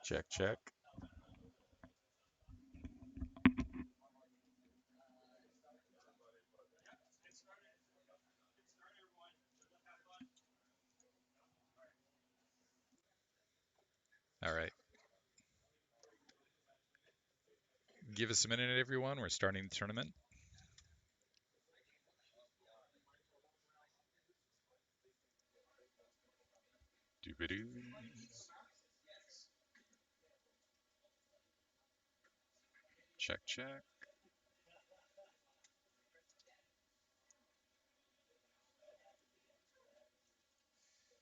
Check, check. All right. Give us a minute, everyone. We're starting the tournament. Doo-ba-doo. Check, check.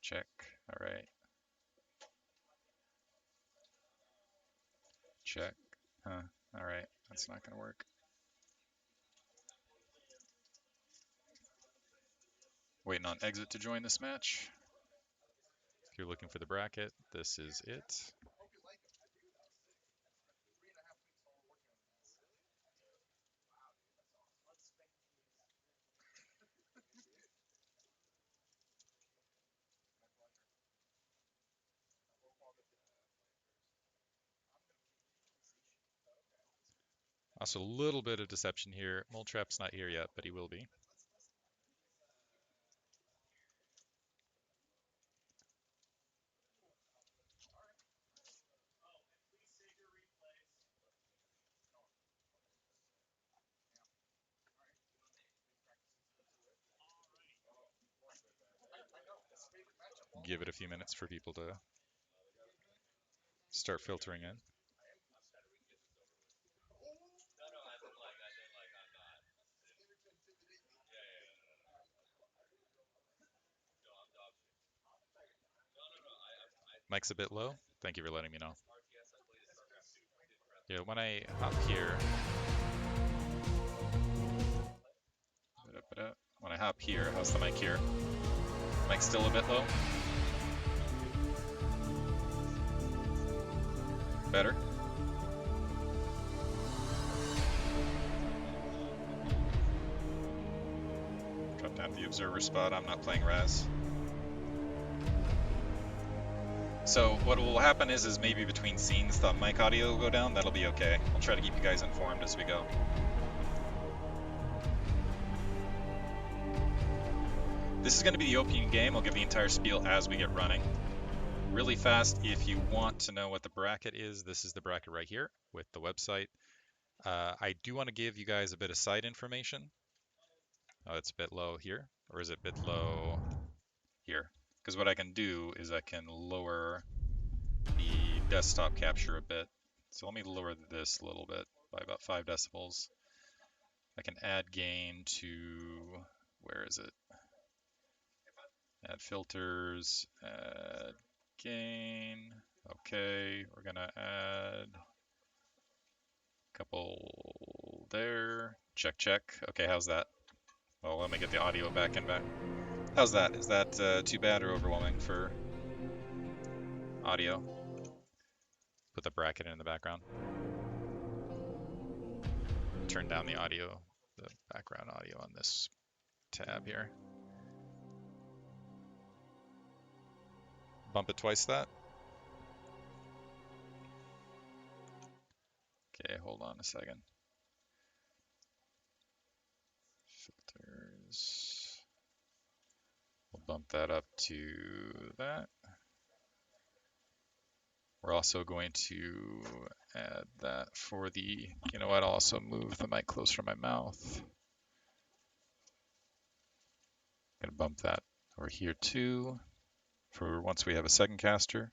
Check. All right. Check. Huh. All right. That's not going to work. Waiting on exit to join this match. If you're looking for the bracket, this is it. Also, a little bit of deception here. Moletrap's not here yet, but he will be. Give it a few minutes for people to start filtering in. Mic's a bit low. Thank you for letting me know. Yeah, when I hop here, how's the mic here? Mic's still a bit low. Better. Cut down the observer spot. I'm not playing Raz. So what will happen is maybe between scenes the mic audio will go down. That'll be okay. I'll try to keep you guys informed as we go. This is going to be the opening game. I'll give the entire spiel as we get running. Really fast, if you want to know what the bracket is, this is the bracket right here with the website. I do want to give you guys a bit of side information. Oh, it's a bit low here, or is it a bit low here? Because what I can do is I can lower the desktop capture a bit. So let me lower this a little bit by about 5 decibels. I can add gain to, where is it? Add filters, add gain. Okay, we're gonna add a couple there. Check, check. Okay, how's that? Well, let me get the audio back and back. How's that? Is that too bad or overwhelming for audio? Put the bracket in the background. Turn down the audio, the background audio on this tab here. Bump it twice that. Okay, hold on a second. Filters. We'll bump that up to that. We're also going to add that for the, you know what, I'll also move the mic closer to my mouth. I'm gonna bump that over here too, for once we have a second caster.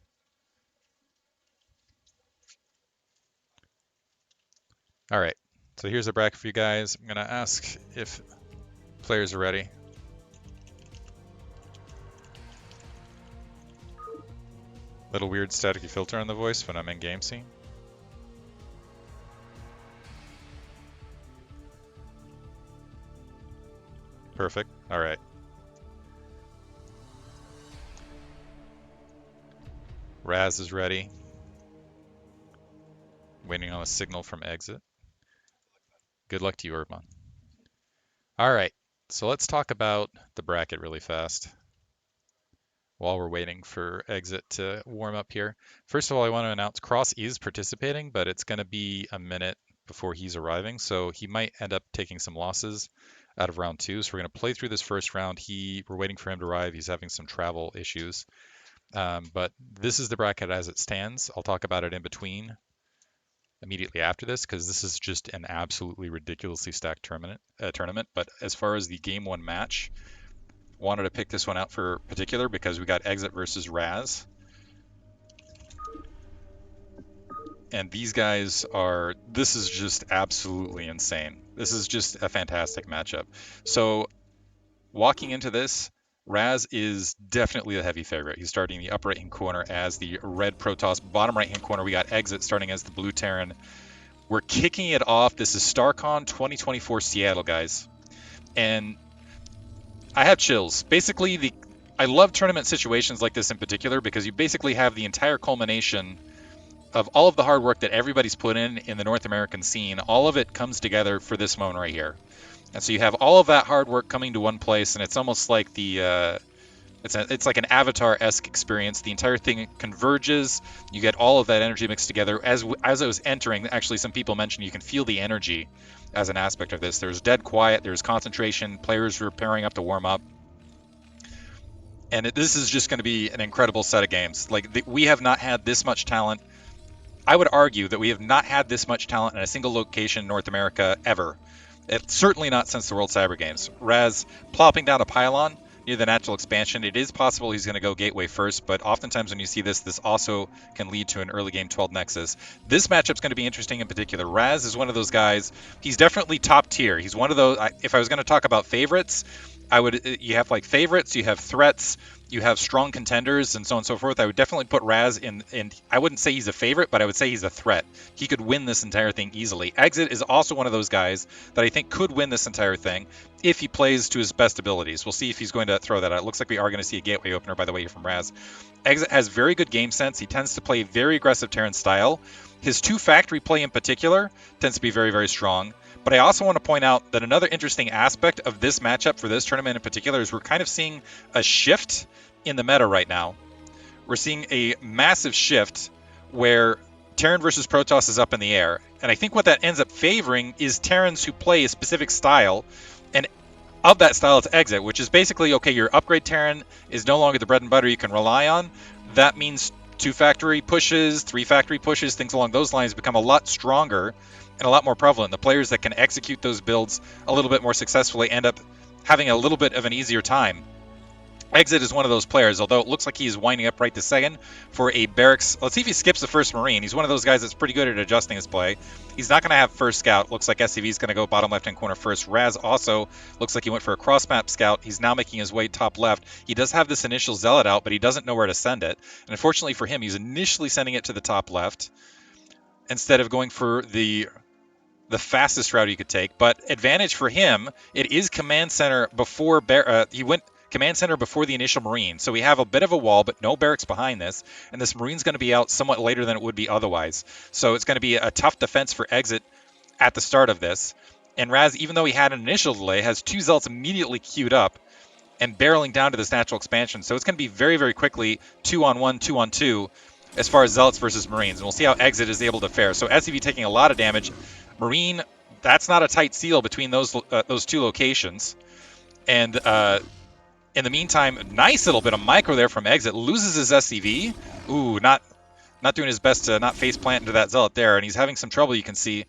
All right, so here's a bracket for you guys. I'm gonna ask if players are ready. Little weird staticky filter on the voice when I'm in game scene. Perfect. All right. Raz is ready. Waiting on a signal from exit. Good luck to you, Urban. All right. So let's talk about the bracket really fast while we're waiting for exit to warm up here. First of all, I want to announce Cross is participating, but it's going to be a minute before he's arriving, so he might end up taking some losses out of round 2. So we're going to play through this first round. We're waiting for him to arrive. He's having some travel issues. But this is the bracket as it stands. I'll talk about it in between immediately after this because this is just an absolutely ridiculously stacked tournament. But as far as the game 1 match, wanted to pick this one out for particular because we got Exit versus Raz. And these guys this is just absolutely insane. This is just a fantastic matchup. So walking into this, Raz is definitely the heavy favorite. He's starting the upper right-hand corner as the red Protoss. Bottom right-hand corner, we got Exit starting as the blue Terran. We're kicking it off. This is StarCon 2024 Seattle, guys. And I have chills. Basically, I love tournament situations like this in particular because you basically have the entire culmination of all of the hard work that everybody's put in the North American scene. All of it comes together for this moment right here. And so you have all of that hard work coming to one place, and it's almost like it's like an Avatar-esque experience. The entire thing converges. You get all of that energy mixed together. As I was entering, actually, some people mentioned you can feel the energy as an aspect of this. There's dead quiet. There's concentration. Players are pairing up to warm up. And this is just going to be an incredible set of games. We have not had this much talent. I would argue that we have not had this much talent in a single location in North America ever. It's certainly not since the World Cyber Games. Raz plopping down a pylon near the natural expansion. It is possible he's going to go gateway first, but oftentimes when you see this also can lead to an early game 12 Nexus. This matchup's going to be interesting in particular. Raz is one of those guys. He's definitely top tier. He's one of those. If I was going to talk about favorites, you have like favorites, you have threats, you have strong contenders, and so on and so forth. I would definitely put Raz in, I wouldn't say he's a favorite, but I would say he's a threat. He could win this entire thing easily. Exit is also one of those guys that I think could win this entire thing if he plays to his best abilities. We'll see if he's going to throw that out. It looks like we are going to see a gateway opener, by the way, from Raz. Exit has very good game sense. He tends to play very aggressive Terran style. His 2 factory play in particular tends to be very, very strong. But I also want to point out that another interesting aspect of this matchup for this tournament in particular is we're kind of seeing a shift in the meta right now. We're seeing a massive shift where Terran versus Protoss is up in the air. And I think what that ends up favoring is Terrans who play a specific style. And of that style, it's Exit, which is basically, okay, your upgrade Terran is no longer the bread and butter you can rely on. That means 2 factory pushes, 3 factory pushes, things along those lines become a lot stronger and a lot more prevalent. The players that can execute those builds a little bit more successfully end up having a little bit of an easier time. Exit is one of those players, although it looks like he's winding up right this second for a barracks. Let's see if he skips the first Marine. He's one of those guys that's pretty good at adjusting his play. He's not going to have first scout. Looks like SCV is going to go bottom left-hand corner first. Raz also looks like he went for a cross-map scout. He's now making his way top left. He does have this initial zealot out, but he doesn't know where to send it. And unfortunately for him, he's initially sending it to the top left instead of going for the fastest route he could take. But advantage for him, it is command center before he went command center before the initial Marine. So we have a bit of a wall, but no barracks behind this. And this Marine's going to be out somewhat later than it would be otherwise. So it's going to be a tough defense for Exit at the start of this. And Raz, even though he had an initial delay, has 2 Zealots immediately queued up and barreling down to this natural expansion. So it's going to be very, very quickly 2-on-1, 2-on-2 as far as Zealots versus Marines. And we'll see how Exit is able to fare. So SCV taking a lot of damage. Marine, that's not a tight seal between those 2 locations. And in the meantime, nice little bit of micro there from Exit. Loses his SCV. Ooh, not doing his best to not face plant into that Zealot there. And he's having some trouble, you can see.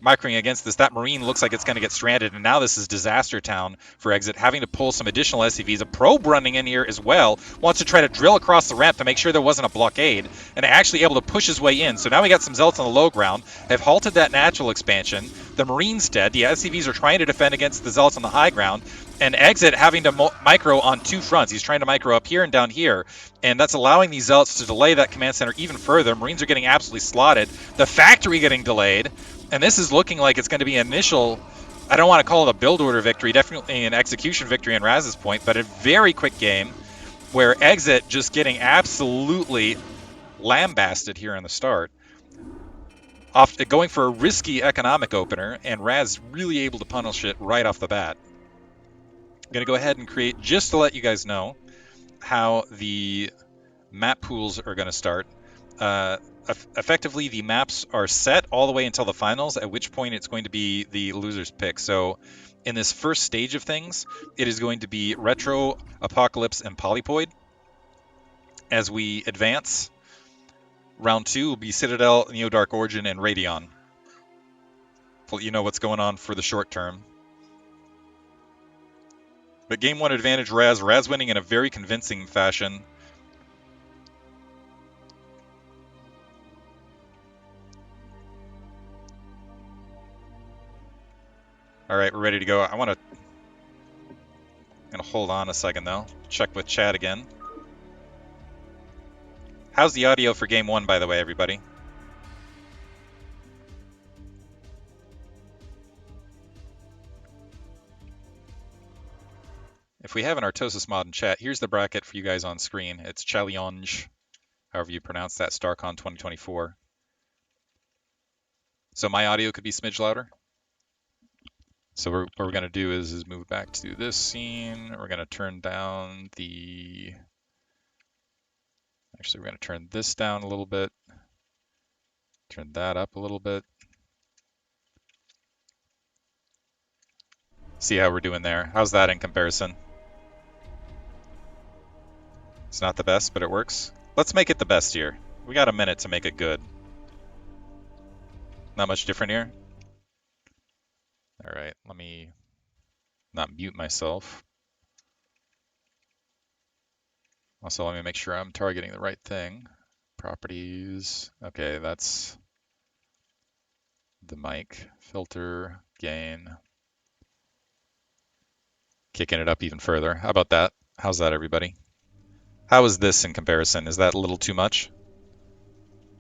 microing against this. That Marine looks like it's going to get stranded, and now this is disaster town for Exit, having to pull some additional SCVs. A probe running in here as well, wants to try to drill across the ramp to make sure there wasn't a blockade, and actually able to push his way in. So now we got some Zealots on the low ground, have halted that natural expansion. The Marine's dead. The SCVs are trying to defend against the Zealots on the high ground, and Exit having to micro on two fronts. He's trying to micro up here and down here, and that's allowing these Zealots to delay that command center even further. Marines are getting absolutely slotted. The factory getting delayed, and this is looking like it's going to be an initial, I don't want to call it a build order victory, definitely an execution victory on Raz's point, but a very quick game where Exit just getting absolutely lambasted here in the start. Going for a risky economic opener, and Raz really able to punish it right off the bat. I'm going to go ahead and create, just to let you guys know how the map pools are going to start. Effectively, the maps are set all the way until the finals, at which point it's going to be the loser's pick. So in this first stage of things, it is going to be Retro, Apocalypse, and Polypoid. As we advance, round 2 will be Citadel, Neo-Dark Origin, and Radeon. To let you know what's going on for the short term. But game 1 advantage Raz. Raz winning in a very convincing fashion. All right, we're ready to go. I'm gonna hold on a second though. Check with chat again. How's the audio for game 1, by the way, everybody? If we have an Artosis mod in chat, here's the bracket for you guys on screen. It's Challenge, however you pronounce that, StarCon 2024. So my audio could be a smidge louder. So what we're going to do is move back to this scene. We're going to turn down the... Actually, we're going to turn this down a little bit. Turn that up a little bit. See how we're doing there. How's that in comparison? It's not the best, but it works. Let's make it the best here. We got a minute to make it good. Not much different here. All right, let me not mute myself. Also, let me make sure I'm targeting the right thing. Properties. Okay, that's the mic. Filter, gain. Kicking it up even further. How about that? How's that, everybody? How is this in comparison? Is that a little too much?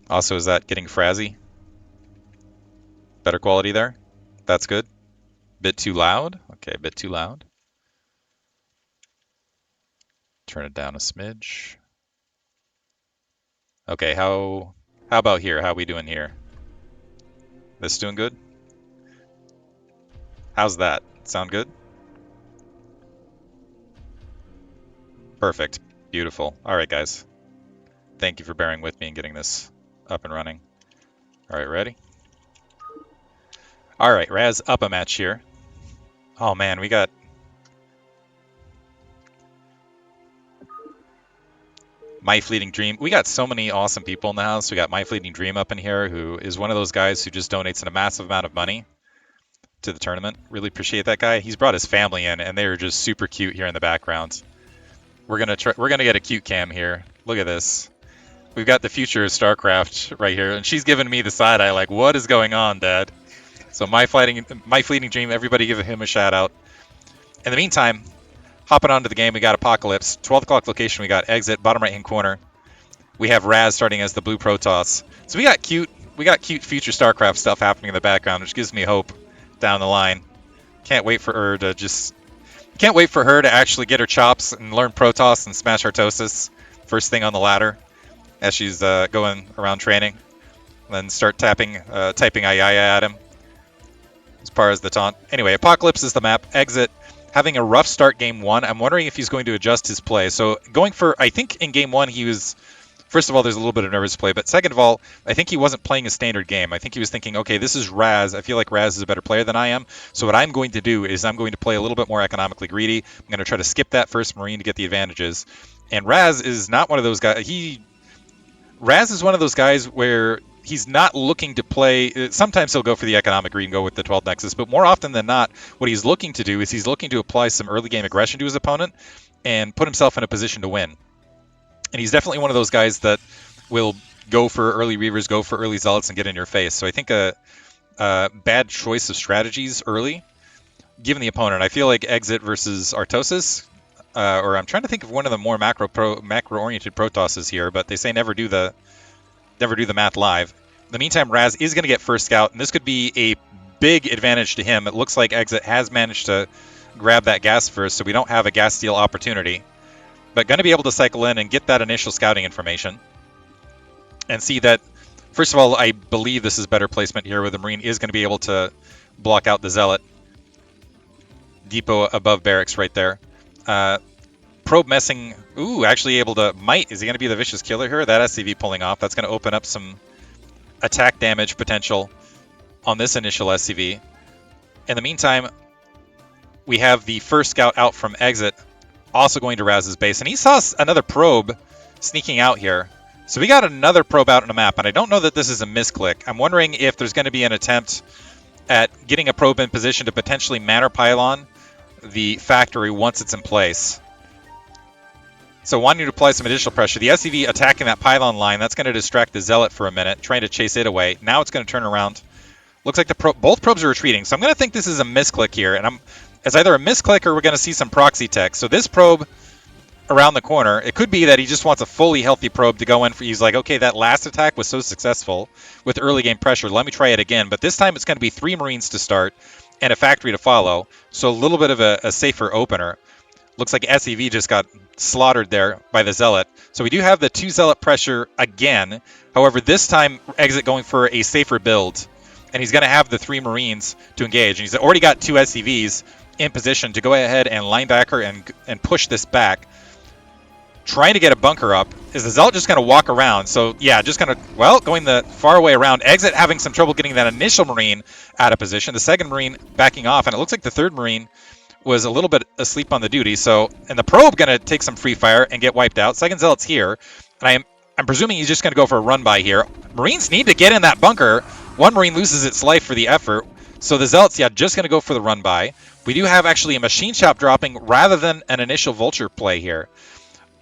Also, is that getting frazzy? Better quality there? That's good. Bit too loud? Okay, a bit too loud. Turn it down a smidge. Okay, how about here? How we doing here? This doing good? How's that? Sound good? Perfect. Beautiful. All right, guys. Thank you for bearing with me and getting this up and running. All right, ready? All right, Raz up a match here. Oh man, we got... My Fleeting Dream. We got so many awesome people in the house. We got My Fleeting Dream up in here, who is one of those guys who just donates a massive amount of money to the tournament. Really appreciate that guy. He's brought his family in, and they're just super cute here in the background. We're gonna get a cute cam here. Look at this. We've got the future of StarCraft right here, and she's giving me the side eye like, what is going on, Dad? So My Fleeting Dream, everybody give him a shout out. In the meantime, hopping onto the game, we got Apocalypse. 12 o'clock location, we got Exit, bottom right-hand corner. We have Raz starting as the blue Protoss. So we got cute future StarCraft stuff happening in the background, which gives me hope down the line. Can't wait for her to actually get her chops and learn Protoss and smash Artosis first thing on the ladder as she's going around training. Then start typing Ayaya at him as far as the taunt. Anyway, Apocalypse is the map. Exit having a rough start game 1. I'm wondering if he's going to adjust his play. So going for, I think in game 1 he was, first of all, there's a little bit of nervous play, but second of all, I think he wasn't playing a standard game. I think he was thinking, okay, this is Raz. I feel like Raz is a better player than I am. So what I'm going to do is I'm going to play a little bit more economically greedy. I'm going to try to skip that first Marine to get the advantages. And Raz is not one of those guys. Raz is one of those guys where he's not looking to play. Sometimes he'll go for the economic read and go with the 12 Nexus, but more often than not, what he's looking to do is he's looking to apply some early game aggression to his opponent and put himself in a position to win. And he's definitely one of those guys that will go for early Reavers, go for early Zealots, and get in your face. So I think a bad choice of strategies early, given the opponent. I feel like Exit versus Artosis, or I'm trying to think of one of the more macro-oriented Protosses here, but they say never do the math live. In the meantime, Raz is going to get first scout, and this could be a big advantage to him. It looks like Exit has managed to grab that gas first, so we don't have a gas steal opportunity. But going to be able to cycle in and get that initial scouting information. And see that, first of all, I believe this is better placement here, where the Marine is going to be able to block out the Zealot. Depot above barracks right there. Probe messing, ooh, actually able to, might, is he going to be the vicious killer here? That SCV pulling off, that's going to open up some attack damage potential on this initial SCV. In the meantime, we have the first scout out from Exit, also going to Raz's base, and he saw another probe sneaking out here. So we got another probe out on the map, and I don't know that this is a misclick. I'm wondering if there's going to be an attempt at getting a probe in position to potentially matter pylon the factory once it's in place. So wanting to apply some additional pressure. The SCV attacking that pylon line, that's going to distract the Zealot for a minute, trying to chase it away. Now it's going to turn around. Looks like both probes are retreating, so I'm going to think this is a misclick here, and it's either a misclick or we're going to see some proxy tech. So this probe around the corner, it could be that he just wants a fully healthy probe to go in for. He's like, okay, that last attack was so successful with early game pressure, let me try it again. But this time it's going to be 3 Marines to start and a factory to follow, so a little bit of a safer opener. Looks like SCV just got slaughtered there by the Zealot. So we do have the 2 Zealot pressure again. However, this time Exit going for a safer build, and he's going to have the 3 Marines to engage. And he's already got 2 SCVs in position to go ahead and linebacker and push this back. Trying to get a bunker up. Is the Zealot just going to walk around? So yeah, just going to, well, going the far way around. Exit having some trouble getting that initial Marine out of position. The second Marine backing off, and it looks like the third Marine was a little bit asleep on the duty. So, and the probe going to take some free fire and get wiped out. Second Zealot's here, and I'm presuming he's just going to go for a run by here. Marines need to get in that bunker. One Marine loses its life for the effort. So the Zealots, yeah, just going to go for the run by. We do have actually a machine shop dropping rather than an initial vulture play here.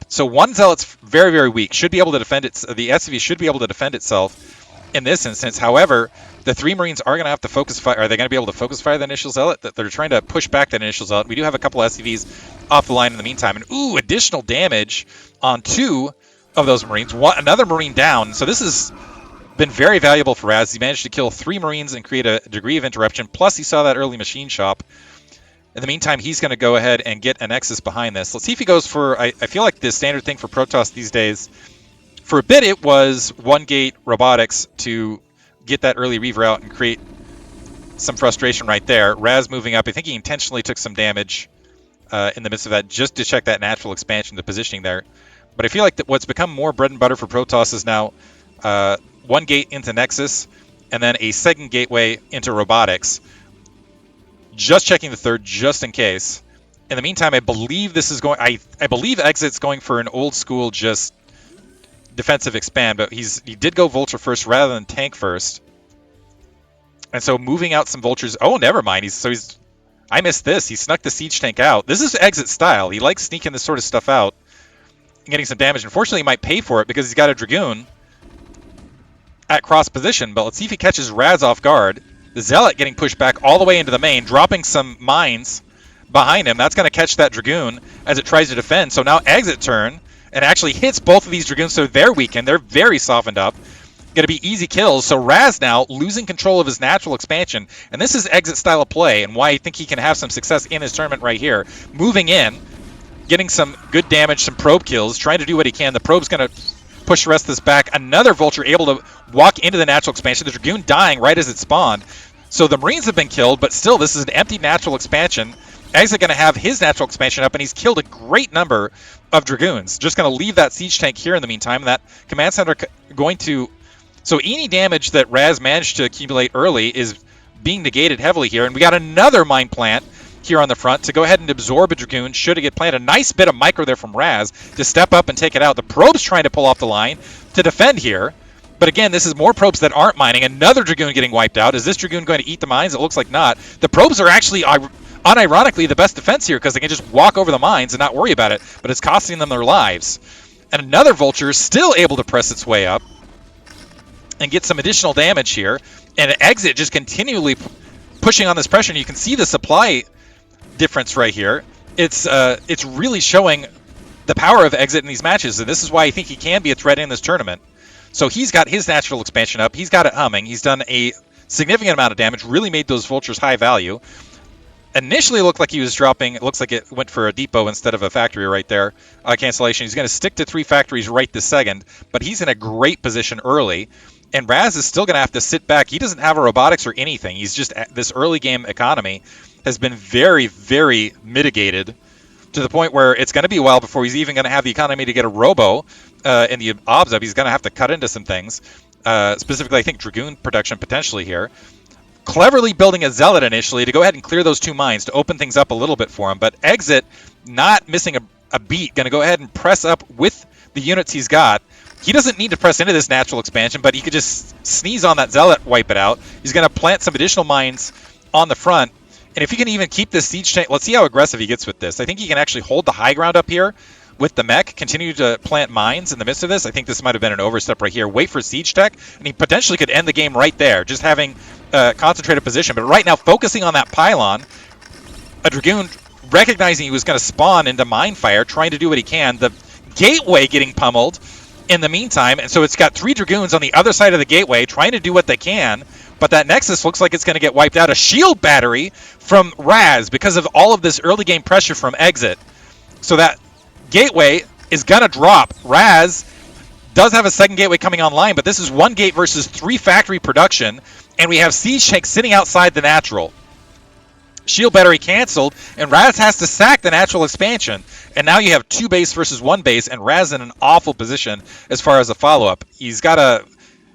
So one Zealot's very, very weak. Should be able to defend it. The SCV should be able to defend itself in this instance. However, the 3 Marines are going to have to focus fire. Are they going to be able to focus fire the initial Zealot? They're trying to push back that initial Zealot. We do have a couple SCVs off the line in the meantime. And ooh, additional damage on 2 of those Marines. Another Marine down. So this has been very valuable for Raz. He managed to kill 3 Marines and create a degree of interruption. Plus, he saw that early machine shop. In the meantime, he's going to go ahead and get a Nexus behind this. Let's see if he goes for, I feel like the standard thing for Protoss these days, for a bit it was 1 gate robotics to get that early Reaver out and create some frustration right there. Raz moving up. I think he intentionally took some damage in the midst of that just to check that natural expansion, the positioning there. But I feel like that what's become more bread and butter for Protoss is now 1 gate into Nexus and then a second gateway into robotics. Just checking the third, just in case. In the meantime, I believe this is going. I believe Exit's going for an old school, just defensive expand, but he did go Vulture first rather than tank first, and so moving out some Vultures. Oh, never mind. I missed this. He snuck the siege tank out. This is Exit style. He likes sneaking this sort of stuff out and getting some damage. Unfortunately, he might pay for it because he's got a Dragoon at cross position. But let's see if he catches Raz off guard. The Zealot getting pushed back all the way into the main, dropping some mines behind him. That's going to catch that Dragoon as it tries to defend. So now Exit turn, and actually hits both of these Dragoons, so they're weakened. They're very softened up. Going to be easy kills. So Raz now losing control of his natural expansion. And this is Exit style of play, and why I think he can have some success in his tournament right here. Moving in, getting some good damage, some probe kills, trying to do what he can. The probe's going to push the rest of this back. Another Vulture able to walk into the natural expansion. The Dragoon dying right as it spawned. So the Marines have been killed, but still this is an empty natural expansion. Exit going to have his natural expansion up, and he's killed a great number of Dragoons. Just going to leave that siege tank here in the meantime. That command center going to... So any damage that Raz managed to accumulate early is being negated heavily here. And we got another mine plant here on the front to go ahead and absorb a Dragoon should it get planted. A nice bit of micro there from Raz to step up and take it out. The probe's trying to pull off the line to defend here. But again, this is more probes that aren't mining. Another Dragoon getting wiped out. Is this Dragoon going to eat the mines? It looks like not. The probes are actually, unironically, the best defense here because they can just walk over the mines and not worry about it. But it's costing them their lives. And another Vulture still able to press its way up and get some additional damage here. And Exit just continually pushing on this pressure. And you can see the supply difference right here. It's really showing the power of Exit in these matches. And this is why I think he can be a threat in this tournament. So he's got his natural expansion up. He's got it humming. He's done a significant amount of damage, really made those Vultures high value. Initially, it looked like he was dropping. It looks like it went for a depot instead of a factory right there. Cancellation. He's going to stick to 3 factories right this second, but he's in a great position early. And Raz is still going to have to sit back. He doesn't have a robotics or anything. He's just, this early game economy has been very, very mitigated to the point where it's going to be a while before he's even going to have the economy to get a robo in the obs up. He's going to have to cut into some things. Specifically, I think Dragoon production potentially here. Cleverly building a Zealot initially to go ahead and clear those 2 mines to open things up a little bit for him. But Exit, not missing a beat, going to go ahead and press up with the units he's got. He doesn't need to press into this natural expansion, but he could just sneeze on that Zealot, wipe it out. He's going to plant some additional mines on the front. And if he can even keep this siege tank, let's see how aggressive he gets with this. I think he can actually hold the high ground up here with the mech, continue to plant mines in the midst of this. I think this might have been an overstep right here. Wait for siege tech, and he potentially could end the game right there, just having concentrated position. But right now, focusing on that pylon, a Dragoon recognizing he was going to spawn into mine fire, trying to do what he can. The gateway getting pummeled in the meantime, and so it's got 3 Dragoons on the other side of the gateway trying to do what they can. But that Nexus looks like it's going to get wiped out. A shield battery from Raz because of all of this early game pressure from Exit. So that gateway is going to drop. Raz does have a second gateway coming online, but this is 1 gate versus 3 factory production. And we have Siege Tank sitting outside the natural. Shield battery canceled, and Raz has to sack the natural expansion. And now you have 2 base versus 1 base, and Raz in an awful position as far as a follow-up.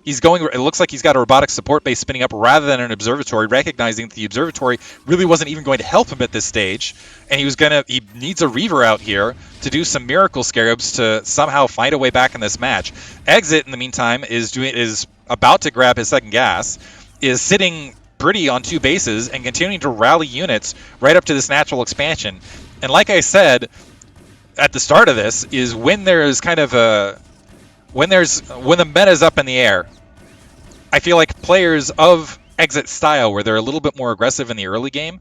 It looks like he's got a robotic support base spinning up rather than an observatory, recognizing that the observatory really wasn't even going to help him at this stage. And he needs a Reaver out here to do some miracle scarabs to somehow find a way back in this match. Exit, in the meantime, is about to grab his second gas, is sitting pretty on 2 bases and continuing to rally units right up to this natural expansion. And like I said at the start of this, is when there's kind of when the meta's up in the air, I feel like players of Exit style, where they're a little bit more aggressive in the early game,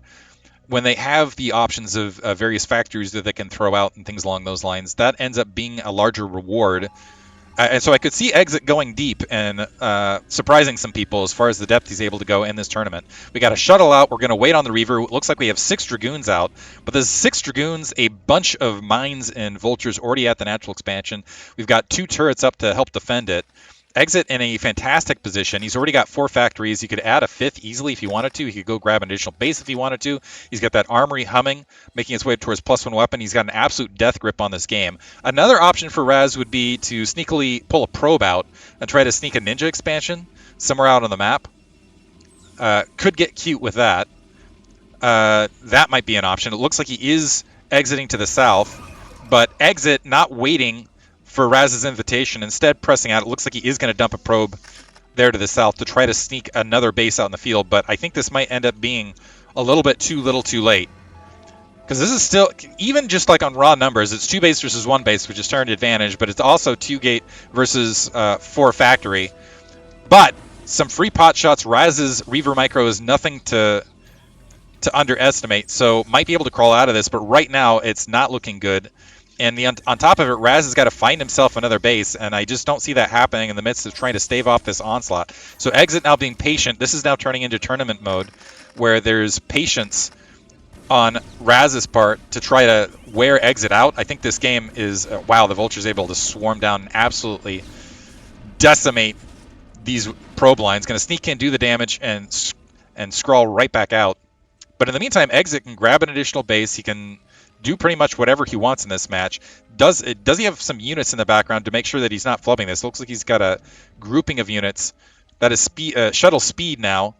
when they have the options of various factories that they can throw out and things along those lines, that ends up being a larger reward. And so I could see Exit going deep and surprising some people as far as the depth he's able to go in this tournament. We got a shuttle out. We're going to wait on the Reaver. It looks like we have 6 Dragoons out, but there's 6 Dragoons, a bunch of mines and Vultures already at the natural expansion. We've got 2 turrets up to help defend it. Exit in a fantastic position. He's already got 4 factories. He could add a 5th easily if he wanted to. He could go grab an additional base if he wanted to. He's got that armory humming, making its way towards +1 weapon. He's got an absolute death grip on this game. Another option for Raz would be to sneakily pull a probe out and try to sneak a ninja expansion somewhere out on the map. Could get cute with that. That might be an option. It looks like he is exiting to the south, but Exit not waiting for Raz's invitation, instead pressing out. It looks like he is going to dump a probe there to the south to try to sneak another base out in the field, but I think this might end up being a little bit too little too late. Because this is still, even just like on raw numbers, it's 2 base versus 1 base, which is turned advantage, but it's also 2 gate versus 4 factory. But some free pot shots. Raz's Reaver Micro is nothing to underestimate, so might be able to crawl out of this, but right now it's not looking good. And on top of it, Raz has got to find himself another base, and I just don't see that happening in the midst of trying to stave off this onslaught. So Exit now being patient. This is now turning into tournament mode, where there's patience on Raz's part to try to wear Exit out. I think this game is, wow, the Vulture's able to swarm down and absolutely decimate these probe lines. Going to sneak in, do the damage, and scrawl right back out. But in the meantime, Exit can grab an additional base. He can do pretty much whatever he wants in this match. Does he have some units in the background to make sure that he's not flubbing this? Looks like he's got a grouping of units that is shuttle speed now,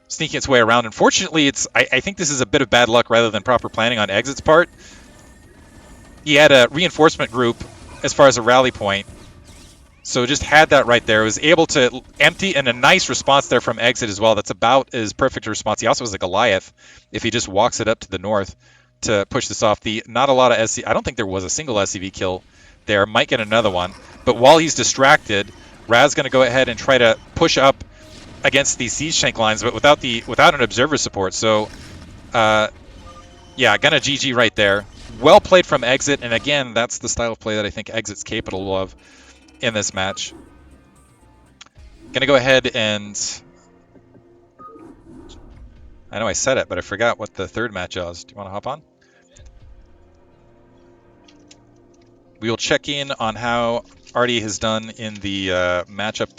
sneaking its way around. Unfortunately, I think this is a bit of bad luck rather than proper planning on Exit's part. He had a reinforcement group as far as a rally point, So just had that right there. Was able to empty, and a nice response there from Exit as well. That's about as perfect a response. He also has a Goliath if he just walks it up to the north to push this off. Not a lot of SC. I don't think there was a single SCV kill there. Might get another one. But while he's distracted, Raz going to go ahead and try to push up against these siege tank lines, but without an observer support. So yeah, gonna GG right there. Well played from Exit, and again, that's the style of play that I think Exit's capable of in this match. Gonna go ahead and I know I said it, but I forgot what the third match is. Do you want to hop on? We will check in on how Artie has done in the matchup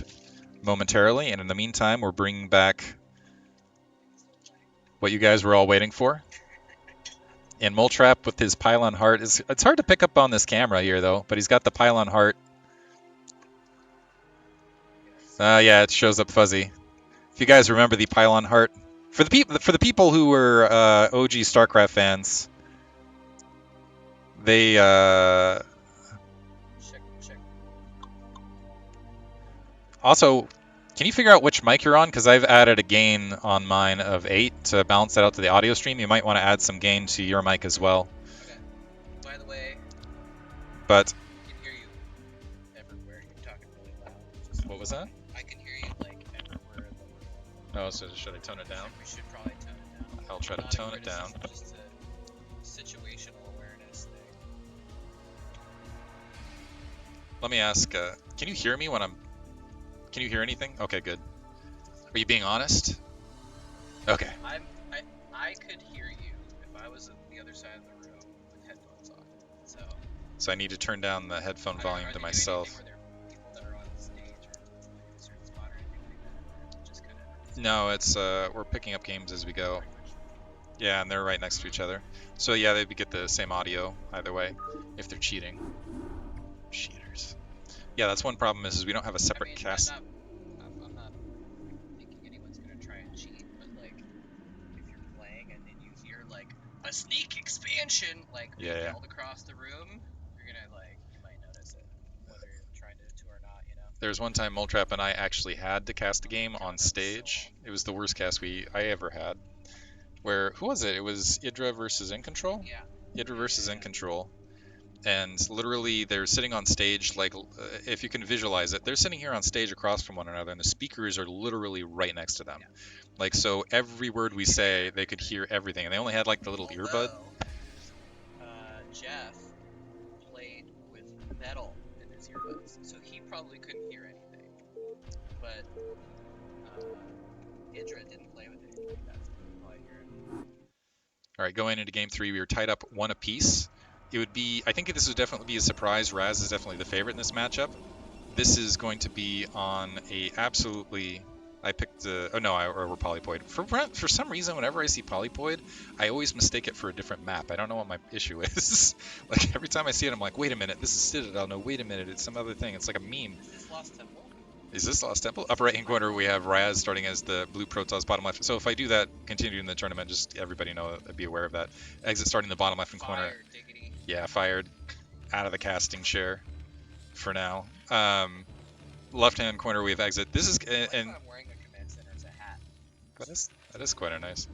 momentarily, and in the meantime, we're bringing back what you guys were all waiting for. And Moletrap with his pylon heart it's hard to pick up on this camera here though, but he's got the pylon heart. Yeah, it shows up fuzzy. If you guys remember the pylon heart, for the people who were OG StarCraft fans, they also, can you figure out which mic you're on? Because I've added a gain on mine of 8 to balance that out to the audio stream. You might want to add some gain to your mic as well. Okay. By the way, but I can hear you everywhere. You're talking really loud. What was that? I can hear you like everywhere. Oh, so should I tone it down? We should probably tone it down. I'll try to tone it down. Just a situational awareness thing. Let me ask, can you hear me when can you hear anything? Okay, good. Are you being honest? Okay. I could hear you if I was on the other side of the room with headphones on. So I need to turn down the headphone volume to myself. No, it's we're picking up games as we go. Yeah, and they're right next to each other. So yeah, they'd get the same audio either way if they're cheating. Cheaters. Yeah, that's one problem is we don't have a separate cast. I'm not thinking anyone's gonna try and cheat, but like if you're playing and then you hear like a sneak expansion like yelled across the room, you're gonna you might notice it, whether you're trying to or not, you know. There's one time Moletrap and I actually had to cast a game on stage. It was the worst cast I ever had. Where who was it? It was Idra versus In Control. Yeah. Idra versus In Control. And literally they're sitting on stage, like if you can visualize it, they're sitting here on stage across from one another and the speakers are literally right next to them. Yeah. Like, so every word we say, they could hear everything. And they only had like the little earbud. Jeff played with metal in his earbuds, so he probably couldn't hear anything. But Idra didn't play with anything. That's all I heard. All right, going into game 3, we were tied up 1 apiece. It would be, I think this would definitely be a surprise. Raz is definitely the favorite in this matchup. This is going to be on a absolutely, I picked, or we're polypoid. For some reason, whenever I see polypoid, I always mistake it for a different map. I don't know what my issue is. Like every time I see it, I'm like, wait a minute, this is Citadel. No, wait a minute, it's some other thing. It's like a meme. Is this Lost Temple? Upper right hand corner, we have Raz starting as the blue Protoss, bottom left. So if I do that, continue in the tournament, just everybody know, be aware of that. Exit starting the bottom left hand corner. Diggity. Yeah, fired. Out of the casting chair for now. Left hand corner, we have Exit. This is and I'm wearing a command center as a hat. That is quite a nice.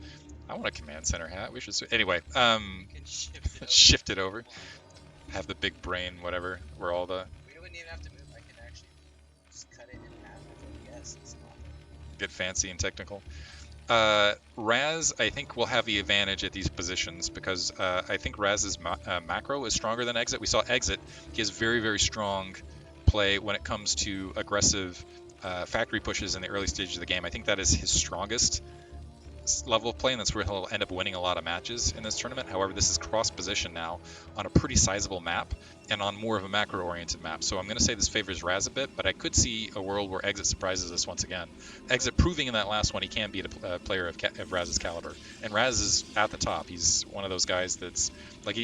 I want a command center hat. We should anyway. You can shift it over. Have the big brain, whatever. Where all the. We wouldn't even have to move. I can actually just cut it in half. Yes, it's not. Get fancy and technical. Raz, I think, will have the advantage at these positions because I think Raz's macro is stronger than Exit. We saw Exit. He has very, very strong play when it comes to aggressive factory pushes in the early stages of the game. I think that is his strongest level of play, and that's where he'll end up winning a lot of matches in this tournament. However, this is cross position now on a pretty sizable map and on more of a macro oriented map. So I'm going to say this favors Raz a bit, but I could see a world where Exit surprises us once again. Exit proving in that last one he can beat a player of Raz's caliber, and Raz is at the top. He's one of those guys that's like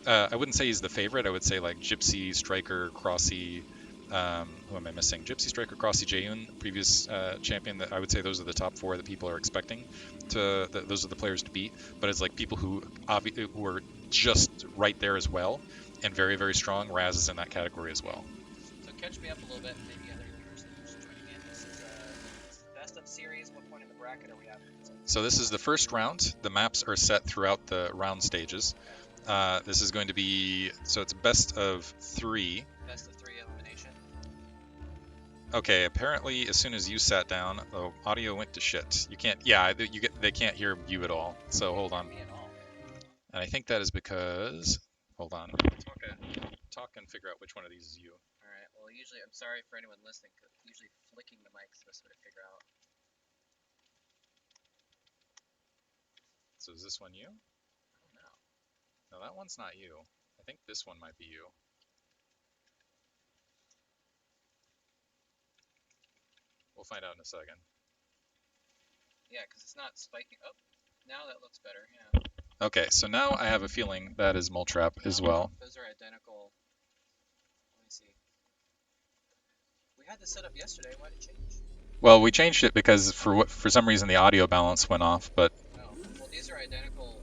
I wouldn't say he's the favorite. I would say like Gypsy, Striker, Crossy. Who am I missing? Gypsy, Striker, Crossy, Jayun, previous champion. That I would say those are the top 4 that people are expecting. Those are the players to beat. But it's like people who are just right there as well, and very, very strong. Raz is in that category as well. So catch me up a little bit, maybe other viewers that are just joining in. This is best of series. What point in the bracket are we at? So this is the first round. The maps are set throughout the round stages. This is going to be, so it's best of 3. Best of 3 elimination. Okay, apparently as soon as you sat down, the audio went to shit. You can't, yeah, they can't hear you at all. So hold on. Me at all. And I think that is because, hold on, talk and figure out which one of these is you. All right. Well, usually, I'm sorry for anyone listening. Cause usually, flicking the mic is the best way to figure out. So is this one you? I don't know. No, that one's not you. I think this one might be you. We'll find out in a second. Yeah, because it's not spiking. Oh, now that looks better. Yeah. Okay, so now I have a feeling that is Moletrap as well. Those are identical. Let me see. We had this set up yesterday. Why did it change? Well, we changed it because for some reason the audio balance went off, but. Oh, well, these are identical.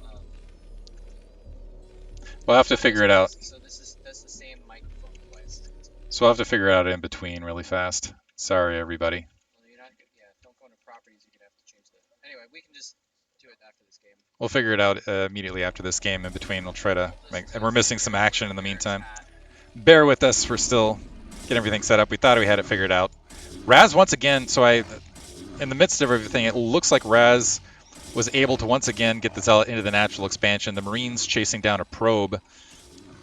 We'll have to figure it out. So that's the same microphone device. So we'll have to figure it out in between really fast. Sorry, everybody. Well, you're not. Yeah, don't go into properties. You're gonna have to change that. Anyway, we can just do it after this game. We'll figure it out immediately after this game. In between, we'll try to make. And we're missing some action in the meantime. Bear with us. We're still getting everything set up. We thought we had it figured out. Raz once again. So in the midst of everything, it looks like Raz was able to once again get the Zealot into the natural expansion. The Marines chasing down a probe.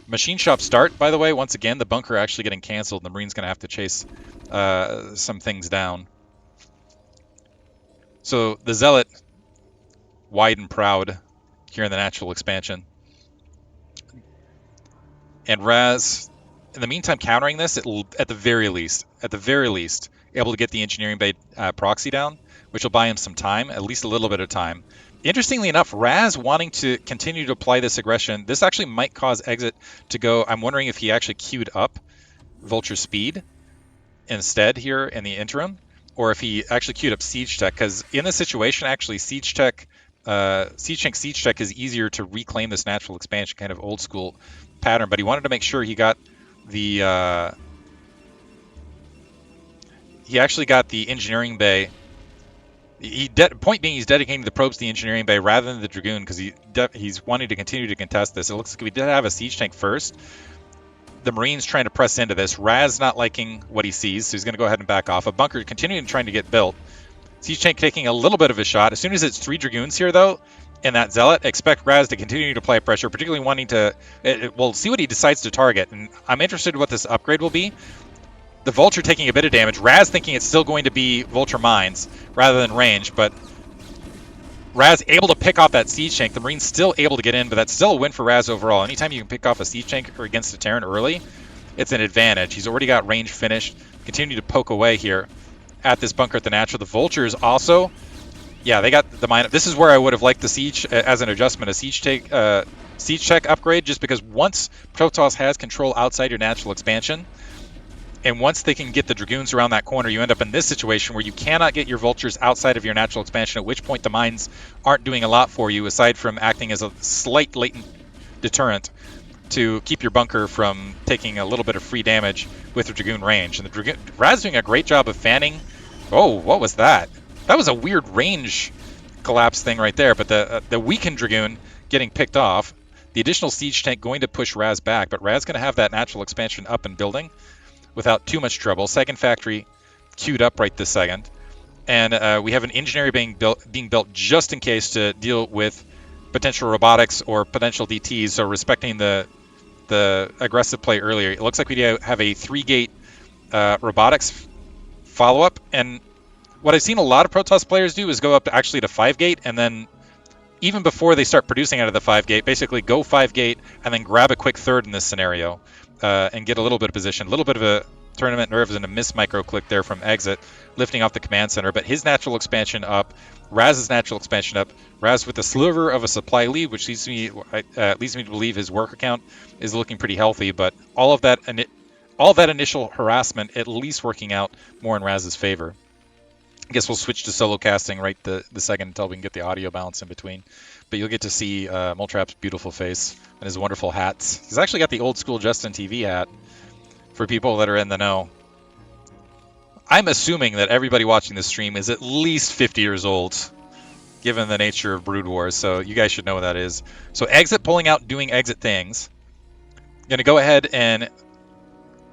Machine shop start, by the way, once again, the bunker actually getting canceled. The Marine's going to have to chase some things down. So the Zealot, wide and proud here in the natural expansion. And Raz, in the meantime, countering this, at the very least, able to get the engineering bay proxy down, which will buy him some time, at least a little bit of time. Interestingly enough, Raz wanting to continue to apply this aggression, this actually might cause Exit to go. I'm wondering if he actually queued up Vulture Speed instead here in the interim, or if he actually queued up Siege Tech, because in this situation, actually, Siege Tech is easier to reclaim this natural expansion kind of old school pattern, but he wanted to make sure he got the he actually got the engineering bay. Point being, he's dedicating the probes to the engineering bay rather than the Dragoon because he's wanting to continue to contest this. It looks like we did have a siege tank first. The Marines trying to press into this. Raz not liking what he sees, so he's going to go ahead and back off. A bunker continuing trying to get built. Siege tank taking a little bit of a shot. As soon as it's 3 Dragoons here, though, and that Zealot, expect Raz to continue to apply pressure, particularly wanting to... We'll see what he decides to target, and I'm interested in what this upgrade will be. The Vulture taking a bit of damage. Raz thinking it's still going to be Vulture Mines rather than range, but Raz able to pick off that Siege Tank. The Marine's still able to get in, but that's still a win for Raz overall. Anytime you can pick off a Siege Tank or against a Terran early, it's an advantage. He's already got range finished. Continue to poke away here at this bunker at the natural. The Vultures also, yeah, they got the mine. This is where I would have liked the Siege as an adjustment, a Siege Tech upgrade, just because once Protoss has control outside your natural expansion, and once they can get the Dragoons around that corner, you end up in this situation where you cannot get your Vultures outside of your natural expansion, at which point the mines aren't doing a lot for you, aside from acting as a slight latent deterrent to keep your bunker from taking a little bit of free damage with the Dragoon range. And the Raz doing a great job of fanning. Oh, what was that? That was a weird range collapse thing right there, but the weakened Dragoon getting picked off. The additional Siege Tank going to push Raz back, but Raz going to have that natural expansion up and building without too much trouble. Second factory queued up right this second. And we have an engineering being built just in case to deal with potential robotics or potential DTs, so respecting the aggressive play earlier. It looks like we have a 3-gate robotics follow-up. And what I've seen a lot of Protoss players do is go up actually to 5-gate, and then even before they start producing out of the 5-gate, basically go 5-gate and then grab a quick third in this scenario. And get a little bit of position. A little bit of a tournament nerves and a miss micro click there from Exit, lifting off the command center. But his natural expansion up, Raz's natural expansion up. Raz with a sliver of a supply lead, which leads me to believe his work account is looking pretty healthy. But all that initial harassment at least working out more in Raz's favor. I guess we'll switch to solo casting right the second until we can get the audio balance in between. But you'll get to see Moletrap's beautiful face and his wonderful hats. He's actually got the old school Justin TV hat for people that are in the know. I'm assuming that everybody watching this stream is at least 50 years old, given the nature of Brood Wars, so you guys should know what that is. So exit pulling out, doing exit things. Going to go ahead and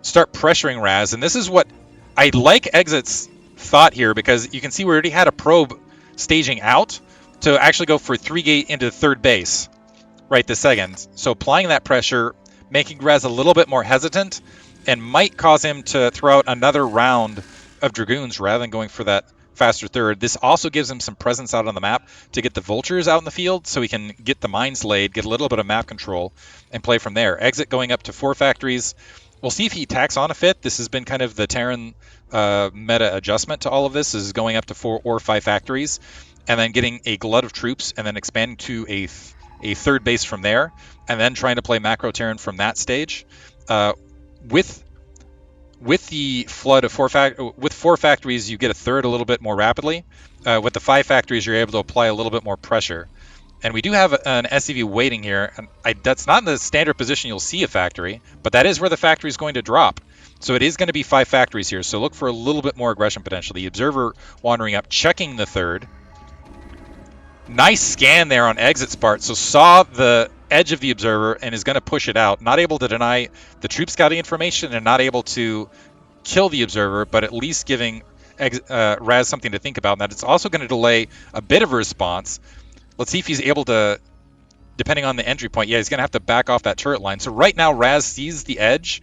start pressuring Raz, and this is what I like Exit's thought here, because you can see we already had a probe staging out to actually go for 3-gate into third base right this second. So applying that pressure, making Raz a little bit more hesitant, and might cause him to throw out another round of Dragoons rather than going for that faster third. This also gives him some presence out on the map to get the vultures out in the field so he can get the mines laid, get a little bit of map control, and play from there. Exit going up to 4 factories. We'll see if he tacks on a 5th. This has been kind of the Terran meta adjustment to all of this, is going up to 4 or 5 factories, and then getting a glut of troops, and then expanding to a third base from there, and then trying to play macro Terran from that stage. With the flood of 4 factories, you get a third a little bit more rapidly. With the 5 factories, you're able to apply a little bit more pressure. And we do have an SCV waiting here. And that's not in the standard position you'll see a factory, but that is where the factory is going to drop. So it is going to be 5 factories here. So look for a little bit more aggression potential. The observer wandering up, checking the third. Nice scan there on Exit's part. So saw the edge of the observer and is going to push it out. Not able to deny the troop scouting information and not able to kill the observer, but at least giving Raz something to think about. And that it's also going to delay a bit of a response. Let's see if he's able to, depending on the entry point. Yeah, he's going to have to back off that turret line. So right now, Raz sees the edge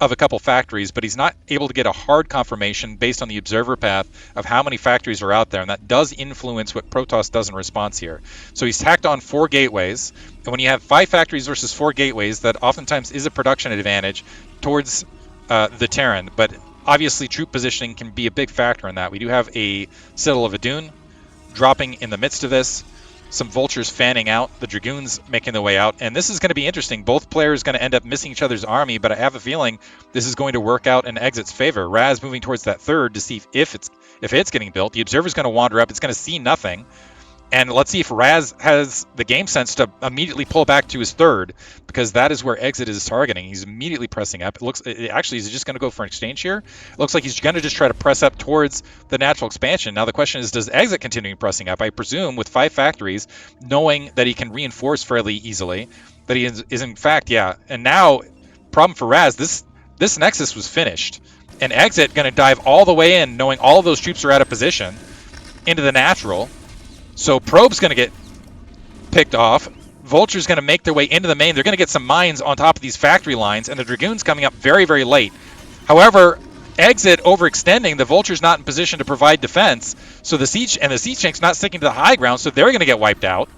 of a couple factories, but he's not able to get a hard confirmation based on the observer path of how many factories are out there, and that does influence what Protoss does in response here. So he's tacked on 4 gateways, and when you have 5 factories versus 4 gateways, that oftentimes is a production advantage towards the Terran, but obviously troop positioning can be a big factor in that. We do have a Citadel of Adun dropping in the midst of this, some vultures fanning out, the Dragoons making their way out, and this is going to be interesting. Both players going to end up missing each other's army, but I have a feeling this is going to work out in Exit's favor. Raz moving towards that third to see if it's getting built. The observer's going to wander up. It's going to see nothing. And let's see if Raz has the game sense to immediately pull back to his third, because that is where Exit is targeting. He's immediately pressing up. Actually, he's just going to go for an exchange here. It looks like he's going to just try to press up towards the natural expansion. Now the question is, does Exit continue pressing up? I presume with 5 factories, knowing that he can reinforce fairly easily, that he is in fact, yeah. And now, problem for Raz, this Nexus was finished. And Exit going to dive all the way in, knowing all of those troops are out of position, into the natural. So Probe's going to get picked off. Vulture's going to make their way into the main. They're going to get some mines on top of these factory lines, and the Dragoon's coming up very, very late. However, Exit overextending, the Vulture's not in position to provide defense, so the Siege Tank's not sticking to the high ground, so they're going to get wiped out.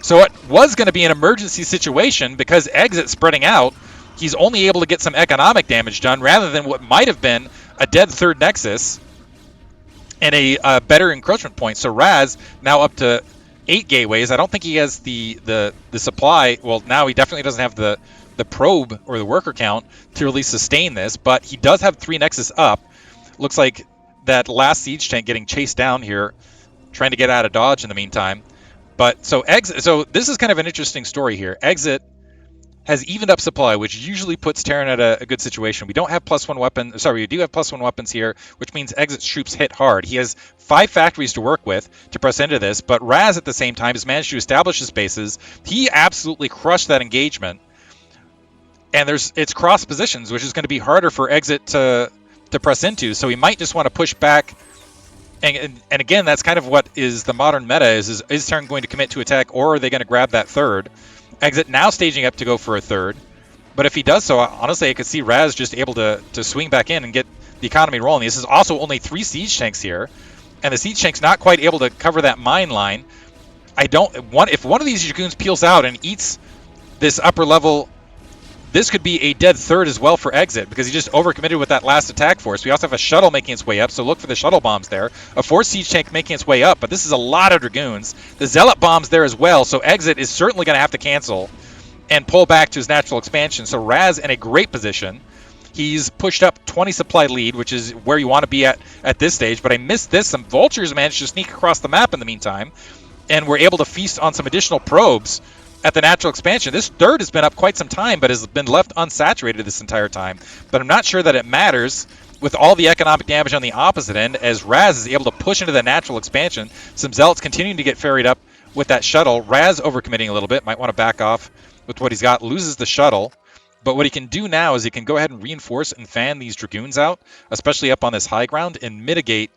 So it was going to be an emergency situation, because Exit spreading out, he's only able to get some economic damage done, rather than what might have been a dead third Nexus and a better encroachment point. So Raz now up to 8 gateways. I don't think he has the supply. Well, now he definitely doesn't have the probe or the worker count to really sustain this, but he does have 3 Nexus up. Looks like that last siege tank getting chased down here, trying to get out of dodge in the meantime. But so this is kind of an interesting story here. Exit has evened up supply, which usually puts Terran at a good situation. We don't have +1 weapon. Sorry, we do have +1 weapons here, which means Exit's troops hit hard. He has 5 factories to work with to press into this, but Raz at the same time has managed to establish his bases. He absolutely crushed that engagement, and it's cross positions, which is going to be harder for Exit to press into. So he might just want to push back. And again, that's kind of what is the modern meta is Terran going to commit to attack, or are they going to grab that third? Exit now staging up to go for a third, but if he does so, honestly, I could see Raz just able to swing back in and get the economy rolling. This is also only 3 siege tanks here, and the siege tank's not quite able to cover that mine line. If one of these Dragoons peels out and eats this upper level, this could be a dead third as well for Exit, because he just overcommitted with that last attack force. We also have a shuttle making its way up, so look for the shuttle bombs there. A 4th siege tank making its way up, but this is a lot of Dragoons. The Zealot bombs there as well, so Exit is certainly going to have to cancel and pull back to his natural expansion. So Raz in a great position. He's pushed up 20 supply lead, which is where you want to be at this stage, but I missed this. Some Vultures managed to sneak across the map in the meantime, and were able to feast on some additional probes at the natural expansion. This third has been up quite some time, but has been left unsaturated this entire time. But I'm not sure that it matters with all the economic damage on the opposite end, as Raz is able to push into the natural expansion. Some Zealots continuing to get ferried up with that shuttle. Raz overcommitting a little bit, might want to back off with what he's got, loses the shuttle. But what he can do now is he can go ahead and reinforce and fan these Dragoons out, especially up on this high ground, and mitigate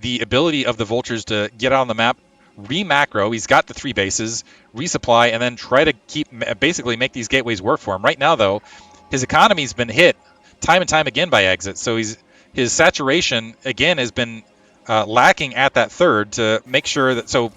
the ability of the Vultures to get out on the map, re-macro. He's got the 3 bases, resupply, and then try to basically make these gateways work for him. Right now, though, his economy's been hit time and time again by Exit, so his saturation again has been lacking at that third to make sure that. So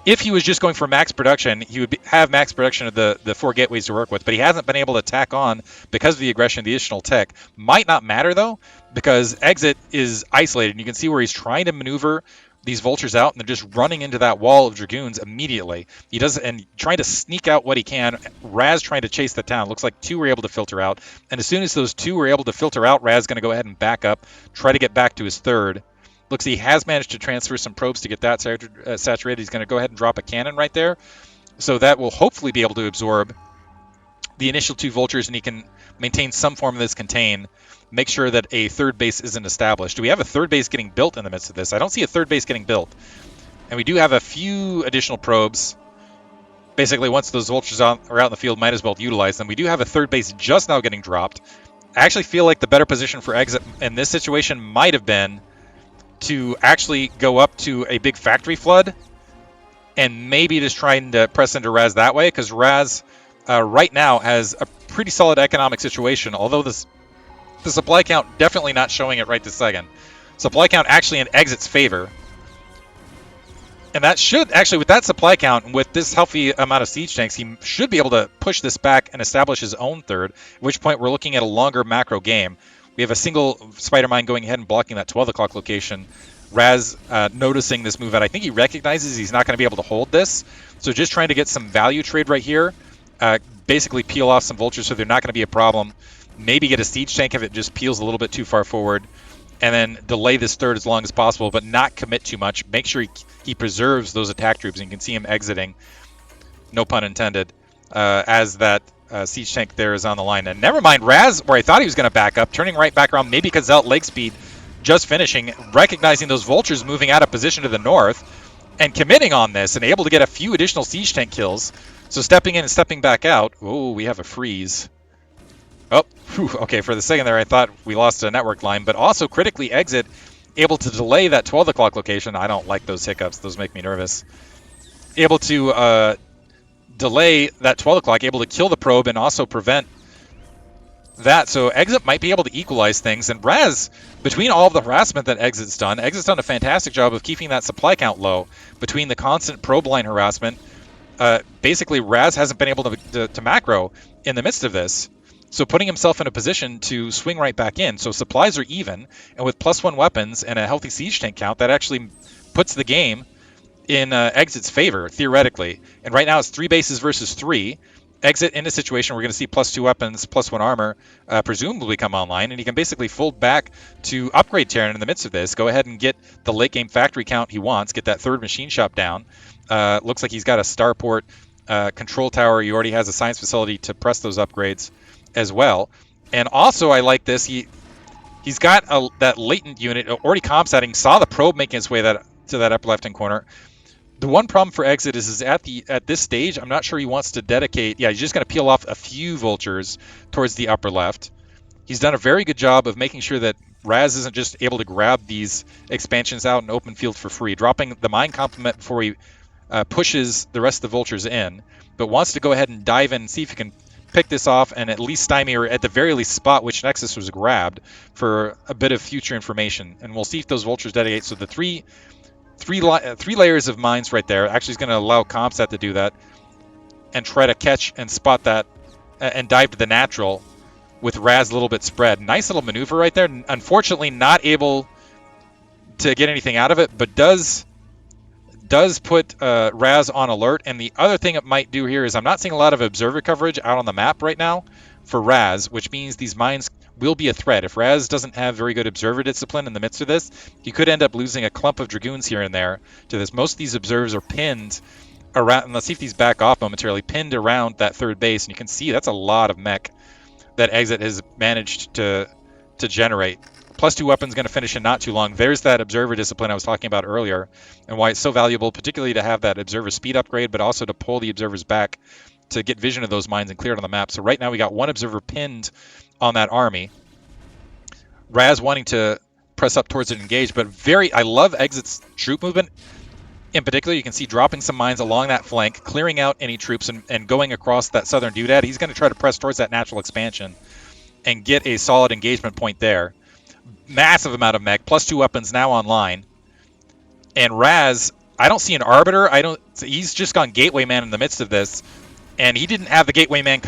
if he was just going for max production, he would have max production of the 4 gateways to work with, but he hasn't been able to tack on because of the aggression of the additional tech. Might not matter, though, because Exit is isolated. And you can see where he's trying to maneuver these Vultures out, and they're just running into that wall of Dragoons immediately. He does, and trying to sneak out what he can. Raz trying to chase the town. Looks like 2 were able to filter out, and as soon as those 2 were able to filter out, Raz is going to go ahead and back up, try to get back to his third. Looks he has managed to transfer some probes to get that saturated. He's going to go ahead and drop a cannon right there. So that will hopefully be able to absorb the initial 2 Vultures, and he can maintain some form of this contain. Make sure that a third base isn't established. Do we have a third base getting built in the midst of this? I don't see a third base getting built. And we do have a few additional probes. Basically, once those Vultures are out in the field, might as well utilize them. We do have a third base just now getting dropped. I actually feel like the better position for Exit in this situation might have been to actually go up to a big factory flood and maybe just trying to press into Raz that way, because Raz right now has a pretty solid economic situation, although the supply count definitely not showing it right this second. Supply count actually in Exit's favor. And that should actually, with that supply count and with this healthy amount of siege tanks, he should be able to push this back and establish his own third, at which point we're looking at a longer macro game. We have a single Spider Mine going ahead and blocking that 12 o'clock location. Raz noticing this move out. I think he recognizes he's not going to be able to hold this. So just trying to get some value trade right here. Basically peel off some Vultures so they're not going to be a problem. Maybe get a siege tank if it just peels a little bit too far forward. And then delay this third as long as possible, but not commit too much. Make sure he preserves those attack troops. And you can see him exiting, no pun intended, as that siege tank there is on the line. And never mind Raz, where I thought he was going to back up, turning right back around, maybe because out leg speed, just finishing, recognizing those Vultures moving out of position to the north, and committing on this, and able to get a few additional siege tank kills. So stepping in and stepping back out. Oh, we have a freeze. Oh, whew, okay, for the second there I thought we lost a network line, but also critically Exit, able to delay that 12 o'clock location. I don't like those hiccups, those make me nervous. Able to delay that 12 o'clock, able to kill the probe and also prevent that. So Exit might be able to equalize things, and Raz, between all of the harassment that Exit's done a fantastic job of keeping that supply count low. Between the constant probe line harassment, basically Raz hasn't been able to macro in the midst of this. So putting himself in a position to swing right back in. So supplies are even, and with +1 weapons and a healthy siege tank count, that actually puts the game in Exit's favor, theoretically. And right now it's 3 bases versus 3. Exit in a situation we're going to see +2 weapons, +1 armor, presumably come online, and he can basically fold back to upgrade Terran in the midst of this, go ahead and get the late game factory count he wants, get that third machine shop down. Looks like he's got a starport control tower. He already has a science facility to press those upgrades as well. And also I like this, he's got that latent unit already comsatting, saw the probe making its way to that upper left hand corner. The one problem for Exit is at this stage, I'm not sure he wants to dedicate. Yeah, he's just going to peel off a few Vultures towards the upper left. He's done a very good job of making sure that Raz isn't just able to grab these expansions out in open field for free, dropping the mine complement before he pushes the rest of the Vultures in, but wants to go ahead and dive in and see if he can pick this off and at least stymie, or at the very least spot which Nexus was grabbed for a bit of future information. And we'll see if those Vultures dedicate. So the three layers of mines right there actually is going to allow Comsat to do that and try to catch and spot that and dive to the natural with Raz a little bit spread. Nice little maneuver right there. Unfortunately not able to get anything out of it, but does put Raz on alert. And the other thing it might do here is I'm not seeing a lot of observer coverage out on the map right now for Raz, which means these mines will be a threat. If Raz doesn't have very good observer discipline in the midst of this, he could end up losing a clump of Dragoons here and there to this. Most of these observers are pinned around, and let's see if these back off momentarily, pinned around that third base, and you can see that's a lot of mech that Exit has managed to to generate. +2 weapon's going to finish in not too long. There's that observer discipline I was talking about earlier, and why it's so valuable, particularly to have that observer speed upgrade, but also to pull the observers back to get vision of those mines and clear it on the map. So right now we got one observer pinned on that army. Raz wanting to press up towards it and engage, but I love Exit's troop movement. In particular, you can see dropping some mines along that flank, clearing out any troops, and going across that southern doodad. He's going to try to press towards that natural expansion and get a solid engagement point there. Massive amount of mech, +2 weapons now online. And Raz, I don't see an Arbiter. He's just gone Gateway Man in the midst of this. And he didn't have the Gateway Man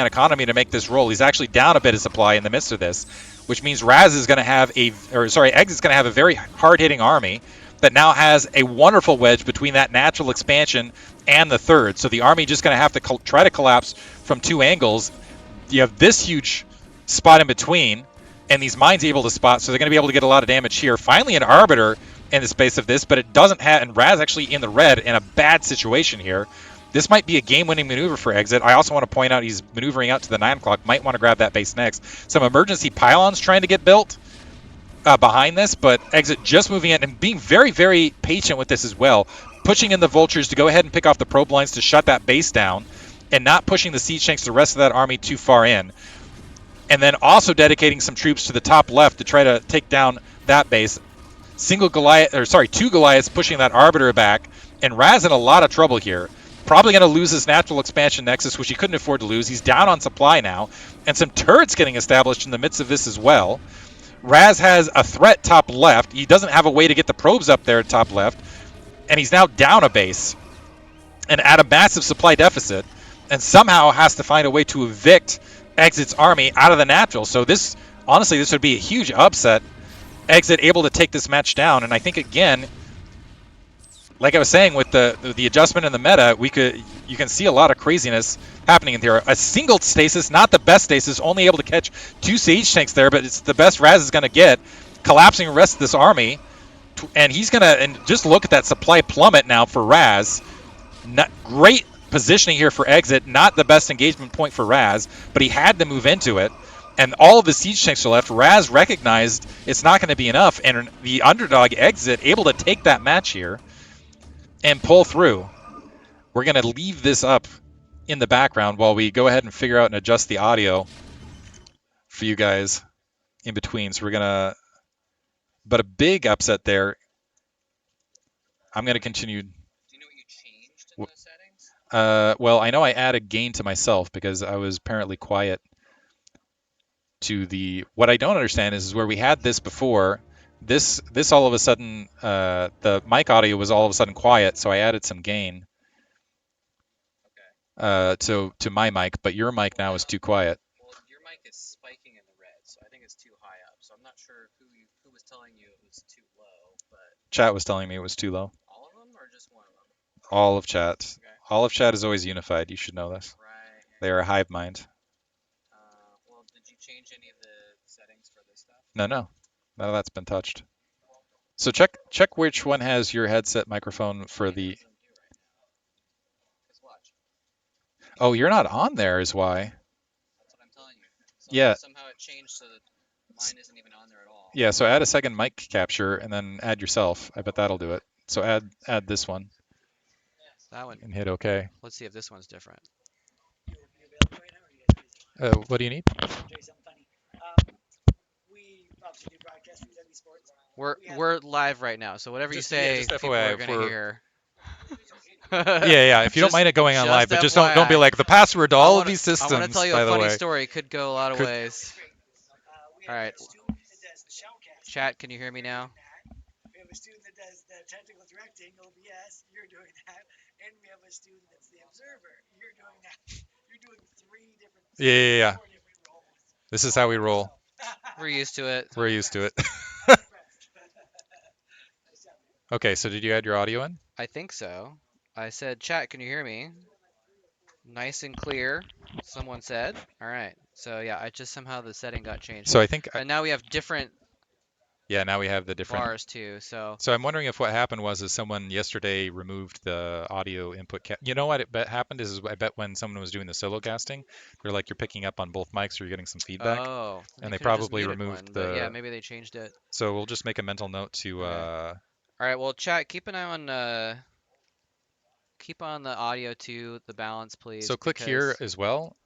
economy to make this roll. He's actually down a bit of supply in the midst of this, which means Raz is going to have Exit's going to have a very hard-hitting army that now has a wonderful wedge between that natural expansion and the third. So the army just going to have to try to collapse from two angles. You have this huge spot in between, and these mines able to spot, so they're going to be able to get a lot of damage here. Finally, an Arbiter in the space of this, but it doesn't have, and Raz actually in the red in a bad situation here. This might be a game-winning maneuver for Exit. I also want to point out he's maneuvering out to the 9 o'clock. Might want to grab that base next. Some emergency pylons trying to get built behind this, but Exit just moving in and being very, very patient with this as well. Pushing in the vultures to go ahead and pick off the probe lines to shut that base down and not pushing the siege tanks, the rest of that army, too far in. And then also dedicating some troops to the top left to try to take down that base. Two Goliaths pushing that Arbiter back, and Raz in a lot of trouble here. Probably going to lose his natural expansion nexus, which he couldn't afford to lose. He's down on supply now, and some turrets getting established in the midst of this as well. Raz has a threat top left. He doesn't have a way to get the probes up there at top left, and he's now down a base and at a massive supply deficit, and somehow has to find a way to evict Exit's army out of the natural. So this would be a huge upset. Exit able to take this match down, and I think again, like I was saying, with the adjustment in the meta, you can see a lot of craziness happening in here. A single stasis, not the best stasis, only able to catch 2 siege tanks there, but it's the best Raz is going to get, collapsing the rest of this army, and he's going to, and just look at that supply plummet now for Raz. Not great positioning here for Exit, not the best engagement point for Raz, but he had to move into it. And all of the siege tanks are left. Raz recognized it's not going to be enough, and the underdog Exit able to take that match here and pull through. We're going to leave this up in the background while we go ahead and figure out and adjust the audio for you guys in between. So we're going to, but a big upset there. I'm going to continue. Do you know what you changed in the settings? Well, I know I added gain to myself because I was apparently quiet to the, what I don't understand is where we had this before, this all of a sudden, the mic audio was all of a sudden quiet, so I added some gain to my mic, but your mic now is too quiet. Well, your mic is spiking in the red, so I think it's too high up. So I'm not sure who was telling you it was too low, but Chat was telling me it was too low. all of them or just one of them? All of chat. Okay. All of chat is always unified. You should know this. Right. They are a hive mind. Well, did you change any of the settings for this stuff? No, none of that's been touched. So check which one has your headset microphone for the. Watch. Oh, you're not on there, is why. That's what I'm telling you. Yeah. Somehow it changed so that mine isn't even on there at all. Yeah. So add a second mic capture and then add yourself. I bet that'll do it. So add this one. That one. And hit OK. Let's see if this one's different. What do you need? We're live right now, so whatever you say, just people FYI, are gonna hear. Yeah. If you don't mind it going on live, but just don't be FYI. like the password to all of these systems. I want to tell you by a the funny way. story. It could go a lot of ways. All right. Chat, can you hear me now? We have a student that does the technical directing, OBS. You're doing that, and we have a student that's the observer. You're doing that. You're doing 3 different. Yeah. 4 different roles. This is how we roll. We're used to it. We're used to it. Okay, so did you add your audio in? I think so. I said, chat, can you hear me? Nice and clear, someone said. All right. So yeah, I just somehow the setting got changed. So I think And now we have different Yeah, now we have the different bars too. So So I'm wondering if what happened was is someone yesterday removed the audio input. You know what happened is I bet when someone was doing the solo casting, they're like you're picking up on both mics or you're getting some feedback, oh, and they they could have just probably muted removed one, but yeah, the. maybe they changed it. So we'll just make a mental note to. Okay. All right. Well, chat. Keep an eye on keep on the audio too, the balance, please, So click here because as well,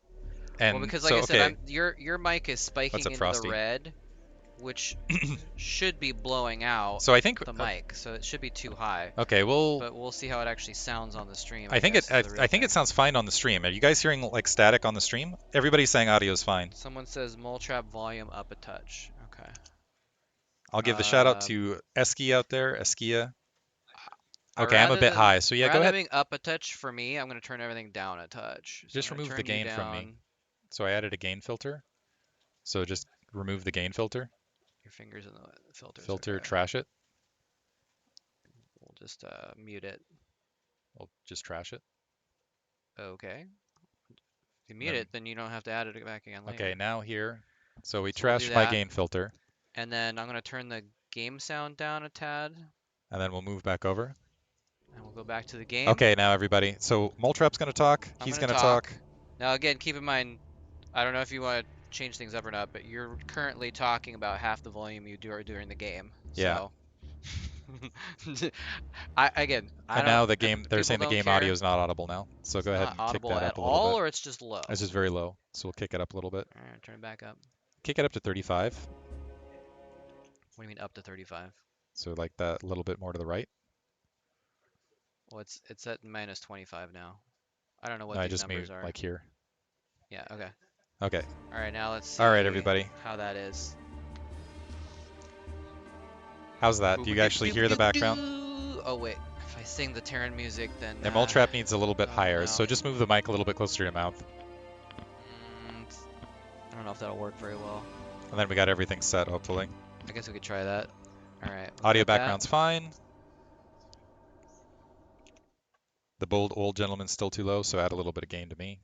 and because like so I said, okay, your mic is what's spiking up, into the Frosty? red, which should be blowing out So I think the mic, so it should be too high. okay, well But we'll see how it actually sounds on the stream, I I think it guess, is the real I think it thing. sounds fine on the stream. Are you guys hearing like static on the stream? Everybody's saying audio is fine. Someone says Moletrap volume up a touch. Okay. I'll give the shout out to Esky out there, Eskia. Okay, I'm a bit high, so yeah, go Rather than ahead. being up a touch for me, I'm gonna turn everything down a touch. So I'm Just gonna remove the turn you gain from me. down. So I added a gain filter. So just remove the gain filter. Your fingers in the filters. Filter, Okay. trash it. We'll just mute it. We'll just trash it. Okay. If you And mute then, it, then you don't have to add it back again okay, later. now here. So we So we'll do trashed my that. gain filter. And then I'm gonna turn the game sound down a tad. And then we'll move back over. And we'll go back to the game. Okay, now everybody. So Moletrap's going to talk. I'm He's gonna going to talk. talk. Now again, keep in mind, I don't know if you want to change things up or not, but you're currently talking about half the volume you do during the game. Yeah. So I And don't now the game, they're people saying the don't game audio care. is not audible now. So It's go ahead not and kick audible that at up a little all, bit. or it's just low. It's just very low. So we'll kick it up a little bit. All right, turn it back up. Kick it up to 35. What do you mean up to 35? So like that a little bit more to the right. Well, it's at minus 25 now. I don't know what No, I these just numbers moved are. like here. Yeah, okay. Okay. All right, now let's see All right, everybody. how that is. How's that? Do you actually hear the background? Oh wait, if I sing the Terran music, then And Moletrap needs a little bit oh, higher, no. so just move the mic a little bit closer to your mouth. I don't know if that'll work very well. And then we got everything set, hopefully. I guess we could try that. All right. Audio background's fine. The bold old gentleman's still too low, so add a little bit of gain to me.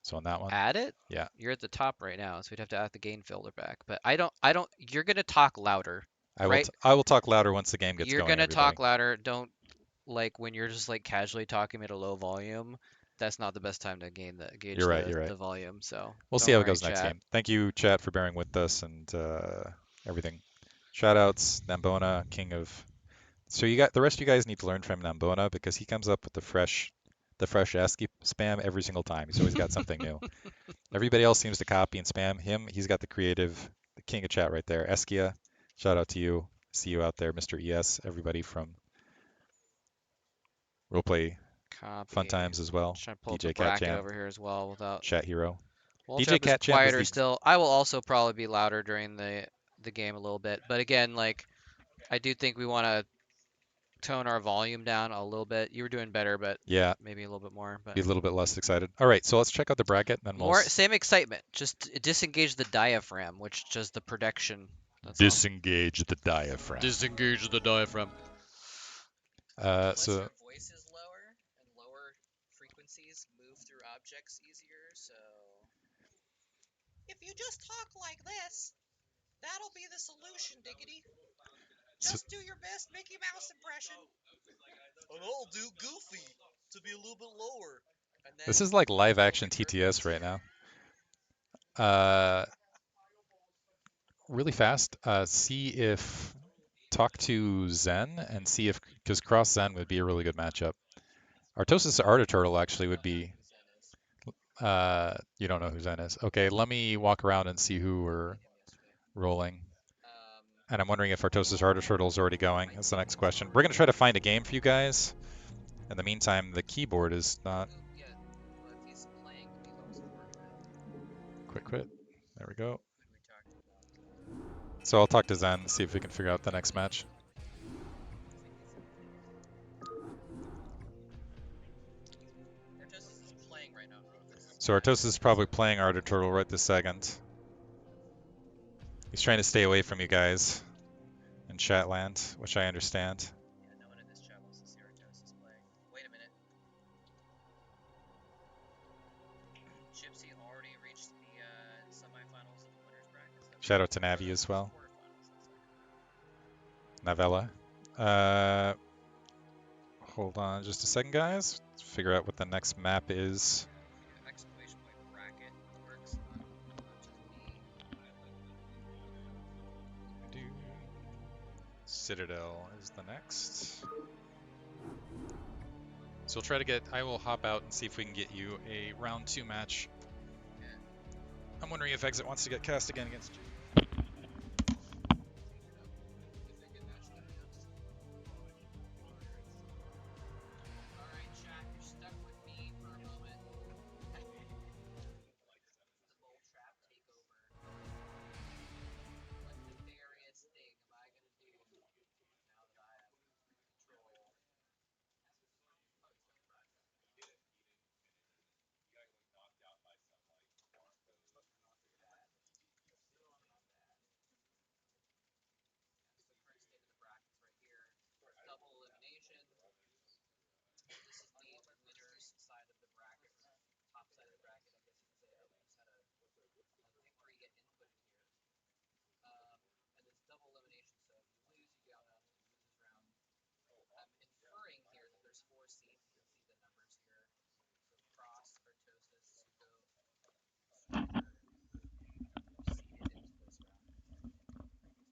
So on that one. Add it? Yeah. You're at the top right now, so we'd have to add the gain filter back. But I don't, you're gonna talk louder, right? I will talk louder once the game gets You're going, gonna everybody. talk louder. Don't, like, when you're just like casually talking at a low volume, that's not the best time to gauge You're right. the volume. So we'll see how it goes next game. Thank you, chat, for bearing with us and everything. Shoutouts, Nambona, king of. So you got the rest of you guys need to learn from Nambona because he comes up with the fresh ASCII spam every single time. He's always got something new. Everybody else seems to copy and spam him. He's got the creative, the king of chat right there. Eskia, shout out to you. See you out there, Mr. ES. Everybody from Roleplay Fun Times as well. Trying to pull DJ up the Cat bracket Jam, over here as well without. Chat Hero. DJ Cat is Jam quieter still. I will also probably be louder during the game a little bit, but again, like, I do think we want to tone our volume down a little bit. You were doing better, but yeah, maybe a little bit more. But be a little bit less excited. All right, so let's check out the bracket. And then more same excitement. Just disengage the diaphragm, which does the protection. Disengage the diaphragm. Disengage the diaphragm. Plus, So your voice is lower, and lower frequencies move through objects easier. So if you just talk like this, that'll be the solution, Diggity. Just do your best Mickey Mouse impression. And I'll do Goofy to be a little bit lower. This is like live action TTS right now. Really fast, see if talk to Zen and see if because cross Zen would be a really good matchup. Artosis Artoturtle actually would be. You don't know who Zen is. Okay, let me walk around and see who we're rolling. And I'm wondering if Artosis Artoturtle is already going. That's the next question. We're gonna try to find a game for you guys. In the meantime, the keyboard is not. Quit. There we go. So I'll talk to Zen, see if we can figure out the next match. So Artosis is probably playing Artoturtle right this second. He's trying to stay away from you guys in chatland, which I understand. Yeah, no one in this chat wants to see Artosis playing. Wait a minute. Gypsy already reached the semifinals of the winners bracket. Shout out to Navi as well. Novella. Hold on just a second, guys. Let's figure out what the next map is. Yeah, exclamation point bracket works, not just me. Citadel is the next. So we'll try to get. I will hop out and see if we can get you a round 2 match. Okay. I'm wondering if Exit wants to get cast again against you. Alright, chat, you're stuck with me for a moment. The Moletrap takeover. What nefarious thing am I gonna do now that I have control? The current state of the brackets right here. Double elimination. This is the winner's side of the bracket, top side of the bracket, I guess you could say. Oh, we just had a victory get input in here. And it's double elimination, so if you lose, you go out and lose this round. I'm inferring here that there's 4 seeds. You can see the numbers here. So Cross, Artosis, Suko, Striker, seeded into this round.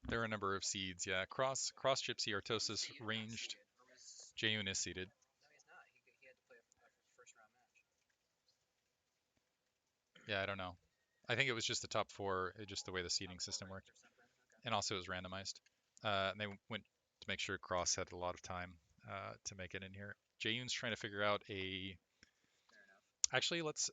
There are a number of seeds, yeah. Cross Gypsy, Artosis, Jayun not Ranged. seeded, or was... Jayun is seeded. No, he's not. He had to play a first round match. Yeah, I don't know. I think it was just the top 4, just the way the seeding system worked. Or something. Okay. And also it was randomized. And they went to make sure Cross had a lot of time to make it in here. Jayun's trying to figure out a. Fair enough. Actually, let's.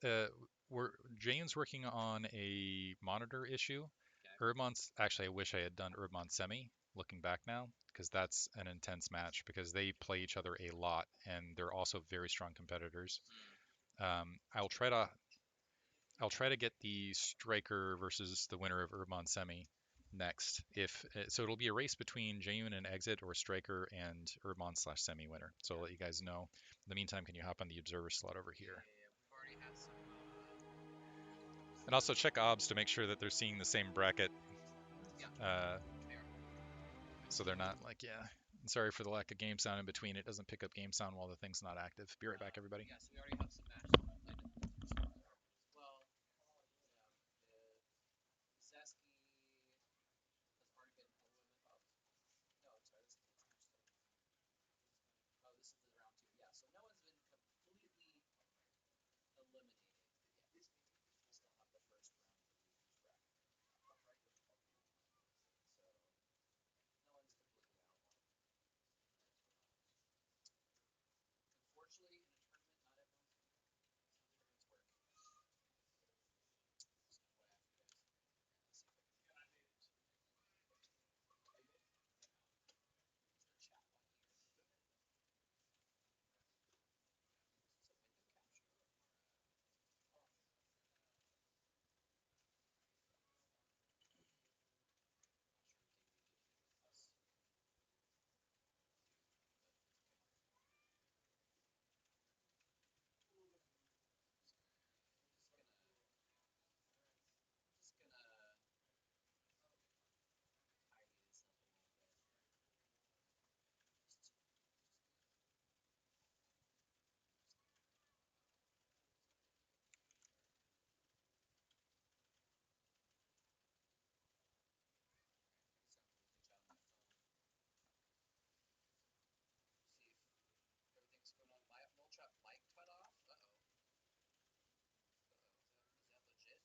Jayun's working on a monitor issue. Okay. Urbmon's actually. I wish I had done Urbmon semi. Looking back now, because that's an intense match because they play each other a lot and they're also very strong competitors. I'll try to get the striker versus the winner of Urbmon semi next. If so, it'll be a race between Jayun and Exit or striker and Urbmon/semi winner. So I'll let you guys know. In the meantime, can you hop on the observer slot over here? Yeah, we've already had some. And also check OBS to make sure that they're seeing the same bracket. Yeah. So they're not like, yeah. Sorry for the lack of game sound in between. It doesn't pick up game sound while the thing's not active. Be right back, everybody. Yeah, so we already have some matches. Well, Zeski has already been eliminated. No, I'm sorry. This is the round 2. Yeah, so no one's been completely eliminated yet. We still have the first round of the losers bracket. So no one's completely out. Unfortunately, in a tournament, not everyone's work. Just FYI for you guys. Let's see if I can find it. There's the chat one here. It's a window capture. Everything's going on. My Moletrap mic cut off. Uh-oh. Is that legit?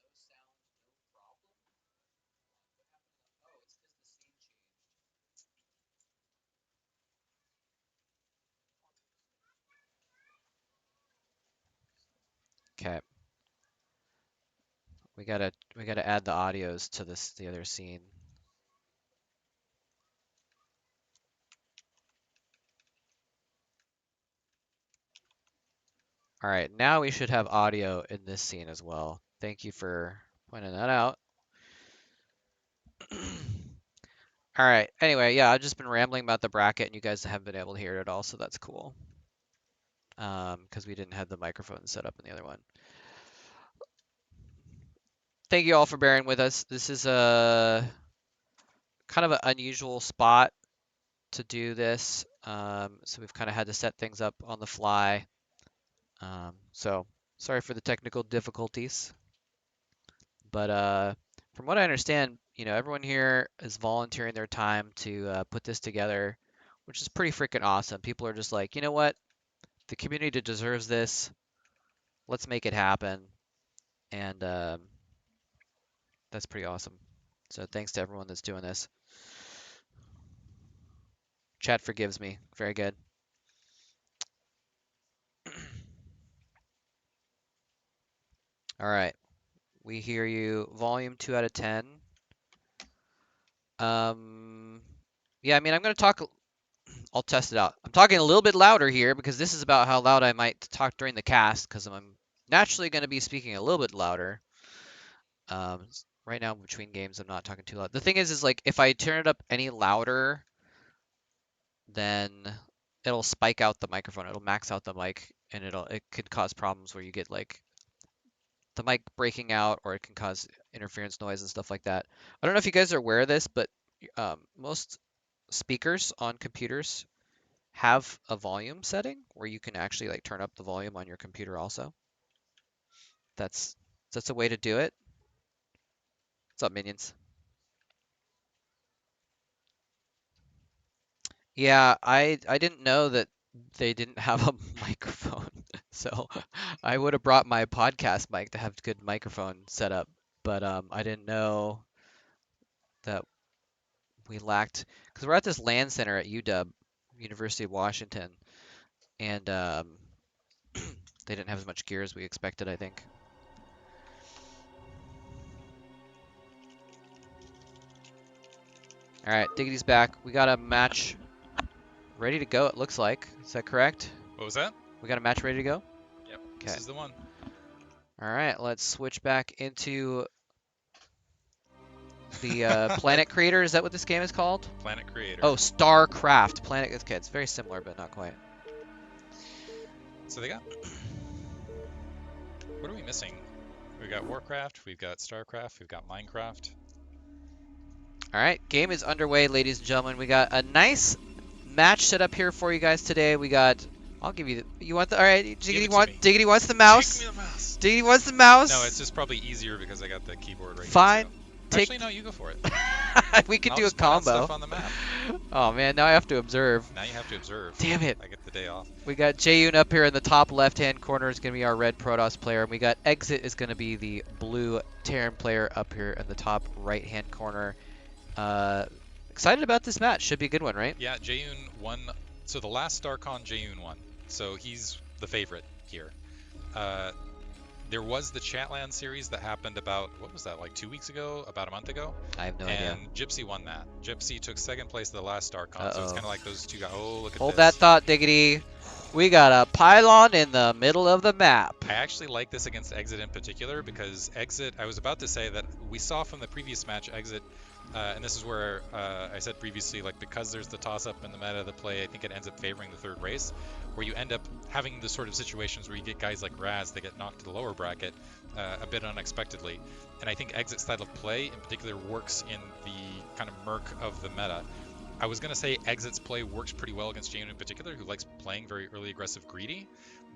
No sound, no problem? What happened? Oh, it's because the scene changed. Okay. We gotta add the audios to the other scene. All right, now we should have audio in this scene as well. Thank you for pointing that out. All right. Anyway, yeah, I've just been rambling about the bracket, and you guys haven't been able to hear it at all, so that's cool. Because we didn't have the microphone set up in the other one. thank you all for bearing with us. This is a kind of an unusual spot to do this, so we've kind of had to set things up on the fly. So sorry for the technical difficulties, but from what I understand, everyone here is volunteering their time to put this together, which is pretty freaking awesome. People are just like, you know what? The community deserves this. Let's make it happen. And that's pretty awesome. So thanks to everyone that's doing this. Chat forgives me. Very good. All right. We hear you. Volume 2 out of 10. Yeah, I mean, I'm going to talk. I'll test it out. I'm talking a little bit louder here because this is about how loud I might talk during the cast because I'm naturally going to be speaking a little bit louder. Right now, between games, I'm not talking too loud. The thing is like if I turn it up any louder, then it'll spike out the microphone. It'll max out the mic, and it could cause problems where you get like the mic breaking out, or it can cause interference noise and stuff like that. I don't know if you guys are aware of this, but most speakers on computers have a volume setting where you can actually like turn up the volume on your computer also. That's a way to do it. What's up, minions? Yeah, I didn't know that they didn't have a microphone. So I would have brought my podcast mic to have good microphone setup, but I didn't know that we lacked because we're at this LAN center at UW, University of Washington, and they didn't have as much gear as we expected, I think. All right, Diggity's back. We got a match ready to go, it looks like. Is that correct? What was that? We got a match ready to go? Yep. Okay. This is the one. All right, let's switch back into the Planet Creator. Is that what this game is called? Planet Creator. Oh, StarCraft. Planet. Okay, it's very similar, but not quite. So they got. What are we missing? We got Warcraft, we've got Starcraft, we've got Minecraft. All right, game is underway, ladies and gentlemen. We got a nice match set up here for you guys today. We got. I'll give you. You want the? All right, Diggity wants the mouse. Take me the mouse. Diggity wants the mouse. No, it's just probably easier because I got the keyboard right Fine. here. So. Actually, no, you go for it. We could I'll do a just point out combo. Stuff on the map. Oh man, now I have to observe. Now you have to observe. Damn it. I get the day off. We got Jayun up here in the top left-hand corner is going to be our red Protoss player, and we got Exit is going to be the blue Terran player up here in the top right-hand corner. Excited about this match. Should be a good one, right? Yeah, Jayun won. So the last StarCon, Jayun won. So he's the favorite here. There was the Chatland series that happened about, what was that, like 2 weeks ago? About a month ago? I have no idea. And Gypsy won that. Gypsy took second place at the last StarCon, so it's kind of like those two guys. Oh, look at this. Hold that thought, Diggity. We got a pylon in the middle of the map. I actually like this against Exit in particular because Exit, I was about to say that we saw from the previous match, Exit, and this is where I said previously, like because there's the toss-up in the meta of the play, I think it ends up favoring the third race, where you end up having the sort of situations where you get guys like Raz that get knocked to the lower bracket a bit unexpectedly. And I think Exit's style of play in particular works in the kind of murk of the meta. I was going to say Exit's play works pretty well against Jayun in particular, who likes playing very early aggressive greedy.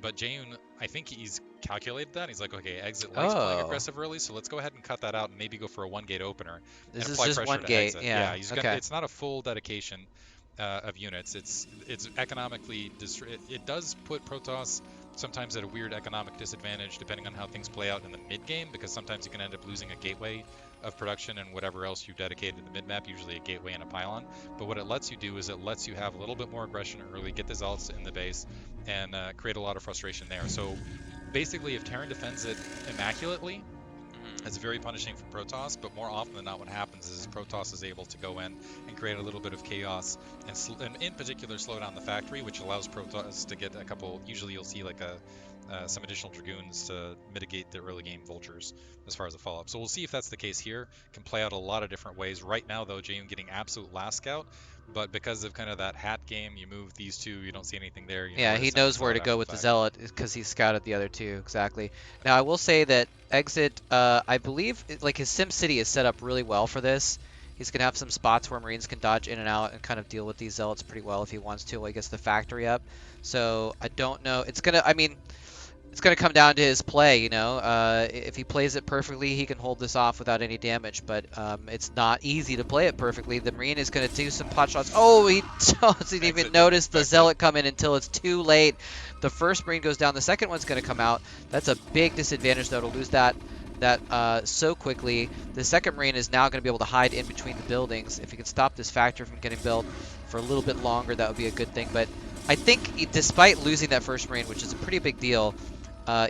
But Jayun, I think he's calculated that. He's like, okay, Exit likes playing aggressive early, so let's go ahead and cut that out and maybe go for a one-gate opener. This and is apply just pressure one to gate. Exit. Yeah, he's okay. gonna, it's not a full dedication of units. It's economically, it does put Protoss sometimes at a weird economic disadvantage depending on how things play out in the mid-game, because sometimes you can end up losing a gateway of production and whatever else you dedicated to the mid-map, usually a gateway and a pylon. But what it lets you do is it lets you have a little bit more aggression early, get the Zealots in the base, and create a lot of frustration there. So basically, if Terran defends it immaculately, it's very punishing for Protoss, but more often than not what happens is Protoss is able to go in and create a little bit of chaos, and in particular slow down the factory, which allows Protoss to get a couple, usually you'll see like some additional Dragoons to mitigate the early game vultures as far as a follow-up. So we'll see if that's the case here. Can play out a lot of different ways. Right now though, Jayun getting absolute last scout, But because of kind of that hat game, you move these two, you don't see anything there. You know Yeah, where to he send knows this where out to after go the with the fact. Zealot because he scouted the other two, exactly. Now, I will say that Exit, I believe, like his Sim City is set up really well for this. He's going to have some spots where Marines can dodge in and out and kind of deal with these Zealots pretty well if he wants to while he gets the factory up. So, I don't know. It's going to, I mean, it's going to come down to his play, you know. If he plays it perfectly, he can hold this off without any damage, but it's not easy to play it perfectly. The Marine is going to do some pot shots. Oh, he doesn't even Exit didn't notice the expect it. Zealot come in until it's too late. The first Marine goes down. The second one's going to come out. That's a big disadvantage, though, to lose that so quickly. The second Marine is now going to be able to hide in between the buildings. If he can stop this factory from getting built for a little bit longer, that would be a good thing. But I think despite losing that first Marine, which is a pretty big deal,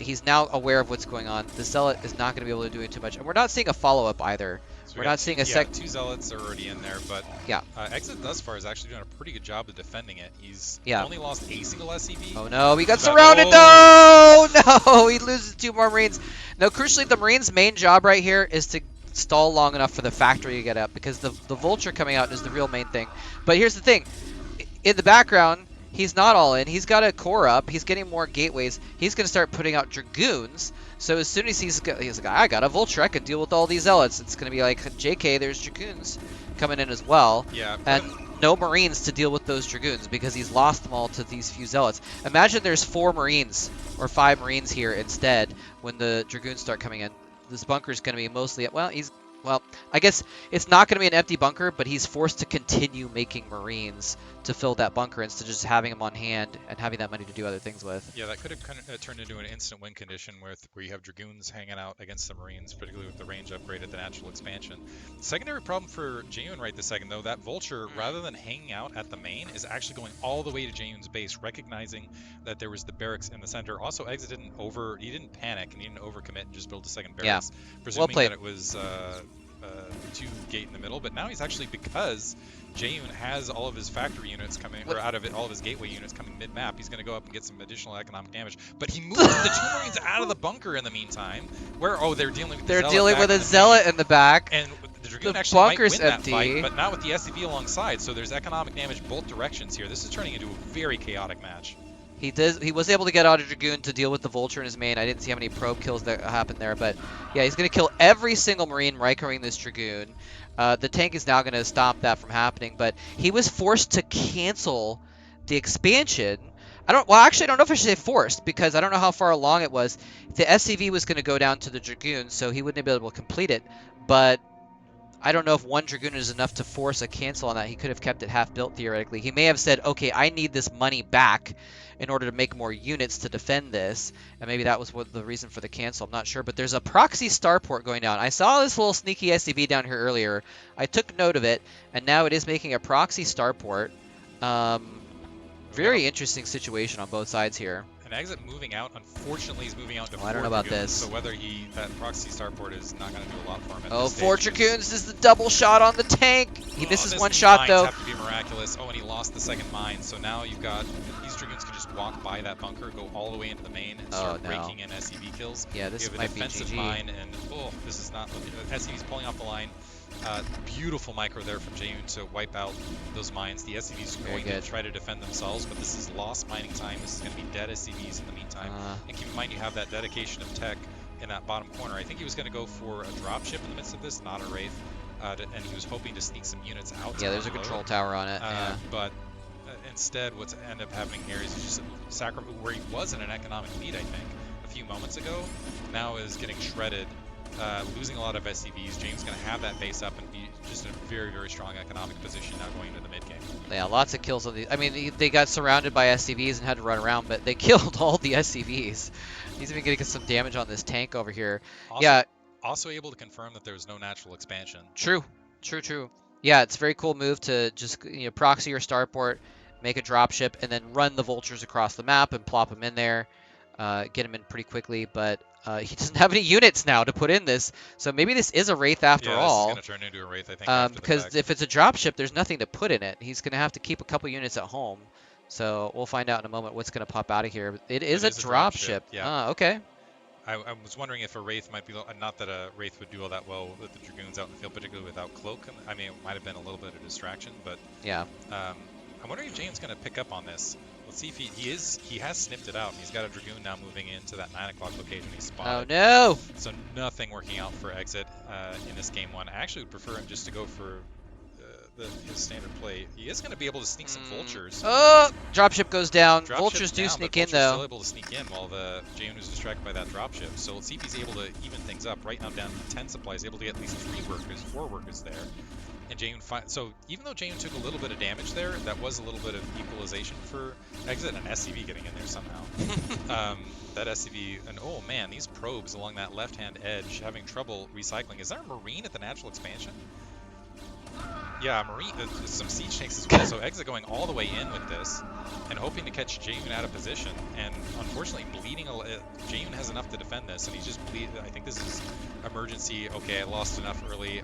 he's now aware of what's going on. The Zealot is not going to be able to do it too much. And we're not seeing a follow-up either. So We're we got not two, seeing a yeah, sec... two Zealots are already in there, but Yeah. Exit thus far is actually doing a pretty good job of defending it. He's Yeah. only lost a single SCV. Oh no, he got It's about- surrounded! Oh! No! No! He loses 2 more Marines. Now, crucially, the Marines' main job right here is to stall long enough for the factory to get up, because the Vulture coming out is the real main thing. But here's the thing. In the background, he's not all in. He's got a core up. He's getting more gateways. He's going to start putting out Dragoons. So as soon as he's like, I got a Vulture. I can deal with all these Zealots. It's going to be like, JK, there's Dragoons coming in as well. Yeah. And no Marines to deal with those Dragoons because he's lost them all to these few Zealots. Imagine there's 4 Marines or 5 Marines here instead when the Dragoons start coming in. This bunker is going to be mostly, well, I guess it's not going to be an empty bunker, but he's forced to continue making Marines to fill that bunker instead of just having them on hand and having that money to do other things with. Yeah, that could have kind of turned into an instant win condition where you have Dragoons hanging out against the Marines, particularly with the range upgrade at the natural expansion. Secondary problem for Jayun right this second, though, that Vulture, rather than hanging out at the main, is actually going all the way to Jayun's base, recognizing that there was the barracks in the center. Also, Exit he didn't panic and he didn't overcommit and just build a second barracks, presuming played. that it was 2 gate in the middle. But now he's actually, because Jayun has all of his factory units coming, or out of it, all of his gateway units coming mid-map, he's going to go up and get some additional economic damage. But he moves the 2 Marines out of the bunker in the meantime, where, they're dealing with a Zealot in the back. And the Dragoon The actually might bunker's win empty. that fight, but not with the SCV alongside, so there's economic damage both directions here. This is turning into a very chaotic match. He was able to get out a Dragoon to deal with the Vulture in his main. I didn't see how many probe kills that happened there, but yeah, he's going to kill every single Marine right-covering this Dragoon. The tank is now going to stop that from happening, but he was forced to cancel the expansion. I don't know if I should say forced, because I don't know how far along it was. The SCV was going to go down to the Dragoon, so he wouldn't be able to complete it, but I don't know if 1 Dragoon is enough to force a cancel on that. He could have kept it half-built, theoretically. He may have said, okay, I need this money back in order to make more units to defend this, and maybe that was the reason for the cancel. I'm not sure, but there's a proxy starport going down. I saw this little sneaky SCV down here earlier. I took note of it, and now it is making a proxy starport. Very interesting situation on both sides here. An Exit moving out, unfortunately, he's moving out to 4 I don't know about Dragoons, this. so whether that proxy starport is not going to do a lot for him at Oh, this stage. 4 Dragoons is the double shot on the tank. He misses 1 shot, mines though. Have to be miraculous. Oh, and he lost the second mine, so now you've got, these Dragoons can just walk by that bunker, go all the way into the main, and start raking in SCV kills. Yeah, this you have a might be defensive GG. mine, and this is not, SCV's pulling off the line. Beautiful micro there from Jayun to wipe out those mines. The SCVs are going to try to defend themselves, but this is lost mining time. This is going to be dead SCVs in the meantime. And keep in mind, you have that dedication of tech in that bottom corner. I think he was going to go for a dropship in the midst of this, not a Wraith, and he was hoping to sneak some units out. Yeah, there's a control tower on it. But instead, what's ended up happening here is just where he was in an economic lead, I think, a few moments ago, now is getting shredded. Losing a lot of SCVs. James going to have that base up and be just in a very, very strong economic position now going into the mid game. Yeah, lots of kills on these. I mean, they got surrounded by SCVs and had to run around, but they killed all the SCVs. He's even going to get some damage on this tank over here. Also able to confirm that there's no natural expansion. True. Yeah, it's a very cool move to just proxy your starport, make a dropship, and then run the Vultures across the map and plop them in there. Get him in pretty quickly, but he doesn't have any units now to put in this, so maybe this is a Wraith after all. This is going to turn into a Wraith, I think, after because the fact. if it's a dropship, there's nothing to put in it. He's going to have to keep a couple units at home, so we'll find out in a moment what's going to pop out of here. It is a dropship. Yeah. Okay. I was wondering if a Wraith might be, not that a Wraith would do all that well with the Dragoons out in the field, particularly without Cloak. I mean, it might have been a little bit of distraction, but Yeah. I'm wondering if Jane's going to pick up on this. Let's see if he has snipped it out. He's got a Dragoon now moving into that 9 o'clock location. He's spotted. Oh no! So nothing working out for Exit in this game one. I actually would prefer him just to go for his standard play. He is going to be able to sneak some Vultures. Oh! Dropship goes down. Dropship's Vultures do down, sneak but in Vulture's though. still able to sneak in while the Jane was distracted by that dropship. So let's see if he's able to even things up. Right now down to 10 supplies, able to get at least 4 workers there. And Jane, so even though Jane took a little bit of damage there, that was a little bit of equalization for Exit, and SCV getting in there somehow. That SCV, and oh man, these probes along that left-hand edge having trouble recycling. Is there a Marine at the natural expansion? Yeah, Marine, some siege tanks as well. So Exit going all the way in with this and hoping to catch Jaehoon out of position. And unfortunately, bleeding. Jaehoon has enough to defend this, and he's just bleed. I think this is emergency. Okay, I lost enough early.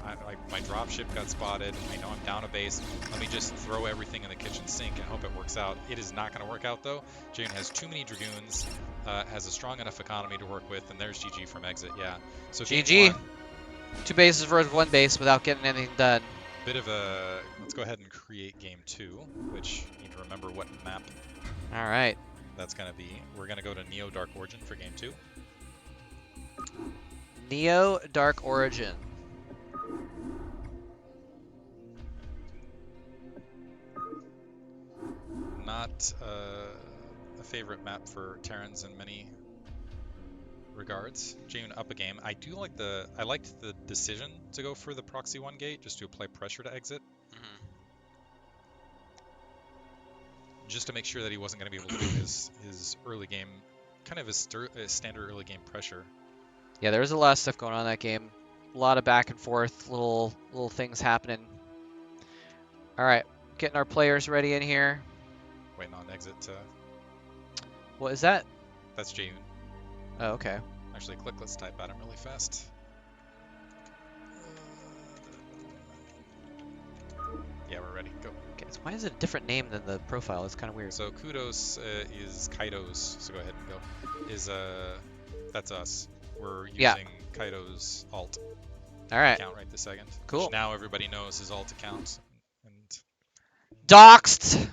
My dropship got spotted. I know I'm down a base. Let me just throw everything in the kitchen sink and hope it works out. It is not going to work out though. Jaehoon has too many Dragoons, has a strong enough economy to work with, and there's GG from Exit. Yeah. So GG. 2 bases versus 1 base without getting anything done. Bit of a, let's go ahead and create game 2, which you need to remember what map All right. that's going to be. We're going to go to Neo Dark Origin for game 2. Neo Dark Origin. Not a favorite map for Terrans in many regards. Jaehoon up a game. I liked the decision to go for the proxy 1 gate just to apply pressure to Exit. Just to make sure that he wasn't going to be able to do his early game, kind of his standard early game pressure. Yeah, there was a lot of stuff going on in that game. A lot of back and forth, little things happening. All right, getting our players ready in here. Waiting on Exit to... What is that? That's Jaehoon. Oh, okay. Actually, let's type at him really fast. Yeah, we're ready. Go. Okay, so why is it a different name than the profile? It's kind of weird. So Kudos is Kaido's. So go ahead and go. That's us. We're using Kaido's alt All right. account right this second. Cool. Which now everybody knows his alt account. And Doxed.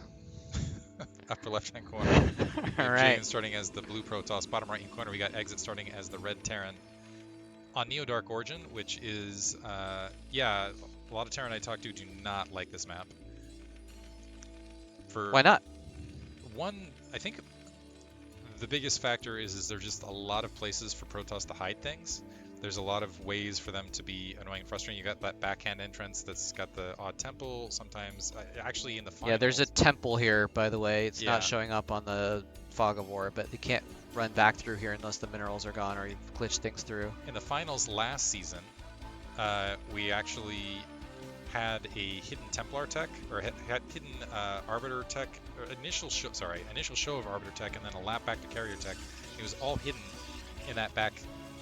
upper left-hand corner. All right. Jaehoon starting as the blue Protoss. Bottom right-hand corner, we got Exit starting as the red Terran. On Neo Dark Origin, which is, yeah, a lot of Terran I talk to do not like this map. Why not? One, I think the biggest factor is there's just a lot of places for Protoss to hide things. There's a lot of ways for them to be annoying and frustrating. You got that backhand entrance that's got the odd temple. Sometimes, actually in the finals. Yeah, there's a temple here, by the way. It's Yeah. not showing up on the Fog of War, but you can't run back through here unless the minerals are gone or you've glitched things through. In the finals last season, we actually had a hidden Templar tech, or had hidden Arbiter tech, or initial show of Arbiter tech, and then a lap back to Carrier tech. It was all hidden in that back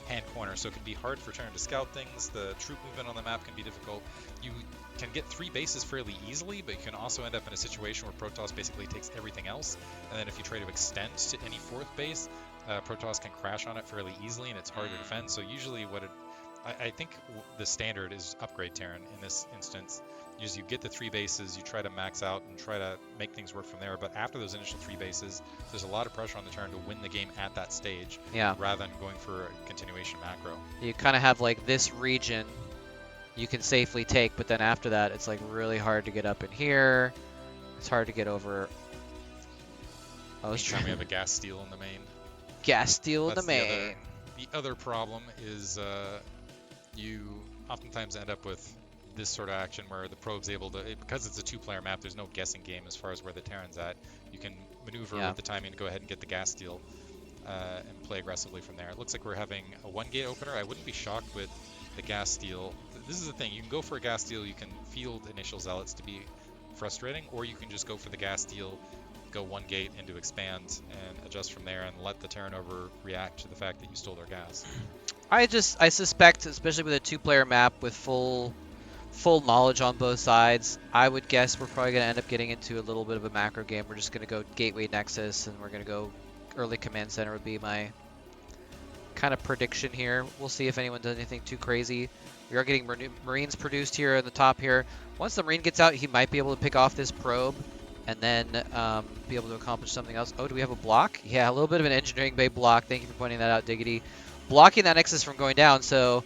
hand corner, so it can be hard for Terran to scout things. The troop movement on the map can be difficult. You can get 3 bases fairly easily, but you can also end up in a situation where Protoss basically takes everything else, and then if you try to extend to any 4th base, Protoss can crash on it fairly easily, and it's hard to defend. So usually I think the standard is upgrade Terran in this instance. You get the 3 bases, you try to max out and try to make things work from there. But after those initial 3 bases, there's a lot of pressure on the Terran to win the game at that stage, rather than going for a continuation macro. You kind of have like this region you can safely take, but then after that, it's like really hard to get up in here. It's hard to get over. Anytime we have a gas steal in the main. Gas steal in the That's main. The other problem is you oftentimes end up with this sort of action where the probe's able to, because it's a 2-player map, there's no guessing game as far as where the Terran's at. You can maneuver with the timing to go ahead and get the gas steal and play aggressively from there. It looks like we're having a 1-gate opener. I wouldn't be shocked with the gas steal. This is the thing, you can go for a gas steal, you can field initial zealots to be frustrating, or you can just go for the gas steal, go 1 gate into expand and adjust from there and let the Terran overreact to the fact that you stole their gas. I suspect, especially with a 2-player map with full knowledge on both sides, I would guess we're probably going to end up getting into a little bit of a macro game. We're just going to go Gateway Nexus, and we're going to go early command center would be my kind of prediction here. We'll see if anyone does anything too crazy. We are getting Marines produced here in the top here. Once the Marine gets out, he might be able to pick off this probe and then be able to accomplish something else. Oh, do we have a block? Yeah, a little bit of an engineering bay block. Thank you for pointing that out, Diggity. Blocking that Nexus from going down, so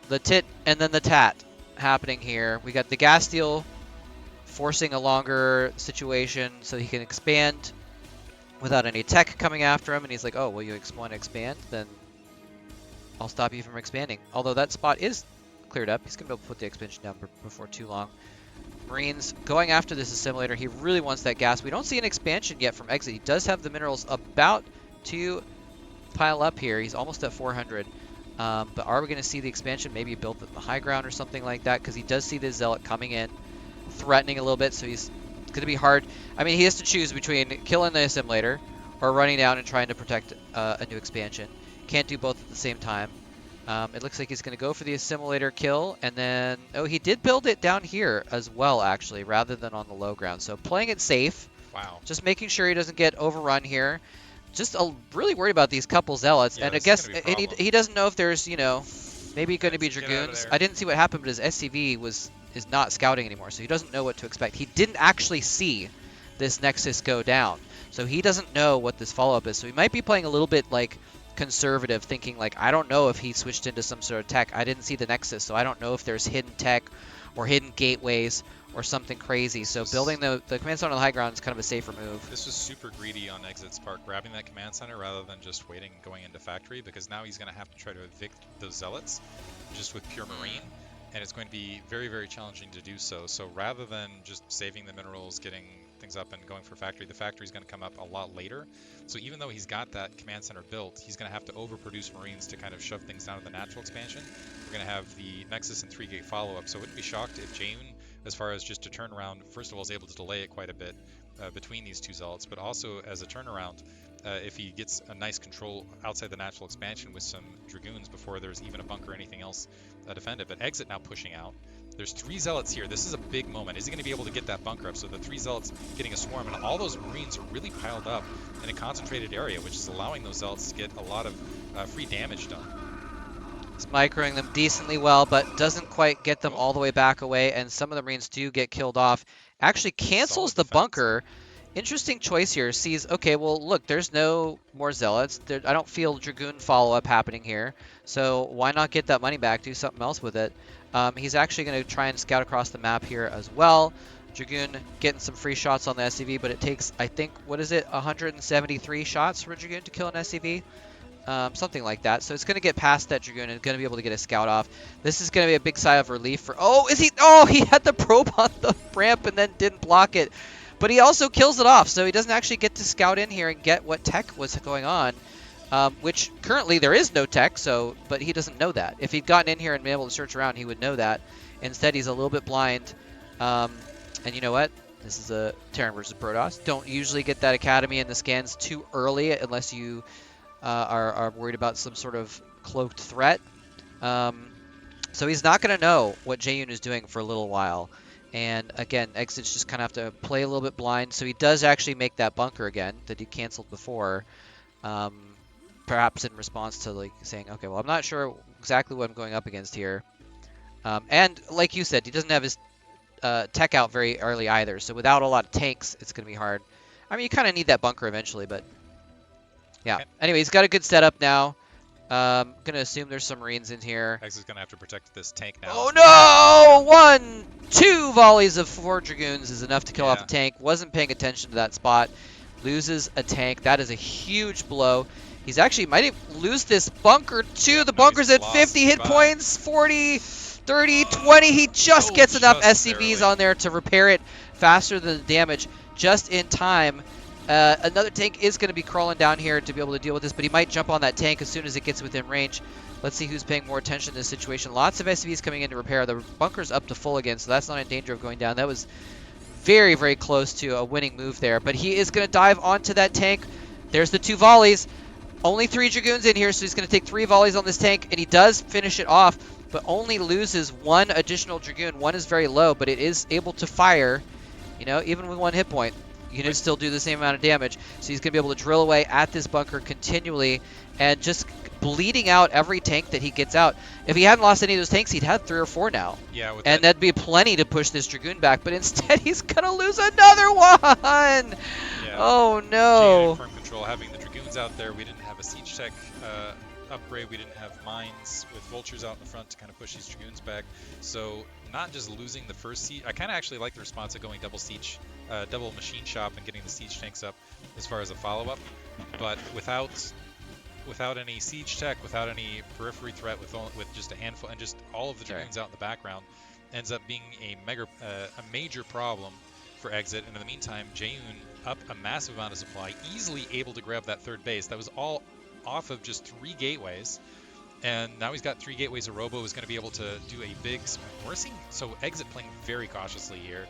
the tit and then the tat happening here. We got the gas steel forcing a longer situation so he can expand without any tech coming after him, and he's like, oh, well, you want to expand? Then I'll stop you from expanding. Although that spot is cleared up. He's going to be able to put the expansion down before too long. Marines going after this assimilator. He really wants that gas. We don't see an expansion yet from Exit. He does have the minerals about to pile up here. He's almost at 400. But are we going to see the expansion maybe built at the high ground or something like that? Because he does see the Zealot coming in, threatening a little bit, so it's going to be hard. I mean, he has to choose between killing the assimilator or running down and trying to protect a new expansion. Can't do both at the same time. It looks like he's going to go for the assimilator kill, and then... Oh, he did build it down here as well, actually, rather than on the low ground. So playing it safe. Wow. Just making sure he doesn't get overrun here. Just really worried about these couple Zealots. Yeah, and I guess and he doesn't know if there's, maybe going to be Get out of Dragoons. there. I didn't see what happened, but his SCV is not scouting anymore, so he doesn't know what to expect. He didn't actually see this Nexus go down, so he doesn't know what this follow-up is. So he might be playing a little bit, like, conservative, thinking, like, I don't know if he switched into some sort of tech. I didn't see the Nexus, so I don't know if there's hidden tech or hidden gateways or something crazy. So building the command center on the high ground is kind of a safer move. This was super greedy on Exit's part, grabbing that command center rather than just waiting going into factory, because now he's going to have to try to evict those Zealots just with pure Marine, and it's going to be very, very challenging to do so. So rather than just saving the minerals, getting things up and going for factory, the factory is going to come up a lot later. So even though he's got that command center built, he's going to have to overproduce Marines to kind of shove things down to the natural expansion. We're going to have the Nexus and 3-gate follow-up, so I wouldn't be shocked if Jayun, as far as just a turnaround, first of all, is able to delay it quite a bit between these two Zealots, but also as a turnaround, if he gets a nice control outside the natural expansion with some Dragoons before there's even a bunker or anything else defended. But Exit now pushing out. There's 3 Zealots here. This is a big moment. Is he going to be able to get that bunker up? So the 3 Zealots getting a swarm, and all those Marines are really piled up in a concentrated area, which is allowing those Zealots to get a lot of free damage done. He's microing them decently well, but doesn't quite get them all the way back away, and some of the Marines do get killed off. Actually cancels the bunker. Interesting choice here. Sees, okay, well, look, there's no more Zealots. I don't feel Dragoon follow-up happening here, so why not get that money back, do something else with it? He's actually going to try and scout across the map here as well. Dragoon getting some free shots on the SCV, but it takes, I think, what is it, 173 shots for a Dragoon to kill an SCV? Something like that. So it's going to get past that Dragoon and going to be able to get a scout off. This is going to be a big sigh of relief for... Oh, is he... Oh, he had the probe on the ramp and then didn't block it. But he also kills it off, so he doesn't actually get to scout in here and get what tech was going on. Which currently there is no tech, but he doesn't know that. If he'd gotten in here and been able to search around, he would know that. Instead, he's a little bit blind. And you know what? This is a Terran versus Protoss. Don't usually get that Academy in the scans too early unless you are worried about some sort of cloaked threat. So he's not going to know what Jayun is doing for a little while. And again, Exit's just kind of have to play a little bit blind. So he does actually make that bunker again that he canceled before. Perhaps in response to like saying, okay, well, I'm not sure exactly what I'm going up against here. And like you said, he doesn't have his tech out very early either. So without a lot of tanks, it's going to be hard. I mean, you kind of need that bunker eventually, but yeah. Okay. Anyway, he's got a good setup now. Going to assume there's some Marines in here. Exit's going to have to protect this tank now. Oh no! 2 volleys of 4 Dragoons is enough to kill off the tank. Wasn't paying attention to that spot. Loses a tank. That is a huge blow. He's actually might even lose this bunker too. The bunker's at 50 hit points, 40, 30, 20. He just gets enough SCVs on there to repair it faster than the damage, just in time. Another tank is going to be crawling down here to be able to deal with this, but he might jump on that tank as soon as it gets within range. Let's see who's paying more attention to this situation. Lots of SCVs coming in to repair. The bunker's up to full again, so that's not in danger of going down. That was very, very close to a winning move there, but he is going to dive onto that tank. There's the 2 volleys. Only 3 Dragoons in here, so he's going to take 3 volleys on this tank, and he does finish it off, but only loses 1 additional Dragoon. 1 is very low, but it is able to fire, even with 1 hit point. You can still do the same amount of damage. So he's going to be able to drill away at this bunker continually and just bleeding out every tank that he gets out. If he hadn't lost any of those tanks, he'd had 3 or 4 now. Yeah, with And that, that'd be plenty to push this Dragoon back, but instead he's gonna lose another one! yeah. Oh Jane in no! firm control, having the Dragoons out there. We didn't have a Siege Tech upgrade. We didn't have mines with Vultures out in the front to kind of push these Dragoons back. So not just losing the first siege. I kind of actually like the response of going double siege, double machine shop and getting the siege tanks up as far as a follow-up. But without any siege tech, without any periphery threat, with just a handful and just all of the Dragoons out in the background, ends up being a major problem for Exit. And in the meantime, Jaehoon up a massive amount of supply, easily able to grab that third base. That was all off of just 3 gateways. And now he's got 3 gateways. A Robo is going to be able to do a big. We're seeing Exit playing very cautiously here,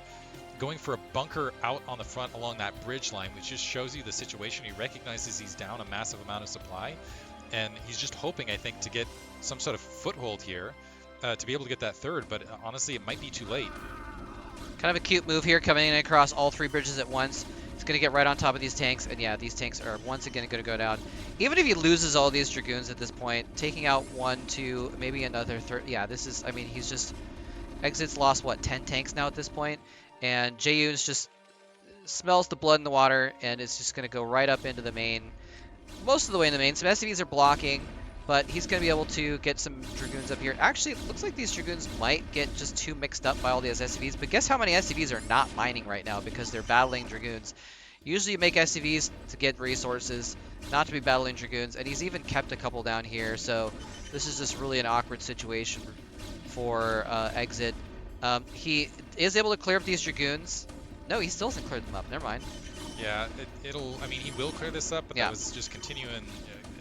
going for a bunker out on the front along that bridge line, which just shows you the situation. He recognizes he's down a massive amount of supply, and he's just hoping, I think, to get some sort of foothold here to be able to get that third. But honestly, it might be too late. Kind of a cute move here, coming in across all 3 bridges at once. He's going to get right on top of these tanks, and yeah, these tanks are once again going to go down. Even if he loses all these Dragoons at this point, taking out 1, 2, maybe another third. Yeah, this is, I mean, he's just, Exit's lost, what, 10 tanks now at this point? And Jaehoon's just smells the blood in the water, and it's just going to go right up into the main. Most of the way in the main. Some SCVs are blocking, but he's going to be able to get some Dragoons up here. Actually, it looks like these Dragoons might get just too mixed up by all these SCVs, but guess how many SCVs are not mining right now because they're battling Dragoons. Usually you make SCVs to get resources, not to be battling Dragoons, and he's even kept a couple down here, so this is just really an awkward situation for Exit. He is able to clear up these Dragoons. No, he still hasn't cleared them up. Never mind. Yeah, I mean, he will clear this up, but Yeah. that was just continuing.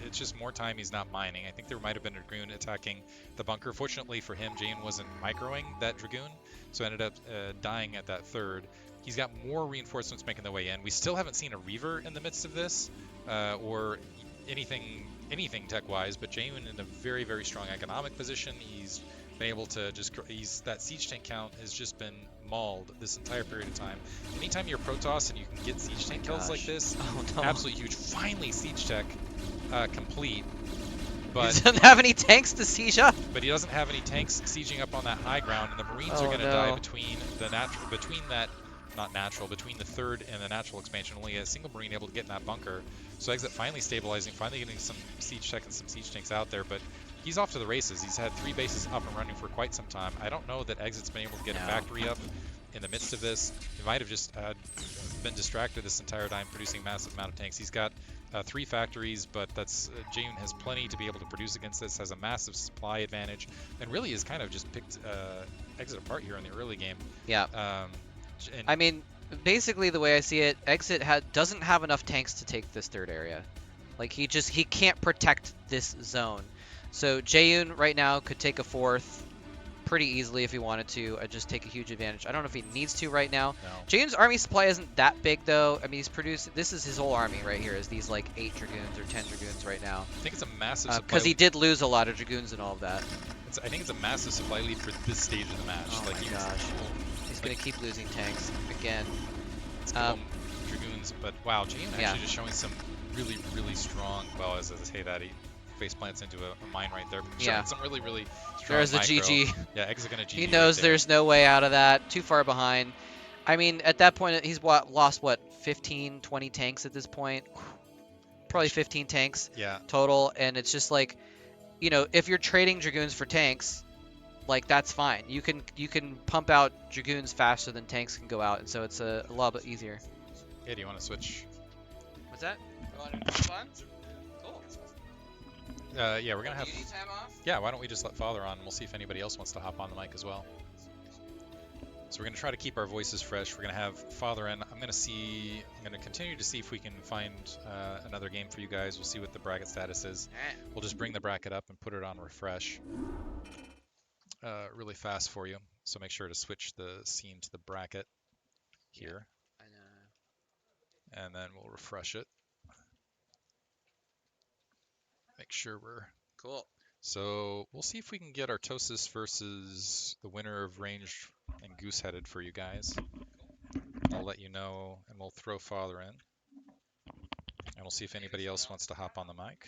It's just more time he's not mining. I think there might have been a Dragoon attacking the bunker. Fortunately for him, Jane wasn't microing that Dragoon, so ended up dying at that third. He's got more reinforcements making their way in. We still haven't seen a Reaver in the midst of this, or anything tech-wise, but Jane in a very, very strong economic position. He's been able to that siege tank count has just been mauled this entire period of time. Anytime you're Protoss and you can get siege tank kills like this, absolutely huge. Finally, siege tech complete, but he doesn't have any tanks to siege up. But he doesn't have any tanks sieging up on that high ground, and the Marines are going to die between the third and the natural expansion. Only a single Marine able to get in that bunker. So Exit finally stabilizing, finally getting some siege tech and some siege tanks out there, but he's off to the races. He's had 3 bases up and running for quite some time. I don't know that Exit's been able to get a factory up in the midst of this. He might have just been distracted this entire time producing massive amount of tanks. He's got 3 factories, but that's Jaehoon has plenty to be able to produce against this, has a massive supply advantage, and really has kind of just picked Exit apart here in the early game. Yeah. I mean, basically the way I see it, Exit doesn't have enough tanks to take this third area. Like he can't protect this zone. So Jaehoon right now could take a 4th pretty easily if he wanted to, just take a huge advantage. I don't know if he needs to right now. No. Jaehoon's army supply isn't that big though. I mean, this is his whole army right here, is these like 8 Dragoons or 10 Dragoons right now. I think it's a massive supply. Because he did lose a lot of Dragoons and all of that. I think it's a massive supply lead for this stage of the match. Oh my gosh. He's going to keep losing tanks again. Dragoons, but wow, Jaehoon actually just showing some really, really strong, well, as I say that, he face plants into a mine right there. Showing some really, really strong There's a micro. GG. Yeah, Exit gonna GG. He knows there's no way out of that. Too far behind. I mean, at that point, he's lost, what, 15, 20 tanks at this point? Probably 15 tanks total. And it's just like, you know, if you're trading Dragoons for tanks, like, that's fine. You can pump out Dragoons faster than tanks can go out. And so it's a lot bit easier. Yeah, do you want to switch? What's that? You want to move on? Cool. Yeah, we're gonna have. Duty time off? Yeah, why don't we just let Father on, and we'll see if anybody else wants to hop on the mic as well. So we're gonna try to keep our voices fresh. We're gonna have Father in. I'm gonna continue to see if we can find another game for you guys. We'll see what the bracket status is. Alright. We'll just bring the bracket up and put it on refresh really fast for you. So make sure to switch the scene to the bracket here. And then we'll refresh it. Make sure we're cool. So we'll see if we can get Artosis versus the winner of Ranged and Goose-Headed for you guys. I'll let you know, and we'll throw Father in. And we'll see if anybody else wants to hop on the mic.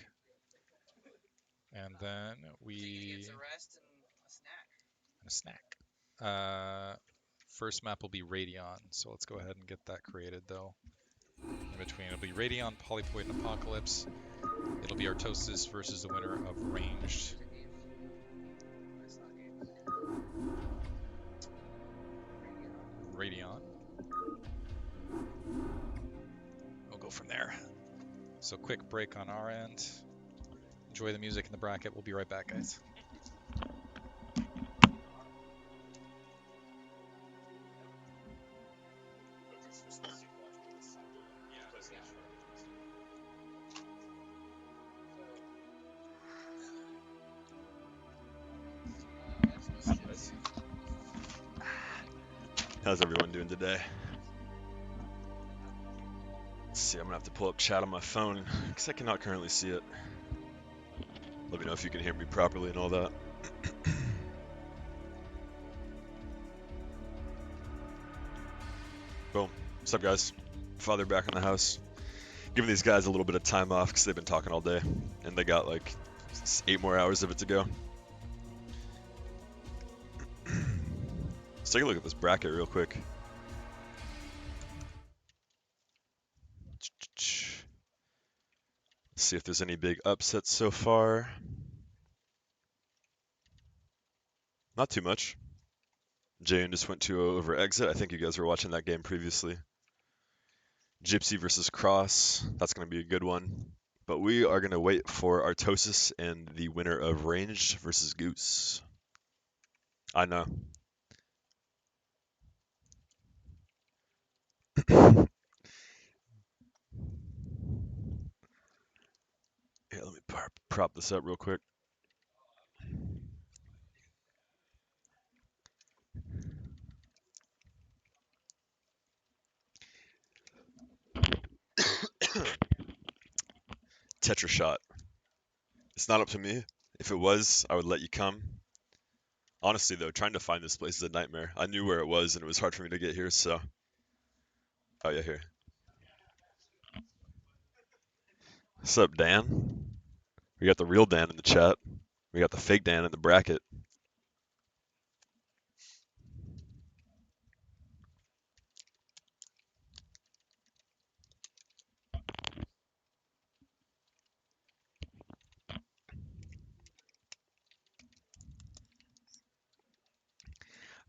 And then Diggity gets we a rest and a snack. a snack. First map will be Radion, so let's go ahead and get that created though. In between, it'll be Radion, Polypoid, and Apocalypse. It'll be Artosis versus the winner of Ranged. Radion. We'll go from there. So quick break on our end. Enjoy the music in the bracket. We'll be right back, guys. How's everyone doing today? Let's see, I'm gonna have to pull up chat on my phone because I cannot currently see it. Let me know if you can hear me properly and all that. Boom. What's up, guys? Father back in the house. Giving these guys a little bit of time off because they've been talking all day, and they got like 8 more hours of it to go. Let's take a look at this bracket real quick. See if there's any big upsets so far. Not too much. Jane just went 2-0 over Exit. I think you guys were watching that game previously. Gypsy versus Cross. That's going to be a good one. But we are going to wait for Artosis and the winner of Ranged versus Goose. I know. Here, let me prop this up real quick. Tetra shot. It's not up to me. If it was, I would let you come. Honestly, though, trying to find this place is a nightmare. I knew where it was, and it was hard for me to get here, so... Oh, yeah, here. What's up, Dan? We got the real Dan in the chat. We got the fake Dan in the bracket.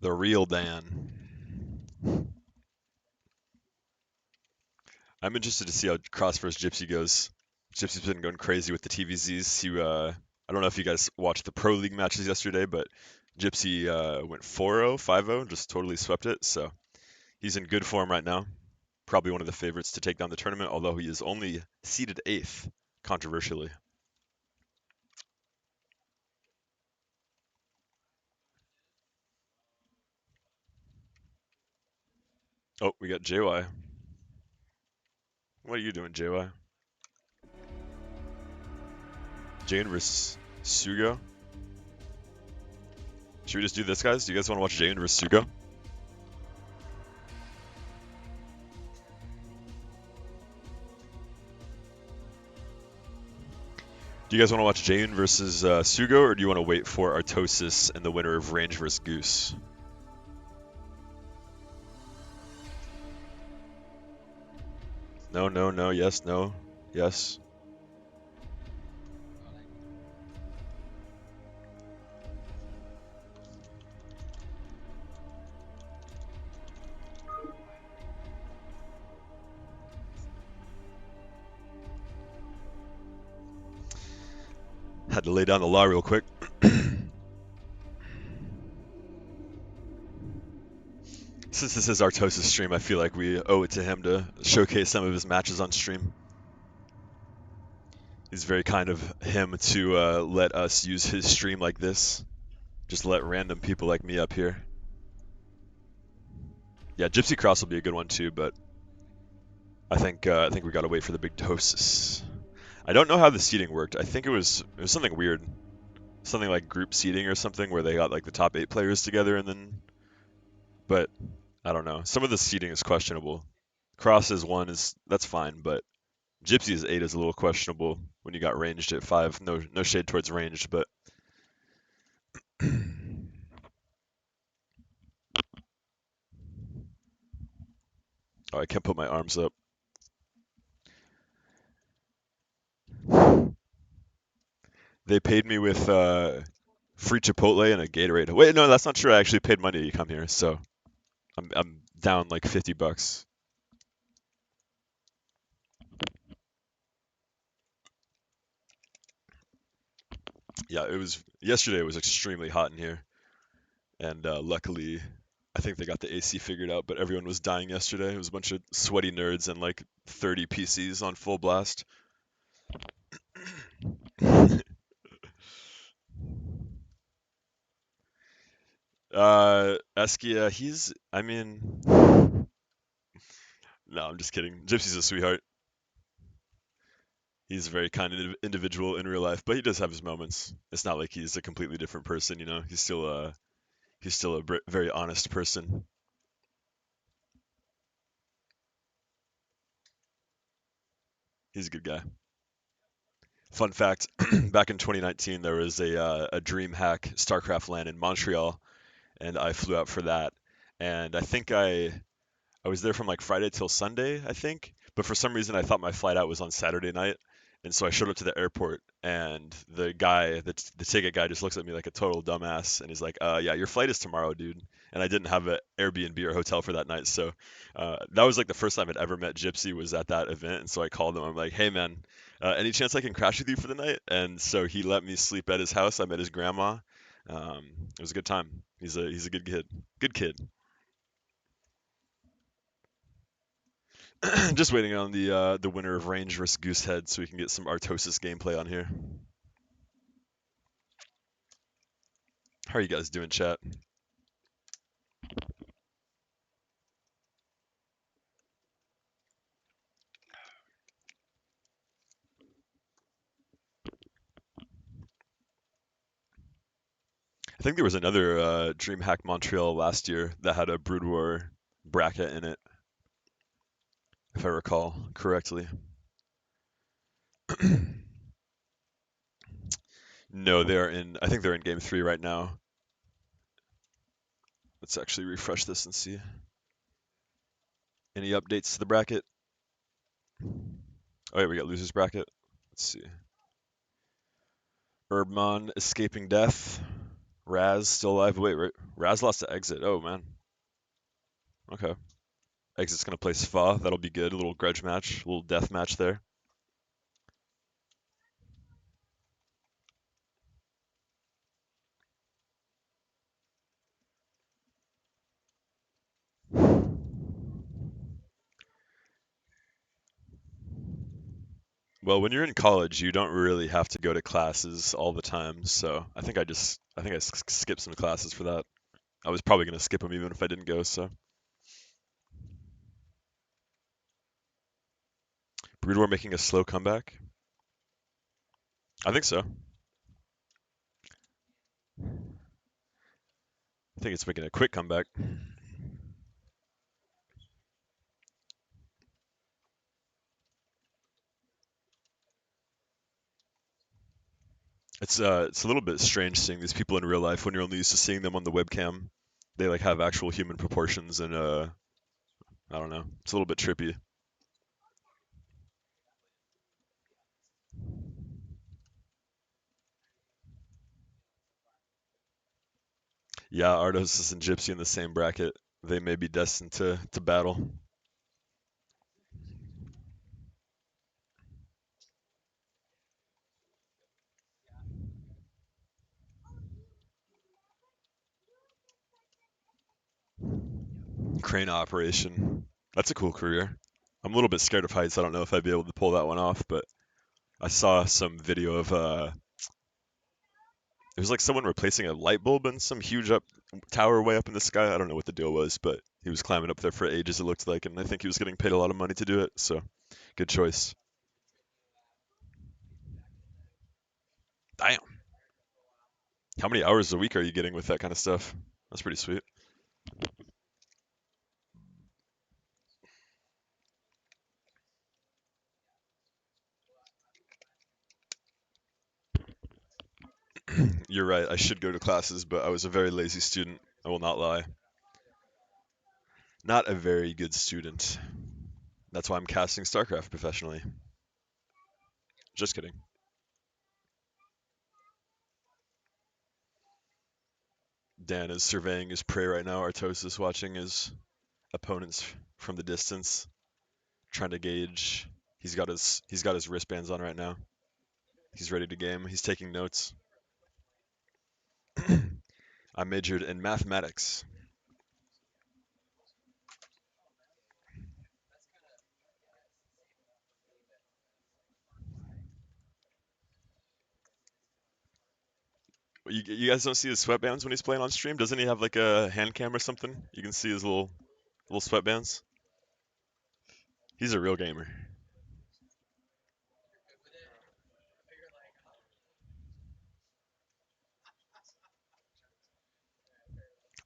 The real Dan. I'm interested to see how Cross vs Gypsy goes. Gypsy's been going crazy with the TVZs. I don't know if you guys watched the Pro League matches yesterday, but Gypsy went 4-0, 5-0, just totally swept it. So he's in good form right now. Probably one of the favorites to take down the tournament, although he is only seeded 8th, controversially. Oh, we got JY. What are you doing, JY? Jane versus Sugo. Should we just do this, guys? Do you guys want to watch Jane versus Sugo? Do you guys want to watch Jane versus Sugo, or do you want to wait for Artosis and the winner of Range versus Goose? No, no, no, yes, no, yes. Had to lay down the law real quick. Since this is Artosis' stream, I feel like we owe it to him to showcase some of his matches on stream. It's very kind of him to let us use his stream like this. Just let random people like me up here. Yeah, Gypsy Cross will be a good one too, but I think we gotta wait for the big Tosis. I don't know how the seeding worked. I think it was something weird, something like group seeding or something, where they got like the top 8 players together and then. But I don't know. Some of the seeding is questionable. Cross is one, that's fine, but Gypsy's 8 is a little questionable when you got ranged at 5. No shade towards ranged, but oh, I can't put my arms up. They paid me with free Chipotle and a Gatorade. Wait, no, that's not true. I actually paid money to come here, so I'm down like $50. Yeah, it was yesterday. It was extremely hot in here, and luckily, I think they got the AC figured out. But everyone was dying yesterday. It was a bunch of sweaty nerds and like 30 PCs on full blast. Eskia, I mean, no, I'm just kidding. Gypsy's a sweetheart. He's a very kind individual in real life, but he does have his moments. It's not like he's a completely different person, you know. He's still a very honest person. He's a good guy. Fun fact: back in 2019, there was a DreamHack StarCraft LAN in Montreal, and I flew out for that. And I was there from like Friday till Sunday, I think. But for some reason, I thought my flight out was on Saturday night, and so I showed up to the airport, and the ticket guy, just looks at me like a total dumbass, and he's like, "Yeah, your flight is tomorrow, dude." And I didn't have an Airbnb or hotel for that night, so that was like the first time I'd ever met Gypsy was at that event, and so I called him. I'm like, "Hey, man, any chance I can crash with you for the night?" And so he let me sleep at his house. I met his grandma. It was a good time. He's a good kid. Good kid. Just waiting on the winner of Range versus Goosehead so we can get some Artosis gameplay on here. How are you guys doing, chat? I think there was another DreamHack Montreal last year that had a Brood War bracket in it, if I recall correctly. No, they are in. I think they're in game 3 right now. Let's actually refresh this and see. Any updates to the bracket? Oh yeah, we got losers bracket. Let's see. Herbmon escaping death. Raz still alive. Wait, Raz lost to exit. Oh man. Okay. Exit's gonna play Sva. That'll be good. A little grudge match, a little death match there. Well, when you're in college, you don't really have to go to classes all the time. So I think I skipped some classes for that. I was probably gonna skip them even if I didn't go. So Brood War making a slow comeback. I think so. I think it's making a quick comeback. It's a little bit strange seeing these people in real life when you're only used to seeing them on the webcam. They like have actual human proportions and I don't know. It's a little bit trippy. Yeah, Artosis and Gypsy in the same bracket. They may be destined to battle. Crane operation. That's a cool career. I'm a little bit scared of heights. I don't know if I'd be able to pull that one off, but I saw some video of it was like someone replacing a light bulb in some huge up tower way up in the sky. I don't know what the deal was, but he was climbing up there for ages it looked like, and I think he was getting paid a lot of money to do it. So, good choice. Damn. How many hours a week are you getting with that kind of stuff? That's pretty sweet. You're right. I should go to classes, but I was a very lazy student. I will not lie. Not a very good student. That's why I'm casting StarCraft professionally. Just kidding. Dan is surveying his prey right now. Artosis watching his opponents from the distance, trying to gauge. He's got his wristbands on right now. He's ready to game. He's taking notes. I majored in mathematics. You guys don't see his sweatbands when he's playing on stream? Doesn't he have like a hand cam or something? You can see his little sweatbands. He's a real gamer.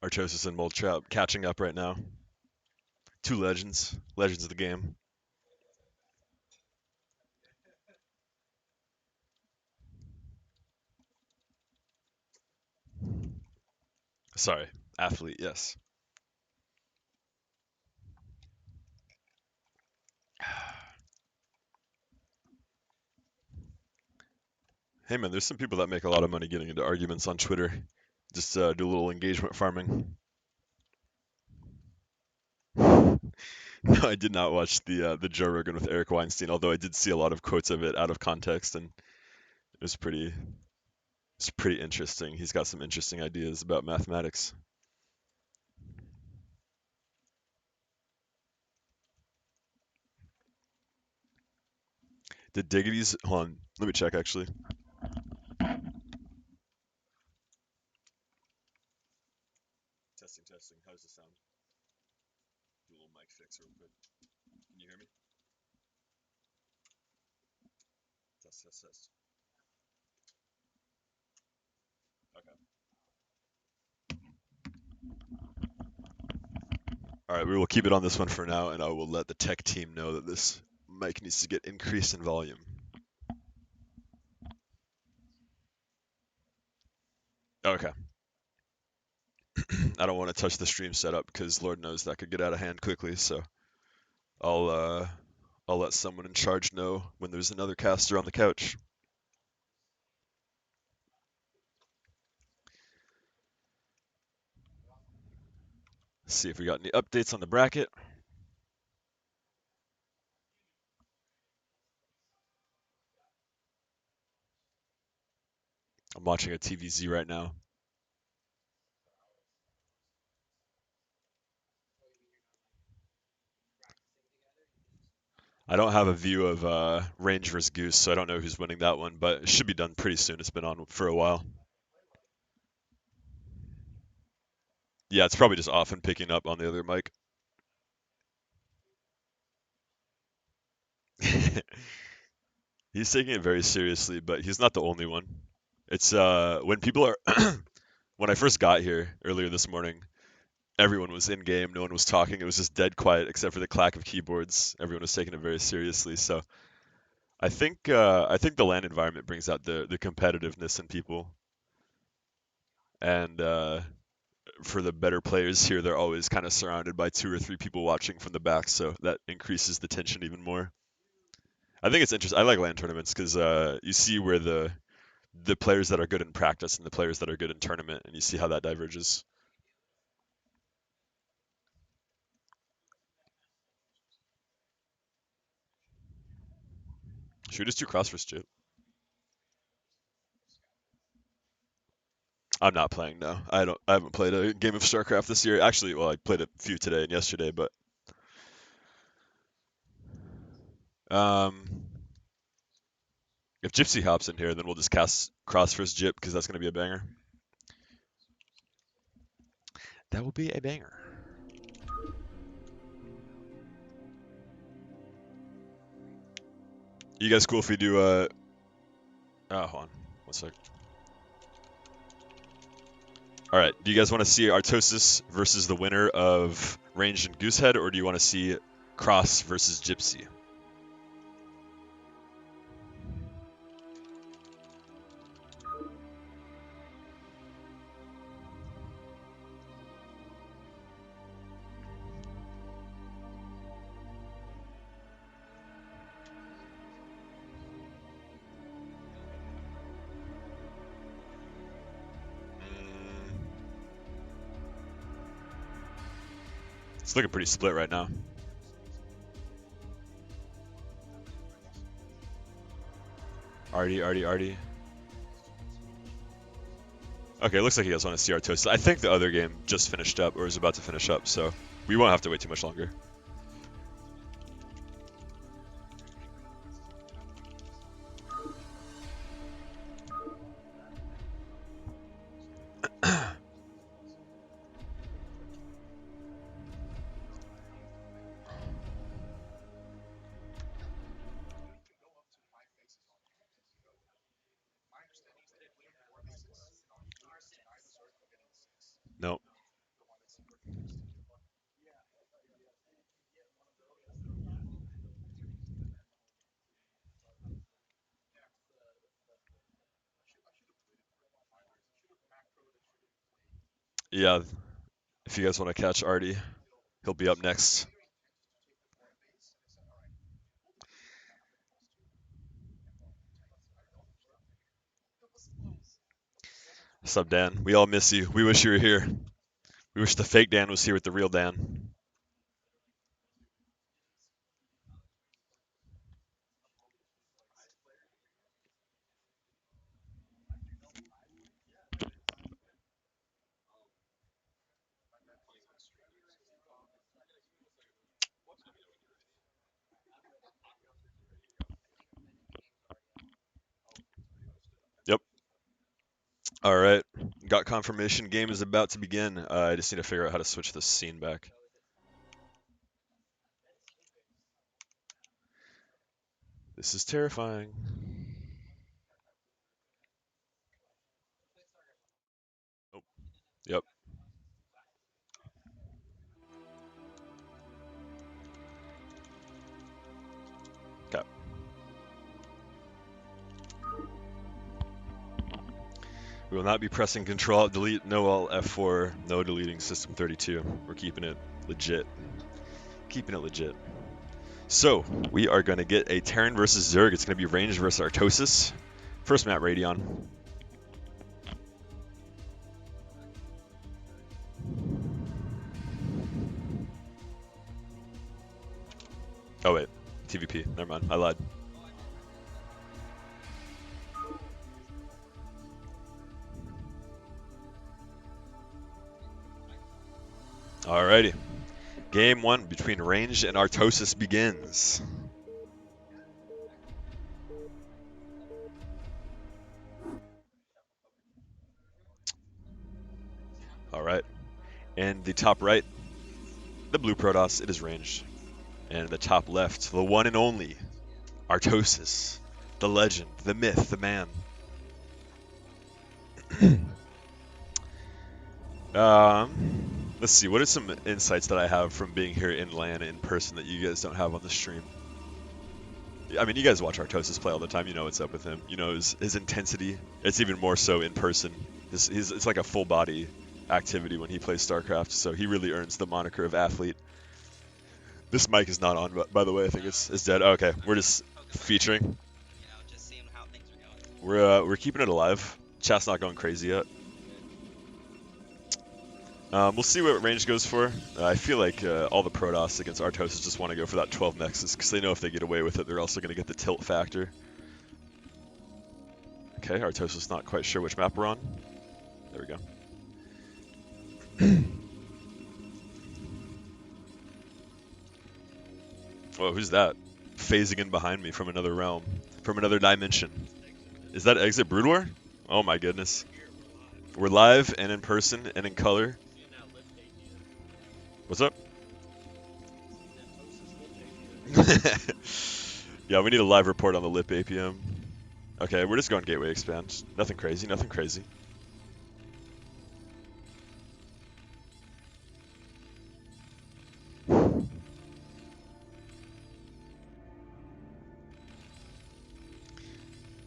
Artosis and Moletrap catching up right now. Two legends of the game. Sorry, athlete, yes. Hey man, there's some people that make a lot of money getting into arguments on Twitter. Just do a little engagement farming. No, I did not watch the Joe Rogan with Eric Weinstein, although I did see a lot of quotes of it out of context, and it was pretty interesting. He's got some interesting ideas about mathematics. Did Diggity's hold on, let me check actually. Testing. How's the sound? Do a little mic fix real quick. Can you hear me? Test. Okay. All right, we will keep it on this one for now, and I will let the tech team know that this mic needs to get increased in volume. Okay. I don't want to touch the stream setup because Lord knows that could get out of hand quickly, so I'll let someone in charge know when there's another caster on the couch. See if we got any updates on the bracket. I'm watching a TVZ right now. I don't have a view of Range vs Goose, so I don't know who's winning that one, but it should be done pretty soon. It's been on for a while. Yeah, it's probably just off and picking up on the other mic. He's taking it very seriously, but he's not the only one. It's when people are when I first got here earlier this morning, everyone was in game, no one was talking. It was just dead quiet except for the clack of keyboards. Everyone was taking it very seriously. So I think the LAN environment brings out the competitiveness in people, and for the better players here, they're always kind of surrounded by two or three people watching from the back, so that increases the tension even more. I think it's interesting. I like LAN tournaments because you see where the players that are good in practice and the players that are good in tournament, and you see how that diverges. Should we just do cross first, Chip? I'm not playing now. I haven't played a game of StarCraft this year. Actually, well, I played a few today and yesterday, but um, if Gypsy hops in here, then we'll just cast cross first Gyp because that's gonna be a banger. That will be a banger. You guys cool if we do hold on. 1 sec. Alright, do you guys want to see Artosis versus the winner of Ranged and Goosehead, or do you want to see Cross versus Gypsy? It's looking pretty split right now. Artie. Okay, looks like you guys want to see Artosis. I think the other game just finished up or is about to finish up, so we won't have to wait too much longer. Nope. Yeah, if you guys want to catch Artie, he'll be up next. What's up, Dan? We all miss you. We wish you were here. We wish the fake Dan was here with the real Dan. Yep. All right. Got confirmation. Game is about to begin. I just need to figure out how to switch the scene back. This is terrifying. Oh, yep. Okay. We will not be pressing Control Alt Delete, no Alt F4, no deleting System 32. We're keeping it legit. Keeping it legit. So, we are going to get a Terran versus Zerg. It's going to be Range versus Artosis. First map, Radion. Oh wait, TVP. Never mind, I lied. Alrighty. Game 1 between Range and Artosis begins. Alright. And the top right, the blue Protoss, it is Range. And the top left, the one and only Artosis. The legend, the myth, the man. Let's see, what are some insights that I have from being here in LAN in person that you guys don't have on the stream? I mean, you guys watch Artosis play all the time. You know what's up with him. You know his intensity. It's even more so in person. It's like a full body activity when he plays StarCraft. So he really earns the moniker of athlete. This mic is not on, by the way. I think it's dead. Oh, okay, we're just featuring. Just seeing how things are going. We're keeping it alive. Chat's not going crazy yet. We'll see what range goes for. I feel like all the Protoss against Artosis just want to go for that 12 Nexus because they know if they get away with it, they're also going to get the tilt factor. Okay, Artosis not quite sure which map we're on. There we go. Whoa, who's that? Phasing in behind me from another realm, from another dimension. Is that Exit Brood War? Oh my goodness. We're live and in person and in color. What's up? Yeah, we need a live report on the Lip APM. Okay, we're just going Gateway Expand. Nothing crazy, nothing crazy.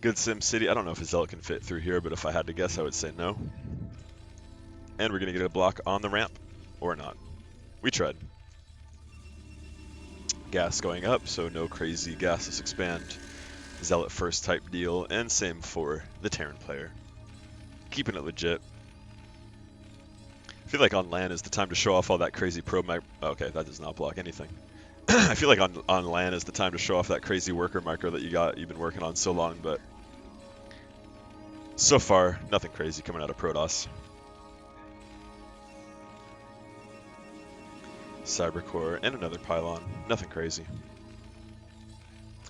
Good Sim City. I don't know if a Zealot can fit through here, but if I had to guess, I would say no. And we're going to get a block on the ramp, or not. We tried. Gas going up, so no crazy gasless expand. Zealot first type deal, and same for the Terran player. Keeping it legit. I feel like on LAN is the time to show off all that crazy okay, that does not block anything. I feel like on LAN is the time to show off that crazy worker micro that you've been working on so long, but so far, nothing crazy coming out of Protoss. Cybercore and another pylon. Nothing crazy.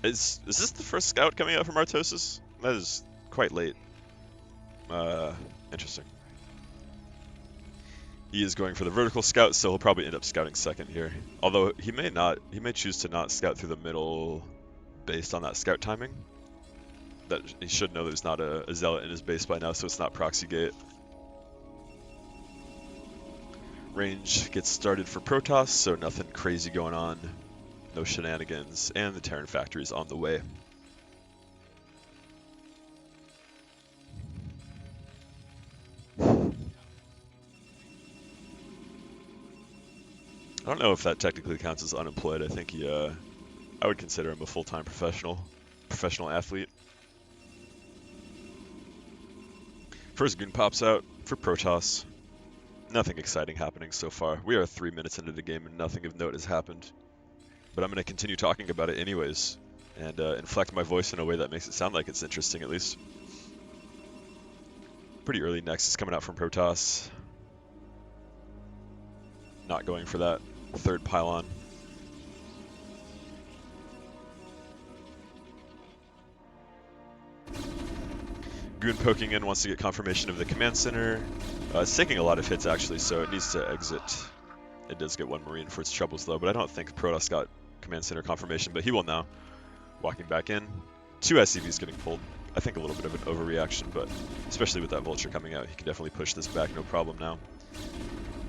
Is this the first scout coming out from Artosis? That is quite late. Interesting. He is going for the vertical scout, so he'll probably end up scouting second here. Although he may not. He may choose to not scout through the middle based on that scout timing. That he should know there's not a zealot in his base by now, so it's not proxy gate. Range gets started for Protoss, so nothing crazy going on. No shenanigans, and the Terran factory is on the way. I don't know if that technically counts as unemployed. I think I would consider him a full-time professional athlete. First goon pops out for Protoss. Nothing exciting happening so far. We are 3 minutes into the game and nothing of note has happened. But I'm going to continue talking about it anyways, and inflect my voice in a way that makes it sound like it's interesting at least. Pretty early Nexus coming out from Protoss. Not going for that third pylon. Goon poking in wants to get confirmation of the command center. It's taking a lot of hits actually, so it needs to exit. It does get one Marine for its troubles though, but I don't think Protoss got command center confirmation, but he will now. Walking back in. 2 SCVs getting pulled. I think a little bit of an overreaction, but especially with that Vulture coming out, he can definitely push this back, no problem now.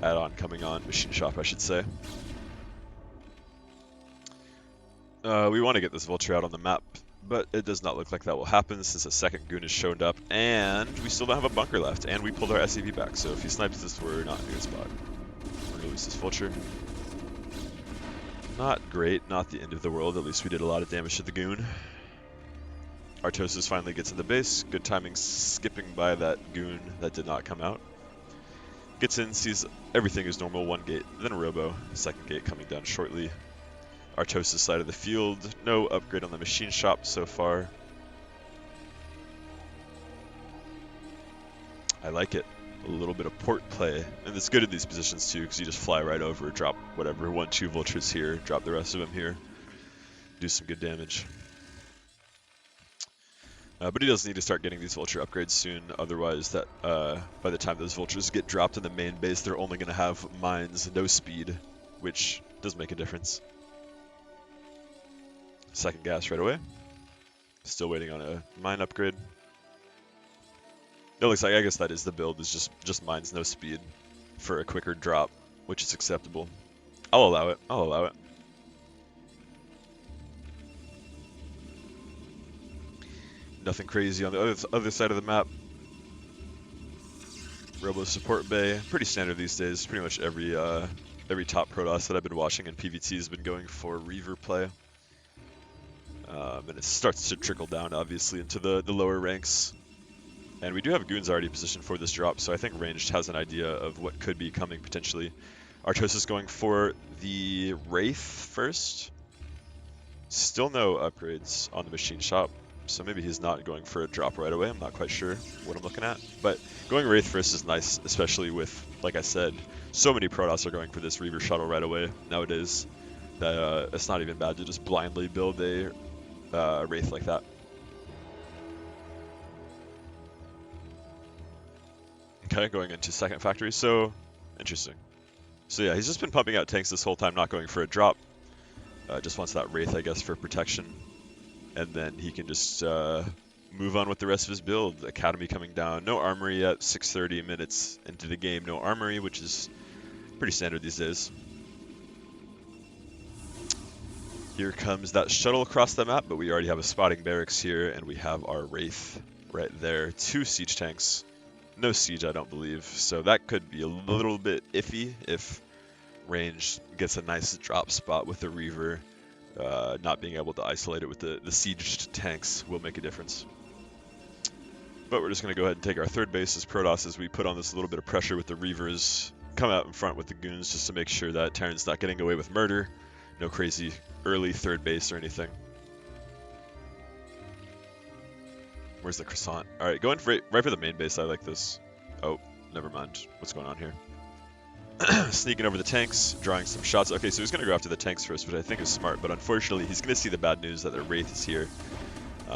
Add-on coming on, machine shop I should say. We want to get this Vulture out on the map, but it does not look like that will happen since a second goon has shown up, and we still don't have a bunker left, and we pulled our SCV back, so if he snipes this, we're not in a good spot. We're going to lose this Vulture. Not great, not the end of the world, at least we did a lot of damage to the goon. Artosis finally gets in the base, good timing skipping by that goon that did not come out. Gets in, sees everything is normal, one gate, then a robo, second gate coming down shortly. Artosis side of the field, no upgrade on the machine shop so far. I like it. A little bit of port play, and it's good in these positions too, because you just fly right over, drop whatever, 1-2 vultures here, drop the rest of them here, do some good damage. But he does need to start getting these vulture upgrades soon, otherwise that by the time those vultures get dropped in the main base, they're only going to have mines, no speed, which does make a difference. Second gas right away. Still waiting on a mine upgrade. It looks like, I guess that is the build, is just mines, no speed for a quicker drop, which is acceptable. I'll allow it, I'll allow it. Nothing crazy on the other side of the map. Robo support bay, pretty standard these days. Pretty much every top Protoss that I've been watching in PvT has been going for Reaver play. And it starts to trickle down, obviously, into the lower ranks. And we do have goons already positioned for this drop, so I think Ranged has an idea of what could be coming potentially. Artosis going for the Wraith first. Still no upgrades on the machine shop, so maybe he's not going for a drop right away. I'm not quite sure what I'm looking at. But going Wraith first is nice, especially with, like I said, so many Protoss are going for this Reaver shuttle right away nowadays that it's not even bad to just blindly build a Wraith like that. Okay, going into second factory, so interesting. So yeah, he's just been pumping out tanks this whole time, not going for a drop. Just wants that Wraith, I guess, for protection. And then he can just move on with the rest of his build. Academy coming down, no armory yet, 6:30 minutes into the game, no armory, which is pretty standard these days. Here comes that shuttle across the map, but we already have a spotting barracks here, and we have our Wraith right there. 2 siege tanks. No siege, I don't believe, so that could be a little bit iffy if Range gets a nice drop spot with the Reaver. Not being able to isolate it with the sieged tanks will make a difference. But we're just going to go ahead and take our third base as Protoss as we put on this little bit of pressure with the Reavers come out in front with the goons just to make sure that Terran's not getting away with murder. No crazy early third base or anything. Where's the croissant? All right, going right for the main base. I like this. Oh, never mind. What's going on here? Sneaking over the tanks, drawing some shots. Okay, so he's going to go after the tanks first, which I think is smart, but unfortunately he's going to see the bad news that the Wraith is here.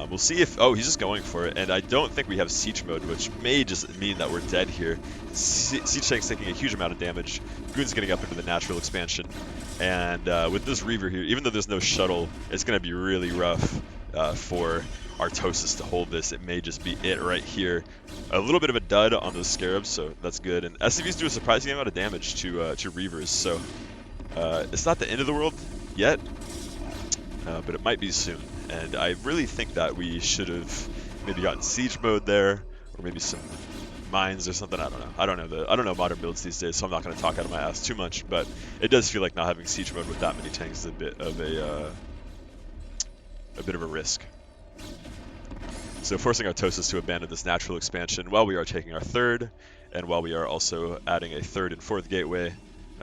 We'll see if... Oh, he's just going for it, and I don't think we have siege mode, which may just mean that we're dead here. Siege tank's taking a huge amount of damage. Goon's getting up into the natural expansion, and with this Reaver here, even though there's no shuttle, it's going to be really rough for Artosis to hold this. It may just be it right here. A little bit of a dud on those Scarabs, so that's good. And SCVs do a surprising amount of damage to Reavers, so it's not the end of the world yet, but it might be soon. And I really think that we should have maybe gotten siege mode there, or maybe some mines or something. I don't know. I don't know modern builds these days, so I'm not going to talk out of my ass too much. But it does feel like not having siege mode with that many tanks is a bit of a risk. So forcing Artosis to abandon this natural expansion while we are taking our third, and while we are also adding a third and fourth gateway.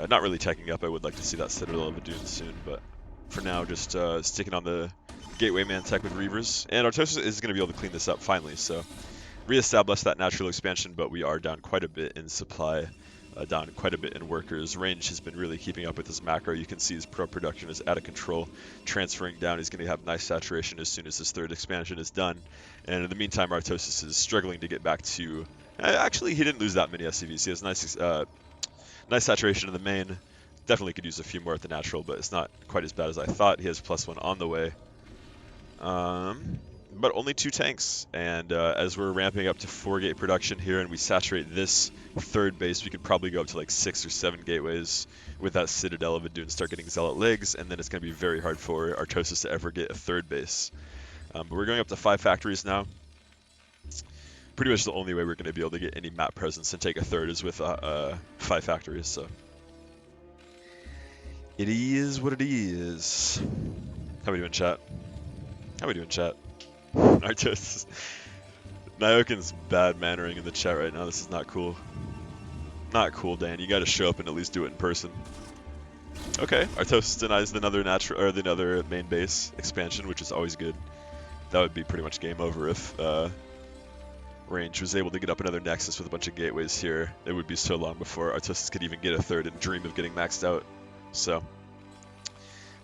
Not really teching up. I would like to see that Citadel of Adun soon, but for now, just sticking on the gateway man tech with Reavers. And Artosis is going to be able to clean this up finally, so reestablish that natural expansion, but we are down quite a bit in supply, down quite a bit in workers. Range has been really keeping up with his macro. You can see his pro production is out of control, transferring down. He's going to have nice saturation as soon as his third expansion is done. And in the meantime, Artosis is struggling to get back to... Actually, he didn't lose that many SCVs. He has nice saturation in the main. Definitely could use a few more at the natural, but it's not quite as bad as I thought. He has +1 on the way. But only 2 tanks, and as we're ramping up to 4 gate production here and we saturate this third base, we could probably go up to like 6 or 7 gateways with that Citadel of Adun, start getting Zealot legs, and then it's going to be very hard for Artosis to ever get a third base. But we're going up to 5 factories now. Pretty much the only way we're going to be able to get any map presence and take a third is with 5 factories, so it is what it is. How we doing, chat? How we doing, chat? Artosis. Nyokin's bad mannering in the chat right now. This is not cool. Not cool, Dan. You gotta show up and at least do it in person. Okay, Artosis denies the other main base expansion, which is always good. That would be pretty much game over if Range was able to get up another Nexus with a bunch of gateways here. It would be so long before Artosis could even get a third and dream of getting maxed out. So,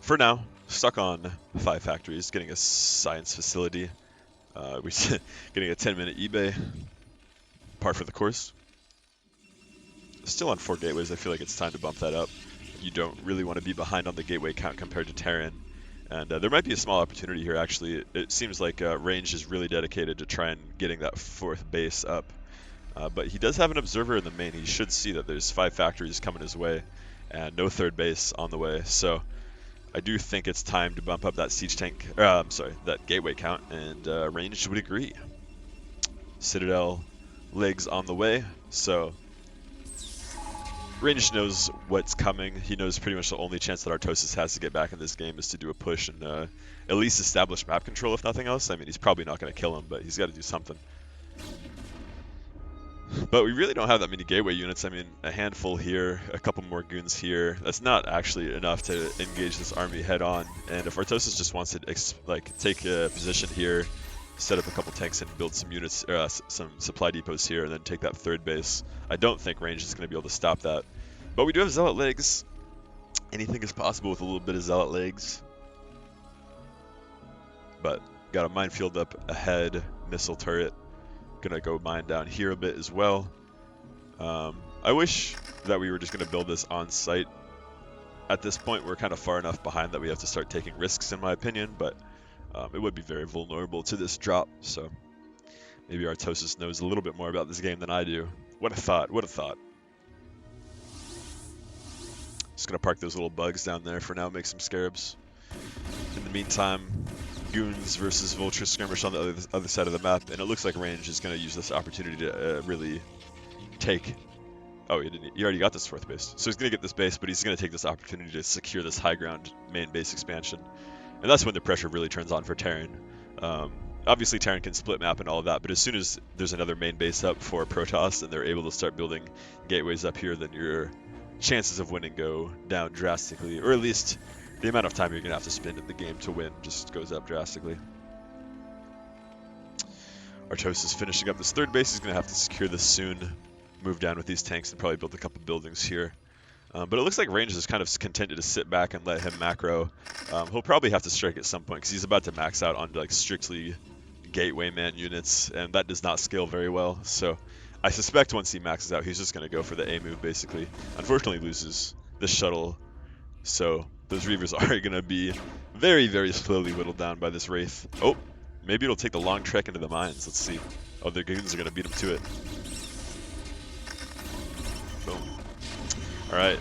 for now, stuck on 5 factories, getting a science facility. We're getting a 10-minute eBay. Par for the course. Still on 4 gateways. I feel like it's time to bump that up. You don't really want to be behind on the gateway count compared to Terran. And there might be a small opportunity here, actually. It seems like Range is really dedicated to try and getting that 4th base up. But he does have an observer in the main. He should see that there's 5 factories coming his way and no 3rd base on the way. So I do think it's time to bump up that siege tank, that gateway count, and Range would agree. Citadel legs on the way, so Range knows what's coming. He knows pretty much the only chance that Artosis has to get back in this game is to do a push and at least establish map control, if nothing else. I mean, he's probably not going to kill him, but he's got to do something. But we really don't have that many gateway units. I mean, a handful here, a couple more goons here. That's not actually enough to engage this army head on. And if Artosis just wants to take a position here, set up a couple tanks and build some units, some supply depots here, and then take that 3rd base, I don't think Range is going to be able to stop that. But we do have Zealot legs. Anything is possible with a little bit of Zealot legs. But got a minefield up ahead, missile turret. Gonna go mine down here a bit as well. I wish that we were just gonna build this on site. At this point, we're kind of far enough behind that we have to start taking risks, in my opinion, but it would be very vulnerable to this drop, so maybe Artosis knows a little bit more about this game than I do. What a thought, what a thought. Just gonna park those little bugs down there for now, make some scarabs. In the meantime, Goons versus Vulture skirmish on the other side of the map, and it looks like Range is going to use this opportunity to really take... Oh, he already got this 4th base. So he's going to get this base, but he's going to take this opportunity to secure this high ground main base expansion. And that's when the pressure really turns on for Terran. Obviously, Terran can split map and all of that, but as soon as there's another main base up for Protoss and they're able to start building gateways up here, then you're chances of winning go down drastically, or at least the amount of time you're going to have to spend in the game to win just goes up drastically. Artosis finishing up this third base. He's going to have to secure this soon, move down with these tanks, and probably build a couple buildings here. But it looks like Range is kind of contented to sit back and let him macro. He'll probably have to strike at some point because he's about to max out on like strictly gateway man units, and that does not scale very well. So I suspect once he maxes out, he's just going to go for the A move basically. Unfortunately loses the shuttle, so those Reavers are going to be very, very slowly whittled down by this Wraith. Oh, maybe it'll take the long trek into the mines. Let's see. Oh, their goons are going to beat him to it. Boom. Alright,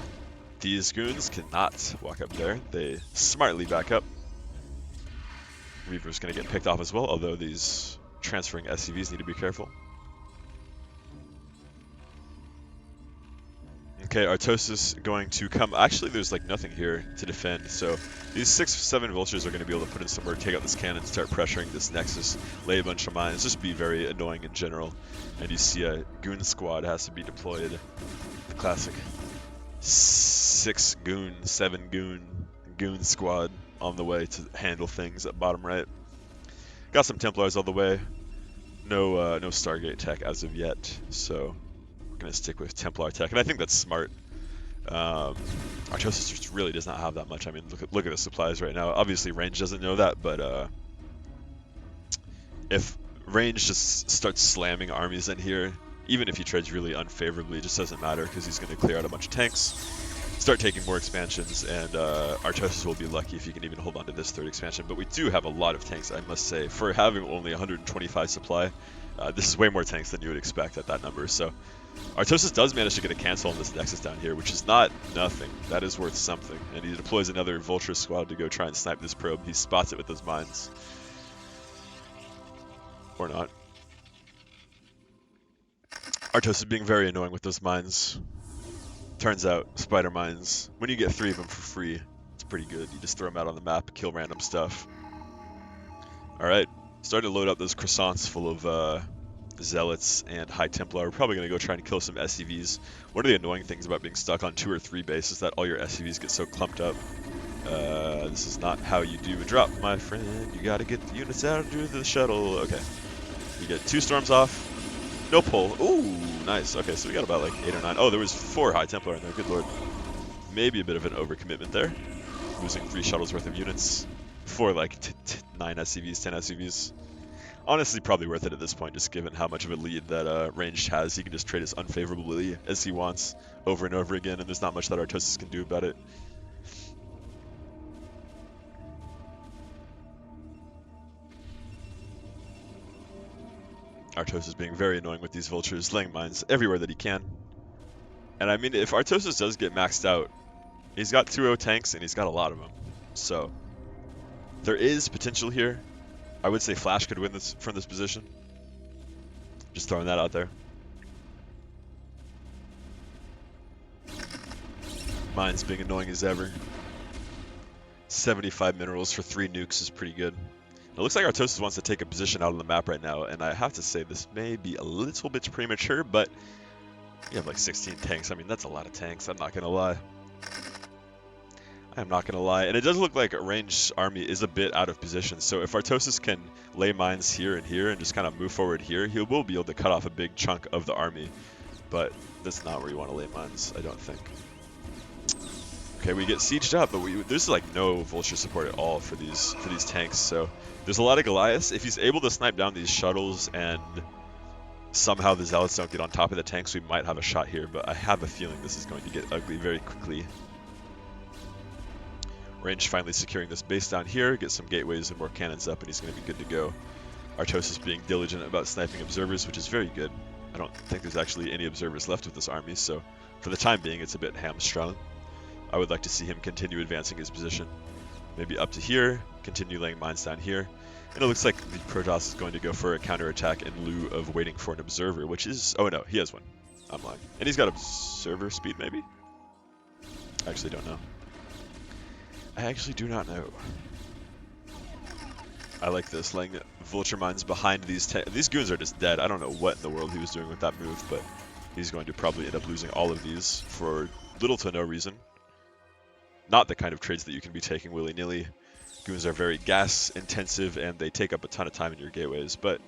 these goons cannot walk up there. They smartly back up. Reaver's going to get picked off as well, although these transferring SCVs need to be careful. Okay, Artosis going to come. Actually, there's like nothing here to defend, so these 6-7 vultures are going to be able to put in some work, take out this cannon, start pressuring this Nexus, lay a bunch of mines, just be very annoying in general. And you see a goon squad has to be deployed. The classic 6 goon, 7 goon squad on the way to handle things at bottom right. Got some Templars all the way. No Stargate tech as of yet, so we're gonna stick with Templar tech, and I think that's smart. Artosis just really does not have that much. I mean, look at the supplies right now. Obviously, Range doesn't know that, but if Range just starts slamming armies in here, even if he trades really unfavorably, it just doesn't matter because he's going to clear out a bunch of tanks, start taking more expansions, and Artosis will be lucky if he can even hold on to this third expansion. But we do have a lot of tanks, I must say. For having only 125 supply, this is way more tanks than you would expect at that number. So Artosis does manage to get a cancel on this Nexus down here, which is not nothing. That is worth something. And he deploys another Vulture squad to go try and snipe this probe. He spots it with those mines. Or not. Artosis being very annoying with those mines. Turns out, spider mines, when you get 3 of them for free, it's pretty good. You just throw them out on the map, kill random stuff. Alright, starting to load up those croissants full of Zealots and High Templar. We're probably going to go try and kill some SCVs. One of the annoying things about being stuck on 2 or 3 bases is that all your SCVs get so clumped up. This is not how you do a drop, my friend. You gotta get the units out of the shuttle. Okay. You get 2 storms off. No pull. Ooh, nice. Okay, so we got about like 8 or 9. Oh, there was 4 High Templar in there. Good lord. Maybe a bit of an overcommitment there. Losing 3 shuttles worth of units for like 9 SCVs, 10 SCVs. Honestly, probably worth it at this point, just given how much of a lead that Ranged has. He can just trade as unfavorably as he wants over and over again, and there's not much that Artosis can do about it. Artosis being very annoying with these vultures, laying mines everywhere that he can. And I mean, if Artosis does get maxed out, he's got 2-0 tanks and he's got a lot of them. So there is potential here. I would say Flash could win this from this position. Just throwing that out there. Mines being annoying as ever. 75 minerals for 3 nukes is pretty good. It looks like Artosis wants to take a position out on the map right now, and I have to say this may be a little bit premature, but you have like 16 tanks. I mean, that's a lot of tanks, I'm not going to lie. I'm not going to lie. And it does look like a ranged army is a bit out of position, so if Artosis can lay mines here and here and just kind of move forward here, he will be able to cut off a big chunk of the army. But that's not where you want to lay mines, I don't think. Okay, we get sieged up, but there's like no vulture support at all for these tanks, so there's a lot of Goliaths. If he's able to snipe down these shuttles and somehow the Zealots don't get on top of the tanks, we might have a shot here, but I have a feeling this is going to get ugly very quickly. Range finally securing this base down here, get some gateways and more cannons up, and he's going to be good to go. Artosis being diligent about sniping observers, which is very good. I don't think there's actually any observers left with this army, so for the time being, it's a bit hamstrung. I would like to see him continue advancing his position. Maybe up to here, continue laying mines down here. And it looks like the Protoss is going to go for a counterattack in lieu of waiting for an observer, which is... Oh no, he has one. I'm lying. And he's got observer speed, maybe? I actually don't know. I actually do not know. I like this, laying vulture mines behind these these goons are just dead. I don't know what in the world he was doing with that move, but he's going to probably end up losing all of these for little to no reason. Not the kind of trades that you can be taking willy-nilly. Goons are very gas intensive and they take up a ton of time in your gateways, but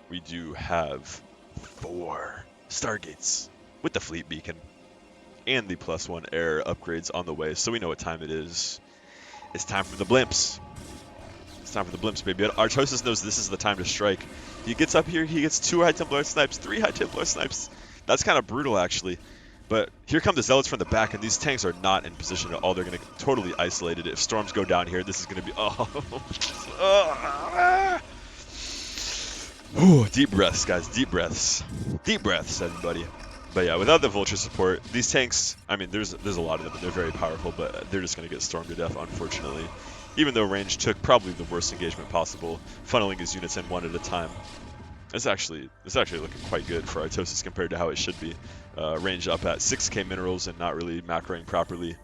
we do have 4 Stargates with the fleet beacon and the +1 air upgrades on the way, so we know what time it is. It's time for the blimps. It's time for the blimps, baby. Artosis knows this is the time to strike. He gets up here, he gets 2 High Templar snipes, 3 High Templar snipes. That's kind of brutal, actually. But here come the Zealots from the back, and these tanks are not in position at all. They're going to get totally isolated. If storms go down here, this is going to be... Ooh, deep breaths, guys. Deep breaths. Deep breaths, everybody. But yeah, without the Vulture support, these tanks, I mean, there's a lot of them, and they're very powerful, but they're just going to get stormed to death, unfortunately. Even though range took probably the worst engagement possible, funneling his units in one at a time. It's actually looking quite good for Artosis compared to how it should be. Range up at 6k minerals and not really macroing properly.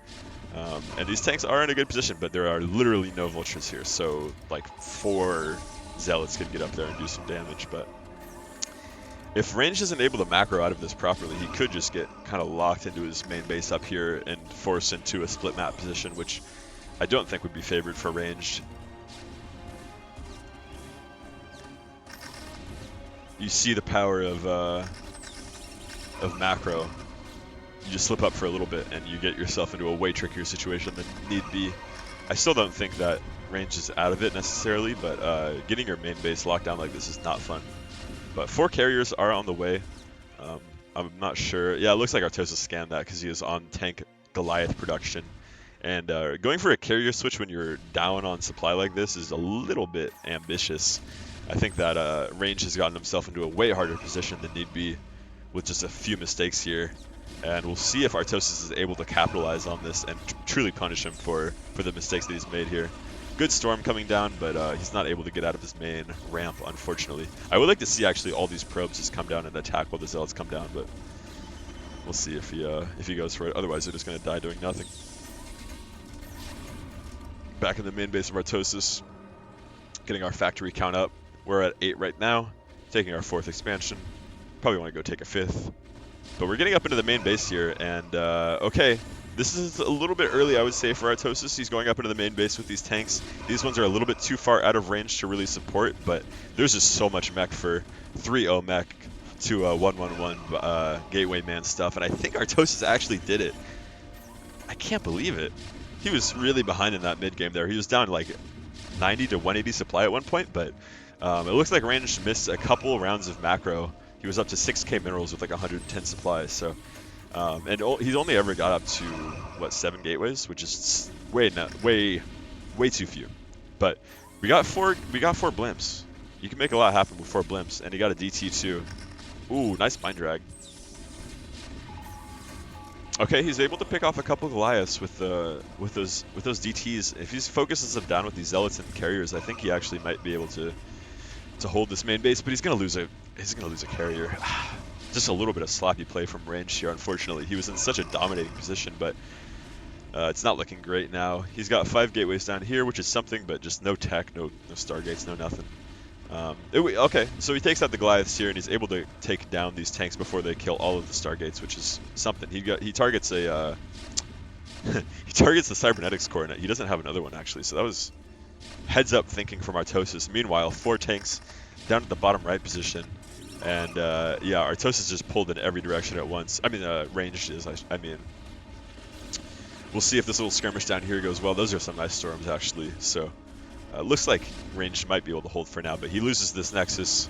And these tanks are in a good position, but there are literally no vultures here, so like 4 zealots can get up there and do some damage. But if range isn't able to macro out of this properly, he could just get kind of locked into his main base up here and force into a split map position, which I don't think would be favored for ranged. You see the power of macro. You just slip up for a little bit and you get yourself into a way trickier situation than need be. I still don't think that range is out of it necessarily, but getting your main base locked down like this is not fun. But 4 carriers are on the way. I'm not sure. Yeah, it looks like Artosis scanned that because he is on tank Goliath production. And going for a carrier switch when you're down on supply like this is a little bit ambitious. I think that range has gotten himself into a way harder position than need be with just a few mistakes here. And we'll see if Artosis is able to capitalize on this and truly punish him for the mistakes that he's made here. Good storm coming down, but he's not able to get out of his main ramp, unfortunately. I would like to see actually all these probes just come down and attack while the Zealots come down, but we'll see if he goes for it. Otherwise, they're just going to die doing nothing. Back in the main base of Artosis, getting our factory count up. We're at 8 right now, taking our 4th expansion. Probably want to go take a 5th. But we're getting up into the main base here, and okay, this is a little bit early, I would say, for Artosis. He's going up into the main base with these tanks. These ones are a little bit too far out of range to really support, but there's just so much mech for 3-0 mech to 1-1-1 gateway man stuff, and I think Artosis actually did it. I can't believe it. He was really behind in that mid game there. He was down like 90 to 180 supply at one point, but it looks like range missed a couple rounds of macro. He was up to 6k minerals with like 110 supplies, so and he's only ever got up to what, 7 gateways, which is way too few. But we got 4 blimps. You can make a lot happen with 4 blimps, and he got a DT too. Ooh, nice mind drag. Okay, he's able to pick off a couple Goliaths with those DTs. If he focuses them down with these zealots and carriers, I think he actually might be able to hold this main base. But he's gonna lose a carrier. Just a little bit of sloppy play from range here, unfortunately. He was in such a dominating position, but it's not looking great now. He's got 5 gateways down here, which is something, but just no tech, no Stargates, no nothing. Okay, so he takes out the Goliaths here, and he's able to take down these tanks before they kill all of the Stargates, which is something. He targets a he targets the Cybernetics core, and he doesn't have another one actually. So that was heads up thinking from Artosis. Meanwhile, 4 tanks down at the bottom right position, and yeah, Artosis just pulled in every direction at once. I mean, ranged is. I mean, we'll see if this little skirmish down here goes well. Those are some nice storms actually. So. Looks like range might be able to hold for now, but he loses this Nexus,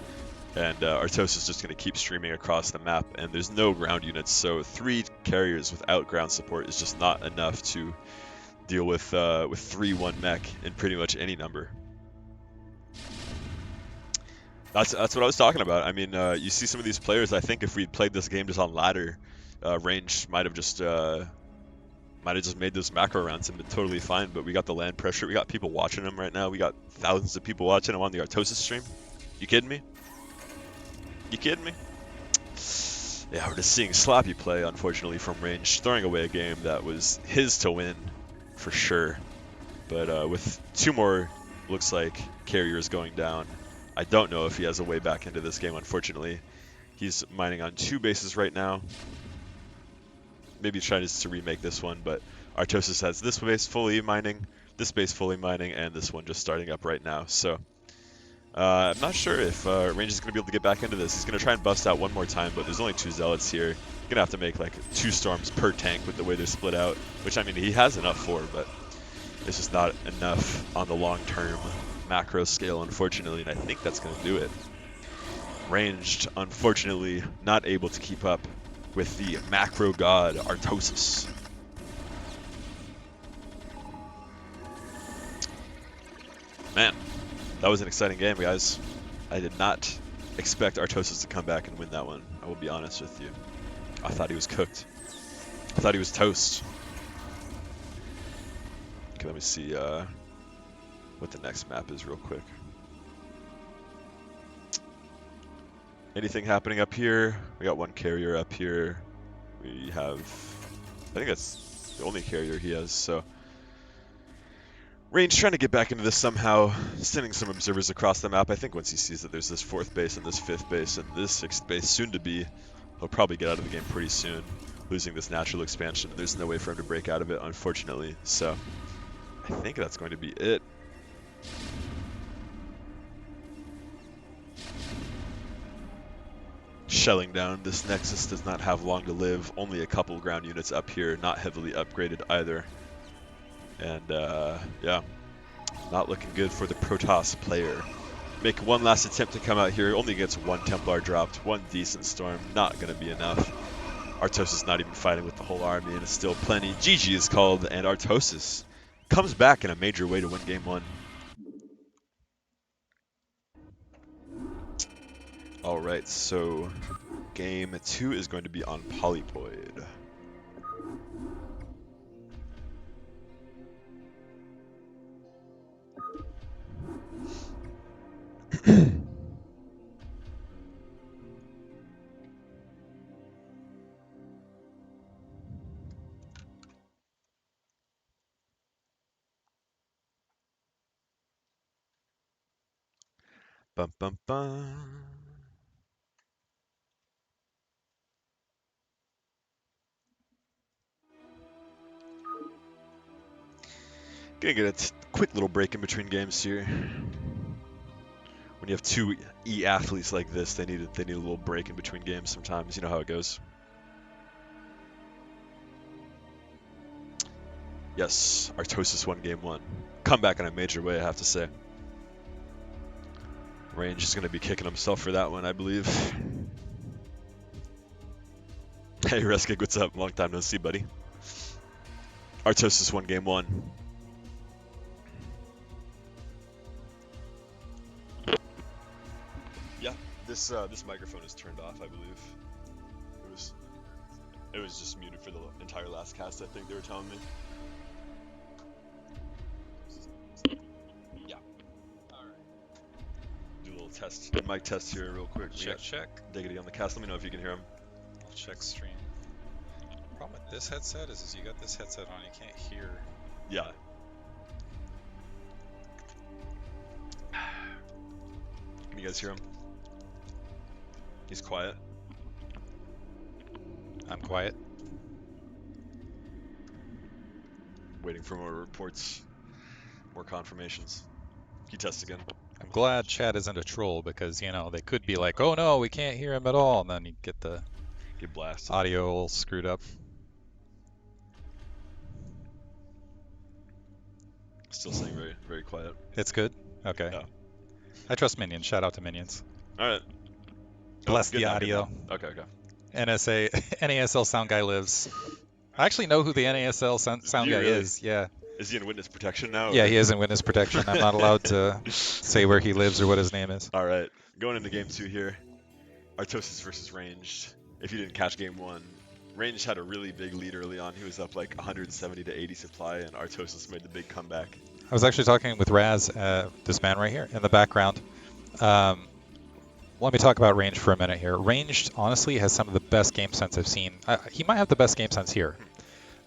and Artosis is just going to keep streaming across the map, and there's no ground units, so 3 carriers without ground support is just not enough to deal with 3-1 mech in pretty much any number. That's what I was talking about. I mean, you see some of these players, I think if we'd played this game just on ladder, range might have just made those macro rounds and been totally fine, but we got the land pressure. We got people watching him right now. We got thousands of people watching him on the Artosis stream. You kidding me? You kidding me? Yeah, we're just seeing sloppy play, unfortunately, from range, throwing away a game that was his to win, for sure. But with 2 more, looks like carriers going down, I don't know if he has a way back into this game, unfortunately. He's mining on 2 bases right now. maybe tries to remake this one, but Artosis has this base fully mining, this base fully mining, and this one just starting up right now. So I'm not sure if Range is going to be able to get back into this. He's going to try and bust out one more time, but there's only 2 Zealots here. Going to have to make like 2 Storms per tank with the way they're split out, which I mean he has enough for, but it's just not enough on the long-term macro scale, unfortunately, and I think that's going to do it. Ranged, unfortunately, not able to keep up with the macro god, Artosis. Man, that was an exciting game, guys. I did not expect Artosis to come back and win that one. I will be honest with you. I thought he was cooked. I thought he was toast. Okay, let me see what the next map is real quick. Anything happening up here? We got 1 carrier up here. We have, I think that's the only carrier he has, so. Range trying to get back into this somehow, sending some observers across the map. I think once he sees that there's this 4th base and this 5th base and this 6th base soon to be, he'll probably get out of the game pretty soon, losing this natural expansion. There's no way for him to break out of it, unfortunately, so I think that's going to be it. Shelling down. This Nexus does not have long to live. Only a couple ground units up here, not heavily upgraded either. And yeah, not looking good for the Protoss player. Make one last attempt to come out here. Only gets 1 Templar dropped, 1 decent Storm. Not going to be enough. Artosis not even fighting with the whole army, and it's still plenty. GG is called, and Artosis comes back in a major way to win game 1. Alright, so game 2 is going to be on Polypoid. Bum bum bum. Gonna get a quick little break in between games here. When you have 2 E-athletes like this, they need a little break in between games sometimes. You know how it goes. Yes, Artosis won game 1. Come back in a major way, I have to say. Range is going to be kicking himself for that one, I believe. Hey, Reskig, what's up? Long time no see, buddy. Artosis won game 1. Yeah, this microphone is turned off, I believe. It was just muted for the entire last cast, I think they were telling me. Yeah. Alright. Do a little test, mic test here real quick. Check. Diggity on the cast, let me know if you can hear him. I'll check stream. Problem with this headset is you got this headset on, you can't hear. Yeah. Can you guys hear him? He's quiet. I'm quiet. Waiting for more reports, more confirmations. Can you test again? I'm glad Chad isn't a troll because, you know, they could be like, oh no, we can't hear him at all, and then you get the blasted. audio all screwed up. Still saying very, very quiet. It's good? Okay. Yeah. I trust Minions. Shout out to Minions. Alright. Bless Good the now, audio. good now. Okay. NASL sound guy lives. I actually know who the NASL sound guy really? is. Yeah. Is he in witness protection now? Yeah, or? he is in witness protection. I'm not allowed to say where he lives or what his name is. Alright. Going into game 2 here. Artosis versus Ranged. If you didn't catch game 1, Ranged had a really big lead early on. He was up like 170 to 80 supply, and Artosis made the big comeback. I was actually talking with Raz, this man right here in the background. Let me talk about Ranged for a minute here. Ranged, honestly, has some of the best game sense I've seen. He might have the best game sense here.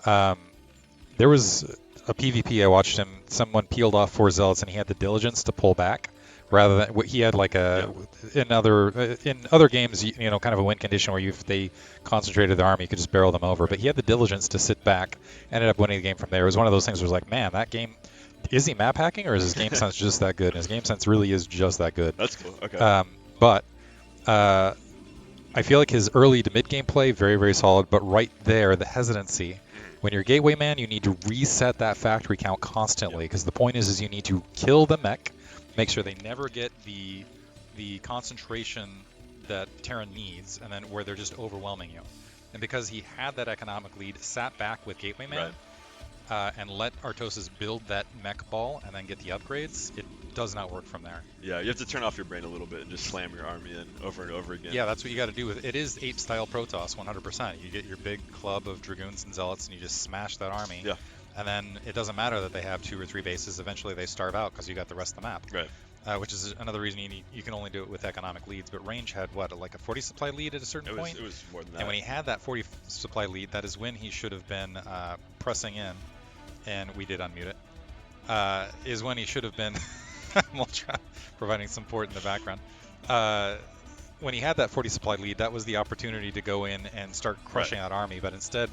There was a PvP I watched him. Someone peeled off 4 Zealots, and he had the diligence to pull back rather than he had like a in other games, you know, kind of a win condition where if they concentrated their army, you could just barrel them over. But he had the diligence to sit back, ended up winning the game from there. It was one of those things where it was like, man, that game, is he map hacking or is his game sense just that good? And his game sense really is just that good. That's cool. Okay. But I feel like his early to mid game play, very, very solid. But right there, the hesitancy. When you're Gateway Man, you need to reset that factory count constantly because the point is you need to kill the mech, make sure they never get the concentration that Terran needs, and then where they're just overwhelming you. And because he had that economic lead, sat back with Gateway Man, and let Artosis build that mech ball and then get the upgrades, it does not work from there. Yeah, you have to turn off your brain a little bit and just slam your army in over and over again. Yeah, that's what you got to do with it. It is 8 style Protoss, 100%. You get your big club of Dragoons and Zealots and you just smash that army. Yeah. And then it doesn't matter that they have 2 or 3 bases. Eventually they starve out because you got the rest of the map. Right. Which is another reason you can only do it with economic leads. But Range had what, like a 40 supply lead at a certain point? It was more than that. And when he had that 40 supply lead, that is when he should have been pressing in. And we did unmute it. Is when he should have been Moletrap providing support in the background. When he had that 40 supply lead, that was the opportunity to go in and start crushing that army, but instead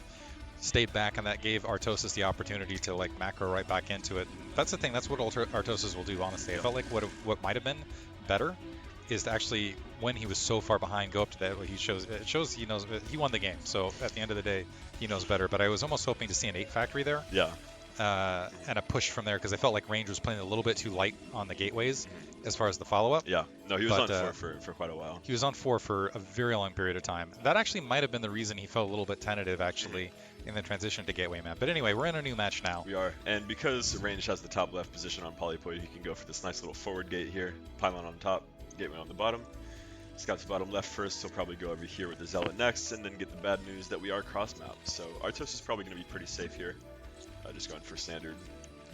stayed back, and that gave Artosis the opportunity to like macro right back into it. That's the thing. That's what Artosis will do. Honestly, I felt like what might have been better is to actually, when he was so far behind, go up to that. It shows he knows he won the game. So at the end of the day, he knows better. But I was almost hoping to see an 8 factory there. Yeah. And a push from there because I felt like Range was playing a little bit too light on the gateways as far as the follow-up. Yeah, no, he was on 4 for quite a while. He was on 4 for a very long period of time. That actually might have been the reason he felt a little bit tentative actually in the transition to gateway map. But anyway, we're in a new match now. We are, and because Range has the top left position on Polypoid, he can go for this nice little forward gate here, pylon on top, gateway on the bottom. Scouts bottom left first, he'll probably go over here with the Zealot next, and then get the bad news that we are cross-map. So Artosis is probably going to be pretty safe here. Just going for standard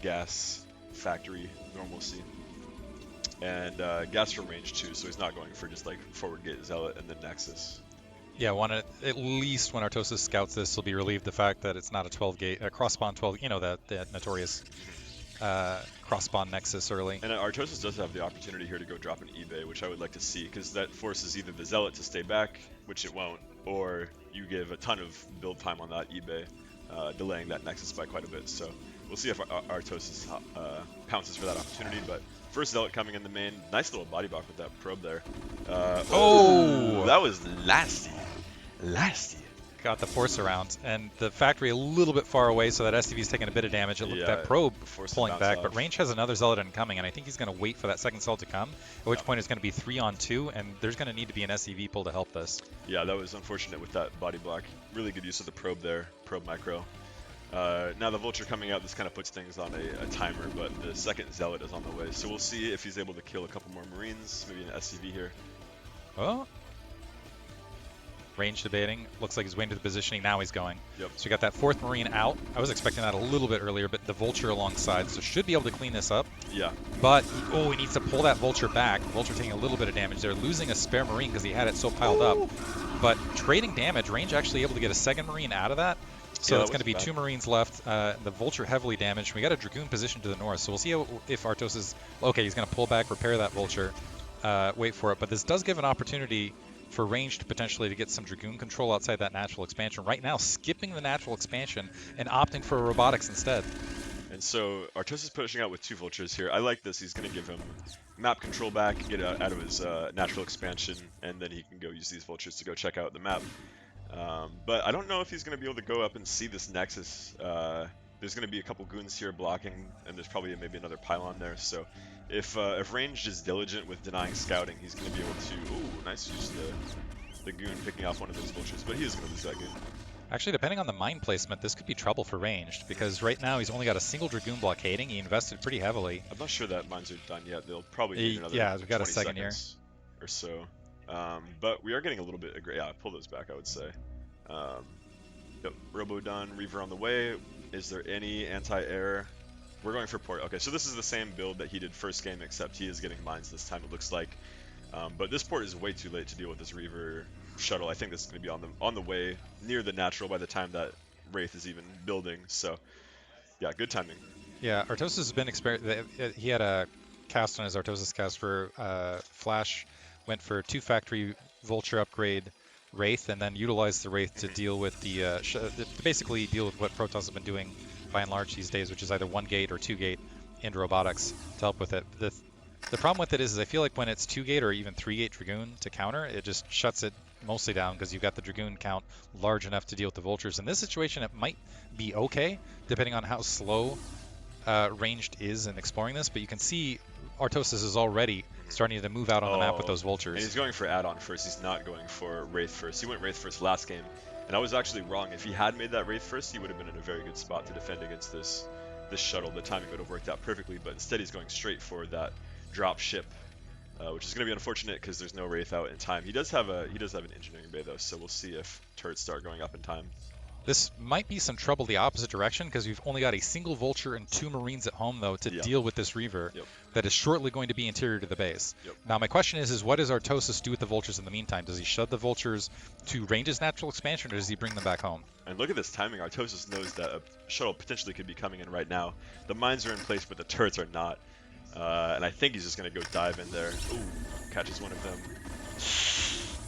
gas, factory, normalcy. And gas from Range too, so he's not going for just like forward gate Zealot and then Nexus. Yeah, at least when Artosis scouts this, he'll be relieved the fact that it's not a 12 gate, a cross spawn 12, you know, that notorious cross spawn Nexus early. And Artosis does have the opportunity here to go drop an eBay, which I would like to see, because that forces either the Zealot to stay back, which it won't, or you give a ton of build time on that eBay, delaying that Nexus by quite a bit. So we'll see if Artosis pounces for that opportunity, but first Zealot coming in the main. Nice little body block with that probe there. That was nasty. Got the force around, and the factory a little bit far away, so that STV's taking a bit of damage. It looked at that probe pulling back, but Range has another Zealot incoming, and I think he's going to wait for that second Zealot to come, at which point it's going to be 3-on-2, and there's going to need to be an SCV pull to help this. Yeah, that was unfortunate with that body block. Really good use of the probe there, probe micro. Now the Vulture coming out, this kind of puts things on a timer, but the second Zealot is on the way, so we'll see if he's able to kill a couple more Marines, maybe an SCV here. Oh. Range debating. Looks like he's waiting to the positioning. Now he's going. Yep. So we got that 4th Marine out. I was expecting that a little bit earlier, but the Vulture alongside, so should be able to clean this up. Yeah. But, he needs to pull that Vulture back. The Vulture taking a little bit of damage there, losing a spare Marine because he had it so piled up. But trading damage, Range actually able to get a 2nd Marine out of that. So it's going to be 2 Marines left. The Vulture heavily damaged. We got a Dragoon position to the north, so we'll see if Artosis is... Okay, he's going to pull back, repair that Vulture, wait for it. But this does give an opportunity for Range to potentially to get some Dragoon control outside that natural expansion. Right now, skipping the natural expansion and opting for robotics instead. And so Artosis is pushing out with 2 Vultures here. I like this. He's going to give him map control back, get out of his natural expansion, and then he can go use these Vultures to go check out the map. But I don't know if he's going to be able to go up and see this Nexus. There's going to be a couple goons here blocking, and there's probably maybe another pylon there. So if Range is diligent with denying scouting, he's going to be able to... Ooh, nice use the goon picking off one of those Vultures, but he is going to lose that goon. Actually, depending on the mine placement, this could be trouble for Ranged, because right now he's only got a single Dragoon blockading. He invested pretty heavily. I'm not sure that mines are done yet. They'll probably need another yeah, we've got a 20 second here or so. But we are getting a little bit... Yeah, pull those back, I would say. Yep, Robo done, Reaver on the way. Is there any anti-air? We're going for port. Okay, so this is the same build that he did first game, except he is getting mines this time, it looks like. But this port is way too late to deal with this Reaver shuttle. I think this is going to be on the way near the natural by the time that Wraith is even building. So, yeah, good timing. Yeah, Artosis has been he had a cast on his Artosis cast for Flash went for 2 factory Vulture upgrade Wraith, and then utilized the Wraith to deal with to basically deal with what Protoss has been doing by and large these days, which is either 1 gate or 2 gate into robotics to help with it. The problem with it is I feel like when it's 2 gate or even 3 gate Dragoon to counter, it just shuts it mostly down because you've got the Dragoon count large enough to deal with the Vultures. In this situation, it might be okay, depending on how slow ranged is in exploring this, but you can see Artosis is already starting to move out on the map with those Vultures. And he's going for add-on first. He's not going for Wraith first. He went Wraith first last game, and I was actually wrong. If he had made that Wraith first, he would have been in a very good spot to defend against this shuttle. The timing would have worked out perfectly, but instead he's going straight for that drop ship, which is going to be unfortunate because there's no Wraith out in time. He does have an engineering bay though, so we'll see if turrets start going up in time. This might be some trouble the opposite direction because we've only got a single Vulture and 2 Marines at home, though, to deal with this Reaver that is shortly going to be interior to the base. Now, my question is what does Artosis do with the Vultures in the meantime? Does he shove the Vultures to range his natural expansion, or does he bring them back home? And look at this timing. Artosis knows that a shuttle potentially could be coming in right now. The mines are in place, but the turrets are not. And I think he's just going to go dive in there. Ooh, catches one of them.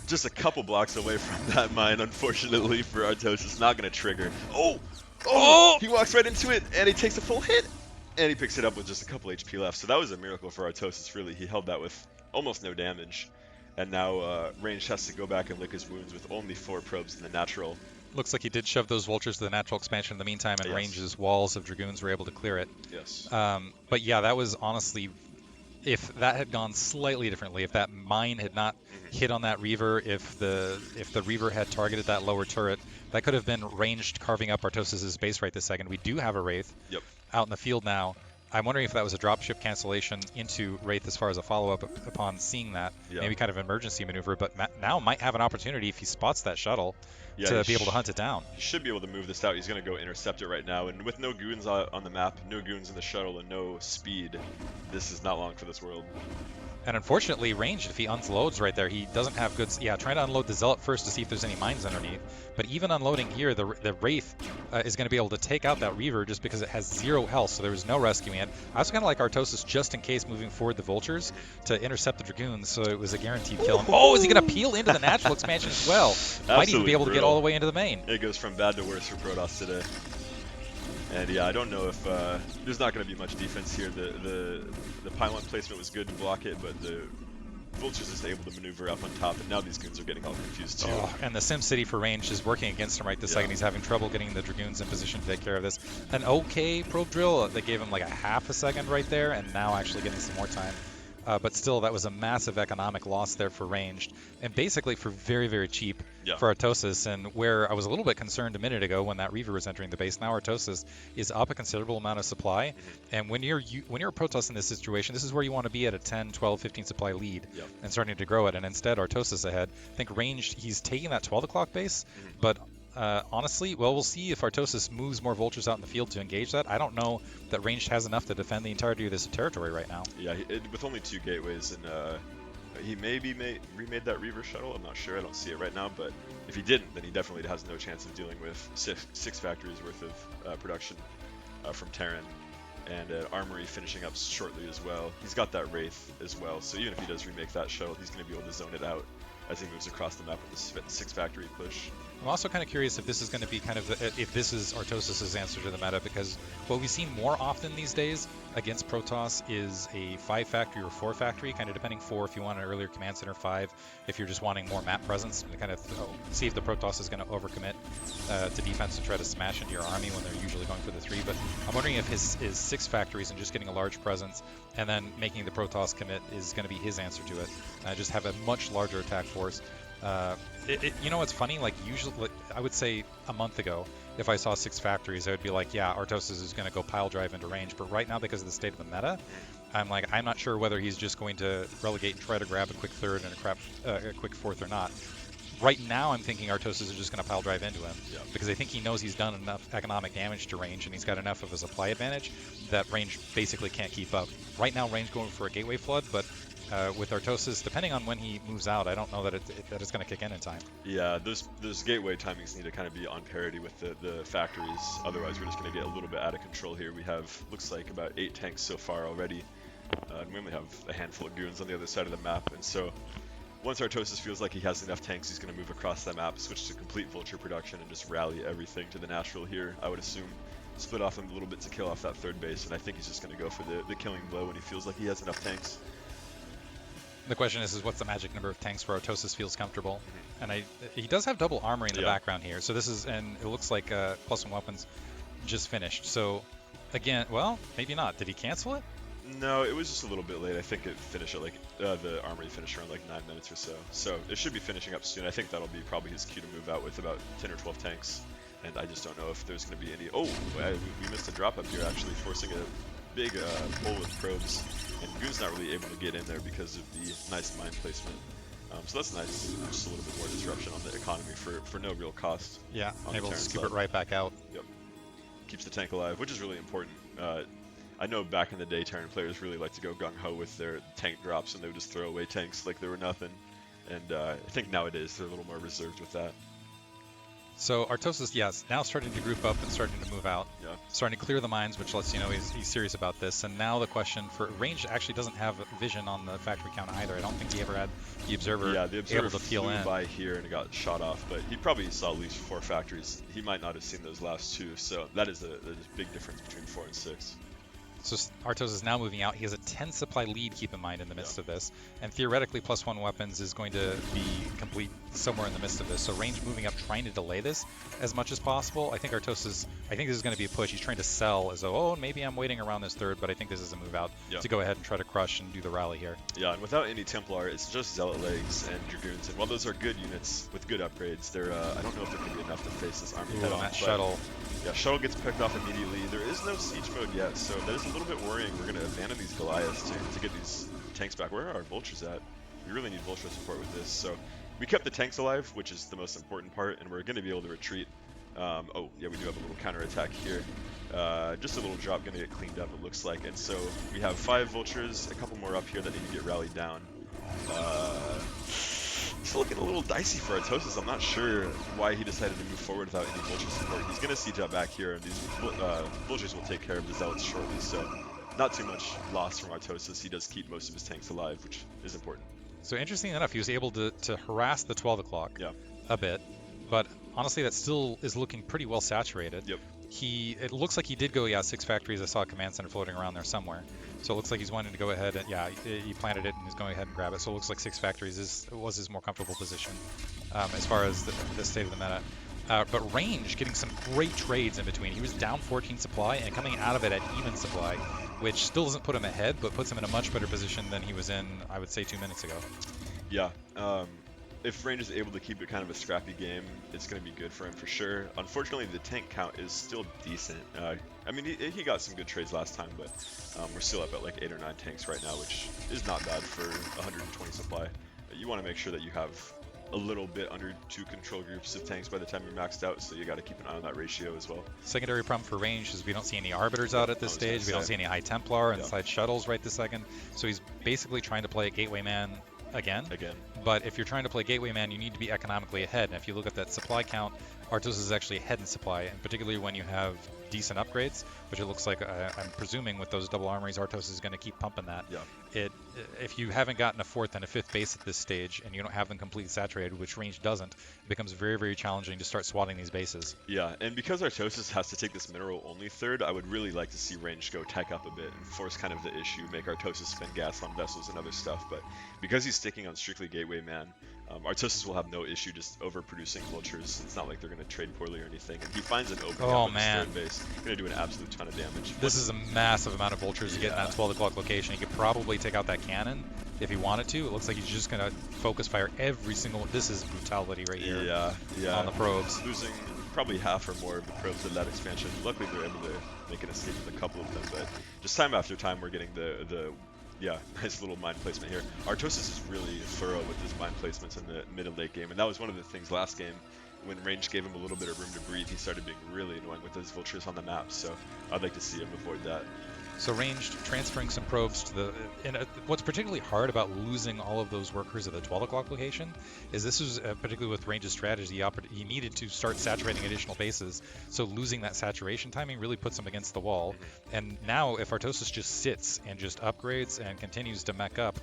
Just a couple blocks away from that mine, unfortunately, for Artosis. Not going to trigger. Oh! He walks right into it, and he takes a full hit, and he picks it up with just a couple HP left. So that was a miracle for Artosis, really. He held that with almost no damage. And now Range has to go back and lick his wounds with only 4 probes in the natural. Looks like he did shove those Vultures to the natural expansion in the meantime, and Range's walls of Dragoons were able to clear it. Yes. But yeah, that was honestly... If that had gone slightly differently, if that mine had not hit on that Reaver, if the Reaver had targeted that lower turret, that could have been ranged carving up Artosis' base right this second. We do have a Wraith out in the field now. I'm wondering if that was a dropship cancellation into Wraith as far as a follow-up upon seeing that. Maybe kind of emergency maneuver, but now might have an opportunity if he spots that shuttle to be able to hunt it down. He should be able to move this out. He's going to go intercept it right now, and with no goons on the map, no goons in the shuttle, and no speed, this is not long for this world. And unfortunately, Ranged, if he unloads right there, he doesn't have good... Yeah, trying to unload the Zealot first to see if there's any mines underneath. But even unloading here, the Wraith is going to be able to take out that Reaver just because it has 0 health, so there was no rescuing it. I also kind of like Artosis just in case moving forward the Vultures to intercept the Dragoons, so it was a guaranteed kill. Oh, is he going to peel into the natural expansion as well? Might even be able to get all the way into the main. It goes from bad to worse for Protoss today. And yeah, I don't know if there's not going to be much defense here. The pylon placement was good to block it, but the Vultures is able to maneuver up on top, and now these goons are getting all confused too. And the SimCity for range is working against him right this second. He's having trouble getting the Dragoons in position to take care of this. An okay probe drill, they gave him like a half a second right there, and now actually getting some more time. But still, that was a massive economic loss there for Ranged, and basically for very, very cheap for Artosis. And where I was a little bit concerned a minute ago when that Reaver was entering the base, now Artosis is up a considerable amount of supply. And when you're a Protoss in this situation, this is where you want to be at a 10, 12, 15 supply lead and starting to grow it. And instead, Artosis ahead. I think Ranged, he's taking that 12 o'clock base, but honestly, well, we'll see if Artosis moves more Vultures out in the field to engage that. I don't know that Ranged has enough to defend the entirety of this territory right now. Yeah, with only 2 gateways, and he maybe remade that Reaver shuttle. I'm not sure. I don't see it right now, but if he didn't, then he definitely has no chance of dealing with six factories worth of production from Terran, and an armory finishing up shortly as well. He's got that Wraith as well, so even if he does remake that shuttle, he's going to be able to zone it out as he moves across the map with the 6 factory push. I'm also kind of curious if this is going to be kind of if this is Artosis' answer to the meta, because what we've seen more often these days against Protoss is a 5 factory or 4 factory, kind of depending 4 if you want an earlier command center, 5 if you're just wanting more map presence to kind of see if the Protoss is going to overcommit to defense and try to smash into your army when they're usually going for the 3. But I'm wondering if his 6 factories and just getting a large presence and then making the Protoss commit is going to be his answer to it. Just have a much larger attack force. You know what's funny? Like usually, I would say a month ago, if I saw 6 factories, I would be like, yeah, Artosis is going to go pile drive into range. But right now, because of the state of the meta, I'm like, I'm not sure whether he's just going to relegate and try to grab a quick 3rd and a quick 4th or not. Right now, I'm thinking Artosis is just going to pile drive into him because I think he knows he's done enough economic damage to range and he's got enough of a supply advantage that range basically can't keep up. Right now, range going for a gateway flood, but with Artosis, depending on when he moves out, I don't know that it's going to kick in time. Yeah, those gateway timings need to kind of be on parity with the factories. Otherwise, we're just going to get a little bit out of control here. We have, looks like, about 8 tanks so far already. And we only have a handful of goons on the other side of the map, and so once Artosis feels like he has enough tanks, he's going to move across the map, switch to complete vulture production, and just rally everything to the natural here, I would assume. Split off him a little bit to kill off that third base, and I think he's just going to go for the killing blow when he feels like he has enough tanks. The question is what's the magic number of tanks where Artosis feels comfortable? And he does have double armory in the background here. So this is, and it looks like +1 weapons just finished. So again, well, maybe not. Did he cancel it? No, it was just a little bit late. I think it finished at like, the armory finished around like 9 minutes or so. So it should be finishing up soon. I think that'll be probably his cue to move out with about 10 or 12 tanks. And I just don't know if there's going to be any, oh, we missed a drop up here actually, forcing a big pull with probes. And Goon's not really able to get in there because of the nice mine placement. So that's nice, just a little bit more disruption on the economy for no real cost. Yeah, able to scoop side. it right back out. Yep. Keeps the tank alive, which is really important. I know back in the day, Terran players really like to go gung-ho with their tank drops, and they would just throw away tanks like they were nothing. And I think nowadays they're a little more reserved with that. So Artosis, yes, now starting to group up and starting to move out. Yeah. Starting to clear the mines, which lets you know he's serious about this. And now the question for Range actually doesn't have vision on the factory count either. I don't think he ever had the observer, the observer able to peel flew in. by here and it got shot off, but he probably saw at least 4 factories. He might not have seen those last 2, so that is a big difference between 4 and 6. So Artosis is now moving out. He has a 10 supply lead, keep in mind, in the midst of this. And theoretically, +1 weapons is going to be complete somewhere in the midst of this. So Range moving up, trying to delay this as much as possible. I think this is going to be a push. He's trying to sell as though, oh, maybe I'm waiting around this third, but I think this is a move out to go ahead and try to crush and do the rally here. Yeah, and without any Templar, it's just Zealot Legs and Dragoons. And while those are good units with good upgrades, they're I don't know if they're going to be enough to face this army head on. That shuttle. Yeah, shuttle gets picked off immediately. There is no siege mode yet, so that is a little bit worrying. We're going to abandon these Goliaths to get these tanks back. Where are our vultures at? We really need vulture support with this. So we kept the tanks alive, which is the most important part, and we're going to be able to retreat. Oh, yeah, we do have a little counterattack here. Just a little drop going to get cleaned up, it looks like. And so we have 5 vultures, a couple more up here that need to get rallied down. It's looking a little dicey for Artosis. I'm not sure why he decided to move forward without any vulture support. He's going to siege up back here, and these vultures will take care of the zealots shortly. So not too much loss from Artosis. He does keep most of his tanks alive, which is important. So interesting enough, he was able to harass the 12 o'clock a bit, but honestly, that still is looking pretty well saturated. Yep. It looks like he did go, 6 factories. I saw a command center floating around there somewhere. So it looks like he's wanting to go ahead and, he planted it and he's going ahead and grab it. So it looks like 6 factories was his more comfortable position as far as the state of the meta. But Range getting some great trades in between. He was down 14 supply and coming out of it at even supply, which still doesn't put him ahead, but puts him in a much better position than he was in, I would say, 2 minutes ago. Yeah. If Range is able to keep it kind of a scrappy game, it's going to be good for him for sure. Unfortunately, the tank count is still decent. I mean, he got some good trades last time, but we're still up at like 8 or 9 tanks right now, which is not bad for 120 supply. You want to make sure that you have a little bit under 2 control groups of tanks by the time you're maxed out, so you got to keep an eye on that ratio as well. Secondary problem for Range is we don't see any Arbiters out at this stage. We don't see any High Templar inside shuttles right this second. So he's basically trying to play a Gateway Man again. But if you're trying to play Gateway Man, you need to be economically ahead. And if you look at that supply count, Artosis is actually ahead in supply, and particularly when you have decent upgrades, which it looks like, I'm presuming with those double armories, Artosis is going to keep pumping that. Yeah. If you haven't gotten a 4th and a 5th base at this stage, and you don't have them completely saturated, which Range doesn't, it becomes very, very challenging to start swatting these bases. Yeah, and because Artosis has to take this mineral-only third, I would really like to see Range go tech up a bit and force kind of the issue, make Artosis spend gas on vessels and other stuff, but because he's sticking on strictly Gateway Man, Artosis will have no issue just overproducing vultures. It's not like they're going to trade poorly or anything. And he finds an opening up in his third base. Going to do an absolute ton of damage. This is a massive amount of vultures to get in that 12 o'clock location. He could probably take out that cannon if he wanted to. It looks like he's just going to focus fire every single... This is brutality right here on the probes. Losing probably half or more of the probes in that expansion. Luckily, they're able to make an escape with a couple of them. But just time after time, we're getting the nice little mine placement here. Artosis is really thorough with his mine placements in the mid and late game, and that was one of the things last game. When Range gave him a little bit of room to breathe, he started being really annoying with those vultures on the map, so I'd like to see him avoid that. So ranged, transferring some probes to the, and what's particularly hard about losing all of those workers at the 12 o'clock location is this was particularly with range's strategy, he needed to start saturating additional bases. So losing that saturation timing really puts him against the wall. And now if Artosis just sits and just upgrades and continues to mech up,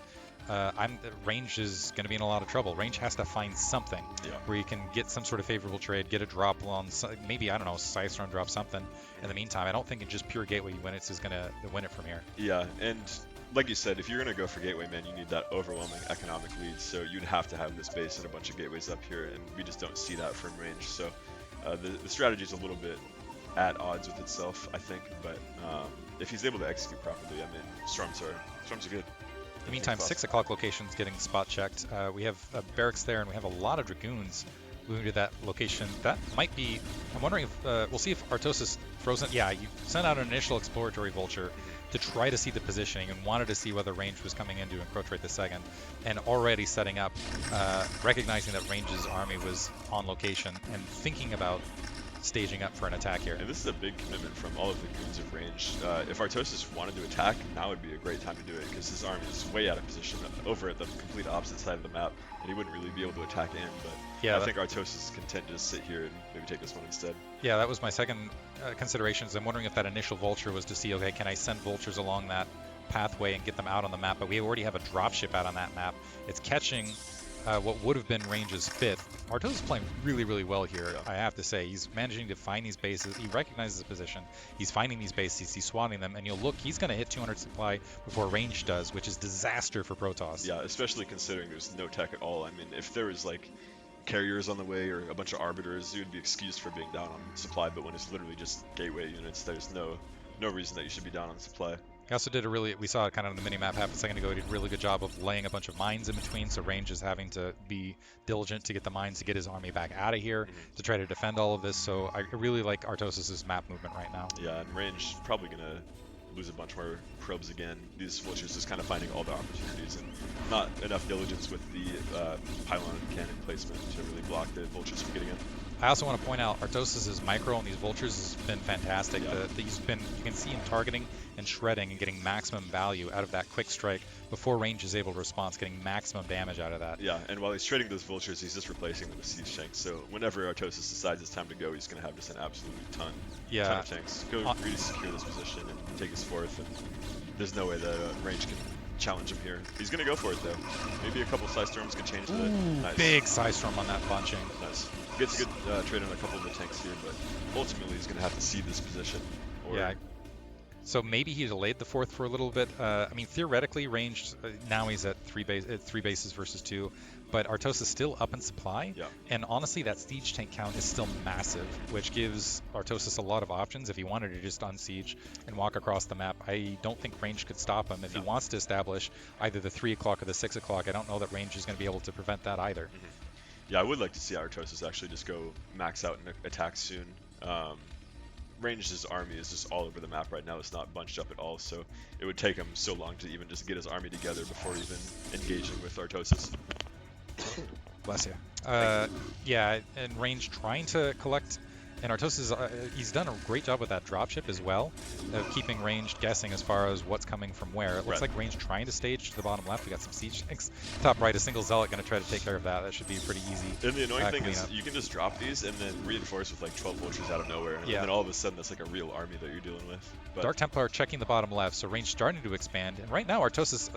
Range is going to be in a lot of trouble. Range has to find something where you can get some sort of favorable trade, get a drop on, maybe, I don't know, Sidestorm drop something. In the meantime, I don't think in just pure Gateway units is going to win it from here. Yeah, and like you said, if you're going to go for Gateway, man, you need that overwhelming economic lead. So you'd have to have this base and a bunch of gateways up here, and we just don't see that from Range. So the strategy is a little bit at odds with itself, I think. But if he's able to execute properly, I mean, Storms are good. In the meantime, 6 o'clock location's getting spot checked. We have barracks there, and we have a lot of Dragoons moving to that location. That might be, I'm wondering if, we'll see if Artosis throws it. Yeah, you sent out an initial exploratory vulture to try to see the positioning and wanted to see whether Range was coming in to encroach right this second. And already setting up, recognizing that Range's army was on location and thinking about staging up for an attack here. And this is a big commitment from all of the goons of Range. If Artosis wanted to attack, now would be a great time to do it, because his army is way out of position over at the complete opposite side of the map, and he wouldn't really be able to attack in, but yeah, I think Artosis is content to just sit here and maybe take this one instead. Yeah, that was my second consideration. I'm wondering if that initial vulture was to see, okay, can I send vultures along that pathway and get them out on the map, but we already have a dropship out on that map. It's catching what would have been Range's 5th. Artosis is playing really, really well here, I have to say. He's managing to find these bases. He recognizes the position. He's finding these bases. He's swatting them. And you'll look, he's going to hit 200 supply before Range does, which is disaster for Protoss. Yeah, especially considering there's no tech at all. I mean, if there was like carriers on the way or a bunch of arbiters, you would be excused for being down on supply. But when it's literally just gateway units, there's no reason that you should be down on supply. He also did we saw it kind of on the mini-map half a second ago, he did a really good job of laying a bunch of mines in between, so Range is having to be diligent to get the mines to get his army back out of here to try to defend all of this, so I really like Artosis' map movement right now. Yeah, and Range probably going to lose a bunch more probes again. These vultures just kind of finding all the opportunities and not enough diligence with the pylon cannon placement to really block the vultures from getting in. I also want to point out Artosis' micro on these vultures has been fantastic. Yeah. You can see him targeting and shredding and getting maximum value out of that quick strike before Range is able to respond, getting maximum damage out of that. Yeah, and while he's trading those vultures, he's just replacing them with siege tanks. So whenever Artosis decides it's time to go, he's going to have just an absolute ton of tanks. Go really secure this position and take his 4th, and there's no way that Range can challenge him here. He's going to go for it though. Maybe a couple of Storms can change that. Nice. Big Storm on that bunching. Nice. Gets a good trade on a couple of the tanks here, but ultimately he's going to have to see this position. Yeah. So maybe he delayed the 4th for a little bit. I mean, theoretically, Ranged, now he's at 3 bases versus 2, but Artosis is still up in supply. Yeah. And honestly, that siege tank count is still massive, which gives Artosis a lot of options. If he wanted to just unsiege and walk across the map, I don't think Range could stop him. If he wants to establish either the 3 o'clock or the 6 o'clock, I don't know that Range is going to be able to prevent that either. Yeah, I would like to see Artosis actually just go max out and attack soon. Range's army is just all over the map right now. It's not bunched up at all, so it would take him so long to even just get his army together before even engaging with Artosis. Bless you. Yeah, and Range trying to collect, and Artosis, he's done a great job with that dropship as well, of keeping Range guessing as far as what's coming from where. It looks like Range trying to stage to the bottom left. We got some siege tanks. Top right, a single zealot going to try to take care of that. That should be pretty easy. And the annoying thing is you can just drop these and then reinforce with like 12 vultures out of nowhere, and then all of a sudden that's like a real army that you're dealing with. But Dark Templar checking the bottom left, so Range starting to expand, and right now Artosis,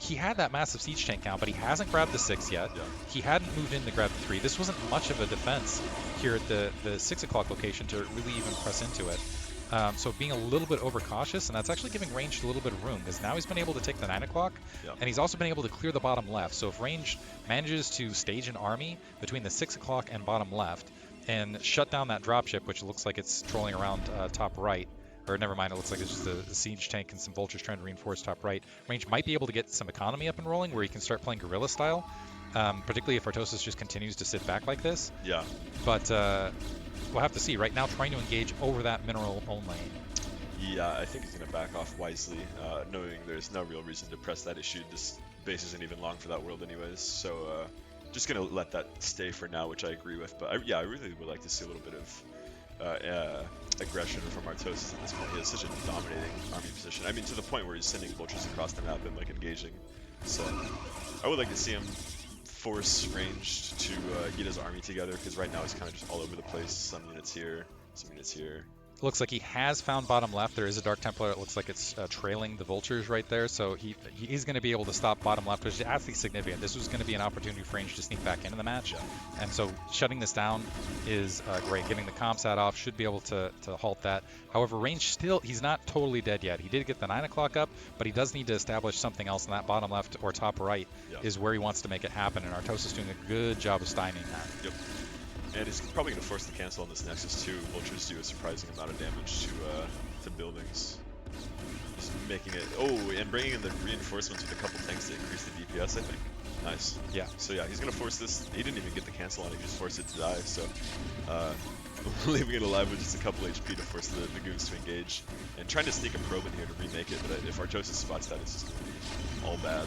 he had that massive siege tank count, but he hasn't grabbed the 6 yet. Yeah. He hadn't moved in to grab the 3. This wasn't much of a defense here at the 6 o'clock location to really even press into it. So being a little bit overcautious, and that's actually giving Range a little bit of room, because now he's been able to take the 9 o'clock, and he's also been able to clear the bottom left. So if Range manages to stage an army between the 6 o'clock and bottom left, and shut down that dropship, which looks like it's trolling around top right, or never mind, it looks like it's just a siege tank and some vultures trying to reinforce top right. Range might be able to get some economy up and rolling where he can start playing guerrilla style, particularly if Artosis just continues to sit back like this. Yeah. But we'll have to see. Right now, trying to engage over that mineral only. Yeah, I think he's going to back off wisely, knowing there's no real reason to press that issue. This base isn't even long for that world anyways, so just going to let that stay for now, which I agree with. But yeah, I really would like to see a little bit of aggression from Artosis at this point. He has such a dominating army position. I mean, to the point where he's sending vultures across the map and like engaging. So I would like to see him force ranged to get his army together, because right now he's kind of just all over the place. Some units here, some units here. Looks like he has found bottom left. There is a Dark Templar. It looks like it's trailing the vultures right there. So he's going to be able to stop bottom left, which is absolutely significant. This was going to be an opportunity for Range to sneak back into the match. And so shutting this down is great. Getting the Comsat off should be able to halt that. However, Range still, he's not totally dead yet. He did get the 9 o'clock up, but he does need to establish something else, and that bottom left or top right is where he wants to make it happen. And Artosis is doing a good job of stymieing that. Yep. And he's probably going to force the cancel on this Nexus too. Vultures do a surprising amount of damage to buildings. Just making it... Oh, and bringing in the reinforcements with a couple tanks to increase the DPS, I think. Nice. Yeah. So yeah, he's going to force this. He didn't even get the cancel on it, he just forced it to die. So leaving it alive with just a couple HP to force the goons to engage. And trying to sneak a probe in here to remake it, but if Artosis spots that, it's just going to be all bad.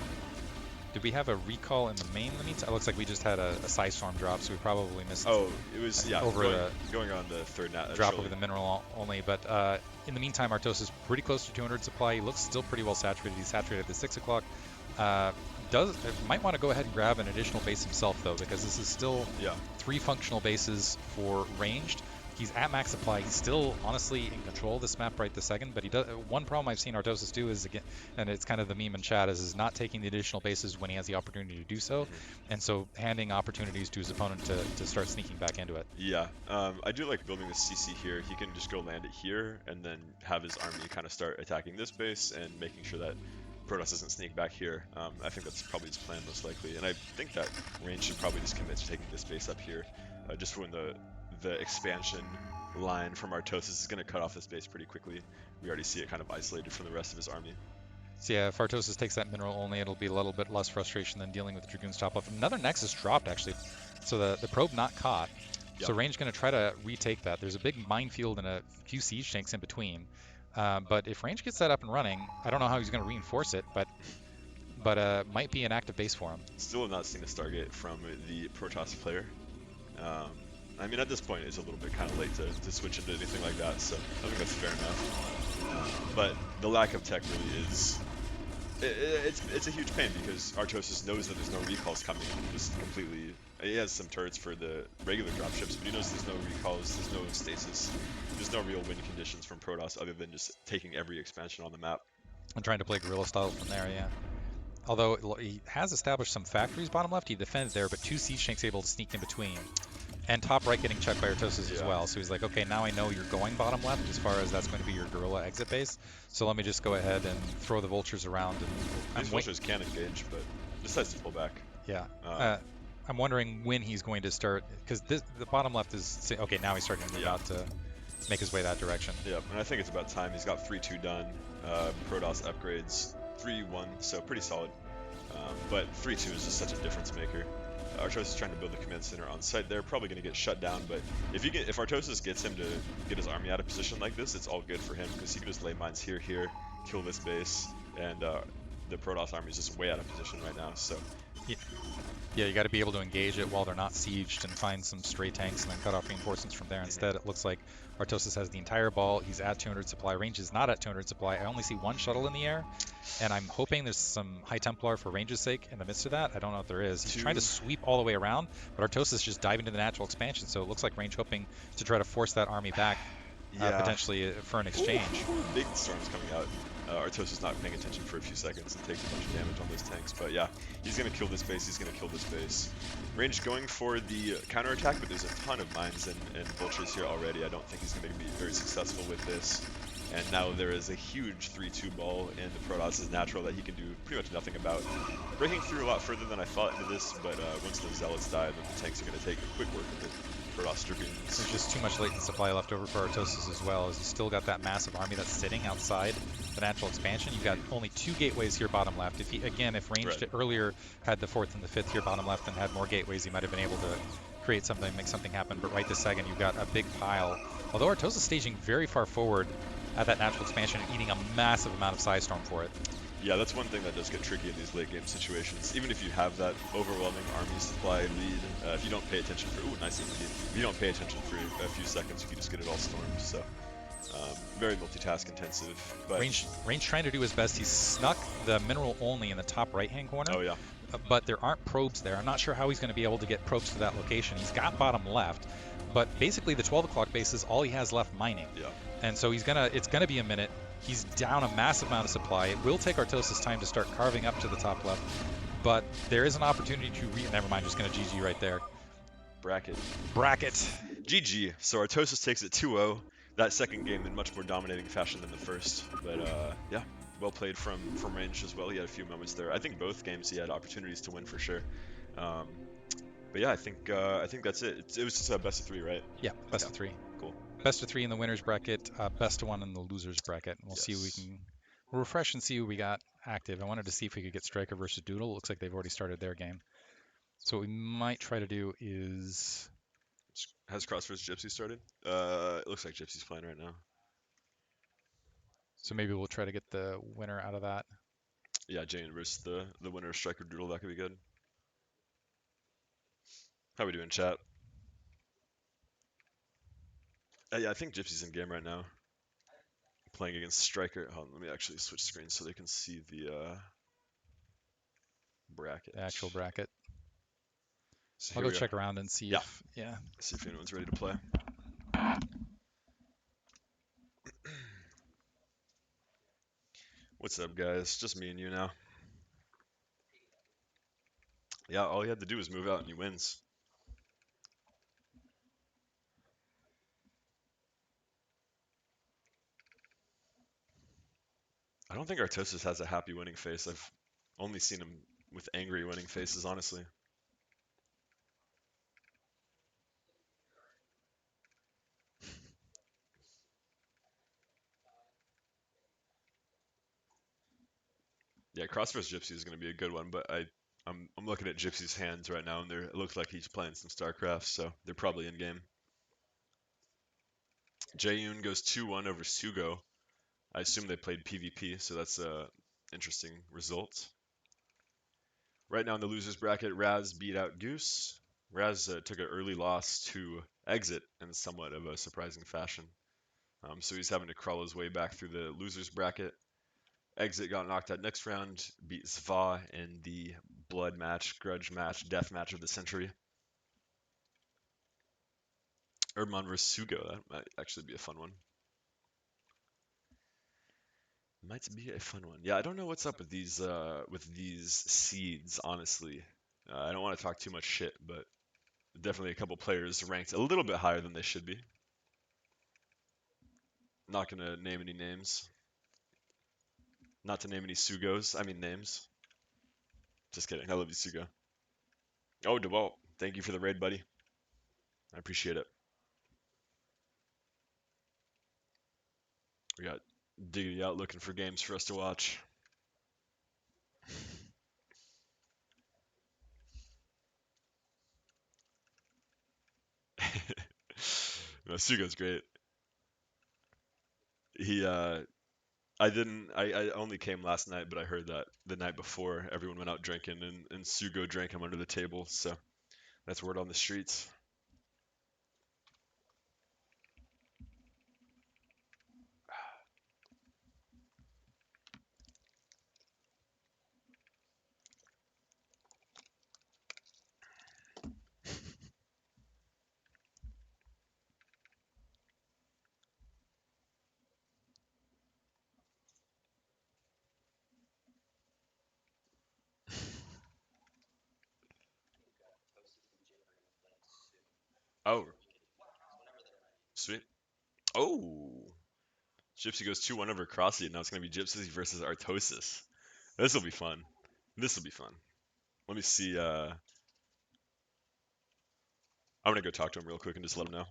Did we have a recall in the main in the meantime? It looks like we just had a Psy Storm drop, so we probably missed. Oh, it was over going on the third drop over the mineral only. But in the meantime, Artosis is pretty close to 200 supply. He looks still pretty well saturated. He's saturated at the 6 o'clock. Might want to go ahead and grab an additional base himself though, because this is still 3 functional bases for ranged. He's at max supply. He's still honestly in control of this map right this second, but he does. One problem I've seen Artosis do is, again, and it's kind of the meme in chat, is not taking the additional bases when he has the opportunity to do so, and so handing opportunities to his opponent to start sneaking back into it. Yeah, I do like building this CC here. He can just go land it here and then have his army kind of start attacking this base and making sure that Protoss doesn't sneak back here. I think that's probably his plan most likely, and I think that Range should probably just commit to taking this base up here, just when the expansion line from Artosis is going to cut off this base pretty quickly. We already see it kind of isolated from the rest of his army. So yeah, if Artosis takes that mineral only, it'll be a little bit less frustration than dealing with the Dragoon's top off. Another Nexus dropped actually, so the probe not caught. Yep. So Range going to try to retake that. There's a big minefield and a few siege tanks in between. But if Range gets that up and running, I don't know how he's going to reinforce it, but might be an active base for him. Still have not seen a Stargate from the Protoss player. I mean, at this point, it's a little bit kind of late to switch into anything like that, so I think that's fair enough. But the lack of tech really is... It's a huge pain, because Artosis knows that there's no recalls coming. Just completely... He has some turrets for the regular dropships, but he knows there's no recalls, there's no stasis, there's no real win conditions from Protoss other than just taking every expansion on the map. And trying to play guerrilla style from there, yeah. Although he has established some factories bottom left, he defends there, but 2 siege tanks able to sneak in between. And top right getting checked by Artosis as well. So he's like, okay, now I know you're going bottom left as far as that's going to be your guerrilla exit base. So let me just go ahead and throw the vultures around. And These vultures can engage, but decides to pull back. Yeah. I'm wondering when he's going to start, because the bottom left is, okay, now he's starting to move out to make his way that direction. Yeah, and I think it's about time. He's got 3-2 done. Protoss upgrades 3-1, so pretty solid. But 3-2 is just such a difference maker. Artosis is trying to build a command center on site there, probably going to get shut down, but if Artosis gets him to get his army out of position like this, it's all good for him, because he can just lay mines here, kill this base, and the Protoss army is just way out of position right now, so... Yeah, you got to be able to engage it while they're not sieged and find some stray tanks and then cut off reinforcements from there. Instead, it looks like Artosis has the entire ball. He's at 200 supply. Range is not at 200 supply. I only see 1 shuttle in the air, and I'm hoping there's some High Templar for Range's sake in the midst of that. I don't know if there is. He's trying to sweep all the way around, but Artosis is just diving into the natural expansion, so it looks like Range hoping to try to force that army back, potentially for an exchange. Big storms coming out. Artosis is not paying attention for a few seconds and takes a bunch of damage on those tanks. But yeah, he's going to kill this base, he's going to kill this base. Range going for the counterattack, but there's a ton of mines and vultures here already. I don't think he's going to be very successful with this. And now there is a huge 3-2 ball in the Protoss' natural that he can do pretty much nothing about. Breaking through a lot further than I thought into this, but once those Zealots die, then the tanks are going to take a quick work of it. Protoss Dragoons. There's just too much latent supply left over for Artosis as well, as he's still got that massive army that's sitting outside the natural expansion. You've got only 2 gateways here bottom left. If Ranged earlier had the 4th and the 5th here bottom left and had more gateways, he might have been able to create something, make something happen. But right this second, you've got a big pile. Although Artosis is staging very far forward at that natural expansion and eating a massive amount of Psy Storm for it. Yeah, that's one thing that does get tricky in these late game situations. Even if you have that overwhelming army supply lead, if you don't pay attention for nice EMP. If you don't pay attention for a few seconds, you can just get it all stormed. So very multitask intensive. But Range trying to do his best. He's snuck the mineral only in the top right hand corner. oh yeah, But there aren't probes there. I'm not sure how he's going to be able to get probes to that location. He's got bottom left, but basically the 12 o'clock base is all he has left mining. yeah. And so it's gonna be a minute. He's down a massive amount of supply. It will take Artosis time to start carving up to the top left, but there is an opportunity to never mind, just gonna GG right there. Bracket. GG. So Artosis takes it 2-0. That second game in much more dominating fashion than the first. But yeah, well played from range as well. He had a few moments there. I think both games he had opportunities to win for sure. But yeah, I think that's it. It was just a best of 3, right? Yeah, best of 3. Cool. Best of 3 in the winners bracket, best of 1 in the losers bracket. We'll see who we can. We'll refresh and see who we got active. I wanted to see if we could get Striker versus Doodle. It looks like they've already started their game. So what we might try to do is. Has Cross vs Gypsy started? It looks like Gypsy's playing right now. So maybe we'll try to get the winner out of that. Yeah, Jane versus the winner of Striker Doodle. That could be good. How we doing, chat? Yeah, I think Gypsy's in game right now. Playing against Striker. Hold on, let me actually switch screens so they can see the bracket. The actual bracket. So I'll go check around and see if see if anyone's ready to play. What's up, guys? Just me and you now. Yeah, all he had to do was move out and he wins. I don't think Artosis has a happy winning face. I've only seen him with angry winning faces, honestly. Yeah, Cross vs Gypsy is going to be a good one, but I'm looking at Gypsy's hands right now, and it looks like he's playing some StarCraft, so they're probably in game. Jaeyoon goes 2-1 over Sugo. I assume they played PvP, so that's a interesting result. Right now in the losers bracket, Raz beat out Goose. Raz took an early loss to Exit in somewhat of a surprising fashion. So he's having to crawl his way back through the losers bracket. Exit got knocked out next round, beat Zva in the blood match, grudge match, death match of the century. Urban versus Sugo, that might actually be a fun one. Might be a fun one. Yeah, I don't know what's up with these seeds, honestly. I don't want to talk too much shit, but definitely a couple players ranked a little bit higher than they should be. Not gonna name any names. Not to name any Sugos. I mean names. Just kidding. I love you, Sugo. Oh, DeWalt. Thank you for the raid, buddy. I appreciate it. We got Diggity out looking for games for us to watch. No, Sugo's great. He I only came last night, but I heard that the night before everyone went out drinking and Sugo drank him under the table, so that's word on the streets. Oh, sweet. Oh, Gypsy goes 2-1 over Crossy, and now it's gonna be Gypsy versus Artosis. This will be fun. This will be fun. Let me see. I'm gonna go talk to him real quick and just let him know.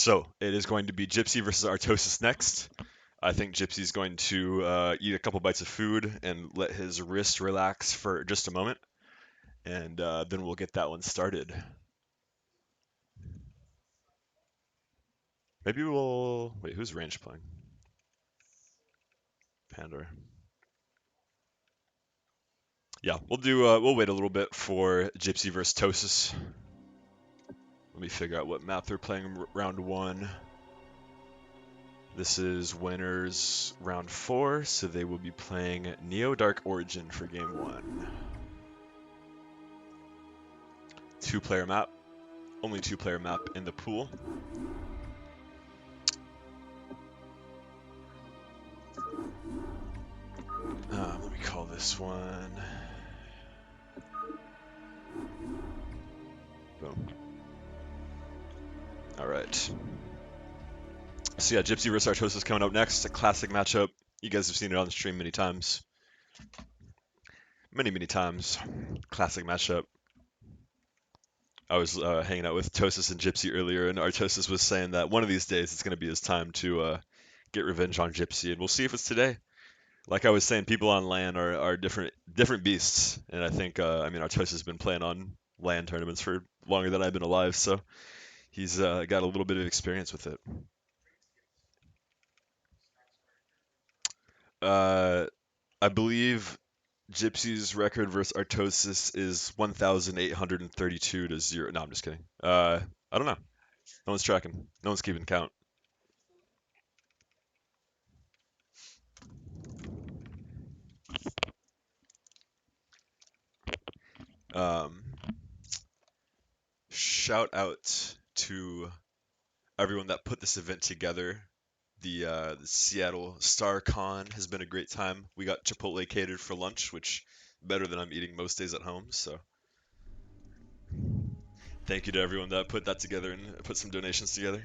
So it is going to be Gypsy versus Artosis next. I think Gypsy's going to eat a couple bites of food and let his wrist relax for just a moment, and then we'll get that one started. Maybe we'll wait. Who's range playing? Pandor. Yeah, we'll do. We'll wait a little bit for Gypsy versus Tosis. Let me figure out what map they're playing round 1. This is winners round 4, so they will be playing Neo Dark Origin for game 1. 2-player map. Only 2-player map in the pool. Let me call this one. Boom. All right. So yeah, Gypsy versus Artosis coming up next. A classic matchup. You guys have seen it on the stream many times. Many times. Classic matchup. I was hanging out with Tosis and Gypsy earlier, and Artosis was saying that one of these days it's going to be his time to get revenge on Gypsy, and we'll see if it's today. Like I was saying, people on LAN are different beasts, and I think I mean Artosis has been playing on LAN tournaments for longer than I've been alive, so he's got a little bit of experience with it. Uh, I believe Gypsy's record versus Artosis is 1,832 to 0. No, I'm just kidding. I don't know. No one's tracking. No one's keeping count. Um, Shout out to everyone that put this event together. The Seattle Star Con has been a great time. We got Chipotle catered for lunch, which better than I'm eating most days at home. So thank you to everyone that put that together and put some donations together.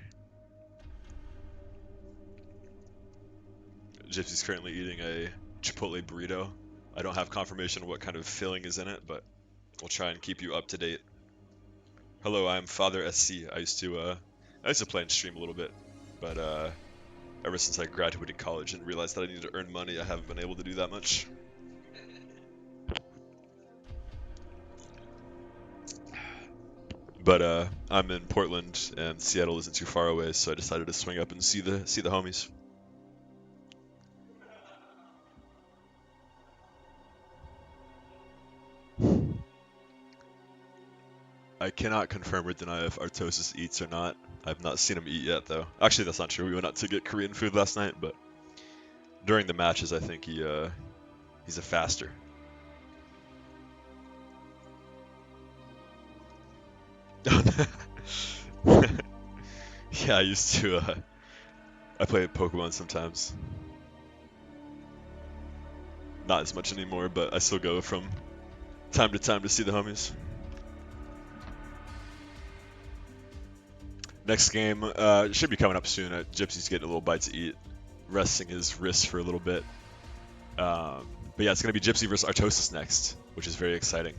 Gypsy's currently eating a Chipotle burrito. I don't have confirmation of what kind of filling is in it, but we'll try and keep you up to date. Hello, I'm Father SC. I used to play and stream a little bit, but ever since I graduated college and realized that I needed to earn money, I haven't been able to do that much. But I'm in Portland and Seattle isn't too far away, so I decided to swing up and see the homies. I cannot confirm or deny if Artosis eats or not. I've not seen him eat yet, though. Actually, that's not true. We went out to get Korean food last night, but during the matches, I think he's a faster. Yeah, I used to. I play Pokemon sometimes. Not as much anymore, but I still go from time to time to see the homies. Next game should be coming up soon. Gypsy's getting a little bite to eat, resting his wrist for a little bit. But yeah, it's going to be Gypsy versus Artosis next, which is very exciting.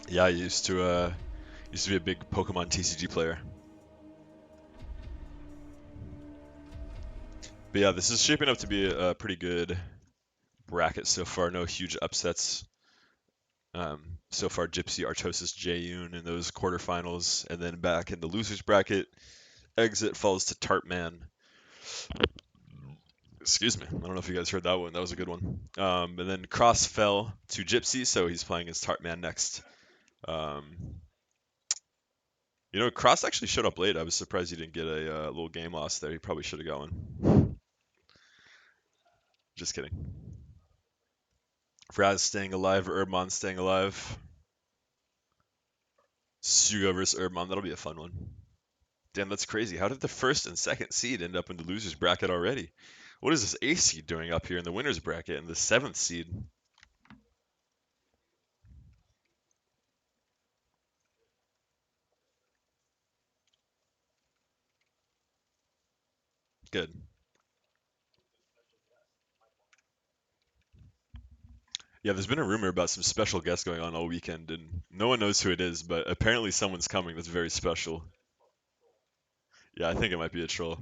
Yeah, I used to be a big Pokemon TCG player. But yeah, this is shaping up to be a pretty good bracket so far. No huge upsets. So far, Gypsy, Artosis, Jayun in those quarterfinals, and then back in the losers bracket, exit falls to Tartman. Excuse me. I don't know if you guys heard that one. That was a good one. And then Cross fell to Gypsy, so he's playing as Tartman next. Cross actually showed up late. I was surprised he didn't get a little game loss there. He probably should have got one. Just kidding. Fraz staying alive, Urbmon staying alive. Sugo versus Urbmon. That'll be a fun one. Damn, that's crazy. How did the first and second seed end up in the losers bracket already? What is this A seed doing up here in the winners bracket and the 7th seed? Good. Yeah, there's been a rumor about some special guests going on all weekend, and no one knows who it is, but apparently someone's coming that's very special. Yeah, I think it might be a troll.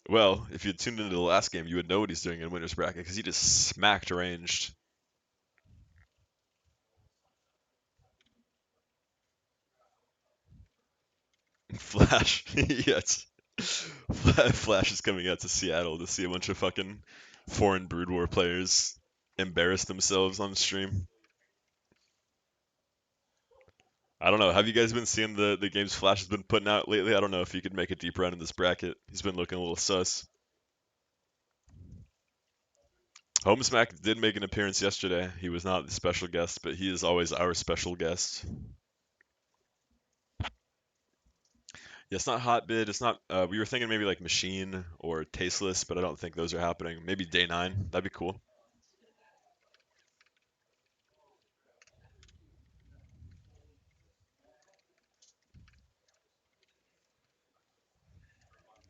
Well, if you tuned into the last game, you would know what he's doing in winner's bracket because he just smacked ranged. Flash, yes. Flash is coming out to Seattle to see a bunch of fucking foreign Brood War players embarrass themselves on stream. I don't know. Have you guys been seeing the games Flash has been putting out lately? I don't know if he could make a deep run in this bracket. He's been looking a little sus. Homesmack did make an appearance yesterday. He was not the special guest, but he is always our special guest. Yeah, it's not Hotbid. It's not. We were thinking maybe like Machine or Tasteless, but I don't think those are happening. Maybe Day 9. That'd be cool.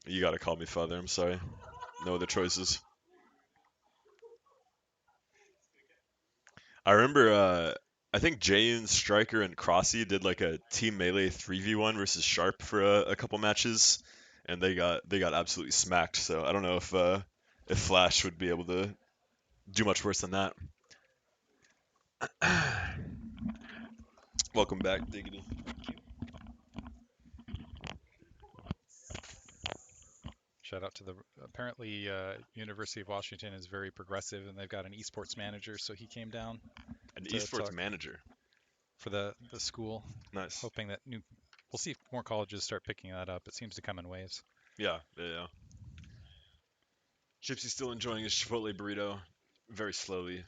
You gotta call me father. I'm sorry. No other choices. I remember. I think Jayun, Striker, and Crossy did like a team melee 3v1 versus Sharp for a couple matches, and they got absolutely smacked. So I don't know if Flash would be able to do much worse than that. Welcome back, Diggity. Shout out to the apparently University of Washington is very progressive and they've got an esports manager, so he came down An to esports talk manager. for the school, Nice. hoping that new we'll see if more colleges start picking that up. It seems to come in waves. Yeah, yeah, yeah. Gypsy's still enjoying his Chipotle burrito, very slowly.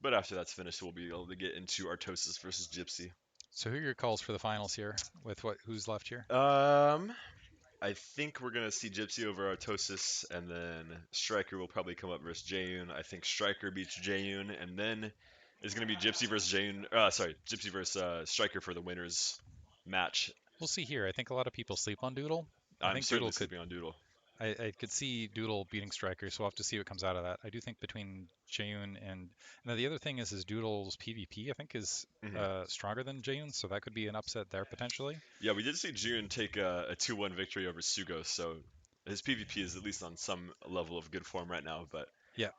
But after that's finished, we'll be able to get into Artosis versus Gypsy. So who are your calls for the finals here? With who's left here? Um, I think we're gonna see Gypsy over Artosis, and then Striker will probably come up versus Jayun. I think Striker beats Jayun, and then it's gonna be Gypsy versus Jayun. Sorry, Gypsy versus Striker for the winners match. We'll see here. I think a lot of people sleep on Doodle. I I'm think certainly Doodle could sleeping on Doodle. I could see Doodle beating Striker, so we'll have to see what comes out of that. I do think between Jaeyoon and now the other thing is Doodle's PvP I think is Hmm. stronger than Jaeyoon, so that could be an upset there potentially. Yeah, we did see June take a 2-1 victory over Sugo, so his PvP is at least on some level of good form right now. But Yeah,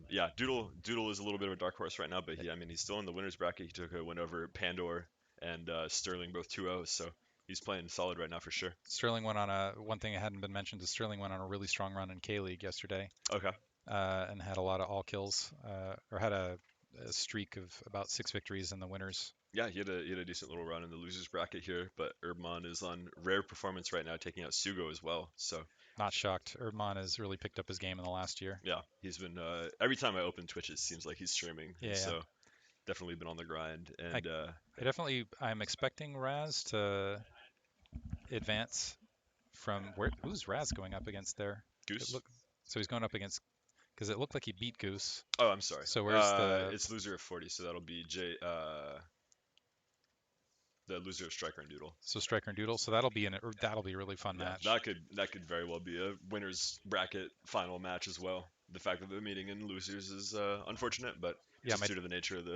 yeah, Doodle is a little bit of a dark horse right now, but I mean, he's still in the winners bracket. He took a win over Pandor and Sterling, both 2-0, so he's playing solid right now for sure. Sterling went on a one thing that hadn't been mentioned is Sterling went on a really strong run in K League yesterday Okay. and had a lot of all kills or had a streak of about 6 victories in the winners. Yeah, he had a decent little run in the losers bracket here, but Urbman is on rare performance right now, taking out Sugo as well. So Not shocked. Erdman has really picked up his game in the last year. yeah, he's been every time I open Twitch, it seems like he's streaming, and Yeah, so definitely been on the grind. I, And I'm expecting Raz to advance from who's Raz going up against there? It Goose. look so he's going up against because it looked like he beat Goose. Oh, I'm sorry. So where's the It's loser of 40, so that'll be the loser of Striker and Doodle. so Striker and Doodle? So that'll be a really fun Yeah, match. that could very well be a winners bracket final match as well. The fact that they're meeting in losers is unfortunate, but Yeah, just due to the nature of the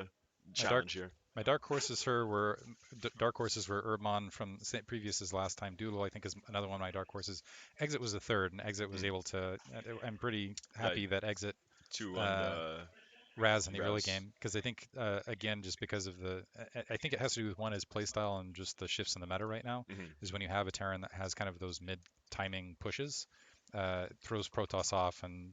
my dark challenge here. my dark horses were Urbman from previous as last time. Doodle I think is another one of my dark horses. Exit was the third, and Exit was Mm. able to. I'm pretty Yeah, happy that Exit 2-1 uh, Raz in the early Raz. game because I think again just because of I think it has to do with one his playstyle and just the shifts in the meta right now Hmm. is when you have a Terran that has kind of those mid timing pushes, throws Protoss off and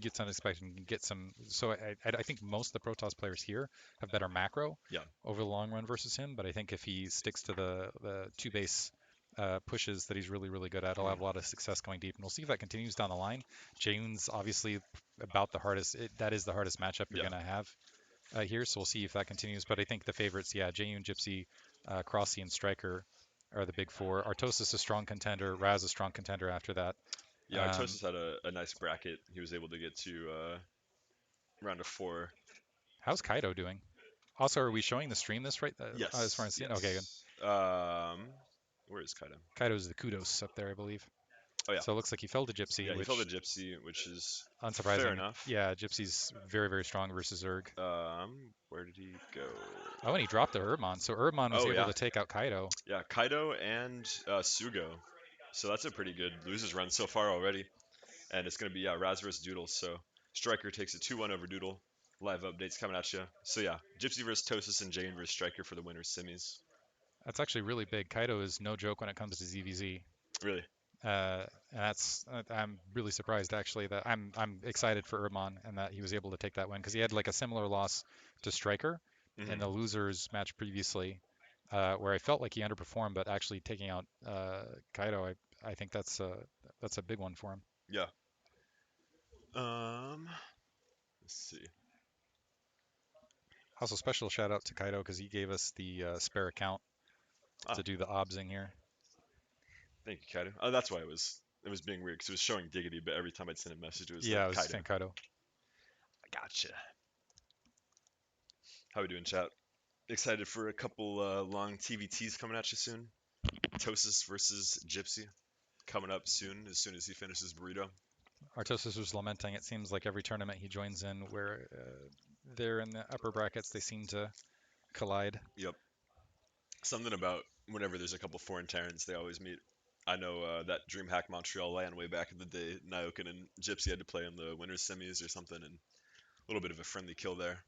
gets unexpected and get some. So I think most of the Protoss players here have better macro Yeah. over the long run versus him, but I think if he sticks to the two base. Pushes that he's really good at. He'll have a Hmm. lot of success going deep, and we'll see if that continues down the line. Jane's obviously about the hardest. That is the hardest matchup you're Yeah. going to have here, so we'll see if that continues. But I think the favorites, yeah, Jaeyoon, Gypsy, Crossy, and Striker are the big four. Artosis a strong contender. Raz a strong contender after that. Yeah, Um, Artosis had a nice bracket. He was able to get to round of 4. how's Kaido doing? Also, are we showing the stream this right as far Yes, as seeing? Okay, good. yes. Where is Kaido? Kaido's the kudos up there, I believe. Oh yeah. So it looks like he fell to Gypsy, Yeah, he fell to which Gypsy, which is fair unsurprising. enough. Yeah, Gypsy's very, very strong versus Zerg. Where did he go? Oh, and he dropped the Urbmon. So Urbmon was Oh able yeah, to take out Kaido. yeah, Kaido and Sugo. So that's a pretty good losers run so far already. And it's gonna be Raz versus Doodle. So Striker takes a 2-1 over Doodle. Live updates coming at you. So yeah, Gypsy versus Tosis and Jane versus Striker for the winners semis. That's actually really big. Kaido is no joke when it comes to ZVZ. Really? I'm really surprised actually that I'm excited for Urbmon and that he was able to take that win because he had like a similar loss to Striker in the Hmm. losers match previously, where I felt like he underperformed, but actually taking out Kaido, I think that's a big one for him. Yeah. Let's see. Also, special shout out to Kaido because he gave us the spare account Ah, to do the obsing here. thank you, Kaido. Oh, that's why it was being weird because it was showing Diggity, but every time I'd send a message, it was Yeah, I was Kaido. saying Kaido. I gotcha. How we doing, chat? Excited for a couple long TVTs coming at you soon. Tosis versus Gypsy coming up soon as he finishes burrito. Artosis was lamenting. It seems like every tournament he joins in, where they're in the upper brackets, they seem to collide. Yep. Something about whenever there's a couple foreign Terrans, they always meet. I know that DreamHack Montreal LAN way back in the day, Nyokin and Gypsy had to play in the winners semis or something, and a little bit of a friendly kill there.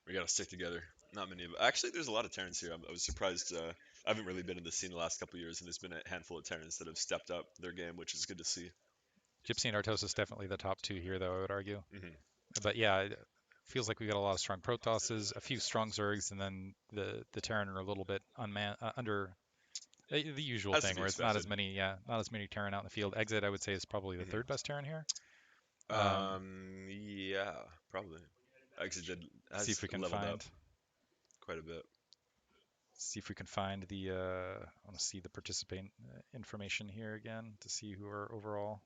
We gotta stick together. Not many of actually. There's a lot of Terrans here. I was surprised. I haven't really been in the scene the last couple of years, and there's been a handful of Terrans that have stepped up their game, which is good to see. Gypsy and Artosis definitely the top two here, though I would argue. Hmm. But yeah, it feels like we got a lot of strong Protosses, a few strong Zergs, and then the Terran are a little bit under the usual As to thing be where it's not expected. as many, yeah, not as many Terran out in the field. Exit, I would say, is probably the third Hmm. best Terran here. Um, Yeah, probably. Actually, see has if we can leveled up find quite a bit. see if we can find the I want to see the participant information here again to see who are overall.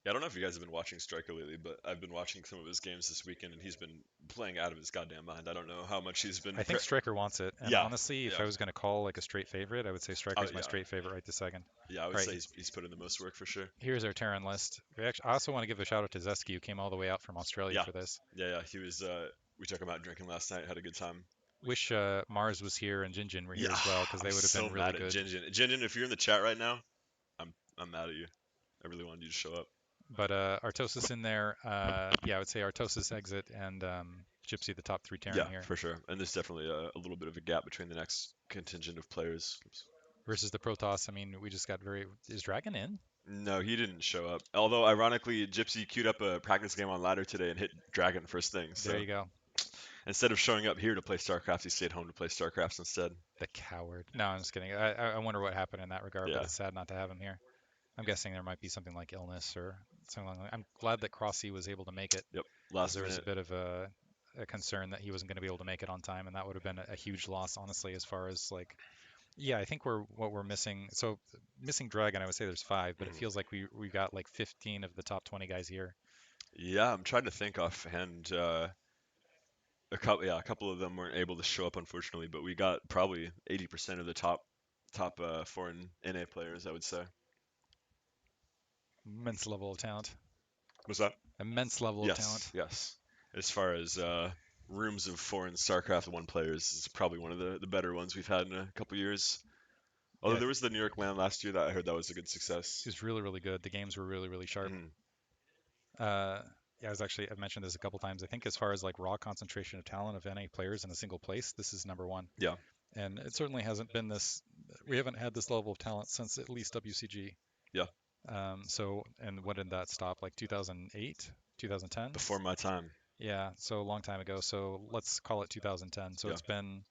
Yeah, I don't know if you guys have been watching Striker lately, but I've been watching some of his games this weekend, and he's been playing out of his goddamn mind. I don't know how much he's been. I think Striker wants it, and Yeah, honestly, if yeah, I was going to call like a straight favorite, I would say Striker's my yeah, straight favorite right this second. yeah. I would All say right, he's put in the most work for sure. here's our Terran list. I also want to give a shout out to Zeski, who came all the way out from Australia Yeah, for this. yeah, yeah. He was. We took him out drinking last night. Had a good time. Wish Mars was here and Jinjin were here Yeah, as well, because I'm they would have so been really mad at good. Jinjin. Jinjin, if you're in the chat right now, I'm mad at you. I really wanted you to show up. But Artosis in there, yeah, I would say Artosis exit and Gypsy the top three Terran Yeah, here for sure. And there's definitely a little bit of a gap between the next contingent of players. Oops. versus the Protoss. I mean, we just got very. Is Dragon in? No, he didn't show up. Although, ironically, Gypsy queued up a practice game on ladder today and hit Dragon first thing. There So you go. instead of showing up here to play StarCraft, he stayed home to play StarCraft instead. The coward. No, I'm just kidding. I wonder what happened in that regard, but Yeah. it's sad not to have him here. I'm guessing there might be something like illness or something like that. I'm glad that Crossy was able to make it Yep. because Last there was a minute. bit of a concern that he wasn't going to be able to make it on time, and that would have been a huge loss, honestly, as far as like, yeah, I think what we're missing. So missing Dragon, I would say there's five, but it Mhm. feels like we got like 15 of the top 20 guys here. Yeah, I'm trying to think offhand. A couple of them weren't able to show up, unfortunately, but we got probably 80% of the top foreign NA players, I would say. Immense level of talent. What's that? Immense level of Yes, talent. yes. As far as rooms of foreign StarCraft one players, it's probably one of the better ones we've had in a couple years. Although Yeah, there was the New York LAN last year that I heard that was a good he success. was really, really good. The games were really, really sharp. Hmm. Uh, yeah, I've mentioned this a couple times. I think as far as like raw concentration of talent of NA players in a single place, this is number one. Yeah, And it certainly hasn't been this. We haven't had this level of talent since at least WCG. yeah. And when did that stop? Like 2008, 2010? Before my time. Yeah, so a long time ago. So let's call it 2010. So Yeah, it's been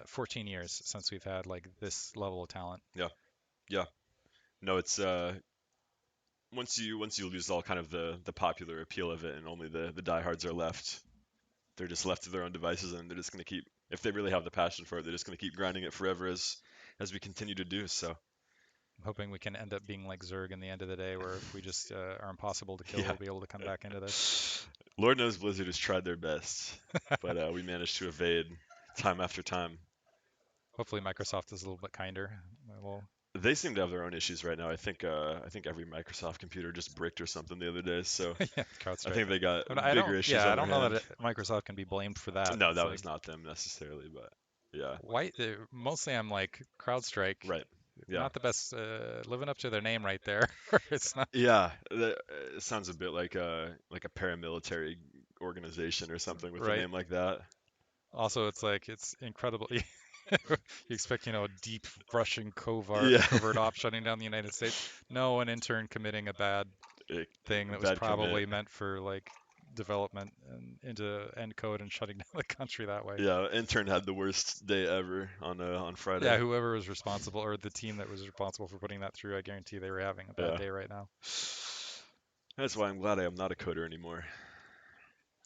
14 years since we've had like this level of talent. yeah, yeah. No, it's once you lose all kind of the popular appeal of it, and only the diehards are left. They're just left to their own devices, and they're just gonna keep. If they really have the passion for it, they're just gonna keep grinding it forever as we continue to do. So I'm hoping we can end up being like Zerg in the end of the day, where if we just are impossible to kill, yeah. we'll be able to come back into this. Lord knows Blizzard has tried their best, but we managed to evade time after time. Hopefully Microsoft is a little bit kinder. Well, They seem to have their own issues right now. I think every Microsoft computer just bricked or something the other day, so yeah, I CrowdStrike. think they got I bigger don't. issues Yeah, I on their don't know hand. that Microsoft can be blamed for that. No, It's that was like not them necessarily, but yeah, why. Mostly, I'm like CrowdStrike. right. Yeah. Not the best. Living up to their name right there. It's not. Yeah, it sounds a bit like a paramilitary organization or something with a Right. name like that. Also, it's like it's incredible. You expect, a deep Russian Yeah, covert op shutting down the United States. No, an intern committing a bad thing that was bad commit. probably meant for like development and into end code and shutting down the country that way. Yeah, intern had the worst day ever on Friday. Yeah, whoever was responsible or the team that was responsible for putting that through, I guarantee they were having a bad Yeah, day right now. that's why I'm glad I am not a coder anymore.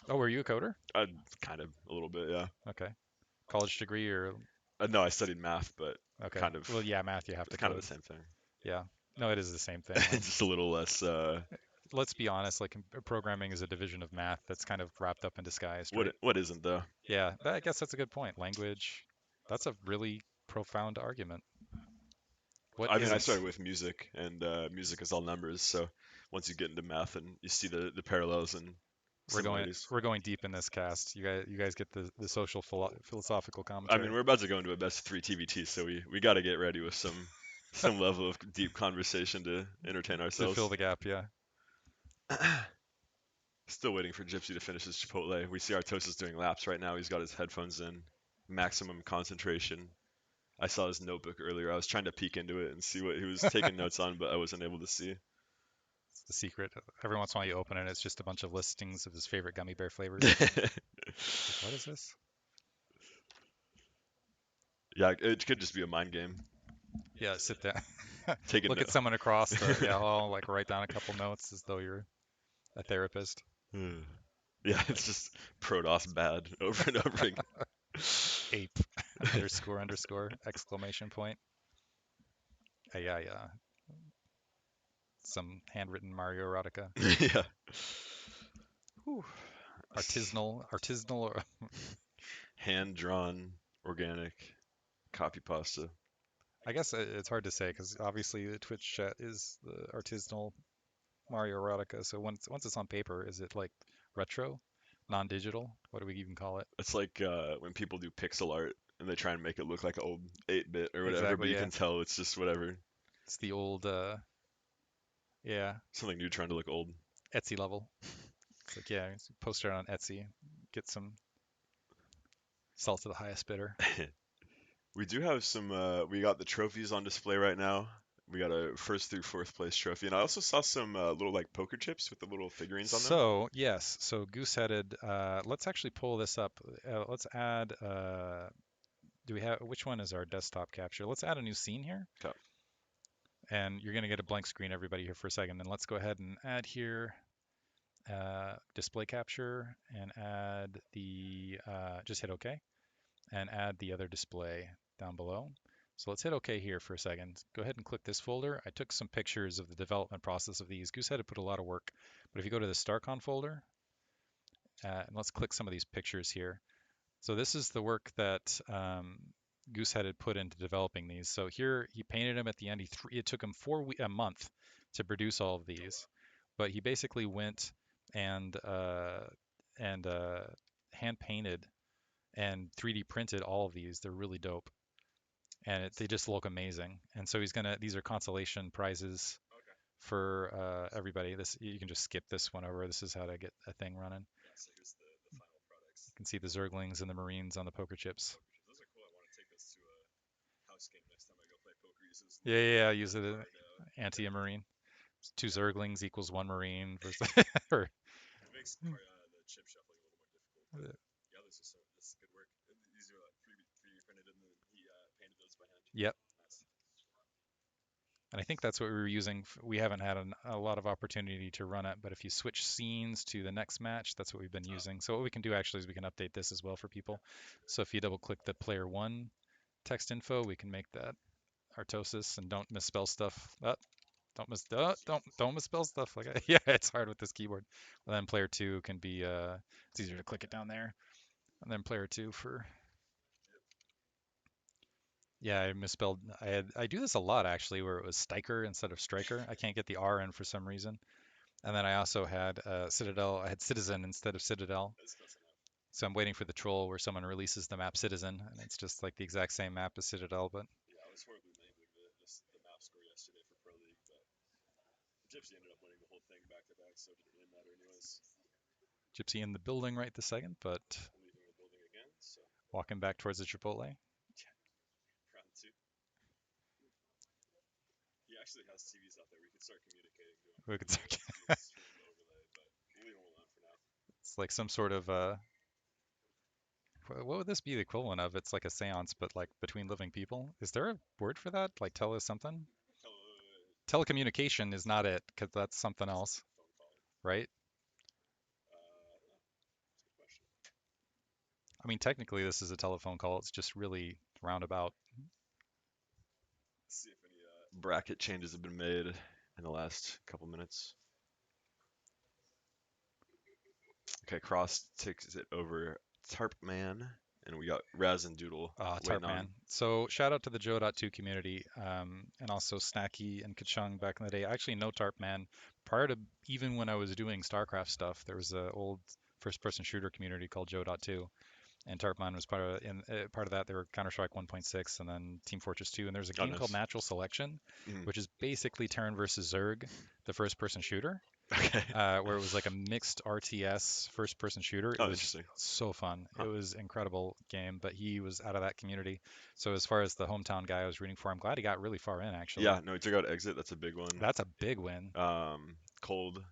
Oh, were you a coder? I kind of a little bit, yeah. Okay. College degree or No, I studied math, but okay. kind of Well, yeah, math you have it's to kind of code. the same thing. Yeah. No, it is the same thing. Like Just a little less. let's be honest, like programming is a division of math that's kind of wrapped up and disguised, right? What isn't though? Yeah, I guess that's a good point. Language, that's a really profound argument. What I mean, I isn't? started with music, and music is all numbers. So once you get into math and you see the parallels and similarities. We're going deep in this cast. You guys get the social philosophical I mean, commentary we're about to go into a best of three TVT, so we got to get ready with some level of deep conversation to entertain to fill ourselves. the gap. Yeah. Still waiting for Gypsy to finish his Chipotle. We see Artosis doing laps right now. He's got his headphones in, maximum concentration. I saw his notebook earlier. I was trying to peek into it and see what he was taking notes on, but I wasn't able to see. It's the secret. Every once in a while you open it, it's just a bunch of listings of his favorite gummy bear flavors. Like, what is this? Yeah, it could just be a mind game. Yeah, sit down. Taking Look at someone across the. Yeah, I'll like write down a couple notes as though you're a therapist. Yeah, it's just Protoss bad over and over again. Ape underscore exclamation point. Yeah, yeah. Some handwritten Mario erotica. Yeah. Whew. Artisanal. Hand drawn, organic, copy pasta. I guess it's hard to say because obviously the Twitch chat is the artisanal Mario erotica. So once it's on paper, is it like retro, non-digital? What do we even call it? It's like when people do pixel art and they try and make it look like old 8-bit or whatever, but Exactly. you Yeah, can tell it's just whatever. it's the old yeah, Something new trying to look old. Etsy level. It's like yeah, post it on Etsy, get some salt to the highest bidder. We do have some. We got the trophies on display right now. We got a first through fourth place trophy, and I also saw some little like poker chips with the little figurines on them. So yes, so goose-headed. Let's actually pull this up. Let's add. Do we have which one is our desktop capture? Let's add a new scene here. Okay. And you're going to get a blank screen, everybody, here for a second. And let's go ahead and add here display capture and add the, just hit OK and add the other display down below. So let's hit OK here for a second. Go ahead and click this folder. I took some pictures of the development process of these. Goosehead had put a lot of work, but if you go to the StarCon folder, and let's click some of these pictures here. So this is the work that Goosehead had put into developing these. So here he painted them at the end. It took him a month to produce all of these, but he basically went and hand painted and 3D printed all of these. They're really dope, and they just look amazing. And so these are consolation prizes for everybody. This you can just skip this one over. This is how to get a thing running. So here's the final products. You can see the Zerglings and the Marines on the poker chips. Those are cool. I want to take those to a house game next time I go play poker. Yeah, use it anti a Marine. 2 Zerglings equals 1 Marine versus or, It makes the chip shuffling a little more difficult. But yeah, this is good work. These are like 3D printed, and then he painted those by hand. yep. Nice. And I think that's what we were using. We haven't had a lot of opportunity to run it, but if you switch scenes to the next match, that's what we've been using. So what we can do actually is we can update this as well for people. So if you double click the player 1 text info, we can make that Artosis and don't misspell stuff. Don't misspell stuff. Like yeah, it's hard with this keyboard. And then player 2 can be it's easier to click it down there. And then player 2 for Yeah, I misspelled. I do this a lot actually, where it was Stryker instead of Striker. I can't get the R in for some reason. And then I also had Citadel. I had Citizen instead of Citadel. That's close enough. So I'm waiting for the troll where someone releases the map Citizen, and it's just like the exact same map as Citadel, but Yeah, I was horribly nailing the map score yesterday for Pro League, but Gypsy ended up winning the whole thing back to back, so it didn't really matter anyways. Gypsy in the building right this second, but Leaving the building again, so walking back towards the Chipotle. round two. He actually has TVs out there. We could start communicating to him. We could start- Stream overlay, but we'll leave him alone for now. It's like some sort of what would this be the equivalent of? It's like a seance, but like between living people. Is there a word for that? Like tele something? Telecommunication is not it, because that's something else, Phone call. right? That's a good question. I mean, technically this is a telephone call. It's just really roundabout. Let's see if any bracket changes have been made in the last couple minutes. Okay, Cross takes it over Tarpman, and we got Raz and Doodle waiting on. Tarpman. So shout out to the Joe.2 community, and also Snacky and Kachung back in the day. I actually know Tarpman prior to even when I was doing StarCraft stuff. There was an old first-person shooter community called Joe.2, and Tarpman was part of that. They were Counter-Strike 1.6 and then Team Fortress 2. And there's a Oh, game called nice. Natural Selection, Mhm. which is basically Terran versus Zerg, the first-person shooter, Okay. where it was like a mixed RTS first-person shooter. It Oh, was interesting. so fun. Huh. It was incredible game, but he was out of that community. So as far as the hometown guy I was rooting for, I'm glad he got really far in, actually. Yeah, no, he took out Exit. That's a big one. That's a big win. Cold,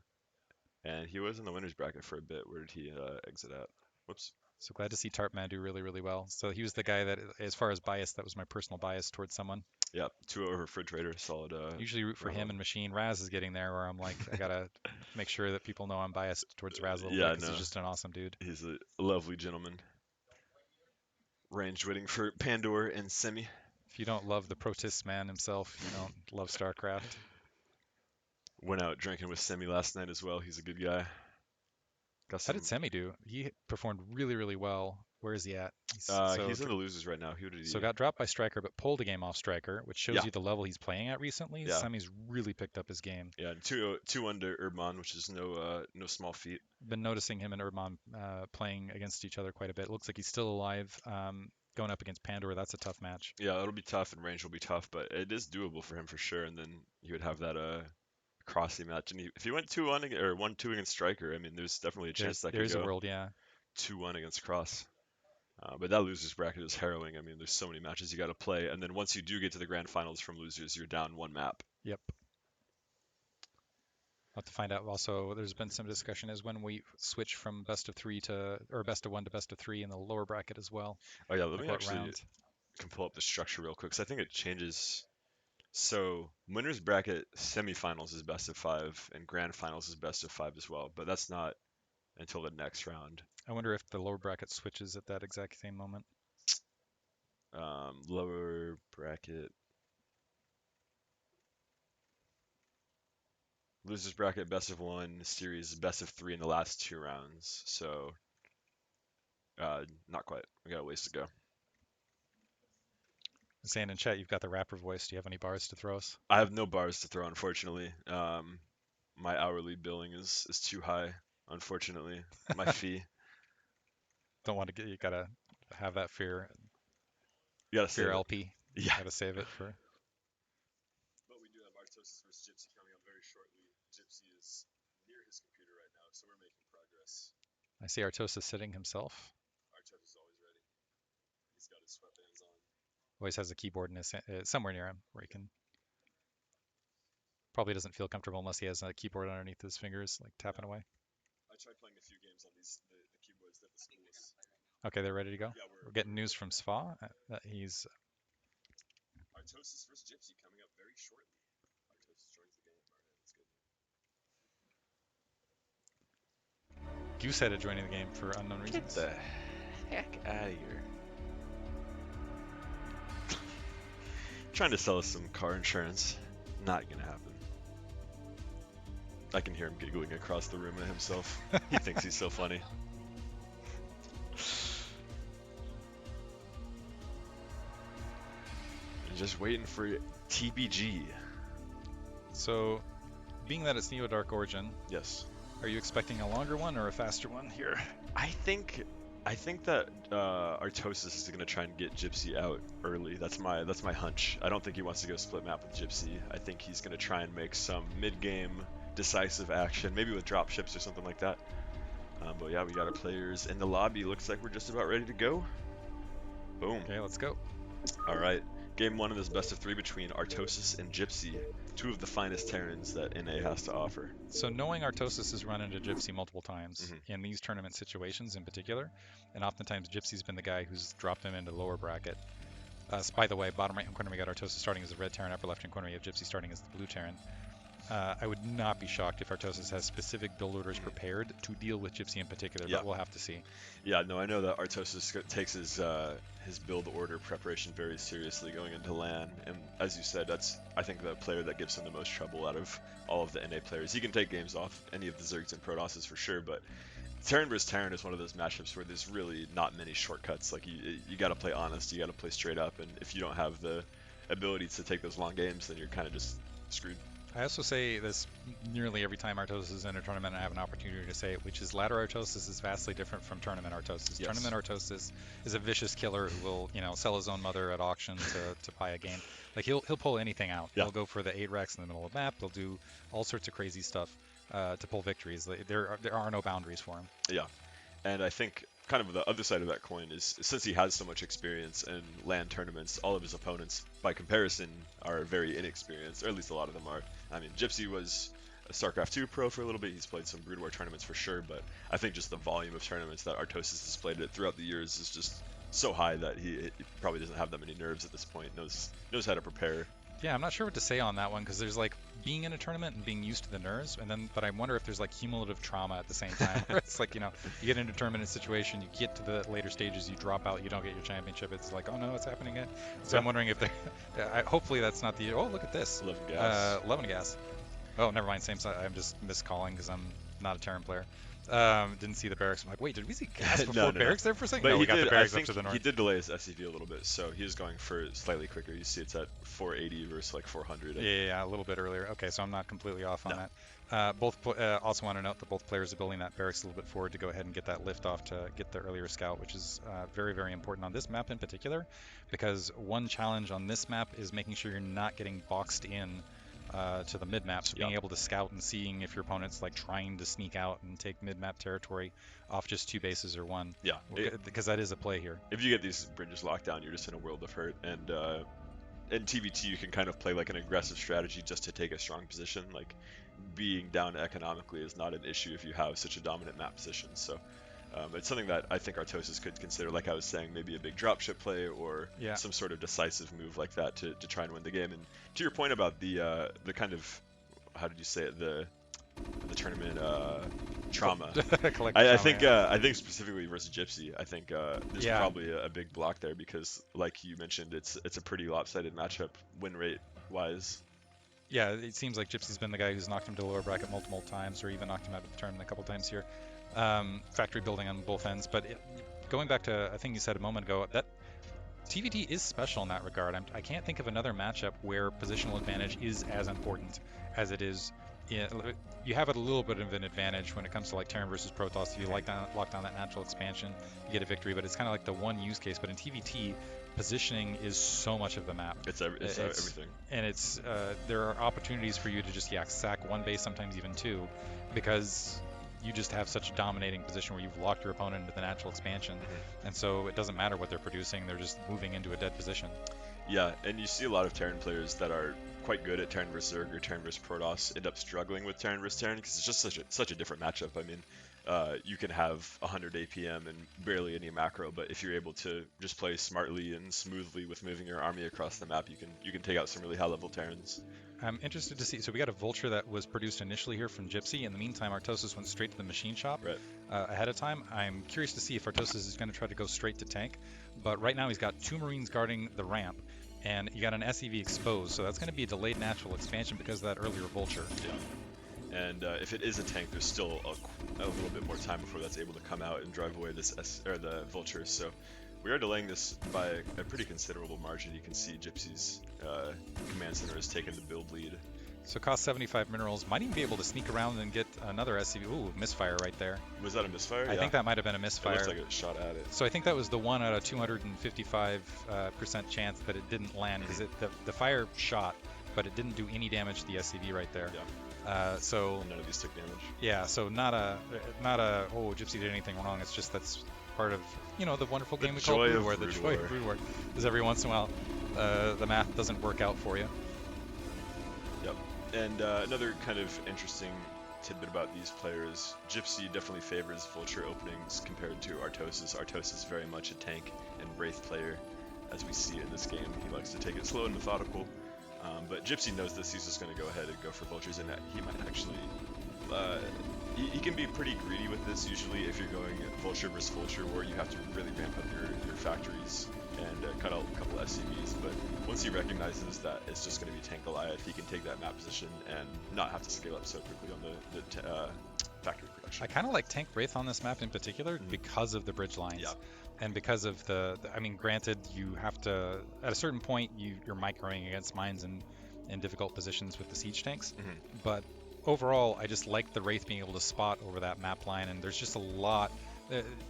and he was in the winners bracket for a bit. Where did he exit at? Whoops. So glad to see Tarpman do really, really well. So he was the guy that, as far as bias, that was my personal bias towards someone. Yeah, 2-0 refrigerator, solid. Usually root for round him one. and Machine. Raz is getting there where I'm like, I gotta make sure that people know I'm biased towards Raz a little bit Yeah, because no. he's just an awesome dude. He's a lovely gentleman. Ranged waiting for Pandora and Semi. If you don't love the protist man himself, you don't love StarCraft. Went out drinking with Semi last night as well. He's a good guy. Got How some. did Semi do? He performed really, really well. Where is he at? He's in the losers right now. Who did he? So got dropped by Striker, but pulled a game off Striker, which shows Yeah. you the level he's playing at recently. Yeah. Semi's really picked up his game. Yeah, 2 under Urban, which is no small feat. Been noticing him and Urban playing against each other quite a bit. Looks like he's still alive. Going up against Pandora, that's a tough match. Yeah, it'll be tough, and range will be tough, but it is doable for him for sure. And then he would have that Crossy match, and if he went 2-1 or 1-2 against Striker, I mean, there's definitely a chance that there could is go a world, yeah. 2-1 against Cross. But that losers bracket is harrowing. I mean, there's so many matches you got to play, and then once you do get to the grand finals from losers, you're down one map. Yep. I'll have to find out. Also, there's been some discussion as when we switch from best of 3 to, or best of 1 to best of 3 in the lower bracket as well. Oh yeah, let Like me what actually rounds? can pull up the structure real quick because I think it changes. So winners bracket semifinals is best of 5, and grand finals is best of 5 as well. But that's not until the next round. I wonder if the lower bracket switches at that exact same moment. Lower bracket. Losers bracket best of 1 series best of 3 in the last 2 rounds. So not quite. We got a ways to go. Saying in chat, you've got the rapper voice. Do you have any bars to throw us? I have no bars to throw, unfortunately. My hourly billing is too high, unfortunately. My fee. Don't want to get. You gotta have that fear. You gotta save Fear it. LP. Yeah. Gotta save it for. But we do have Artosis versus Gypsy coming up very shortly. Gypsy is near his computer right now, so we're making progress. I see Artosis sitting himself. Artosis is always ready. He's got his sweatbands on. Always has a keyboard in his somewhere near him where he can. Probably doesn't feel comfortable unless he has a keyboard underneath his fingers, like tapping away. I tried playing a few games on the keyboards that the school was. Okay, they're ready to go. Yeah, We're getting news from Sva that he's. Artosis versus Gypsy coming up very shortly. Artosis joins the game. All right, that's good. Gooseheaded joining the game for unknown reasons. Get the heck out of here. Trying to sell us some car insurance. Not gonna happen. I can hear him giggling across the room at himself. He thinks he's so funny. just waiting for TBG. So, being that it's Neo Dark Origin, Yes. are you expecting a longer one or a faster one here? I think that Artosis is gonna try and get Gypsy out early. That's my hunch. I don't think he wants to go split map with Gypsy. I think he's gonna try and make some mid-game decisive action, maybe with drop ships or something like that. But yeah, we got our players in the lobby. Looks like we're just about ready to go. Boom. Okay, let's go. All right. Game 1 of this best of 3 between Artosis and Gypsy, two of the finest Terrans that NA has to offer. So knowing Artosis has run into Gypsy multiple times Mhm. in these tournament situations in particular, and oftentimes Gypsy's been the guy who's dropped him into the lower bracket. So by the way, bottom right hand corner we got Artosis starting as the red Terran, upper left hand corner we have Gypsy starting as the blue Terran. I would not be shocked if Artosis has specific build orders prepared to deal with Gypsy in particular, Yeah. but we'll have to see. Yeah, no, I know that Artosis takes his build order preparation very seriously going into LAN, and as you said, that's I think the player that gives him the most trouble out of all of the NA players. He can take games off any of the Zergs and Protosses for sure, but Terran vs Terran is one of those matchups where there's really not many shortcuts. Like you got to play honest, you got to play straight up, and if you don't have the ability to take those long games, then you're kind of just screwed. I also say this nearly every time Artosis is in a tournament, I have an opportunity to say it, which is ladder Artosis is vastly different from tournament Artosis. Yes. Tournament Artosis is a vicious killer who will, sell his own mother at auction to buy a game. Like he'll pull anything out. Yeah. He'll go for the 8 Rex in the middle of the map. He'll do all sorts of crazy stuff to pull victories. There are no boundaries for him. Yeah, and I think kind of the other side of that coin is since he has so much experience in LAN tournaments, all of his opponents, by comparison, are very inexperienced, or at least a lot of them are. I mean, Gypsy was a StarCraft 2 pro for a little bit. He's played some Brood War tournaments for sure, but I think just the volume of tournaments that Artosis has played it throughout the years is just so high that he probably doesn't have that many nerves at this point. Knows how to prepare. Yeah, I'm not sure what to say on that one because there's like being in a tournament and being used to the nerves, but I wonder if there's like cumulative trauma at the same time. Where it's like you get into a tournament situation, you get to the later stages, you drop out, you don't get your championship. It's like, oh no, it's happening again. So I'm wondering if hopefully that's not the. Oh, look at this. Love and gas. Love and gas. Oh, never mind. Same side. I'm just miscalling because I'm not a Terran player. Didn't see the barracks. I'm like, wait, did we see gas before No. barracks there for a second? But No, he we got did, the barracks I up to the north. He did delay his SCV a little bit, so he was going for slightly quicker. You see it's at 480 versus like 400. Yeah, a little bit earlier. Okay, so I'm not completely off on No. that. Also want to note that both players are building that barracks a little bit forward to go ahead and get that lift off to get the earlier scout, which is very, very important on this map in particular, because one challenge on this map is making sure you're not getting boxed in to the mid-map, so being able to scout and seeing if your opponent's like trying to sneak out and take mid-map territory off just 2 bases or 1. Yeah, because that is a play here. if you get these bridges locked down, you're just in a world of hurt. And in TVT, you can kind of play like an aggressive strategy just to take a strong position. Like being down economically is not an issue if you have such a dominant map position. So it's something that I think Artosis could consider, like I was saying, maybe a big dropship play or some sort of decisive move like that to try and win the game. And to your point about the kind of, how did you say it, the tournament trauma. I think specifically versus Gypsy, I think there's probably a big block there because, like you mentioned, it's a pretty lopsided matchup win rate wise. Yeah, it seems like Gypsy's been the guy who's knocked him to the lower bracket multiple times, or even knocked him out of the tournament a couple times here. Factory building on both ends, but going back to I think you said a moment ago, that TVT is special in that regard. I can't think of another matchup where positional advantage is as important as it is. You have a little bit of an advantage when it comes to like Terran versus Protoss. If you lock down that natural expansion, you get a victory, but it's kind of like the one use case. But in TVT, positioning is so much of the map. It's everything. And it's there are opportunities for you to just sack one base, sometimes even 2, because you just have such a dominating position where you've locked your opponent into the natural expansion, and so it doesn't matter what they're producing, they're just moving into a dead position. Yeah, and you see a lot of Terran players that are quite good at Terran vs Zerg or Terran vs Protoss end up struggling with Terran vs Terran because it's just such a different matchup. I mean, you can have 100 APM and barely any macro, but if you're able to just play smartly and smoothly with moving your army across the map, you can take out some really high level Terrans. I'm interested to see. So we got a Vulture that was produced initially here from Gypsy. In the meantime, Artosis went straight to the machine shop ahead of time. I'm curious to see if Artosis is going to try to go straight to tank. But right now he's got 2 Marines guarding the ramp, and you got an SEV exposed. So that's going to be a delayed natural expansion because of that earlier Vulture. Yeah. And if it is a tank, there's still a little bit more time before that's able to come out and drive away the Vulture. So We are delaying this by a pretty considerable margin. You can see Gypsy's command center has taken the build lead. So cost 75 minerals. Might even be able to sneak around and get another SCV. Ooh, misfire right there. Was that a misfire? I think that might have been a misfire. It looks like it shot at it. So I think that was the 1 out of 255% chance that it didn't land, because the fire shot, but it didn't do any damage to the SCV right there. Yeah. So none of these took damage. Yeah. So not a oh, Gypsy did anything wrong. It's just that's part of the wonderful game we call Brood War. The joy of Brood War is every once in a while the math doesn't work out for you. Yep. And another kind of interesting tidbit about these players, Gypsy definitely favors Vulture openings compared to Artosis. Artosis is very much a tank and Wraith player, as we see in this game. He likes to take it slow and methodical, but Gypsy knows this. He's just going to go ahead and go for Vultures, and he might actually... he can be pretty greedy with this. Usually if you're going Vulture versus Vulture, where you have to really ramp up your factories and cut out a couple SCVs, but once he recognizes that it's just going to be tank Goliath, he can take that map position and not have to scale up so quickly on the factory production. I kind of like tank Wraith on this map in particular because of the bridge lines. Yeah. And because of I mean, granted, you have to, at a certain point, you're microing against mines in difficult positions with the siege tanks, but overall, I just like the Wraith being able to spot over that map line, and there's just a lot.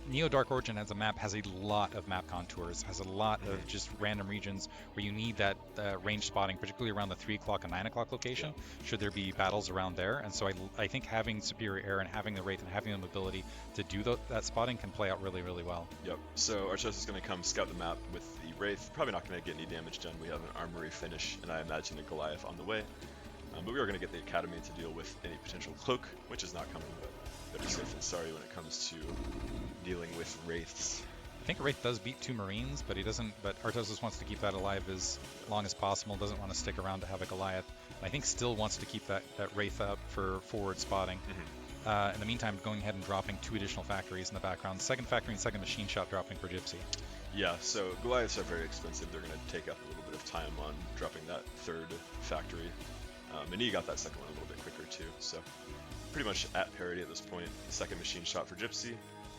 Neo Dark Origin as a map has a lot of map contours, has a lot of just random regions where you need that range spotting, particularly around the 3 o'clock and 9 o'clock location, should there be battles around there. And so I think having superior air and having the Wraith and having the mobility to do that spotting can play out really, really well. Yep. So Artosis is going to come scout the map with the Wraith. Probably not going to get any damage done. We have an armory finish, and I imagine a Goliath on the way. But we are going to get the Academy to deal with any potential cloak, which is not coming, but better safe than sorry when it comes to dealing with Wraiths. I think a Wraith does beat 2 Marines, but he doesn't. But Artosis wants to keep that alive as long as possible. Doesn't want to stick around to have a Goliath. And I think still wants to keep that Wraith up for forward spotting. In the meantime, going ahead and dropping 2 additional factories in the background. Second factory and second machine shop dropping for Gypsy. Yeah, so Goliaths are very expensive. They're going to take up a little bit of time on dropping that 3rd factory. And he got that second one a little bit quicker too, so pretty much at parity at this point. The second machine shot for Gypsy,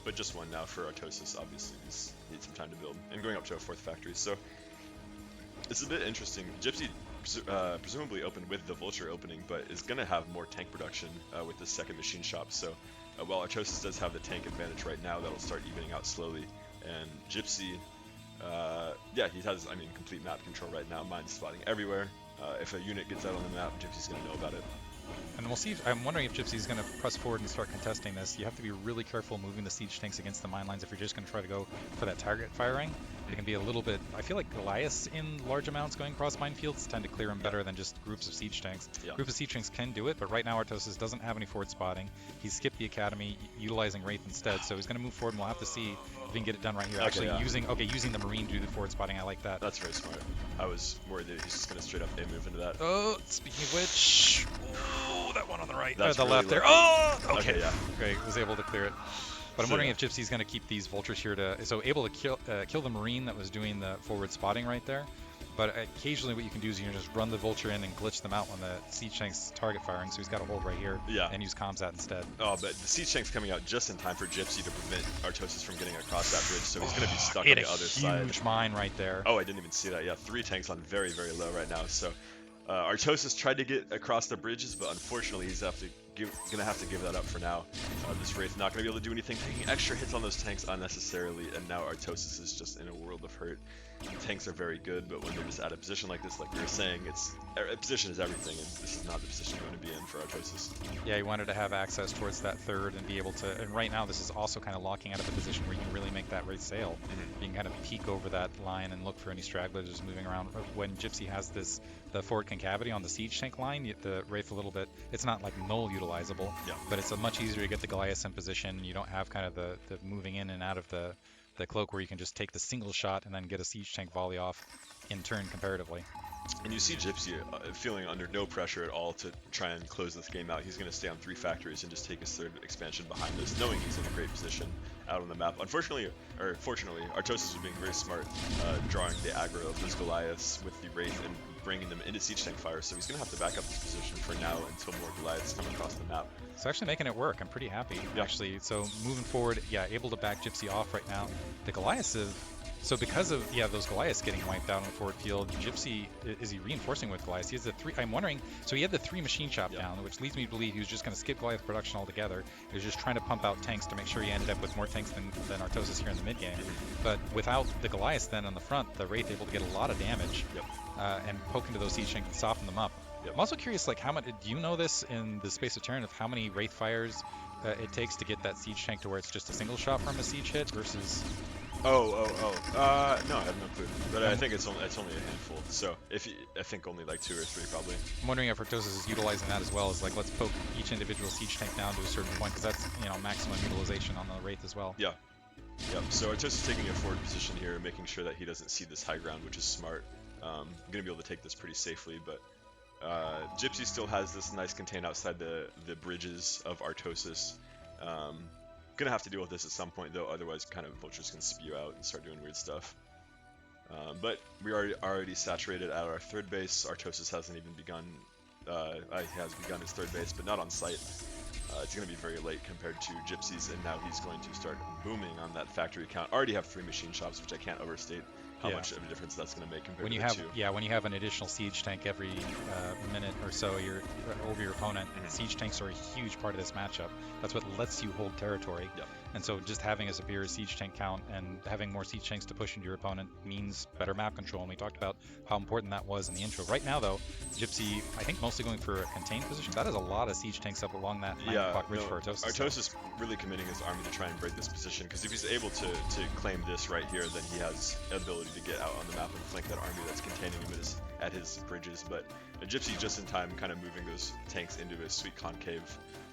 but just one now for Artosis. Obviously, he's needs some time to build, and going up to a 4th factory. So it's a bit interesting. Gypsy presumably opened with the Vulture opening, but is going to have more tank production with the second machine shop. So while Artosis does have the tank advantage right now, that'll start evening out slowly. And Gypsy, yeah, he has, I mean, complete map control right now. Mine spotting everywhere. If a unit gets out on the map, Gypsy's going to know about it. And we'll see. I'm wondering if Gypsy's going to press forward and start contesting this. You have to be really careful moving the siege tanks against the mine lines if you're just going to try to go for that target firing. It can be a little bit. I feel like Goliaths in large amounts going across minefields tend to clear them better than just groups of siege tanks. Groups of siege tanks can do it, but right now Artosis doesn't have any forward spotting. He's skipped the academy, utilizing Wraith instead, so he's going to move forward, and we'll have to see if he can get it done right here. Okay, Actually, using the Marine to do the forward spotting. I like that. That's very smart. I was worried that he's just going to straight up A move into that. Oh, speaking of which, oh, that one on the right, That's the really left there. lucky. Oh, okay, yeah. Great, was able to clear it. But I'm wondering if Gypsy's going to keep these vultures here so able to kill the Marine that was doing the forward spotting right there. But occasionally what you can do is you can just run the vulture in and glitch them out when the siege tank's target firing. So he's got a hold right here and use comsat instead. Oh, but the siege tank's coming out just in time for Gypsy to prevent Artosis from getting across that bridge, so he's going to be stuck on the other side. Huge mine right there. Oh, I didn't even see that. Yeah, 3 tanks on very, very low right now. So Artosis tried to get across the bridges, but unfortunately he's gonna have to give that up for now. This Wraith not gonna be able to do anything, taking extra hits on those tanks unnecessarily, and now Artosis is just in a world of hurt. Tanks are very good, but when they're just out of position like this, like we were saying, position is everything, and this is not the position you want to be in for Artosis. Yeah, he wanted to have access towards that third and be able to, and right now this is also kind of locking out of the position where you can really make that Wraith sail. You can kind of peek over that line and look for any stragglers just moving around. When Gypsy has the forward concavity on the siege tank line, the Wraith a little bit, it's not like null utilizable, but it's much easier to get the Goliaths in position. You don't have kind of the moving in and out of the cloak where you can just take the single shot and then get a siege tank volley off in turn comparatively. And you see Gypsy feeling under no pressure at all to try and close this game out. He's going to stay on 3 factories and just take his third expansion behind us, knowing he's in a great position out on the map. Fortunately, Artosis was being very smart, drawing the aggro of those Goliaths with the Wraith and bringing them into siege tank fire. So he's going to have to back up his position for now until more Goliaths come across the map. It's actually making it work. I'm pretty happy, actually. So moving forward, able to back Gypsy off right now. The Goliaths have So because of those Goliaths getting wiped out on the forward field, Gypsy, is he reinforcing with Goliaths? He has the 3. I'm wondering. So he had the 3 machine shop down, which leads me to believe he was just going to skip Goliath production altogether. He was just trying to pump out tanks to make sure he ended up with more tanks than Artosis here in the mid game. But without the Goliaths then on the front, the Wraith able to get a lot of damage and poke into those siege tanks and soften them up. I'm also curious, like, how much do you know this in the space of Terran of how many Wraith fires it takes to get that siege tank to where it's just a single shot from a siege hit versus? No, I have no clue. But I think it's only a handful. So I think only like 2 or 3 probably. I'm wondering if Artosis is utilizing that as well as like let's poke each individual siege tank down to a certain point because that's maximum utilization on the Wraith as well. Yeah. So Artosis is taking a forward position here, making sure that he doesn't see this high ground, which is smart. Gonna be able to take this pretty safely, but Gypsy still has this nice contain outside the bridges of Artosis. Gonna have to deal with this at some point though, otherwise kind of vultures can spew out and start doing weird stuff. But we are already saturated at our 3rd base. Artosis hasn't even begun. He has begun his 3rd base, but not on site. It's going to be very late compared to Gypsy's, and now he's going to start booming on that factory count. Already have 3 machine shops, which I can't overstate how much of a difference that's going to make compared when to you the have 2. when you have an additional siege tank every minute or so you're over your opponent, siege tanks are a huge part of this matchup. That's what lets you hold territory. And so just having a superior siege tank count and having more siege tanks to push into your opponent means better map control, and we talked about how important that was in the intro. Right now though, Gypsy, I think mostly going for a contained position. That is a lot of siege tanks up along that 9 o'clock ridge for Artosis. Artosis really committing his army to try and break this position, because if he's able to claim this right here, then he has ability to get out on the map and flank that army that's containing him at his bridges. But Gypsy just in time, kind of moving those tanks into a sweet concave.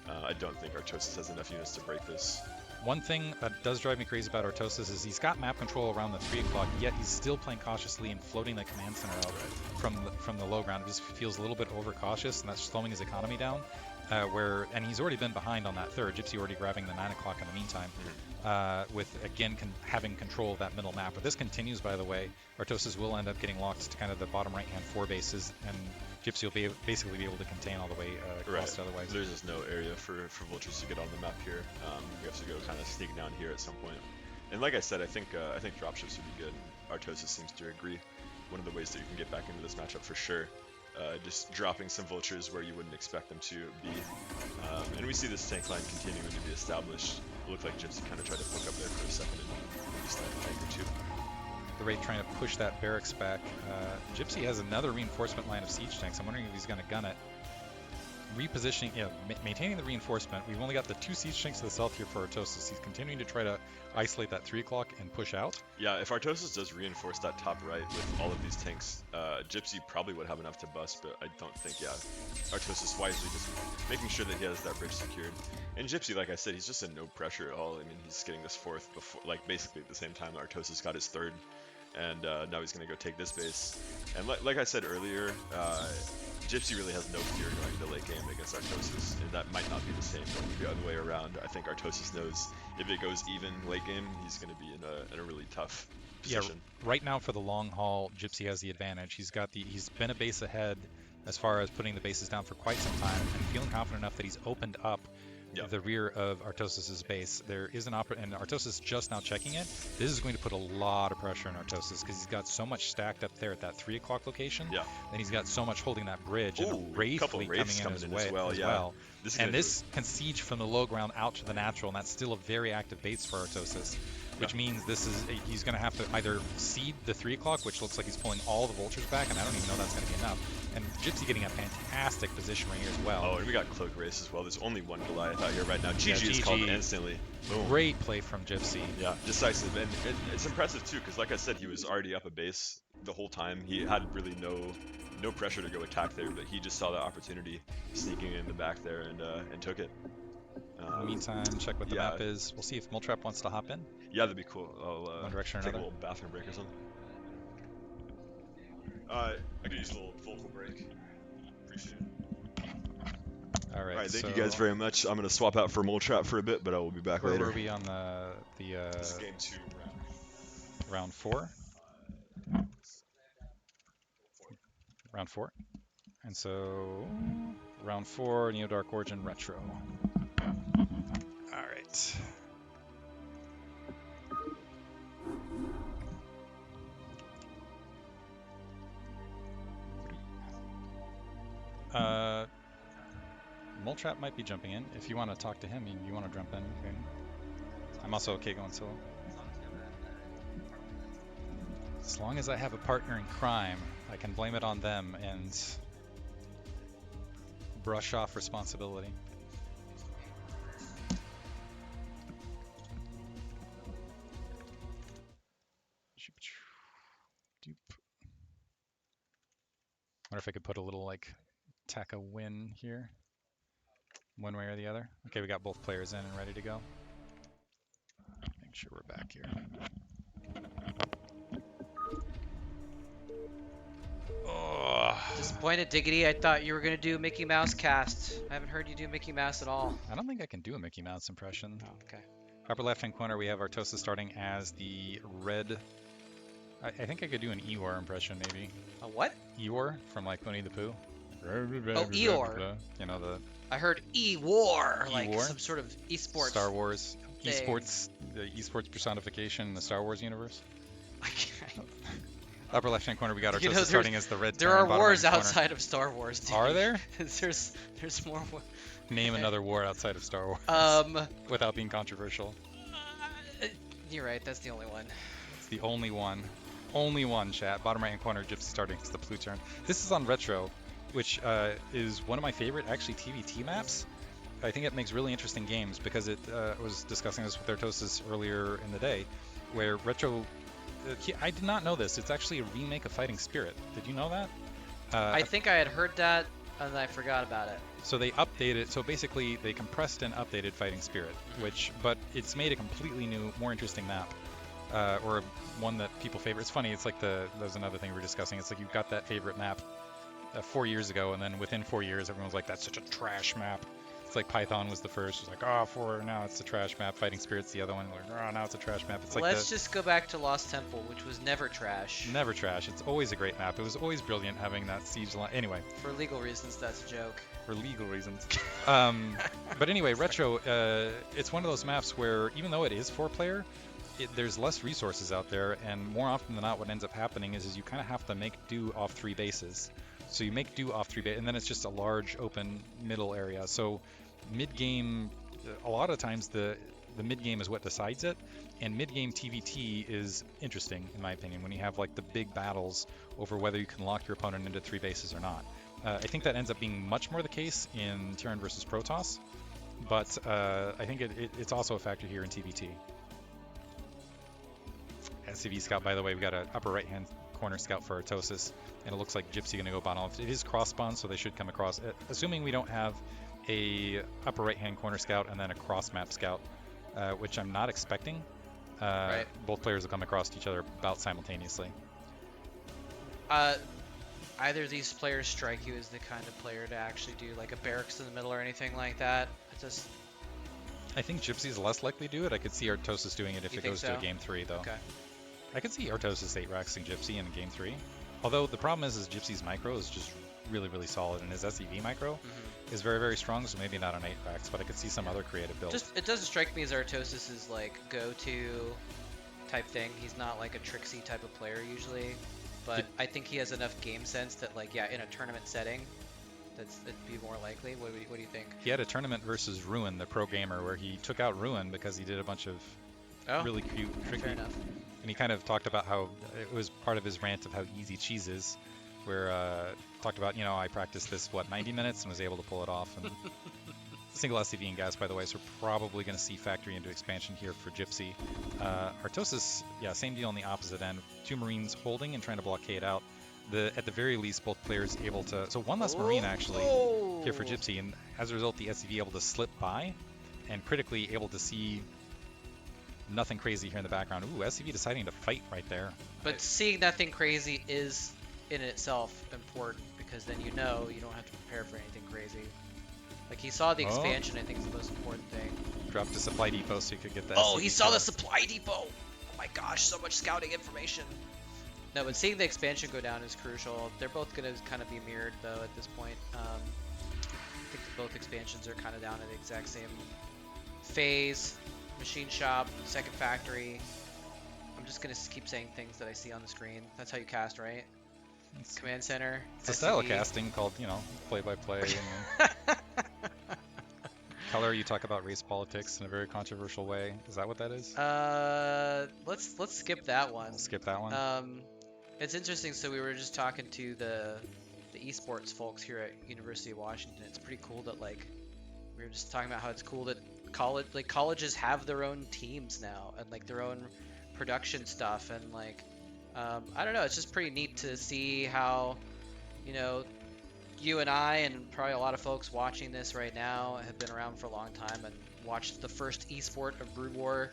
I don't think Artosis has enough units to break this. One thing that does drive me crazy about Artosis is he's got map control around the 3 o'clock, yet he's still playing cautiously and floating the command center out from the low ground. It just feels a little bit overcautious, and that's slowing his economy down. And he's already been behind on that 3rd. Gypsy already grabbing the 9 o'clock in the meantime, with again having control of that middle map. If this continues, by the way, Artosis will end up getting locked to kind of the bottom right-hand 4 bases, and Gypsy will basically be able to contain all the way across otherwise. There's just no area for vultures to get on the map here. We have to go kind of sneak down here at some point. And like I said, I think dropships would be good. Artosis seems to agree. One of the ways that you can get back into this matchup for sure. Just dropping some vultures where you wouldn't expect them to be. And we see this tank line continuing to be established. It looked like Gypsy kind of tried to poke up there for a second and just a tank or 2. The Wraith trying to push that barracks back. Gypsy has another reinforcement line of siege tanks. I'm wondering if he's going to gun it. Repositioning, maintaining the reinforcement. We've only got the 2 siege tanks to the south here for Artosis. He's continuing to try to isolate that 3 o'clock and push out. Yeah, if Artosis does reinforce that top right with all of these tanks, Gypsy probably would have enough to bust, but I don't think, Artosis wisely just making sure that he has that bridge secured. And Gypsy, like I said, he's just in no pressure at all. I mean, he's getting this 4th before, like basically at the same time Artosis got his 3rd. And now he's going to go take this base. And like I said earlier, Gypsy really has no fear going into late game against Artosis, and that might not be the same going the other way around. I think Artosis knows if it goes even late game, he's going to be in a really tough position. Yeah, right now for the long haul, Gypsy has the advantage. He's been a base ahead as far as putting the bases down for quite some time, and feeling confident enough that he's opened up the rear of Artosis' base. There is an and Artosis just now checking it. This is going to put a lot of pressure on Artosis because he's got so much stacked up there at that 3 o'clock location. And he's got so much holding that bridge. And a Wraith fleet coming in as well. This can siege from the low ground out to the natural, and that's still a very active base for Artosis. Which means he's going to have to either seed the 3 o'clock, which looks like he's pulling all the vultures back, and I don't even know that's going to be enough. And Gypsy getting a fantastic position right here as well. Oh, and we got Cloak Race as well. There's only 1 Goliath out here right now. GG is called instantly. Boom. Great play from Gypsy. Yeah, decisive. And it's impressive too, because like I said, he was already up a base the whole time. He had really no pressure to go attack there, but he just saw that opportunity sneaking in the back there and took it. In the meantime, check what the map is. We'll see if Moletrap wants to hop in. Yeah, that'd be cool. I'll one direction or take another. a little bathroom break or something. I could use a little vocal break. Appreciate it. All right, thank you guys very much. I'm gonna swap out for Moletrap for a bit, but I will be back later. Where were we on the This is game 2, round 4? Round 4. And so round 4, Neo Dark Origin Retro. All right. Moletrap might be jumping in. If you want to talk to him, you want to jump in. Okay. I'm also okay going solo. As long as I have a partner in crime, I can blame it on them and brush off responsibility. Wonder if I could put a little like tack a win here, one way or the other. Okay, we got both players in and ready to go. Make sure we're back here. Oh. Disappointed, Diggity. I thought you were gonna do Mickey Mouse cast. I haven't heard you do Mickey Mouse at all. I don't think I can do a Mickey Mouse impression. Oh, okay. Upper left-hand corner, we have Artosis starting as the red. I think I could do an Eeyore impression, maybe. A what? Eeyore from like Winnie the Pooh. Oh, Eeyore. You know the I heard E-War, like E-War? some sort of esports. Star Wars thing. esports, the esports personification in the Star Wars universe. I can't. Upper left-hand corner, we got Artosis You know, starting as the red. There Terran, are bottom wars right-hand corner. outside of Star Wars. Dude. Are there? there's more. Name another war outside of Star Wars. Without being controversial. You're right. That's the only one. It's the only one. Only one, chat. Bottom right-hand corner, Gypsy starting as the blue turn. This is on Retro, which is one of my favorite, actually, TVT maps. I think it makes really interesting games because it was discussing this with Artosis earlier in the day, where Retro... I did not know this. It's actually a remake of Fighting Spirit. Did you know that? I think I had heard that, and I forgot about it. So they updated, so basically they compressed and updated Fighting Spirit, but it's made a completely new, more interesting map, or one that people favor. It's funny, it's like there's another thing we were discussing. It's like you've got that favorite map 4 years ago, and then within 4 years, everyone was like, that's such a trash map. It's like Python was the first. It's like, now it's a trash map. Fighting Spirit's the other one. Like, now it's a trash map. It's like Let's just go back to Lost Temple, which was never trash. Never trash. It's always a great map. It was always brilliant having that siege line. Anyway. For legal reasons, that's a joke. For legal reasons. But anyway, Retro, it's one of those maps where even though it is 4-player, there's less resources out there, and more often than not, what ends up happening is you kind of have to make do off 3 bases. So you make do off 3 bases, and then it's just a large open middle area. So mid-game, a lot of times the mid-game is what decides it, and mid-game TVT is interesting, in my opinion, when you have like the big battles over whether you can lock your opponent into 3 bases or not. I think that ends up being much more the case in Terran versus Protoss, but I think it's also a factor here in TVT. SCV Scout, by the way, we got an upper right-hand corner scout for Artosis, and it looks like Gypsy going to go bottom left. It is cross-spawn, so they should come across. Assuming we don't have a upper right-hand corner scout and then a cross-map scout, which I'm not expecting. Right. Both players will come across each other about simultaneously. Either of these players strike you as the kind of player to actually do like a barracks in the middle or anything like that? I think Gypsy's less likely to do it. I could see Artosis doing it if it goes to a game 3, though. Okay. I could see Artosis 8-raxing Gypsy in game 3. Although the problem is Gypsy's micro is just really, really solid, and his SEV micro is very, very strong, so maybe not an 8-rax, but I could see some other creative build. It doesn't strike me as Artosis' like go-to type thing. He's not like a tricksy type of player usually, but I think he has enough game sense that like, yeah, in a tournament setting, that'd be more likely. What do you think? He had a tournament versus Ruin, the pro gamer, where he took out Ruin because he did a bunch of really cute, tricky. Fair enough. And he kind of talked about how it was part of his rant of how easy cheese is, where talked about, I practiced this, 90 minutes and was able to pull it off. And single SCV and gas, by the way, so we're probably going to see factory into expansion here for Gypsy. Artosis, yeah, same deal on the opposite end. 2 Marines holding and trying to blockade out. At the very least, both players able to... So one less Marine, actually, here for Gypsy, and as a result, the SCV able to slip by, and critically able to see nothing crazy here in the background. Ooh, SCV deciding to fight right there. But seeing nothing crazy is, in itself, important, because then you don't have to prepare for anything crazy. Like, he saw the expansion, I think, is the most important thing. Dropped a supply depot so he could get that. Oh, he saw the supply depot! Oh my gosh, so much scouting information. No, but seeing the expansion go down is crucial. They're both going to kind of be mirrored, though, at this point. I think that both expansions are kind of down at the exact same phase. Machine shop, second factory. I'm just going to keep saying things that I see on the screen. That's how you cast, right? Command center. It's a style of casting called, play-by-play. Color, you talk about race politics in a very controversial way. Is that what that is? Let's skip that one. We'll skip that one. It's interesting. So we were just talking to the esports folks here at University of Washington. It's pretty cool that like we were just talking about how it's cool that colleges have their own teams now and like their own production stuff and like I don't know. It's just pretty neat to see how you and I and probably a lot of folks watching this right now have been around for a long time and watched the first esport of Brood War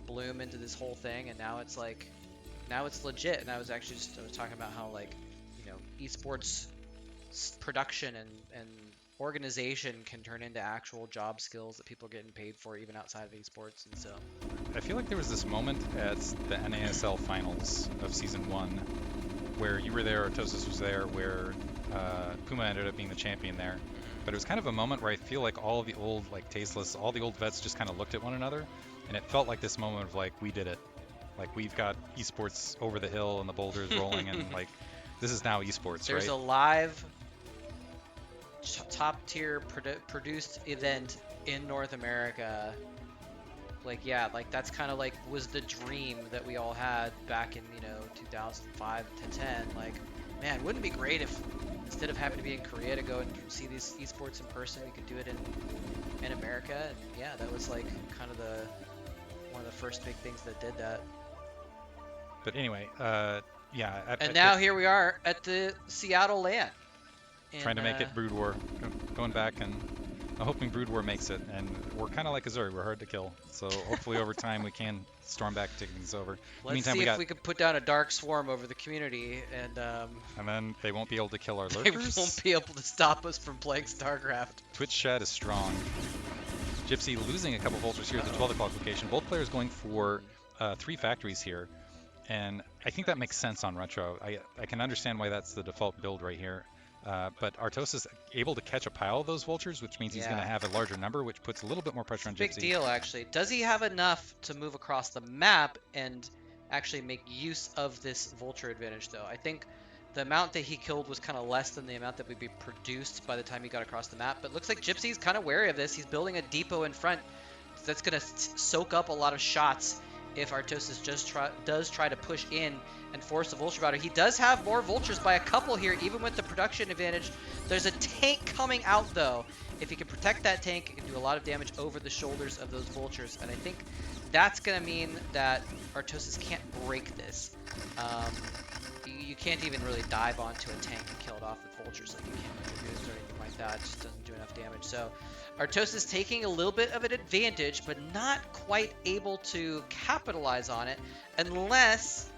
bloom into this whole thing, and now it's legit. And I was talking about how like esports production and organization can turn into actual job skills that people are getting paid for even outside of esports. And so I feel like there was this moment at the NASL finals of season 1 where you were there, Artosis was there, where Puma ended up being the champion there. But it was kind of a moment where I feel like all of the old, like tasteless, all the old vets just kind of looked at one another, and it felt like this moment of like, we did it. Like we've got esports over the hill and the boulders rolling, and like this is now esports, there's right? a live top tier produced event in North America. Like like that's kind of like was the dream that we all had back in 2005 to 10. Like, man, wouldn't it be great if instead of having to be in Korea to go and see these esports in person, we could do it in America? And yeah, that was like kind of one of the first big things that did that. But anyway, yeah. And now here we are at the Seattle LAN. Trying to make it Brood War, going back, and I'm hoping Brood War makes it. And we're kind of like Azuri, we're hard to kill. So hopefully over time we can storm back, take things over. Let's see if we can put down a dark swarm over the community, and then they won't be able to kill our they lurkers. won't be able to stop us from playing StarCraft. Twitch chat is strong. Gypsy losing a couple vultures here at the 12 o'clock location. Both players going for 3 factories here. And I think that makes sense on Retro. I can understand why that's the default build right here. But Artosis is able to catch a pile of those vultures, which means he's going to have a larger number, which puts a little bit more pressure on Gypsy. Big deal, actually. Does he have enough to move across the map and actually make use of this vulture advantage, though? I think the amount that he killed was kind of less than the amount that would be produced by the time he got across the map. But it looks like Gypsy's kind of wary of this. He's building a depot in front that's going to soak up a lot of shots if Artosis does try to push in and force the vulture battle. He does have more vultures by a couple here, even with the production advantage. There's a tank coming out, though. If he can protect that tank, it can do a lot of damage over the shoulders of those vultures. And I think that's going to mean that Artosis can't break this. You can't even really dive onto a tank and kill it off with vultures like you can with your moves or anything like that. It just doesn't do enough damage. So Artosis taking a little bit of an advantage, but not quite able to capitalize on it unless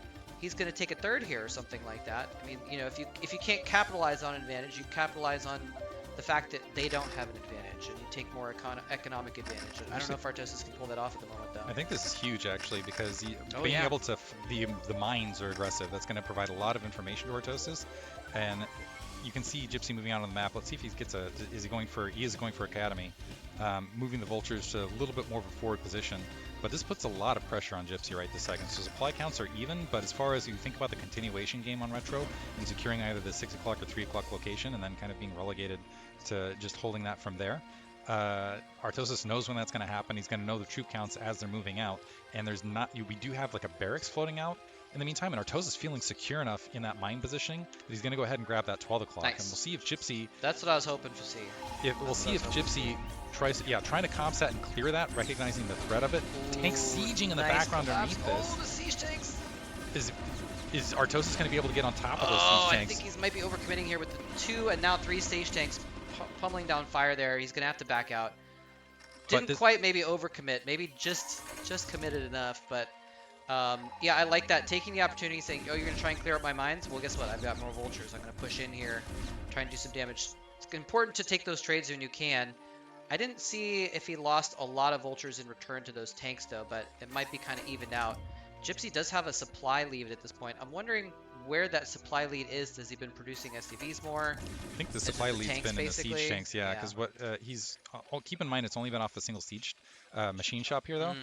he's going to take a third here or something like that. I mean, if you can't capitalize on an advantage, you capitalize on the fact that they don't have an advantage, and you take more economic advantage. And I don't know if Artosis can pull that off at the moment, though. I think this is huge, actually, because being able to the mines are aggressive. That's going to provide a lot of information to Artosis, and you can see Gypsy moving out on the map. Let's see if he gets he is going for Academy, moving the vultures to a little bit more of a forward position. But this puts a lot of pressure on Gypsy right this second. So supply counts are even, but as far as you think about the continuation game on Retro and securing either the 6 o'clock or 3 o'clock location and then kind of being relegated to just holding that from there, Artosis knows when that's going to happen. He's going to know the troop counts as they're moving out. And we do have like a barracks floating out in the meantime, and Artosis feeling secure enough in that mine positioning that he's going to go ahead and grab that 12 o'clock. Nice. And we'll see if Gypsy... That's what I was hoping to see. We'll see if Gypsy tries to, trying to comp set and clear that, recognizing the threat of it. Tank sieging in the background underneath this. Oh, the siege tanks! Is Artosis going to be able to get on top of those siege tanks? I think he might be overcommitting here with the 2 and now 3 stage tanks pummeling down fire there. He's going to have to back out. Didn't quite maybe overcommit. Maybe just committed enough, but... yeah, I like that. Taking the opportunity, saying, oh, you're going to try and clear up my mines? Well, guess what? I've got more vultures. I'm going to push in here, try and do some damage. It's important to take those trades when you can. I didn't see if he lost a lot of vultures in return to those tanks, though, but it might be kind of evened out. Gypsy does have a supply lead at this point. I'm wondering where that supply lead is. Has he been producing SCVs more? I think the Is it supply the lead's tanks, been in the siege basically? tanks, yeah, Yeah. because what he's keep in mind it's only been off a single siege machine shop here though,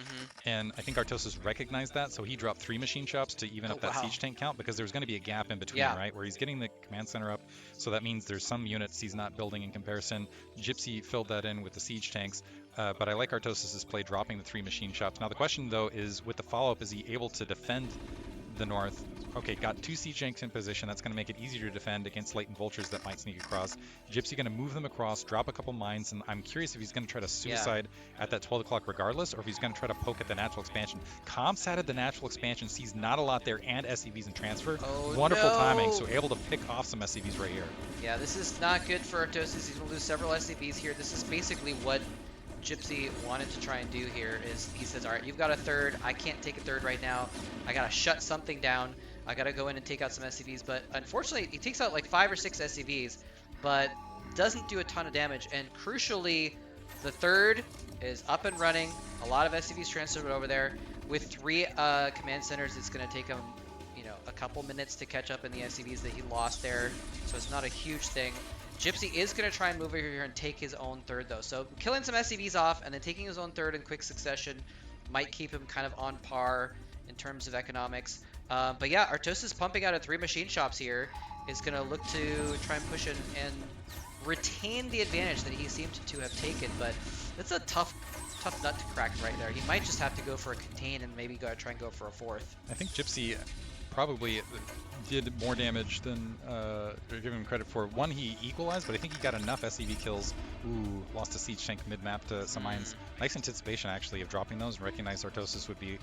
and I think Artosis recognized that, so he dropped 3 machine shops to even up that wow. siege tank count because there's going to be a gap in between, Yeah. right, where he's getting the command center up, so that means there's some units he's not building in comparison. Gypsy filled that in with the siege tanks, but I like Artosis's play dropping the 3 machine shops. Now the question though is, with the follow-up, is he able to defend the north? Okay, got 2 siege tanks in position. That's going to make it easier to defend against latent vultures that might sneak across. Gypsy going to move them across, drop a couple mines, and I'm curious if he's going to try to suicide at that 12 o'clock regardless, or if he's going to try to poke at the natural expansion. Comsat at the natural expansion, sees not a lot there, and SCVs and transfer. Oh, Wonderful no. timing, so able to pick off some SCVs right here. Yeah, this is not good for Artosis. He's going to lose several SCVs here. This is basically what Gypsy wanted to try and do here. Is he says, all right, you've got a third. I can't take a third right now. I got to shut something down. I got to go in and take out some SCVs. But unfortunately, he takes out like 5 or 6 SCVs, but doesn't do a ton of damage. And crucially, the third is up and running. A lot of SCVs transferred over there. With 3 command centers, it's going to take him, you know, a couple minutes to catch up in the SCVs that he lost there. So it's not a huge thing. Gypsy is going to try and move over here and take his own third, though. So killing some SCVs off and then taking his own third in quick succession might keep him kind of on par in terms of economics. But yeah, Artosis pumping out at 3 machine shops here is going to look to try and push and retain the advantage that he seemed to have taken. But it's a tough nut to crack right there. He might just have to go for a contain and maybe try and go for a 4th. I think Gypsy probably did more damage than give him credit for. One, he equalized, but I think he got enough SCV kills. Ooh, lost a siege tank mid-map to some mines. Nice anticipation, actually, of dropping those, and recognized Artosis would be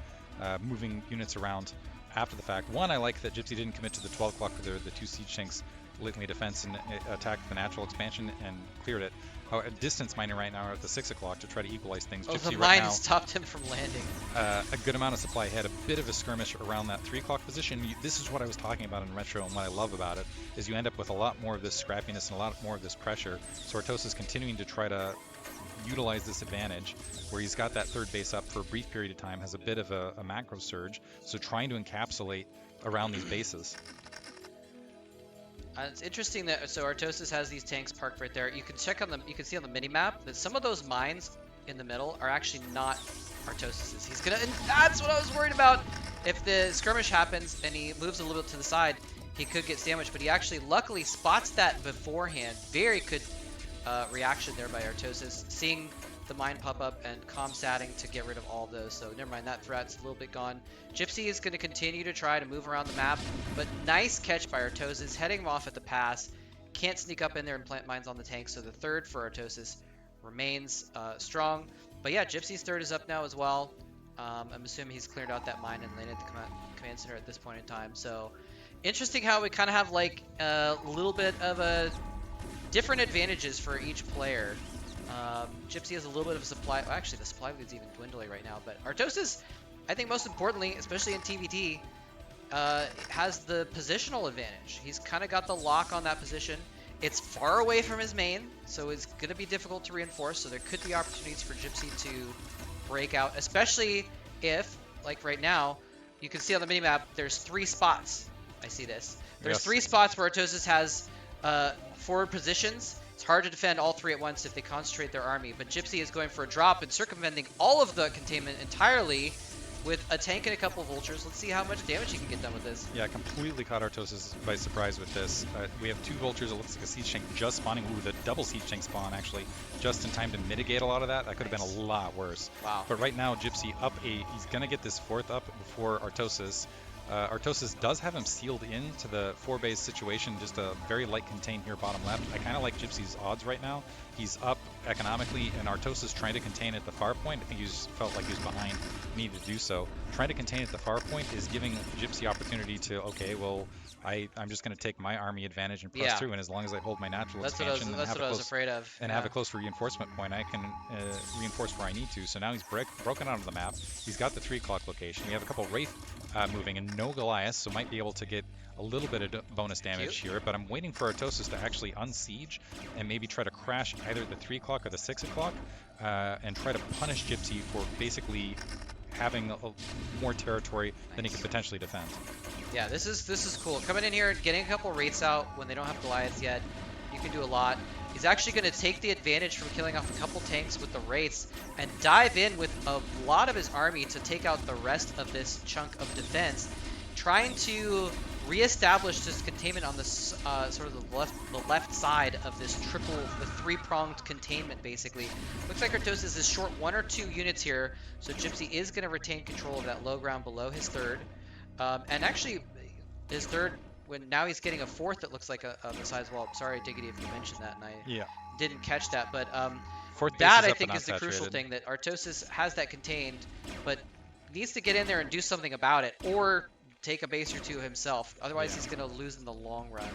moving units around after the fact. One, I like that Gypsy didn't commit to the 12 o'clock with the 2 siege tanks latently defense and attacked the natural expansion and cleared it. A distance mining right now are at the 6 o'clock to try to equalize things. Oh, Gypsy the right mine now, stopped him from landing. a good amount of supply ahead, a bit of a skirmish around that 3 o'clock position. This is what I was talking about in Retro, and what I love about it is you end up with a lot more of this scrappiness and a lot more of this pressure. So Artosis is continuing to try to utilize this advantage where he's got that third base up for a brief period of time, has a bit of a macro surge, so trying to encapsulate around these bases. It's interesting that Artosis has these tanks parked right there. You can check on them. You can see on the mini map that some of those mines in the middle are actually not Artosis's. He's gonna, and that's what I was worried about. If the skirmish happens and he moves a little bit to the side, he could get sandwiched. But he actually, luckily, spots that beforehand. Very good reaction there by Artosis, seeing the mine pop up and comsatting to get rid of all of those. So never mind, that threat's a little bit gone. Gypsy is going to continue to try to move around the map, but nice catch by Artosis, heading him off at the pass. Can't sneak up in there and plant mines on the tank, so the third for Artosis remains strong. But yeah, Gypsy's third is up now as well. I'm assuming he's cleared out that mine and landed the command center at this point in time. So interesting how we kind of have like a little bit of a different advantages for each player. Gypsy has a little bit of a supply. Well, actually, the supply lead's even dwindling right now. But Artosis, I think most importantly, especially in TVT, has the positional advantage. He's kind of got the lock on that position. It's far away from his main, so it's going to be difficult to reinforce. So there could be opportunities for Gypsy to break out, especially if, like right now, you can see on the minimap, there's 3 spots. I see this. There's 3 spots where Artosis has forward positions. It's hard to defend all 3 at once if they concentrate their army, but Gypsy is going for a drop and circumventing all of the containment entirely with a tank and a couple of vultures. Let's see how much damage he can get done with this. Yeah, completely caught Artosis by surprise with this. We have 2 vultures. It looks like a siege tank just spawning. Ooh, the double siege tank spawn actually just in time to mitigate a lot of that. That could have been a lot worse. Wow. But right now, Gypsy up 8. He's going to get this 4th up before Artosis. Artosis does have him sealed in to the 4-base situation, just a very light contain here bottom left. I kind of like Gypsy's odds right now. He's up economically, and Artosis trying to contain at the far point. I think he just felt like he was behind, needed to do so. Trying to contain at the far point is giving Gypsy opportunity to, okay, well, I'm just going to take my army advantage and press through, and as long as I hold my natural expansion and have a close reinforcement point, I can reinforce where I need to. So now he's broken out of the map. He's got the 3 o'clock location. We have a couple Wraith moving and no Goliath, so might be able to get a little bit of bonus damage here, but I'm waiting for Artosis to actually unsiege and maybe try to crash either the 3 o'clock or the 6 o'clock and try to punish Gypsy for basically having more territory than he could potentially defend. Yeah, this is cool. Coming in here and getting a couple rates out when they don't have Goliaths yet, you can do a lot. He's actually going to take the advantage from killing off a couple tanks with the rates and dive in with a lot of his army to take out the rest of this chunk of defense, trying to reestablish this containment on this sort of the left side of this the three-pronged containment basically. Looks like Artosis is short 1 or 2 units here, so Gypsy is going to retain control of that low ground below his third. And actually, his third, when now he's getting a fourth that looks like the size wall. Sorry, Diggity, if you mentioned that, and I didn't catch that. But Fourth base that, is I up but think, not is the crucial saturated. thing, that Artosis has that contained, but needs to get in there and do something about it, or take a base or two himself. Otherwise, Yeah. he's going to lose in the long run.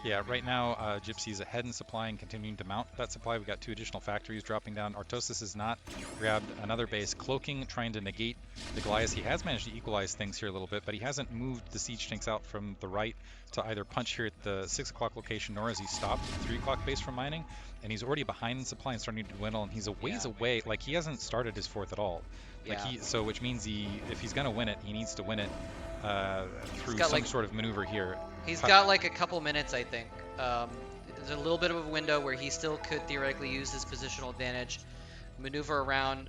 Yeah, right now Gypsy's ahead in supply and continuing to mount that supply. We've got 2 additional factories dropping down. Artosis has not grabbed another base, cloaking, trying to negate the Goliath. He has managed to equalize things here a little bit, but he hasn't moved the siege tanks out from the right to either punch here at the 6 o'clock location, nor has he stopped the 3 o'clock base from mining. And he's already behind in supply and starting to dwindle, and he's a ways away. Like, he hasn't started his fourth at all. Like, so which means if he's going to win it, he needs to win it through some sort of maneuver here. He's got like a couple minutes, I think. There's a little bit of a window where he still could theoretically use his positional advantage, maneuver around,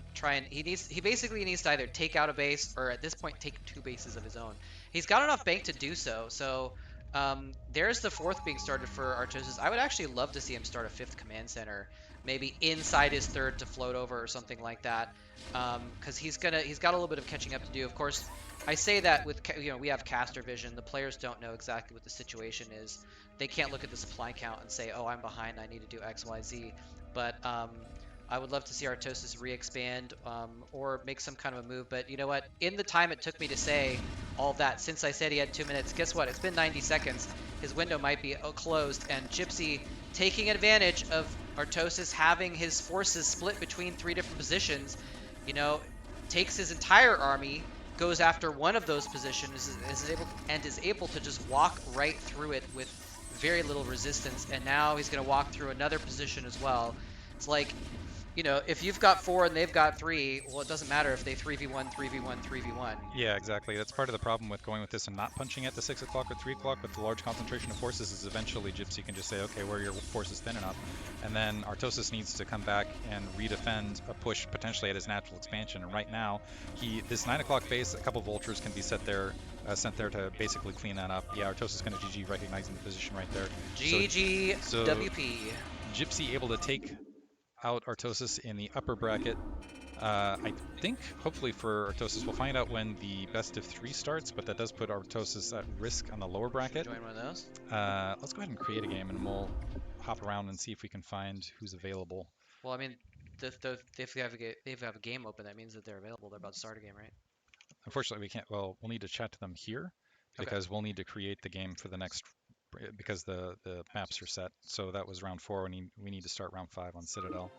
he basically needs to either take out a base or at this point take 2 bases of his own. He's got enough bank to do so. So there's the fourth being started for Artosis. I would actually love to see him start a 5th command center, maybe inside his third to float over or something like that, because he's got a little bit of catching up to do. Of course, I say that with, we have caster vision. The players don't know exactly what the situation is. They can't look at the supply count and say, oh, I'm behind, I need to do X, Y, Z. But I would love to see Artosis re-expand or make some kind of a move. But you know what? In the time it took me to say all that, since I said he had 2 minutes, guess what? It's been 90 seconds. His window might be closed, and Gypsy taking advantage of Artosis having his forces split between 3 different positions, takes his entire army, goes after one of those positions, is able to just walk right through it with very little resistance. And now he's going to walk through another position as well. It's like, if you've got 4 and they've got 3, well, it doesn't matter if they 3v1, 3v1, 3v1. Yeah, exactly. That's part of the problem with going with this and not punching at the 6 o'clock or 3 o'clock with the large concentration of forces, is eventually Gypsy can just say, okay, where are your forces thin enough? And then Artosis needs to come back and redefend a push potentially at his natural expansion. And right now, this 9 o'clock base, a couple vultures can be sent there to basically clean that up. Yeah, Artosis is going to GG, recognizing the position right there. GG so WP. Gypsy able to take out Artosis in the upper bracket. I think, hopefully for Artosis, we'll find out when the best of 3 starts, but that does put Artosis at risk on the lower bracket. Join one of those? Let's go ahead and create a game, and we'll hop around and see if we can find who's available. Well, I mean, if they have a game open, that means that they're available. They're about to start a game, right? Unfortunately, we can't. Well, we'll need to chat to them here, because we'll need to create the game for the next, because the maps are set. So that was round 4. We need to start round 5 on Citadel.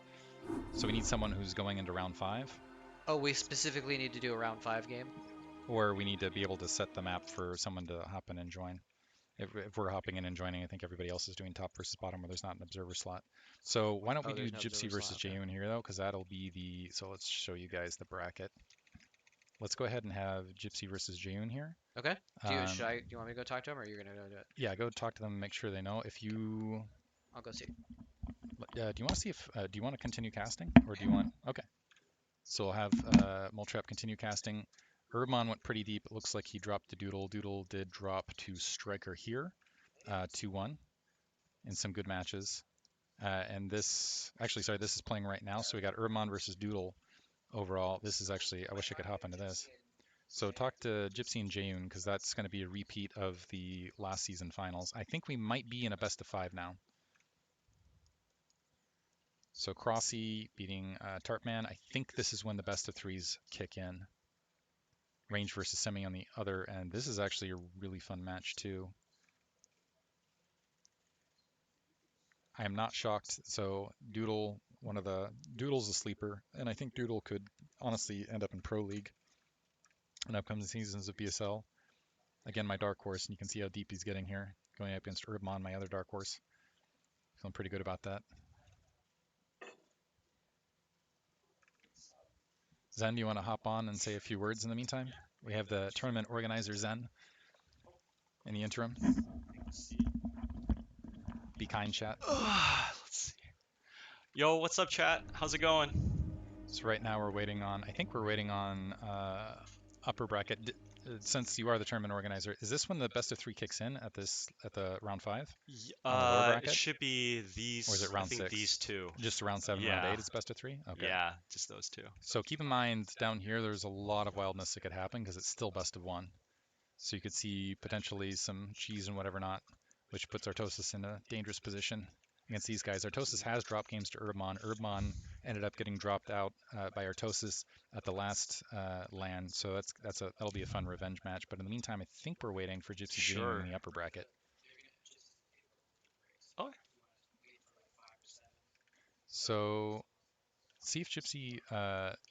So we need someone who's going into round 5. Oh, we specifically need to do a round 5 game? Or we need to be able to set the map for someone to hop in and join. If we're hopping in and joining, I think everybody else is doing top versus bottom where there's not an observer slot. So why don't we do Gypsy versus Jaehoon here, though, because that'll be so let's show you guys the bracket. Let's go ahead and have Gypsy versus Jaehoon here. Okay. Do you want me to go talk to him, or are you going to go do it? Yeah, go talk to them, make sure they know. I'll go see. Do you want to see if, do you want to continue casting, or do you want, okay. So we'll have Moletrap continue casting. Urbmon went pretty deep. It looks like he dropped to Doodle. Doodle did drop to Striker here, 2-1 in some good matches. And this is playing right now. So we got Urbmon versus Doodle overall. This is actually, I wish I could hop into this. So talk to Gypsy and Jaehoon, because that's going to be a repeat of the last season finals. I think we might be in a best of 5 now. So Crossy beating Tartman. I think this is when the best of 3s kick in. Range versus Semi on the other end. This is actually a really fun match too. I am not shocked. So Doodle's a sleeper, and I think Doodle could honestly end up in Pro League in upcoming seasons of BSL. Again, my dark horse, and you can see how deep he's getting here, going up against Urbmon, my other dark horse. Feeling pretty good about that. Zen, do you want to hop on and say a few words in the meantime? We have the tournament organizer, Zen. in the interim? Be kind, chat. Let's see. Yo, what's up, chat? How's it going? So right now we're waiting on, I think we're waiting on upper bracket. Since you are the tournament organizer, is this when the best of 3 kicks in at the round 5 on the lower It bracket? should be Or is these. it I round think 6? these two. Just round 7, round Yeah. 8 is best of 3? Okay. Yeah, just those two. So keep in mind down here there's a lot of wildness that could happen because it's still best of 1. So you could see potentially some cheese and whatever not, which puts Artosis in a dangerous position against these guys. Artosis has dropped games to Urbmon. Urbmon ended up getting dropped out by Artosis at the last LAN, so that'll be a fun revenge match. But in the meantime, I think we're waiting for Gypsy Jing Sure. in the upper bracket. Oh. So see if Gypsy,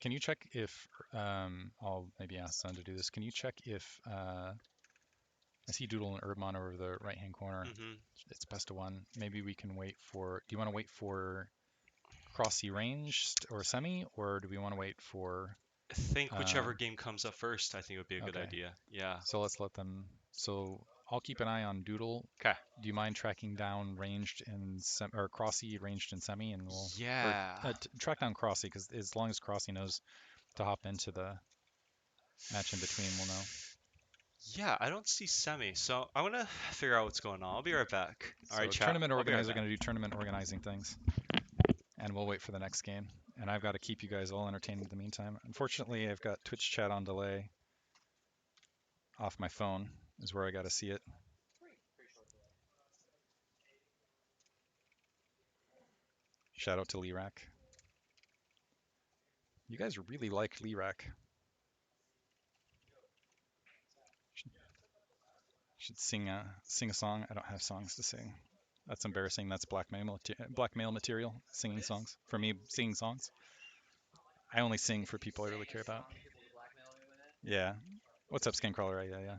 can you check if, I'll maybe ask Sun to do this. Can you check if, I see Doodle and Urbmon over the right-hand corner. Mm-hmm. It's best of 1. Maybe we can wait for, do you want to wait for Crossy ranged or semi, or do we want to wait for, I think whichever game comes up first, I think would be a good okay. idea. Yeah. So let's let them, so I'll keep an eye on Doodle. Okay. Do you mind tracking down ranged in or Crossy ranged in semi, and we'll Yeah. track down Crossy, because as long as Crossy knows to hop into the match in between, we'll know. Yeah, I don't see semi, so I want to figure out what's going on. I'll be right back. All So right, chat. tournament I'll be right organizer back. going to do tournament organizing things, and we'll wait for the next game. And I've got to keep you guys all entertained in the meantime. Unfortunately, I've got Twitch chat on delay off my phone, is where I got to see it. Shout out to Lirak. You guys really like Lirak. Should sing a song. I don't have songs to sing. That's embarrassing. That's blackmail material. Singing songs. For me, singing songs. I only sing for people I really care about. Yeah. What's up, Skincrawler? Yeah.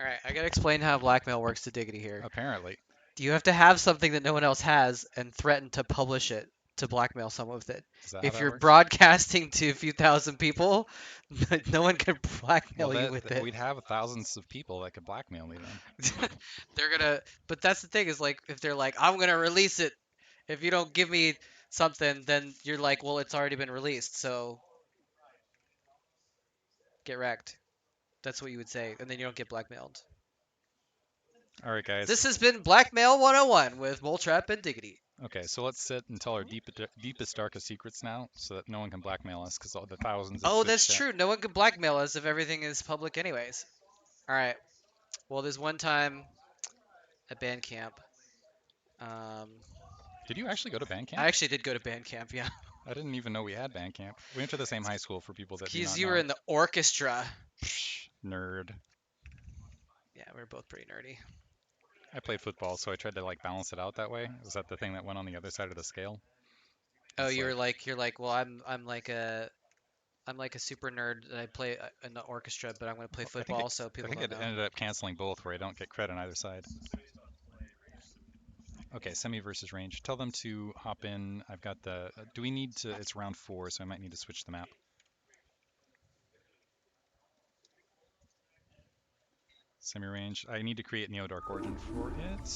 All right, I gotta explain how blackmail works to Diggity here. Apparently. You have to have something that no one else has and threaten to publish it to blackmail someone with it. Is that how If that you're works? broadcasting to a few thousand people, no one can blackmail Well, you with it. we'd have thousands of people that could blackmail me then. They're gonna, but that's the thing is like if they're like, I'm gonna release it. If you don't give me something, then you're like, well, it's already been released, so get wrecked. That's what you would say, and then you don't get blackmailed. All right, guys. This has been Blackmail 101 with Moletrap and Diggity. Okay, so let's sit and tell our deepest, darkest secrets now, so that no one can blackmail us, because all the thousands of Oh, Twitch that's chat- true. No one can blackmail us if everything is public, anyways. All right. Well, there's one time at band camp. Did you actually go to band camp? I actually did go to band camp, yeah. I didn't even know we had band camp. We went to the same high school for people that do Because not you know. were in the orchestra. Psh, nerd. Yeah, we were both pretty nerdy. I played football, so I tried to like balance it out that way. Is that the thing that went on the other side of the scale? Oh, It's you're like, well, I'm like a super nerd and I play in the orchestra, but I'm gonna play I think football, it- so I people think don't it know. ended up canceling both, where I don't get credit on either side. Okay, semi versus range. Tell them to hop in. I've got the. Do we need to? It's round 4, so I might need to switch the map. Semi range. I need to create Neo Dark Origin for it.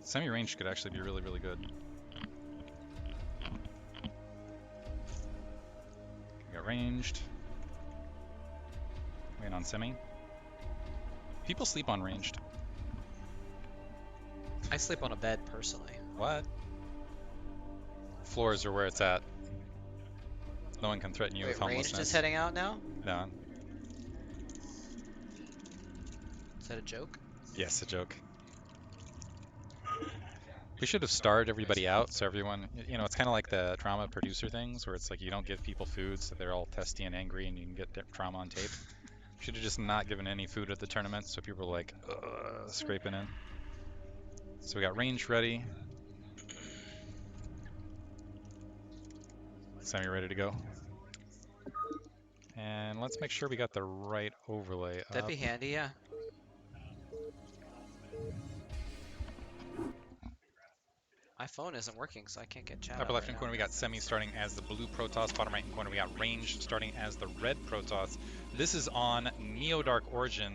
Semi range could actually be really, really good. We got ranged. Wait on semi. People sleep on ranged. I sleep on a bed personally. What? Floors are where it's at. No one can threaten you Wait, with ranged homelessness. is heading out now? No. Is that a joke? Yes, a joke. We should have starred everybody out so everyone, it's kind of like the trauma producer things where it's like you don't give people food so they're all testy and angry and you can get trauma on tape. Should have just not given any food at the tournament so people were like, scraping in. So we got range ready. Semi ready to go. And let's make sure we got the right overlay That'd up. be handy, yeah. My phone isn't working, so I can't get chat. Upper out left right hand now. corner, we got Semi starting as the blue Protoss. Bottom right hand corner, we got Range starting as the red Protoss. This is on Neo Dark Origin,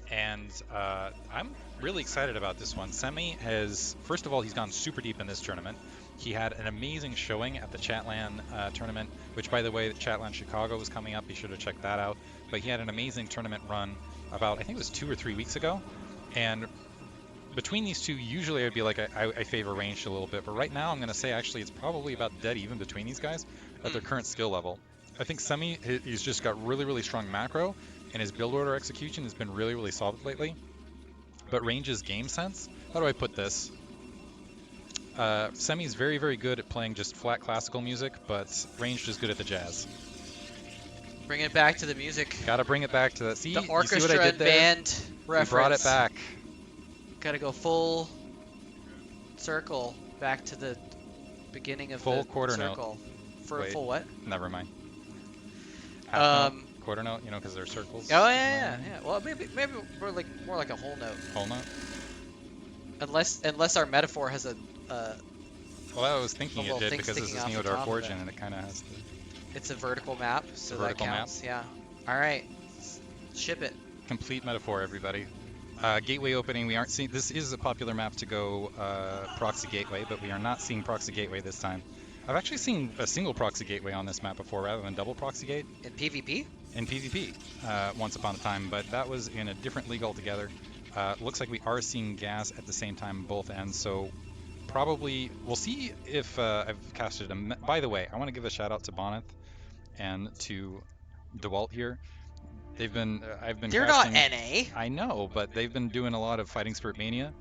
and I'm really excited about this one. Semi has, first of all, he's gone super deep in this tournament. He had an amazing showing at the Chatlan tournament, which, by the way, the Chatlan Chicago was coming up. You should have checked that out. But he had an amazing tournament run about, I think it was 2 or 3 weeks ago. And between these two, usually I'd be like, I favor Ranged a little bit. But right now, I'm going to say, actually, it's probably about dead even between these guys at their current skill level. I think Semi, he's just got really, really strong macro, and his build order execution has been really, really solid lately. But Range's game sense, how do I put this? Semi's very, very good at playing just flat classical music, but Ranged is good at the jazz. Bring it back to the music. Gotta bring it back to that. See, The you see orchestra what I did and there? band reference. We brought it back. Gotta go full circle back to the beginning of Full the quarter note. circle. For Wait. full what? Never mind. Half Um. note, quarter note, you know, because they're circles. Oh yeah. Well, maybe we're like more like a whole note. Whole note. Unless our metaphor has a Well, I was thinking A it little did thing because this sticking is off the Neo top Dark of Origin, it. and it kind of has the it's a vertical map, so that vertical map. counts. Yeah. All right. Ship it. complete metaphor, everybody. Gateway opening, we aren't seeing, this is a popular map to go proxy gateway, but we are not seeing proxy gateway this time. I've actually seen a single proxy gateway on this map before rather than double proxy gate In PvP? in PvP once upon a time, but that was in a different league altogether. Looks like we are seeing gas at the same time both ends, so probably we'll see if I've casted a. By the way, I want to give a shout out to Bonnet and to DeWalt here. They've been I've been They're not casting. NA. I know, but they've been doing a lot of Fighting Spirit Mania,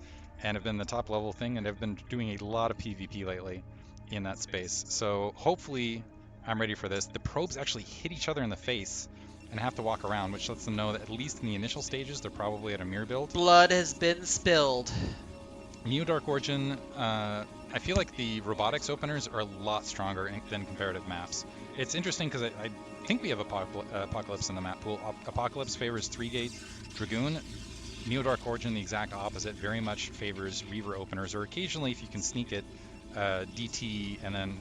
and have been the top level thing, and have been doing a lot of PvP lately in that space. So hopefully, I'm ready for this. The probes actually hit each other in the face and have to walk around, which lets them know that at least in the initial stages, they're probably at a mirror build. Blood has been spilled. Neo Dark Origin, I feel like the robotics openers are a lot stronger than comparative maps. It's interesting because I think we have Apocalypse in the map pool. Apocalypse favors 3-gate Dragoon. Neo Dark Origin, the exact opposite, very much favors Reaver openers, or occasionally, if you can sneak it, DT and then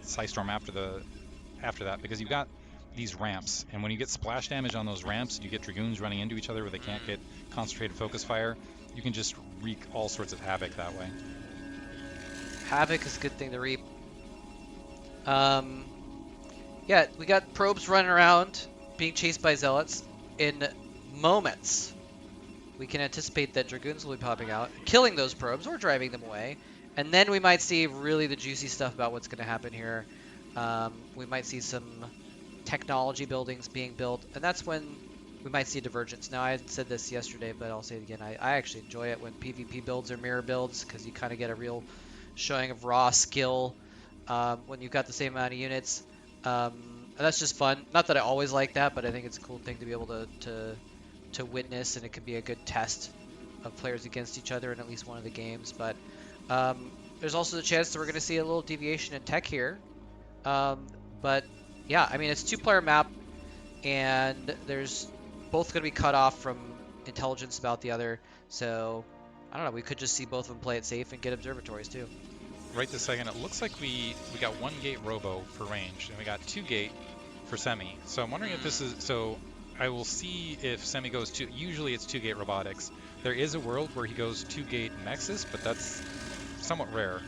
Psystorm after that, because you've got these ramps, and when you get splash damage on those ramps, you get Dragoons running into each other where they can't get concentrated focus fire. You can just wreak all sorts of havoc that way. Havoc is a good thing to reap. Yeah, we got probes running around, being chased by zealots. In moments, we can anticipate that Dragoons will be popping out, killing those probes or driving them away. And then we might see really the juicy stuff about what's going to happen here. We might see some technology buildings being built, and that's when we might see a divergence. Now, I said this yesterday, but I'll say it again. I actually enjoy it when PvP builds are mirror builds, because you kind of get a real showing of raw skill when you've got the same amount of units. And that's just fun. Not that I always like that, but I think it's a cool thing to be able to witness, and it can be a good test of players against each other in at least one of the games. But there's also the chance that we're going to see a little deviation in tech here. But yeah, I mean, it's a two-player map, and there's both going to be cut off from intelligence about the other. So I don't know. We could just see both of them play it safe and get observatories too. Right this second, it looks like we got 1-gate robo for range, and we got 2-gate for semi. So I'm wondering if this is, so I will see if semi goes to, usually it's 2-gate robotics. There is a world where he goes 2-gate nexus, but that's somewhat rare.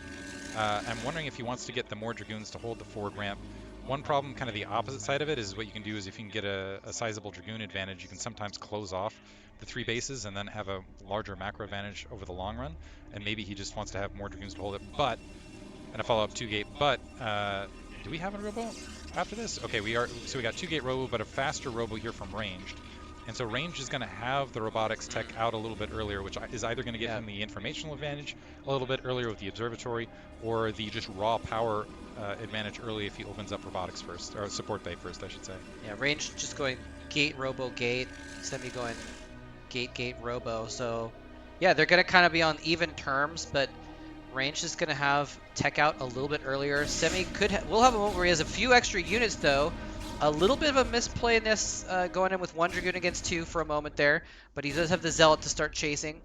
I'm wondering if he wants to get the more Dragoons to hold the forward ramp. One problem, kind of the opposite side of it, is what you can do is if you can get a sizable Dragoon advantage, you can sometimes close off the 3 bases and then have a larger macro advantage over the long run. And maybe he just wants to have more Dragoons to hold it. But, and a follow-up 2-gate, but do we have a robo after this? Okay, so we got 2-gate robo, but a faster robo here from ranged. And so range is going to have the robotics tech out a little bit earlier, which is either going to give him the informational advantage a little bit earlier with the observatory, or the just raw power advantage early if he opens up robotics first, or support bay first, I should say. Yeah, range just going gate, robo, gate, semi going gate, gate, robo. So yeah, they're going to kind of be on even terms, but range is going to have tech out a little bit earlier. Semi will have a moment where he has a few extra units though. A little bit of a misplay in this, going in with 1 Dragoon against 2 for a moment there, but he does have the Zealot to start chasing.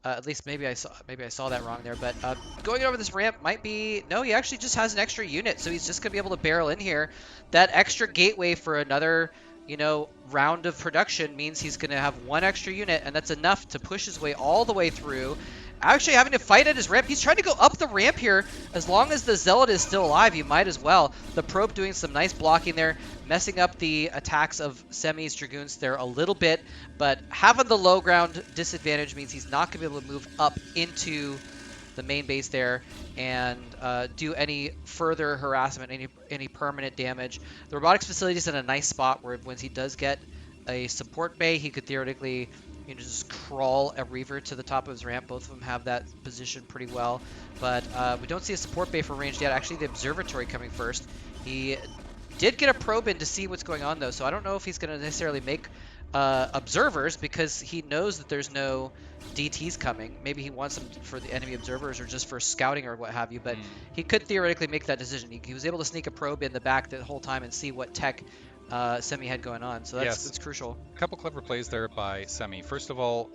At least maybe I saw that wrong there. But going over this ramp might be no. He actually just has an extra unit, so he's just gonna be able to barrel in here. That extra gateway for another round of production means he's gonna have one extra unit, and that's enough to push his way all the way through. Actually having to fight at his ramp. He's trying to go up the ramp here. As long as the Zealot is still alive, you might as well. The Probe doing some nice blocking there, messing up the attacks of Semi's Dragoons there a little bit. But having the low ground disadvantage means he's not going to be able to move up into the main base there and do any further harassment, any permanent damage. The robotics facility is in a nice spot where once he does get a support bay, he could theoretically just crawl a Reaver to the top of his ramp. Both of them have that position pretty well. But we don't see a support bay for ranged yet. Actually, the observatory coming first. He did get a probe in to see what's going on, though, so I don't know if he's going to necessarily make observers because he knows that there's no DTs coming. Maybe he wants them for the enemy observers or just for scouting or what have you, but he could theoretically make that decision. He was able to sneak a probe in the back the whole time and see what tech Semi had going on, so that's crucial. A couple clever plays there by Semi. First of all,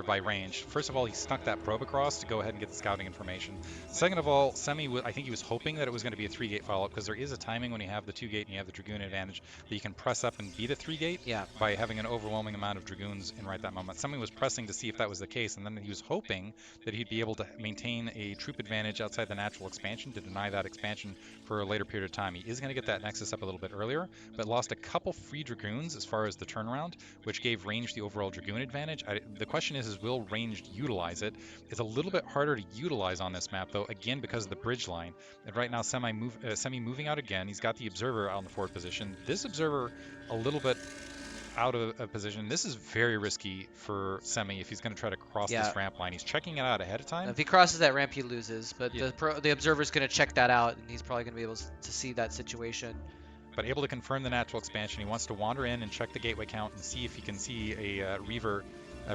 by Range. First of all, he snuck that probe across to go ahead and get the scouting information. Second of all, Semi, I think he was hoping that it was going to be a 3-gate follow-up because there is a timing when you have the 2-gate and you have the Dragoon advantage that you can press up and beat a 3-gate by having an overwhelming amount of Dragoons in right that moment. Semi was pressing to see if that was the case, and then he was hoping that he'd be able to maintain a troop advantage outside the natural expansion to deny that expansion for a later period of time. He is going to get that Nexus up a little bit earlier, but lost a couple free Dragoons as far as the turnaround, which gave Ranged the overall Dragoon advantage. The question is will Ranged utilize it? It's a little bit harder to utilize on this map, though, again, because of the bridge line. And right now, Semi moving out again. He's got the Observer out in the forward position. This Observer a little bit out of position. This is very risky for Semi if he's going to try to cross this ramp line. He's checking it out ahead of time. If he crosses that ramp, he loses, but the Observer's going to check that out, and he's probably going to be able to see that situation. But able to confirm the natural expansion. He wants to wander in and check the gateway count and see if he can see a Reaver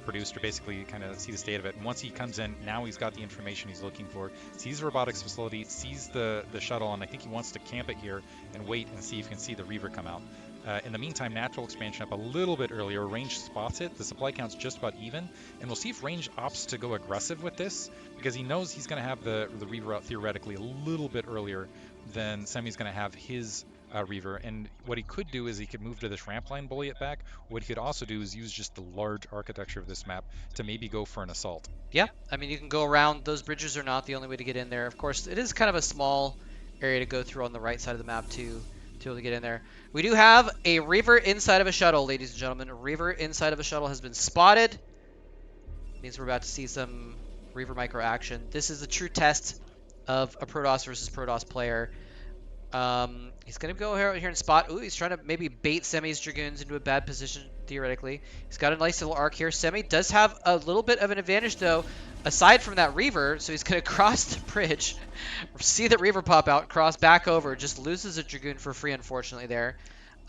produced, or basically kind of see the state of it. And once he comes in, now he's got the information he's looking for. Sees the robotics facility, sees the shuttle, and I think he wants to camp it here and wait and see if he can see the Reaver come out. In the meantime, natural expansion up a little bit earlier. Range spots it. The supply count's just about even. And we'll see if Range opts to go aggressive with this, because he knows he's going to have the Reaver out theoretically a little bit earlier than Semi's going to have his Reaver. And what he could do is he could move to this ramp line, bully it back. What he could also do is use just the large architecture of this map to maybe go for an assault. Yeah, I mean, you can go around. Those bridges are not the only way to get in there. Of course, it is kind of a small area to go through on the right side of the map to be able to get in there. We do have a Reaver inside of a shuttle, ladies and gentlemen. A Reaver inside of a shuttle has been spotted. Means we're about to see some Reaver micro action. This is a true test of a Protoss versus Protoss player. He's going to go here and spot. Ooh, he's trying to maybe bait Semi's Dragoons into a bad position, theoretically. He's got a nice little arc here. Semi does have a little bit of an advantage, though, aside from that Reaver. So he's going to cross the bridge, see the Reaver pop out, cross back over, just loses a Dragoon for free, unfortunately, there.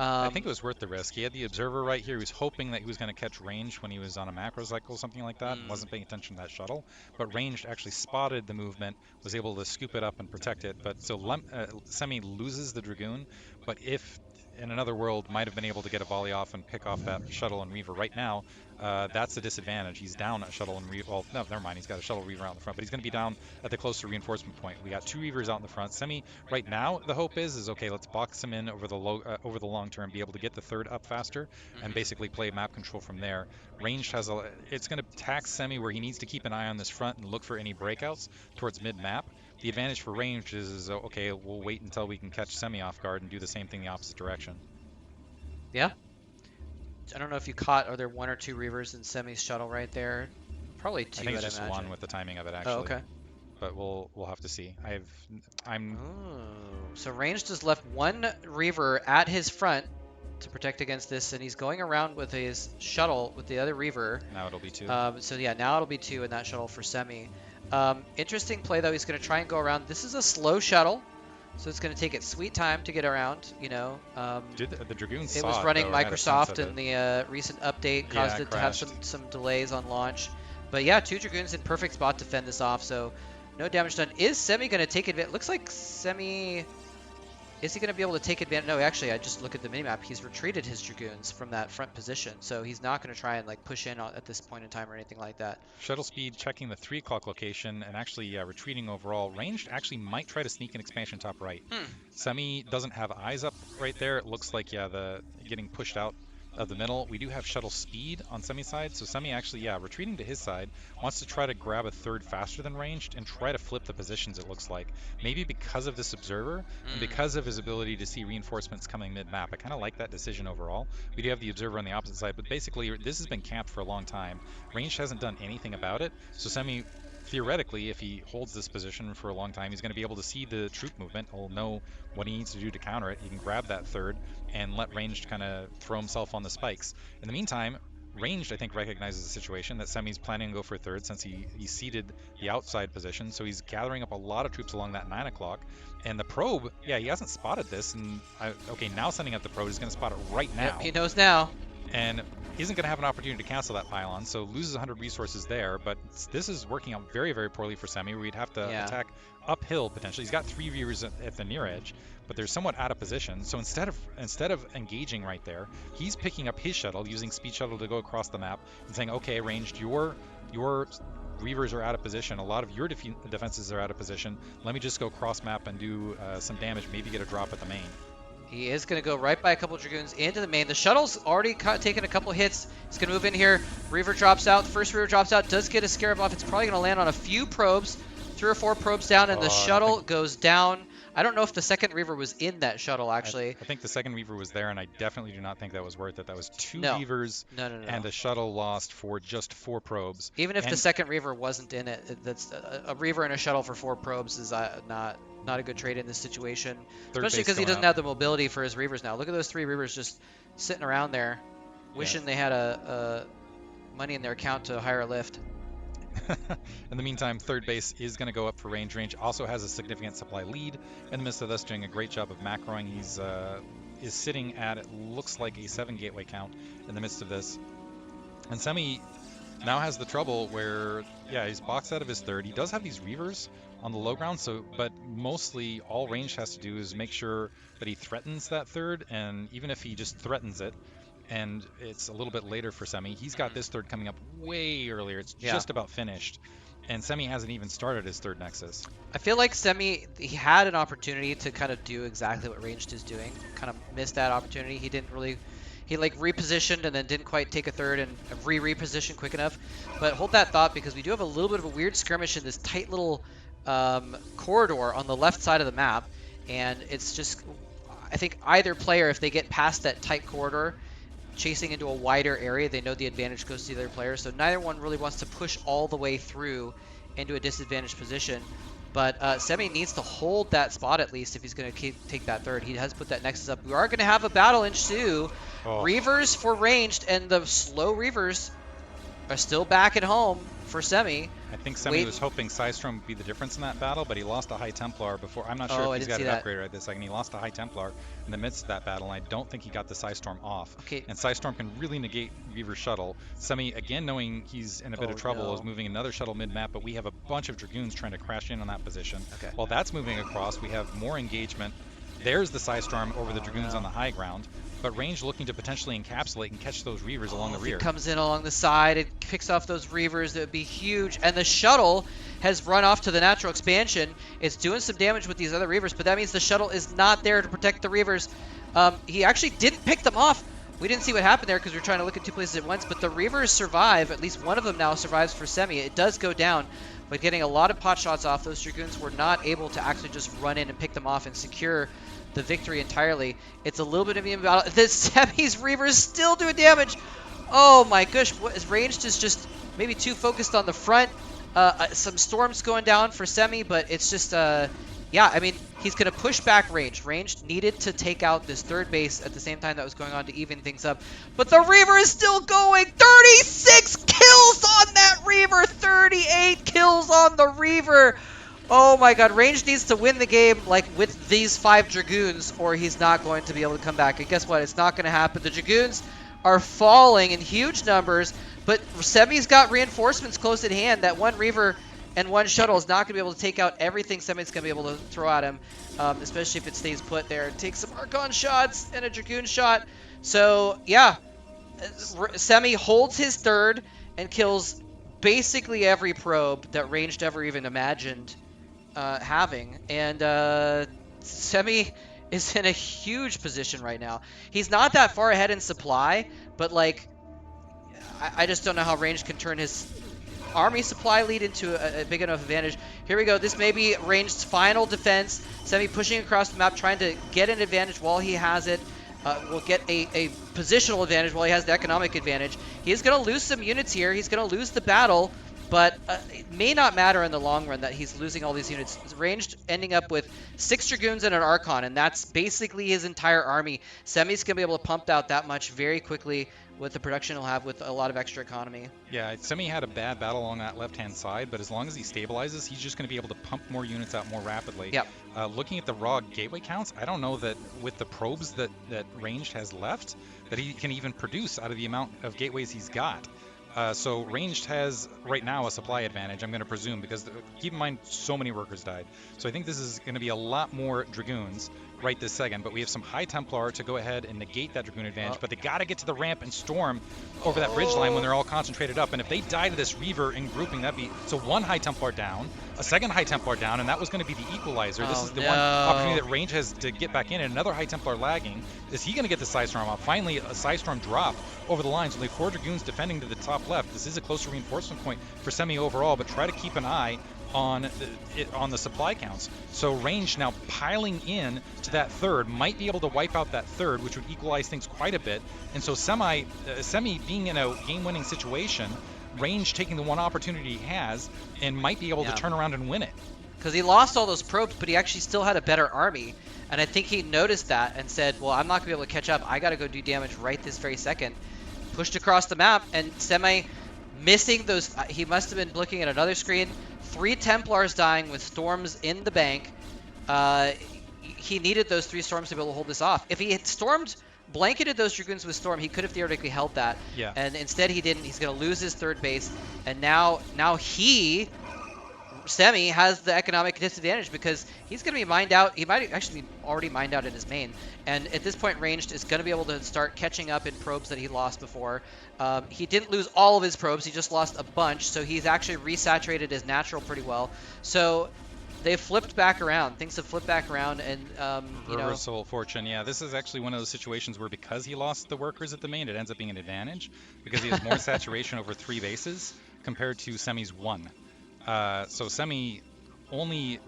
I think it was worth the risk. He had the Observer right here. He was hoping that he was going to catch Range when he was on a macro cycle, something like that, and wasn't paying attention to that shuttle. But Range actually spotted the movement, was able to scoop it up and protect it. But so Semi loses the Dragoon, but if in another world might have been able to get a volley off and pick off that shuttle and Reaver right now, that's the disadvantage. He's down a shuttle and Reaver. Well, no, never mind. He's got a shuttle Reaver out in the front, but he's going to be down at the closer reinforcement point. We got 2 Reavers out in the front. Semi right now, the hope is okay. Let's box him in over the long term, be able to get the third up faster, and basically play map control from there. Ranged has it's going to tax Semi where he needs to keep an eye on this front and look for any breakouts towards mid map. The advantage for Ranged is okay. We'll wait until we can catch Semi off guard and do the same thing the opposite direction. Yeah. I don't know if you caught, are there 1 or 2 Reavers in Semi's shuttle right there? Probably 2, I think it's just imagine. 1 with the timing of it, actually. Oh, okay. But we'll have to see. I'm. Oh, so Ranged has left 1 Reaver at his front to protect against this, and he's going around with his shuttle with the other Reaver. Now it'll be 2. So yeah, now it'll be 2 in that shuttle for Semi. Interesting play, though. He's going to try and go around. This is a slow shuttle, so it's going to take its sweet time to get around, you know. Did the Dragoons it saw was running though, had a sense Microsoft, of and the recent update caused it to have crashed. some delays on launch. But yeah, 2 Dragoons in perfect spot to fend this off, so no damage done. Is Semi going to take advantage? Looks like Semi Is he going to be able to take advantage? No, actually, I just look at the minimap. He's retreated his Dragoons from that front position, so he's not going to try and like push in at this point in time or anything like that. Shuttle speed checking the 3 o'clock location and actually retreating overall. Ranged actually might try to sneak an expansion top right. Semi doesn't have eyes up right there. It looks like, yeah, the getting pushed out of the middle. We do have shuttle speed on Semi side, so Semi actually, yeah, retreating to his side, wants to try to grab a third faster than Ranged and try to flip the positions, it looks like. Maybe because of this observer and because of his ability to see reinforcements coming mid-map. I kind of like that decision overall. We do have the observer on the opposite side, but basically this has been camped for a long time. Ranged hasn't done anything about it, so Semi, theoretically, if he holds this position for a long time, he's going to be able to see the troop movement. He'll know what he needs to do to counter it. He can grab that third and let Ranged kind of throw himself on the spikes. In the meantime, Ranged, I think, recognizes the situation that Semi's planning to go for third since he ceded the outside position, so he's gathering up a lot of troops along that 9 o'clock. And the probe, yeah, he hasn't spotted this, and okay, now sending up the probe, he's going to spot it right now. Yep, he knows now. And isn't going to have an opportunity to cancel that pylon, so loses 100 resources there, but this is working out very, very poorly for Semi, where we'd have to attack uphill potentially. He's got 3 viewers at the near edge, but they're somewhat out of position, so instead of engaging right there, he's picking up his shuttle, using speed shuttle to go across the map, and saying, okay, Ranged, your Reavers are out of position, a lot of your defenses are out of position, let me just go cross map and do some damage, maybe get a drop at the main. He is going to go right by a couple of Dragoons into the main. The shuttle's already taken a couple hits. He's going to move in here. Reaver drops out. First Reaver drops out. Does get a Scarab off. It's probably going to land on a few probes. 3 or 4 probes down, and the shuttle goes down. I don't know if the second Reaver was in that shuttle, actually. I think the second Reaver was there, and I definitely do not think that was worth it. That was 2 Reavers and a shuttle lost for just 4 probes. Even if the second Reaver wasn't in it, that's a Reaver and a shuttle for 4 probes is not a good trade in this situation. Especially because he doesn't have the mobility for his Reavers now. Look at those 3 Reavers just sitting around there, wishing they had a money in their account to hire a lift. In the meantime, third base is going to go up for range. Range also has a significant supply lead. In the midst of this, doing a great job of macroing. He's is sitting at, it looks like, a 7 gateway count in the midst of this. And Semi now has the trouble where, yeah, he's boxed out of his third. He does have these Reavers on the low ground, but mostly all Range has to do is make sure that he threatens that third, and even if he just threatens it, and it's a little bit later for Semi, he's got this third coming up way earlier. It's just about finished, and Semi hasn't even started his third Nexus. I feel like Semi, he had an opportunity to kind of do exactly what Ranged is doing, kind of missed that opportunity. He didn't really... He like repositioned and then didn't quite take a third and repositioned quick enough. But hold that thought, because we do have a little bit of a weird skirmish in this tight little corridor on the left side of the map. And it's just, I think either player, if they get past that tight corridor, chasing into a wider area, they know the advantage goes to the other player. So neither one really wants to push all the way through into a disadvantaged position. But Semi needs to hold that spot at least if he's going to take that third. He has put that Nexus up. We are going to have a battle ensue. Reavers for Ranged, and the slow Reavers are still back at home for Semi. I think Semi was hoping Psystrom would be the difference in that battle, but he lost a High Templar before. I'm not sure if he's got an upgrade right this second. He lost a High Templar in the midst of that battle, and I don't think he got the Psystorm off. Okay. And Psystorm can really negate Reaver's shuttle. Semi, again, knowing he's in a bit of trouble, is moving another shuttle mid-map, but we have a bunch of Dragoons trying to crash in on that position. Okay. While that's moving across, we have more engagement. There's the Psystorm over the Dragoons on the high ground, but Range looking to potentially encapsulate and catch those Reavers along the rear. It comes in along the side, it picks off those Reavers, that would be huge, and the shuttle has run off to the natural expansion. It's doing some damage with these other Reavers, but that means the shuttle is not there to protect the Reavers. He actually didn't pick them off. We didn't see what happened there because we were trying to look at 2 places at once, but the Reavers survive. At least one of them now survives for Semi. It does go down, but getting a lot of pot shots off. Those Dragoons were not able to actually just run in and pick them off and secure the victory entirely. It's a little bit of an battle. The Semi's Reavers still doing damage. Oh my gosh, Ranged is just maybe too focused on the front. Some storms going down for Semi, but it's just, yeah, I mean, he's going to push back Ranged. Ranged needed to take out this third base at the same time that was going on to even things up. But the Reaver is still going. 36 kills on that Reaver. 38 kills on the Reaver. Oh my god, Range needs to win the game like with these 5 Dragoons, or he's not going to be able to come back. And guess what? It's not going to happen. The Dragoons are falling in huge numbers, but Semi's got reinforcements close at hand. That one Reaver and one shuttle is not going to be able to take out everything Semi's going to be able to throw at him, especially if it stays put there. Takes some Archon shots and a Dragoon shot. So, yeah, Semi holds his third and kills basically every probe that Ranged ever even imagined having. And Semi is in a huge position right now. He's not that far ahead in supply, but like, I just don't know how Ranged can turn his army supply lead into a big enough advantage. Here we go. This may be Ranged's final defense. Semi pushing across the map, trying to get an advantage while he has it. Will get a positional advantage while he has the economic advantage. He is going to lose some units here. He's going to lose the battle, but it may not matter in the long run that he's losing all these units. Ranged ending up with 6 Dragoons and an Archon, and that's basically his entire army. Semi's going to be able to pump out that much very quickly with the production he'll have with a lot of extra economy. Yeah, Semi had a bad battle along that left-hand side, but as long as he stabilizes, he's just going to be able to pump more units out more rapidly. Yep. Looking at the raw gateway counts, I don't know that with the probes that Ranged has left, that he can even produce out of the amount of gateways he's got. So Ranged has right now a supply advantage, I'm going to presume, because keep in mind so many workers died. So I think this is going to be a lot more Dragoons right this second, but we have some High Templar to go ahead and negate that Dragoon advantage, but they got to get to the ramp and storm over that bridge line when they're all concentrated up, and if they die to this Reaver in grouping, that'd be, so one High Templar down, a second High Templar down, and that was going to be the equalizer. This is the one opportunity that Range has to get back in, and another High Templar lagging. Is he going to get the Side Storm off? Finally, a Side Storm drop over the lines, only 4 Dragoons defending to the top left. This is a closer reinforcement point for Semi overall, but try to keep an eye on the supply counts. So Range now piling in to that third, might be able to wipe out that third, which would equalize things quite a bit. And so Semi being in a game-winning situation, Range taking the one opportunity he has, and might be able to turn around and win it. Because he lost all those probes, but he actually still had a better army. And I think he noticed that and said, well, I'm not going to be able to catch up. I got to go do damage right this very second. Pushed across the map, and Semi missing those. He must have been looking at another screen. 3 Templars dying with storms in the bank. He needed those 3 storms to be able to hold this off. If he had blanketed those Dragoons with storm, he could have theoretically held that. Yeah. And instead he didn't. He's going to lose his third base. And now Semi has the economic disadvantage because he's going to be mined out. He might actually be already mined out in his main. And at this point, Ranged is going to be able to start catching up in probes that he lost before. He didn't lose all of his probes. He just lost a bunch. So he's actually resaturated his natural pretty well. So they've flipped back around. Things have flipped back around, and reversal fortune. Yeah, this is actually one of those situations where because he lost the workers at the main, it ends up being an advantage because he has more saturation over 3 bases compared to Semi's 1. So Semi only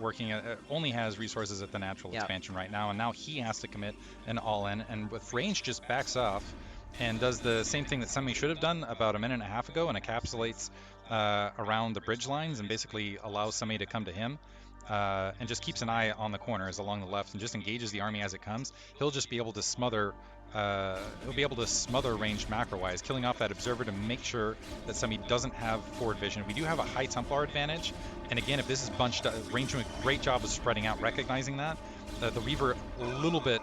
has resources at the natural expansion right now, and now he has to commit an all-in. And with Range just backs off and does the same thing that Semi should have done about a minute and a half ago, and encapsulates around the bridge lines and basically allows Semi to come to him. And just keeps an eye on the corners along the left and just engages the army as it comes. He'll just be able to smother. Ranged macro-wise, killing off that observer to make sure that Semi doesn't have forward vision. We do have a High Templar advantage, and again, if this is bunched up, Range doing a great job of spreading out, recognizing that. The Reaver a little bit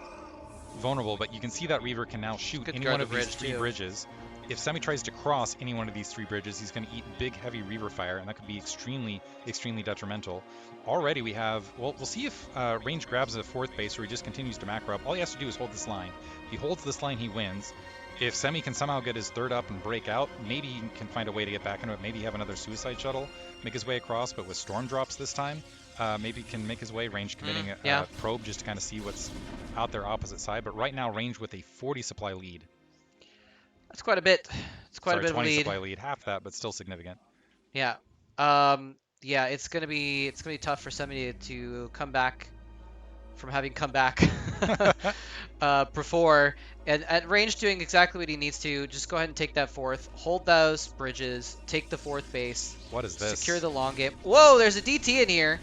vulnerable, but you can see that Reaver can now shoot any one of these 3 bridges. If Semi tries to cross any one of these 3 bridges, he's going to eat big, heavy Reaver fire, and that could be extremely, extremely detrimental. Already we have, well, we'll see if Range grabs a 4th base or he just continues to macro up. All he has to do is hold this line. If he holds this line, he wins. If Semi can somehow get his 3rd up and break out, maybe he can find a way to get back into it. Maybe have another suicide shuttle make his way across, but with storm drops this time, maybe he can make his way. Range committing a probe just to kind of see what's out there opposite side. But right now, Range with a 40 supply lead. That's quite a bit. It's quite a bit of 20 lead. supply lead, half that, but still significant. Yeah. Yeah, it's gonna be tough for Semi to come back from having come back before. And at Range doing exactly what he needs to, just go ahead and take that 4th, hold those bridges, take the 4th base. What is this? Secure the long game. Whoa, there's a DT in here.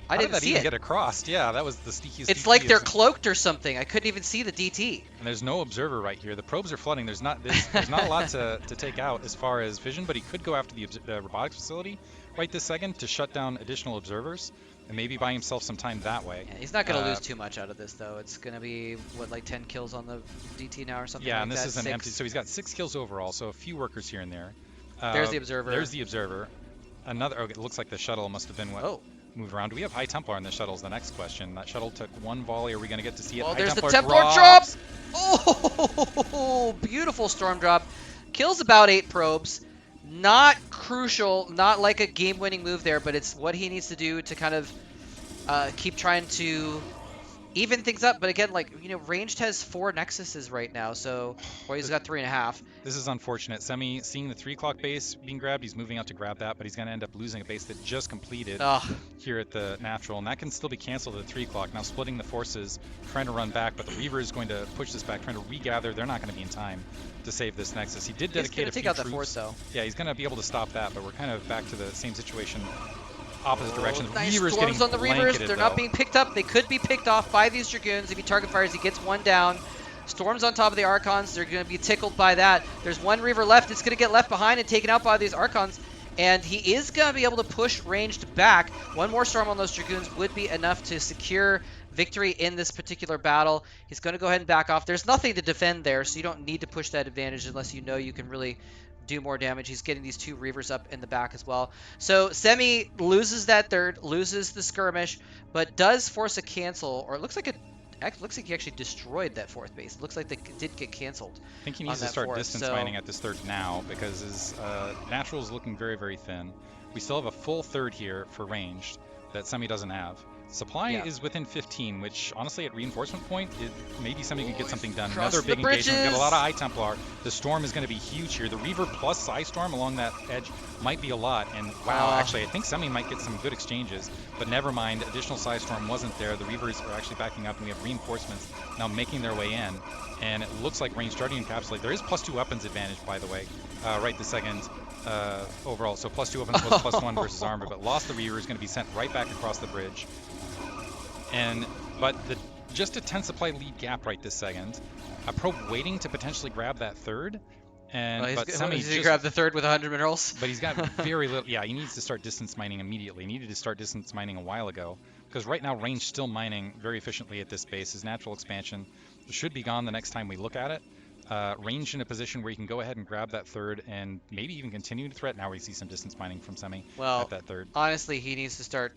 I didn't see it. How did that even get across? Yeah, that was the sneakiest. It's like they're cloaked or something. I couldn't even see the DT. And there's no observer right here. The probes are flooding. There's not a lot to take out as far as vision, but he could go after the robotics facility right this second to shut down additional observers and maybe buy himself some time that way. Yeah, he's not going to lose too much out of this, though. It's going to be, what, like 10 kills on the DT now or something like that? Yeah, and this is an empty. So he's got 6 kills overall, so a few workers here and there. There's the observer. There's the observer. another. Oh, it looks like the shuttle must have been what Oh, moved around. Do we have High Templar in the shuttle's the next question. That shuttle took one volley. Are we going to get to see it? well, High there's the Templar Templar drop. drops. Oh, beautiful storm drop. Kills about 8 probes. Not crucial, not like a game-winning move there, but it's what he needs to do to kind of keep trying to even things up. But again, like, you know, Ranged has 4 Nexuses right now, so, or he's got 3.5. This is unfortunate. Semi seeing the 3 o'clock base being grabbed, he's moving out to grab that, but he's going to end up losing a base that just completed Ugh. here at the natural, and that can still be canceled at 3 o'clock. Now splitting the forces, trying to run back, but the Reaver is going to push this back, trying to regather. They're not going to be in time to save this Nexus. He did He's dedicate gonna a take few out that troops. force, though. Yeah, he's going to be able to stop that, but we're kind of back to the same situation. Opposite direction. The Nice Reaver's storms getting on the Reavers. blanketed, They're though. not being picked up. They could be picked off by these Dragoons. If he target fires, he gets one down. Storms on top of the Archons. They're going to be tickled by that. There's one Reaver left. It's going to get left behind and taken out by these Archons. And he is going to be able to push Ranged back. One more Storm on those Dragoons would be enough to secure victory in this particular battle. He's going to go ahead and back off. There's nothing to defend there, so you don't need to push that advantage unless you know you can really do more damage. He's getting these 2 Reavers up in the back as well. So Semi loses that third, loses the skirmish, but does force a cancel, or it looks like he actually destroyed that 4th base. It looks like they did get canceled. I think he on needs to that start fourth, distance so- mining at this third now because his natural is looking very, very thin. We still have a full third here for ranged that Semi doesn't have. Supply Yeah. is within 15, which honestly at reinforcement point, maybe Semi could get something done. Crossing Another big the engagement. We've got a lot of bridges. High Templar. The Storm is going to be huge here. The Reaver plus Psy Storm along that edge might be a lot. And wow, actually I think Semi might get some good exchanges, but never mind. Additional Psy Storm wasn't there. The Reavers are actually backing up and we have reinforcements now making their way in. And it looks like range starting to encapsulate. There is +2 weapons advantage, by the way, right this second overall. So +2 weapons was +1 versus armor, but lost the Reaver is going to be sent right back across the bridge. But just a 10 supply lead gap right this second. A probe waiting to potentially grab that third. And Well, but Semi he's going to just, grab the 3rd with 100 minerals. but he's got very little. Yeah, he needs to start distance mining immediately. He needed to start distance mining a while ago because right now range still mining very efficiently at this base. His natural expansion should be gone the next time we look at it. Range in a position where he can go ahead and grab that third and maybe even continue to threat. Now we see some distance mining from Semi Well, at that third. honestly, he needs to start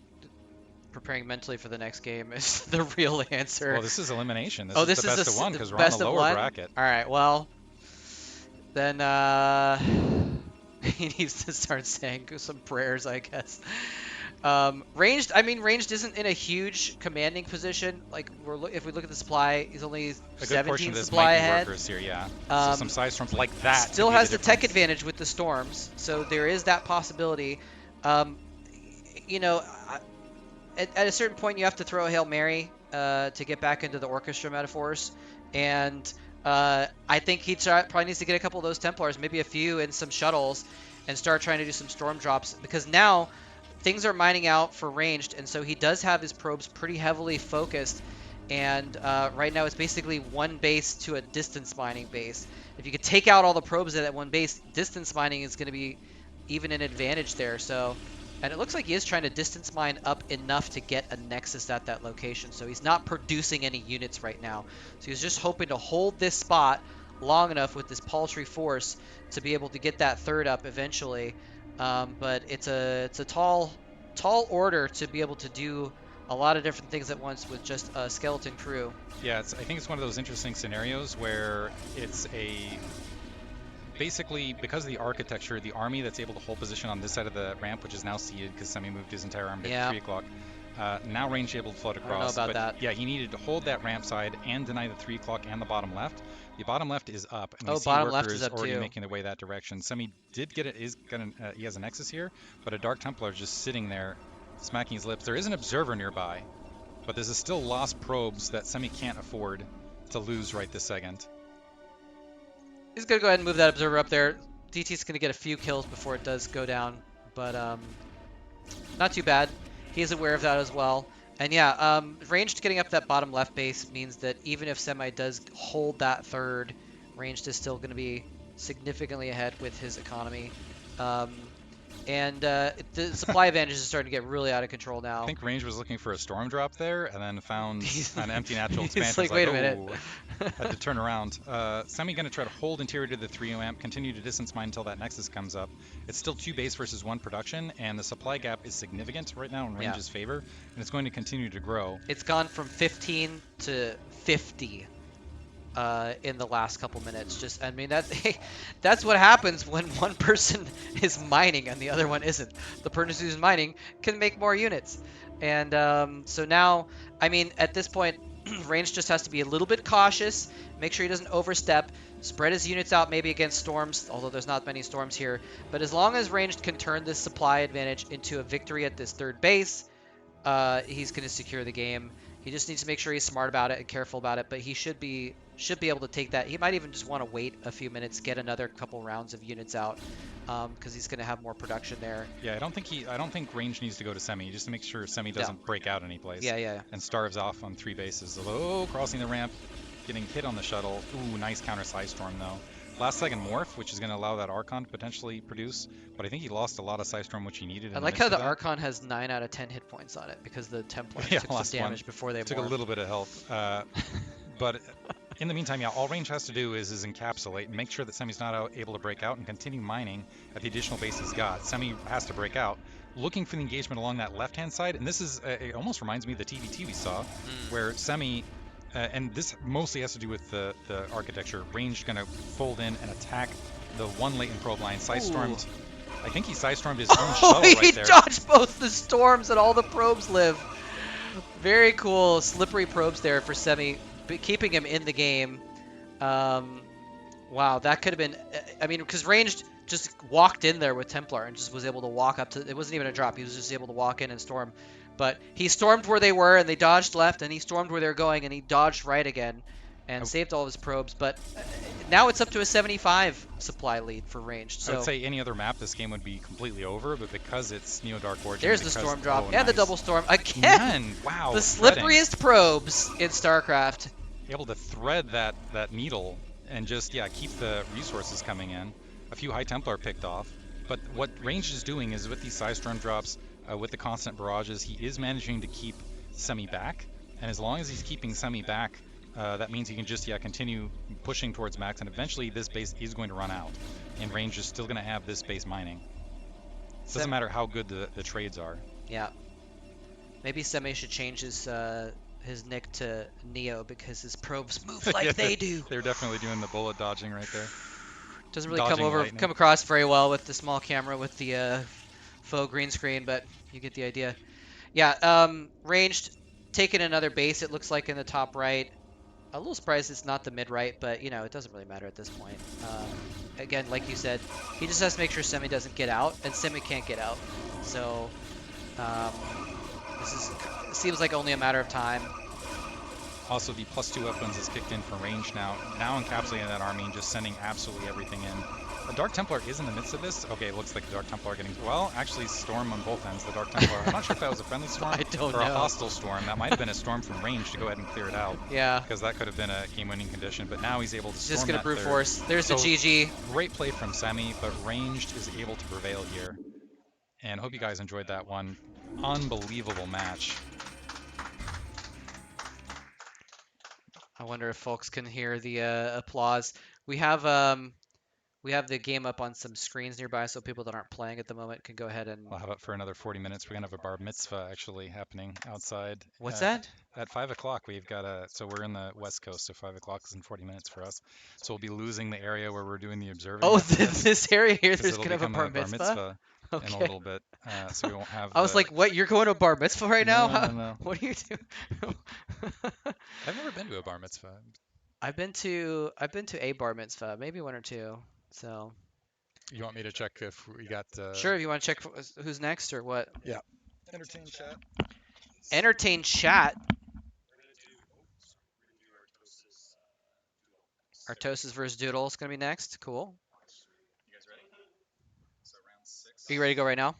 preparing mentally for the next game is the real answer. Well, this is elimination. This Oh, is this the is best the of one the because we're on best the of lower one? bracket. All right, well, then he needs to start saying some prayers, I guess. Ranged isn't in a huge commanding position. Like if we look at the supply, he's only A good 17 portion of this supply might be ahead. workers here, yeah. Um, So some side storms like that. Still could be has the tech difference. advantage with the storms, so there is that possibility. You know, at a certain point, you have to throw a Hail Mary to get back into the orchestra metaphors, and I think he probably needs to get a couple of those Templars, maybe a few and some shuttles, and start trying to do some storm drops, because now things are mining out for ranged, and so he does have his probes pretty heavily focused, and right now it's basically one base to a distance mining base. If you could take out all the probes at that one base, distance mining is going to be even an advantage there. So, and it looks like he is trying to distance mine up enough to get a Nexus at that location. So he's not producing any units right now. So he's just hoping to hold this spot long enough with this paltry force to be able to get that third up eventually. But it's a tall order to be able to do a lot of different things at once with just a skeleton crew. Yeah, I think it's one of those interesting scenarios where it's basically because of the architecture, the army that's able to hold position on this side of the ramp, which is now seated because Semi moved his entire army to 3 o'clock. Now range able to flood don't know across. about but that. yeah, he needed to hold that ramp side and deny the 3 o'clock and the bottom left. The bottom left is up, and we see bottom left workers is up already too. making their way that direction. Semi did get it. He has a Nexus here, but a Dark Templar is just sitting there, smacking his lips. There is an observer nearby, but this is still lost probes that Semi can't afford to lose right this second. He's going to go ahead and move that observer up there. DT's going to get a few kills before it does go down, but not too bad. He's aware of that as well. And yeah, ranged getting up that bottom left base means that even if Semi does hold that third, ranged is still going to be significantly ahead with his economy. And the supply advantage is starting to get really out of control now. I think Range was looking for a storm drop there, and then found He's- an empty natural he's expansion. like, It's wait a minute. oh, had to turn around. Semi going to try to hold interior to the 3 amp, continue to distance mine until that Nexus comes up. It's still 2 base versus 1 production, and the supply gap is significant right now in Yeah. Range's favor, and it's going to continue to grow. It's gone from 15 to 50 in the last couple minutes. Just, I mean, that's what happens when one person is mining and the other one isn't. The person who's mining can make more units. And so now, I mean, at this point, Range just has to be a little bit cautious, make sure he doesn't overstep, spread his units out maybe against storms, although there's not many storms here. But as long as Ranged can turn this supply advantage into a victory at this third base, he's going to secure the game. He just needs to make sure he's smart about it and careful about it, but he should be able to take that. He might even just want to wait a few minutes, get another couple rounds of units out, because he's going to have more production there. Yeah, I don't think Range needs to go to Semi, just to make sure Semi doesn't break out any place. Yeah. And starves off on 3 bases. Oh, crossing the ramp, getting hit on the shuttle. Ooh, nice counter Psy Storm though. Last second morph, which is going to allow that Archon to potentially produce, but I think he lost a lot of Psy Storm, which he needed. I like how the Archon has 9 out of 10 hit points on it because the Templars took some damage before they took a little bit of health. But in the meantime, yeah, all Range has to do is encapsulate and make sure that Semi's not able to break out and continue mining at the additional base he's got. Semi has to break out, looking for the engagement along that left-hand side, and this is it almost reminds me of the TVT we saw, where Semi. And this mostly has to do with the architecture. Range going to fold in and attack the one latent probe line. Psy-stormed. I think he Psy-stormed his own shuttle right there. He dodged both the storms and all the probes live. Very cool. Slippery probes there for Semi, keeping him in the game. Wow, that could have been... I mean, because Ranged just walked in there with Templar and just was able to walk up to... It wasn't even a drop. He was just able to walk in and storm. But he stormed where they were, and they dodged left, and he stormed where they were going, and he dodged right again, and saved all of his probes. But now it's up to a 75 supply lead for Ranged. So I would say any other map, this game would be completely over, but because it's Neo Dark Origin... There's the storm drop, and nice. the double storm. Again! Wow, the slipperiest probes in StarCraft. Able to thread that needle and just, keep the resources coming in. A few High Templar picked off. But what Range is doing is with these Psy Storm drops, with the constant barrages, he is managing to keep Semi back, and as long as he's keeping Semi back, that means he can just continue pushing towards max, and eventually this base is going to run out, and Range is still going to have this base mining. It doesn't matter how good the trades are. Yeah. Maybe Semi should change his nick to Neo because his probes move like they do. They're definitely doing the bullet dodging right there. Doesn't really come across very well with the small camera with the faux green screen, but you get the idea. Yeah, Ranged, taking another base, it looks like in the top right. A little surprised it's not the mid right, but it doesn't really matter at this point. Again, like you said, he just has to make sure Semi doesn't get out, and Semi can't get out. So seems like only a matter of time. Also, the +2 weapons is kicked in for Range now encapsulating that army and just sending absolutely everything in. The Dark Templar is in the midst of this. Okay, it looks like the Dark Templar are getting... Well, actually, storm on both ends. The Dark Templar... I'm not sure if that was a friendly storm or a hostile storm. That might have been a storm from Range to go ahead and clear it out. Yeah. Because that could have been a game-winning condition, but now he's able to storm just going to brute third. force. There's the GG. Great play from Semi, but Ranged is able to prevail here. And hope you guys enjoyed that one. Unbelievable match. I wonder if folks can hear the applause. We have the game up on some screens nearby, so people that aren't playing at the moment can go ahead and... We'll have it for another 40 minutes. We're going to have a bar mitzvah actually happening outside. What's that? At 5 o'clock, we've got so we're in the West Coast, so 5 o'clock is in 40 minutes for us. So we'll be losing the area where we're doing the observing. Oh, this area here, there's going to have a bar mitzvah? mitzvah? Okay. In a little bit, so we won't have... I was like, what, you're going to a bar mitzvah right now? No. What are you doing? I've never been to a bar mitzvah. I've been to a bar mitzvah, maybe one or two. So. You want me to check if we got? Sure, if you want to check who's next or what. Yeah. Entertain chat. Entertain chat. Artosis versus Doodle is gonna be next. Cool. You guys ready? So round 6. Are you ready to go right now?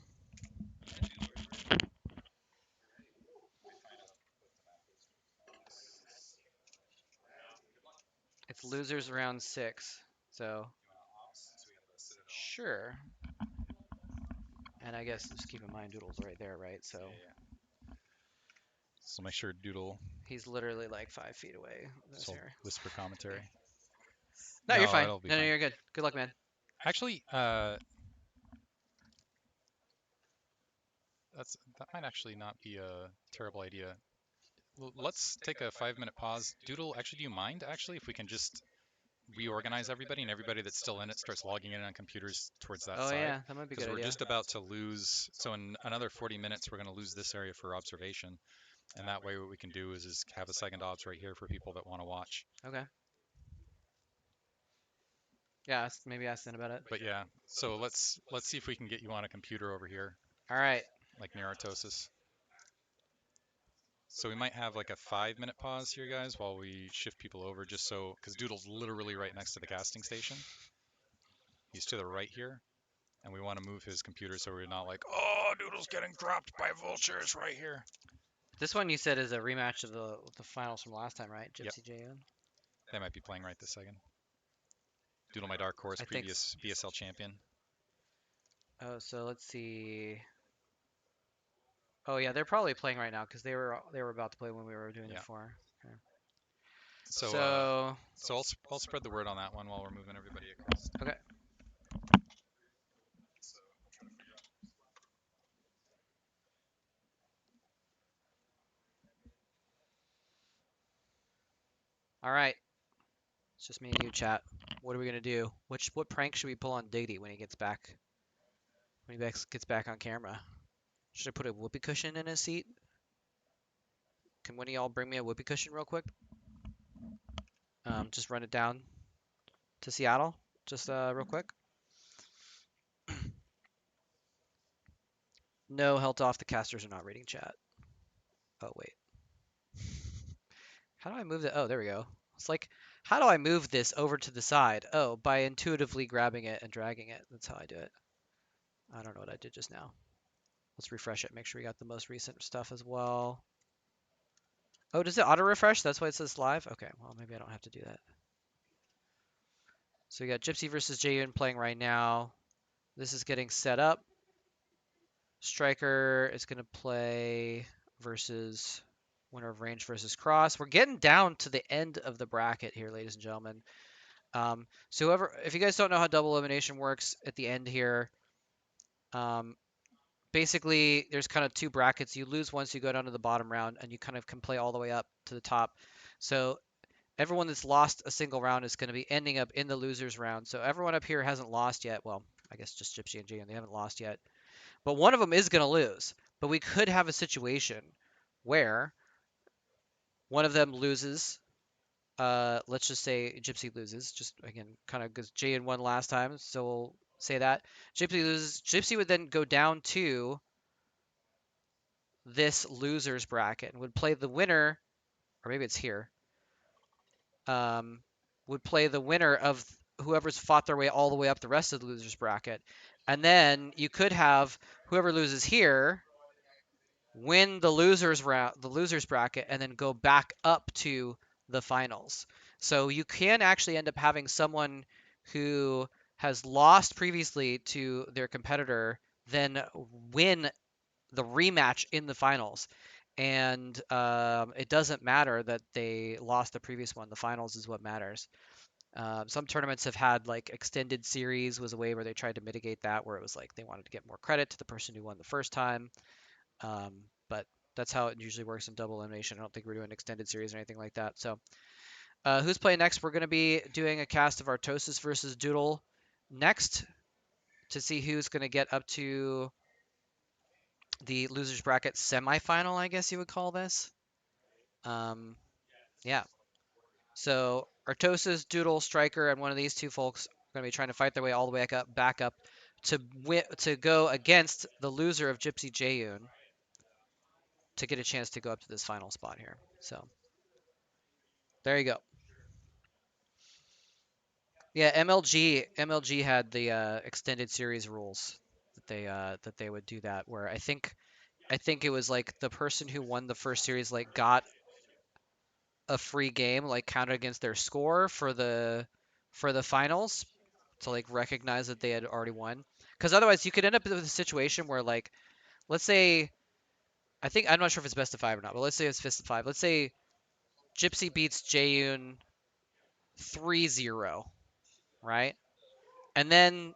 It's losers round 6, so sure. And I guess just keep in mind Doodle's right there, right? So So make sure Doodle. he's literally like 5 feet away. This So here. whisper commentary. No, you're fine. It'll be No, fine. you're good. Good luck, man. Actually, that might actually not be a terrible idea. Let's take a 5-minute pause. Doodle, actually, do you mind actually if we can just reorganize everybody and everybody that's still in it starts logging in on computers towards that Oh side? yeah, that might be a Because good we're idea. just about to lose. So in another 40 minutes, we're going to lose this area for observation. And that way, what we can do is have a second obs right here for people that want to watch. Okay. Yeah, maybe ask them about it. But yeah, so let's see if we can get you on a computer over here, All right. like near Artosis. So we might have like a 5-minute pause here, guys, while we shift people over, just so, because Doodle's literally right next to the casting station. He's to the right here, and we want to move his computer so we're not like, oh, Doodle's getting dropped by vultures right here. This one you said is a rematch of the finals from last time, right? Yep. Gypsy J.Un. They might be playing right this second. Doodle, my dark horse, I think previous BSL champion. Oh, so let's see. Oh yeah, they're probably playing right now because they were about to play when we were doing Yeah. it before. Okay. So I'll spread the word on that one while we're moving everybody across. Okay. All right. It's just me and you, chat. What are we gonna do? What prank should we pull on Diggity when he gets back? When he gets back on camera? Should I put a whoopee cushion in his seat? Can one of y'all bring me a whoopee cushion real quick? Just run it down to Seattle, just real quick. No, held off. The casters are not reading chat. Oh wait. How do I move that? Oh, there we go. It's like, how do I move this over to the side? Oh, by intuitively grabbing it and dragging it. That's how I do it. I don't know what I did just now. Let's refresh it. Make sure we got the most recent stuff as well. Oh, does it auto refresh? That's why it says live? Okay, well, maybe I don't have to do that. So we got Gypsy versus Jayun playing right now. This is getting set up. Striker is going to play versus winner of range versus cross. We're getting down to the end of the bracket here, ladies and gentlemen. So if you guys don't know how double elimination works at the end here, basically there's kind of two brackets. You lose once you go down to the bottom round, and you kind of can play all the way up to the top. So everyone that's lost a single round is going to be ending up in the losers round. So everyone up here hasn't lost yet. Well, I guess just Gypsy and Jay, and they haven't lost yet. But one of them is going to lose. But we could have a situation where one of them loses. Let's just say Gypsy loses. Just again, kind of because Jay won last time, so we'll say that Gypsy loses. Gypsy would then go down to this losers bracket and would play the winner, or maybe it's here. Would play the winner of whoever's fought their way all the way up the rest of the losers bracket, and then you could have whoever loses here win the losers round, the losers bracket, and then go back up to the finals. So you can actually end up having someone who has lost previously to their competitor then win the rematch in the finals. And it doesn't matter that they lost the previous one. The finals is what matters. Some tournaments have had like extended series was a way where they tried to mitigate that, where it was like they wanted to get more credit to the person who won the first time. But that's how it usually works in double elimination. I don't think we're doing extended series or anything like that. So, who's playing next? We're going to be doing a cast of Artosis versus Doodle next to see who's going to get up to the losers bracket semifinal, I guess you would call this. Yeah. So Artosis, Doodle, Striker, and one of these two folks are going to be trying to fight their way all the way back up to go against the loser of Gypsy Jayun to get a chance to go up to this final spot here. So there you go. Yeah, MLG had the extended series rules that they would do that, where I think it was like the person who won the first series like got a free game like counted against their score for the finals to like recognize that they had already won. Because otherwise, you could end up with a situation where, like, let's say, I'm not sure if it's best of 5 or not, but let's say it's best of 5. Let's say Gypsy beats Jaeyoon 3-0, right? And then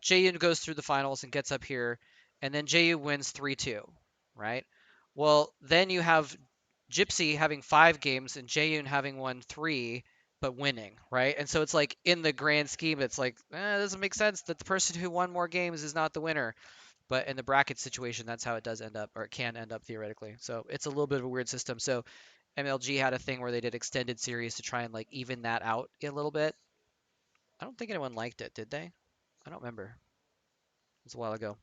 Jaeyoon goes through the finals and gets up here, and then Jaeyoon wins 3-2, right? Well, then you have Gypsy having 5 games and Jaeyoon having won 3 but winning, right? And so it's like in the grand scheme, it's like it doesn't make sense that the person who won more games is not the winner. But in the bracket situation, that's how it does end up, or it can end up theoretically. So it's a little bit of a weird system. So MLG had a thing where they did extended series to try and like even that out a little bit. I don't think anyone liked it, did they? I don't remember. It was a while ago.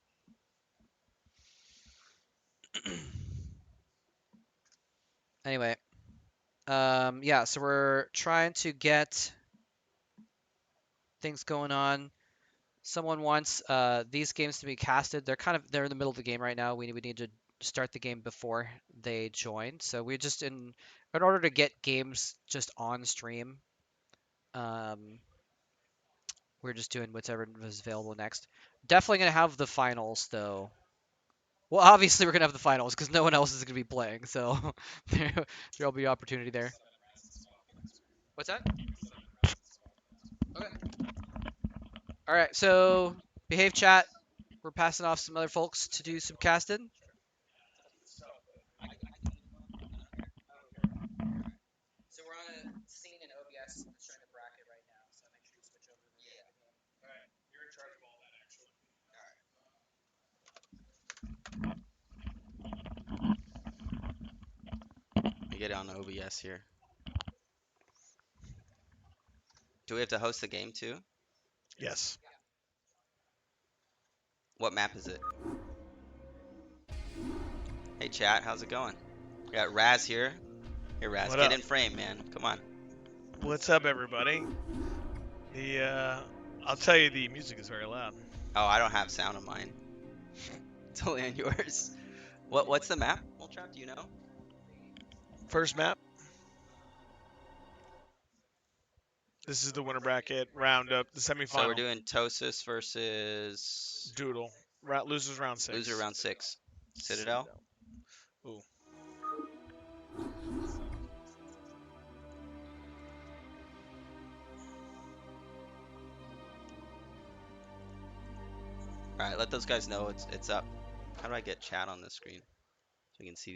Anyway, yeah, so we're trying to get things going on. Someone wants these games to be casted. They're in the middle of the game right now. We need to start the game before they join. So we just in order to get games just on stream, um, we're just doing whatever is available next. Definitely gonna have the finals though. Well, obviously we're gonna have the finals because no one else is gonna be playing. So there'll be opportunity there. What's that? Okay. All right. So behave chat. We're passing off some other folks to do some casting. So we're on a scene in OBS that's showing the bracket right now. So make sure you switch over when you're in the game. All right, you're in charge of all that, actually. I get it on OBS here. Do we have to host the game too? Yes. What map is it? Hey chat, how's it going? We got Raz here. Hey Raz, What get up? in frame, man. Come on. What's up, everybody? I'll tell you, the music is very loud. Oh, I don't have sound on mine. It's only on yours. What's the map? Moletrap, do you know? First map. This is the winner bracket roundup, the semifinal. So we're doing Artosis versus Doodle. Losers round 6. loser round 6. Citadel. Ooh. All right, let those guys know it's up. How do I get chat on the screen so we can see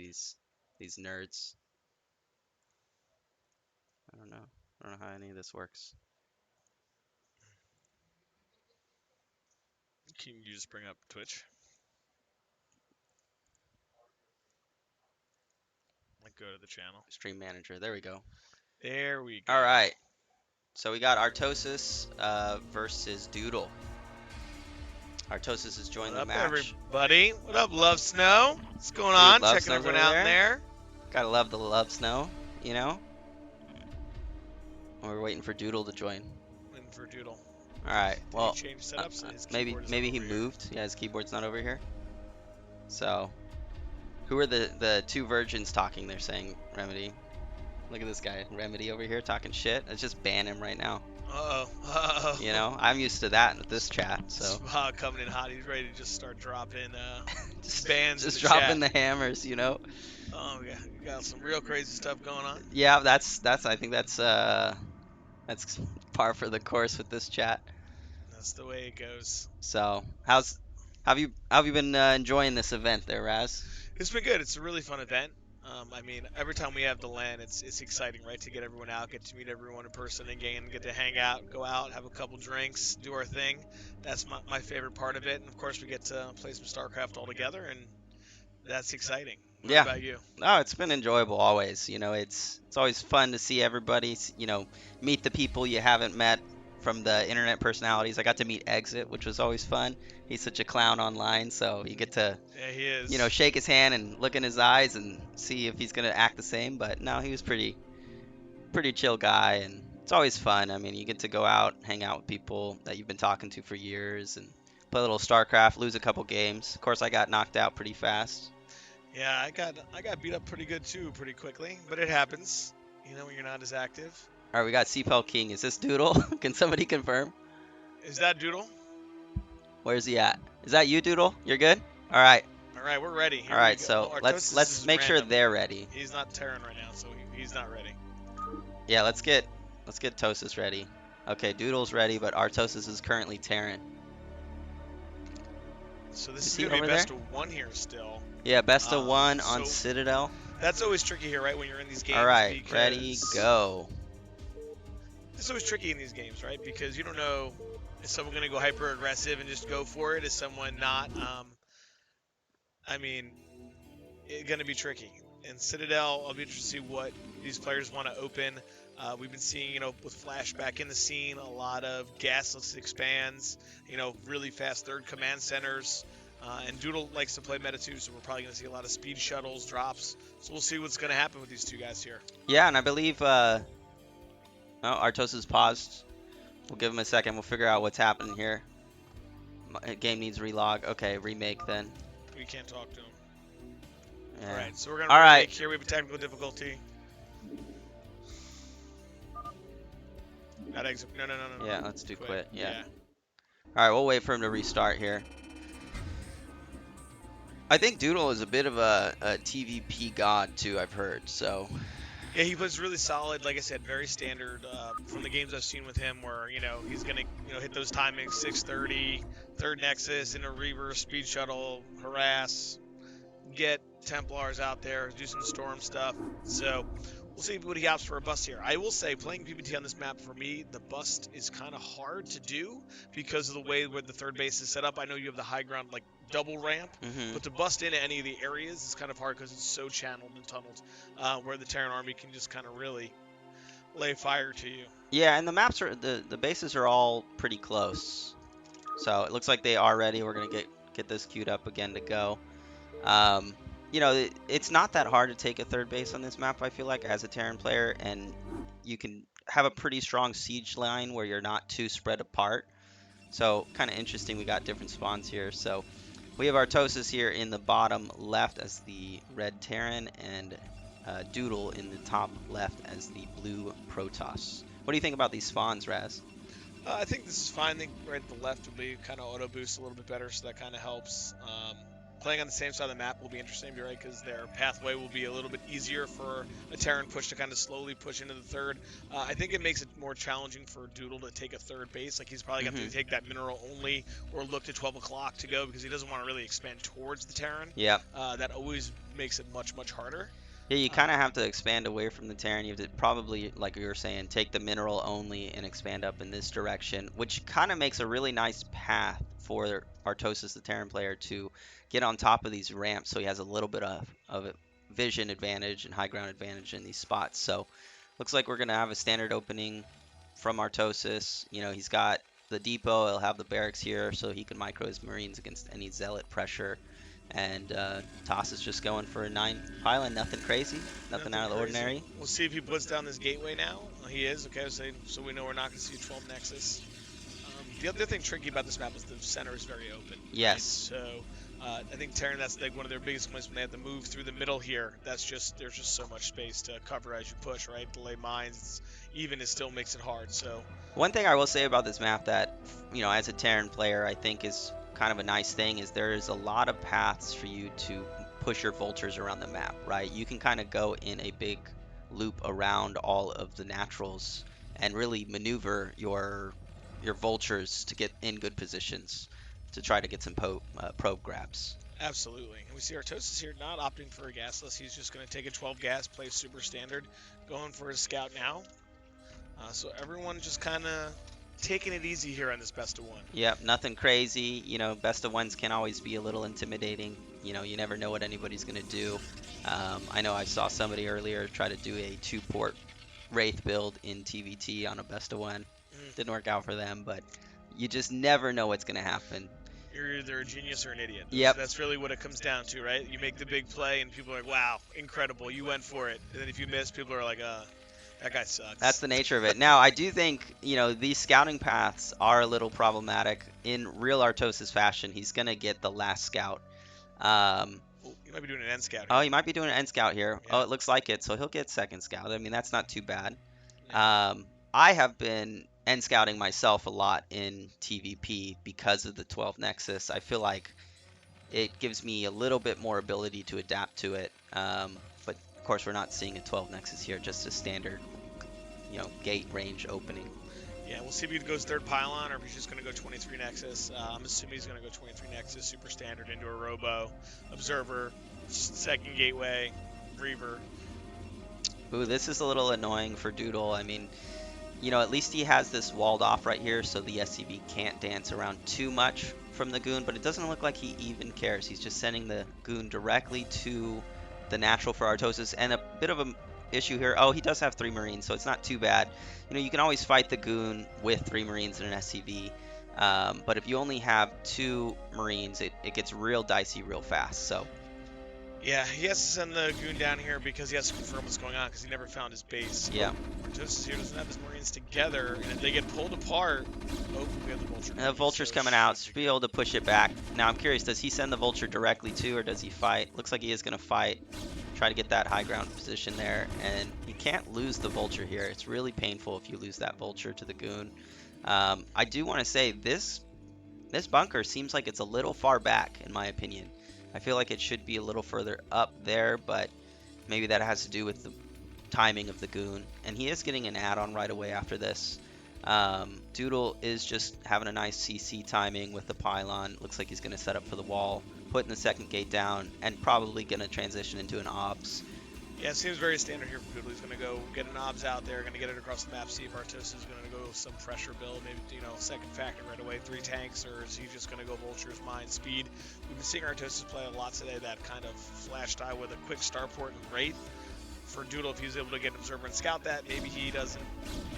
these nerds? I don't know how any of this works. Can you just bring up Twitch? Like, go to the channel. Stream manager. There we go. There we go. All right. So we got Artosis versus Doodle. Artosis has joined What the up, match. everybody? What up, Love Snow? What's going Dude, on? Love Checking Snow's everyone over out there. Gotta love the love snow, you know? We're waiting for Doodle to join. Waiting for Doodle. All right. Did Well, he change setups? His maybe keyboard is he over here. moved. Yeah, his keyboard's not over here. So, who are the two virgins talking? They're saying Remedy. Look at this guy, Remedy over here talking shit. Let's just ban him right now. Uh-oh. You know, I'm used to that with this chat. So Spa coming in hot. He's ready to just start dropping bans. just in the dropping chat. the hammers, you know. Oh yeah, we got some real crazy stuff going on. Yeah, that's I think that's par for the course with this chat. That's the way it goes. So have you been enjoying this event there, Raz? It's been good. It's a really fun event. I mean, every time we have the LAN, it's exciting, right? To get everyone out, get to meet everyone in person again, get to hang out, go out, have a couple drinks, do our thing. That's my favorite part of it. And of course, we get to play some StarCraft all together, and that's exciting. What Yeah. about you? Oh, it's been enjoyable always. You know, it's always fun to see everybody. You know, meet the people you haven't met from the internet personalities. I got to meet Exit, which was always fun. He's such a clown online, so you get to Yeah, he is. you know, shake his hand and look in his eyes and see if he's gonna act the same. But no, he was pretty chill guy, and it's always fun. I mean, you get to go out, hang out with people that you've been talking to for years, and play a little StarCraft, lose a couple games. Of course, I got knocked out pretty fast. Yeah, I got beat up pretty good too, pretty quickly. But it happens, you know, when you're not as active. All right, we got CPL King. Is this Doodle? Can somebody confirm? Is that Doodle? Where's he at? Is that you, Doodle? You're good? All right. All right, we're ready. Here All right. we go. So Oh, let's Artosis is make sure random. they're ready. He's not Terran right now, so he's not ready. Yeah, let's get Tosis ready. Okay, Doodle's ready, but Artosis is currently Terran. So this Is is he going to be over best there? of one here still. Yeah, best of one on So Citadel. that's always tricky here, right? When you're in these games. All right, because ready, go. It's always tricky in these games, right? Because you don't know, is someone going to go hyper aggressive and just go for it? Is someone not? I mean, it's going to be tricky. In Citadel, I'll be interested to see what these players want to open. We've been seeing, with Flash back in the scene, a lot of gasless expands, really fast third command centers. And Doodle likes to play meta too, so we're probably going to see a lot of speed shuttles, drops. So we'll see what's going to happen with these two guys here. Yeah, and I believe Artosis paused. We'll give him a second. We'll figure out what's happening here. Game needs relog. Okay, remake then. We can't talk to him. Yeah. All right, so we're going to All remake right. here. We have a technical difficulty. Not exit. No. Yeah, let's do quit. Yeah. Yeah. All right, we'll wait for him to restart here. I think Doodle is a bit of a TVP god too, I've heard. So Yeah, he plays really solid. Like I said, very standard from the games I've seen with him, where he's gonna hit those timings, 630, third nexus, in a reverse speed shuttle, harass, get Templars out there, do some storm stuff. So we'll see what he opts for a bust here. I will say, playing PBT on this map, for me, the bust is kind of hard to do because of the way where the third base is set up. I know you have the high ground, like double ramp, but to bust into any of the areas is kind of hard because it's so channeled and tunneled, where the Terran army can just kind of really lay fire to you. yeah, and the maps are the bases are all pretty close. So it looks like they are ready. We're gonna get this queued up again to go. It's not that hard to take a third base on this map, I feel like, as a Terran player, and you can have a pretty strong siege line where you're not too spread apart. So kind of interesting, we got different spawns here. So we have Artosis here in the bottom left as the red Terran, and Doodle in the top left as the blue Protoss. What do you think about these spawns, Raz? I think this is fine. I think right at the left will be kind of auto boost a little bit better, so that kind of helps. Playing on the same side of the map will be interesting, right? Because their pathway will be a little bit easier for a Terran push to kind of slowly push into the third. I think it makes it more challenging for Doodle to take a third base. Like, he's probably got to take that mineral only or look to 12 o'clock to go because he doesn't want to really expand towards the Terran. Yep. That always makes it much, much harder. Yeah, you kind of have to expand away from the Terran. You have to probably, like you were saying, take the mineral only and expand up in this direction, which kind of makes a really nice path for Artosis, the Terran player, to get on top of these ramps, so he has a little bit of a vision advantage and high ground advantage in these spots. So looks like we're going to have a standard opening from Artosis. He's got the depot. He'll have the barracks here so he can micro his Marines against any zealot pressure. And Toss is just going for a 9 pylon, nothing crazy, nothing out of the ordinary. We'll see if he puts down this gateway now. He is, okay, so we know we're not going to see 12 Nexus. The other thing tricky about this map is the center is very open. Yes. Right? So I think Terran, that's like one of their biggest complaints when they have to move through the middle here. There's just so much space to cover as you push, right? Delay mines, even it still makes it hard. So one thing I will say about this map that, as a Terran player, I think is kind of a nice thing is there's a lot of paths for you to push your vultures around the map, right? You can kind of go in a big loop around all of the naturals and really maneuver your vultures to get in good positions to try to get some probe grabs. Absolutely. And we see Artosis here not opting for a gasless. He's just going to take a 12 gas, play super standard, going for his scout now. So everyone just kind of taking it easy here on this best of one. Yep, nothing crazy. Best of ones can always be a little intimidating. You never know what anybody's going to do. I know I saw somebody earlier try to do a 2-port Wraith build in TVT on a best of one. Didn't work out for them, but you just never know what's going to happen. You're either a genius or an idiot. Yep. That's really what it comes down to, right? You make the big play and people are like, wow, incredible, you went for it. And then if you miss, people are like, that guy sucks. That's the nature of it. Now, I do think, these scouting paths are a little problematic. In real Artosis fashion, he's going to get the last scout. You might be doing an end scout here. Oh, he might be doing an end scout here. Yeah. Oh, it looks like it. So he'll get second scout. I mean, that's not too bad. Yeah. I have been and scouting myself a lot in TVP because of the 12 Nexus. I feel like it gives me a little bit more ability to adapt to it. But of course, we're not seeing a 12 Nexus here, just a standard, gate range opening. Yeah, we'll see if he goes third pylon or if he's just going to go 23 Nexus. I'm assuming he's going to go 23 Nexus, super standard, into a Robo, Observer, second Gateway, Reaver. Ooh, this is a little annoying for Doodle. I mean, at least he has this walled off right here, so the SCV can't dance around too much from the Goon, but it doesn't look like he even cares. He's just sending the Goon directly to the natural for Artosis, and a bit of an issue here. Oh, he does have 3 Marines, so it's not too bad. You can always fight the Goon with 3 Marines and an SCV, but if you only have 2 Marines, it gets real dicey real fast, so... Yeah, he has to send the Goon down here because he has to confirm what's going on because he never found his base. Yeah. Artosis here doesn't have his Marines together, and if they get pulled apart... Oh, we have the Vulture. The Vulture's coming out, so be able to push it back. Now, I'm curious, does he send the Vulture directly to, or does he fight? Looks like he is going to fight. Try to get that high ground position there, and you can't lose the Vulture here. It's really painful if you lose that Vulture to the Goon. I do want to say, this bunker seems like it's a little far back, in my opinion. I feel like it should be a little further up there, but maybe that has to do with the timing of the Goon. And he is getting an add-on right away after this. Doodle is just having a nice CC timing with the pylon. Looks like he's going to set up for the wall, putting the second gate down, and probably going to transition into an OBS. Yeah, it seems very standard here for Doodle. He's going to go get an OBS out there, going to get it across the map, see if Artosis is going to go some pressure build, maybe, second factor right away, 3 tanks, or is he just going to go Vulture's Mind Speed? We've been seeing Artosis play a lot today, that kind of flash die with a quick starport and Wraith. For Doodle, if he's able to get an Observer and scout that, maybe he doesn't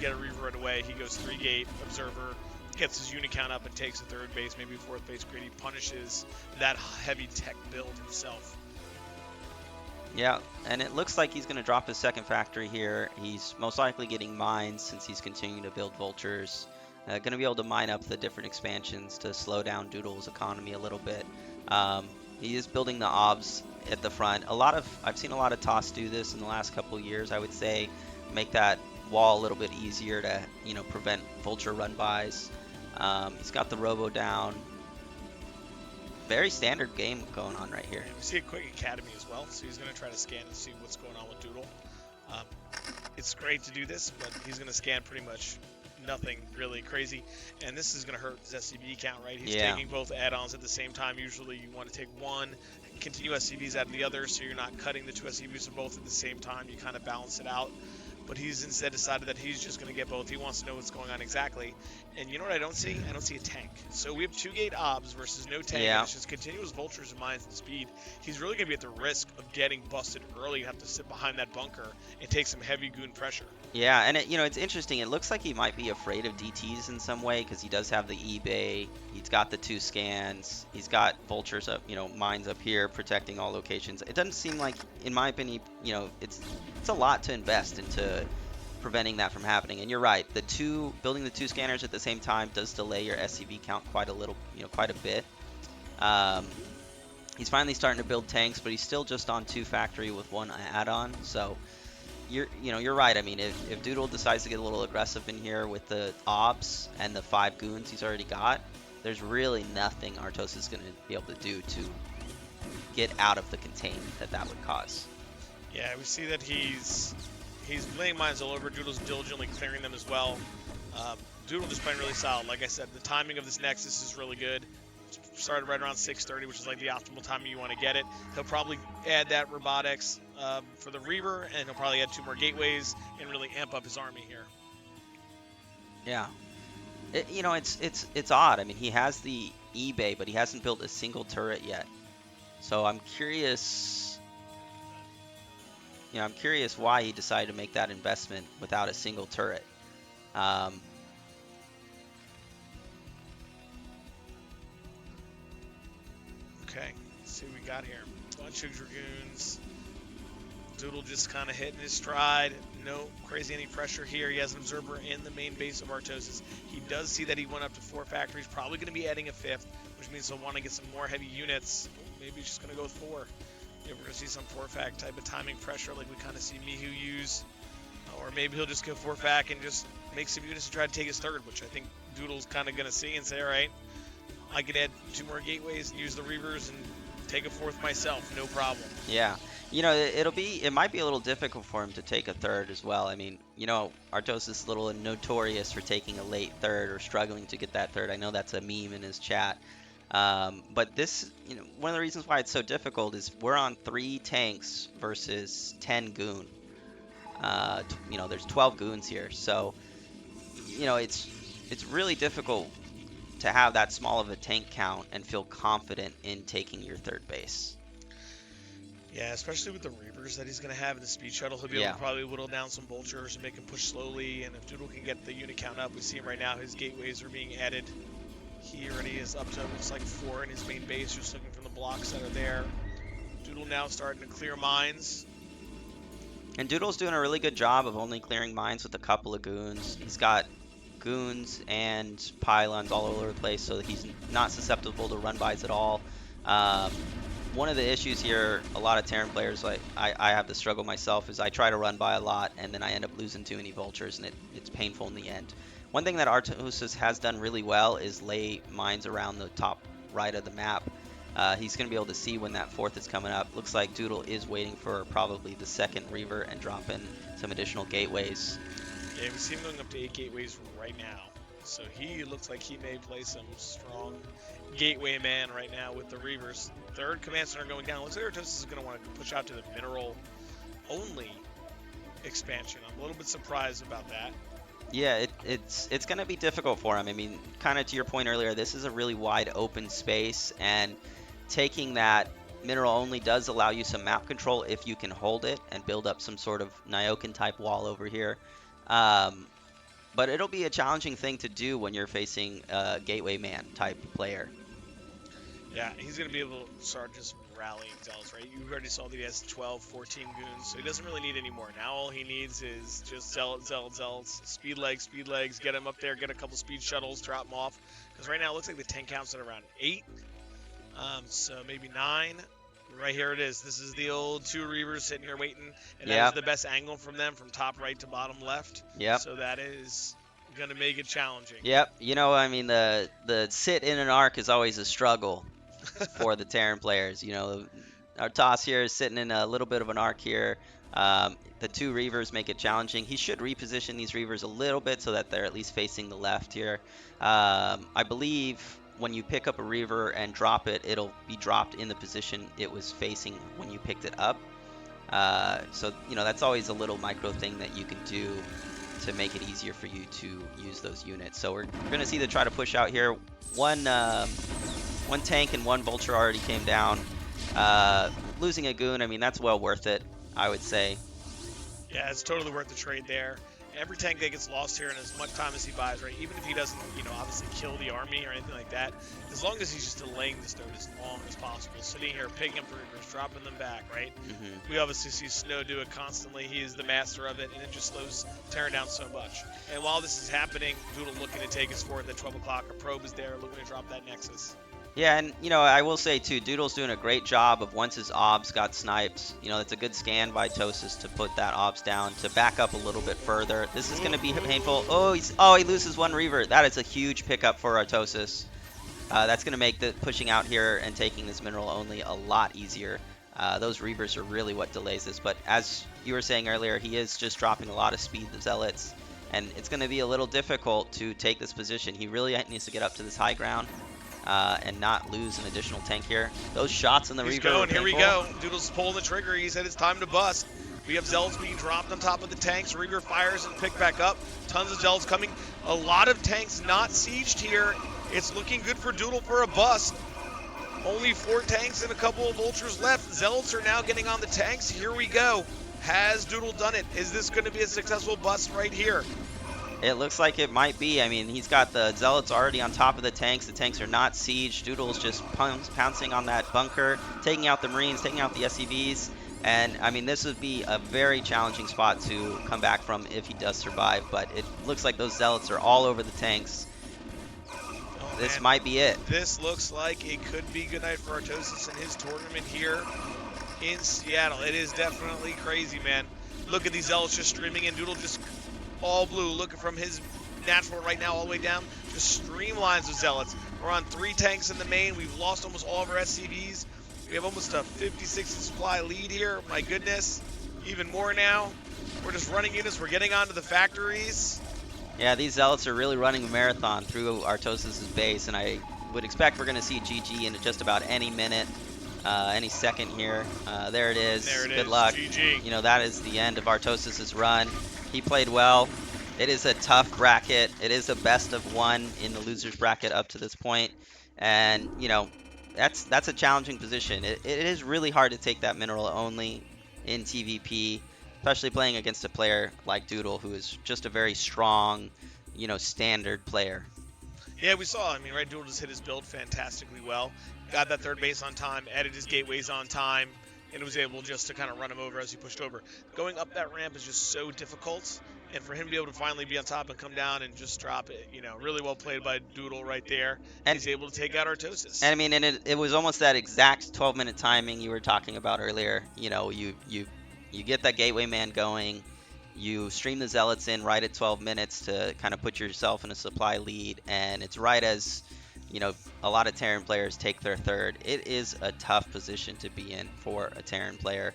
get a Reaver right away. He goes 3 gate, Observer, gets his unit count up and takes a 3rd base, maybe 4th base grid. He punishes that heavy tech build himself. Yeah, and it looks like he's going to drop his second factory here. He's most likely getting mines since he's continuing to build Vultures. Going to be able to mine up the different expansions to slow down Doodle's economy a little bit. He is building the OBS at the front. I've seen a lot of TOS do this in the last couple of years, I would say. Make that wall a little bit easier to, prevent Vulture run-bys. He's got the Robo down. Very standard game going on right here. Yeah, we see a quick academy as well, so he's going to try to scan and see what's going on with Doodle. It's great to do this, but he's going to scan pretty much nothing really crazy, and this is going to hurt his SCV count, right? He's taking both add-ons at the same time. Usually you want to take one, continue SCVs out of the other, so you're not cutting the 2 SCVs of both at the same time. You kind of balance it out. But he's instead decided that he's just going to get both. He wants to know what's going on exactly. And you know what I don't see? I don't see a tank. So we have 2 gate OBS versus no tank. Yeah. And it's just continuous Vultures and mines and speed. He's really going to be at the risk of getting busted early. You have to sit behind that bunker and take some heavy Goon pressure. Yeah, and it's interesting. It looks like he might be afraid of DTs in some way because he does have the eBay. He's got the 2 scans. He's got Vultures up, mines up here protecting all locations. It doesn't seem like, in my opinion, it's a lot to invest into preventing that from happening. And you're right, building the 2 scanners at the same time does delay your SCV count quite a bit. He's finally starting to build tanks, but he's still just on 2 factory with 1 add-on. So you're right. I mean, if Doodle decides to get a little aggressive in here with the OBS and the 5 Goons he's already got, there's really nothing Artosis is going to be able to do to get out of the containment that would cause. Yeah, we see that he's laying mines all over. Doodle's diligently clearing them as well. Doodle just playing really solid. Like I said, the timing of this Nexus is really good. Started right around 6:30, which is like the optimal timing you want to get it. He'll probably add that robotics for the Reaver, and he'll probably add 2 more gateways and really amp up his army here. Yeah, it's odd. I mean, he has the eBay, but he hasn't built a single turret yet. So I'm curious. I'm curious why he decided to make that investment without a single turret. Okay, let's see what we got here. Bunch of Dragoons. Doodle just kind of hitting his stride. No crazy any pressure here. He has an Observer in the main base of Artosis. He does see that he went up to 4 factories. Probably going to be adding a 5th, which means he'll want to get some more heavy units. Maybe he's just going to go with 4. Yeah, we're going to see some 4-fac type of timing pressure like we kind of see Mihu use. Or maybe he'll just go 4-fac and just make some units to try to take his third, which I think Doodle's kind of going to see and say, all right, I can add 2 more gateways and use the Reavers and take a fourth myself, no problem. Yeah. It might be a little difficult for him to take a third as well. I mean, Artosis is a little notorious for taking a late third or struggling to get that third. I know that's a meme in his chat. But this, one of the reasons why it's so difficult is we're on 3 tanks versus 10 goon. There's 12 goons here, so it's really difficult to have that small of a tank count and feel confident in taking your third base. Yeah, especially with the Reavers that he's going to have in the speed shuttle, he'll be able to probably whittle down some vultures and make him push slowly. And if Doodle can get the unit count up, we see him right now. His gateways are being added. He already is up to looks like 4 in his main base, just looking from the blocks that are there. Doodle now starting to clear mines. And Doodle's doing a really good job of only clearing mines with a couple of goons. He's got goons and pylons all over the place, so that he's not susceptible to run-bys at all. One of the issues here, a lot of Terran players, like I have the struggle myself, is I try to run by a lot and then I end up losing too many vultures, and it's painful in the end. One thing that Artosis has done really well is lay mines around the top right of the map. He's going to be able to see when that fourth is coming up. Looks like Doodle is waiting for probably the second Reaver and drop in some additional gateways. Yeah, we see him going up to 8 gateways right now. So he looks like he may play some strong gateway man right now with the Reavers. Third command center going down. Looks like Artosis is going to want to push out to the mineral only expansion. I'm a little bit surprised about that. Yeah, it's going to be difficult for him. I mean, kind of to your point earlier, this is a really wide open space, and taking that mineral only does allow you some map control if you can hold it and build up some sort of Nyokin type wall over here. But it'll be a challenging thing to do when you're facing a gateway man type player. Yeah, he's going to be able to start just rallying Zealots, right? You already saw that he has 12, 14 goons, so he doesn't really need any more. Now all he needs is just Zealots, speed legs, get him up there, get a couple speed shuttles, drop him off. Because right now it looks like the tank counts at around 8, so maybe 9. Right here it is. This is the old 2 Reavers sitting here waiting, and that is the best angle from them, from top right to bottom left. Yep. So that is going to make it challenging. Yep. I mean, the sit in an arc is always a struggle for the Terran players. Our toss here is sitting in a little bit of an arc here. The 2 Reavers make it challenging. He should reposition these Reavers a little bit so that they're at least facing the left here. I believe when you pick up a Reaver and drop it, it'll be dropped in the position it was facing when you picked it up. So that's always a little micro thing that you can do to make it easier for you to use those units. So we're going to see the try to push out here. One tank and 1 vulture already came down. Losing a goon, I mean, that's well worth it, I would say. Yeah, it's totally worth the trade there. Every tank that gets lost here, and as much time as he buys, right, even if he doesn't, obviously kill the army or anything like that, as long as he's just delaying this third as long as possible, sitting here, picking up the Reavers, dropping them back, right? Mm-hmm. We obviously see Snow do it constantly. He is the master of it, and it just slows Terran down so much. And while this is happening, Doodle looking to take his fourth at 12 o'clock. A probe is there, looking to drop that Nexus. Yeah, and I will say too, Doodle's doing a great job of once his obs got sniped. It's a good scan by Artosis to put that obs down to back up a little bit further. This is going to be painful. Oh, he loses 1 Reaver. That is a huge pickup for Artosis. That's going to make the pushing out here and taking this mineral only a lot easier. Those Reavers are really what delays this. But as you were saying earlier, he is just dropping a lot of speed to Zealots, and it's going to be a little difficult to take this position. He really needs to get up to this high ground. And not lose an additional tank here. Those shots in the Reaver. He's going. Here we go. Doodle's pulling the trigger. He said it's time to bust. We have Zealots being dropped on top of the tanks. Reaver fires and pick back up. Tons of Zealots coming. A lot of tanks not sieged here. It's looking good for Doodle for a bust. Only 4 tanks and a couple of vultures left. Zealots are now getting on the tanks. Here we go. Has Doodle done it? Is this going to be a successful bust right here? It looks like it might be. I mean, he's got the Zealots already on top of the tanks. The tanks are not sieged. Doodle's just pouncing on that bunker, taking out the Marines, taking out the SCVs. And, I mean, this would be a very challenging spot to come back from if he does survive. But it looks like those Zealots are all over the tanks. This might be it. This looks like it could be good night for Artosis in his tournament here in Seattle. It is definitely crazy, man. Look at these Zealots just streaming in. Doodle just all blue, looking from his natural right now all the way down. Just streamlines the Zealots. We're on 3 tanks in the main. We've lost almost all of our SCVs. We have almost a 50-60 supply lead here. My goodness. Even more now. We're just running units. We're getting onto the factories. Yeah, these Zealots are really running a marathon through Artosis' base, and I would expect we're going to see GG in just about any minute, any second here. There it is. There it Good is. luck. GG. You know, that is the end of Artosis' run. He played well. It is a tough bracket. It is a best of 1 in the losers bracket up to this point. And, you know, that's a challenging position. It is really hard to take that mineral only in TVP, especially playing against a player like Doodle, who is just a very strong, you know, standard player. Yeah, we saw. I mean, right, Doodle just hit his build fantastically well. Got that third base on time, added his gateways on time, and was able just to kind of run him over as he pushed over. Going up that ramp is just so difficult, and for him to be able to finally be on top and come down and just drop it, you know, really well played by Doodle right there. And he's able to take out Artosis. And I mean, and it was almost that exact 12-minute timing you were talking about earlier. You know, you get that gateway man going, you stream the Zealots in right at 12 minutes to kind of put yourself in a supply lead, and it's right as, you know, a lot of Terran players take their third. It is a tough position to be in for a Terran player.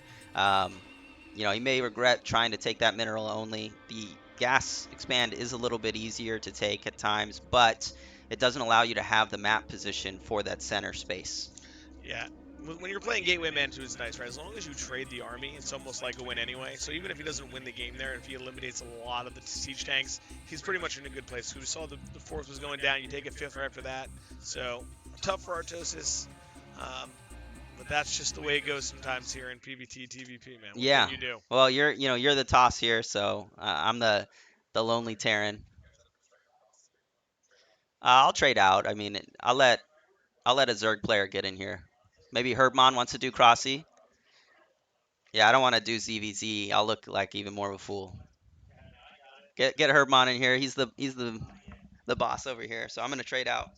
You know, he may regret trying to take that mineral only. The gas expand is a little bit easier to take at times, but it doesn't allow you to have the map position for that center space. Yeah. When you're playing Gateway Man 2, it's nice, right? As long as you trade the army, it's almost like a win anyway. So even if he doesn't win the game there, if he eliminates a lot of the siege tanks, he's pretty much in a good place. We saw the fourth was going down. You take a fifth right after that. So tough for Artosis. But that's just the way it goes sometimes here in PvT, TVP, man. What can you do? Well, you're the toss here, so I'm the lonely Terran. I'll trade out. I mean, I'll let a Zerg player get in here. Maybe Herbmon wants to do Crossy. Yeah, I don't want to do ZVZ. I'll look like even more of a fool. Get Herbmon in here. He's the boss over here. So I'm gonna trade out.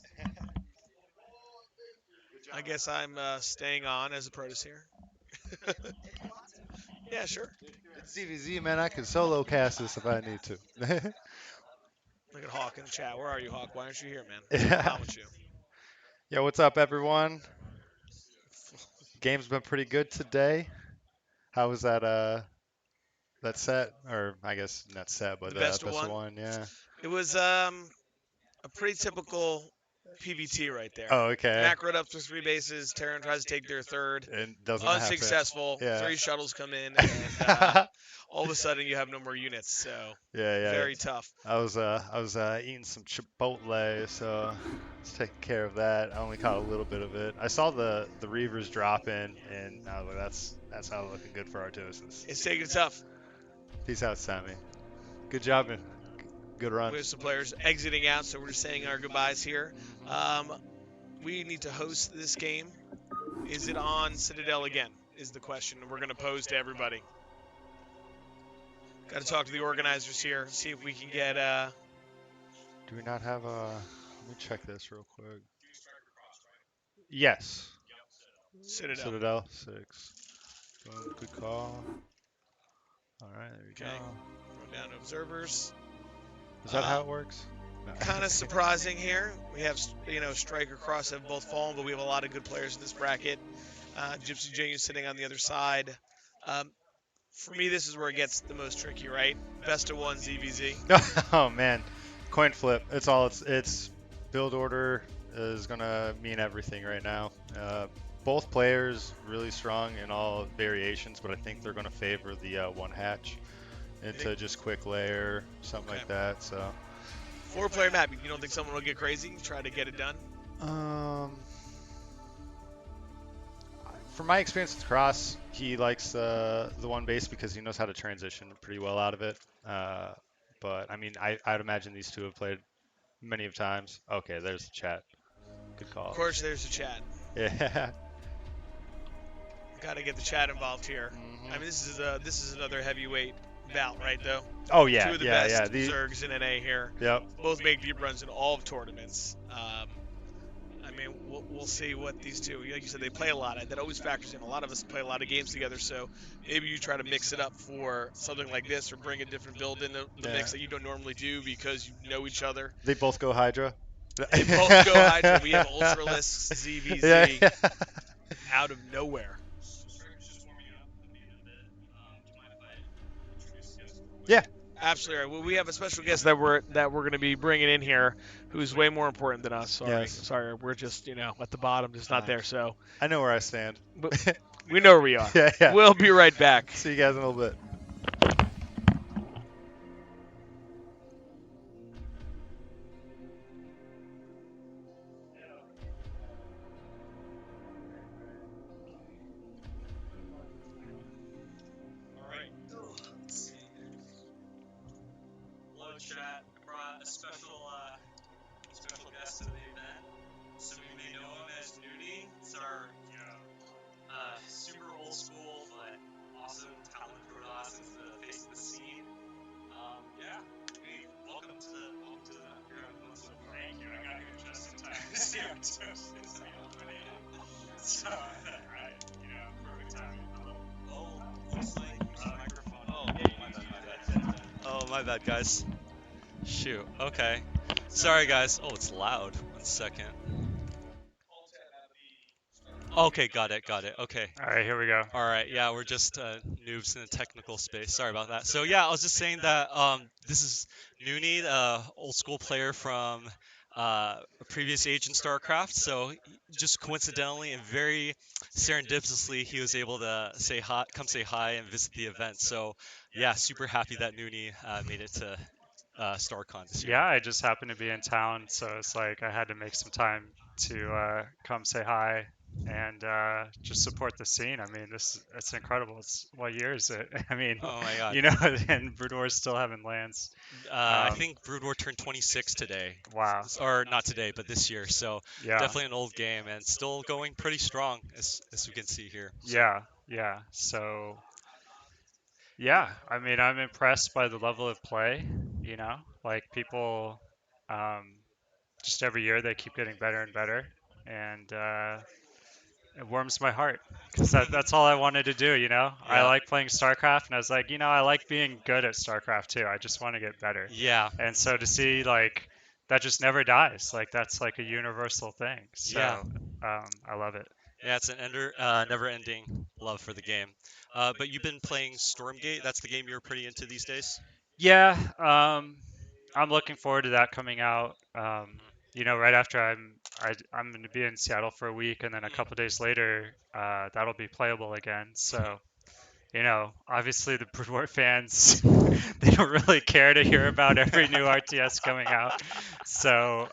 I guess I'm staying on as a Protoss here. Yeah, sure. It's ZVZ, man. I can solo cast this if I need to. Look at Hawk in the chat. Where are you, Hawk? Why aren't you here, man? Yeah. What's wrong with you? Yo, what's up, everyone? Game's been pretty good today. How was that set? Or I guess not set, but The best of best of one? one, yeah. It was a pretty typical PvT right there. Oh, okay. Macroed up for 3 bases. Terran tries to take their third. And doesn't Unsuccessful. happen. Yeah. 3 shuttles come in, and all of a sudden you have no more units. So yeah. very tough. I was eating some Chipotle, so let's take care of that. I only caught a little bit of it. I saw the Reavers drop in, and I was like, that's how looking good for Artosis. It's taking it tough. Peace out, Sammy. Good job, man. Good run. We have some players exiting out, so we're just saying our goodbyes here. We need to host this game. Is it on Citadel again? Is the question we're going to pose to everybody. Got to talk to the organizers here, see if we can get. Do we not have a? Let me check this real quick. Yes. Citadel 6. Boom, good call. All right, there you go. Going down to observers. Is that how it works? No. Kind of surprising here. We have, Striker Cross have both fallen, but we have a lot of good players in this bracket. Gypsy Junior sitting on the other side. For me, this is where it gets the most tricky, right? Best of 1 ZVZ. Oh man, coin flip. It's build order is gonna mean everything right now. Both players really strong in all variations, but I think they're gonna favor the 1 hatch into just quick layer, something like that. So 4-player map. You don't think someone will get crazy? Try to get it done. From my experience with Cross, he likes the 1 base because he knows how to transition pretty well out of it. But I mean, I'd imagine these two have played many of times. Okay, there's the chat. Good call. Of course, there's the chat. Yeah. Got to get the chat involved here. I mean, this is another heavyweight bout, right? Though. Oh yeah, 2 of the best Zergs in NA here. Yep. Both make deep runs in all of tournaments. I mean, we'll see what these two. Like you said, they play a lot. That always factors in. A lot of us play a lot of games together, so maybe you try to mix it up for something like this, or bring a different build in the Yeah. mix that you don't normally do because you know each other. They both go Hydra. They both go Hydra. We have Ultralisk Yeah, ZVZ yeah. out of nowhere. Yeah. Absolutely right. Well, we have a special guest that we're going to be bringing in here, who's way more important than us. Yes. Sorry, we're just at the bottom, just not Fine. there. So I know where I stand. but we know where we are. Yeah, yeah. We'll be right back. See you guys in a little bit. All right. Hello, chat. I brought a special guest to the event. Some of you may know him as Nudie. It's our super old school but awesome talent Protoss is the face of the scene. Yeah. Hey, welcome to the here on the so far. Thank you. I got here just in time to see Artosis be on So, right, perfect timing. Looks like use the microphone. Oh, my bad. Oh, my bad, guys. Shoot. Okay. Sorry, guys. Oh, it's loud. 1 second. Okay, got it. Okay. All right, here we go. All right, yeah, we're just noobs in the technical space. Sorry about that. So yeah, I was just saying that this is Noonie, old school player from a previous age in StarCraft. So just coincidentally and very serendipitously, he was able to come say hi, and visit the event. So yeah, super happy that Noonie made it to StarCon this year. Yeah, I just happened to be in town, so it's like I had to make some time to come say hi and just support the scene. I mean, it's incredible. It's what year is it? I mean, Oh my God. and Brood War's still having lands. I think Brood War turned 26 today. Wow. Or not today, but this year. So Yeah. definitely an old game and still going pretty strong as we can see here. So. Yeah. So yeah, I mean, I'm impressed by the level of play. Like people, um, just every year they keep getting better and better, and it warms my heart because that's all I wanted to do. I Yeah. like playing StarCraft, and I was like, I like being good at StarCraft too. I just want to get better. Yeah. And so to see like that just never dies, like that's like a universal thing. So Yeah. I love it. Yeah, it's an never-ending love for the game. But you've been playing Stormgate. That's the game you're pretty into these days. Yeah, I'm looking forward to that coming out. Right after I'm going to be in Seattle for a week, and then a couple days later, that'll be playable again. So, obviously the Brood War fans, they don't really care to hear about every new RTS coming out. So,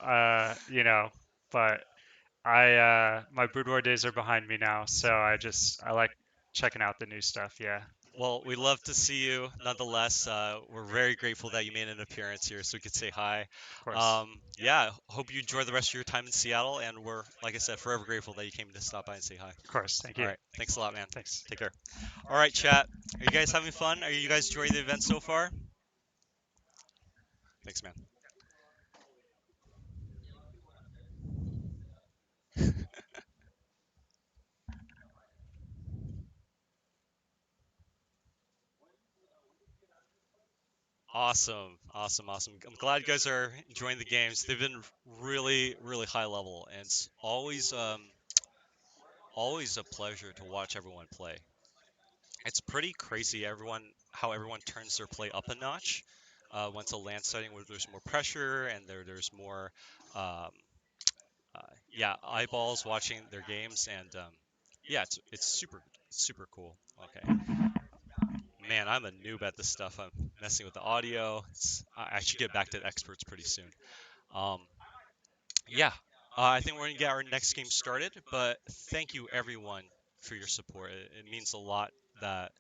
but my Brood War days are behind me now, so I like checking out the new stuff. Yeah. Well, we love to see you nonetheless. We're very grateful that you made an appearance here so we could say hi. Of course. Yeah, hope you enjoy the rest of your time in Seattle, and we're, like I said, forever grateful that you came to stop by and say hi. Of course. Thank you. All right, thanks a lot, man. Thanks. Take care. All right, chat. Are you guys having fun? Are you guys enjoying the event so far? Thanks, man. Awesome. I'm glad you guys are enjoying the games. They've been really, really high level, and it's always a pleasure to watch everyone play. It's pretty crazy how everyone turns their play up a notch once a land setting where there's more pressure and there's more um, eyeballs watching their games, and yeah, it's super cool. Okay. Man, I'm a noob at this stuff. I'm messing with the audio. I should get back to experts pretty soon. Um, yeah, I think we're gonna get our next game started. But thank you everyone for your support. It means a lot that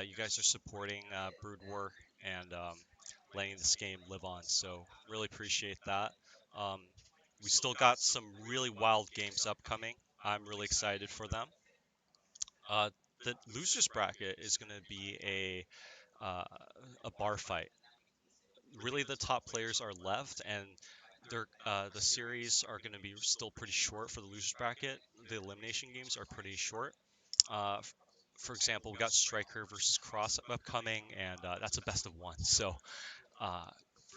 you guys are supporting Brood War and letting this game live on. So really appreciate that. Um, we still got some really wild games upcoming. I'm really excited for them. Uh, the losers bracket is going to be uh, a bar fight. Really, the top players are left, and the series are going to be still pretty short for the losers bracket. The elimination games are pretty short. For example, we got Striker versus Cross upcoming, and that's a best of one. So uh,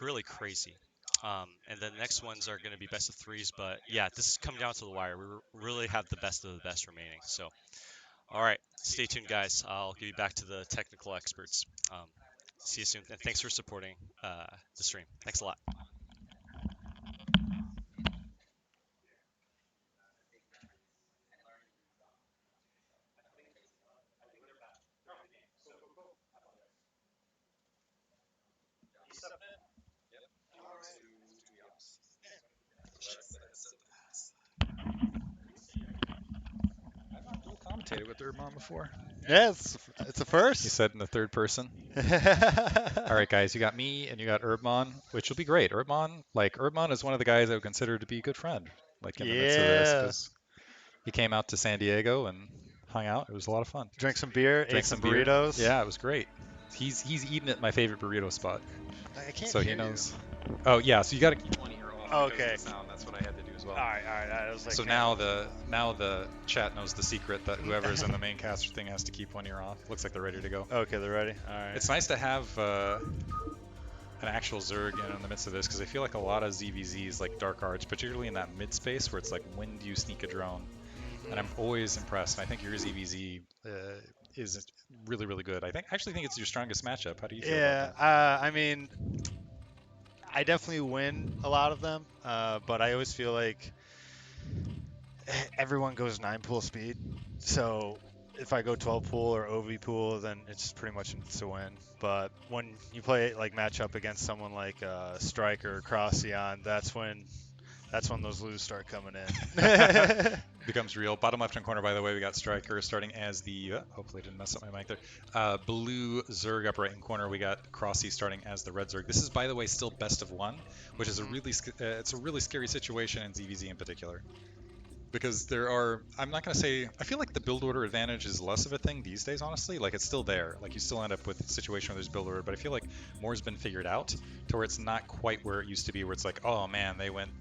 really crazy. And then the next ones are going to be best of threes. But yeah, this is coming down to the wire. We really have the best of the best remaining. So all right, stay tuned, guys. I'll give you back to the technical experts. See you soon, and thanks for supporting the stream. Thanks a lot. Dual commentated with Urban before. Yeah, it's a first. He said in the third person. All right, guys, you got me and you got Urbman, which will be great. Urbman is one of the guys I would consider to be a good friend, like in the midst of this, Yeah. because he came out to San Diego and hung out. It was a lot of fun. Drank some beer, Drank ate some beer. burritos. Yeah, it was great. He's eaten at my favorite burrito spot, I can't so hear he knows. Oh yeah, so you got to keep one ear off because Okay. of the sound. That's what I had to do as well. All right. I was like, So now the chat knows the secret that whoever's in the main caster thing has to keep one ear off. Looks like they're ready to go. Okay, they're ready. All right. It's nice to have an actual Zerg in the midst of this because I feel like a lot of ZVZs, like Dark Arts, particularly in that mid space where it's like, when do you sneak a drone? And I'm always impressed. And I think your ZVZ is really, really good. I actually think it's your strongest matchup. How do you feel about that? I mean, I definitely win a lot of them, but I always feel like everyone goes 9 pool speed. So if I go 12 pool or OV pool, then it's pretty much to win. But when you play like match up against someone like Striker or Crossion, that's when those lose start coming in. Becomes real. Bottom left hand corner, by the way, we got Striker starting as the, hopefully I didn't mess up my mic there, blue Zerg. Up right hand corner, we got Crossy starting as the red Zerg. This is, by the way, still best of one, which is it's a really scary situation in ZVZ in particular. Because I'm not going to say, I feel like the build order advantage is less of a thing these days, honestly. Like, it's still there. Like, you still end up with a situation where there's build order, but I feel like more has been figured out to where it's not quite where it used to be, where it's like, oh man, they went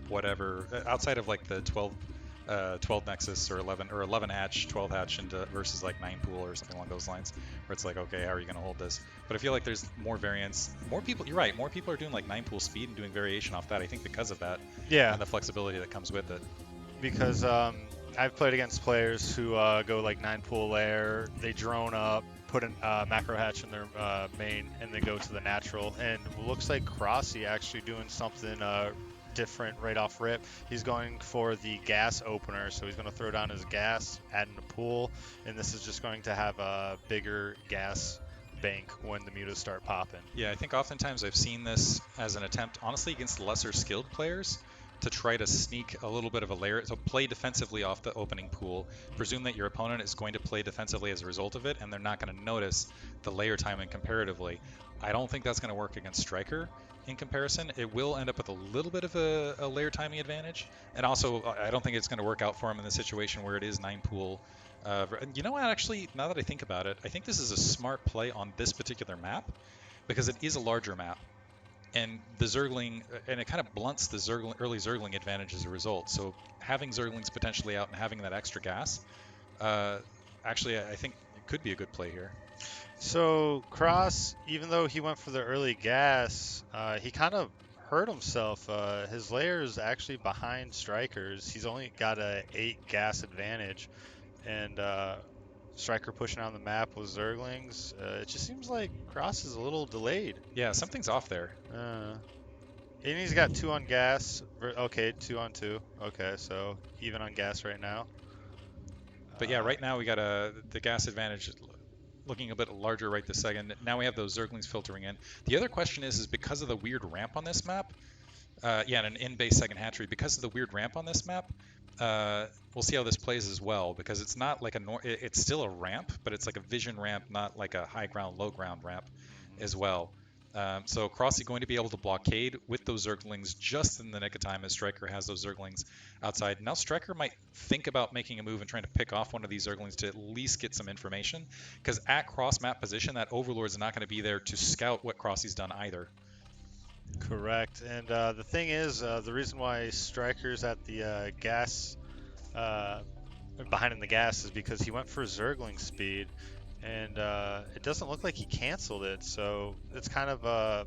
whatever, outside of like the 12 Nexus or 11 hatch, 12 hatch into versus like 9 pool or something along those lines, where it's like, okay, how are you going to hold this? But I feel like there's more variance. More people, you're right, more people are doing like 9 pool speed and doing variation off that, I think, because of that. Yeah. And the flexibility that comes with it. Because I've played against players who go like 9 pool lair, they drone up, put a macro hatch in their main, and then go to the natural. And it looks like Crossy actually doing something different right off rip. He's going for the gas opener, so he's going to throw down his gas, add in a pool, and this is just going to have a bigger gas bank when the mutas start popping. Yeah, I think oftentimes I've seen this as an attempt, honestly, against lesser skilled players to try to sneak a little bit of a layer, so play defensively off the opening pool, presume that your opponent is going to play defensively as a result of it, and they're not going to notice the layer timing comparatively. I don't think that's going to work against Striker in comparison. It will end up with a little bit of a layer timing advantage, and also I don't think it's going to work out for him in the situation where it is 9 pool. You know what, actually, now that I think about it, I think this is a smart play on this particular map, because it is a larger map. And the Zergling, and it kind of blunts the early Zergling advantage as a result. So having Zerglings potentially out and having that extra gas, actually, I think it could be a good play here. So Cross, even though he went for the early gas, he kind of hurt himself. His layer is actually behind Strikers. He's only got a 8 gas advantage, and Striker pushing on the map with Zerglings. It just seems like Cross is a little delayed. Yeah, something's off there. And he's got 2 on gas. Okay, 2 on 2. Okay, so even on gas right now. But yeah, right now we got the gas advantage looking a bit larger right this second. Now we have those Zerglings filtering in. The other question is because of the weird ramp on this map, and an in-base second hatchery, because of the weird ramp on this map, we'll see how this plays as well, because it's not like it's still a ramp, but it's like a vision ramp, not like a high ground, low ground ramp as well. So Crossy going to be able to blockade with those Zerglings just in the nick of time as Striker has those Zerglings outside. Now Striker might think about making a move and trying to pick off one of these Zerglings to at least get some information, because at cross map position, that Overlord is not going to be there to scout what Crossy's done either. Correct. And the thing is, the reason why Striker's at the gas, uh, behind in the gas, is because he went for Zergling speed, and it doesn't look like he canceled it. So it's kind of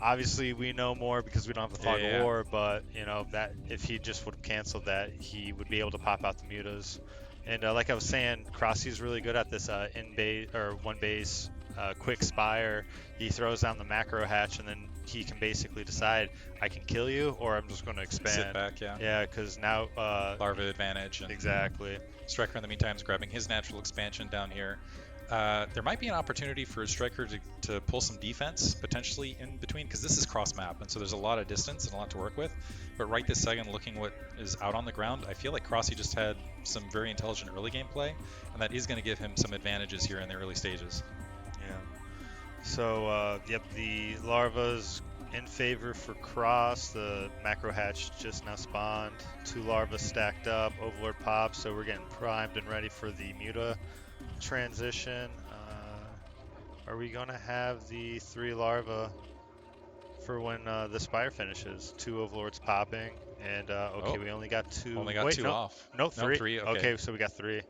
obviously we know more because we don't have the Fog of War, but you know that if he just would have canceled that, he would be able to pop out the mutas. And like I was saying, Crossy's really good at this in base or one base quick spire. He throws down the macro hatch, and then he can basically decide I can kill you or I'm just going to expand. Sit back, yeah. Yeah, because now Larva advantage. And exactly. Striker in the meantime is grabbing his natural expansion down here. There might be an opportunity for Striker to pull some defense potentially in between, because this is cross map, and so there's a lot of distance and a lot to work with. But right this second, looking what is out on the ground, I feel like Crossy just had some very intelligent early game play, and that is going to give him some advantages here in the early stages. Yeah. So, yep, the larva's in favor for Cross. The macro hatch just now spawned. 2 larvae stacked up. Overlord pops, so we're getting primed and ready for the Muta transition. Are we going to have the 3 larvae for when the Spire finishes? 2 Overlords popping, and okay, we only got 2. Only got Wait, 2 no, off. No, 3. No, 3, okay, so we got 3.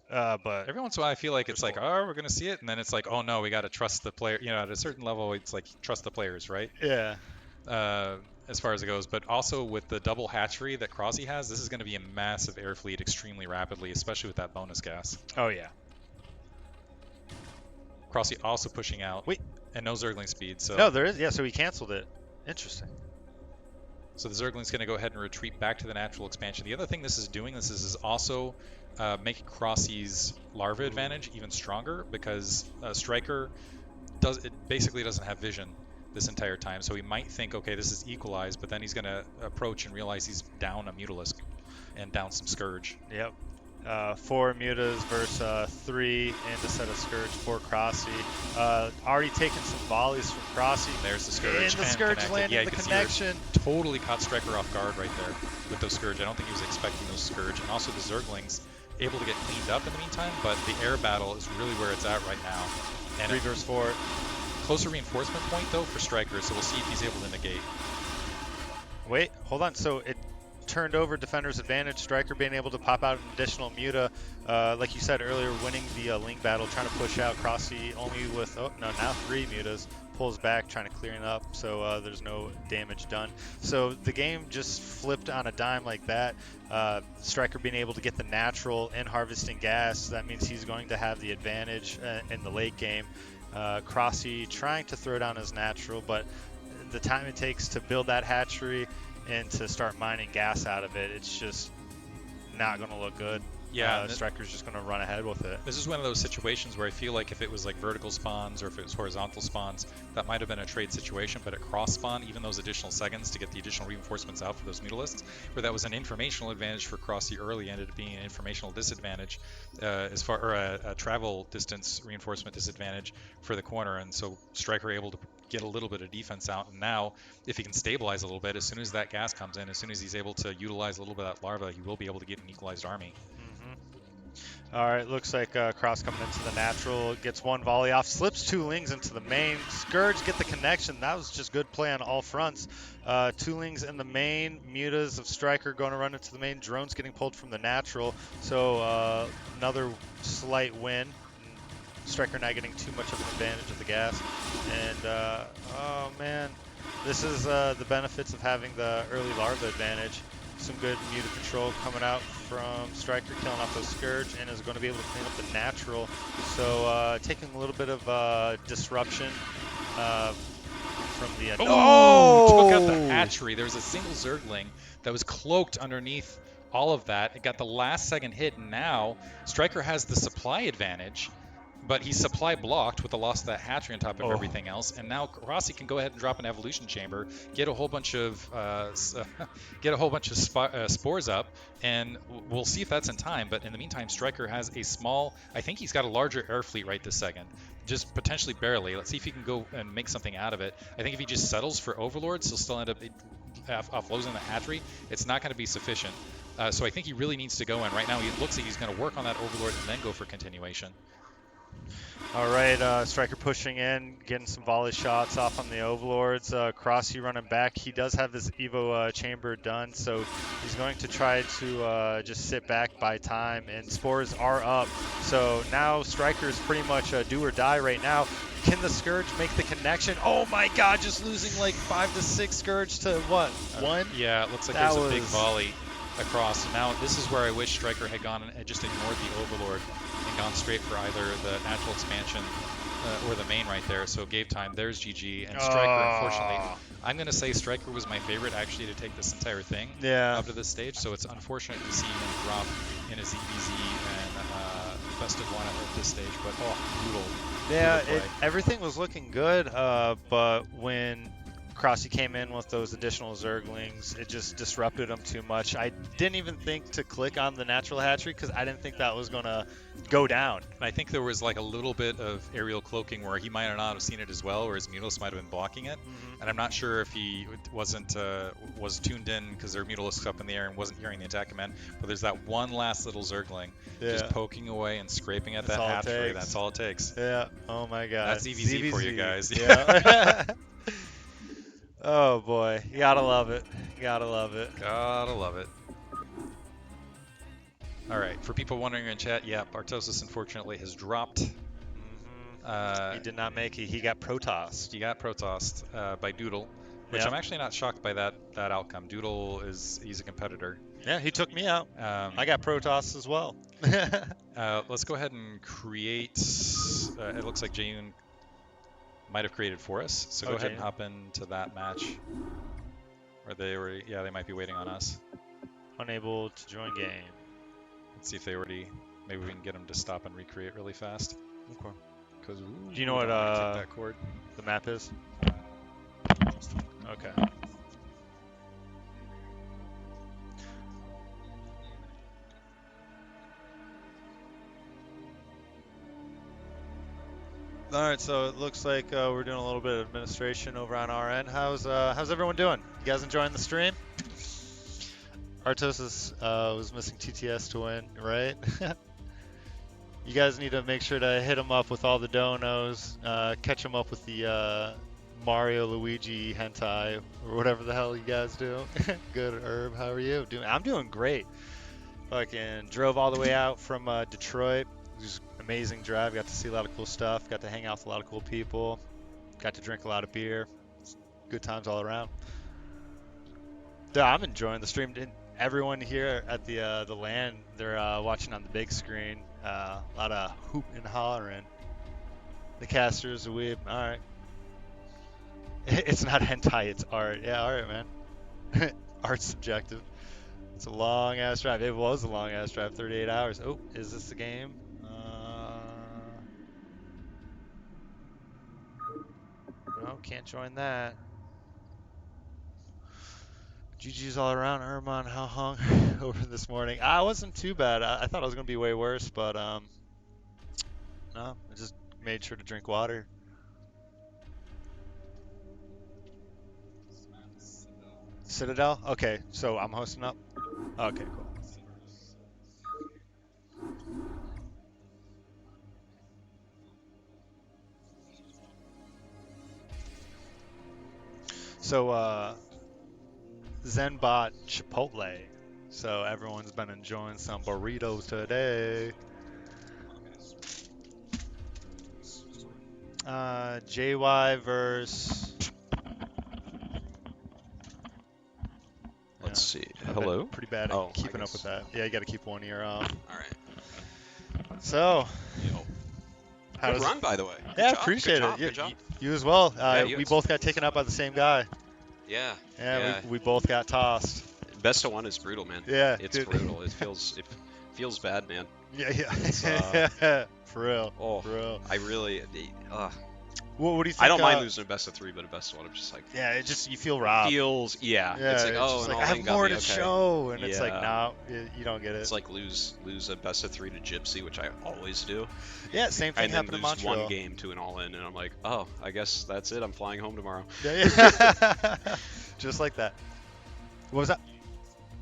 But every once in a while I feel like it's like, oh, we're going to see it, and then it's like, oh no, we got to trust the player. You know, at a certain level, it's like trust the players, right? Yeah. As far as it goes, but also with the double hatchery that Crossy has, this is going to be a massive air fleet extremely rapidly, especially with that bonus gas. Oh yeah. Crossy also pushing out. Wait. And no Zergling speed, so... No, there is. Yeah, so he canceled it. Interesting. So the Zergling's going to go ahead and retreat back to the natural expansion. The other thing this is doing, this is also making Crossy's larva advantage even stronger, because Striker basically doesn't have vision this entire time. So he might think, okay, this is equalized, but then he's going to approach and realize he's down a Mutalisk and down some Scourge. Yep. 4 mutas versus 3 and a set of Scourge for Crossy. Already taken some volleys from Crossy. There's the Scourge. And the Scourge landing the connection. Totally caught Striker off guard right there with those Scourge. I don't think he was expecting those Scourge. And also the Zerglings able to get cleaned up in the meantime, but the air battle is really where it's at right now. And 3 versus 4. Closer reinforcement point though for Striker, so we'll see if he's able to negate. Wait, hold on. So it turned over defender's advantage. Striker being able to pop out an additional muta, like you said earlier, winning the Link battle, trying to push out Crossy only with now 3 mutas, pulls back, trying to clear it up, so there's no damage done. So the game just flipped on a dime like that. Striker being able to get the natural and harvesting gas, that means he's going to have the advantage in the late game. Crossy trying to throw down his natural, but the time it takes to build that hatchery and to start mining gas out of it, it's just not going to look good. Yeah, Striker's just going to run ahead with it. This is one of those situations where I feel like if it was like vertical spawns or if it was horizontal spawns, that might have been a trade situation, but at cross spawn, even those additional seconds to get the additional reinforcements out for those Mutalisks, where that was an informational advantage for Crossy early, ended up being an informational disadvantage as far, or a travel distance reinforcement disadvantage for the corner, and so Striker able to get a little bit of defense out, and now if he can stabilize a little bit, as soon as that gas comes in, as soon as he's able to utilize a little bit of that larva, he will be able to get an equalized army. All right, looks like Cross coming into the natural, gets 1 volley off, slips 2 Lings into the main. Scourge get the connection. That was just good play on all fronts. 2 Lings in the main, mutas of Striker going to run into the main, drones getting pulled from the natural. So another slight win. Striker not getting too much of an advantage of the gas. And oh man, this is the benefits of having the early larva advantage. Some good muta control coming out from Striker, killing off those Scourge, and is going to be able to clean up the natural. So taking a little bit of disruption from the... Took out the hatchery. There was a single Zergling that was cloaked underneath all of that. It got the last second hit, and now Striker has the supply advantage, but he's supply blocked with the loss of that hatchery on top of everything else, and now Crossy can go ahead and drop an evolution chamber, get a whole bunch of spores up, and we'll see if that's in time. But in the meantime, Striker has a small, I think he's got a larger air fleet right this second, just potentially barely. Let's see if he can go and make something out of it. I think if he just settles for Overlords, he'll still end up off losing the hatchery. It's not going to be sufficient. So I think he really needs to go in. Right now, he looks like he's going to work on that Overlord and then go for continuation. All right, Striker pushing in, getting some volley shots off on the Overlords. Crossy running back. He does have his Evo chamber done, so he's going to try to just sit back, buy time, and Spores are up. So now Striker is pretty much do or die right now. Can the Scourge make the connection? Oh my god, just losing like 5 to 6 Scourge to what? 1? Yeah, it looks like That there's a big was- volley across. Now this is where I wish Striker had gone and just ignored the Overlord and gone straight for either the natural expansion or the main right there. So gave time. There's GG and Striker. Unfortunately, I'm gonna say Striker was my favorite actually to take this entire thing Yeah. up to this stage. So it's unfortunate to see him drop in his EBZ and best of one at this stage. But brutal. Yeah, brutal play. everything was looking good, but when Crossy came in with those additional Zerglings, it just disrupted him too much. I didn't even think to click on the natural hatchery because I didn't think that was going to go down. I think there was like a little bit of aerial cloaking where he might not have seen it as well, or his Mutalisk might have been blocking it. And I'm not sure if he wasn't was tuned in because their Mutalisk was up in the air and wasn't hearing the attack command. But there's that one last little Zergling just poking away and scraping at That's that all it hatchery. takes. That's all it takes. Yeah. Oh my god. That's EVZ for you guys. Yeah. Oh boy. You gotta love it. You gotta love it. Gotta love it. All right. For people wondering in chat, yeah, Artosis unfortunately has dropped. He did not make it. He got Protossed. He got Protossed by Doodle, which Yeah. I'm actually not shocked by that outcome. Doodle he's a competitor. Yeah, he took me out. I got Protoss as well. Let's go ahead and create. It looks like Jayun might have created for us, so go ahead and Jayun. hop into that match. Or they already? Yeah, they might be waiting on us. Unable to join game. Let's see if they already. Maybe we can get them to stop and recreate really fast. Okay. Because Do you know what that chord? the map is? Okay. All right, so it looks like we're doing a little bit of administration over on our end. How's everyone doing? You guys enjoying the stream? Artosis was missing TTS to win, right? You guys need to make sure to hit him up with all the donos, catch him up with the Mario Luigi hentai or whatever the hell you guys do. Good, Herb. How are you doing? I'm doing great. Fucking drove all the way out from Detroit. It was an amazing drive. Got to see a lot of cool stuff. Got to hang out with a lot of cool people. Got to drink a lot of beer. Good times all around. Yeah, I'm enjoying the stream. Everyone here at the LAN, they're watching on the big screen. A lot of hoop and hollering. The casters, the weeb. All right. It's not hentai, it's art. Yeah, all right, man. Art's subjective. It's a long ass drive. It was a long ass drive, 38 hours. Oh, is this the game? No, can't join that. GG's all around. Herman, how hung over this morning? I wasn't too bad. I thought it was going to be way worse, but no, I just made sure to drink water. Citadel? Okay, so I'm hosting up? Okay, cool. So, Zen bought Chipotle, so everyone's been enjoying some burritos today. JY versus... Let's see. I've been Hello? pretty bad at Oh, I keeping up with guess. that. Yeah, you got to keep one ear off. All right. So, Yo. how Good does run, by the way. Good yeah, job, appreciate good job, it. Good job. You as well. you We as- both got taken out by the same guy. Yeah. Yeah, we both got tossed. Best of one is brutal, man. Yeah, It's dude. brutal. It feels bad, man. Yeah, yeah. It's, For real. Oh, For real. I really. What do you think? I don't mind losing a best of 3, but a best of 1, I'm just like. Yeah, it just you feel robbed. Feels. Yeah. It's like just an like, I all-in have got more me, to okay. show, and it's like Yeah. no, you don't get it. It's like lose a best of 3 to Gypsy, which I always do. Yeah, same thing And then happened in lose Montreal. one game to an all-in, and I'm like, oh, I guess that's it. I'm flying home tomorrow. Yeah. Just like that. What was that?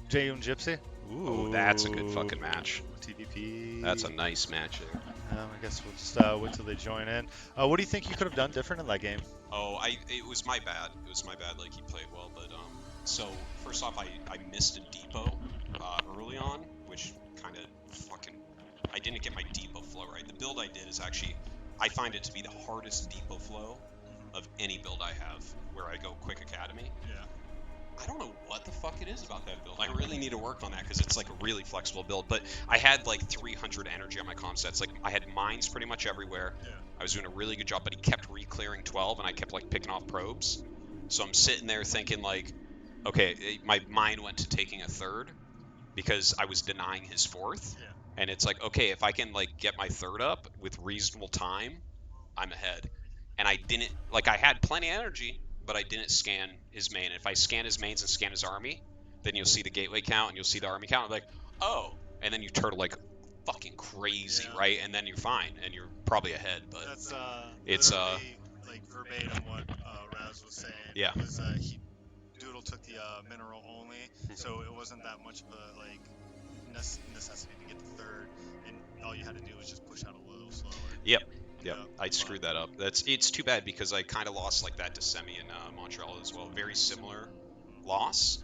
Jayun Gypsy? Ooh, that's a good fucking match. TVP. That's a nice match there. I guess we'll just wait till they join in. What do you think you could have done different in that game? Oh, it was my bad. It was my bad. Like he played well, but so first off, I missed a depot early on, which kind of fucking I didn't get my depot flow right. The build I did is actually I find it to be the hardest depot flow of any build I have, where I go quick academy. Yeah. I don't know what the fuck it is about that build. I really need to work on that because it's like a really flexible build. But I had like 300 energy on my comm sets. Like I had mines pretty much everywhere. Yeah. I was doing a really good job, but he kept re-clearing 12, and I kept like picking off probes. So I'm sitting there thinking like, okay, my mind went to taking a third because I was denying his fourth. Yeah. And it's like, okay, if I can like get my third up with reasonable time, I'm ahead. And I didn't like I had plenty of energy, but I didn't scan his main. If I scan his mains and scan his army, then you'll see the gateway count and you'll see the army count. I'm like, oh, and then you turtle like fucking crazy, Yeah. right? And then you're fine and you're probably ahead. But That's it's literally, like verbatim what Raz was saying. Yeah. Was Doodle took the mineral only, so it wasn't that much of a like necessity to get the third, and all you had to do was just push out a little slower. Yep. Yeah, I screwed that up. It's too bad because I kind of lost like that to Semi in Montreal as well. Very similar loss,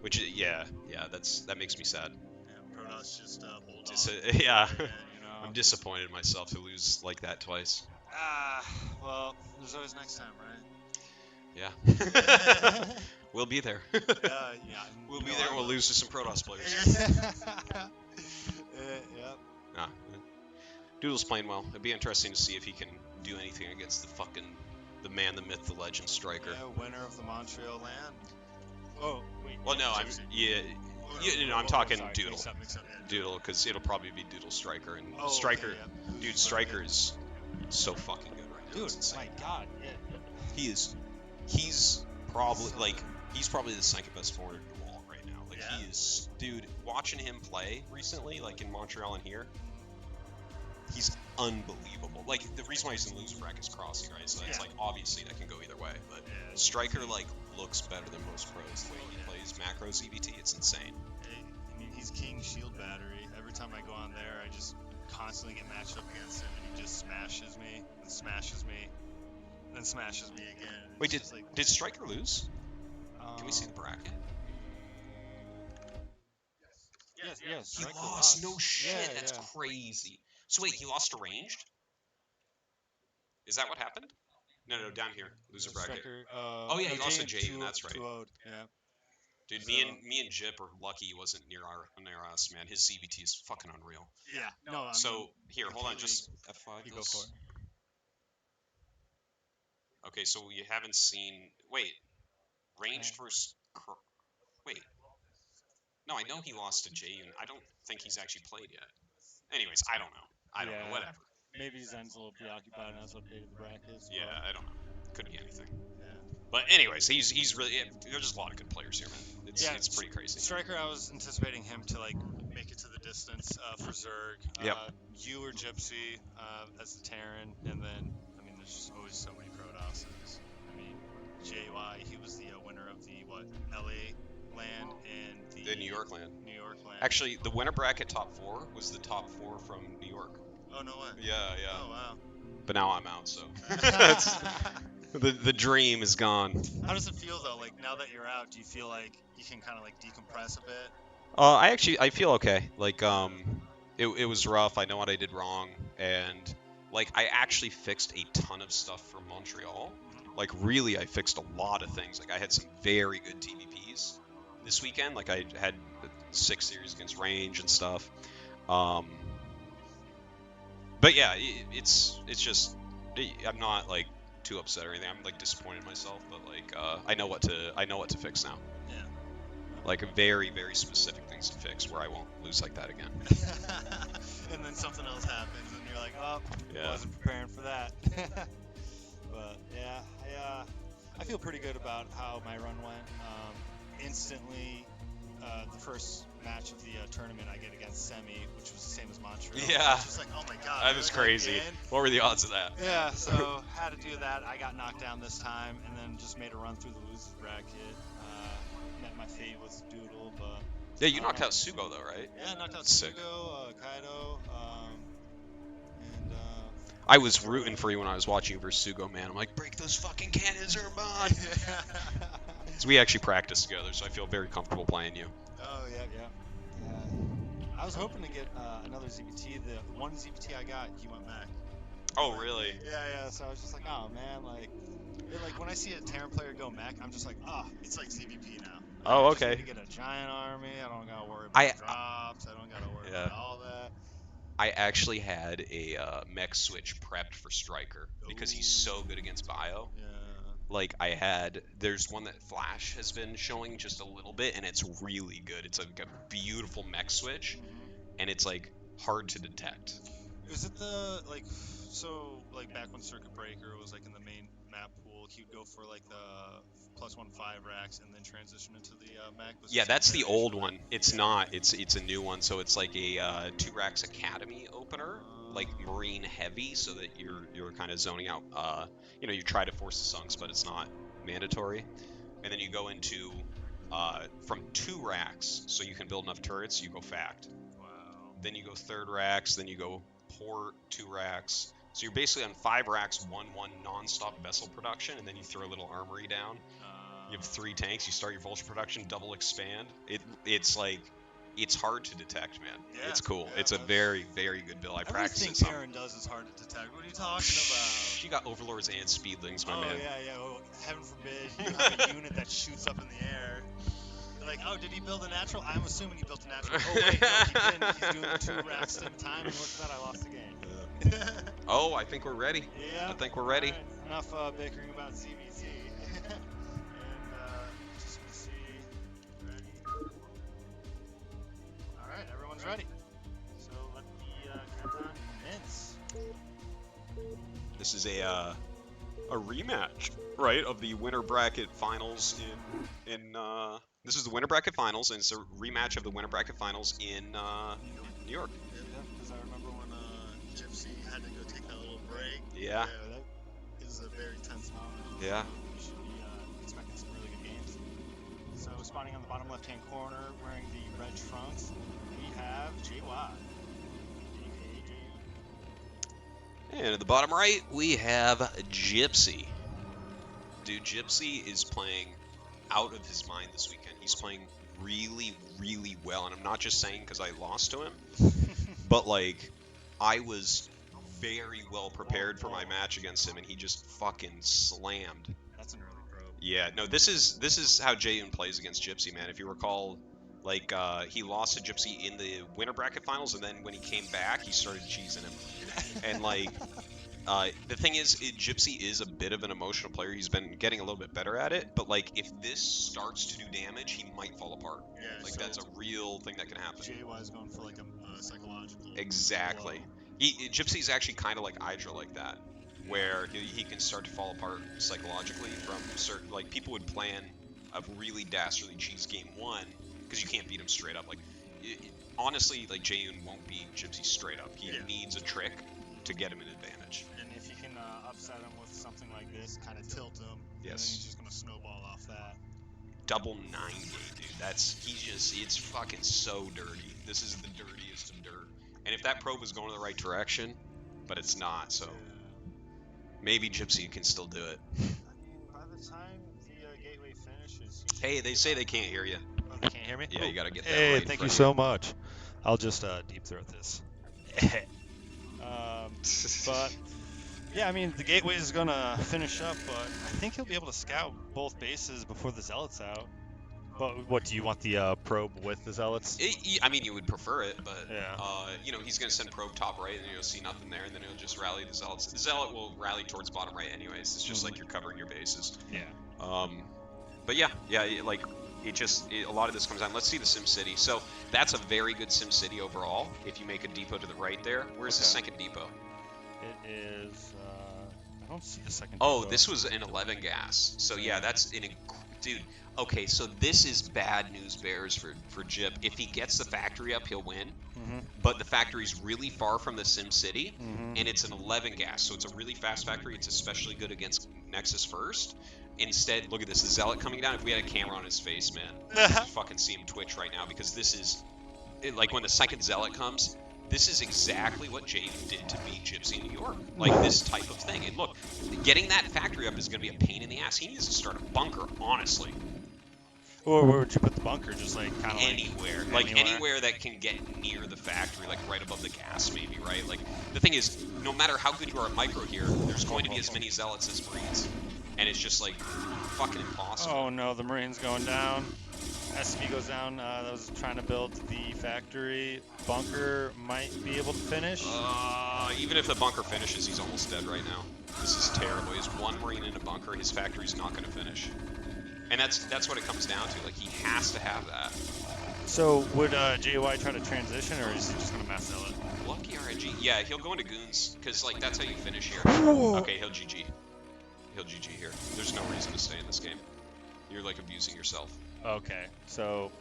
which that makes me sad. Yeah, Protoss just hold Yeah, on. I'm disappointed in myself to lose like that twice. Well, there's always next time, right? Yeah. We'll be there. Yeah. We'll be there. We'll lose to some Protoss players. Yep. Nah. Doodle's playing well. It'd be interesting to see if he can do anything against the man, the myth, the legend striker. Yeah, winner of the Montreal LAN. Oh, wait. Well, no, I'm talking Doodle. Mix up, yeah. Doodle, because it'll probably be Doodle striker and Oh, striker. okay, yeah. Dude, striker is so fucking good right now. Dude, It's insane. my God, yeah. He's probably the second best forward in the wall right now. Like Yeah? he is, dude. Watching him play recently, like in Montreal and here, he's unbelievable. Like the reason why he's in the loser bracket is crossing, right? So it's Yeah. like obviously that can go either way. But Yeah, striker like looks better than most pros. The way he plays macros EVT, it's insane. I mean, he's king shield battery. Every time I go on there, I just constantly get matched up against him, and he just smashes me, and smashes me, then smashes me again. Wait, It's just like, did striker lose? Can we see the bracket? Yes. He Striker lost. No shit. Yeah, That's yeah. crazy. So wait, he lost to ranged? Is that what happened? No, down here. Loser bracket. Striker, Oh, yeah, he lost to Jaden, that's right. 2-0, yeah. Dude, So- me and Jip are lucky he wasn't near us, man. His CVT is fucking unreal. Yeah. No, I So mean, here, hold on, just F5 you go this. for it. Okay, so you haven't seen. Wait, ranged versus. Wait. No, I know he lost to Jaden. I don't think he's actually played yet. Anyways, I don't know. I don't know. Whatever. Maybe Zen's a little preoccupied and has updated the brackets. Yeah, I don't know. Could be anything. Yeah. But anyways, he's really. There's just a lot of good players here, man. It's pretty crazy. Striker, I was anticipating him to like make it to the distance for Zerg. Yep. You or Gypsy as the Terran, and then I mean, there's just always so many Protosses. I mean, JY, he was the winner of the LA LAN and The New York LAN. New York LAN. Actually, the winner bracket top 4 was the top 4 from New York. Oh no way. Yeah. Oh wow. But now I'm out, so the dream is gone. How does it feel though? Like now that you're out, do you feel like you can kind of like decompress a bit? I feel okay. Like it was rough. I know what I did wrong, and like I actually fixed a ton of stuff from Montreal. Like really, I fixed a lot of things. Like I had some very good TVPs this weekend. Like I had 6 series against range and stuff. But yeah, it's just I'm not like too upset or anything. I'm like disappointed in myself, but like I know what to fix now. Yeah. Like very very specific things to fix where I won't lose like that again. And then something else happens, and you're like, oh, Yeah. I wasn't preparing for that. But yeah, I feel pretty good about how my run went. Instantly, the first match of the tournament I get against Semi, which was the same as Montreal. Yeah. It's just like, oh my god. That was really? crazy. Again? What were the odds of that? Yeah, so had to do that. I got knocked down this time, and then just made a run through the losers bracket. Met my fate with Doodle, but Yeah, you knocked out Sugo though, right? yeah, knocked out Sick. Sugo, Kaido, and I was rooting for you when I was watching Versugo, man. I'm like, break those fucking cannons, Urban. So we actually practiced together, so I feel very comfortable playing you. Oh, yeah. I was hoping to get another ZBT. The one ZBT I got, he went back. Oh, really? Yeah. So I was just like, oh man, like when I see a Terran player go mech, I'm just like, oh, it's like ZVP now. Oh, I just okay. need to get a giant army. I don't gotta worry about drops. I don't gotta worry Yeah. about all that. I actually had a mech switch prepped for Striker because he's so good against Bio. Yeah. Like there's one that Flash has been showing just a little bit, and it's really good. It's like a beautiful mech switch, and it's like hard to detect. Is it like back when Circuit Breaker was like in the main map pool, he'd go for like the +1/5 racks and then transition into the mech? Yeah, that's the old one. It's not. It's a new one. So it's like a 2 racks Academy opener, like Marine heavy, so that you're kind of zoning out. You try to force the sunks, but it's not mandatory. And then you go into from 2 racks, so you can build enough turrets. You go fact. Wow. Then you go 3rd racks. Then you go port 2 racks. So you're basically on 5 racks, 1/1 non-stop vessel production, and then you throw a little armory down. You have 3 tanks. You start your vulture production, double expand. It's hard to detect, man. Yeah, it's cool. yeah, it's a very, very good build. I practiced it everything some. Terran does is hard to detect. What are you talking about? You got overlords and speedlings, my man. Oh yeah. Well, heaven forbid you have a unit that shoots up in the air. They're like, oh, did he build a natural? I'm assuming he built a natural. Oh wait, no, he didn't. He's doing the 2 racks at a time, and what's that? I lost the game. Oh, I think we're ready. Yeah. I think we're ready. Right. Enough bickering about CVT. And just gonna see. Ready. All right, everyone's ready. So let the countdown commence. This is a rematch, right, of the winter bracket finals in this is the winter bracket finals, and it's a rematch of the winter bracket finals in New York. Yeah, because I remember when Gypsy had to go take that little break. Yeah. That is a very tense moment. Yeah. We should be expecting some really good games. So spawning on the bottom left-hand corner, wearing the red trunks, we have JY. And at the bottom right, we have Gypsy. Dude, Gypsy is playing out of his mind this weekend. He's playing really, really well. And I'm not just saying because I lost to him, but like, I was very well prepared for my match against him, and he just fucking slammed. That's an early probe. Yeah, no, this is how Jaeyoon plays against Gypsy, man. If you recall, like, he lost to Gypsy in the winter bracket finals, and then when he came back, he started cheesing him. And like, the thing is, Gypsy is a bit of an emotional player. He's been getting a little bit better at it, but like, if this starts to do damage, he might fall apart. Yeah, Like, so that's a real thing that can happen. JY is going for like a psychological. Exactly. Gypsy's actually kind of like Hydra like that, where he can start to fall apart psychologically from certain, like, people would plan a really dastardly cheese game 1 because you can't beat him straight up. Like, honestly, like, Jaeyoon won't beat Gypsy straight up. He needs a trick to get him an advantage. And if you can upset him with something like this, kind of tilt him, yes, and then he's just gonna snowball off that. Double 9 gate, dude. It's fucking so dirty. This is the dirtiest of dirt. And if that probe was going in the right direction, but it's not, so maybe Gypsy can still do it. I mean, by the time the gateway finishes, hey, they say they can't hear you. Oh, they can't hear me? Yeah, you gotta get that hey, right. Thank you so much. I'll just deep throat this. But yeah, I mean, the gateway is gonna finish up, but I think he'll be able to scout both bases before the zealots out. But what do you want the probe with the zealots? I mean, you would prefer it, but yeah. He's gonna send probe top right, and you'll see nothing there, and then he'll just rally the zealots. The zealot will rally towards bottom right, anyways. It's just like you're covering your bases. Yeah. But yeah, like a lot of this comes down. Let's see the Sim City. So that's a very good Sim City overall. If you make a depot to the right there, where's the second depot? It is. I don't see the second. Oh, depot. this was an 11 gas. So yeah, that's dude. Okay, so this is bad news bears for Jip. If he gets the factory up, he'll win. But the factory's really far from the Sim City, and it's an 11 gas, so it's a really fast factory. It's especially good against Nexus first. Instead, look at this, the Zealot coming down. If we had a camera on his face, man, you fucking see him twitch right now, because this is, like, when the second Zealot comes, This is exactly what Jaden did to beat Gypsy in New York. Like this type of thing. And look, getting that factory up is going to be a pain in the ass. He needs to start a bunker, honestly. Or where would you put the bunker? Just like kind of Anywhere. Like anywhere that can get near the factory, like right above the gas maybe, right? Like the thing is, no matter how good you are at micro here, there's going to be as many zealots as Marines. And it's just like fucking impossible. Oh no, the Marine's going down. SV goes down. That was trying to build the factory. Bunker might be able to finish. Even if the bunker finishes, he's almost dead right now. This is terrible. He has one Marine in a bunker. His factory's not going to finish. And that's what it comes down to. Like, he has to have that. So would JY try to transition, or is he just going to mass sell it? Lucky RNG. Yeah, he'll go into goons, because, like, that's how you finish here. Okay, he'll GG. He'll GG here. There's no reason to stay in this game. You're, like, abusing yourself. Okay, so...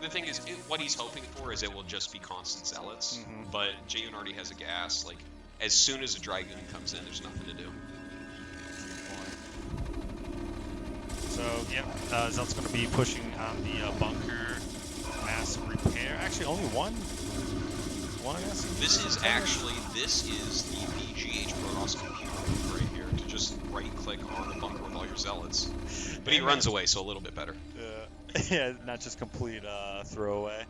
The thing is, what he's hoping for is it will just be constant zealots, but Jayun already has a gas. Like, as soon as a Dragoon comes in, there's nothing to do. So, yep, Zelt's going to be pushing on the bunker mass repair. Actually, only one SCV. This is the BGH Protoss computer right here to just right-click on the bunker with all your zealots. But he runs away, so a little bit better. Yeah, not just complete throwaway.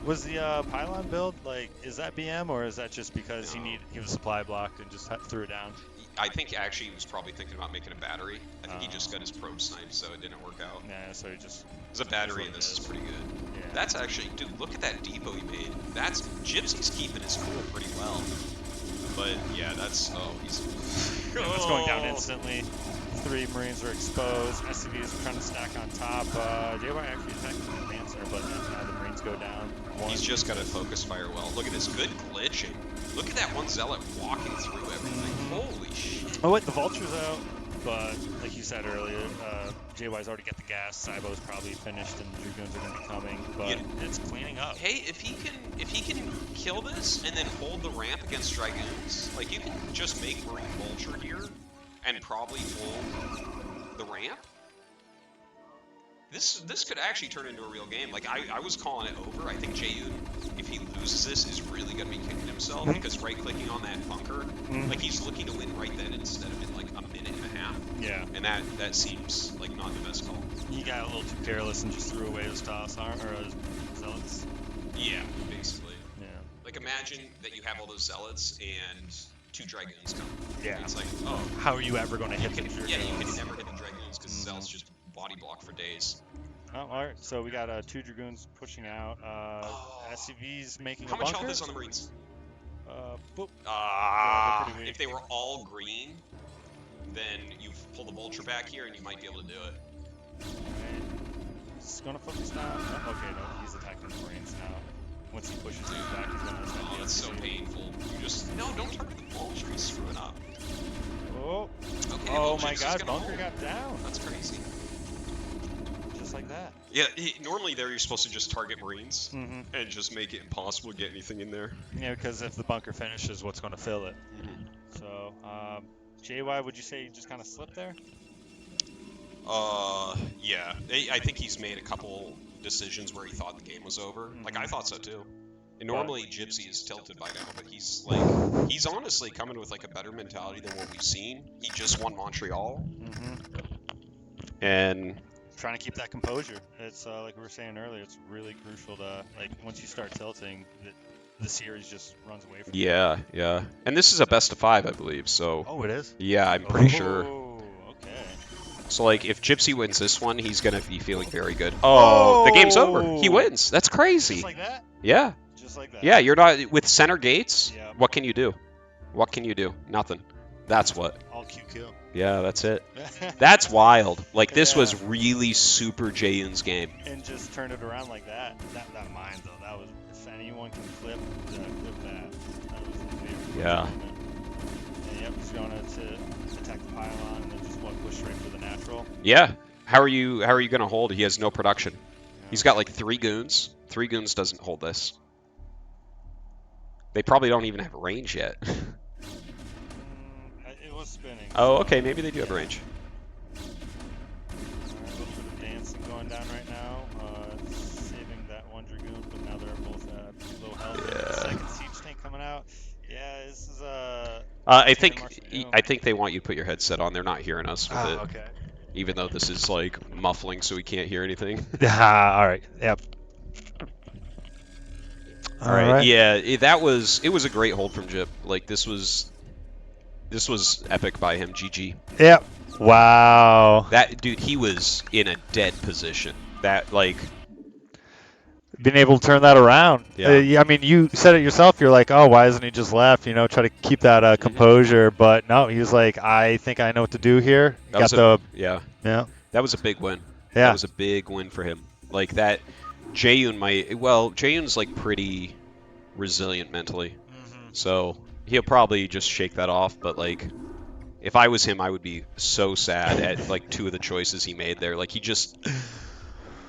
Was the pylon build, like, is that BM, or is that just because he was supply blocked and just threw it down? I think actually he was probably thinking about making a battery. I think he just got his probe sniped, so it didn't work out. Yeah, so he just... There's a battery in this is pretty good. Yeah. That's actually... Dude, look at that depot he made. That's... Gypsy's keeping his cool pretty well. But, yeah, that's... Oh, he's... Yeah, that's going down instantly. 3 Marines are exposed. SCVs are trying to stack on top. JY actually attacking the Lancer, but now the Marines go down. He's just got to focus fire well. Look at this good glitching. Look at that one zealot walking through everything. Holy shit. Oh wait, the Vulture's out, but like you said earlier, JY's already got the gas. Cybo's probably finished, and the Dragoons are going to be coming, but it's cleaning up. Hey, if he can kill this and then hold the ramp against Dragoons, like you can just make Marine Vulture here and probably hold the ramp. This could actually turn into a real game. Like, I was calling it over. I think Jayun, if he loses this, is really going to be kicking himself because right-clicking on that bunker, like, he's looking to win right then instead of in, like, a minute and a half. Yeah. And that seems, like, not the best call. He got a little too careless and just threw away his toss arm, or his zealots. Yeah, basically. Yeah. Like, imagine that you have all those zealots and 2 Dragoons come. Yeah. It's like, oh. How are you ever going to hit the Dragoons? Yeah, you can never hit the Dragoons because the zealots just body block for days. Oh, alright, so we got 2 Dragoons pushing out. SCV's making How a bunker. much health is on the Marines? Boop. If they were all green, then you pull the Vulture back here and you might be able to do it. Alright. He's gonna focus down. Oh, okay, no, he's attacking the Marines now. Once he pushes these back, he's gonna attack the that's so painful. You just... No, don't target the Vulture, he's screwing up. Oh. Okay, oh my god, bunker got down. That's crazy. Just like that. Yeah, normally there you're supposed to just target Marines and just make it impossible to get anything in there. Yeah, because if the bunker finishes, what's going to fill it? So, JY, would you say you just kind of slipped there? Yeah. I think he's made a couple decisions where he thought the game was over. Like, I thought so too. And normally Gypsy is tilted by now, but he's honestly coming with like a better mentality than what we've seen. He just won Montreal. And trying to keep that composure. It's like we were saying earlier, it's really crucial to, like, once you start tilting, the series just runs away from you. Yeah. And this is a best of 5, I believe, so... Oh, it is? Yeah, I'm pretty sure. Oh, okay. So, like, if Gypsy wins this one, he's gonna be feeling very good. Oh, the game's over. He wins. That's crazy. Just like that? Yeah. Just like that. Yeah, you're not... With center gates, Yeah. what can you do? What can you do? Nothing. That's what. All Q kill. Yeah, that's it. That's wild. Like, this was really super Jayun's game. And just turn it around like that. That mine, though, that was... If anyone can clip that. That was the favorite. Yeah. And yep, he's going to attack the pylon and then just push straight for the natural. Yeah. How are you going to hold? He has no production. Yeah. He's got, like, 3 goons. 3 goons doesn't hold this. They probably don't even have range yet. It was spinning. Oh, okay. Maybe they do have range. Alright, a little bit of dancing going down right now. Saving that one Dragoon, but now they're both at low health. I Say think Mark, you know. I think they want you to put your headset on. They're not hearing us with it, Okay. even though this is like muffling, so we can't hear anything. All right. Yep. All right. Yeah, that was it was a great hold from Jip. Like this was epic by him. GG. Yep. Wow. That dude, he was in a dead position. That like Being able to turn that around. Yeah. I mean, you said it yourself. You're like, oh, why hasn't he just left? You know, try to keep that composure. But no, he was like, I think I know what to do here. that Got was yeah. yeah. That was a big win. Yeah. That was a big win for him. Like that, Jaeyoon's like pretty resilient mentally, so he'll probably just shake that off. But like, if I was him, I would be so sad at like 2 of the choices he made there. Like he just,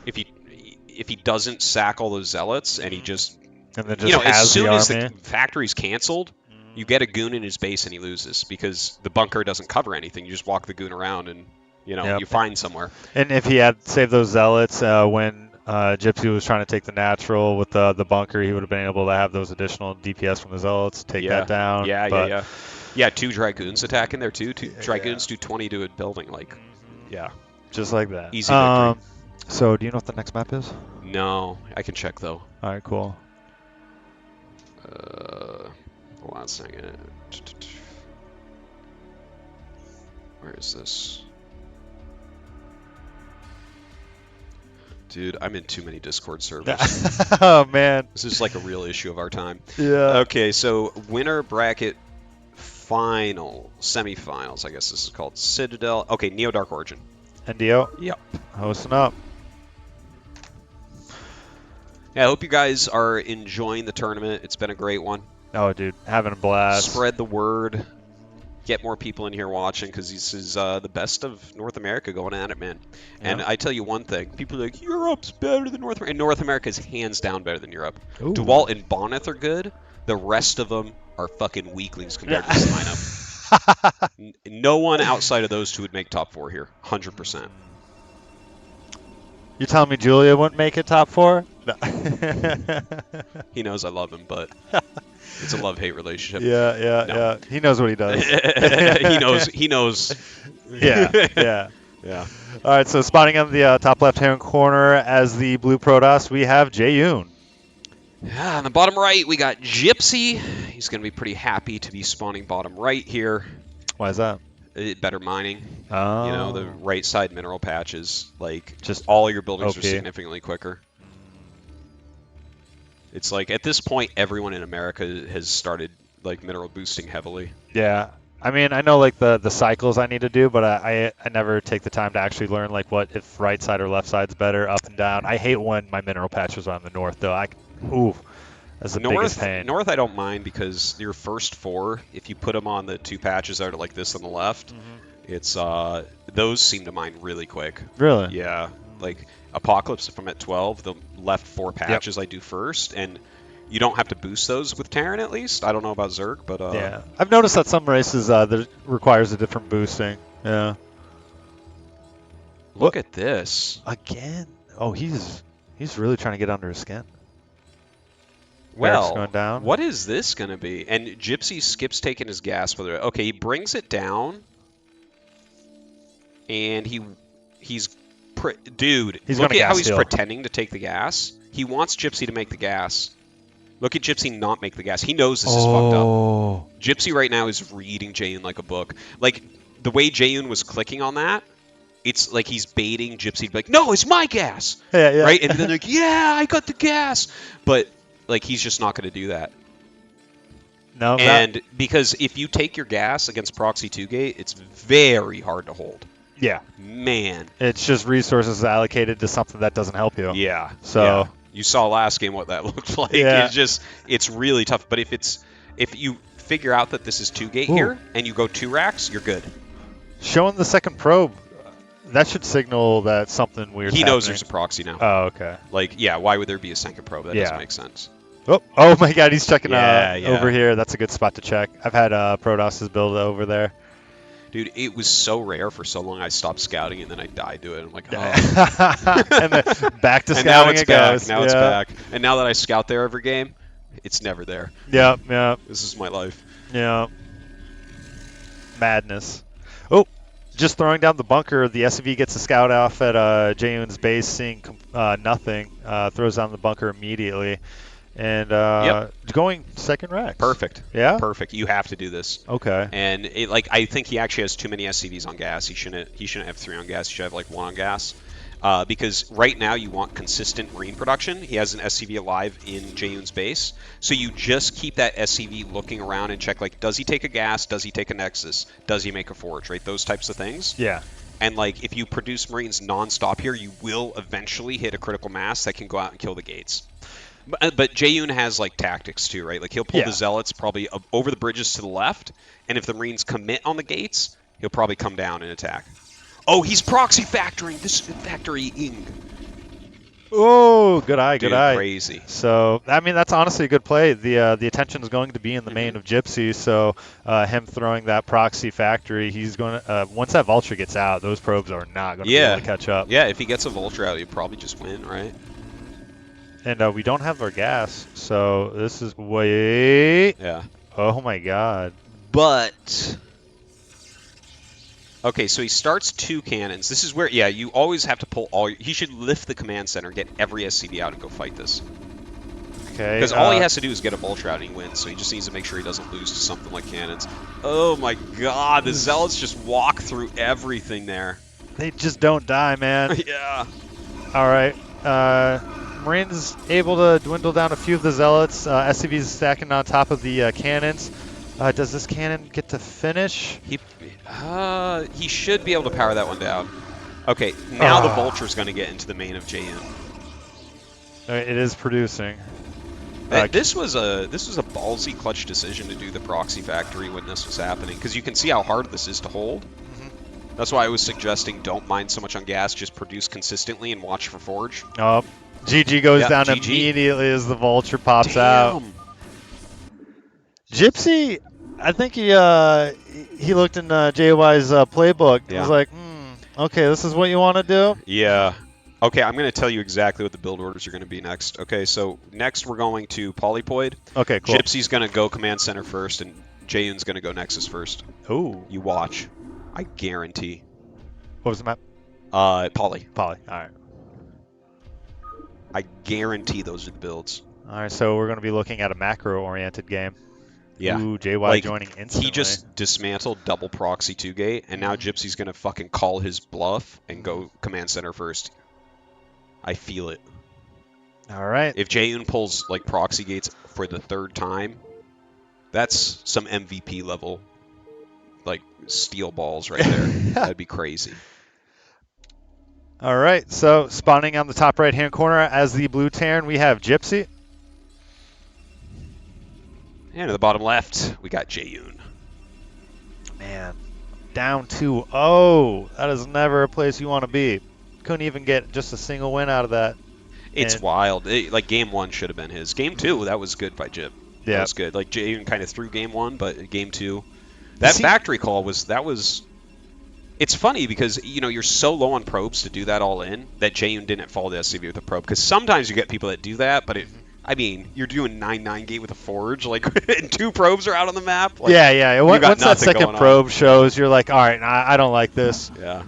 if he doesn't sack all those zealots and he just, And then just as has soon the as army. the factory's canceled, you get a goon in his base and he loses because the bunker doesn't cover anything. You just walk the goon around and Yep. you find somewhere. And if he had saved those zealots when Gypsy was trying to take the natural with the bunker, he would have been able to have those additional DPS from the zealots, take that down. Yeah, 2 dragoons attacking there too. 2 dragoons do 20 to a building. Like, yeah. Just like that. Easy victory. So do you know what the next map is? No, I can check though. All right, cool. Hold on a second. Where is this? Dude, I'm in too many Discord servers. Oh, man. This is like a real issue of our time. Yeah. Okay, so winner bracket semifinals, I guess this is called. Citadel. Okay, Neo Dark Origin. NDO? Yep. Hosting up. Yeah, I hope you guys are enjoying the tournament. It's been a great one. Oh, dude, having a blast. Spread the word. Get more people in here watching because this is the best of North America going at it, man. Yeah. And I tell you one thing. People are like, Europe's better than North America. And North America is hands down better than Europe. Ooh. DeWalt and Bonneth are good. The rest of them are fucking weaklings compared to this lineup. No one outside of those 2 would make top 4 here. 100%. You're telling me Julia wouldn't make it top 4? No. He knows I love him, but it's a love-hate relationship. Yeah. He knows what he does. He knows. Yeah. Yeah. All right, so spawning on the top left-hand corner as the blue Protoss, we have Jaeyoon. On the bottom right, we got Gypsy. He's going to be pretty happy to be spawning bottom right here. Why is that? Better mining. Oh. The right side mineral patches, like Just all your buildings OP. are significantly quicker. It's like at this point, everyone in America has started like mineral boosting heavily. Yeah. I mean, I know like the cycles I need to do, but I never take the time to actually learn like what if right side or left side's better, up and down. I hate when my mineral patches are on the north though. That's the biggest pain. North I don't mind because your first 4, if you put them on the 2 patches that are like this on the left, it's those seem to mine really quick. Really? Yeah. Like Apocalypse, if I'm at 12, the left 4 patches I do first, and you don't have to boost those with Terran at least. I don't know about Zerg, but yeah, I've noticed that some races that requires a different boosting. Yeah. Look at this Again. Oh, he's really trying to get under his skin. Well, going down. What is this going to be? And Gypsy skips taking his gas. Okay, he brings it down, and he's dude. Look at how he's pretending to take the gas. He wants Gypsy to make the gas. Look at Gypsy not make the gas. He knows this is fucked up. Gypsy right now is reading Jaeyoon like a book. Like the way Jaeyoon was clicking on that, it's like he's baiting Gypsy to be like, "No, it's my gas." Yeah. Right? And then like, "Yeah, I got the gas," but like he's just not going to do that. No. And because if you take your gas against Proxy 2 Gate, it's very hard to hold. Yeah. Man. It's just resources allocated to something that doesn't help you. Yeah. So yeah. You saw last game what that looked like. Yeah. It's really tough. But if you figure out that this is 2 Gate here and you go 2 racks, you're good. Showing the second probe, that should signal that something weird. He knows there's a proxy now. Oh, okay. Like, yeah, why would there be a second probe? That doesn't make sense. Oh my God, he's checking Yeah. over here. That's a good spot to check. I've had Protos's build over there. Dude, it was so rare for so long. I stopped scouting and then I died to it. I'm like, oh. And then back to and scouting now it's back. goes. Now it's back. And now that I scout there every game, it's never there. Yeah. This is my life. Yeah. Madness. Oh, just throwing down the bunker. The SCV gets a scout off at Jaehoon's base, seeing nothing. Throws down the bunker immediately. And going second Rex. Perfect. Yeah? Perfect. You have to do this. Okay. And I think he actually has too many SCVs on gas. He shouldn't have 3 on gas. He should have like 1 on gas. Because right now you want consistent marine production. He has an SCV alive in Jaehoon's base. So you just keep that SCV looking around and check, like, does he take a gas? Does he take a nexus? Does he make a forge? Right? Those types of things. Yeah. And, like, if you produce marines nonstop here, you will eventually hit a critical mass that can go out and kill the gates. But Jaehoon has, like, tactics, too, right? Like, he'll pull the zealots probably over the bridges to the left, and if the marines commit on the gates, he'll probably come down and attack. Oh, he's proxy factoring. This is factoring. Oh, good eye, good Dude, eye. crazy. So, I mean, that's honestly a good play. The attention is going to be in the main of Gypsy, so him throwing that proxy factory, he's going to, once that vulture gets out, those probes are not going to be able to catch up. Yeah, if he gets a vulture out, he'll probably just win, right? And we don't have our gas, so this is wait. Yeah. Oh my God. But okay, so he starts 2 cannons. This is where, yeah, you always have to pull all. He should lift the command center, get every SCV out, and go fight this. Okay. Because all he has to do is get a vulture out and he wins. So he just needs to make sure he doesn't lose to something like cannons. Oh my God, the zealots just walk through everything there. They just don't die, man. Yeah. All right. Marines able to dwindle down a few of the zealots. SCVs stacking on top of the cannons. Does this cannon get to finish? He should be able to power that one down. Okay, now the vulture's going to get into the main of Jaehoon. It is producing. This was a ballsy clutch decision to do the proxy factory when this was happening, because you can see how hard this is to hold. That's why I was suggesting don't mind so much on gas, just produce consistently and watch for forge. Oh, GG goes down GG. immediately as the vulture pops out. Gypsy, I think he looked in JY's playbook. He was like, okay, this is what you want to do? Yeah. Okay, I'm going to tell you exactly what the build orders are going to be next. Okay, so next we're going to Polypoid. Okay, cool. Gypsy's going to go command center first, and Jaehoon's going to go nexus first. Ooh. You watch. I guarantee. What was the map? Poly. Poly, all right. I guarantee those are the builds. All right, so we're going to be looking at a macro-oriented game. Yeah. Ooh, JY joining instantly. He just dismantled double proxy 2-gate, and now Gypsy's going to fucking call his bluff and go command center first. I feel it. All right. If Jaehoon pulls like proxy gates for the 3rd time, that's some MVP level, like steel balls right there. That'd be crazy. All right, so spawning on the top right-hand corner as the blue Terran, we have Gypsy. And at the bottom left, we got Jaehoon. Man, down 2-0. That is never a place you want to be. Couldn't even get just a single win out of that. It's wild. Like game 1 should have been his. Game 2, that was good by Jip. Yeah. That was good. Like Jaehoon kind of threw game 1, but game 2, that factory call was. It's funny because you're so low on probes to do that all in that Jaehoon didn't follow the SCV with a probe. Because sometimes you get people that do that, but you're doing 9-9 gate with a forge, like, and 2 probes are out on the map. Like, yeah. Once that second probe shows, you're like, all right, I don't like this. Yeah.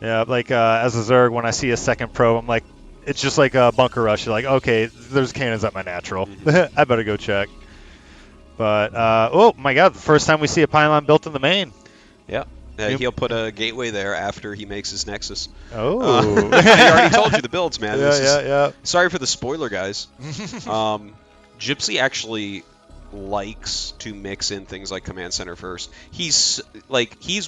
Yeah, like as a Zerg, when I see a second probe, I'm like, it's just like a bunker rush. You're like, okay, there's cannons at my natural. I better go check. But, oh my God, the first time we see a pylon built in the main. Yeah. He'll put a gateway there after he makes his nexus. Oh. I already told you the builds, man. Yeah. Sorry for the spoiler, guys. Gypsy actually likes to mix in things like command center first. He's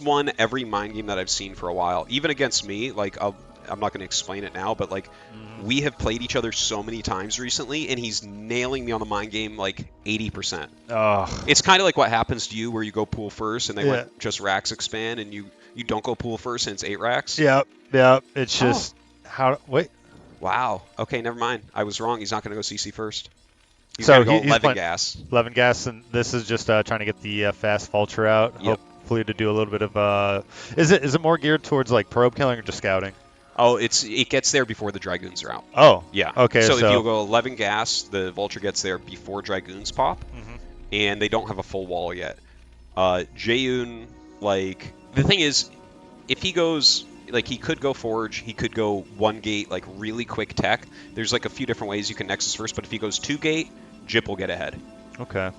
won every mind game that I've seen for a while. Even against me, like I'm not going to explain it now, but like we have played each other so many times recently, and he's nailing me on the mind game like 80%. Oh. It's kind of like what happens to you where you go pool first and they went just racks expand, and you don't go pool first and it's 8 racks. Yep. It's just wait. Wow. Okay, never mind. I was wrong. He's not going to go CC first. He's so going to go 11 he's gas. 11 gas, and this is just trying to get the fast vulture out. Yep. Hopefully to do a little bit of is it more geared towards like probe killing or just scouting? Oh, it gets there before the Dragoons are out. Oh. Yeah. Okay. So if you go 11 gas, the vulture gets there before Dragoons pop, and they don't have a full wall yet. Jaehoon like the thing is, if he goes like he could go forge, he could go 1 gate like really quick tech. There's like a few different ways you can nexus first, but if he goes 2 gate, Jip will get ahead. Okay.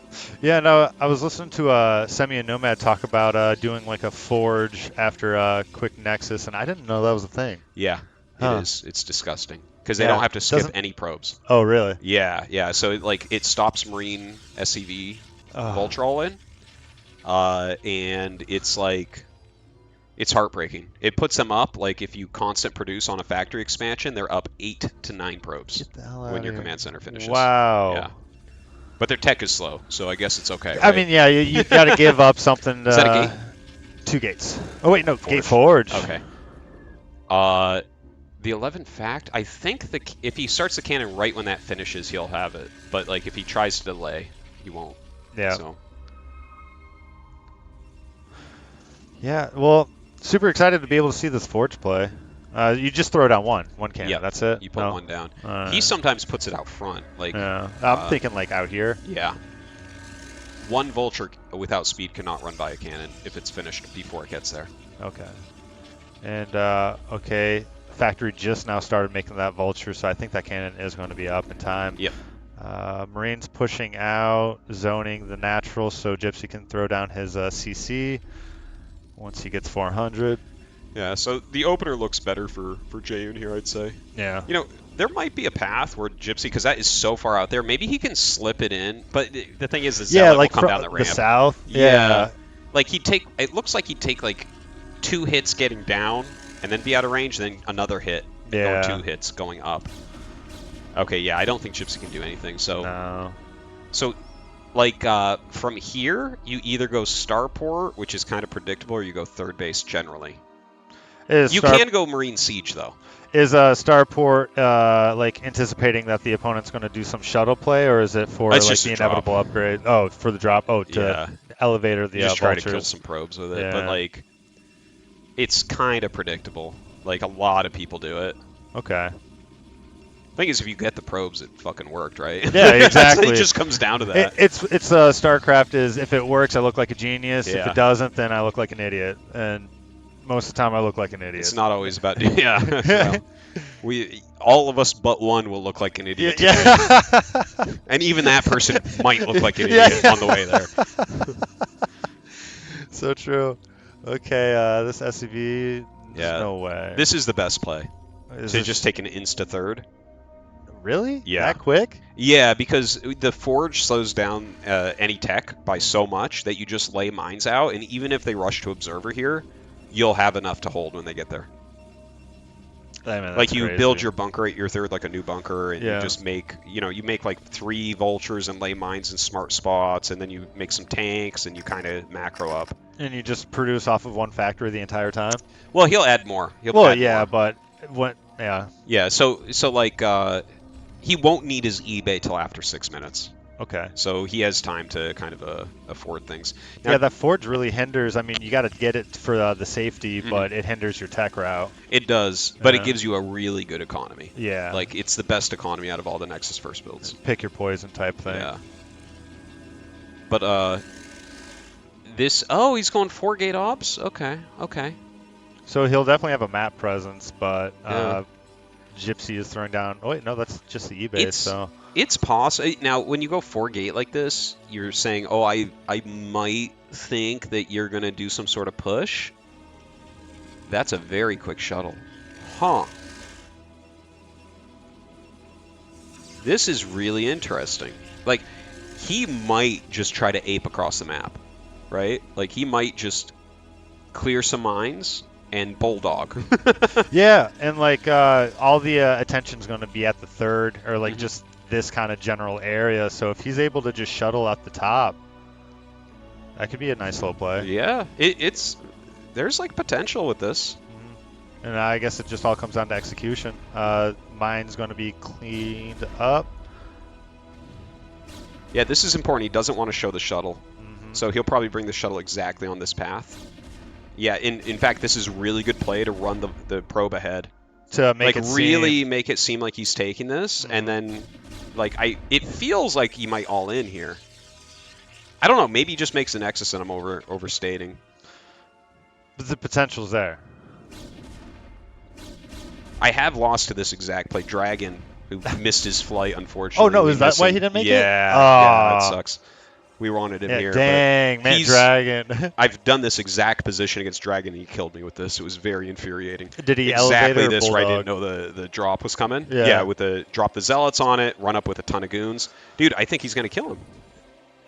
Yeah, no, I was listening to Semi and Nomad talk about doing like a forge after a quick nexus, and I didn't know that was a thing. Yeah, Huh. it is. It's disgusting because they Yeah, don't have to skip doesn't- any probes. Oh, really? Yeah. So it stops Marine SCV Ugh. Vulture all in, and it's like it's heartbreaking. It puts them up like if you constant produce on a factory expansion, they're up 8 to 9 probes Get the hell when outta your here. command center finishes. Wow. Yeah. But their tech is slow, so I guess it's okay. I Right? mean, yeah, you got to give up something. Is that a gate? 2 gates. Oh wait, no, Forge. gate forge. Okay. The 11 fact, I think if he starts the cannon right when that finishes, he'll have it. But like if he tries to delay, he won't. Yeah. So Yeah. Well, super excited to be able to see this forge play. You just throw down one cannon. yeah, That's it. you put No? one down. Alright. He sometimes puts it out front. Like Yeah. I'm thinking like out here. yeah. One vulture without speed cannot run by a cannon if it's finished before it gets there. Okay. And okay, factory just now started making that vulture, so I think that cannon is going to be up in time. Yep. Marine's pushing out, zoning the natural, so Gypsy can throw down his CC once he gets 400. Yeah, so the opener looks better for Jaeyoon here, I'd say. Yeah. You know, there might be a path where Gypsy, because that is so far out there, maybe he can slip it in. But the thing is, the Zealot like will come down the ramp. south. Yeah. Like it looks like he'd take like 2 hits getting down, and then be out of range, then another hit, Yeah. or 2 hits going up. Okay, yeah, I don't think Gypsy can do anything. So, No. so like from here, you either go Starport, which is kind of predictable, or you go third base generally. You can go Marine Siege though. Is Starport like anticipating that the opponent's going to do some shuttle play, or is it for It's like just the a drop. inevitable upgrade? Oh, for the drop. Oh, to Yeah. elevator the You just try to vultures. kill some probes with it, Yeah. but like, it's kind of predictable. Like a lot of people do it. Okay. Thing is, if you get the probes, it fucking worked, right? Yeah, exactly. It just comes down to that. It's StarCraft is if it works, I look like a genius. If Yeah. it doesn't, then I look like an idiot. And most of the time, I look like an idiot. It's not always about yeah. Well, all of us but one will look like an idiot. Yeah. And even that person might look like an Yeah. idiot on the way there. So true. Okay, this SCV. Yeah. No way. This is the best play. Is To this- just take an insta third. really? Yeah. That quick? Yeah, because the forge slows down any tech by so much that you just lay mines out, and even if they rush to observer here, you'll have enough to hold when they get there. I mean, Like that's you crazy. build your bunker at your third, like a new bunker, and Yeah. you just make, you make like 3 vultures and lay mines in smart spots, and then you make some tanks, and you kind of macro up. And you just produce off of one factory the entire time? Well, he'll add more. Well, add yeah, more. but what? Yeah. Yeah, so like he won't need his eBay till after 6 minutes, Okay. so he has time to kind of afford things. Now, Yeah, that forge really hinders. I mean, you got to get it for the safety, Mhm. but it hinders your tech route. it does, but Yeah. it gives you a really good economy. Yeah. Like it's the best economy out of all the Nexus first builds. pick your poison type thing. Yeah. But he's going 4 gate ops. Okay. So he'll definitely have a map presence, but Yeah. Gypsy is throwing down. Oh wait, no, that's just the eBay. It's- So It's possible. Now, when you go 4 gate like this, you're saying, oh, I might think that you're going to do some sort of push. That's a very quick shuttle. Huh. This is really interesting. Like, he might just try to ape across the map, right? Like, he might just clear some mines and bulldog. yeah, and like all the attention's going to be at the third, or like Mhm. just this kind of general area. So if he's able to just shuttle at the top, that could be a nice little play. Yeah, there's like potential with this. And I guess it just all comes down to execution. Mine's going to be cleaned up. Yeah, this is important. He doesn't want to show the shuttle, Mhm. so he'll probably bring the shuttle exactly on this path. Yeah, in fact, this is really good play to run the probe ahead. To make Like it really seem, make it seem like he's taking this, Mhm. and then like it feels like he might all in here. I don't know. Maybe he just makes a Nexus and I'm overstating. But the potential's there. I have lost to this exact play. Dragon, who missed his flight, unfortunately. Oh no, We is that miss why him. he didn't make it? Yeah, Oh. that sucks. We wanted him Yeah, here. dang, but man, he's, Dragon. I've done this exact position against Dragon, and he killed me with this. It was very infuriating. Did he elevate exactly or this where I bulldog? didn't know the drop was coming. Yeah. With the drop the zealots on it, run up with a ton of goons. Dude, I think he's gonna kill him.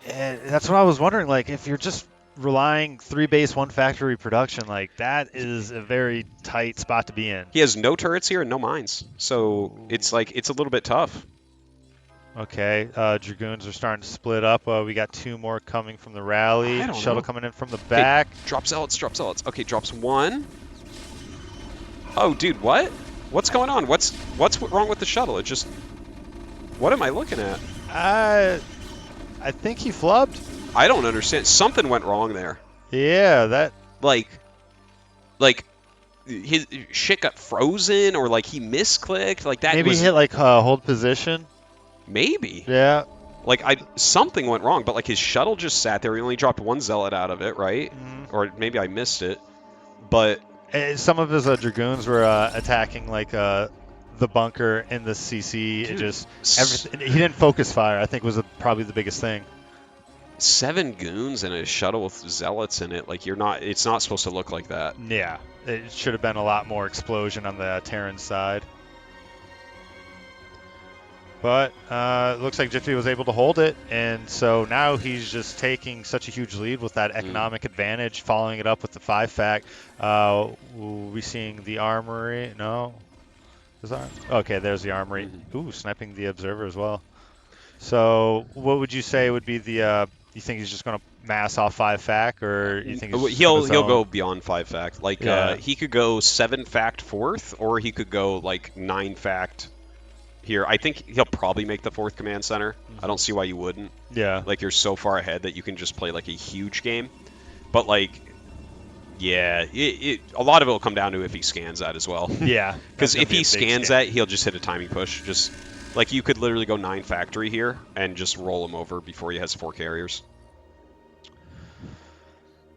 That's what I was wondering. Like, if you're just relying 3 base, 1 factory production, like that is a very tight spot to be in. He has no turrets here and no mines, so it's like it's a little bit tough. Okay, Dragoons are starting to split up. We got 2 more coming from the rally. I don't Shuttle know. coming in from the back. Drop zealots, drop zealots. Okay, drops 1. Oh, dude, what? What's going on? What's wrong with the shuttle? It just... What am I looking at? I think he flubbed. I don't understand. Something went wrong there. Yeah, that... Like, his shit got frozen, or like he misclicked. Like that Maybe was... he hit like hold position. Maybe. Yeah. Like something went wrong, but like his shuttle just sat there. He only dropped 1 zealot out of it, right? Or maybe I missed it. But some of his Dragoons were attacking like the bunker in the CC. It just everything. He didn't focus fire. I think was probably the biggest thing. 7 goons and a shuttle with zealots in it. Like it's not supposed to look like that. Yeah, it should have been a lot more explosion on the Terran side. But it looks like Gypsy was able to hold it, and so now he's just taking such a huge lead with that economic advantage, following it up with the 5-fact. We seeing the armory? No? Okay, there's the armory. Ooh, sniping the observer as well. So what would you say would be the... you think he's just going to mass off 5-fact, or you think he'll go beyond 5-fact? Like Yeah. he could go 7-fact 4th, or he could go like 9-fact here. I think he'll probably make the 4th command center. I don't see why you wouldn't. Yeah. Like you're so far ahead that you can just play like a huge game. But like, yeah, a lot of it will come down to if he scans that as well. Yeah. Because if he scans that, he'll just hit a timing push. Just like you could literally go 9 factory here and just roll him over before he has 4 carriers.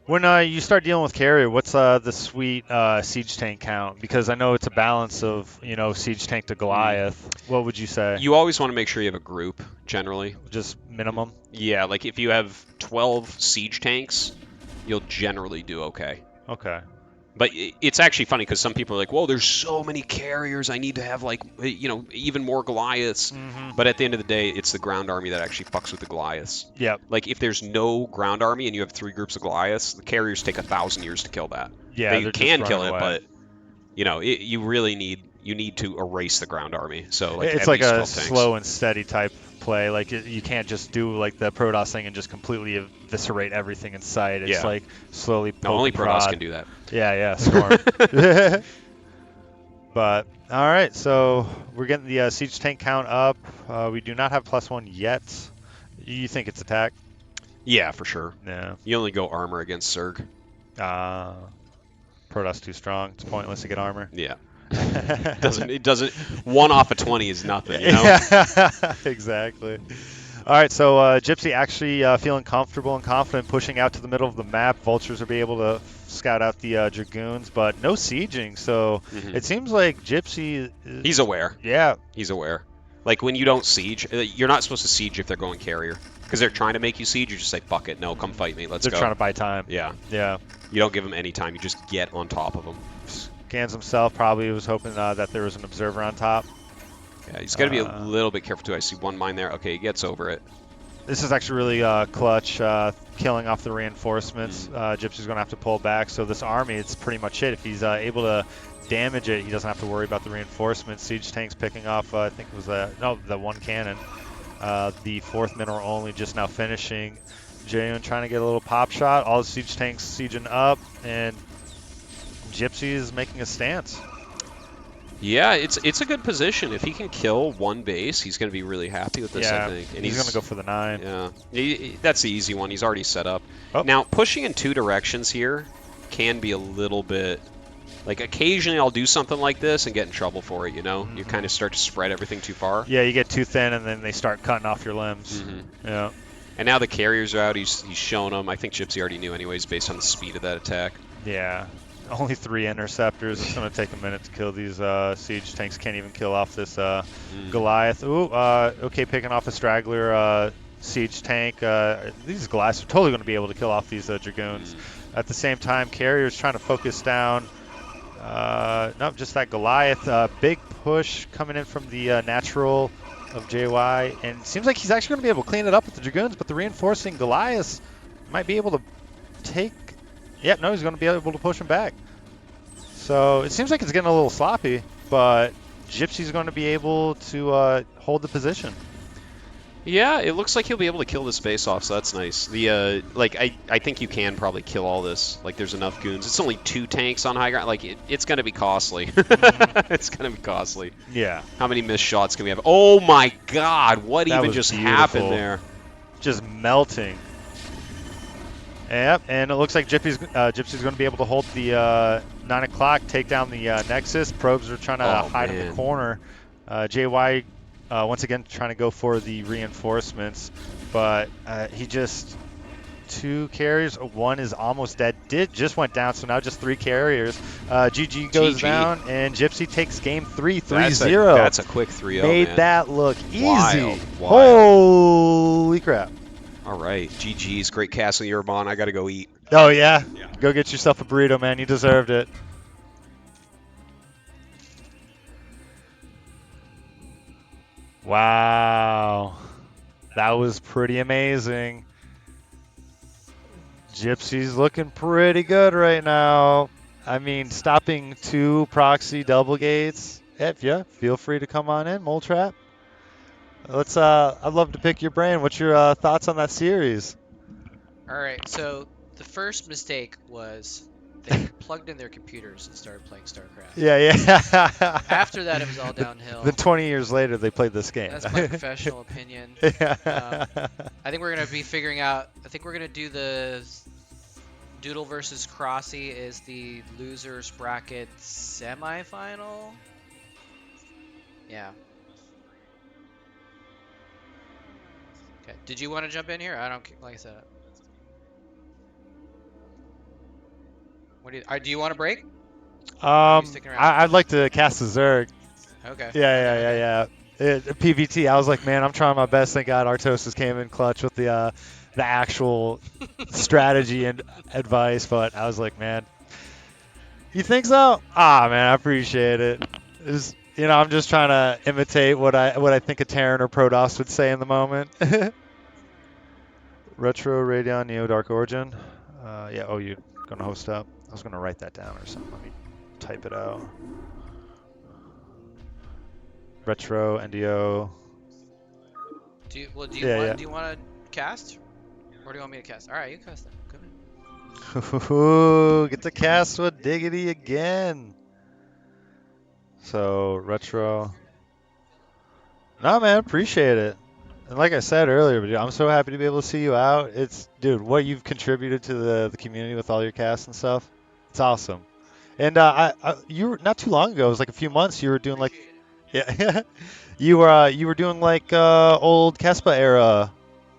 When you start dealing with carrier, what's the sweet siege tank count? Because I know it's a balance of, siege tank to Goliath. What would you say? You always want to make sure you have a group, generally. Just minimum? Yeah, like if you have 12 siege tanks, you'll generally do okay. Okay. But it's actually funny because some people are like, whoa, there's so many carriers. I need to have, like, even more Goliaths. But at the end of the day, it's the ground army that actually fucks with the Goliaths. Yep. Like, if there's no ground army and you have 3 groups of Goliaths, the carriers take 1,000 years to kill that. Yeah, they can kill it, away. but, you really need to erase the ground army. So, like, it's like a slow and steady type play. Like, you can't just do, like, the Protoss thing and just completely eviscerate everything in sight. It's, like, slowly poke only and Protoss prod. can do that. Yeah, Storm. But, all right, so we're getting the siege tank count up. We do not have +1 yet. You think it's attack? Yeah, for sure. Yeah. You only go armor against Zerg. Protoss too strong. It's pointless to get armor. Yeah. It doesn't 1 off of 20 is nothing, Yeah, exactly. All right, so Gypsy actually feeling comfortable and confident pushing out to the middle of the map. Vultures will be able to scout out the Dragoons, but no sieging. So it seems like Gypsy... He's aware. Yeah. He's aware. Like, when you don't siege, you're not supposed to siege if they're going carrier. Because they're trying to make you siege, you just say, fuck it, no, come fight me, let's go. They're trying to buy time. Yeah. Yeah. You don't give them any time, you just get on top of them. Scans himself, probably was hoping that there was an observer on top. Yeah, he's got to be a little bit careful, too. I see 1 mine there. Okay, he gets over it. This is actually really clutch, killing off the reinforcements. Gypsy's going to have to pull back. So this army, it's pretty much it. If he's able to damage it, he doesn't have to worry about the reinforcements. Siege tanks picking off, I think it was the 1 cannon. The 4th mineral only just now finishing. Jayon trying to get a little pop shot. All the siege tanks sieging up, and Gypsy is making a stance. Yeah, it's a good position. If he can kill 1 base, he's going to be really happy with this, I think. And he's going to go for the 9. Yeah, that's the easy one. He's already set up. Oh. Now, pushing in 2 directions here can be a little bit... Like, occasionally I'll do something like this and get in trouble for it, You kind of start to spread everything too far. Yeah, you get too thin, and then they start cutting off your limbs. Yeah. And now the carriers are out. He's showing them. I think Gypsy already knew anyways based on the speed of that attack. Yeah. only 3 interceptors. It's going to take a minute to kill these siege tanks. Can't even kill off this Goliath. Ooh, okay, picking off a straggler siege tank. These Goliaths are totally going to be able to kill off these Dragoons. At the same time, Carrier's trying to focus down. No, just that Goliath. Big push coming in from the natural of JY. And it seems like he's actually going to be able to clean it up with the Dragoons, but the reinforcing Goliaths might be able to take... Yeah, no, he's going to be able to push him back. So it seems like it's getting a little sloppy, but Gypsy's going to be able to hold the position. Yeah, it looks like he'll be able to kill this base off, so that's nice. The like, I think you can probably kill all this. Like, there's enough goons. It's only 2 tanks on high ground. Like, it's going to be costly. It's going to be costly. Yeah. How many missed shots can we have? Oh my God! What That even was just beautiful. happened there? Just melting. Yep, and it looks like Gypsy's going to be able to hold the 9 o'clock, take down the Nexus. Probes are trying to hide in the corner. JY once again trying to go for the reinforcements, but he just 2 carriers. 1 is almost dead. Just went down, so now just 3 carriers. GG goes down, and Gypsy takes game 3, 3-0. That's a quick 3-0. Made man. that look easy. Wild. Holy crap. All right, GG's. Great castle you're on. I got to go eat. Oh, yeah? Go get yourself a burrito, man. You deserved it. Wow. That was pretty amazing. Gypsy's looking pretty good right now. I mean, stopping 2 proxy double gates. Yeah, feel free to come on in, Moletrap. Let's. I'd love to pick your brain. What's your thoughts on that series? All right, so the first mistake was they plugged in their computers and started playing StarCraft. Yeah. After that, it was all downhill. Then 20 years later, they played this game. That's my professional opinion. Yeah. I think we're going to be figuring out, I think we're going to do the Doodle versus Crossy is the losers bracket semifinal. Yeah. Okay. Did you want to jump in here? I don't, like I said. What do you want to break? I'd like to cast a Zerg. Okay. Yeah. PVT. I was like, man, I'm trying my best. Thank God Artosis came in clutch with the actual strategy and advice. But I was like, man, you think so? Ah, man, I appreciate it. I'm just trying to imitate what I think a Terran or Protoss would say in the moment. Retro Radeon Neo Dark Origin. Yeah. Oh, you're gonna host up. I was gonna write that down or something. Let me type it out. Retro NDO. Do you want to cast, or do you want me to cast? All right, you cast then. Ooh, get to cast with Diggity again. So retro. No, man, appreciate it. And like I said earlier, dude, I'm so happy to be able to see you out. Dude, what you've contributed to the community with all your casts and stuff. It's awesome. And you were not too long ago. It was like a few months. You were doing like, yeah, you were doing like old Kespa era,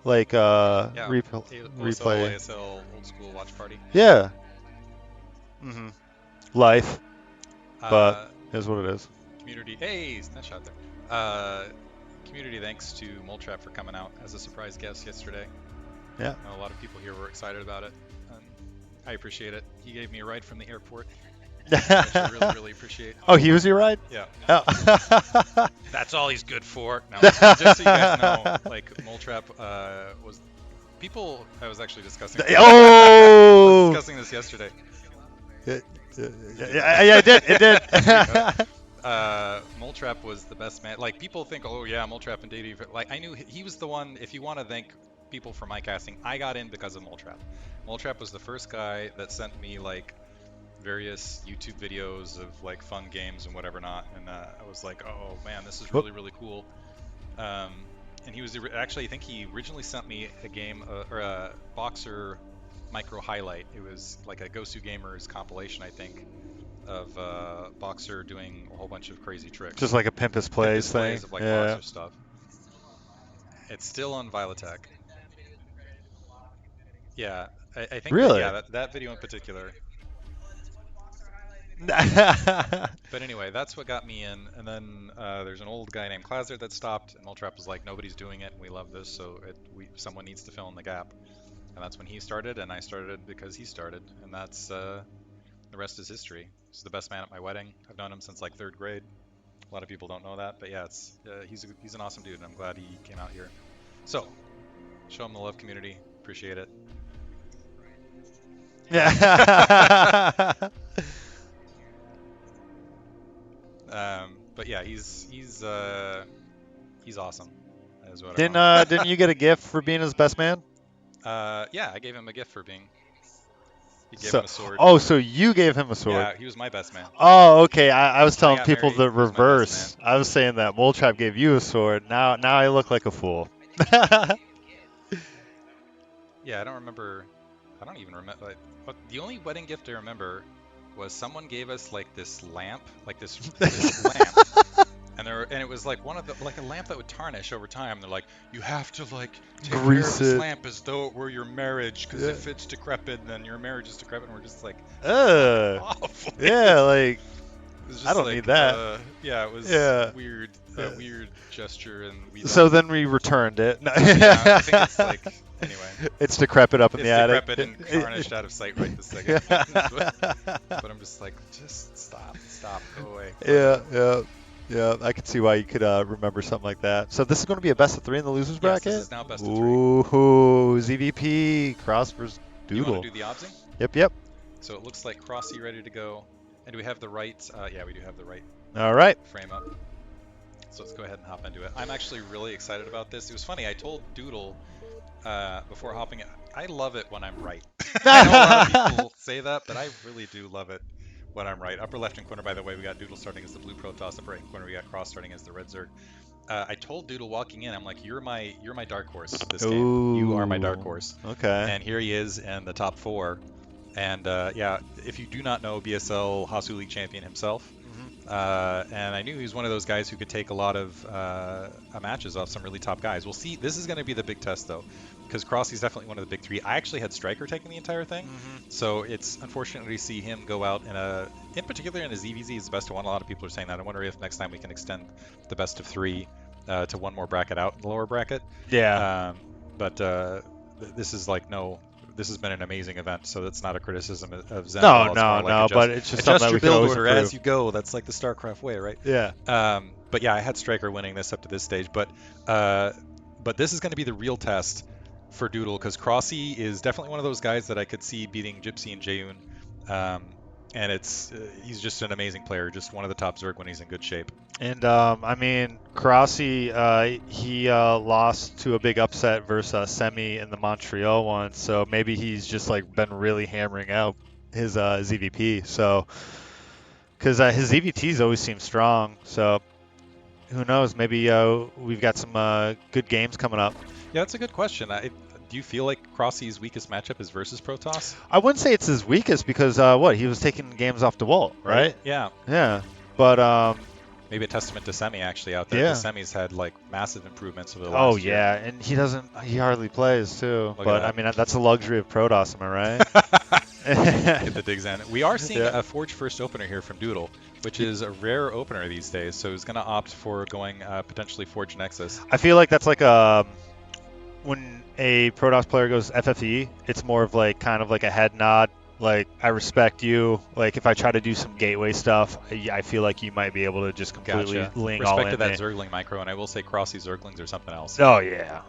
like replay. ASL old school watch party. Yeah. Life, but is what it is. Community. Hey, nice shot there. Community, thanks to Moletrap for coming out as a surprise guest yesterday. Yeah. I know a lot of people here were excited about it. I appreciate it. He gave me a ride from the airport. Which I really, really appreciate. Oh, he was your ride? Yeah. Oh. That's all he's good for. No, just so you guys know, like Moletrap was. People, I was actually discussing. Oh. Discussing this yesterday. Yeah, it did. Moletrap was the best man. Like, people think, oh yeah, Moletrap and Diggity. Like, I knew he was the one. If you want to thank people for my casting, I got in because of Moletrap. Moletrap was the first guy that sent me like various YouTube videos of like fun games and whatever not, and I was like, oh man, this is really, really cool. And he was actually, I think he originally sent me a game or a Boxer micro highlight. It was like a Gosu Gamers compilation, I think, of Boxer doing a whole bunch of crazy tricks. Just like a Pimpus Plays thing. Of like Boxer stuff. It's still on Vilatech. Yeah, I think. Really? Yeah, that video in particular. But anyway, that's what got me in. And then there's an old guy named Klaser that stopped, and Moletrap was like, nobody's doing it, and we love this, so someone needs to fill in the gap. And that's when he started, and I started because he started, and that's the rest is history. He's the best man at my wedding. I've known him since like 3rd grade. A lot of people don't know that, but yeah, he's an awesome dude, and I'm glad he came out here. So, show him the love, community. Appreciate it. Yeah. But yeah, he's awesome. Is what Didn't you get a gift for being his best man? Yeah, I gave him a gift for being. He gave So, him a sword. oh, so you gave him a sword? Yeah, he was my best man. Oh, okay. I was When I telling got people married, the he was my best reverse. man. I was saying that Moletrap gave you a sword. Now I look like a fool. Yeah, I don't remember. I don't even remember. But the only wedding gift I remember was someone gave us like this lamp, like this lamp, and it was like like a lamp that would tarnish over time. They're like, you have to like take care of Grease this it. lamp as though it were your marriage, because Yeah. if it's decrepit, then your marriage is decrepit. And we're just like, awful. Yeah, like It was just I don't like, need that. yeah, it was Yeah. weird, Yeah. weird gesture, and we. So then we returned it. Yeah, I think it's like anyway. It's decrepit up in It's the attic. decrepit and tarnished out of sight right this second. But I'm just like, just stop, go away. Yeah. I can see why you could remember something like that. So this is going to be a best of 3 in the losers Yes, bracket. this is now best of 3. Ooh, ZVP Cross versus You Doodle. want to do the obsing? Yep. So it looks like Crossy ready to go. And do we have the right? Yeah, we do have the right All right. frame up. So let's go ahead and hop into it. I'm actually really excited about this. It was funny. I told Doodle before hopping in, I love it when I'm right. I know a lot of people say that, but I really do love it when I'm right. Upper left-hand corner, by the way, we got Doodle starting as the blue Protoss. Upper right-hand corner, we got Cross starting as the red Zerg. I told Doodle walking in, I'm like, you're my dark horse this game. You are my dark horse. Okay. And here he is in the top 4. And yeah, if you do not know, BSL Hasu League champion himself. And I knew he was one of those guys who could take a lot of matches off some really top guys. We'll see. This is going to be the big test, though, because Crossy's definitely one of the big 3. I actually had Striker taking the entire thing, so it's unfortunate to see him go out in particular in his EVZ is the best of 1. A lot of people are saying that. I wonder if next time we can extend the best of 3 to 1 more bracket out in the lower bracket. Yeah. But this is like This has been an amazing event, so that's not a criticism of Zen. No, but it's just something that we adjust your can always build order improve. as you go. That's like the StarCraft way, right? Yeah. But yeah, I had Striker winning this up to this stage, but this is going to be the real test for Doodle, because Crossy is definitely one of those guys that I could see beating Gypsy and Jaeun, and he's just an amazing player, just one of the top Zerg when he's in good shape. And I mean, Crossy, he lost to a big upset versus Semi in the Montreal one, so maybe he's just like been really hammering out his ZVP. So, because his ZVTs always seem strong, so who knows? Maybe we've got some good games coming up. Yeah, that's a good question. Do you feel like Crossy's weakest matchup is versus Protoss? I wouldn't say it's his weakest because he was taking games off DeWalt, right? Yeah. Yeah, but maybe a testament to Semi actually out there. Yeah. The Semi's had like massive improvements over the last year. yeah, and he hardly plays too. Look But at I mean, that's a luxury of Protoss, am I right? Get the digs in. We are seeing Yeah. a Forge first opener here from Doodle, which is a rare opener these days. So he's going to opt for going potentially Forge Nexus. I feel like that's like when a Protoss player goes FFE, it's more of like kind of like a head nod. Like, I respect you. Like, if I try to do some gateway stuff, I feel like you might be able to just completely Gotcha. ling all Respect to in that me. Zergling micro, and I will say Crossy Zerglings or something else. Oh yeah.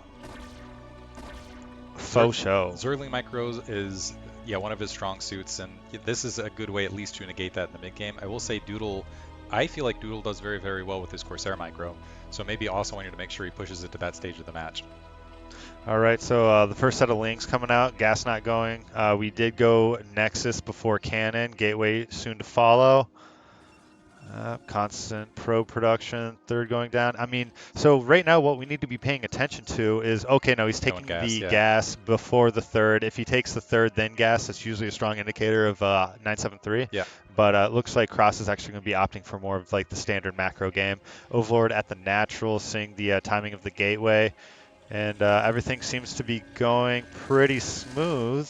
Faux show. Zergling micros is one of his strong suits, and this is a good way at least to negate that in the mid game. I will say Doodle, I feel like Doodle does very, very well with his Corsair micro, so maybe also wanting to make sure he pushes it to that stage of the match. All right, so the first set of links coming out, gas not going. We did go Nexus before Cannon, Gateway soon to follow. Constant pro production, third going down. I mean, so right now what we need to be paying attention to is, okay, no, he's taking the gas before the third. If he takes the third, then gas, that's usually a strong indicator of 973. Yeah. But it looks like Cross is actually going to be opting for more of like the standard macro game. Overlord at the natural, seeing the timing of the gateway. And everything seems to be going pretty smooth.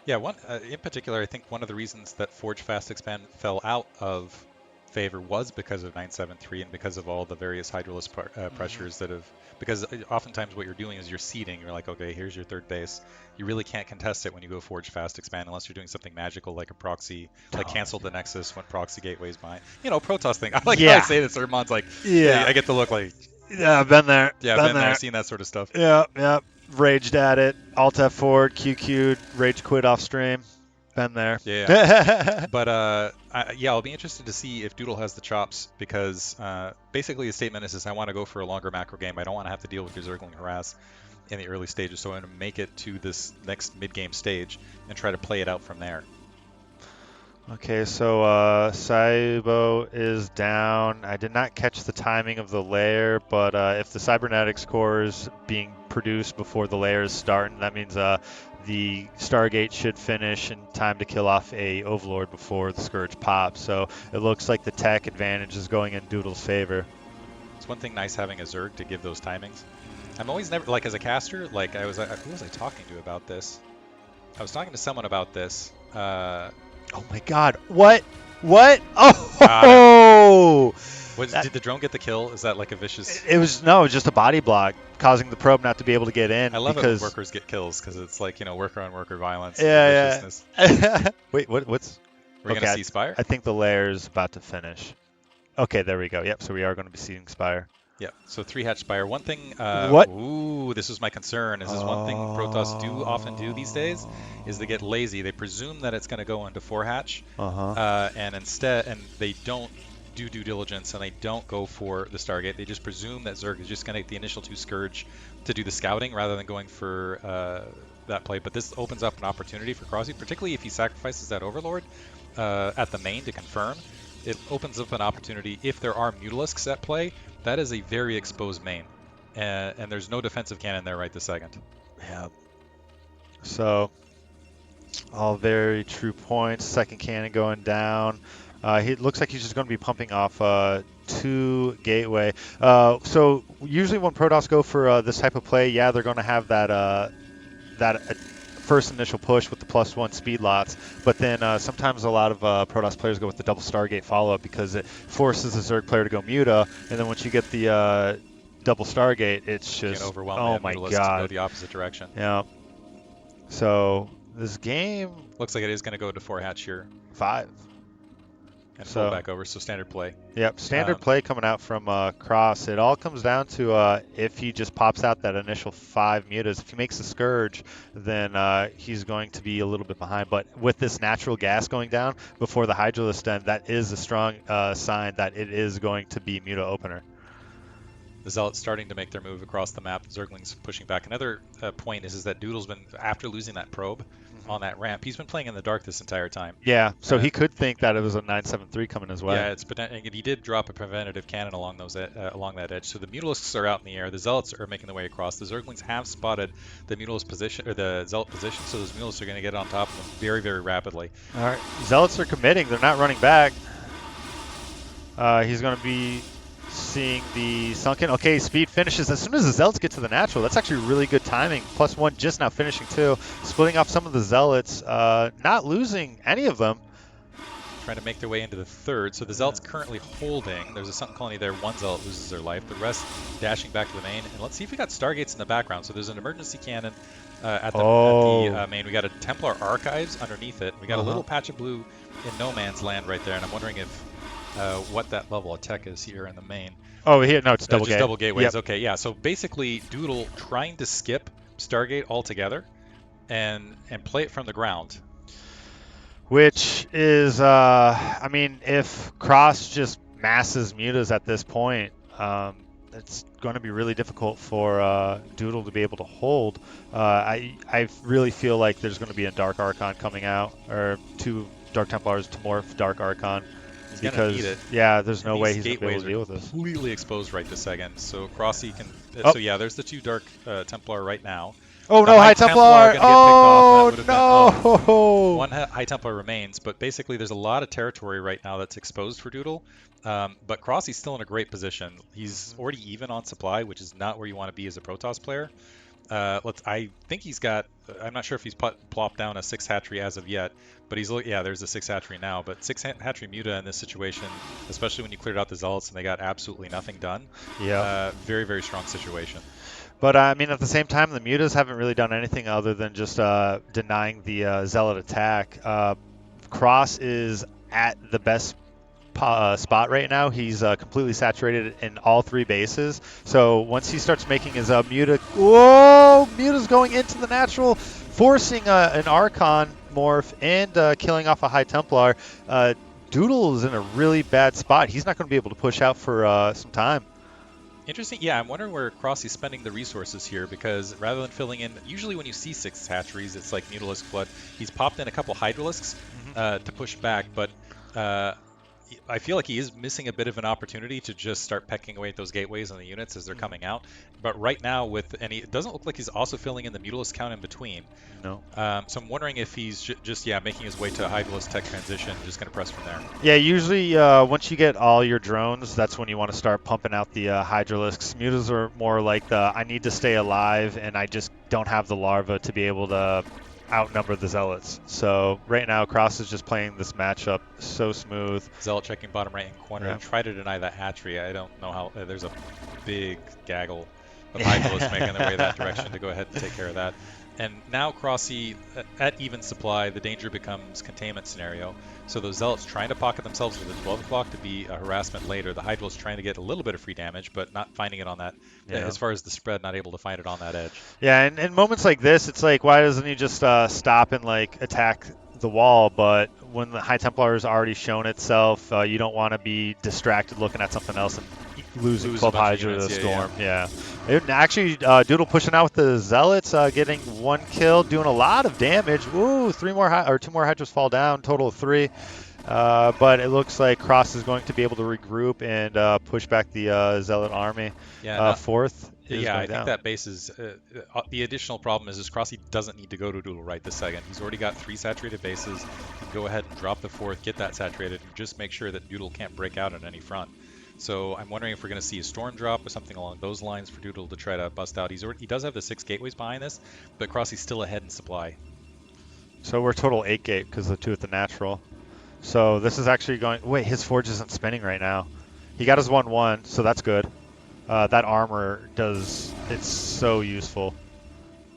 Yeah, one in particular, I think one of the reasons that Forge Fast Expand fell out of favor was because of 973 and because of all the various hydroless pressures that have. Because oftentimes what you're doing is you're seeding. You're like, okay, here's your third base. You really can't contest it when you go Forge Fast Expand unless you're doing something magical like a proxy, like cancel the Nexus when proxy gateway's behind. You know, Protoss thing. I like how I Yeah. say this. Hermon's like, Yeah. I get to look like, Yeah, been there. yeah, been been there, there. seen that sort of stuff. Yeah. Raged at it. Alt F4, QQ'd, rage quit off stream. Been there. Yeah. But yeah, I'll be interested to see if Doodle has the chops because basically the statement is I want to go for a longer macro game. I don't want to have to deal with your Zergling harass in the early stages, so I'm going to make it to this next mid-game stage and try to play it out from there. Okay, so Saibo is down. I did not catch the timing of the layer, but if the cybernetics core is being produced before the layer is starting, that means the Stargate should finish in time to kill off a Overlord before the Scourge pops. So it looks like the tech advantage is going in Doodle's favor. It's one thing nice having a Zerg to give those timings. I'm always never, like as a caster, like who was I talking to about this? I was talking to someone about this. Oh my god, what? Oh! Did the drone get the kill? Is that like a vicious... It was just a body block, causing the probe not to be able to get in. I love because... it when workers get kills, because it's like, worker on worker violence. Yeah. Viciousness. Wait, what's... We're going to see Spire? I think the layer's about to finish. Okay, there we go. Yep, so we are going to be seeing Spire. Yeah, so 3-hatch Spire. One thing... what? Ooh, this is my concern. This is one thing Protoss often do these days, is they get lazy. They presume that it's going to go into 4-hatch, and they don't do due diligence, and they don't go for the Stargate. They just presume that Zerg is just going to get the initial 2 Scourge to do the scouting rather than going for that play. But this opens up an opportunity for Crossy, particularly if he sacrifices that Overlord at the main to confirm. It opens up an opportunity if there are Mutalisks at play. That is a very exposed main, and there's no defensive cannon there right this second. Yeah. So, all very true points. Second cannon going down. He looks like he's just going to be pumping off 2 gateway. So usually when Protoss go for this type of play, yeah, they're going to have that first initial push with the +1 speed lots, but then sometimes a lot of Protoss players go with the double Stargate follow-up because it forces the Zerg player to go Muta, and then once you get the double Stargate, it's just, oh my god. To go the opposite direction. Yeah. So this game... Looks like it is going to go to 4-hatch here. 5. And pull back over, so standard play. Yep, standard play coming out from Cross. It all comes down to if he just pops out that initial 5 mutas. If he makes the Scourge, then he's going to be a little bit behind. But with this natural gas going down before the Hydralisk Den, that is a strong sign that it is going to be muta opener. The Zealots starting to make their move across the map. Zergling's pushing back. Another point is that Doodle's been, after losing that probe on that ramp, he's been playing in the dark this entire time. Yeah, so he could think that it was a 973 coming his way. Yeah, he did drop a preventative cannon along along that edge. So the Mutalisks are out in the air. The Zealots are making their way across. The Zerglings have spotted the Mutalist position, or the Zealot position, so those Mutalisks are going to get on top of them very, very rapidly. All right, Zealots are committing. They're not running back. He's going to be seeing the sunken. Okay, speed finishes as soon as the Zealots get to the natural. That's actually really good timing. +1 just now finishing 2. Splitting off some of the Zealots, not losing any of them. Trying to make their way into the third. So the Zealot's currently holding. There's a sunken colony there. 1 Zealot loses their life. The rest dashing back to the main. And let's see if we got Stargates in the background. So there's an emergency cannon at the main. We got a Templar Archives underneath it. We got a little patch of blue in no man's land right there. And I'm wondering if what that level of tech is here in the main. Oh, here, no, it's double just double gateways. Yep. Okay, yeah. So basically, Doodle trying to skip Stargate altogether and play it from the ground. Which is, I mean, if Cross just masses mutas at this point, it's going to be really difficult for Doodle to be able to hold. I really feel like there's going to be a Dark Archon coming out, or 2 Dark Templars to morph Dark Archon. He's because need it. Yeah, there's no way he's going to be able to deal with this. Completely exposed right this second. So Crossy can. So yeah, there's the 2 Dark Templar right now. Oh no, High Templar! Oh no! One High Templar remains, but basically there's a lot of territory right now that's exposed for Doodle. But Crossy's still in a great position. He's already even on supply, which is not where you want to be as a Protoss player. I think he's got. I'm not sure if he's plopped down a 6 hatchery as of yet, but yeah, there's a 6 hatchery now. But 6 hatchery muta in this situation, especially when you cleared out the zealots and they got absolutely nothing done. Yeah. Very, very strong situation. But I mean, at the same time, the mutas haven't really done anything other than just denying the zealot attack. Cross is at the best spot right now. He's completely saturated in all 3 bases. So once he starts making his muta, whoa, muta's going into the natural, forcing an Archon morph and killing off a High Templar. Doodle is in a really bad spot. He's not going to be able to push out for some time. Interesting. Yeah, I'm wondering where Crossy's spending the resources here, because rather than filling in, usually when you see 6 hatcheries, it's like Mutalisk Flood. He's popped in a couple Hydralisks to push back, but I feel like he is missing a bit of an opportunity to just start pecking away at those gateways on the units as they're coming out. But right now, it doesn't look like he's also filling in the Mutalisk count in between. No. So I'm wondering if he's just making his way to a Hydralisk tech transition, just going to press from there. Yeah, usually once you get all your drones, that's when you want to start pumping out the Hydralisks. Mutas are more like I need to stay alive, and I just don't have the larva to be able to outnumber the zealots. So right now, Cross is just playing this matchup so smooth. Zealot checking bottom right hand corner. Yeah. Try to deny that hatchery. I don't know how. There's a big gaggle of Hydralisks making their way that direction to go ahead and take care of that. And now Crossy, at even supply, the danger becomes containment scenario. So those Zealots trying to pocket themselves with the 12 o'clock to be a harassment later. The Hydralisk trying to get a little bit of free damage, but not finding it on that. Yeah. As far as the spread, not able to find it on that edge. Yeah, and in moments like this, it's like, why doesn't he just stop and like attack the wall? But when the High Templar has already shown itself, you don't want to be distracted looking at something else and losing 12 Hydra to the Storm. Yeah. Actually, Doodle pushing out with the Zealots, getting 1 kill, doing a lot of damage. Ooh, 2 more Hydras fall down, total of 3. But it looks like Cross is going to be able to regroup and push back the Zealot army. Yeah, 4th. Yeah, I think that base is the additional problem is Crossy doesn't need to go to Doodle right this second. He's already got 3 saturated bases. He can go ahead and drop the 4th, get that saturated, and just make sure that Doodle can't break out on any front. So I'm wondering if we're going to see a storm drop or something along those lines for Doodle to try to bust out. He does have the 6 gateways behind this, but Crossy's still ahead in supply. So we're total 8 gate because of the 2 at the natural. So this is actually going. Wait, his forge isn't spinning right now. He got his 1/1, so that's good. That armor it's so useful.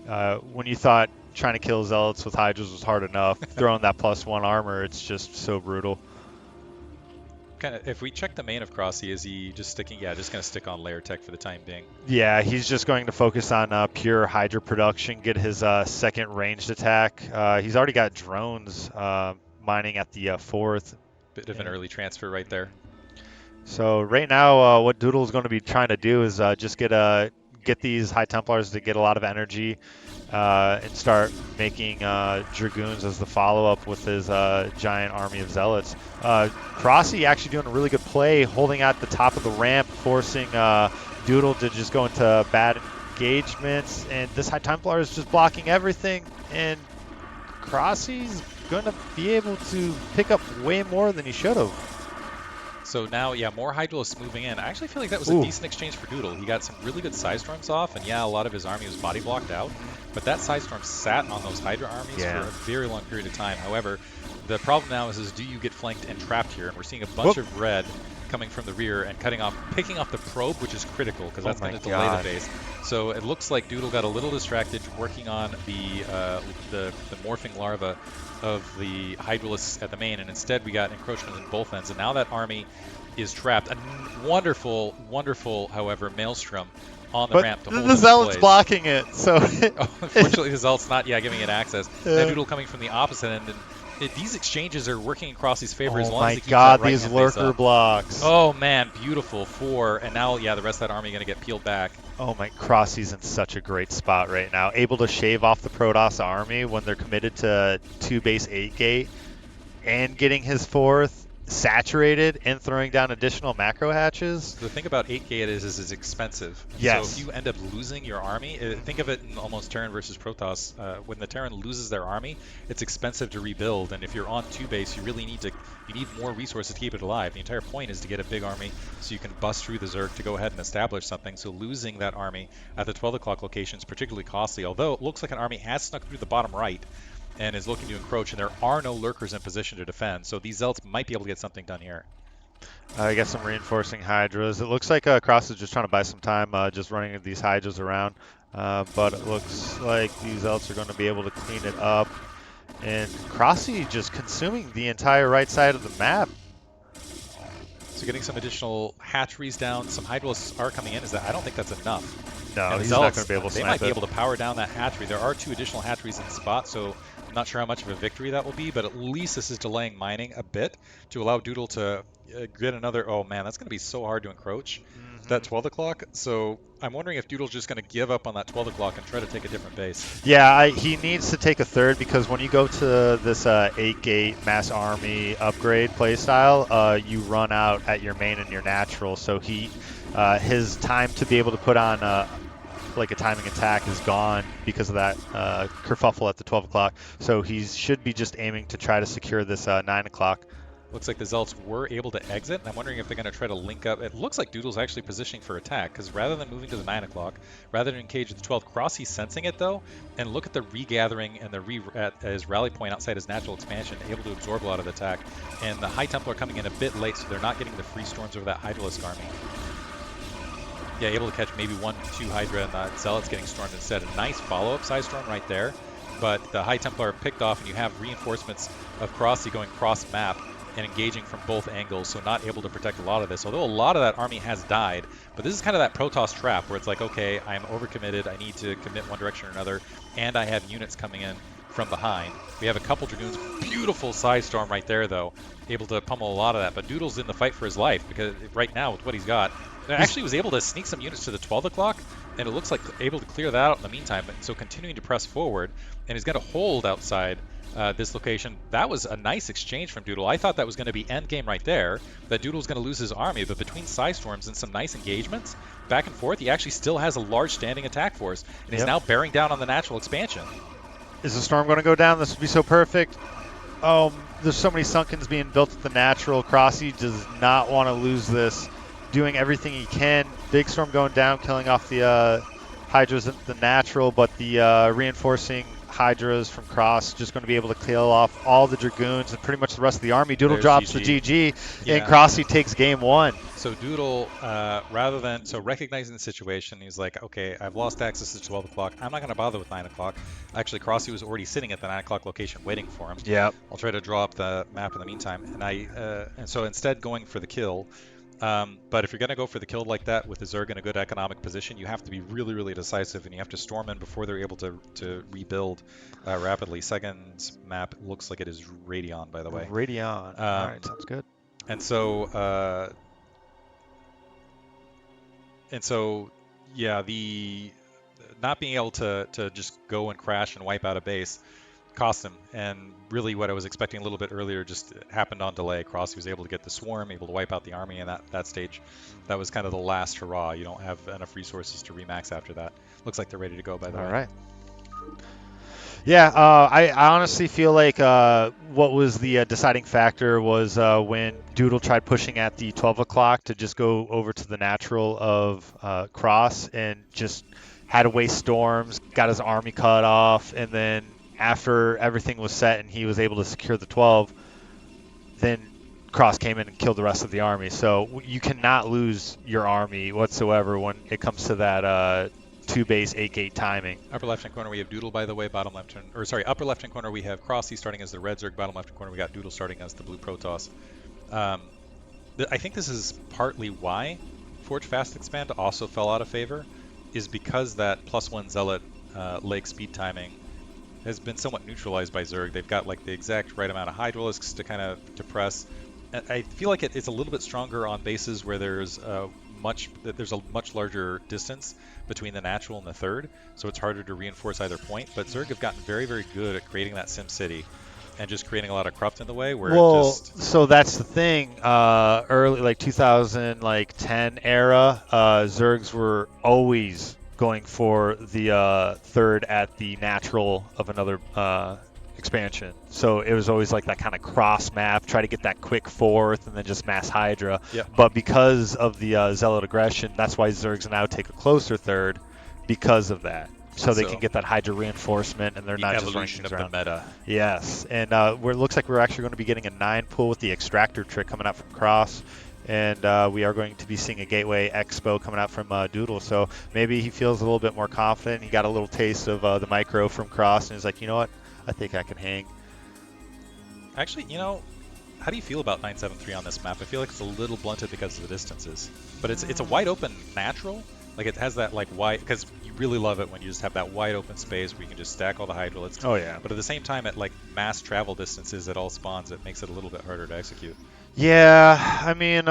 When you thought trying to kill Zealots with Hydras was hard enough, throwing that +1 armor, it's just so brutal. If we check the main of Crossy, is he just sticking? Yeah, just going to stick on layer tech for the time being. Yeah, he's just going to focus on pure Hydra production, get his second ranged attack. He's already got drones mining at the 4th. Bit of an early transfer right there. So right now, what Doodle is going to be trying to do is just get these High Templars to get a lot of energy and start making Dragoons as the follow-up with his giant army of Zealots. Crossy actually doing a really good play, holding at the top of the ramp, forcing Doodle to just go into bad engagements, and this High Templar is just blocking everything, and Crossy's going to be able to pick up way more than he should have. So now, yeah, more Hydralisks moving in. I actually feel like that was a decent exchange for Doodle. He got some really good Side Storms off, and yeah, a lot of his army was body blocked out. But that Side Storm sat on those Hydra armies for a very long period of time. However, the problem now is do you get flanked and trapped here? And we're seeing a bunch of red coming from the rear and picking off the probe, which is critical because that's going to delay the base. So it looks like Doodle got a little distracted working on the morphing larva of the Hydralisks at the main, and instead we got encroachment in both ends, and now that army is trapped. A wonderful, wonderful, however, Maelstrom on the ramp to hold the Zealot's place. blocking it, so... Unfortunately, the Zealot's not giving it access. Now Doodle coming from the opposite end, and these exchanges are working in Crossy's favor as long as he keeps that right these lurker blocks. Oh man, beautiful. 4, and now, yeah, the rest of that army going to get peeled back. Oh my, Crossy's in such a great spot right now. Able to shave off the Protoss army when they're committed to 2 base 8 gate and getting his 4th. saturated and throwing down additional macro hatches. The thing about 8K is it's expensive. Yes. So if you end up losing your army, think of it in almost Terran versus Protoss. When the Terran loses their army, it's expensive to rebuild, and if you're on 2 base, you really need more resources to keep it alive. The entire point is to get a big army so you can bust through the Zerg to go ahead and establish something. So losing that army at the 12 o'clock location is particularly costly, although it looks like an army has snuck through the bottom right and is looking to encroach, and there are no lurkers in position to defend. So these Zealots might be able to get something done here. I got some reinforcing Hydras. It looks like Cross is just trying to buy some time, just running these Hydras around. But it looks like these Zealots are going to be able to clean it up. And Crossy just consuming the entire right side of the map. So getting some additional hatcheries down, some Hydralisks are coming in. I don't think that's enough. No, and he's Zealots, not going to be able to they snipe might be it. able to power down that hatchery. There are 2 additional hatcheries in the spot, so I'm not sure how much of a victory that will be, but at least this is delaying mining a bit to allow Doodle to get another. Oh man, that's going to be so hard to encroach that 12 o'clock. So I'm wondering if Doodle's just going to give up on that 12 o'clock and try to take a different base. Yeah, he needs to take a third, because when you go to this 8-gate mass army upgrade playstyle, you run out at your main and your natural. So his time to be able to put on like a timing attack is gone because of that kerfuffle at the 12 o'clock. So he should be just aiming to try to secure this 9 o'clock. Looks like the Zealots were able to exit, and I'm wondering if they're going to try to link up. It looks like Doodle's actually positioning for attack, because rather than moving to the 9 o'clock, rather than engage the 12, Crossy's sensing it though, and look at the regathering and at his rally point outside his natural expansion, able to absorb a lot of the attack. And the High Templar are coming in a bit late, so they're not getting the free storms over that Hydralisk army. Yeah, able to catch maybe 1-2 Hydra, and the Zealots getting stormed instead. A nice follow-up side storm right there, but the High Templar are picked off, and you have reinforcements of Crossy going cross-map and engaging from both angles, so not able to protect a lot of this. Although a lot of that army has died, but this is kind of that Protoss trap where it's like, okay, I'm overcommitted, I need to commit one direction or another, and I have units coming in from behind. We have a couple Dragoons, beautiful side storm right there though, able to pummel a lot of that, but Doodle's in the fight for his life, because right now with what he's got, actually was able to sneak some units to the 12 o'clock, and it looks like able to clear that out in the meantime, so continuing to press forward, and he's going to hold outside this location. That was a nice exchange from Doodle. I thought that was going to be end game right there, that Doodle was going to lose his army, but between side storms and some nice engagements, back and forth, he actually still has a large standing attack force, and he's now bearing down on the natural expansion. Is the storm going to go down? This would be so perfect. There's so many Sunkens being built at the natural. Crossy does not want to lose this. Doing everything he can. Big storm going down, killing off the Hydras at the natural, but the reinforcing Hydras from Cross just going to be able to kill off all the Dragoons and pretty much the rest of the army. Doodle drops the GG, and Crossy takes game 1. So Doodle, recognizing the situation, he's like, okay, I've lost access to 12 o'clock. I'm not going to bother with 9 o'clock. Actually, Crossy was already sitting at the 9 o'clock location waiting for him. Yep. I'll try to draw up the map in the meantime. And so instead going for the kill. But if you're going to go for the kill like that with the Zerg in a good economic position, you have to be really, really decisive, and you have to storm in before they're able to rebuild rapidly. Second map looks like it is Radion, by the way. Radion. All right, sounds good. And so, yeah, the not being able to just go and crash and wipe out a base cost him, and really what I was expecting a little bit earlier just happened on delay. Crossy was able to get the swarm, able to wipe out the army, and that stage, that was kind of the last hurrah. You don't have enough resources to remax after that. Looks like they're ready to go, by the way. All right. Yeah, I honestly feel like what was the deciding factor was when Doodle tried pushing at the 12 o'clock to just go over to the natural of Cross, and just had to waste storms, got his army cut off, and then after everything was set and he was able to secure the 12, then Cross came in and killed the rest of the army. So you cannot lose your army whatsoever when it comes to that 2-base 8-gate timing. Upper left-hand corner we have Doodle, by the way. Upper left-hand corner we have Crossy starting as the red Zerg. Bottom left-hand corner we got Doodle starting as the blue Protoss. I think this is partly why Forge Fast Expand also fell out of favor, is because that +1 Zealot leg speed timing has been somewhat neutralized by Zerg. They've got like the exact right amount of Hydralisks to kind of press. I feel like it's a little bit stronger on bases where there's a much larger distance between the natural and the third, so it's harder to reinforce either point. But Zerg have gotten very, very good at creating that Sim City. and just creating a lot of corrupt in the way where it Well, just so that's the thing. Early, like 2010 era, Zergs were always going for the third at the natural of another expansion. So it was always like that kind of cross map, try to get that quick fourth, and then just mass Hydra. Yep. But because of the Zealot aggression, that's why Zergs now take a closer third because of that. So they can get that Hydra reinforcement, and they're the not just running evolution things of around. the meta. Yes, and it looks like we're actually going to be getting a 9 pull with the Extractor trick coming out from Cross, and we are going to be seeing a Gateway Expo coming out from Doodle. So maybe he feels a little bit more confident. He got a little taste of the micro from Cross, and he's like, you know what, I think I can hang. Actually, you know, how do you feel about 973 on this map? I feel like it's a little blunted because of the distances, but it's a wide open natural. Like it has that like wide, because you really love it when you just have that wide open space where you can just stack all the Hydralids. Oh yeah. But at the same time, at like mass travel distances at all spawns, it makes it a little bit harder to execute. Yeah, I mean,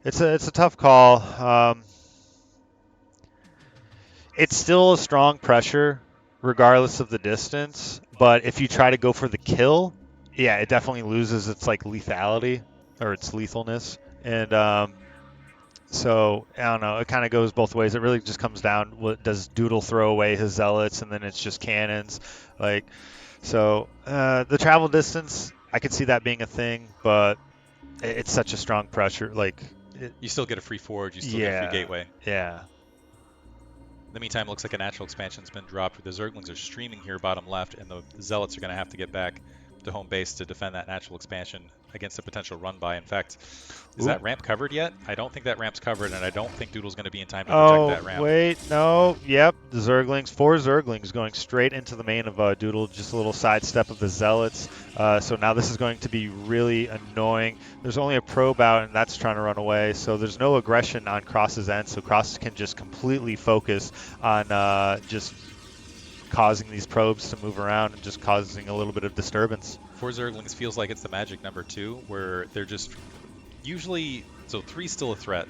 it's a tough call. It's still a strong pressure, regardless of the distance. But if you try to go for the kill, yeah, it definitely loses its like lethality or its lethalness. And so I don't know. It kind of goes both ways. It really just comes down. What does Doodle throw away his zealots, and then it's just cannons, like so. The travel distance, I could see that being a thing, but it's such a strong pressure. Like you still get a free forge. You still get a free gateway. Yeah. In the meantime, it looks like a natural expansion's been dropped. The Zerglings are streaming here bottom left, and the Zealots are going to have to get back to home base to defend that natural expansion against a potential run by. In fact, is that ramp covered yet? I don't think that ramp's covered, and I don't think Doodle's going to be in time to protect that ramp. Oh, wait, no. Yep, the Zerglings, 4 Zerglings going straight into the main of Doodle, just a little sidestep of the Zealots. So now this is going to be really annoying. There's only a probe out, and that's trying to run away, so there's no aggression on Cross's end, so Cross can just completely focus on just causing these probes to move around and just causing a little bit of disturbance. 4 Zerglings feels like it's the magic number 2, where they're just usually, so 3's still a threat.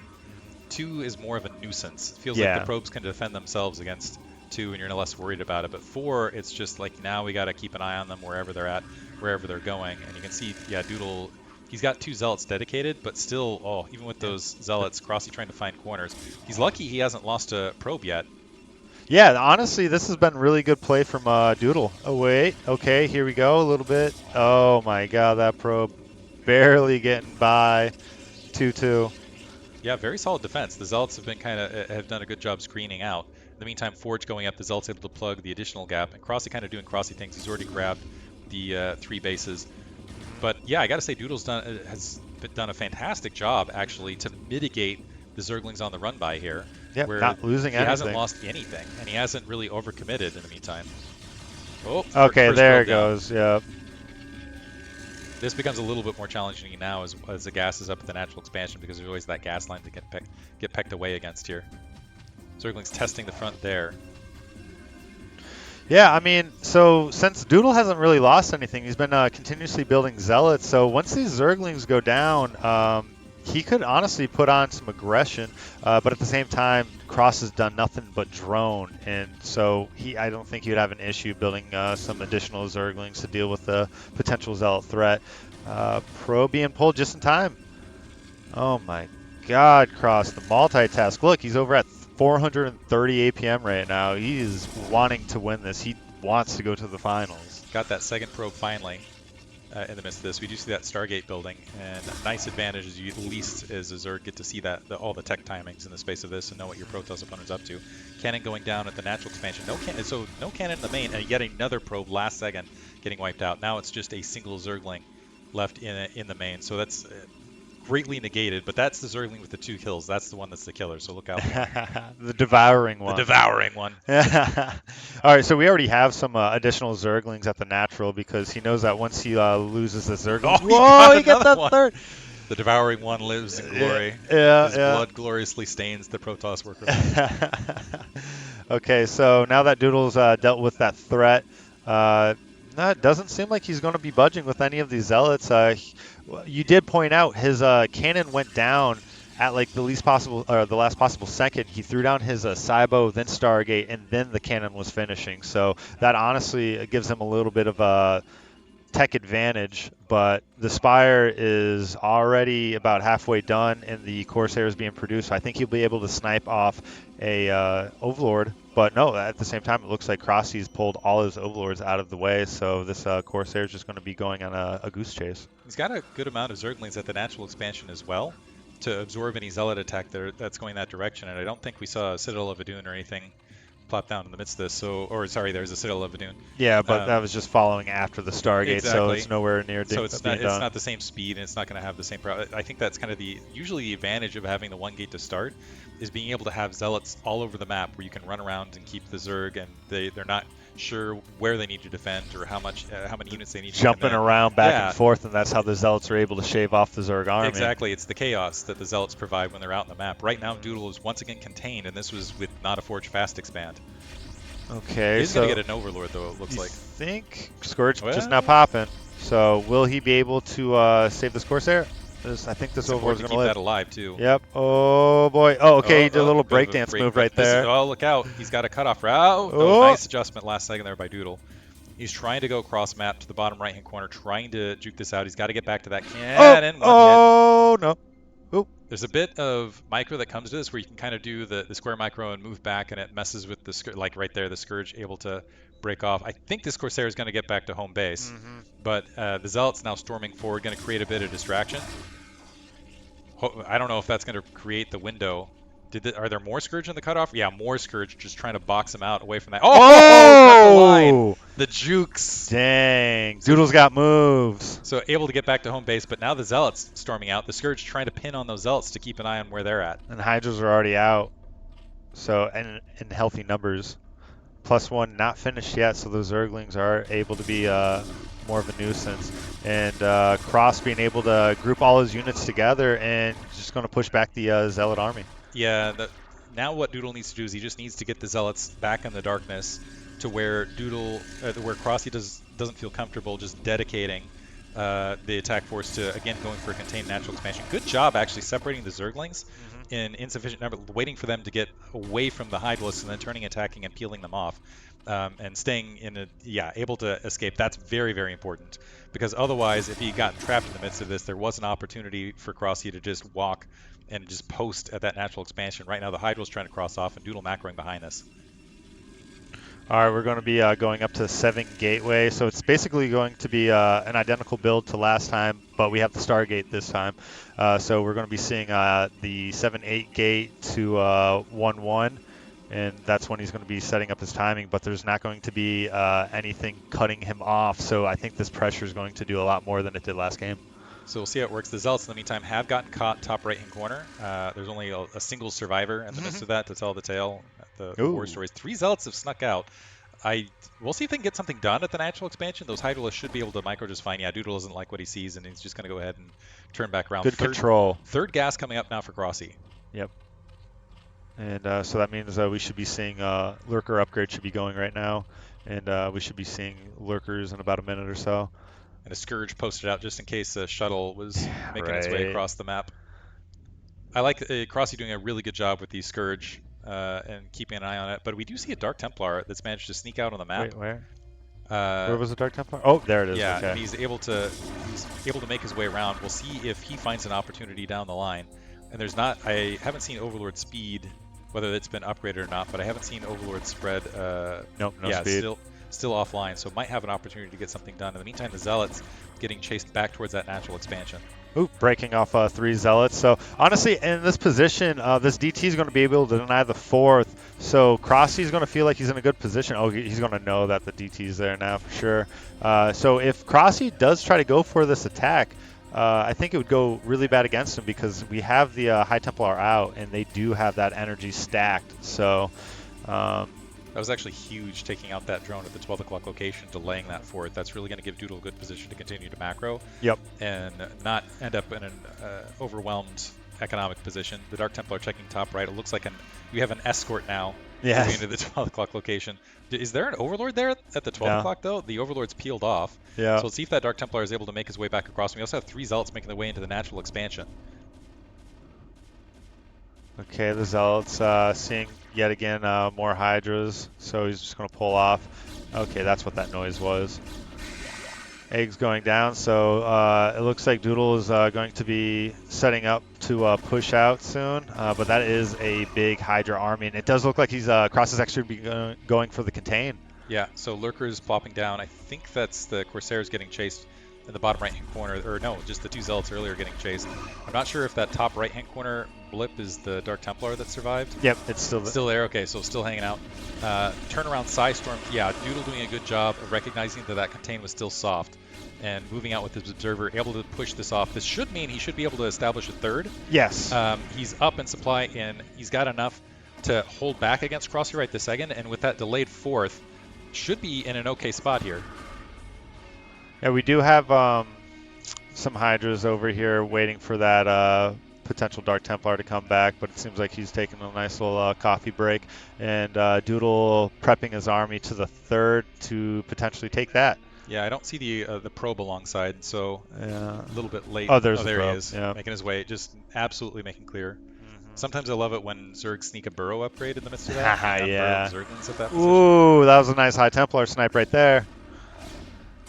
2 is more of a nuisance. It feels like the probes can defend themselves against 2 and you're less worried about it. But 4, it's just like now we got to keep an eye on them wherever they're at, wherever they're going. And you can see, yeah, Doodle, he's got 2 Zealots dedicated, but still, even with those Zealots, Crossy trying to find corners. He's lucky he hasn't lost a probe yet. Yeah, honestly, this has been really good play from Doodle. Oh, wait. Okay, here we go a little bit. Oh, my God, that probe barely getting by. 2-2. Yeah, very solid defense. The Zealots have been have done a good job screening out. In the meantime, Forge going up, the Zealots able to plug the additional gap, and Crossy kind of doing Crossy things. He's already grabbed the 3 bases. But yeah, I got to say, Doodle's has done a fantastic job actually to mitigate the Zerglings on the run by here. Yeah, not losing anything. He hasn't lost anything, and he hasn't really overcommitted in the meantime. Oh, okay, there it goes. Yep. This becomes a little bit more challenging now as the gas is up at the natural expansion because there's always that gas line to get pecked away against here. Zerglings testing the front there. Yeah, I mean, so since Doodle hasn't really lost anything, he's been continuously building Zealots. So once these Zerglings go down, he could honestly put on some aggression, but at the same time, Cross has done nothing but drone, and so I don't think he would have an issue building some additional Zerglings to deal with the potential Zealot threat. Pro being pulled just in time. Oh my God, Cross, the multitask. Look, he's over at 430 APM right now. He is wanting to win this. He wants to go to the finals. Got that second probe finally. In the midst of this, we do see that Stargate building, and a nice advantage is you at least as a Zerg get to see that all the tech timings in the space of this and know what your Protoss opponent's up to. Cannon going down at the natural expansion, no cannon in the main, and yet another probe last second getting wiped out. Now it's just a single Zergling left in the main, so that's greatly negated. But that's the Zergling with the 2 kills. That's the one that's the killer. So look out. The devouring one. The devouring one. All right, so we already have some additional Zerglings at the natural because he knows that once he loses the Zergling, he gets that third. The devouring one lives in glory. Yeah, His blood gloriously stains the Protoss worker. Okay, so now that Doodle's dealt with that threat, it doesn't seem like he's going to be budging with any of these Zealots. You did point out his cannon went down at like the least possible or the last possible second, he threw down his Cybo, then Stargate, and then the cannon was finishing. So that honestly gives him a little bit of a tech advantage, but the Spire is already about halfway done and the Corsair is being produced. So I think he'll be able to snipe off a Overlord, but no, at the same time it looks like Crossy's pulled all his Overlords out of the way, so this Corsair is just going to be going on a goose chase. He's got a good amount of Zerglings at the natural expansion as well to absorb any Zealot attack there that's going that direction, and I don't think we saw a Citadel of Adun or anything plop down in the midst of this. So, or sorry, there's a Citadel of Adun. Yeah, but that was just following after the Stargate, exactly. so it's nowhere near. So it's not the same speed, and it's not going to have the same. I think that's kind of usually the advantage of having the one gate to start is being able to have Zealots all over the map where you can run around and keep the Zerg, and they're not sure where they need to defend or how many units they need to jumping around back and forth, and that's how the Zealots are able to shave off the Zerg army. Exactly, it's the chaos that the Zealots provide when they're out on the map. Right now, Doodle is once again contained, and this was with not a Forge Fast expand. Okay, he's gonna get an Overlord though. It looks like. I think Scourge just now popping. So will he be able to save this Corsair? I think this Overlord's gonna keep live. that alive too. Yep. Oh boy. Oh, okay. He did a little breakdance move right there. Oh, look out! He's got a cutoff route. Oh, nice adjustment last second there by Doodle. He's trying to go cross map to the bottom right hand corner, trying to juke this out. He's got to get back to that cannon. Oh no. There's a bit of micro that comes to this where you can kind of do the square micro and move back, and it messes with the like right there, the Scourge able to break off. I think this Corsair is going to get back to home base, but the Zealot's now storming forward, going to create a bit of distraction. I don't know if that's going to create the window. Are there more Scourge in the cutoff? Yeah, more Scourge, just trying to box him out away from that. Cut the line. The jukes. Dang. Doodle's got moves. So able to get back to home base, but now the Zealots storming out. The Scourge trying to pin on those Zealots to keep an eye on where they're at. And Hydras are already out. So, and in healthy numbers. +1 not finished yet, so the Zerglings are able to be more of a nuisance. And Cross being able to group all his units together and just going to push back the Zealot army. Yeah, now what Doodle needs to do is he just needs to get the Zealots back in the darkness to where where Crossy doesn't feel comfortable just dedicating the attack force to, again, going for a contained natural expansion. Good job actually separating the Zerglings in insufficient number, waiting for them to get away from the Hydralisks and then turning, attacking, and peeling them off. And staying able to escape. That's very, very important, because otherwise, if he got trapped in the midst of this, there was an opportunity for Crossy to just walk and just post at that natural expansion. Right now, the Hydra's trying to cross off, and Doodle macroing behind this. All right, we're going to be going up to 7 Gateway, so it's basically going to be an identical build to last time, but we have the Stargate this time. So we're going to be seeing the 7-8 gate to 1-1. And that's when he's going to be setting up his timing, but there's not going to be anything cutting him off, so I think this pressure is going to do a lot more than it did last game. So we'll see how it works. The Zealots, in the meantime, have gotten caught top right-hand corner. There's only a single survivor in the midst of that to tell the tale. The war stories. 3 Zealots have snuck out. We'll see if they can get something done at the natural expansion. Those Hydralisks should be able to micro just fine. Yeah, Doodle doesn't like what he sees, and he's just going to go ahead and turn back around. Good control. Third gas coming up now for Crossy. Yep. And so that means we should be seeing Lurker upgrade should be going right now, and we should be seeing Lurkers in about a minute or so. And a Scourge posted out just in case the shuttle was making its way across the map. I like Crossy doing a really good job with the Scourge and keeping an eye on it, but we do see a Dark Templar that's managed to sneak out on the map. Wait, where? Where was the Dark Templar? Oh, there it is. Yeah, okay. And he's able to make his way around. We'll see if he finds an opportunity down the line. And I haven't seen Overlord speed, whether it's been upgraded or not, but I haven't seen Overlord spread. Nope, no speed. Still offline, so might have an opportunity to get something done. In the meantime, the Zealots getting chased back towards that natural expansion. Ooh, breaking off 3 Zealots. So honestly, in this position, this DT is going to be able to deny the 4th. So Crossy is going to feel like he's in a good position. Oh, he's going to know that the DT is there now for sure. So if Crossy does try to go for this attack, I think it would go really bad against him, because we have the High Templar out, and they do have that energy stacked. So that was actually huge, taking out that drone at the 12 o'clock location, delaying that for it. That's really going to give Doodle a good position to continue to macro. Yep. And not end up in an overwhelmed economic position. The Dark Templar checking top right. It looks like we have an escort now. Yes. Moving into the 12 o'clock location. Is there an Overlord there at the 12 o'clock, though? The Overlord's peeled off. Yeah. So let's see if that Dark Templar is able to make his way back across. We also have 3 Zealots making their way into the natural expansion. Okay, the Zealot's seeing yet again more Hydras, so he's just going to pull off. Okay, that's what that noise was. Egg's going down, so it looks like Doodle is going to be setting up to push out soon, but that is a big Hydra army, and it does look like he's Cross is actually going for the contain. Yeah, so Lurker's plopping down. I think that's the Corsairs getting chased in the bottom right-hand corner, or no, just the two Zealots earlier getting chased. I'm not sure if that top right-hand corner blip is the Dark Templar that survived. Yep, it's still there. Okay, so still hanging out. Turnaround Psystorm, yeah, Doodle doing a good job of recognizing that contain was still soft and moving out with his observer, able to push this off. This should mean he should be able to establish a third. Yes. He's up in supply, and he's got enough to hold back against Crossy right this second, and with that delayed fourth, should be in an okay spot here. Yeah, we do have some Hydras over here waiting for that potential Dark Templar to come back, but it seems like he's taking a nice little coffee break, and Doodle prepping his army to the third to potentially take that. Yeah, I don't see the probe alongside, so yeah. A little bit late. Oh, there's there probe. He is, yeah. making his way, just absolutely making clear. Sometimes I love it when Zergs sneak a burrow upgrade in the midst of that. Yeah. Zerglings at that Ooh, that was a nice High Templar snipe right there.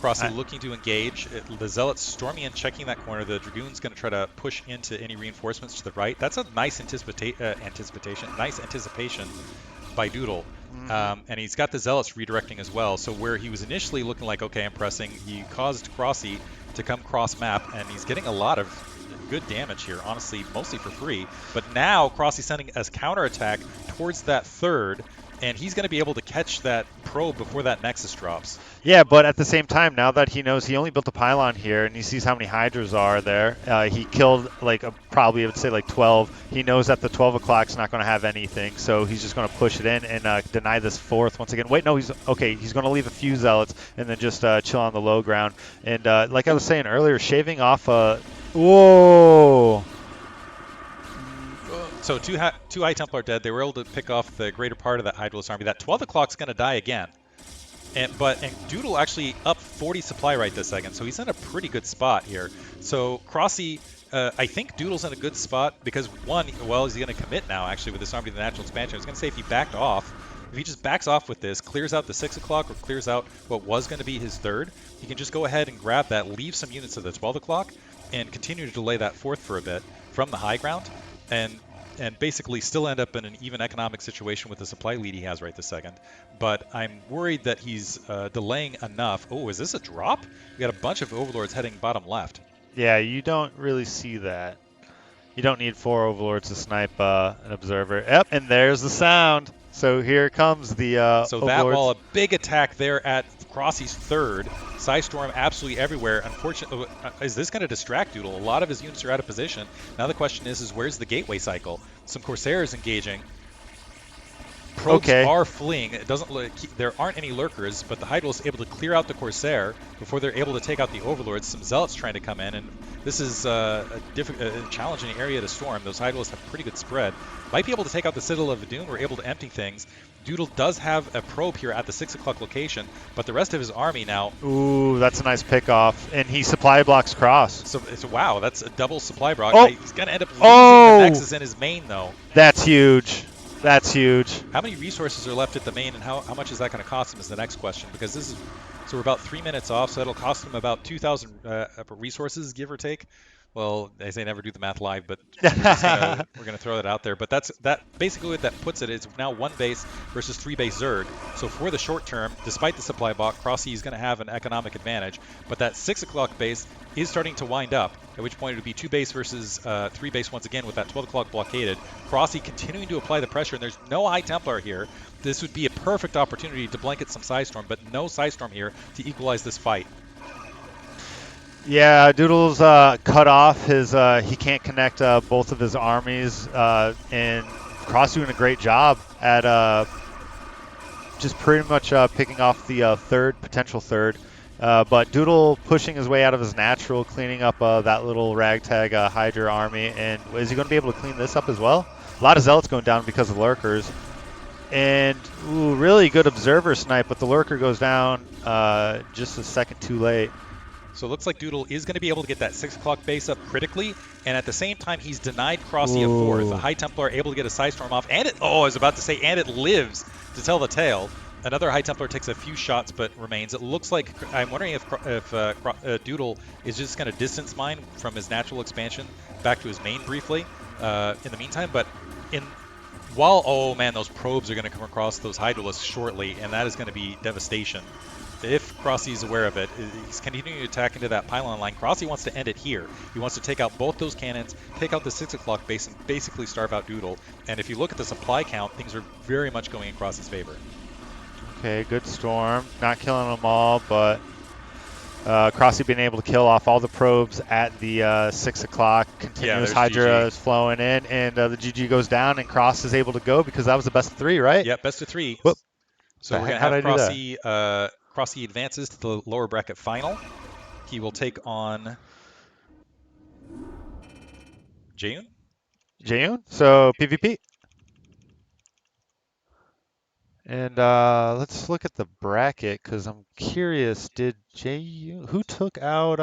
Crossy looking to engage. The Zealots storming in, checking that corner. The Dragoon's going to try to push into any reinforcements to the right. That's a nice nice anticipation by Doodle. And he's got the Zealots redirecting as well. So where he was initially looking like, okay, I'm pressing, he caused Crossy to come cross map, and he's getting a lot of good damage here, honestly, mostly for free. But now Crossy's sending a counterattack towards that third, and he's going to be able to catch that probe before that Nexus drops. Yeah, but at the same time, now that he knows he only built a pylon here, and he sees how many Hydras are there, he killed probably I would say 12. He knows that the 12 o'clock's not going to have anything, so he's just going to push it in and deny this fourth once again. Wait, no, he's going to leave a few Zealots and then just chill on the low ground. And like I was saying earlier, shaving off whoa. So two High Templar dead. They were able to pick off the greater part of that Hydralist army. That 12 o'clock's going to die again. And Doodle actually up 40 supply right this second, so he's in a pretty good spot here. So Crossy, I think Doodle's in a good spot because one, well, is he going to commit now actually with this army to the natural expansion? I was going to say if he backed off, if he just backs off with this, clears out the 6 o'clock or clears out what was going to be his third, he can just go ahead and grab that, leave some units of the 12 o'clock, and continue to delay that fourth for a bit from the high ground, and basically still end up in an even economic situation with the supply lead he has right this second. But I'm worried that he's delaying enough. Oh, is this a drop? We got a bunch of Overlords heading bottom left. Yeah, you don't really see that. You don't need 4 Overlords to snipe an Observer. Yep, and there's the sound. So here comes the So Overlords. that ball, a big attack there at Crossy's third. Psystorm absolutely everywhere. Unfortunately, is this going to distract Doodle? A lot of his units are out of position. Now the question is where's the gateway cycle? Some Corsairs engaging. Probes are fleeing. It doesn't look, there aren't any lurkers, but the Hydra is able to clear out the Corsair before they're able to take out the Overlords. Some Zealots trying to come in, and this is a challenging area to storm. Those Hydralists have pretty good spread. Might be able to take out the Citadel of Adun. We're able to empty things. Doodle does have a probe here at the 6 o'clock location, but the rest of his army now... Ooh, that's a nice pick-off. And he supply blocks Cross. So wow, that's a double supply block. Oh. He's going to end up losing the Nexus in his main, though. That's huge. That's huge. How many resources are left at the main, and how much is that going to cost him is the next question, because this is... So we're about 3 minutes off, so it'll cost him about 2,000 resources, give or take. Well, they say never do the math live, but we're going to throw that out there. But that basically what that puts it is now 1 base versus 3 base Zerg. So for the short term, despite the supply block, Crossy is going to have an economic advantage. But that 6 o'clock base is starting to wind up, at which point it would be 2 base versus 3 base once again with that 12 o'clock blockaded. Crossy continuing to apply the pressure, and there's no High Templar here. This would be a perfect opportunity to blanket some Psystorm, but no Psystorm here to equalize this fight. Yeah, Doodle's cut off his. He can't connect both of his armies, and Cross doing a great job at just pretty much picking off the potential third. But Doodle pushing his way out of his natural, cleaning up that little ragtag Hydra army, and is he going to be able to clean this up as well? A lot of Zealots going down because of lurkers, and really good observer snipe, but the lurker goes down just a second too late. So it looks like Doodle is going to be able to get that 6 o'clock base up critically, and at the same time, he's denied Crossy a 4th. A High Templar able to get a Side Storm off, and I was about to say, and it lives to tell the tale. Another High Templar takes a few shots but remains. It looks like, I'm wondering if Doodle is just going to distance mine from his natural expansion back to his main briefly in the meantime, but oh man, those probes are going to come across those Hydralisks shortly, and that is going to be devastation. If Crossy is aware of it, he's continuing to attack into that pylon line. Crossy wants to end it here. He wants to take out both those cannons, take out the 6 o'clock base, and basically starve out Doodle. And if you look at the supply count, things are very much going in Crossy's favor. Okay, good storm. Not killing them all, but Crossy being able to kill off all the probes at the 6 o'clock. Continuous Hydra is flowing in, and the GG goes down, and Cross is able to go because that was the best of 3, right? Yeah, best of 3. Whoop. So we're going to have Crossy advances to the lower bracket final. He will take on Jaeyoon. Jaeyoon, so PvP. And let's look at the bracket because I'm curious. Did Jaeyoon, who took out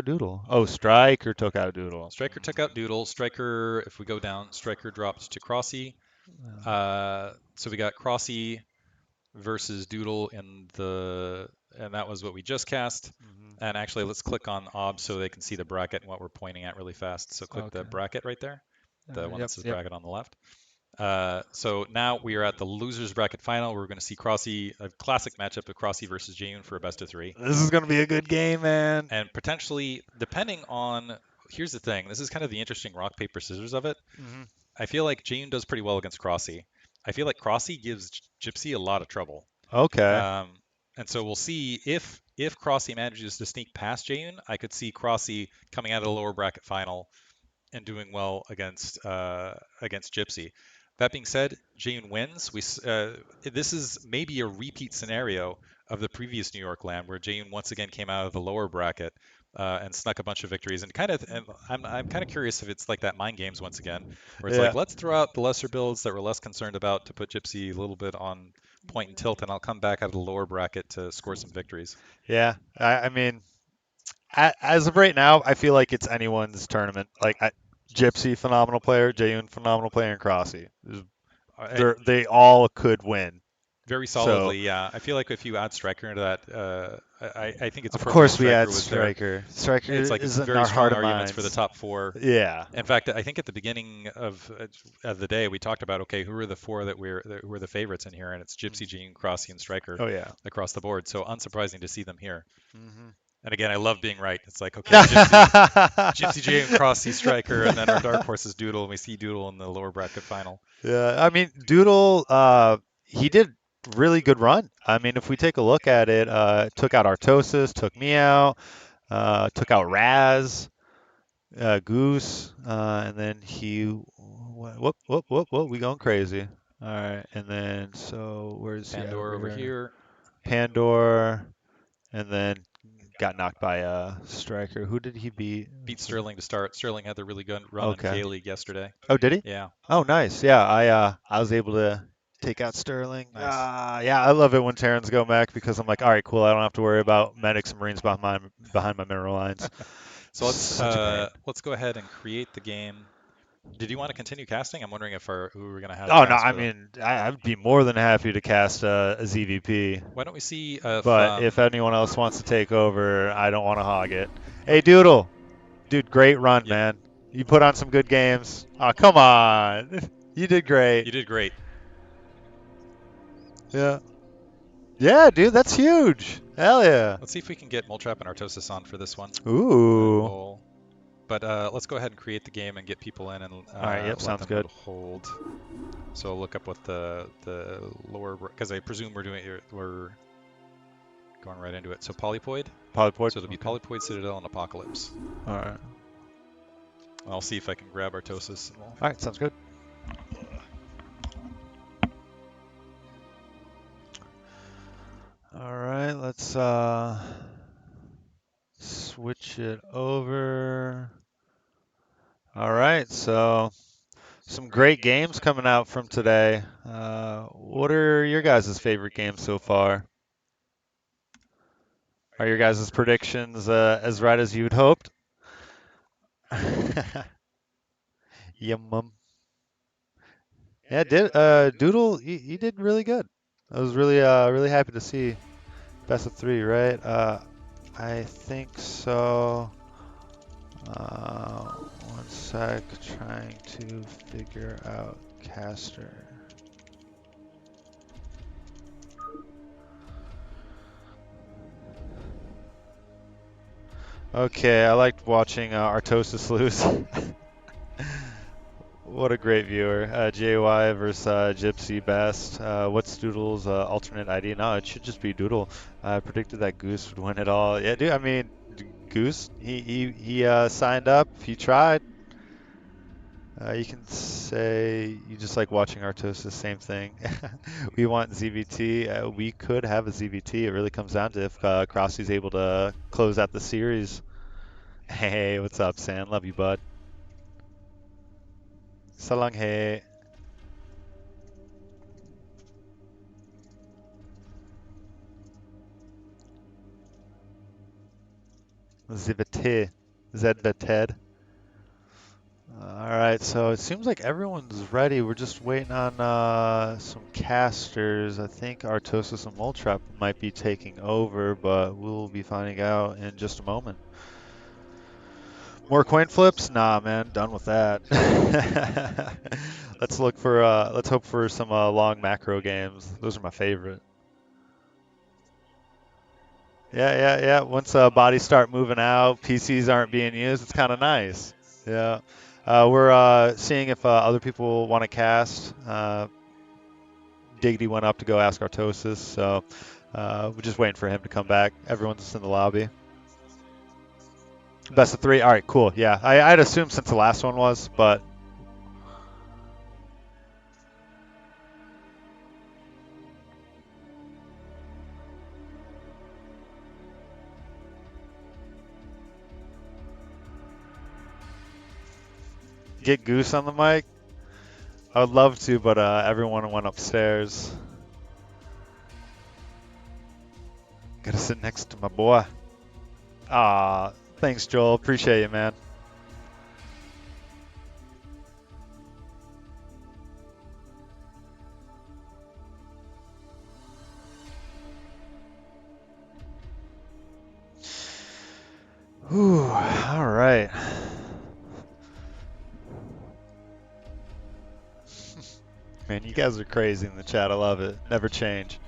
Doodle? Oh, Striker took out Doodle. Striker took out Doodle. Striker, if we go down, Striker dropped to Crossy. So we got Crossy versus Doodle and that was what we just cast. And actually, let's click on OB so they can see the bracket and what we're pointing at really fast. So click the bracket right there, the one that says bracket on the left. So now we are at the losers bracket final. We're going to see Crossy, a classic matchup of Crossy versus Jaeyoon for a best of 3. This is going to be a good game, man. And potentially, depending on, here's the thing. This is kind of the interesting rock paper scissors of it. I feel like Jaeyoon does pretty well against Crossy. I feel like Crossy gives Gypsy a lot of trouble. Okay. And so we'll see if Crossy manages to sneak past Jaeyoon. I could see Crossy coming out of the lower bracket final and doing well against Gypsy. That being said, Jaeyoon wins. This is maybe a repeat scenario of the previous New York LAN where Jaeyoon once again came out of the lower bracket and snuck a bunch of victories. And I'm kind of curious if it's like that Mind Games once again, where it's like, let's throw out the lesser builds that we're less concerned about to put Gypsy a little bit on point and tilt, and I'll come back out of the lower bracket to score some victories. Yeah, I mean, as of right now, I feel like it's anyone's tournament. Like Gypsy, phenomenal player. Jaeyoon, phenomenal player. And Crossy. They all could win. Very solidly, yeah. I feel like if you add Striker into that, I think it's of course we add Striker. Striker it's like is in very our strong heart of arguments minds for the top 4. Yeah. In fact, I think at the beginning of the day we talked about who are the 4 who are the favorites in here, and it's Gypsy, Jaeyoon, Crossy, and Striker. Oh yeah. Across the board. So unsurprising to see them here. And again, I love being right. It's like, okay, Gypsy, Jaeyoon, Crossy, Striker, and then our dark horse is Doodle, and we see Doodle in the lower bracket final. Yeah, I mean, Doodle, he did really good run. I mean, if we take a look at it, took out Artosis, took me out, took out Raz, Goose, and then whoop, we going crazy. All right, and then so where's Pandora over here? Pandora, and then got knocked by Striker. Who did he beat? Beat Sterling to start. Sterling had the really good run in K-League yesterday. Oh, did he? Yeah. Oh, nice. Yeah, I was able to take out Sterling. Nice. Yeah, I love it when Terrans go mech because I'm like, all right, cool. I don't have to worry about medics and marines behind my mineral lines. So let's go ahead and create the game. Did you want to continue casting? I'm wondering who we're going to have. Oh no, I mean, I'd be more than happy to cast a ZVP. Why don't we see? But if anyone else wants to take over, I don't want to hog it. Hey, Doodle, dude, great run, man. You put on some good games. Oh, come on, you did great. You did great. Yeah. Yeah, dude, that's huge. Hell yeah. Let's see if we can get Moletrap and Artosis on for this one. Ooh. But let's go ahead and create the game and get people in and all right, yep, sounds good. Hold. So I'll look up what the lower, because I presume we're going right into it. So Polypoid. Polypoid. So it'll be Polypoid, Citadel, and Apocalypse. All right. I'll see if I can grab Artosis. All right, sounds good. All right, let's switch it over. All right, so some great games coming out from today. What are your guys' favorite games so far? Are your guys' predictions as right as you'd hoped? Yeah, mum. Yeah, Doodle, he did really good. I was really happy to see best of 3, right? I think so. One sec, trying to figure out caster. Okay, I liked watching Artosis lose. What a great viewer. JY versus Gypsy Best. What's Doodle's alternate ID? No, it should just be Doodle. I predicted that Goose would win it all. Yeah, dude, I mean, Goose, he signed up. He tried. You can say you just like watching Artosis, same thing. We want ZVT. We could have a ZVT. It really comes down to if Crossy's able to close out the series. Hey, what's up, San? Love you, bud. So long, hey. ZVT. ZVT. Alright, so it seems like everyone's ready. We're just waiting on some casters. I think Artosis and Moletrap might be taking over, but we'll be finding out in just a moment. More coin flips? Nah, man, done with that. Let's hope for some long macro games. Those are my favorite. Yeah. Once bodies start moving out, PCs aren't being used, it's kind of nice. Yeah. We're seeing if other people want to cast. Diggity went up to go ask Artosis, so we're just waiting for him to come back. Everyone's just in the lobby. Best of 3? All right, cool. Yeah, I'd assume since the last one was, but... Get Goose on the mic? I would love to, but everyone went upstairs. Gotta sit next to my boy. Ah, thanks, Joel. Appreciate you, man. Whew, all right. Man, you guys are crazy in the chat. I love it. Never change.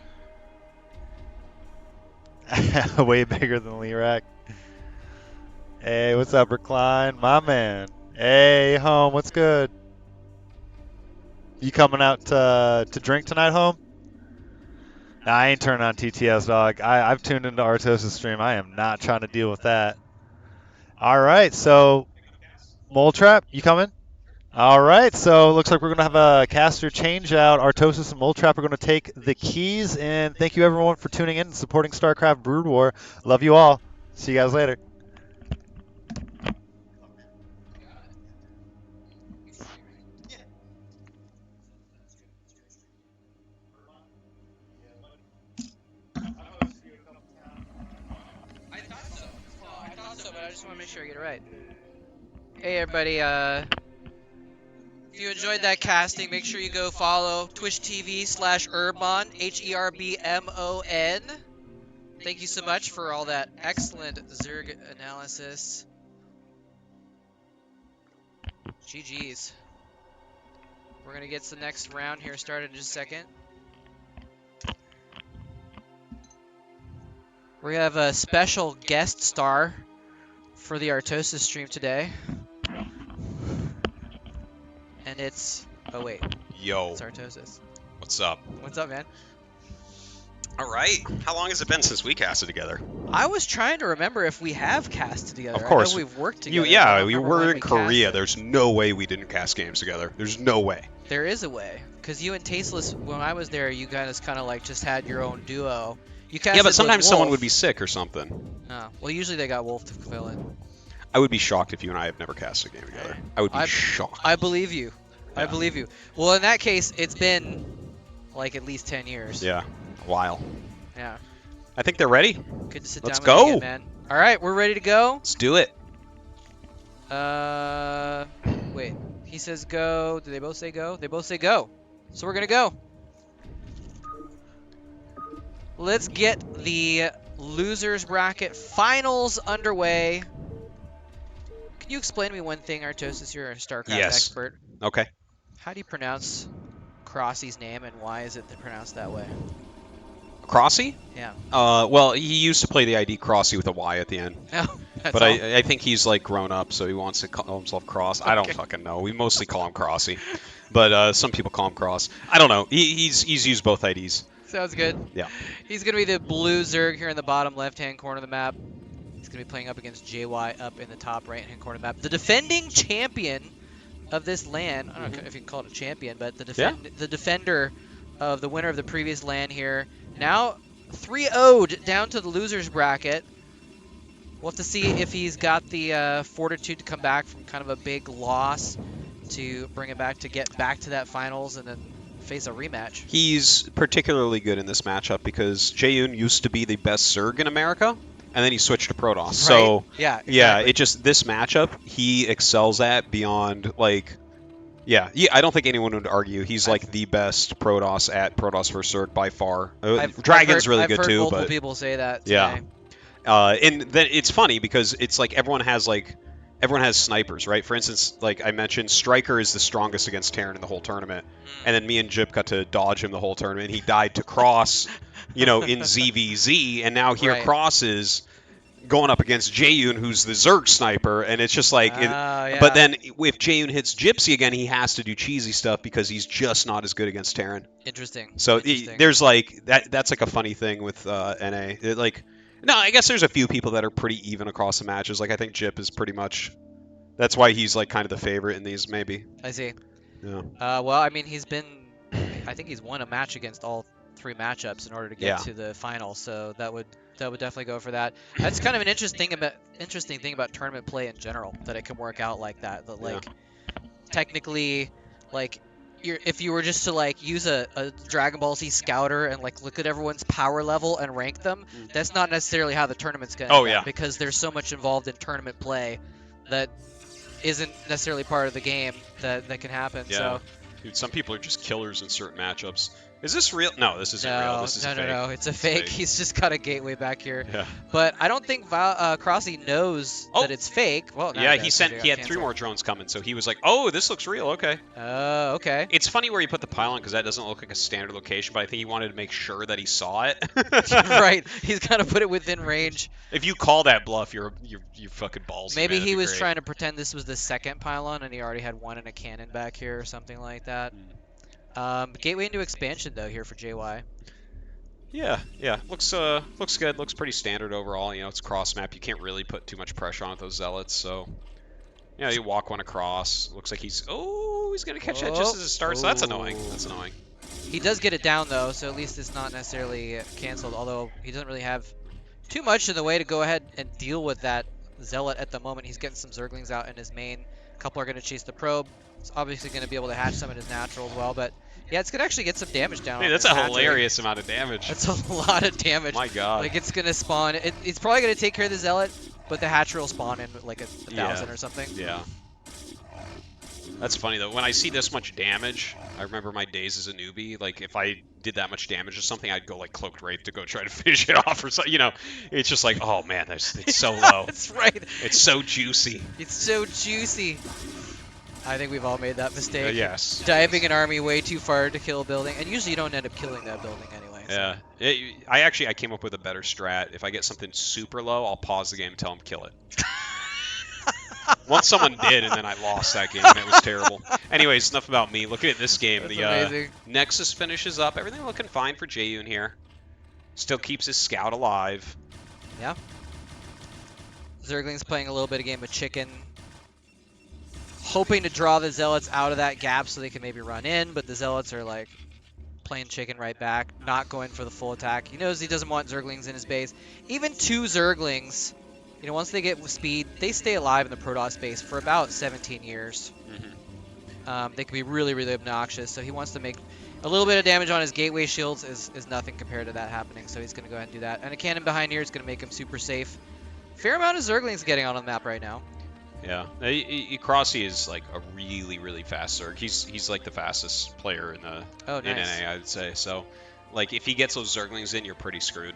Way bigger than Lirac. Hey, what's up, Recline? My man. Hey, home. What's good? You coming out to drink tonight, home? Nah, I ain't turning on TTS, dog. I've tuned into Artosis stream. I am not trying to deal with that. All right, so Moletrap, you coming? All right, so it looks like we're going to have a caster change out. Artosis and Moletrap are going to take the keys, and thank you everyone for tuning in and supporting StarCraft Brood War. Love you all. See you guys later. I thought so. No, I thought so, but I just want to make sure I get it right. Hey everybody, if you enjoyed that casting, make sure you go follow Twitch TV/Urbon, HERBMON. Thank you so much for all that excellent Zerg analysis. GG's. We're gonna get the next round here started in just a second. We're gonna have a special guest star for the Artosis stream today. And it's... Oh, wait. Yo. It's Artosis. What's up? What's up, man? All right. How long has it been since we casted together? I was trying to remember if we have casted together. Of course. I know we've worked together. Yeah, we were in Korea. There's no way we didn't cast games together. There's no way. There is a way. Because you and Tasteless, when I was there, you guys kind of like just had your own duo. You casted Yeah, but sometimes with someone Wolf. would be sick or something. Oh, well, usually they got Wolf to fill in. I would be shocked if you and I have never casted a game together. I would be shocked. I believe you. Yeah. I believe you. Well, in that case, it's been like at least 10 years. Yeah, a while. Yeah. I think they're ready. Good to sit Let's down with you go. again, man. All right, we're ready to go. Let's do it. Wait. He says go. Do they both say go? They both say go. So we're gonna go. Let's get the losers bracket finals underway. Can you explain to me one thing, Artosis? You're a StarCraft Yes. expert. Okay. How do you pronounce Crossy's name, and why is it pronounced that way? Crossy? Yeah. Well, he used to play the ID Crossy with a Y at the end. Oh, that's But all. I think he's like grown up, so he wants to call himself Cross. I don't Okay. fucking know. We mostly call him Crossy, but some people call him Cross. I don't know. He's used both IDs. Sounds good. Yeah. He's going to be the blue Zerg here in the bottom left-hand corner of the map. He's going to be playing up against JY up in the top right-hand corner of the map. The defending champion of this LAN. I don't know if you can call it a champion, but the defender of the winner of the previous LAN here. Now 3-0'd down to the losers bracket. We'll have to see if he's got the fortitude to come back from kind of a big loss to bring it back to get back to that finals and then face a rematch. He's particularly good in this matchup because Jaeyoon used to be the best Zerg in America, and then he switched to Protoss. Right. So yeah, exactly. yeah, it just this matchup he excels at beyond like. Yeah, I don't think anyone would argue. He's like the best Protoss at Protoss for Zerg by far. Dragon's really good too, I've heard multiple but people say that today. yeah. And then it's funny because it's like everyone has snipers, right? For instance, like I mentioned, Striker is the strongest against Terran in the whole tournament, and then me and Jip got to dodge him the whole tournament. He died to Cross, in ZVZ, and now here Right. Cross is going up against Jaeyoon, who's the Zerg sniper, and it's just like. Yeah. But then if Jaeyoon hits Gypsy again, he has to do cheesy stuff because he's just not as good against Terran. Interesting. So Interesting. there's like that's like a funny thing with NA. No, I guess there's a few people that are pretty even across the matches. Like I think Jip is pretty much. That's why he's like kind of the favorite in these, maybe. I see. Yeah. Well, I mean, I think he's won a match against all 3 matchups in order to get to the final. So that would definitely go for that. That's kind of an interesting thing about tournament play in general, that it can work out like that. That like technically, like if you were just to like use a Dragon Ball Z scouter and like look at everyone's power level and rank them, that's not necessarily how the tournament's going to end up, because there's so much involved in tournament play that isn't necessarily part of the game that can happen. Yeah. So Dude, some people are just killers in certain matchups. Is this real? No, this isn't real. This is a fake. No, it's a fake. He's just got a gateway back here. Yeah. But I don't think Crossy knows that it's fake. Well, now Yeah, he does, he 'cause got had 3 canceled. more drones coming, so he was like, "Oh, this looks real. Okay." Okay. It's funny where he put the pylon because that doesn't look like a standard location, but I think he wanted to make sure that he saw it. Right. He's got to put it within range. If you call that bluff, you're fucking ballsy. Maybe man. he That'd be was great. trying to pretend this was the second pylon and he already had one in a cannon back here or something like that. Gateway into expansion though here for JY. Yeah. Looks good. Looks pretty standard overall. It's cross map. You can't really put too much pressure on those zealots. So, you walk one across. Looks like he's gonna catch that just as it starts. So that's annoying. That's annoying. He does get it down though, so at least it's not necessarily canceled. Although he doesn't really have too much in the way to go ahead and deal with that zealot at the moment. He's getting some zerglings out in his main. A couple are going to chase the probe. He's obviously going to be able to hatch some in his natural as well, but yeah, it's going to actually get some damage down. Hey, on that's this a hatchery. hilarious amount of damage. That's a lot of damage. My God. Like it's going to spawn. It's probably going to take care of the zealot, but the hatchery will spawn in like 1,000 or something. Yeah. That's funny though. When I see this much damage, I remember my days as a newbie. Like if I did that much damage or something, I'd go like cloaked wraith to go try to finish it off or something. It's just like, oh man, it's so low. That's right. It's so juicy. It's so juicy. I think we've all made that mistake. Yes. Diving an army way too far to kill a building, and usually you don't end up killing that building anyway. So. Yeah. I came up with a better strat. If I get something super low, I'll pause the game and tell them kill it. Once someone did, and then I lost that game, and it was terrible. Anyways, enough about me. Looking at this game, That's the amazing. Nexus finishes up. Everything looking fine for Jaeyoon here. Still keeps his scout alive. Yeah. Zergling's playing a little bit of game of chicken, hoping to draw the Zealots out of that gap so they can maybe run in, but the Zealots are like playing chicken right back, not going for the full attack. He knows he doesn't want Zerglings in his base. Even 2 Zerglings, once they get speed, they stay alive in the Protoss base for about 17 years. They can be really, really obnoxious. So he wants to make a little bit of damage on his gateway shields is nothing compared to that happening. So he's going to go ahead and do that. And a cannon behind here is going to make him super safe. Fair amount of Zerglings getting out on the map right now. Yeah, Crossy is like a really, really fast Zerg. He's like the fastest player in Oh, in nice. NA, I'd say. So, like, if he gets those Zerglings in, you're pretty screwed.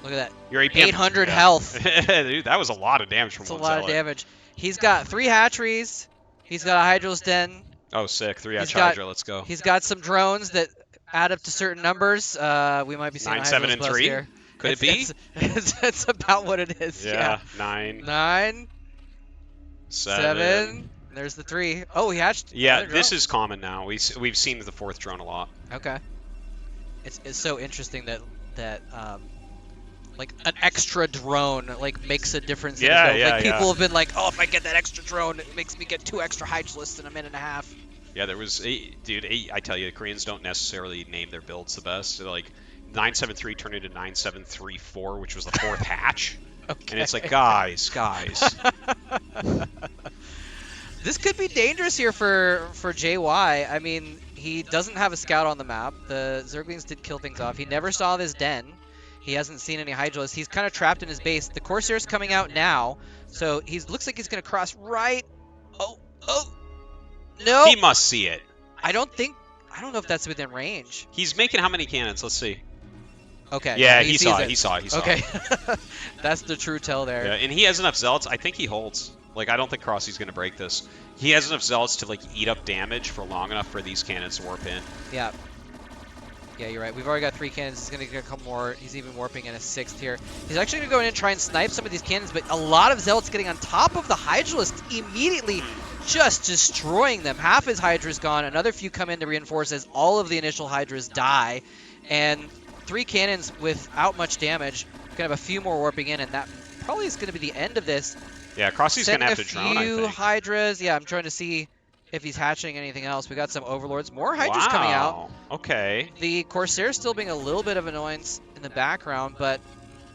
Look at that. Your APM, 800 health. Dude, that was a lot of damage from That's a one lot of Zealot. damage. He's got 3 hatcheries. He's got a Hydro's Den. Oh, sick. 3 He's hatch got- Hydra. Let's go. He's got some drones that add up to certain numbers. We might be seeing 9, a 7, Hydro's and bust 3? here. Could it be? It's about what it is. Yeah. 9, 9, 7. 7. There's the 3. Oh, he hatched. Yeah, another this drone. is common now. We've seen the 4th drone a lot. Okay. It's so interesting that like an extra drone like makes a difference. In a build. Like people have been like, oh, if I get that extra drone, it makes me get 2 extra Hydrolists in a minute and a half. Yeah, there was I tell you, the Koreans don't necessarily name their builds the best. So, like 973 turned into 9734, which was the 4th hatch. Okay. And it's like, guys. This could be dangerous here for JY. I mean, he doesn't have a scout on the map. The Zerglings did kill things off. He never saw this den. He hasn't seen any Hydrolists. He's kind of trapped in his base. The Corsair's coming out now, so he looks like he's going to cross right. Oh, no. He must see it. I don't know if that's within range. He's making how many cannons? Let's see. Okay. Yeah, he saw sees it. He saw it. Okay. That's the true tell there. Yeah, and he has enough Zealots. I think he holds. Like, I don't think Crossy's going to break this. He has enough Zealots to, like, eat up damage for long enough for these cannons to warp in. Yeah. Yeah, you're right. We've already got 3 cannons. He's going to get a couple more. He's even warping in a 6th here. He's actually going to go in and try and snipe some of these cannons, but a lot of Zealots getting on top of the Hydrolist, immediately just destroying them. Half his Hydra's gone. Another few come in to reinforce as all of the initial Hydras die. And 3 cannons without much damage. We're going to have a few more warping in, and that probably is going to be the end of this. Yeah, Crossy's going to have to drone, I a few think. Hydras. Yeah, I'm trying to see if he's hatching anything else. We got some Overlords. More Hydras coming out. Wow. Okay. The Corsair still being a little bit of annoyance in the background, but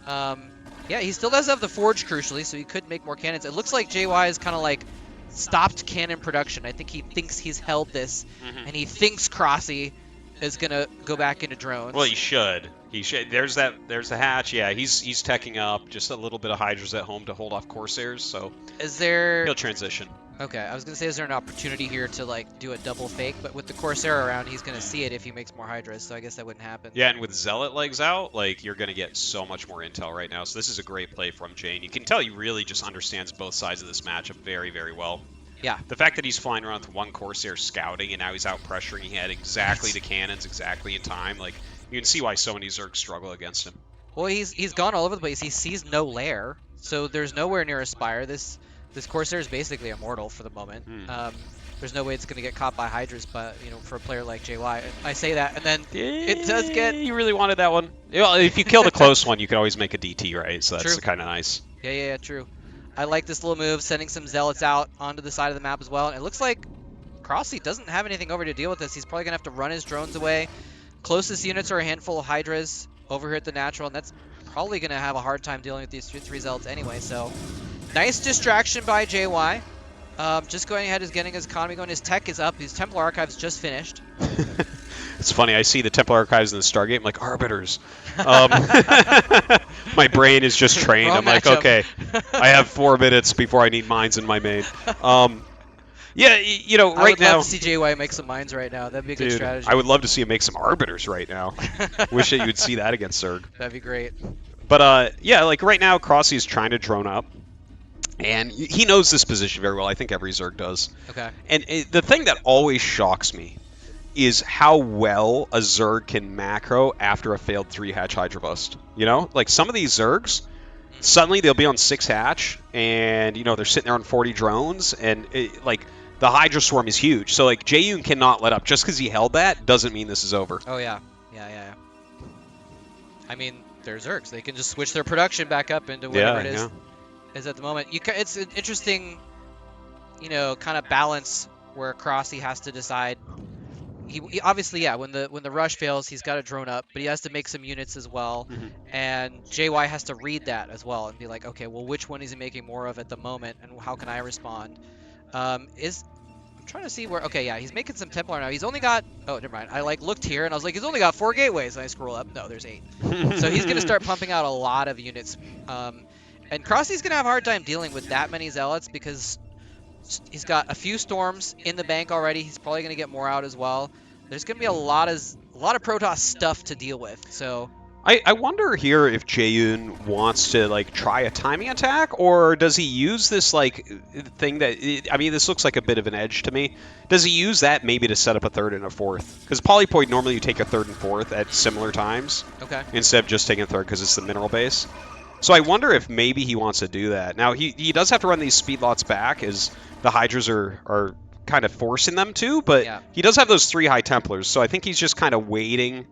yeah, he still does have the Forge, crucially, so he could make more cannons. It looks like JY is kind of like stopped cannon production. I think he thinks he's held this, and he thinks Crossy is going to go back into drones. Well, he should. He should. There's the hatch. Yeah, he's teching up. Just a little bit of Hydras at home to hold off Corsairs, so is there... he'll transition. Okay, I was going to say, is there an opportunity here to, like, do a double fake? But with the Corsair around, he's going to see it if he makes more Hydras, so I guess that wouldn't happen. Yeah, and with Zealot legs out, like, you're going to get so much more intel right now. So this is a great play from Jane. You can tell he really just understands both sides of this matchup very, very well. Yeah. The fact that he's flying around with 1 Corsair scouting, and now he's out pressuring, he had exactly the cannons exactly in time. Like, you can see why so many Zergs struggle against him. Well, he's gone all over the place. He sees no lair, so there's nowhere near a Spire. This Corsair is basically immortal for the moment. There's no way it's going to get caught by Hydras, but, you know, for a player like JY, I say that, and then it does get... You really wanted that one? Well, if you kill the close one, you can always make a DT, right? So that's True. kind of nice. Yeah, true. I like this little move, sending some Zealots out onto the side of the map as well. And it looks like Crossy doesn't have anything over to deal with this. He's probably going to have to run his drones away. Closest units are a handful of Hydras over here at the natural, and that's probably going to have a hard time dealing with these 3 Zealots anyway. So, nice distraction by JY. Just going ahead is getting his economy going. His tech is up. His Templar Archives just finished. It's funny. I see the Templar Archives in the Stargate. I'm like, Arbiters. My brain is just trained. Wrong I'm like, matchup. okay, I have 4 minutes before I need mines in my main. Yeah, you know, I right would now... love to see JY make some mines right now. That'd be a good Dude, strategy. I would love to see him make some Arbiters right now. Wish that you would see that against Zerg. That'd be great. But, yeah, like right now, Crossy is trying to drone up. And he knows this position very well. I think every Zerg does. Okay. And the thing that always shocks me is how well a Zerg can macro after a failed 3-hatch Hydra bust. You know? Like, some of these Zergs, suddenly they'll be on 6-hatch, and, you know, they're sitting there on 40 drones, and, like, the Hydra swarm is huge. So, like, Jaeyoon cannot let up. Just because he held that doesn't mean this is over. Oh, yeah. Yeah. I mean, they're Zergs. They can just switch their production back up into whatever it is at the moment. It's an interesting, you know, kind of balance where Crossy has to decide. He obviously, yeah, when the rush fails, he's got to drone up, but he has to make some units as well. And JY has to read that as well and be like, okay, well, which one is he making more of at the moment, and how can I respond? I'm I'm trying to see where. Okay, yeah, he's making some Templar now. He's only got. Oh, never mind. I like looked here and I was like, he's only got 4 gateways. And I scroll up. No, there's 8. So he's gonna start pumping out a lot of units. And Crossy's gonna have a hard time dealing with that many zealots because he's got a few storms in the bank already. He's probably gonna get more out as well. There's gonna be a lot of Protoss stuff to deal with. So. I wonder here if Jaeyoon wants to like try a timing attack, or does he use this like thing that I mean, this looks like a bit of an edge to me. Does he use that maybe to set up a 3rd and a 4th? Because Polypoid normally you take a 3rd and 4th at similar times, Okay. instead of just taking a 3rd because it's the mineral base. So I wonder if maybe he wants to do that. Now he does have to run these speed lots back as the Hydras are kind of forcing them to, but Yeah. he does have those 3 High Templars, so I think he's just kind of waiting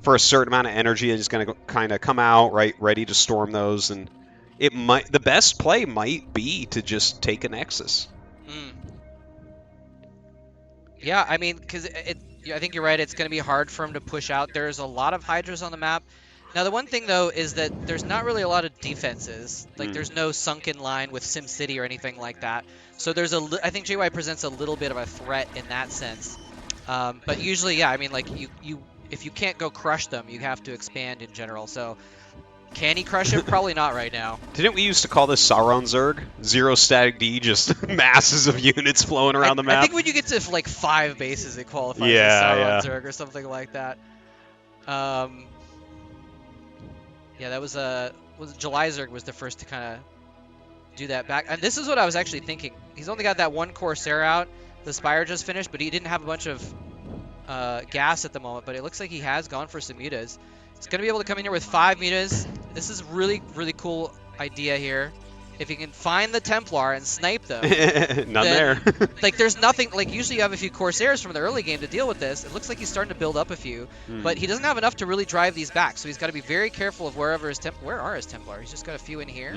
for a certain amount of energy and he's going to kind of come out right ready to storm those, and the best play might be to just take a Nexus. Yeah, I mean, because I think you're right. It's going to be hard for him to push out. There's a lot of Hydras on the map. Now, the one thing, though, is that there's not really a lot of defenses. Like, there's no sunken line with SimCity or anything like that. So there's I think JY presents a little bit of a threat in that sense. But usually, yeah, I mean, like, if you can't go crush them, you have to expand in general. So can he crush him? Probably not right now. Didn't we used to call this Sauron Zerg? 0 static D, just masses of units flowing around the map? I think when you get to like 5 bases, it qualifies as Sauron Zerg or something like that. Yeah, that was July Zerg was the first to kind of do that back. And this is what I was actually thinking. He's only got that 1 Corsair out. The Spire just finished, but he didn't have a bunch of gas at the moment. But it looks like he has gone for some mutas. He's going to be able to come in here with 5 mutas. This is really, really cool idea here. If you can find the Templar and snipe them. None there. Like, there's nothing. Like, usually you have a few Corsairs from the early game to deal with this. It looks like he's starting to build up a few. But he doesn't have enough to really drive these back. So he's got to be very careful of wherever his Templar. Where are his Templar? He's just got a few in here.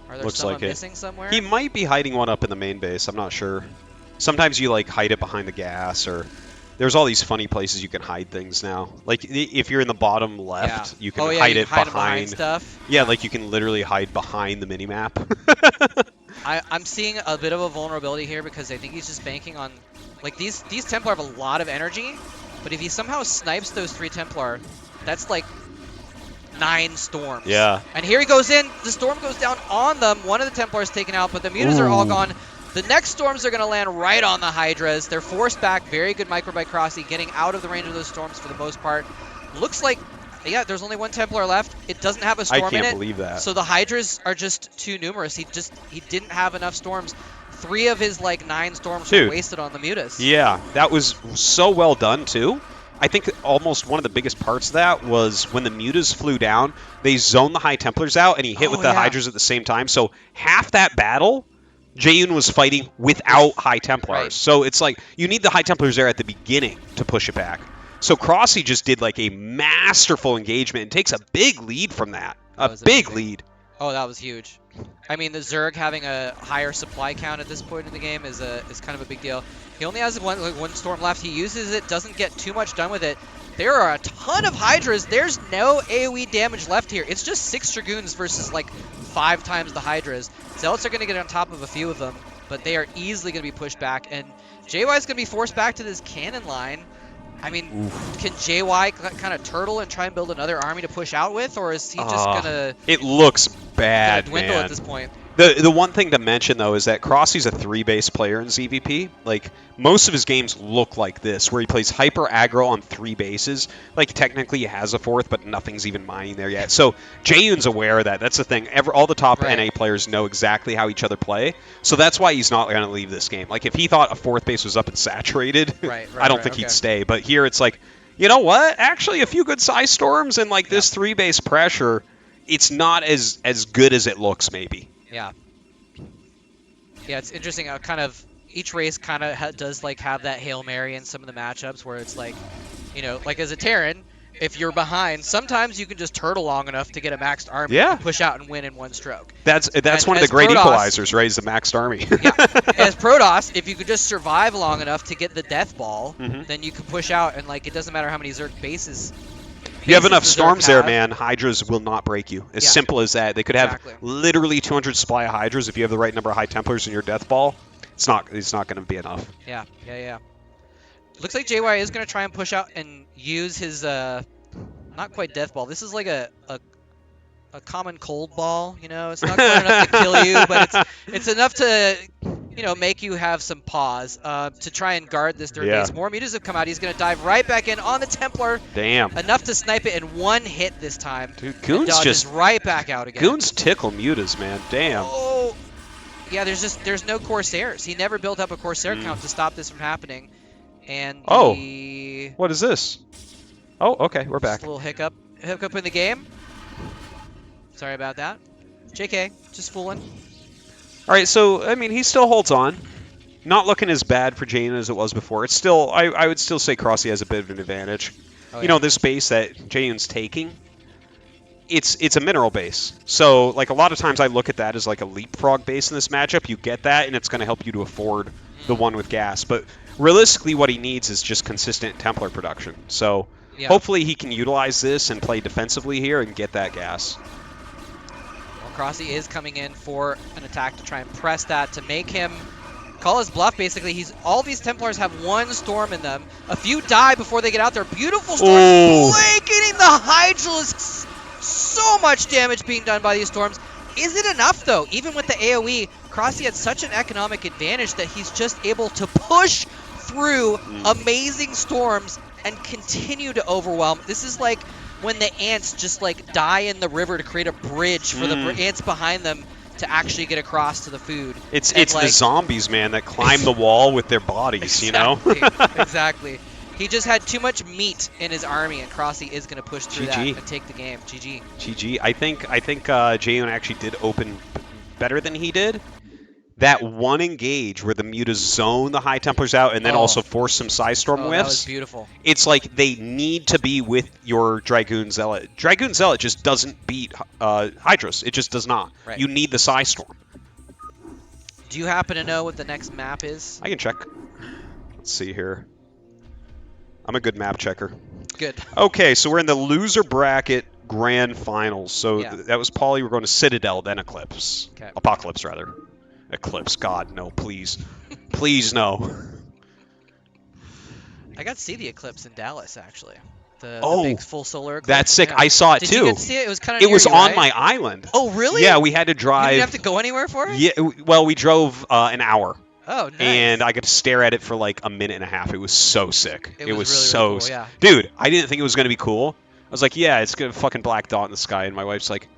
Are there Looks some like I'm it. missing somewhere? He might be hiding one up in the main base. I'm not sure. Sometimes you, like, hide it behind the gas, or... There's all these funny places you can hide things now. Like, if you're in the bottom left, you can hide it behind stuff. Yeah, like you can literally hide behind the minimap. I'm seeing a bit of a vulnerability here because I think he's just banking on... Like, these Templar have a lot of energy, but if he somehow snipes those 3 Templar, that's like 9 storms. Yeah. And here he goes in. The storm goes down on them. One of the Templars taken out, but the mutas are all gone. The next storms are going to land right on the Hydras. They're forced back. Very good micro by Crossy, getting out of the range of those storms for the most part. Looks like, yeah, there's only 1 Templar left. It doesn't have a storm in it. I can't believe that. So the Hydras are just too numerous. He didn't have enough storms. 3 of his, like, 9 storms were wasted on the mutas. Yeah, that was so well done, too. I think almost one of the biggest parts of that was when the mutas flew down, they zoned the High Templars out, and he hit with the Hydras at the same time. So half that battle... Jaeyoon was fighting without High Templars. Right. So it's like, you need the High Templars there at the beginning to push it back. So Crossy just did like a masterful engagement and takes a big lead from that. A big lead. Oh, that was huge. I mean, the Zerg having a higher supply count at this point in the game is kind of a big deal. He only has one storm left. He uses it, doesn't get too much done with it. There are a ton of Hydras. There's no AoE damage left here. It's just 6 Dragoons versus like 5 times the Hydras. Zealots are going to get on top of a few of them, but they are easily going to be pushed back. And JY is going to be forced back to this cannon line. I mean, can JY kind of turtle and try and build another army to push out with, or is he just going to... It looks bad, dwindle man. at this point. The one thing to mention, though, is that Crossy's a 3-base player in ZVP. Like, most of his games look like this, where he plays hyper aggro on 3 bases. Like, technically he has a 4th, but nothing's even mining there yet. So, Jaeyoon's aware of that. That's the thing. All the top NA players know exactly how each other play. So that's why he's not going to leave this game. Like, if he thought a 4th base was up and saturated, I don't think he'd stay. But here it's like, you know what? Actually, a few good size storms and, like, this 3-base pressure, it's not as good as it looks, maybe. Yeah. Yeah, it's interesting how kind of each race kind of does like have that Hail Mary in some of the matchups where it's like, you know, like as a Terran, if you're behind, sometimes you can just turtle long enough to get a maxed army and push out and win in 1 stroke. That's one of the great equalizers, right, is the maxed army. As Protoss, if you could just survive long enough to get the death ball, then you can push out and like it doesn't matter how many Zerg bases. You have enough storms there, man. Hydras will not break you. As simple as that. They could have literally 200 supply of Hydras if you have the right number of High Templars in your death ball. It's not going to be enough. Yeah. Looks like JY is going to try and push out and use his not quite death ball. This is like a common cold ball, you know. It's not quite enough to kill you, but it's enough to, you know, make you have some pause to try and guard this third base. More mutas have come out. He's going to dive right back in on the Templar. Damn. Enough to snipe it in one hit this time. Dude, Goons dodges just right back out again. Goons tickle mutas, man. Damn. Oh. Yeah, there's no Corsairs. He never built up a Corsair count to stop this from happening. And what is this? Oh, okay, we're back. Just a little hiccup in the game. Sorry about that. JK, just fooling. All right, so I mean, he still holds on. Not looking as bad for Jane as it was before. It's still, I would still say Crossy has a bit of an advantage. Oh, you know, this base that Jane's taking, it's a mineral base. So, like, a lot of times I look at that as like a leapfrog base in this matchup. You get that, and it's going to help you to afford the one with gas. But realistically, what he needs is just consistent Templar production. So, hopefully he can utilize this and play defensively here and get that gas. Crossy is coming in for an attack to try and press that to make him call his bluff. Basically, all these Templars have one storm in them. A few die before they get out there. Beautiful storm. Blanketing the Hydralisks. So much damage being done by these storms. Is it enough though? Even with the AoE, Crossy had such an economic advantage that he's just able to push through amazing storms and continue to overwhelm. This is like when the ants just like die in the river to create a bridge for the ants behind them to actually get across to the food. It's like, the zombies, man, that climb the wall with their bodies, you know? Exactly. He just had too much meat in his army, and Crossy is going to push through that and take the game. GG. GG. I think Jayon actually did open better than he did. That one engage where the mutas zone the high Templars out and then also force some Psystorm whiffs. That was beautiful. It's like they need to be with your Dragoon Zealot. Dragoon Zealot just doesn't beat Hydros. It just does not. Right. You need the Psystorm. Do you happen to know what the next map is? I can check. Let's see here. I'm a good map checker. Good. Okay, so we're in the loser bracket grand finals. So that was Paulie. We're going to Citadel, then Eclipse. Okay. Apocalypse, rather. Eclipse. God, no, please. Please, no. I got to see the Eclipse in Dallas, actually. The big full solar eclipse. That's sick. I saw it, too. Did you get to see it? It was kind of It was you, on right? my island. Oh, really? Yeah, we had to drive. You didn't have to go anywhere for it? Yeah, well, we drove an hour. Oh, nice. And I got to stare at it for like a minute and a half. It was so sick. It was so really cool, yeah. Dude, I didn't think it was going to be cool. I was like, yeah, it's a fucking black dot in the sky. And my wife's like,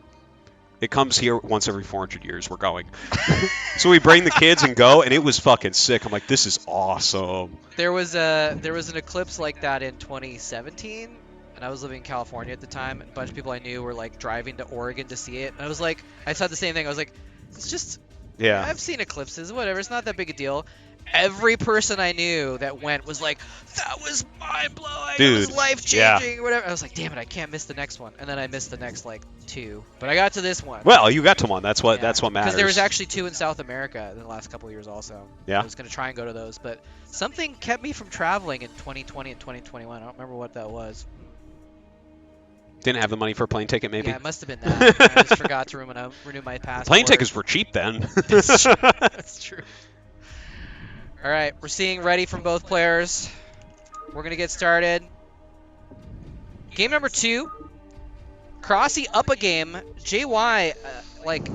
it comes here once every 400 years. We're going. So we bring the kids and go, and it was fucking sick. I'm like, this is awesome. There was an eclipse like that in 2017, and I was living in California at the time. And a bunch of people I knew were like driving to Oregon to see it. And I was like, I said the same thing. I was like, it's just, I've seen eclipses, whatever. It's not that big a deal. Every person I knew that went was like, that was mind-blowing. It was life-changing, whatever. I was like, damn it, I can't miss the next one. And then I missed the next, like, 2. But I got to this one. Well, you got to one. That's what matters. Because there was actually 2 in South America in the last couple of years also. Yeah. I was going to try and go to those. But something kept me from traveling in 2020 and 2021. I don't remember what that was. Didn't have the money for a plane ticket, maybe? Yeah, it must have been that. I just forgot to renew my passport. Plane tickets were cheap then. That's true. All right, we're seeing ready from both players. We're going to get started. Game number 2. Crossy up a game. JY, like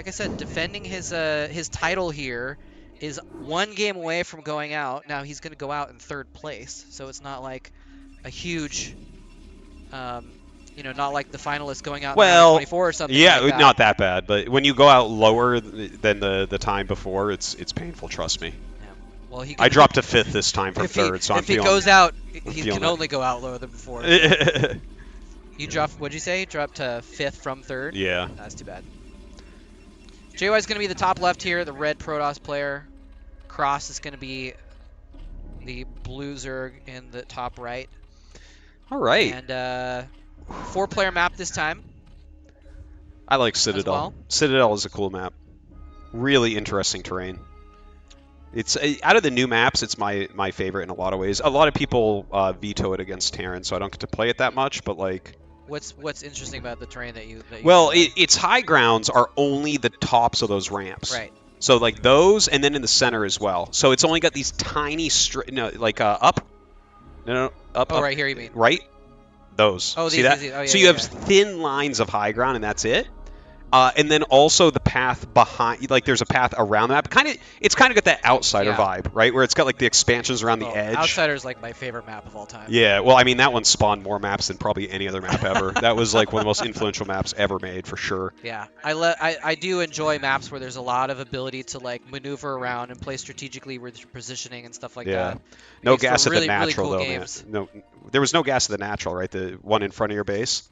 I said, defending his title here, is 1 game away from going out. Now he's going to go out in 3rd place, so it's not like a huge, not like the finalists going out in 24 or something. Yeah, like that. Not that bad, but when you go out lower than the time before, it's painful. Trust me. Well, I dropped to 5th this time from 3rd, so I'm feeling. If he goes out, he can only go out lower than before. You dropped, what'd you say? You dropped to 5th from 3rd? Yeah. That's too bad. JY is going to be the top left here, the red Protoss player. Cross is going to be the blue Zerg in the top right. All right. And 4-player map this time. I like Citadel. Well. Citadel is a cool map. Really interesting terrain. It's out of the new maps, it's my favorite in a lot of ways. A lot of people veto it against Terran, so I don't get to play it that much. But like, what's interesting about the terrain that you well, its high grounds are only the tops of those ramps. Right. So like those, and then in the center as well. So it's only got these tiny up. No, up. Oh, up, right here you mean? Right. Those. Oh, See these. that? Oh, yeah, So you yeah, have yeah. thin lines of high ground, and that's it. And then also the path behind, like there's a path around that. It's kind of got that outsider Yeah. vibe, right? Where it's got like the expansions around the Oh, edge. Outsider's like my favorite map of all time. Yeah, well, I mean that one spawned more maps than probably any other map ever. That was like one of the most influential maps ever made for sure. Yeah, I do enjoy maps where there's a lot of ability to like maneuver around and play strategically with your positioning and stuff like that. No Makes for gas at really, the really natural cool though, games. man. No, there was no gas at the natural, right? The one in front of your base.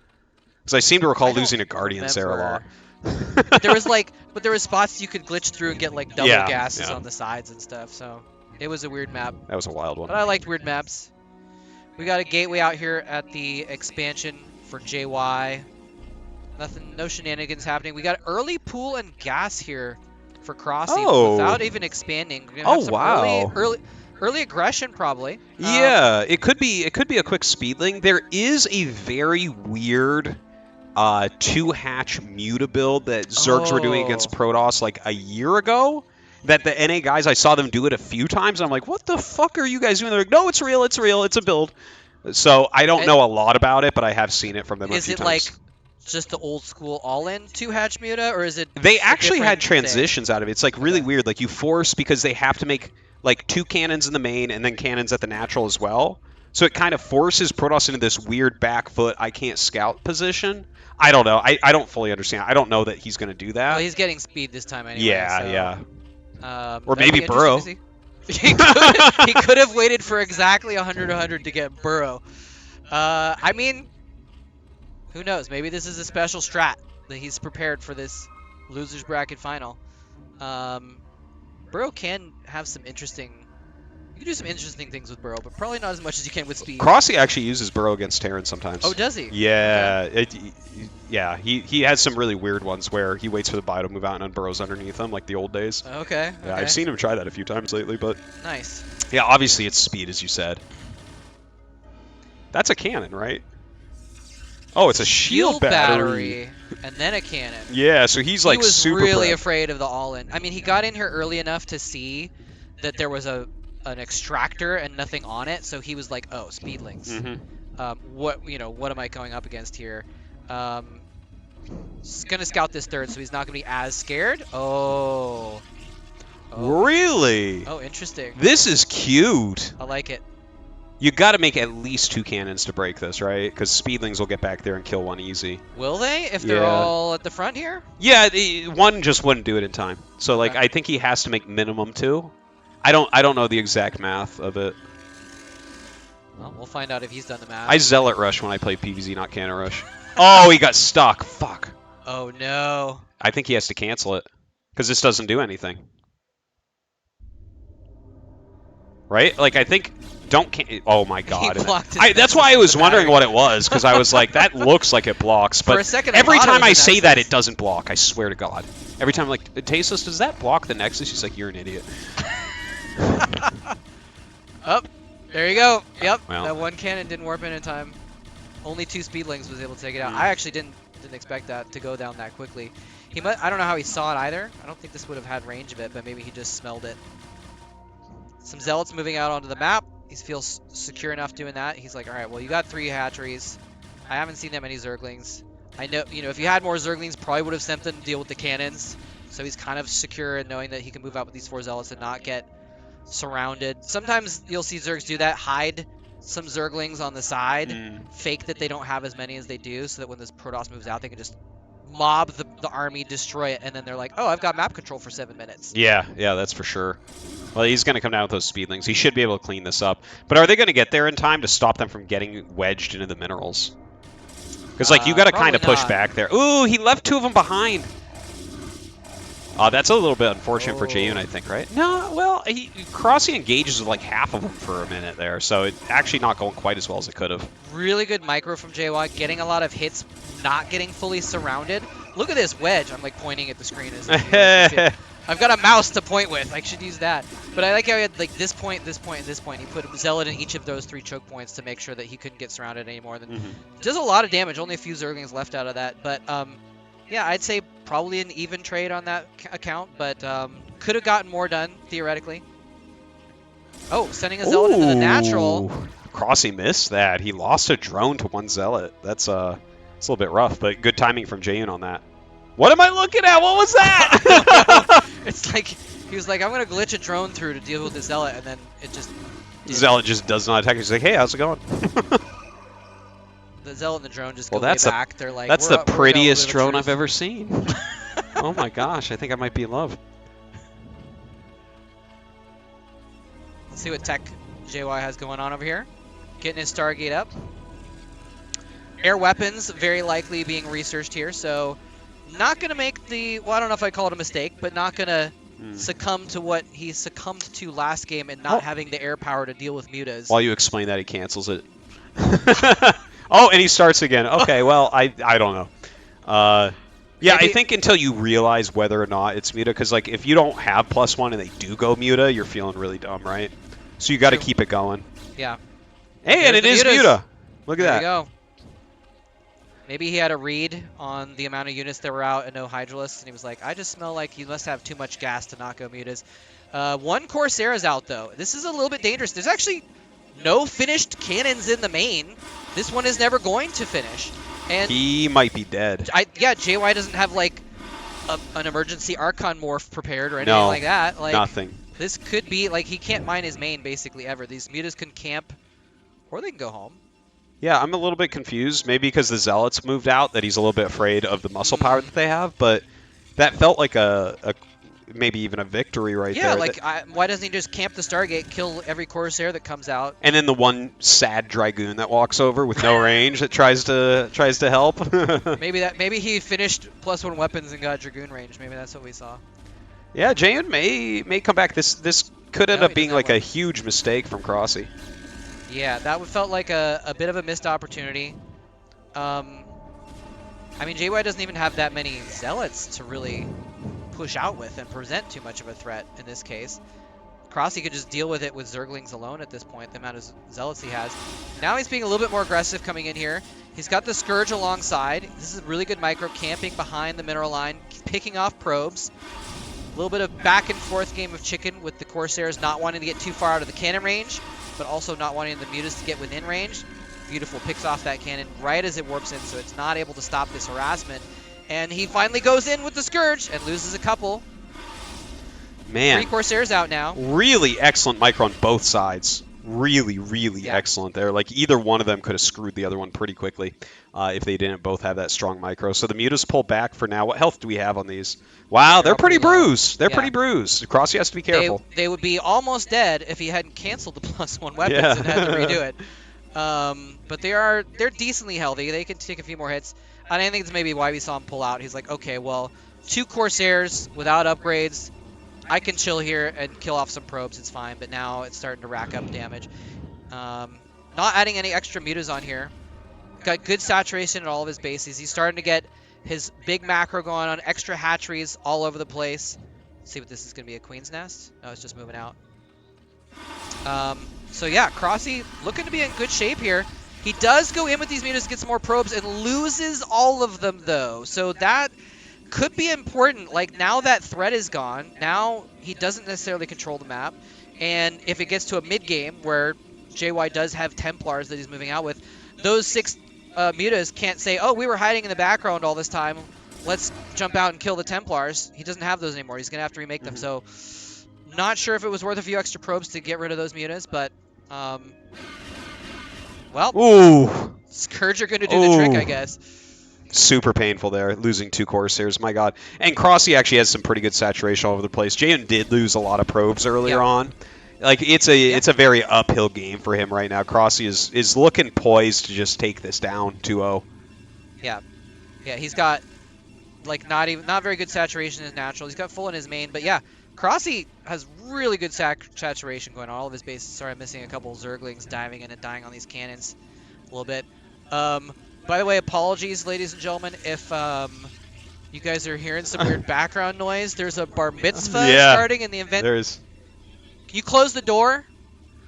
Because I seem to recall I don't losing a Guardians there a lot. But there was spots you could glitch through and get like double Yeah, gases yeah. on the sides and stuff. So it was a weird map. That was a wild one. But I liked weird maps. We got a gateway out here at the expansion for JY. Nothing, no shenanigans happening. We got early pool and gas here for Crossy without even expanding. We're gonna have some wow. early aggression probably. Yeah, it could be a quick speedling. There is a very weird 2-hatch Muta build that Zergs were doing against Protoss like a year ago. That the NA guys, I saw them do it a few times. And I'm like, what the fuck are you guys doing? They're like, no, it's real, it's a build. So I don't know a lot about it, but I have seen it from them a few times. Is it like just the old school all-in 2-hatch Muta, or is it? They actually had transitions out of it. It's like really weird. Like you force, because they have to make like 2 cannons in the main and then cannons at the natural as well. So it kind of forces Protoss into this weird back foot, I can't scout position. I don't know. I don't fully understand. I don't know that he's going to do that. Well, he's getting speed this time anyway. Yeah, so, yeah. Or maybe Burrow. He could have waited for exactly 100 to get Burrow. I mean, who knows? Maybe this is a special strat that he's prepared for this losers bracket final. Burrow can have some interesting. You can do some interesting things with Burrow, but probably not as much as you can with speed. Crossy actually uses Burrow against Terran sometimes. Oh, does he? Yeah, he has some really weird ones where he waits for the bio to move out and unburrows underneath him, like the old days. Okay. Yeah, I've seen him try that a few times lately, but nice. Yeah, obviously it's speed, as you said. That's a cannon, right? Oh, it's a shield battery. And then a cannon. Yeah, so he's like super. He was really afraid of the all-in. I mean, he got in here early enough to see that there was an extractor and nothing on it, so he was like, "Oh, speedlings. What am I going up against here?" He's gonna scout this third, so he's not gonna be as scared. Oh. Really? Oh, interesting. This is cute. I like it. You got to make at least 2 cannons to break this, right? Because speedlings will get back there and kill one easy. Will they? If they're all at the front here? Yeah, one just wouldn't do it in time. So like, I think he has to make minimum 2. I don't know the exact math of it. Well, we'll find out if he's done the math. I zealot rush when I play PvZ, not cannon rush. Oh, he got stuck. Fuck. Oh no. I think he has to cancel it because this doesn't do anything. Right? Like I think. Oh my god. That's why I was wondering what it was, because I was like, that looks like it blocks, but for a second, every time I say that, it doesn't block, I swear to god. Every time I'm like, Tasos, does that block the Nexus? She's like, you're an idiot. Oh, there you go. Yep, well. That one cannon didn't warp in time. Only 2 speedlings was able to take it out. I actually didn't expect that to go down that quickly. I don't know how he saw it either. I don't think this would have had range of it, but maybe he just smelled it. Some zealots moving out onto the map. He feels secure enough doing that. He's like, all right, well, you got 3 hatcheries. I haven't seen that many zerglings. I know, if you had more zerglings, probably would have sent them to deal with the cannons. So he's kind of secure in knowing that he can move out with these 4 zealots and not get surrounded. Sometimes you'll see zergs do that, hide some zerglings on the side, fake that they don't have as many as they do, so that when this Protoss moves out, they can just mob the army, destroy it, and then they're like, oh, I've got map control for 7 minutes. Yeah, that's for sure. Well, he's going to come down with those speedlings. He should be able to clean this up. But are they going to get there in time to stop them from getting wedged into the minerals? Because, like, you got to kind of push back there. Ooh, he left 2 of them behind. That's a little bit unfortunate for Jayun, I think, right? No, well, Crossy engages with, like, half of them for a minute there. So it's actually not going quite as well as it could have. Really good micro from JY, getting a lot of hits, not getting fully surrounded. Look at this wedge. I'm, like, pointing at the screen. I've got a mouse to point with. I should use that. But I like how he had like this point, this point, and this point. He put Zealot in each of those 3 choke points to make sure that he couldn't get surrounded anymore. Does a lot of damage. Only a few Zerglings left out of that. But yeah, I'd say probably an even trade on that account. But Could have gotten more done, theoretically. Oh, sending a Zealot into the natural. Ooh, Crossy missed that. He lost a drone to one Zealot. It's a little bit rough, but good timing from Jayun on that. What am I looking at? What was that? It's like, he was like, I'm going to glitch a drone through to deal with the Zealot, and then it just... Zealot just does not attack. He's like, hey, how's it going? The Zealot and the drone just Well, go that's way back. They're like, That's we're the up- we're prettiest telling drone the I've truth. ever seen. Oh my gosh, I think I might be in love. Let's see what tech JY has going on over here. Getting his Stargate up. Air weapons very likely being researched here, so not going to make the, well, I don't know if I call it a mistake, but not going to succumb to what he succumbed to last game and not having the air power to deal with mutas. While you explain that, he cancels it. Oh, and he starts again. Okay, well, I don't know. Yeah, Maybe- I think until you realize whether or not it's muta, because like if you don't have +1 and they do go muta, you're feeling really dumb, right? So you got to True. keep it going. Yeah. Hey, and There's it is the mutas. muta. Look at There that. you go. Maybe he had a read on the amount of units that were out and no Hydralisks, and he was like, I just smell like you must have too much gas to not go mutas. One Corsair is out, though. This is a little bit dangerous. There's actually no finished cannons in the main. This one is never going to finish. And He might be dead. yeah, JY doesn't have, like, an emergency Archon morph prepared or anything No, like that. Like, nothing. this could be, like, he can't mine his main, basically, ever. These mutas can camp, or they can go home. Yeah, I'm a little bit confused. Maybe because the Zealots moved out, that he's a little bit afraid of the muscle power that they have. But that felt like a maybe even a victory right Yeah, there. like, why doesn't he just camp the Stargate, kill every Corsair that comes out? And then the one sad Dragoon that walks over with no range that tries to help. Maybe he finished +1 weapons and got Dragoon range. Maybe that's what we saw. Yeah, Jayan may come back. This could end No, up he being doesn't like have a one. huge mistake from Crossy. Yeah, that felt like a bit of a missed opportunity. I mean, JY doesn't even have that many Zealots to really push out with and present too much of a threat in this case. Crossy could just deal with it with Zerglings alone at this point, the amount of Zealots he has. Now he's being a little bit more aggressive coming in here. He's got the Scourge alongside. This is a really good micro, camping behind the mineral line, picking off probes. A little bit of back and forth game of chicken with the Corsairs not wanting to get too far out of the cannon range, but also not wanting the mutas to get within range. Beautiful, picks off that cannon right as it warps in, so it's not able to stop this harassment. And he finally goes in with the Scourge and loses a couple. Man, 3 Corsairs out now. really excellent micro on both sides. Really, really Yeah. excellent there. Like either one of them could have screwed the other one pretty quickly if they didn't both have that strong micro. So the mutas pull back for now. What health do we have on these? Wow, they're all pretty pretty low. bruised. They're Yeah. pretty bruised. Crossy has to be careful. They would be almost dead if he hadn't canceled the +1 weapons Yeah. and had to redo it. But they're decently healthy. They can take a few more hits. And I think it's maybe why we saw him pull out. He's like, okay, well, 2 Corsairs without upgrades. I can chill here and kill off some probes. It's fine. But now it's starting to rack up damage. Not adding any extra mutas on here. Got good saturation at all of his bases. He's starting to get his big macro going on. Extra hatcheries all over the place. Let's see what this is going to be. A Queen's Nest? No, it's just moving out. So yeah, Crossy looking to be in good shape here. He does go in with these mutas to get some more probes and loses all of them though. So that could be important. Like now that threat is gone, now he doesn't necessarily control the map. And if it gets to a mid game where JY does have Templars that he's moving out with, those 6 mutas can't say, oh, we were hiding in the background all this time. Let's jump out and kill the Templars. He doesn't have those anymore. He's going to have to remake them. So not sure if it was worth a few extra probes to get rid of those mutas, but well, Ooh, Scourge are going to do the trick, I Ooh. guess. super painful there, losing 2 Corsairs. My God. And Crossy actually has some pretty good saturation all over the place. Jayan did lose a lot of probes earlier Yeah. on. Like it's a very uphill game for him right now. Crossy is looking poised to just take this down 2-0. Yeah, he's got like not very good saturation in his natural. He's got full in his main, but yeah, Crossy has really good saturation going on all of his bases. Sorry, I'm missing a couple Zerglings diving in and dying on these cannons a little bit. By the way, apologies, ladies and gentlemen, if you guys are hearing some weird background noise. There's a bar mitzvah Yeah, starting in the event. There's Can you close the door?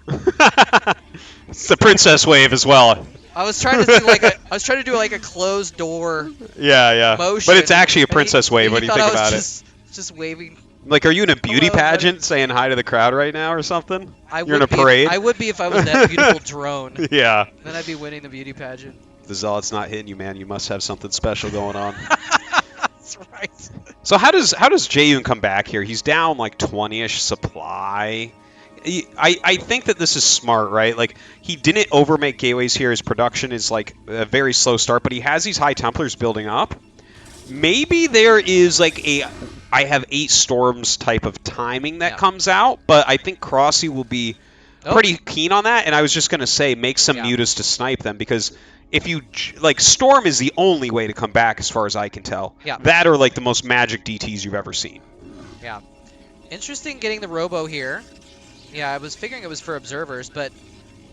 it's the princess wave as well. I was trying to do like a closed door Yeah. motion. But it's actually a and princess he wave when you thought think I was about it. just waving Like, are you in a beauty Hello, buddy. pageant saying hi to the crowd right now or something? I You're in would a parade? I would be if I was that beautiful drone. Yeah. Then I'd be winning the beauty pageant. The zealot's not hitting you, man. You must have something special going on. That's right. So how does Jaeyoon come back here? He's down like 20-ish supply. I think that this is smart, right? Like, he didn't overmake gateways here. His production is like a very slow start, but he has these high Templars building up. Maybe there is like a I have 8 storms type of timing that comes out, but I think Crossy will be pretty keen on that. And I was just going to say, make some mutas to snipe them, because if you like, storm is the only way to come back as far as I can tell. Yeah. That or like the most magic DTs you've ever seen. Yeah. Interesting getting the robo here. Yeah, I was figuring it was for observers, but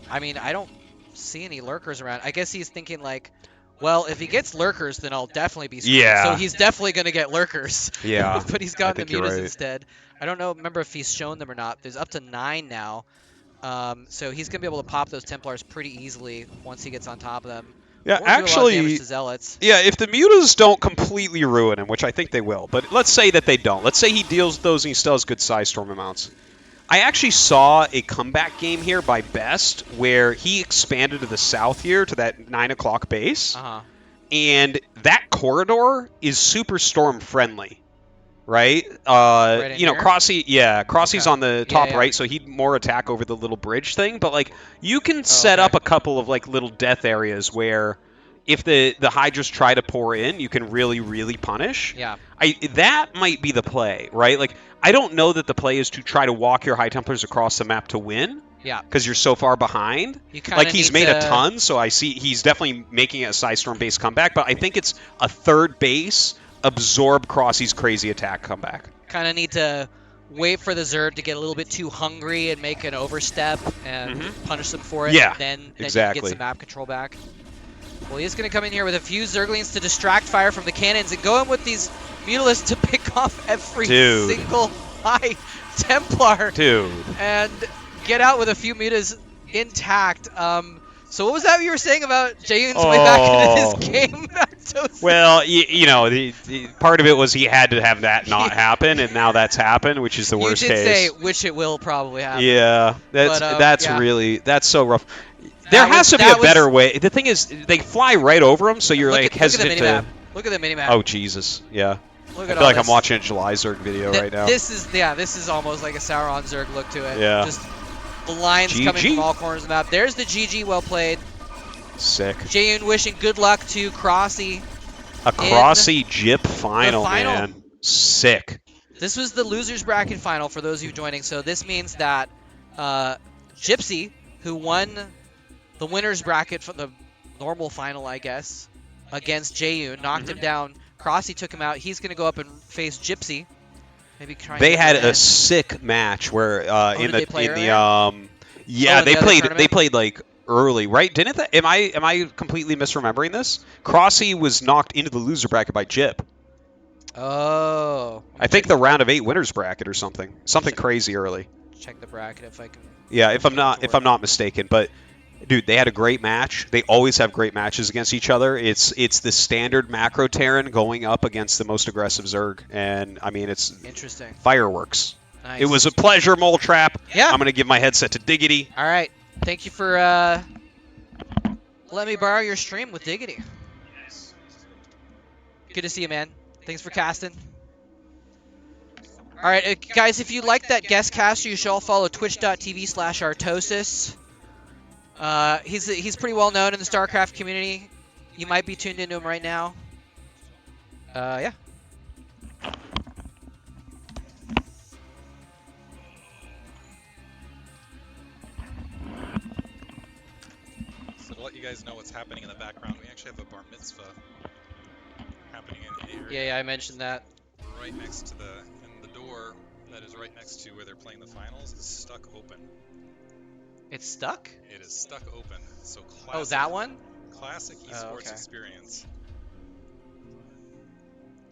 I mean, I don't see any lurkers around. I guess he's thinking like, well, if he gets lurkers, then I'll definitely be screwed. Yeah. So he's definitely going to get lurkers. Yeah. But he's gotten the you're mutas right. instead. I don't know, remember if he's shown them or not. There's up to 9 now. So he's going to be able to pop those Templars pretty easily once he gets on top of them. Yeah, Won't do a lot of actually, damage to Zealots. yeah, if the mutas don't completely ruin him, which I think they will, but let's say that they don't. Let's say he deals those and he still has good size storm amounts. I actually saw a comeback game here by Best where he expanded to the south here to that 9 o'clock base. And that corridor is super storm friendly, right? Right in You know, here? Crossy's on the top yeah. right, so he'd more attack over the little bridge thing. But like, you can set up a couple of like little death areas where, if the Hydras try to pour in, you can really punish. Yeah. That might be the play, right? Like, I don't know that the play is to try to walk your High Templars across the map to win. Yeah. Because you're so far behind. Like, he's made a ton, so I see he's definitely making a Psystorm base comeback, but I think it's a third base, absorb Crossy's crazy attack comeback. Kind of need to wait for the Zerg to get a little bit too hungry and make an overstep and punish them for it. Yeah, then you exactly. get some map control back. Well, he's going to come in here with a few Zerglings to distract fire from the cannons and go in with these Mutalisks to pick off every single High Templar. Dude. And get out with a few mutas intact. So what was that you were saying about Jaeyoon's way back into his game? Artosis? Well, you know, the part of it was he had to have that not happen, and now that's happened, which is the worst You did case. say which it will probably happen. Yeah, that's yeah. really so rough. There has to be a better way. The thing is, they fly right over them, so you're like hesitant to. Look at the minimap. Oh Jesus, yeah. Look I at feel like this. I'm watching a July Zerg video right now. This is almost like a Sauron Zerg look to it. Yeah. Just the lines coming from all corners of the map. There's the GG, well played. Sick. Jaeyoon wishing good luck to Crossy. A Crossy Jip final, man. Sick. This was the losers bracket final for those of you joining. So this means that Gypsy, who won the winners bracket for the normal final, I guess, against Jaeyoon, knocked him down. Crossy took him out. He's going to go up and face Gypsy. Maybe try. They had a sick match where they played like early, right? Didn't they? Am I completely misremembering this? Crossy was knocked into the loser bracket by Jip. Oh. I think the round of 8 winners bracket or something crazy early. Check the bracket if I can. Yeah, if I'm not mistaken, but dude, they had a great match. They always have great matches against each other. It's the standard macro Terran going up against the most aggressive Zerg, and I mean it's interesting. Fireworks. Nice. It was a pleasure, Moletrap. Yeah. I'm gonna give my headset to Diggity. All right. Thank you for let me borrow your stream with Diggity. Good to see you, man. Thanks for casting. All right, guys, if you like that guest caster, you should all follow twitch.tv/Artosis. He's pretty well known in the StarCraft community. You might be tuned into him right now. Yeah. So to let you guys know what's happening in the background, we actually have a bar mitzvah happening in the area. Yeah, I mentioned that. Right next to the door that is right next to where they're playing the finals is stuck open. It's stuck? It is stuck open. So classic. Oh, that one? Classic esports experience.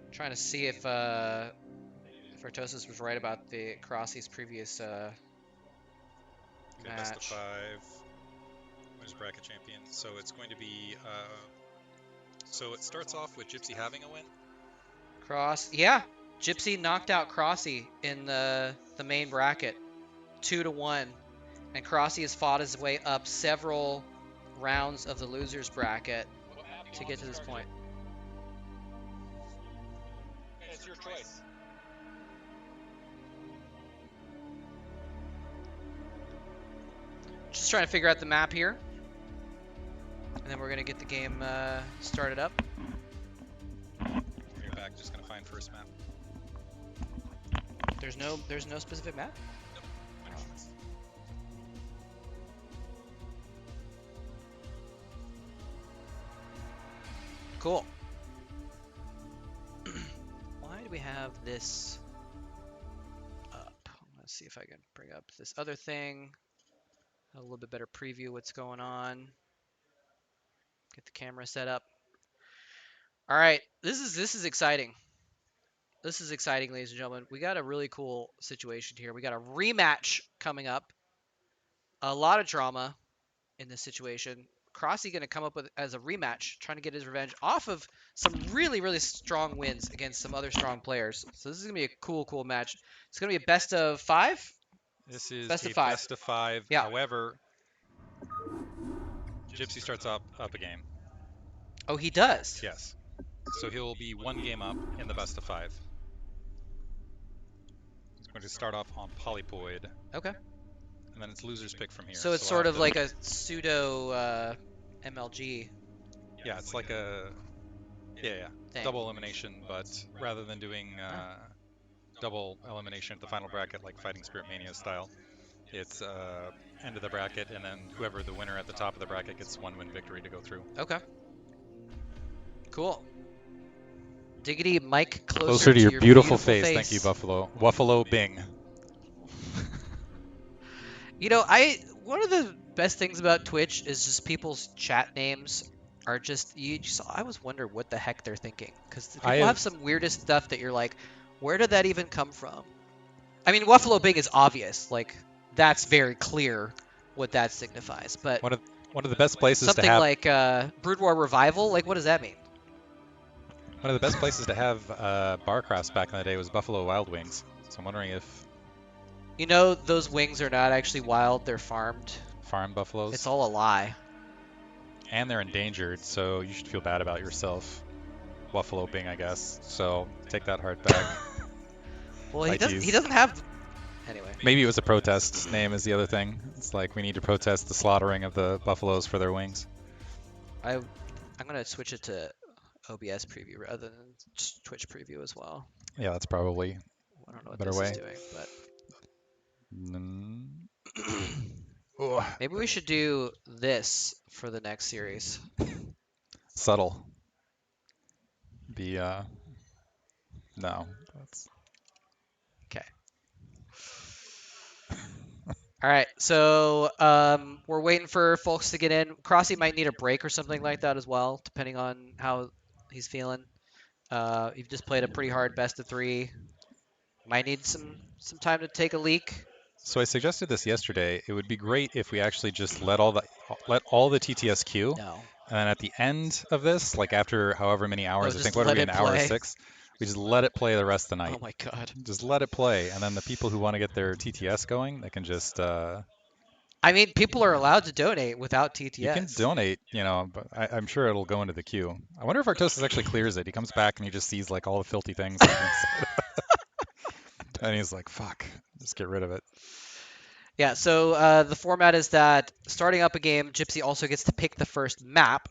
I'm trying to see if Artosis was right about the Crossy's previous match. Best of 5. Winners bracket champion. So it's going to be. So it starts off with Gypsy having a win. Cross. Yeah. Gypsy knocked out Crossy in the main bracket, 2-1, and Crossy has fought his way up several rounds of the losers bracket to get to this point. It's your choice. Just trying to figure out the map here, and then we're gonna get the game started up. You're back. Just gonna find first map. There's no specific map. Cool. Why do we have this up? Let's see if I can bring up this other thing. A little bit better preview what's going on. Get the camera set up. All right, this is exciting. This is exciting, ladies and gentlemen. We got a really cool situation here. We got a rematch coming up. A lot of drama in this situation. Crossy going to come up with as a rematch, trying to get his revenge off of some really, really strong wins against some other strong players. So this is going to be a cool match. It's going to be a best of 5. This is Best a of 5. best of 5. Yeah. However, Gypsy starts up a game. Oh, he does? Yes. So he'll be 1 game up in the best of 5. He's going to start off on Polypoid. Okay. And then it's loser's pick from here. So it's sort of like a pseudo MLG. Yeah, it's like a thing. double elimination, but rather than doing double elimination at the final bracket like Fighting Spirit Mania style, it's end of the bracket, and then whoever the winner at the top of the bracket gets 1 win victory to go through. Okay. Cool. Diggity, mic Closer to your beautiful face. Thank you, Buffalo. Buffalo Bing. You know, one of the best things about Twitch is just people's chat names are just I always wonder what the heck they're thinking, because people have some weirdest stuff that you're like, where did that even come from? I mean, Buffalo Bing is obvious, like that's very clear what that signifies. But one of the best places something to have like Brood War Revival, like what does that mean? One of the best places to have barcrafts back in the day was Buffalo Wild Wings. So I'm wondering if you know those wings are not actually wild; they're farmed. Farm buffaloes. It's all a lie. And they're endangered, so you should feel bad about yourself. Buffalo Bing, I guess. So take that heart back. Well, he doesn't have. Anyway. Maybe it was a protest name is the other thing. It's like we need to protest the slaughtering of the buffaloes for their wings. I'm gonna switch it to OBS preview rather than Twitch preview as well. Yeah, that's probably I don't know what better this way. is doing, but maybe we should do this for the next series. Subtle. No. Okay. All right, so we're waiting for folks to get in. Crossy might need a break or something like that as well, depending on how he's feeling. You've just played a pretty hard best of 3. Might need some time to take a leak. So I suggested this yesterday. It would be great if we actually just let all the TTS queue. No. And then at the end of this, like after however many hours, I think what are we, an hour 6? We just let it play the rest of the night. Oh my god. Just let it play, and then the people who want to get their TTS going, they can just. I mean, people are allowed to donate without TTS. You can donate, but I'm sure it'll go into the queue. I wonder if Artosis actually clears it. He comes back and he just sees like all the filthy things. And he's like, fuck, just get rid of it. Yeah, so the format is that starting up a game, Gypsy also gets to pick the first map.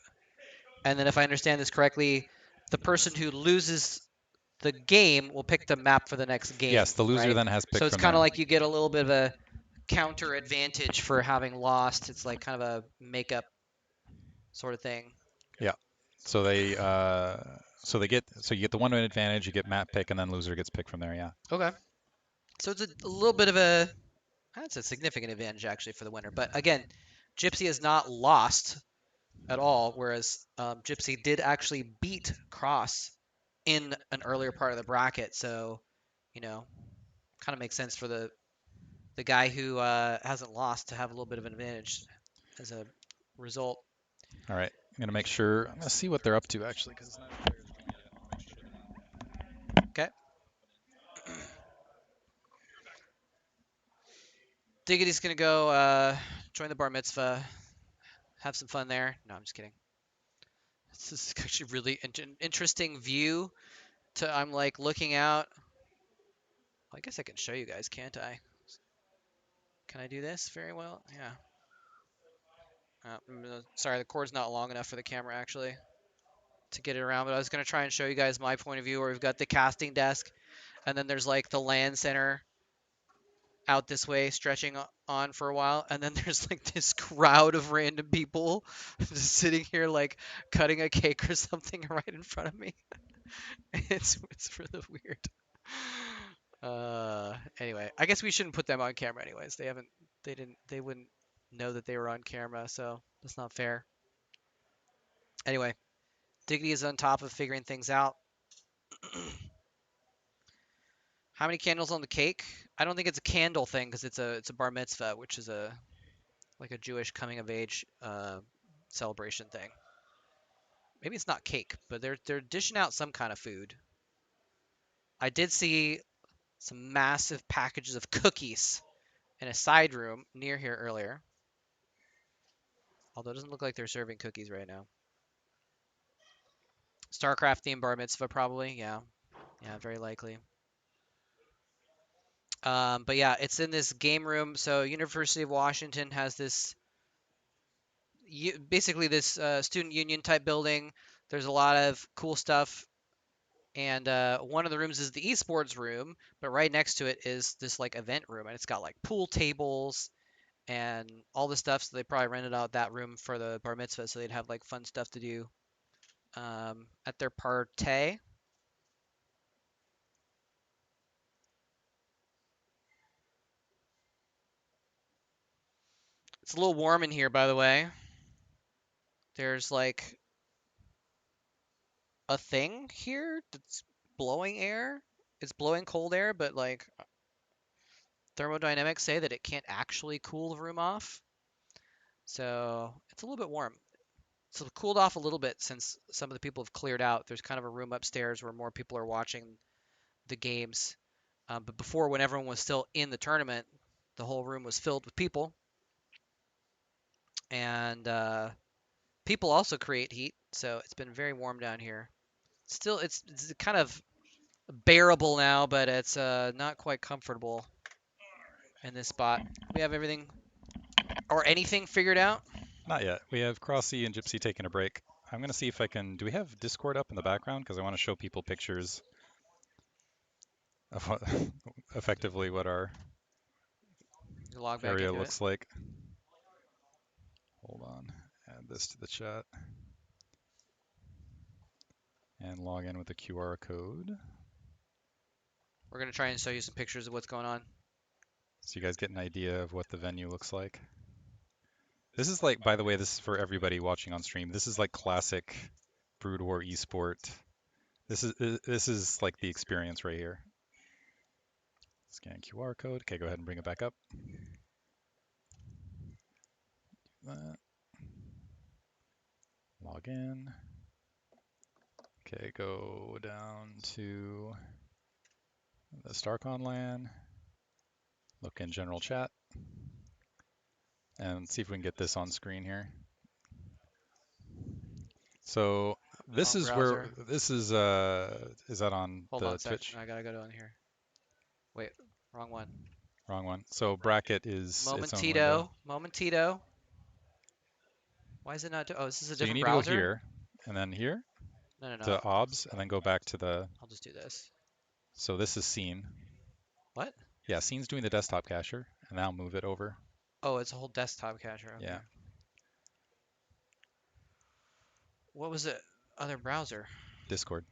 And then if I understand this correctly, the person who loses the game will pick the map for the next game. Yes, the loser right? then has picked. So it's kind of like you get a little bit of a counter advantage for having lost. It's like kind of a makeup sort of thing. Yeah. So you get the 1 win advantage, you get map pick, and then loser gets picked from there. Yeah. Okay. So it's a little bit of that's a significant advantage actually for the winner. But again, Gypsy has not lost at all, whereas Gypsy did actually beat Cross in an earlier part of the bracket. So, kind of makes sense for the guy who hasn't lost to have a little bit of an advantage as a result. All right. I'm going to make sure. I'm going to see what they're up to actually. Okay. Diggity's gonna go join the bar mitzvah, have some fun there. No, I'm just kidding. This is actually really interesting view. I'm like looking out. I guess I can show you guys, can't I? Can I do this very well? Yeah. Sorry, the cord's not long enough for the camera actually to get it around, but I was gonna try and show you guys my point of view where we've got the casting desk, and then there's like the LAN center out this way stretching on for a while, and then there's like this crowd of random people just sitting here like cutting a cake or something right in front of me. It's really weird. Anyway, I guess we shouldn't put them on camera anyways. They wouldn't know that they were on camera, so that's not fair. Anyway, Diggity is on top of figuring things out. How many candles on the cake? I don't think it's a candle thing because it's a bar mitzvah, which is like a Jewish coming of age celebration thing. Maybe it's not cake, but they're dishing out some kind of food. I did see some massive packages of cookies in a side room near here earlier. Although it doesn't look like they're serving cookies right now. StarCraft themed bar mitzvah probably, yeah. Yeah, very likely. But yeah, it's in this game room. So University of Washington has this, basically this student union type building. There's a lot of cool stuff. And one of the rooms is the esports room, but right next to it is this like event room, and it's got like pool tables and all this stuff. So they probably rented out that room for the bar mitzvah, so they'd have like fun stuff to do at their partay. It's a little warm in here, by the way. There's like a thing here that's blowing air. It's blowing cold air, but like thermodynamics say that it can't actually cool the room off. So it's a little bit warm. So it cooled off a little bit since some of the people have cleared out. There's kind of a room upstairs where more people are watching the games. But before, when everyone was still in the tournament, the whole room was filled with people. And people also create heat, so it's been very warm down here. Still, it's kind of bearable now, but it's not quite comfortable in this spot. We have everything or anything figured out? Not yet. We have Crossy and Gypsy taking a break. I'm going to see if I can... Do we have Discord up in the background? Because I want to show people pictures of what, effectively what our Log back area into looks it. like. Hold on. Add this to the chat. And log in with the QR code. We're going to try and show you some pictures of what's going on. So you guys get an idea of what the venue looks like. This is like, by the way, this is for everybody watching on stream. This is like classic Brood War esport. This is like the experience right here. Scan QR code. Okay, go ahead and bring it back up. That. Log in. Okay, go down to the StarCon LAN. Look in general chat. And see if we can get this on screen here. So this is where this is that on Hold the on a second. Twitch? I gotta go down here. Wait, wrong one. Wrong one. So bracket is its own window. Momentito. Why is it not? Oh, this is a So you different need browser. to go here and then here No. to OBS and then go back to the. I'll just do this. So this is scene. What? Yeah, scene's doing the desktop cacher, and now move it over. Oh, it's a whole desktop cacher. Okay. Yeah. What was the other browser? Discord.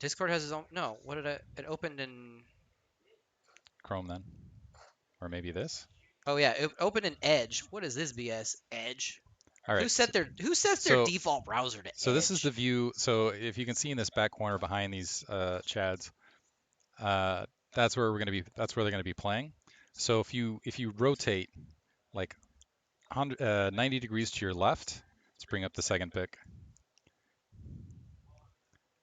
Discord has its own. No, what did it opened in? Chrome then, or maybe this. Oh yeah, it opened in Edge. What is this BS? Edge. All right. Who sets their default browser to Edge? So this is the view. So if you can see in this back corner behind these chads, that's where we're gonna be. That's where they're gonna be playing. So if you rotate like 90 degrees to your left, let's bring up the second pick.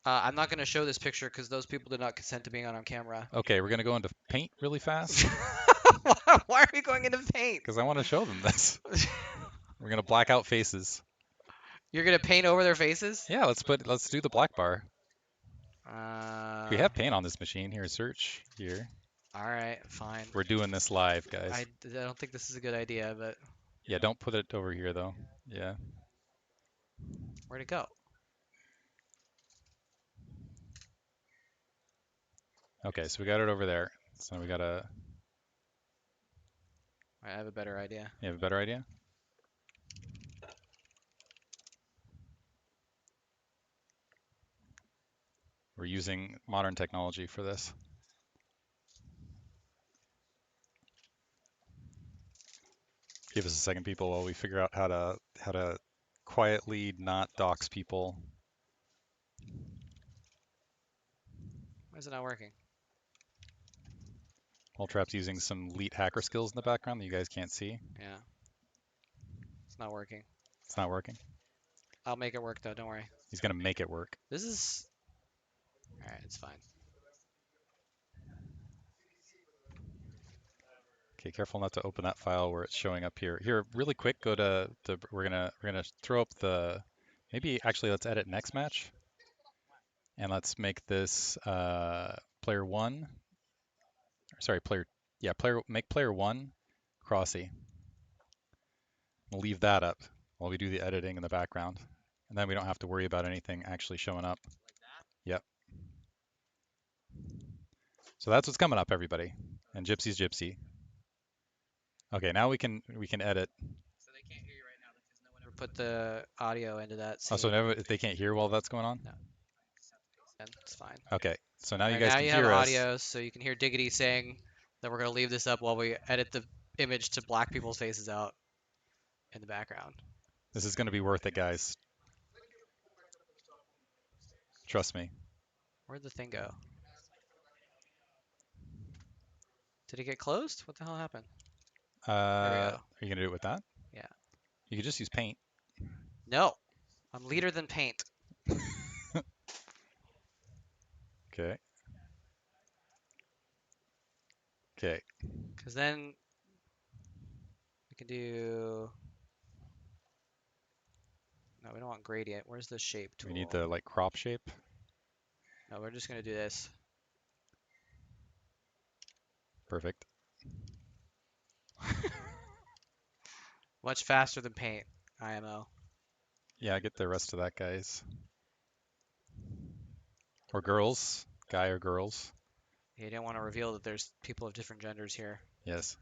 I'm not going to show this picture because those people did not consent to being on camera. Okay, we're going to go into Paint really fast. Why are we going into paint? Because I want to show them this. We're gonna black out faces. You're gonna paint over their faces? Yeah, let's do the black bar. We Uh, have paint on this machine. Here, search here. all right, fine. We're doing this live, guys. I don't think this is a good idea, but Yeah, don't put it over here though. Yeah. where'd it go? Okay, so we got it over there. So we gotta. I have a better idea. You have a better idea? We're using modern technology for this. Give us a second, people, while we figure out how to quietly not dox people. Why is it not working? Moletrap's using some elite hacker skills in the background that you guys can't see. Yeah. It's not working. It's not working. I'll make it work though, don't worry. He's gonna make it work. This is... Alright, it's fine. Okay, careful not to open that file where it's showing up here. Here, really quick, go to we're gonna throw up the, maybe actually let's edit next match. And let's make this player one. Sorry, make player one Crossy. We'll leave that up while we do the editing in the background. And then we don't have to worry about anything actually showing up. Yep. So that's what's coming up, everybody. And Gypsy's Gypsy. Okay, now we can edit. So they can't hear you right now because no one ever put the audio into that Oh, so scene. never, they can't hear while that's going on? No. It's fine. Okay, so now you Alright, guys now can you hear have us. audio, so you can hear Diggity saying that we're going to leave this up while we edit the image to black people's faces out in the background. This is going to be worth it, guys. Trust me. Where'd the thing go? Did it get closed? What the hell happened? Are you going to do it with that? Yeah. You could just use paint. No. I'm leader than paint. Okay. Okay. Because then we can do... No, we don't want gradient. Where's the shape tool? We need the like crop shape. No, we're just going to do this. Perfect. Much faster than paint, IMO. Yeah, get the rest of that, guys. Or girls. Guy or girls. You don't want to reveal that there's people of different genders here. Yes.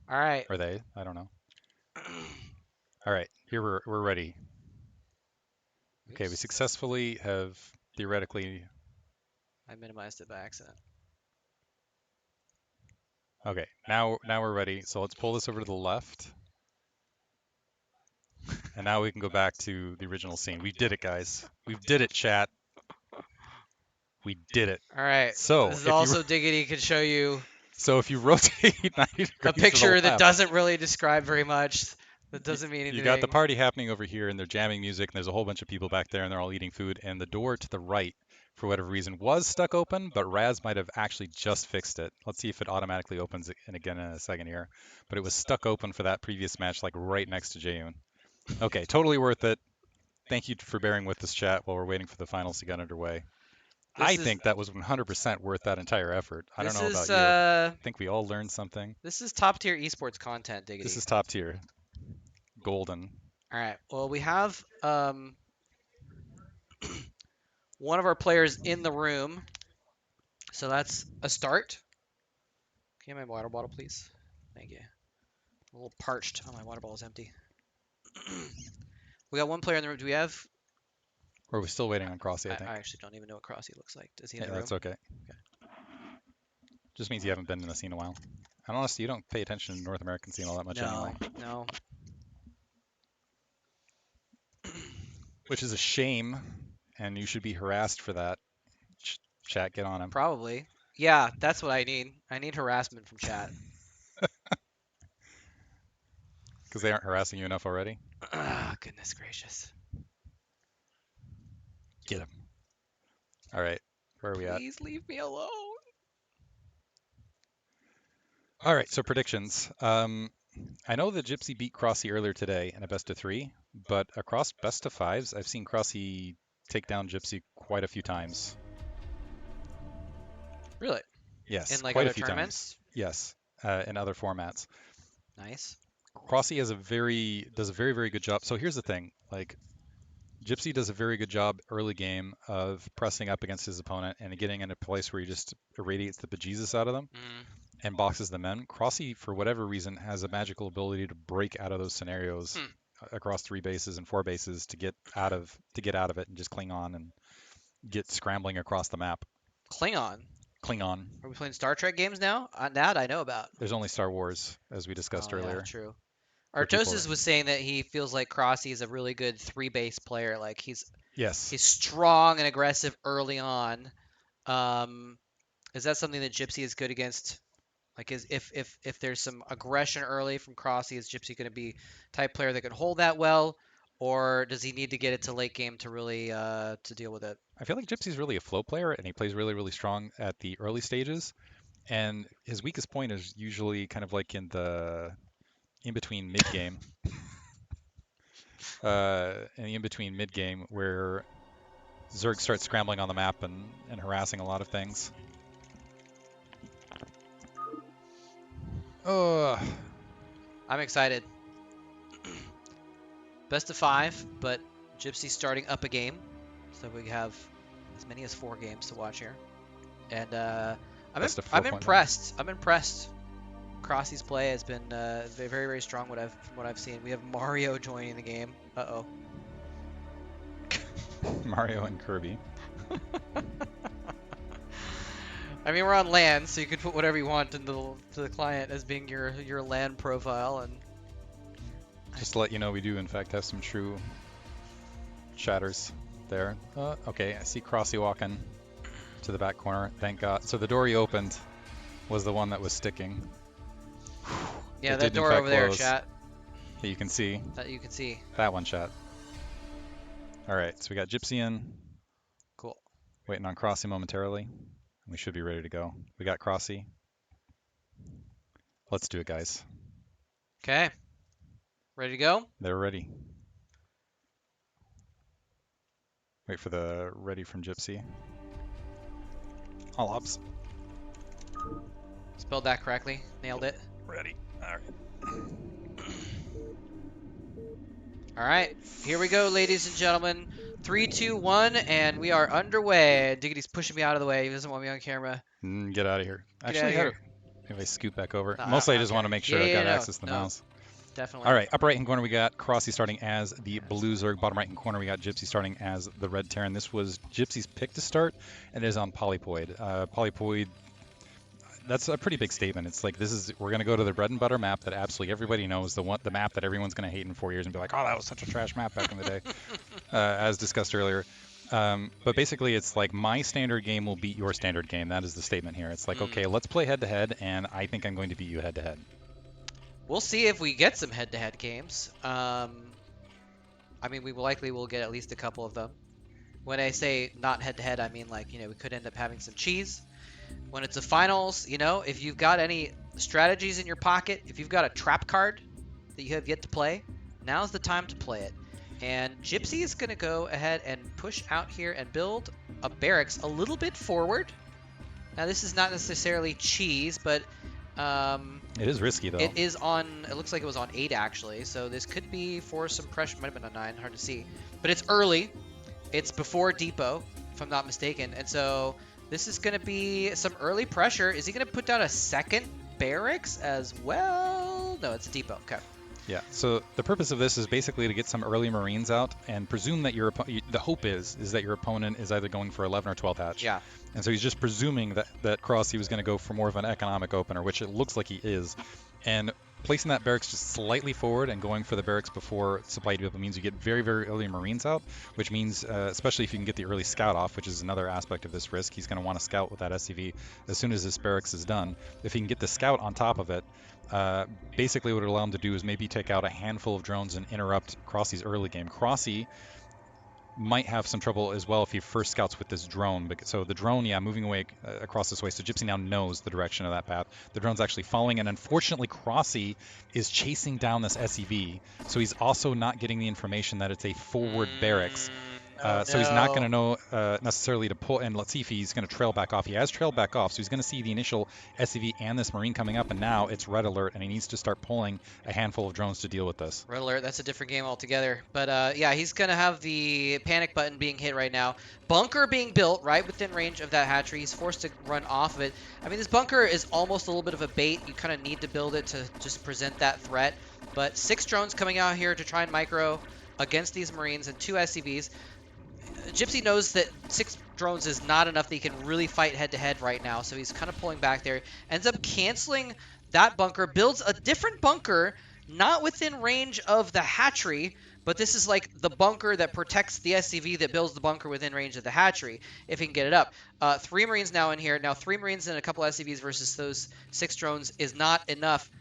All right. Or they. I don't know. All right. Here we're ready. Okay, we successfully have theoretically... I minimized it by accident. Okay, now we're ready. So let's pull this over to the left. And now we can go back to the original scene. We did it, guys. We did it, chat. We did it. All right. So this is also Diggity could show you. So if you rotate 90 degrees a picture that doesn't really describe very much. That doesn't mean anything. You got the party happening over here, and they're jamming music, and there's a whole bunch of people back there, and they're all eating food. And the door to the right, for whatever reason, was stuck open, but Raz might have actually just fixed it. Let's see if it automatically opens it again in a second here. But it was stuck open for that previous match, like right next to Jaeyoon. Okay, totally worth it. Thank you for bearing with this, chat, while we're waiting for the finals to get underway. I think that was 100% worth that entire effort. I don't know about you. I think we all learned something. This is top tier esports content, Diggity. This is top tier. Golden. All right. Well, we have one of our players in the room, so that's a start. Can you have my water bottle, please? Thank you. I'm a little parched. Oh, my water bottle is empty. We got one player in the room. Do we have? Or are we still waiting on Crossy, I think. I actually don't even know what Crossy looks like. Is he in Yeah, the room? that's okay. Just means you haven't been in the scene in a while. And honestly, you don't pay attention to the North American scene all that much anyway. No. Which is a shame, and you should be harassed for that. Chat, get on him. Probably. Yeah, that's what I need. I need harassment from chat. Because they aren't harassing you enough already? Ah, goodness gracious. Get him. All right, where are we at? Please leave me alone. All right, so predictions. I know that Gypsy beat Crossy earlier today in a best of 3, but across best of 5s, I've seen Crossy take down Gypsy quite a few times. Really? Yes, In like quite a other few tournaments? times. Yes, in other formats. Nice. Crossy does a very, very good job. So here's the thing, like Gypsy does a very good job early game of pressing up against his opponent and getting in a place where he just irradiates the bejesus out of them Mm. and boxes them in. Crossy, for whatever reason, has a magical ability to break out of those scenarios across 3 bases and 4 bases to get out of it and just cling on and get scrambling across the map. Klingon. Klingon. Are we playing Star Trek games now? That I know about. There's only Star Wars, as we discussed Oh, earlier. yeah, true. for people Artosis who- was saying that he feels like Crossy is a really good 3-base player. Like he's Yes. strong and aggressive early on. Is that something that Gypsy is good against? Like, if there's some aggression early from Crossy, is Gypsy going to be type player that can hold that well, or does he need to get it to late game to really to deal with it? I feel like Gypsy's really a flow player, and he plays really, really strong at the early stages. And his weakest point is usually kind of like in between mid game, in between mid game where Zerg starts scrambling on the map and harassing a lot of things. Oh, I'm excited. Best of 5, but Gypsy starting up a game, so we have as many as 4 games to watch here. And Best of I'm 4.1. impressed. I'm impressed. Crossy's play has been very, very strong. From what I've seen, we have Mario joining the game. Uh-oh. Mario and Kirby. I mean, we're on LAN, so you could put whatever you want into the client as being your LAN profile, and Just to let you know, we do in fact have some true chatters there. Okay, I see Crossy walking to the back corner. Thank God. So the door he opened was the one that was sticking. yeah, It that did, in door fact, over there, close. chat. That you can see. That you can see. That one, chat. All right, so we got Gypsy in. Cool. Waiting on Crossy momentarily. We should be ready to go. We got Crossy. Let's do it, guys. Okay. Ready to go? They're ready. Wait for the ready from Gypsy. All ops. Spelled that correctly. Nailed it. Ready. All right. All right. Here we go, ladies and gentlemen. 3, 2, 1, and we are underway. Diggity's pushing me out of the way. He doesn't want me on camera. Get out of here. Get Actually, outta here. if I scoot back over. No, Mostly I don't just want to care. make sure Yeah, I got no, access to the no. mouse. Definitely. All right, upper right hand corner we got Crossy starting as the blue Zerg. Bottom right hand corner we got Gypsy starting as the red Terran. This was Gypsy's pick to start, and it is on Polypoid. Polypoid, that's a pretty big statement. It's like we're going to go to the bread and butter map that absolutely everybody knows, the map that everyone's going to hate in 4 years and be like, oh, that was such a trash map back in the day, as discussed earlier. But basically, it's like my standard game will beat your standard game. That is the statement here. It's like, okay, let's play head to head, and I think I'm going to beat you head to head. We'll see if we get some head-to-head games. I mean, we likely will get at least a couple of them. When I say not head-to-head, I mean like, we could end up having some cheese. When it's a finals, if you've got any strategies in your pocket, if you've got a trap card that you have yet to play, now's the time to play it. And Gypsy is going to go ahead and push out here and build a barracks a little bit forward. Now, this is not necessarily cheese, but it is risky, though. it looks like it was on 8, actually, so this could be for some pressure. Might have been on 9, hard to see. But it's early. It's before depot, if I'm not mistaken, and so this is going to be some early pressure. Is he going to put down a second barracks as well? No, it's a depot. Okay. Yeah, so the purpose of this is basically to get some early Marines out and presume that the hope is that your opponent is either going for 11 or 12 hatch. Yeah. And so he's just presuming that Crossy was going to go for more of an economic opener, which it looks like he is. And placing that barracks just slightly forward and going for the barracks before supply depot means you get very, very early Marines out, which means, especially if you can get the early scout off, which is another aspect of this risk, he's going to want to scout with that SCV as soon as this barracks is done. If he can get the scout on top of it, basically what it will allow him to do is maybe take out a handful of drones and interrupt Crossy's early game. Crossy might have some trouble as well if he first scouts with this drone. So the drone, yeah, moving away across this way. So Gypsy now knows the direction of that path. The drone's actually following, and unfortunately, Crossy is chasing down this SEV. So he's also not getting the information that it's a forward barracks. So he's not going to know necessarily to pull, and let's see if he's going to trail back off. He has trailed back off, so he's going to see the initial SCV and this Marine coming up, and now it's red alert, and he needs to start pulling a handful of drones to deal with this. Red alert, that's a different game altogether. But yeah, he's going to have the panic button being hit right now. Bunker being built right within range of that hatchery. He's forced to run off of it. I mean, this bunker is almost a little bit of a bait. You kind of need to build it to just present that threat. But 6 drones coming out here to try and micro against these Marines and 2 SCVs. Gypsy knows that 6 drones is not enough that he can really fight head-to-head right now, so he's kind of pulling back there. Ends up canceling that bunker, builds a different bunker, not within range of the hatchery, but this is like the bunker that protects the SCV that builds the bunker within range of the hatchery, if he can get it up. 3 Marines now in here. Now 3 Marines and a couple SCVs versus those 6 drones is not enough.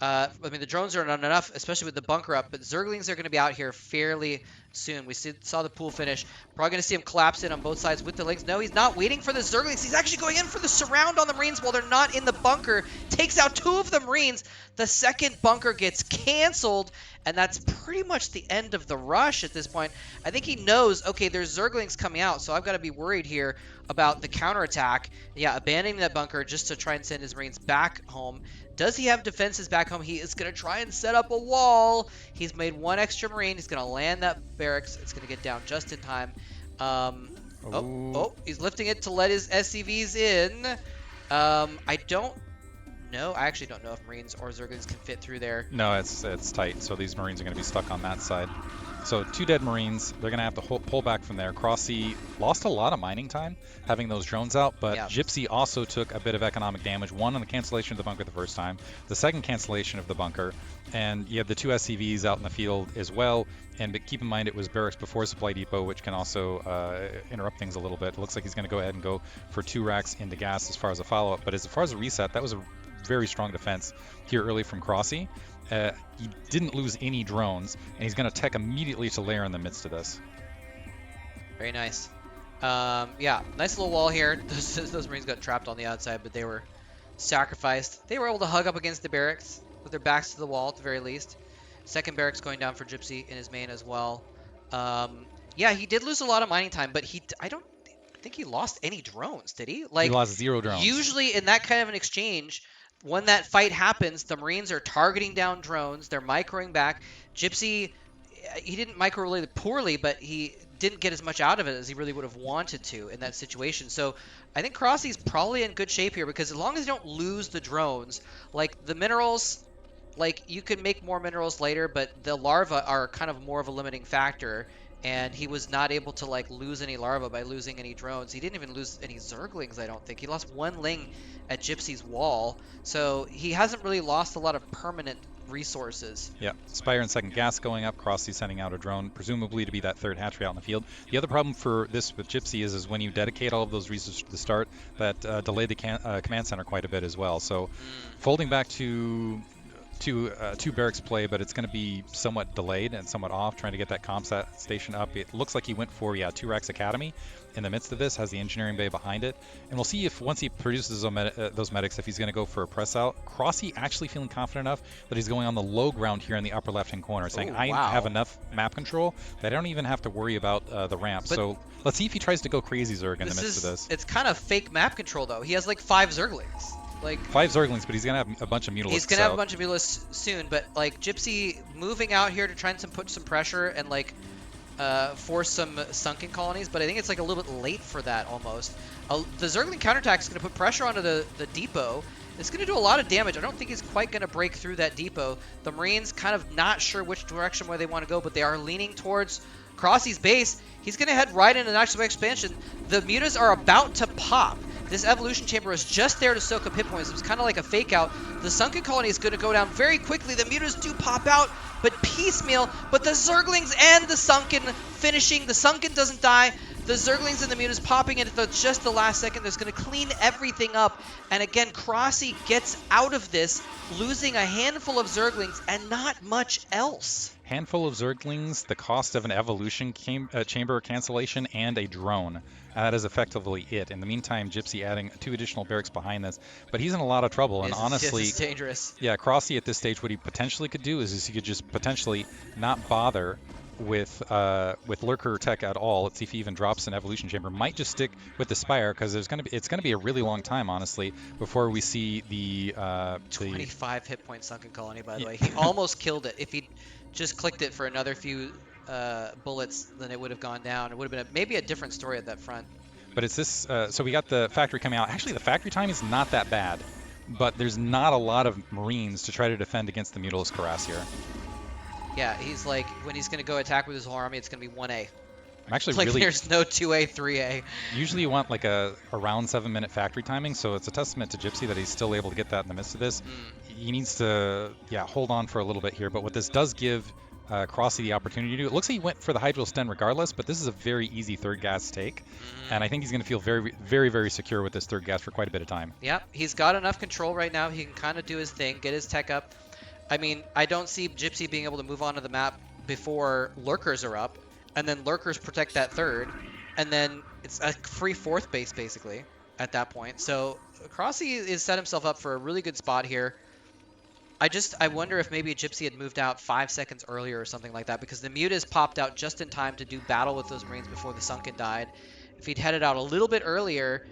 I mean, the drones are not enough, especially with the bunker up, but Zerglings are going to be out here fairly soon. We saw the pool finish. Probably going to see him collapse in on both sides with the Lynx. No, he's not waiting for the Zerglings. He's actually going in for the surround on the Marines while they're not in the bunker. Takes out 2 of the Marines. The second bunker gets canceled, and that's pretty much the end of the rush at this point. I think he knows, okay, there's Zerglings coming out, so I've got to be worried here about the counterattack. Yeah, abandoning that bunker just to try and send his Marines back home. Does he have defenses back home? He is going to try and set up a wall. He's made 1 extra Marine. He's going to land that barracks. It's going to get down just in time. He's lifting it to let his SCVs in. I don't know. I actually don't know if Marines or Zerglings can fit through there. No, it's tight. So these Marines are going to be stuck on that side. So 2 dead Marines. They're going to have to pull back from there. Crossy lost a lot of mining time having those drones out, but Yeah. Gypsy also took a bit of economic damage. 1 on the cancellation of the bunker the first time, the second cancellation of the bunker, and you have the 2 SCVs out in the field as well. But keep in mind it was barracks before supply depot, which can also interrupt things a little bit. It looks like he's going to go ahead and go for 2 racks into gas as far as a follow-up. But as far as a reset, that was a very strong defense here early from Crossy. He didn't lose any drones, and he's going to tech immediately to lair in the midst of this. Very nice. Yeah, nice little wall here. Those Marines got trapped on the outside, but they were sacrificed. They were able to hug up against the barracks with their backs to the wall at the very least. Second barracks going down for Gypsy in his main as well. Yeah, he did lose a lot of mining time, but I don't think he lost any drones, did he? Like, he lost 0 drones. Usually in that kind of an exchange, when that fight happens, the Marines are targeting down drones. They're microing back. Gypsy, he didn't micro really poorly, but he didn't get as much out of it as he really would have wanted to in that situation. So I think Crossy's probably in good shape here because as long as you don't lose the drones, like the minerals, like you can make more minerals later, but the larvae are kind of more of a limiting factor. And he was not able to like lose any larvae by losing any drones. He didn't even lose any Zerglings, I don't think. He lost 1 Ling at Gypsy's wall. So he hasn't really lost a lot of permanent resources. Yeah, Spire and second gas going up. Crossy sending out a drone, presumably to be that 3rd hatchery out in the field. The other problem for this with Gypsy is when you dedicate all of those resources to the start, that delayed the command center quite a bit as well. So folding back to two barracks play, but it's going to be somewhat delayed and somewhat off, trying to get that comsat station up. It looks like he went for 2 racks academy in the midst of this, has the engineering bay behind it, and we'll see if once he produces those medics, if he's going to go for a press out. Crossy actually feeling confident enough that he's going on the low ground here in the upper left hand corner, saying I have enough map control that I don't even have to worry about the ramp. But so let's see if he tries to go crazy Zerg in the midst of this. It's kind of fake map control though. He has like 5 Zerglings. Like 5 Zerglings, but he's gonna have a bunch of Mutalisks. He's gonna have a bunch of Mutalisks soon, but like Gypsy moving out here to try and put some pressure and like force some sunken colonies, but I think it's like a little bit late for that almost. The Zergling counterattack is gonna put pressure onto the depot. It's gonna do a lot of damage. I don't think he's quite gonna break through that depot. The Marines kind of not sure which direction where they want to go, but they are leaning towards Crossy's base. He's gonna head right into the actual expansion. The mutas are about to pop. This evolution chamber was just there to soak up hit points. It was kind of like a fake out. The sunken colony is going to go down very quickly. The mutas do pop out, but piecemeal. But the Zerglings and the sunken finishing. The sunken doesn't die. The Zerglings and the Mutas popping in at just the last second. That's going to clean everything up. And again, Crossy gets out of this, losing a handful of Zerglings and not much else. Handful of Zerglings, the cost of an evolution chamber cancellation, and a drone. That is effectively it. In the meantime, Gypsy adding 2 additional barracks behind this, but he's in a lot of trouble. And honestly, this is dangerous. Yeah, Crossy at this stage, what he potentially could do is he could just potentially not bother with Lurker tech at all. Let's see if he even drops an evolution chamber. Might just stick with the Spire because it's gonna be a really long time, honestly, before we see the 25 hit point sunken colony. By the way, he almost killed it. If he just clicked it for another few bullets, then it would have gone down. It would have been maybe a different story at that front. But it's this. So we got the factory coming out. Actually, the factory time is not that bad, but there's not a lot of Marines to try to defend against the Mutalisk Harass here. Yeah, he's like, when he's going to go attack with his whole army, it's going to be 1A. I'm actually like really... there's no 2A, 3A. Usually you want like a around 7-minute factory timing, so it's a testament to Gypsy that he's still able to get that in the midst of this. He needs to, hold on for a little bit here, but what this does give Crossy the opportunity to do, it looks like he went for the Hydro Sten regardless, but this is a very easy third gas take, and I think he's going to feel very, very, very secure with this third gas for quite a bit of time. Yep, he's got enough control right now. He can kind of do his thing, get his tech up. I mean, I don't see Gypsy being able to move onto the map before Lurkers are up, and then Lurkers protect that third, and then it's a free fourth base, basically, at that point. So Crossy is set himself up for a really good spot here. I wonder if maybe Gypsy had moved out 5 seconds earlier or something like that, because the Mutas popped out just in time to do battle with those Marines before the Sunken died. If he'd headed out a little bit earlier,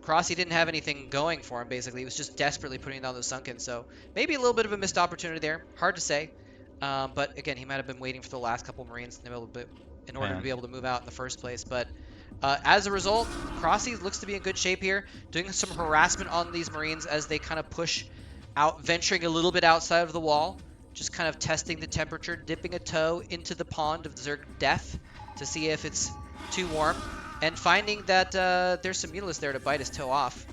Crossy didn't have anything going for him, basically. He was just desperately putting down those Sunken, so maybe a little bit of a missed opportunity there. Hard to say. But again, he might have been waiting for the last couple Marines in order to be able to move out in the first place. But as a result, Crossy looks to be in good shape here, doing some harassment on these Marines as they kind of push out, venturing a little bit outside of the wall, just kind of testing the temperature, dipping a toe into the pond of Zerg death to see if it's too warm, and finding that there's some Mutalisk there to bite his toe off.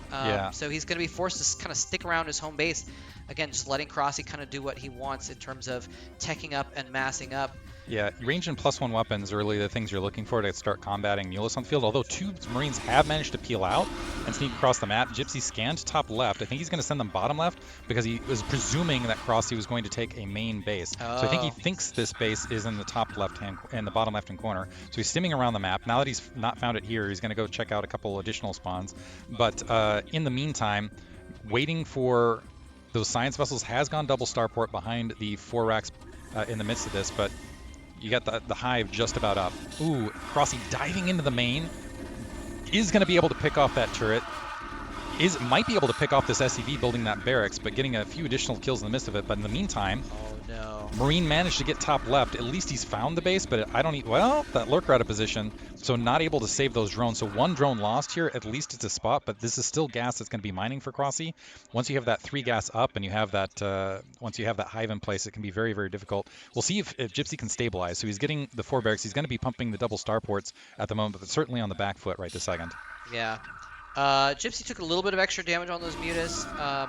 So he's going to be forced to kind of stick around his home base. Again, just letting Crossy kind of do what he wants in terms of teching up and massing up. Yeah, range and +1 weapons are really the things you're looking for to start combating Mutalisk on the field. Although 2 Marines have managed to peel out and sneak across the map, Gypsy scanned top left. I think he's going to send them bottom left because he was presuming that Crossy was going to take a main base. So I think he thinks this base is in the top left-hand, in the bottom left-hand corner. So he's stimming around the map. Now that he's not found it here, he's going to go check out a couple additional spawns. But in the meantime, waiting for those science vessels has gone double starport behind the 4 racks in the midst of this, but you got the hive just about up. Ooh, Crossy diving into the main. Is going to be able to pick off that turret. Might be able to pick off this SCV building that barracks, but getting a few additional kills in the midst of it. But in the meantime, Marine managed to get top left. At least he's found the base, but that Lurker out of position, so not able to save those drones. So 1 drone lost here. At least it's a spot, but this is still gas that's going to be mining for Crossy. Once you have that 3 gas up and you have that, once you have that hive in place, it can be very, very difficult. We'll see if Gypsy can stabilize. So he's getting the 4 barracks. He's going to be pumping the double starports at the moment, but certainly on the back foot right this second. Yeah. Gypsy took a little bit of extra damage on those Mutas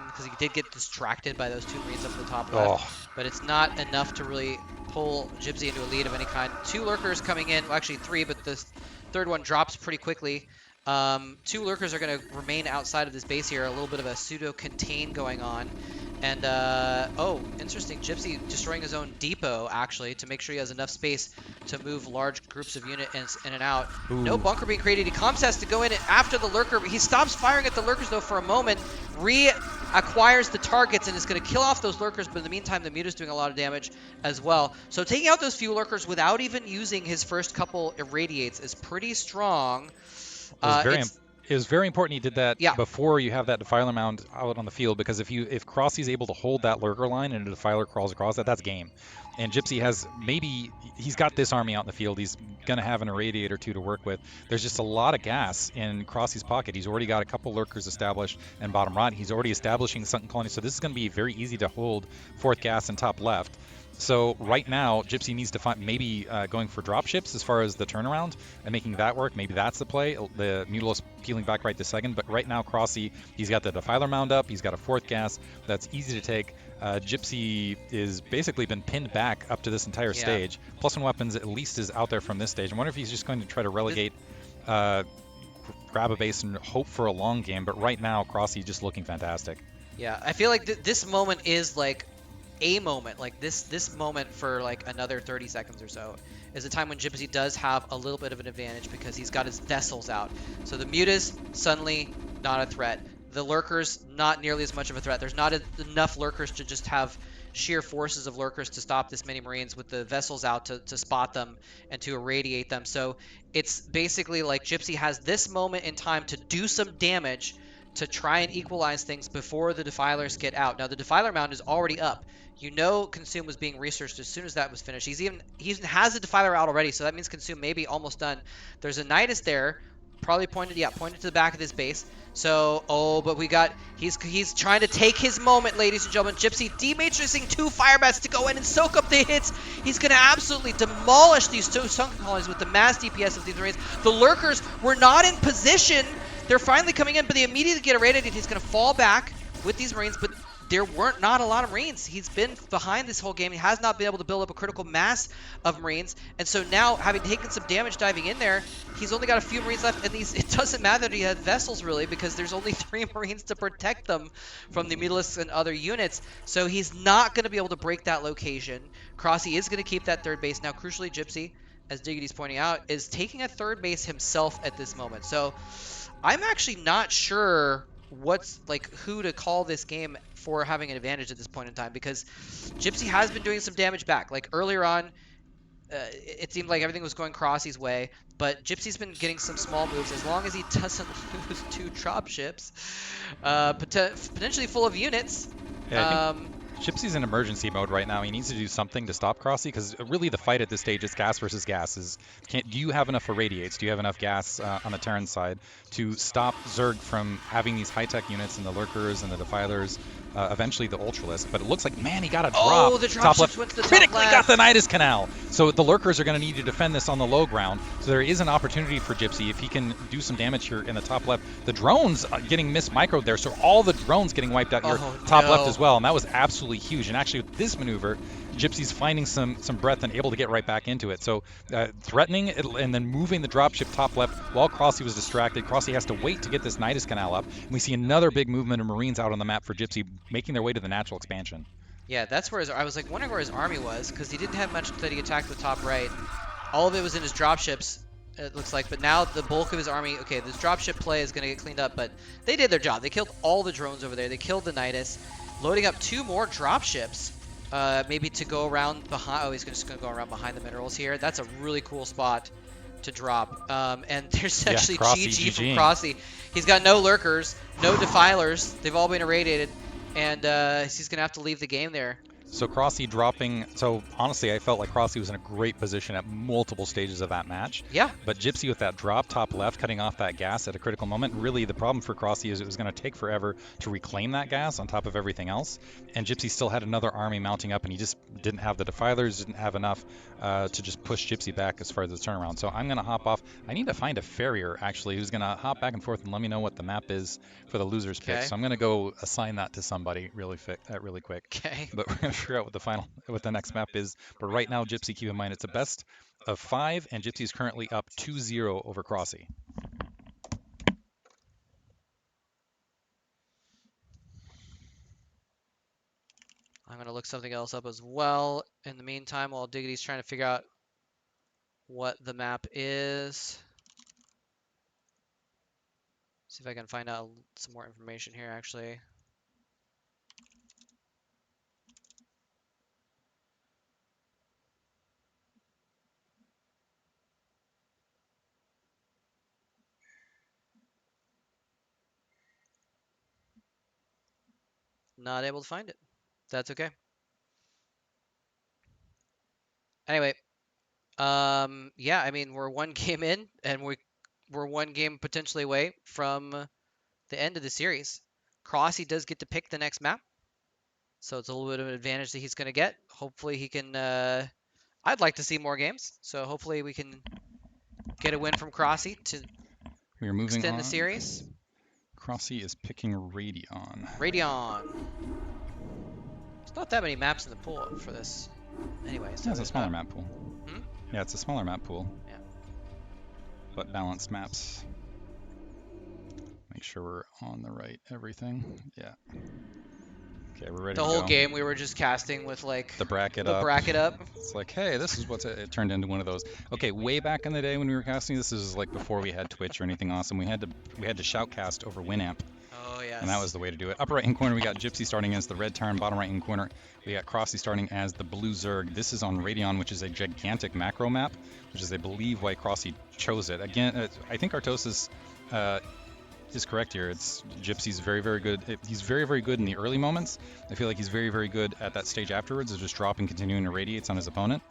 because he did get distracted by those 2 Marines up at the top left. But it's not enough to really pull Gypsy into a lead of any kind. 2 Lurkers coming in, well, actually 3, but the third one drops pretty quickly. 2 Lurkers are going to remain outside of this base here, a little bit of a pseudo-contain going on. And, interesting, Gypsy destroying his own depot, actually, to make sure he has enough space to move large groups of units in and out. Ooh. No bunker being created. He comms has to go in after the Lurker. He stops firing at the Lurkers, though, for a moment, reacquires the targets, and is going to kill off those Lurkers, but in the meantime, the Muta's doing a lot of damage as well. So taking out those few Lurkers without even using his first couple Irradiates is pretty strong. It was very important he did that before you have that Defiler mound out on the field, because if Crossy's able to hold that Lurker line and a Defiler crawls across that's game. And Gypsy he's got this army out in the field. He's going to have an Irradiate or 2 to work with. There's just a lot of gas in Crossy's pocket. He's already got a couple Lurkers established and bottom right. He's already establishing the Sunken Colony, so this is going to be very easy to hold 4th gas and top left. So right now, Gypsy needs to find maybe going for dropships as far as the turnaround and making that work. Maybe that's the play. The Mutalisk peeling back right this second. But right now, Crossy, he's got the Defiler mound up. He's got a 4th gas. That's easy to take. Gypsy is basically been pinned back up to this entire stage. +1 weapons at least is out there from this stage. I wonder if he's just going to try to relegate grab a base and hope for a long game. But right now, Crossy just looking fantastic. Yeah, I feel like this moment is like a moment, like this moment for like another 30 seconds or so is a time when Gypsy does have a little bit of an advantage because he's got his vessels out. So the Mutas suddenly not a threat. The Lurkers not nearly as much of a threat. There's not enough Lurkers to just have sheer forces of Lurkers to stop this many Marines with the vessels out to spot them and to irradiate them. So it's basically like Gypsy has this moment in time to do some damage to try and equalize things before the Defilers get out. Now the Defiler Mound is already up. You know Consume was being researched as soon as that was finished. He even has a Defiler out already, so that means Consume may be almost done. There's a Nidus there, probably pointed to the back of this base. So, but he's trying to take his moment, ladies and gentlemen. Gypsy dematrixing 2 fire bats to go in and soak up the hits. He's going to absolutely demolish these 2 sunken colonies with the mass DPS of these Marines. The Lurkers were not in position. They're finally coming in, but they immediately get irradiated. He's going to fall back with these Marines, but there weren't not a lot of Marines. He's been behind this whole game. He has not been able to build up a critical mass of Marines. And so now, having taken some damage diving in there, he's only got a few Marines left. And it doesn't matter that he has vessels, really, because there's only 3 Marines to protect them from the Mutalisks and other units. So he's not going to be able to break that location. Crossy is going to keep that 3rd base. Now, crucially, Gypsy, as Diggity's pointing out, is taking a 3rd base himself at this moment. So I'm actually not sure who to call this game for having an advantage at this point in time, because Gypsy has been doing some damage back. Like earlier on, it seemed like everything was going Crossy's way, but Gypsy's been getting some small moves as long as he doesn't lose 2 dropships, potentially full of units. Yeah, I think Gypsy's in emergency mode right now. He needs to do something to stop Crossy, because really the fight at this stage is gas versus gas. Do you have enough irradiates? Do you have enough gas on the Terran side to stop Zerg from having these high-tech units and the Lurkers and the Defilers, eventually the Ultralisk? But it looks like, man, he got a drop. Oh, the top left. went to the Critically top got the Nidus Canal. So the Lurkers are going to need to defend this on the low ground. So there is an opportunity for Gypsy if he can do some damage here in the top left. The drones getting mis-microed there, so all the drones getting wiped out here top left as well, and that was absolutely huge. And actually with this maneuver, Gypsy's finding some breath and able to get right back into it. So threatening and then moving the dropship top left while Crossy was distracted. Crossy has to wait to get this Nidus Canal up. And we see another big movement of Marines out on the map for Gypsy, making their way to the natural expansion. Yeah, that's where I was like wondering where his army was, because he didn't have much that he attacked with top right. All of it was in his dropships, it looks like, but now the bulk of his army, okay, this dropship play is going to get cleaned up, but they did their job. They killed all the drones over there. They killed the Nidus, loading up 2 more dropships, maybe to go around behind. Oh, he's just going to go around behind the minerals here. That's a really cool spot to drop. And there's actually Crossy, GG from Crossy. He's got no Lurkers, no Defilers. They've all been irradiated, and he's going to have to leave the game there. So Crossy dropping, so honestly I felt like Crossy was in a great position at multiple stages of that match. Yeah. But Gypsy with that drop top left, cutting off that gas at a critical moment. Really the problem for Crossy is it was going to take forever to reclaim that gas on top of everything else. And Gypsy still had another army mounting up, and he just didn't have the Defilers, didn't have enough to just push Gypsy back as far as the turnaround. So I'm going to hop off. I need to find a farrier actually who's going to hop back and forth and let me know what the map is for the loser's pick. So I'm going to go assign that to somebody really quick. Okay. But we're going to figure out what the next map is. But right now, Gypsy, keep in mind, it's a best of 5, and Gypsy's currently up 2-0 over Crossy. I'm going to look something else up as well in the meantime while Diggity's trying to figure out what the map is. See if I can find out some more information here, actually. Not able to find it. That's okay. Anyway, yeah, I mean, we're 1 game in, and we're 1 game potentially away from the end of the series. Crossy does get to pick the next map, so it's a little bit of an advantage that he's going to get. Hopefully he can, I'd like to see more games, so hopefully we can get a win from Crossy to extend the series. Crossy is picking Radion. Radion. There's not that many maps in the pool for this. Anyway, so yeah, it's a smaller map pool. Hmm? Yeah, it's a smaller map pool. Yeah. but balanced maps. Make sure we're on the right everything. Yeah. Okay, we're ready The to whole go. game we were just casting with like The bracket the up. bracket up. It's like, hey, this is what's it turned into one of those. Okay, way back in the day when we were casting, this is like before we had Twitch or anything awesome. We had to shoutcast over Winamp. Oh yes. And that was the way to do it. Upper right hand corner, we got Gypsy starting as the red Tarn. Bottom right hand corner, we got Crossy starting as the blue Zerg. This is on Radeon, which is a gigantic macro map, which is, I believe, why Crossy chose it. Again, I think Artosis is correct here. It's Gypsy's very, very good. He's very, very good in the early moments. I feel like he's very, very good at that stage afterwards of just dropping, continuing to radiates on his opponent.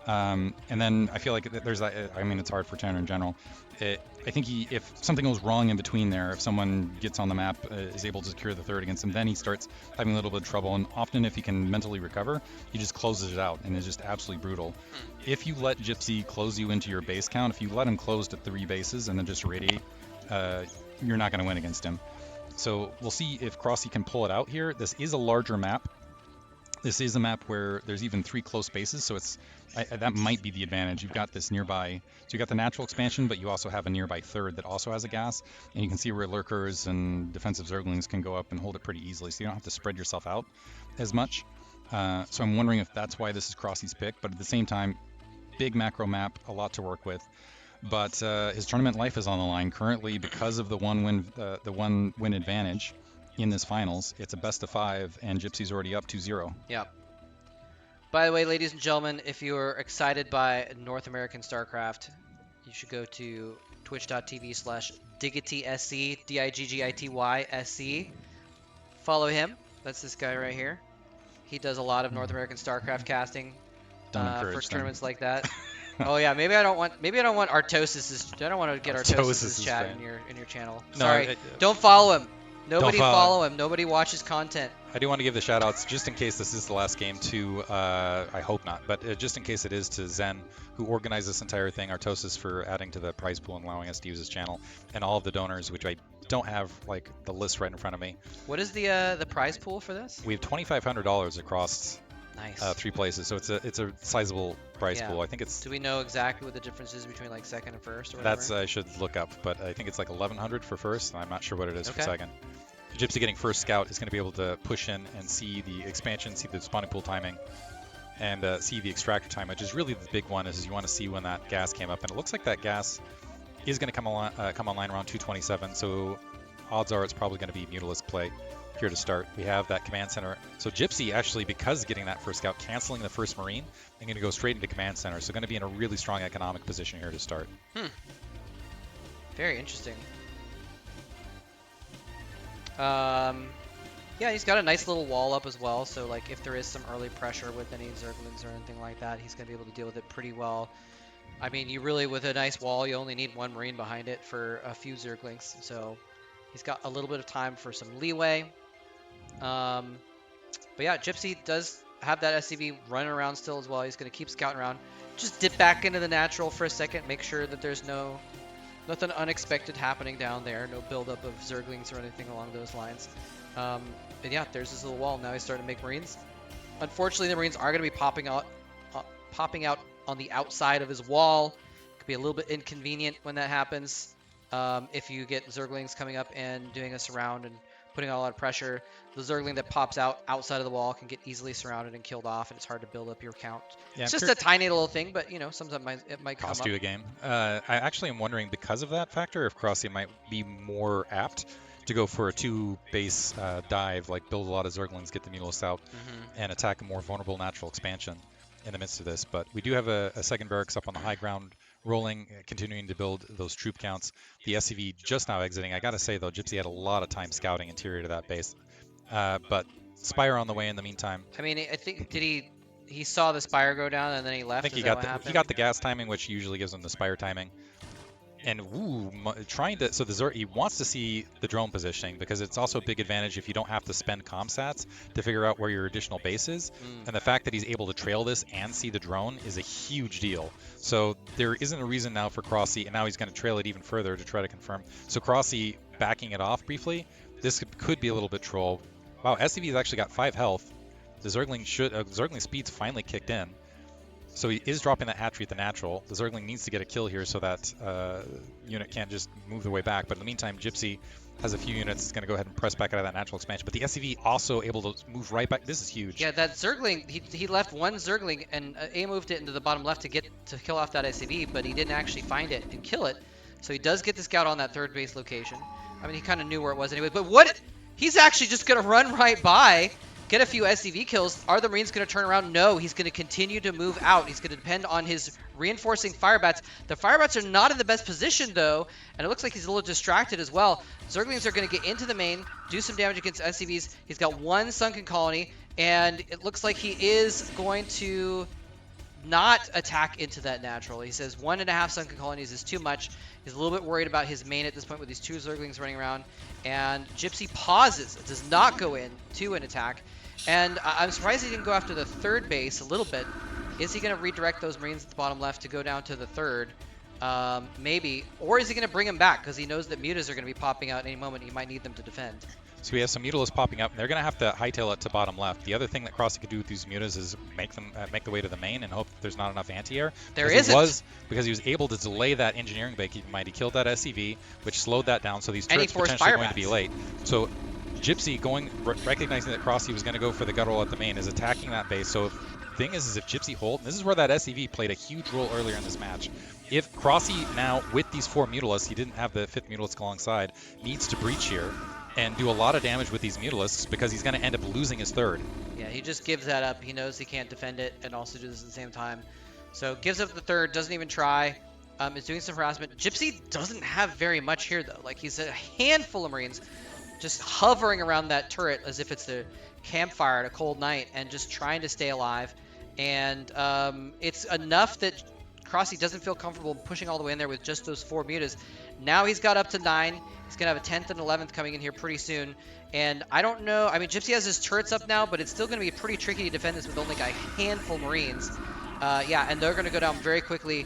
And then I feel like there's that. I mean, it's hard for Tanner in general. I think if something goes wrong in between there, if someone gets on the map, is able to secure the third against him, then he starts having a little bit of trouble. And often, if he can mentally recover, he just closes it out and is just absolutely brutal. If you let Gypsy close you into your base count, if you let him close to 3 bases and then just radiate, you're not going to win against him. So we'll see if Crossy can pull it out here. This is a larger map. This is a map where there's even 3 close bases, so that might be the advantage. You've got this nearby, so you got the natural expansion, but you also have a nearby third that also has a gas, and you can see where lurkers and defensive Zerglings can go up and hold it pretty easily, so you don't have to spread yourself out as much. So I'm wondering if that's why this is Crossy's pick, but at the same time, big macro map, a lot to work with. But his tournament life is on the line currently because of the one win advantage in this finals. It's a best of 5, and Gypsy's already up 2-0. Yeah. By the way, ladies and gentlemen, if you're excited by North American StarCraft, you should go to twitch.tv/DiggitysC, DiggitysC. Follow him. That's this guy right here. He does a lot of North American StarCraft casting for tournaments like that. Oh yeah, maybe I don't want Artosis'. I don't want to get Artosis' chat in your channel. No, Sorry, don't follow him. Nobody follow him. Nobody watches content. I do want to give the shout outs just in case this is the last game to, I hope not, but just in case it is, to Zen, who organized this entire thing, Artosis for adding to the prize pool and allowing us to use his channel, and all of the donors, which I don't have like the list right in front of me. What is the prize pool for this? We have $2,500 across nice. 3 places, so it's a sizable prize pool. I think it's. Do we know exactly what the difference is between like second and first or whatever? That's I should look up, but I think it's like 1,100 for first, and I'm not sure what it is for second. Gypsy getting first scout is going to be able to push in and see the expansion, see the spawning pool timing, and see the extractor time, which is really the big one. Is you want to see when that gas came up, and it looks like that gas is going to come online around 227. So odds are it's probably going to be Mutalisk play here to start. We have that command center. So Gypsy actually, because getting that first scout, canceling the first Marine, and going to go straight into command center. So going to be in a really strong economic position here to start. Very interesting. Yeah, he's got a nice little wall up as well, so like if there is some early pressure with any Zerglings or anything like that, he's going to be able to deal with it pretty well. I mean, you really, with a nice wall, you only need 1 Marine behind it for a few Zerglings, so he's got a little bit of time for some leeway. But yeah, Gypsy does have that SCV running around still as well. He's going to keep scouting around. Just dip back into the natural for a second, make sure that there's nothing unexpected happening down there, no buildup of Zerglings or anything along those lines. And yeah, there's this little wall. Now he's starting to make Marines. Unfortunately, the Marines are going to be popping out on the outside of his wall. Could be a little bit inconvenient when that happens. If you get Zerglings coming up and doing a surround and putting on a lot of pressure, the Zergling that pops out outside of the wall can get easily surrounded and killed off, and it's hard to build up your count. Yeah, it's just a tiny little thing, but you know, sometimes it might cost come you up. a game. I actually am wondering, because of that factor, if Crossy might be more apt to go for a 2 base dive, like build a lot of Zerglings, get the Mutalisk out, and attack a more vulnerable natural expansion in the midst of this. But we do have a second barracks up on the high ground, rolling, continuing to build those troop counts. The SCV just now exiting. I gotta say though, Gypsy had a lot of time scouting interior to that base. But Spire on the way in the meantime. I mean, I think, he saw the Spire go down and then he left? I think he got the gas timing, which usually gives him the Spire timing. And he wants to see the drone positioning, because it's also a big advantage if you don't have to spend comsats to figure out where your additional base is. And the fact that he's able to trail this and see the drone is a huge deal. So there isn't a reason now for Crossy, and now he's going to trail it even further to try to confirm. So Crossy backing it off briefly. This could be a little bit troll. Wow, SCV's actually got 5 health. The Zergling speed's finally kicked in. So he is dropping that hatchery at the natural. The Zergling needs to get a kill here so that unit can't just move their way back. But in the meantime, Gypsy has a few units. It's going to go ahead and press back out of that natural expansion. But the SCV also able to move right back. This is huge. Yeah, that Zergling, he left one Zergling and A moved it into the bottom left to kill off that SCV, but he didn't actually find it and kill it. So he does get the scout on that third base location. I mean, he kind of knew where it was anyway. But what? He's actually just going to run right by, get a few SCV kills. Are the Marines going to turn around? No, he's going to continue to move out. He's going to depend on his reinforcing Firebats. The Firebats are not in the best position, though, and it looks like he's a little distracted as well. Zerglings are going to get into the main, do some damage against SCVs. He's got one Sunken Colony, and it looks like he is going to not attack into that natural. He says 1.5 Sunken Colonies is too much. He's a little bit worried about his main at this point with these two Zerglings running around. And Gypsy pauses, does not go in to an attack. And I'm surprised he didn't go after the third base a little bit. Is he going to redirect those Marines at the bottom left to go down to the third? Maybe. Or is he going to bring them back because he knows that mutas are going to be popping out at any moment. He might need them to defend. So we have some Mutilas popping up, and they're going to have to hightail it to bottom left. The other thing that Crossy could do with these Mutas is make the way to the main and hope that there's not enough anti-air. There isn't. Because he was able to delay that engineering bay. Keep in mind, he killed that SCV, which slowed that down, so these turrets potentially going to be late. So Gypsy recognizing that Crossy was going to go for the guttural at the main, is attacking that base. So the thing is if Gypsy hold, and this is where that SCV played a huge role earlier in this match. If Crossy now, with these 4 Mutalisks, he didn't have the 5th Mutalisk alongside, needs to breach here and do a lot of damage with these Mutalisks because he's going to end up losing his third. Yeah, he just gives that up. He knows he can't defend it and also do this at the same time. So gives up the third, doesn't even try. Is doing some harassment. Gypsy doesn't have very much here, though. Like, he's a handful of Marines just hovering around that turret as if it's the campfire at a cold night and just trying to stay alive. And it's enough that Crossy doesn't feel comfortable pushing all the way in there with just those 4 mutas. Now he's got up to 9. He's going to have a 10th and 11th coming in here pretty soon. And I don't know. I mean, Gypsy has his turrets up now, but it's still going to be pretty tricky to defend this with only a handful of Marines. Yeah, and they're going to go down very quickly.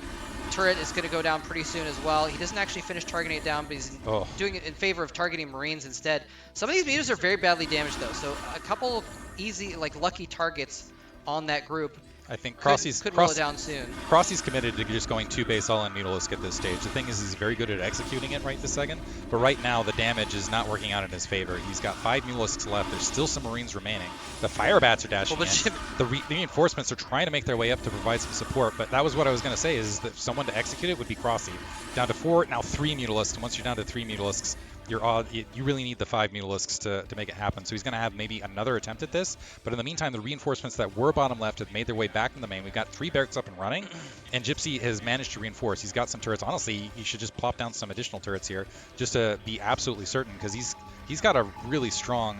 Turret is going to go down pretty soon as well. He doesn't actually finish targeting it down, but he's doing it in favor of targeting Marines instead. Some of these mutas are very badly damaged, though. So a couple of easy, lucky targets on that group. I think could roll it down soon. Crossy's committed to just going 2 base all in Mutalisk at this stage. The thing is, he's very good at executing it right this second, but right now the damage is not working out in his favor. He's got 5 Mutalisks left. There's still some Marines remaining. The Firebats are dashing in. The reinforcements are trying to make their way up to provide some support, but that was what I was going to say, is that someone to execute it would be Crossy. Down to 4, now 3 Mutalisks, and once you're down to 3 Mutalisks, you really need the 5 Mutalisks to make it happen. So he's going to have maybe another attempt at this, but in the meantime, the reinforcements that were bottom left have made their way back in the main. We've got 3 barracks up and running, and Gypsy has managed to reinforce. He's got some turrets. Honestly, he should just plop down some additional turrets here just to be absolutely certain, because he's got a really strong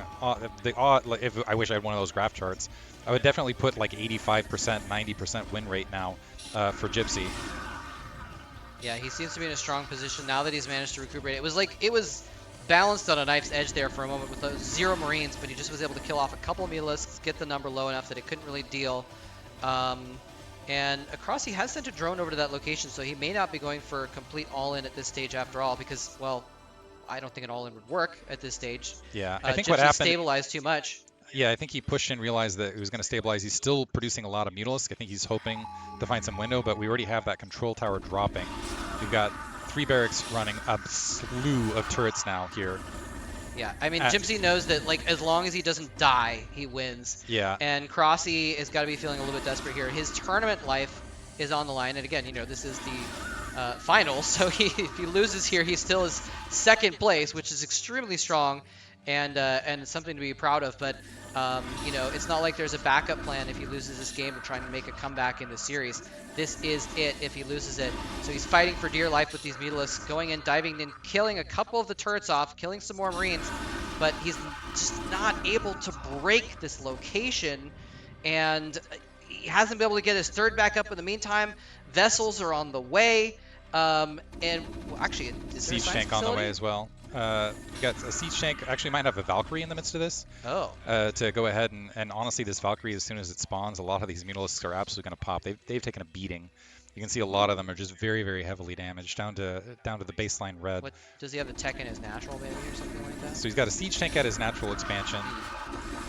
if I wish I had one of those graph charts, I would definitely put like 85%, 90% win rate now for Gypsy. Yeah, he seems to be in a strong position now that he's managed to recuperate. It was balanced on a knife's edge there for a moment with those 0 Marines, but he just was able to kill off a couple of Mutalisks, get the number low enough that it couldn't really deal. And across, he has sent a drone over to that location, so he may not be going for a complete all-in at this stage after all, because, well, I don't think an all-in would work at this stage. Yeah, I think Gypsy what happened... stabilized too much. Yeah, I think he pushed in, realized that it was going to stabilize. He's still producing a lot of Mutalisk. I think he's hoping to find some window, but we already have that control tower dropping. We've got 3 barracks running, a slew of turrets now here. Yeah, I mean, Gypsy knows that, as long as he doesn't die, he wins. Yeah. And Crossy has got to be feeling a little bit desperate here. His tournament life is on the line, and again, this is the finals, so if he loses here, he still is 2nd place, which is extremely strong and something to be proud of. But it's not like there's a backup plan if he loses this game to try and make a comeback in the series. This is it if he loses it. So he's fighting for dear life with these Mutalisks, going in, diving in, killing a couple of the turrets off, killing some more Marines, but he's just not able to break this location, and he hasn't been able to get his 3rd back up in the meantime. Vessels are on the way, and actually, is there a siege science tank on the facility? way as well. We got a siege tank. Actually, might have a Valkyrie in the midst of this. Oh. To go ahead and honestly, this Valkyrie, as soon as it spawns, a lot of these Mutalisks are absolutely going to pop. They've taken a beating. You can see a lot of them are just very, very heavily damaged down to the baseline red. What, does he have the tech in his natural maybe or something like that? So he's got a siege tank at his natural expansion.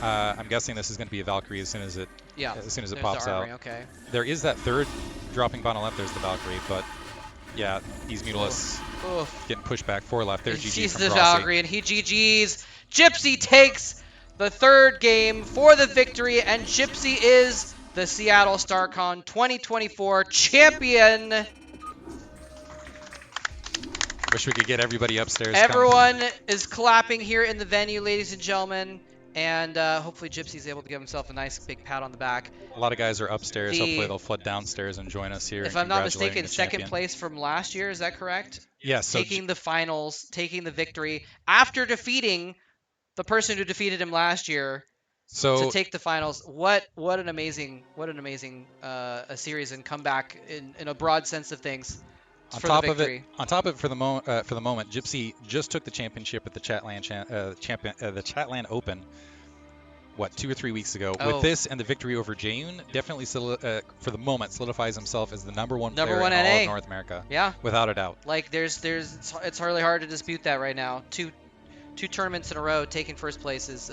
I'm guessing this is going to be a Valkyrie as soon as it Yeah. as soon as it There's the pops out. armory. Okay. There is that third dropping bottom left. There's the Valkyrie, but yeah, he's Mutalus Oof. getting pushed back 4 left. There's He GG sees from the Crossy. Valkyrie and he GG's. Gypsy takes the third game for the victory, and Gypsy is the Seattle StarCon 2024 champion. Wish we could get everybody upstairs. Everyone is clapping here in the venue, ladies and gentlemen, and hopefully Gypsy's able to give himself a nice big pat on the back. A lot of guys are upstairs. The- Hopefully they'll flood downstairs and join us here. If in I'm not congratulating mistaken, the second champion. place from last year, is that correct? Yeah, so Taking the finals, taking the victory after defeating the person who defeated him last year to take the finals. What an amazing a series and comeback in a broad sense of things. on For top the of it, victory. for the moment, Gypsy just took the championship at the the Chatland Open. What, 2 or 3 weeks ago? Oh. With this and the victory over Jayun, definitely for the moment solidifies himself as the number one player in all NA. of North America. Yeah, without a doubt. like it's hardly hard to dispute that right now. Two tournaments in a row taking first place is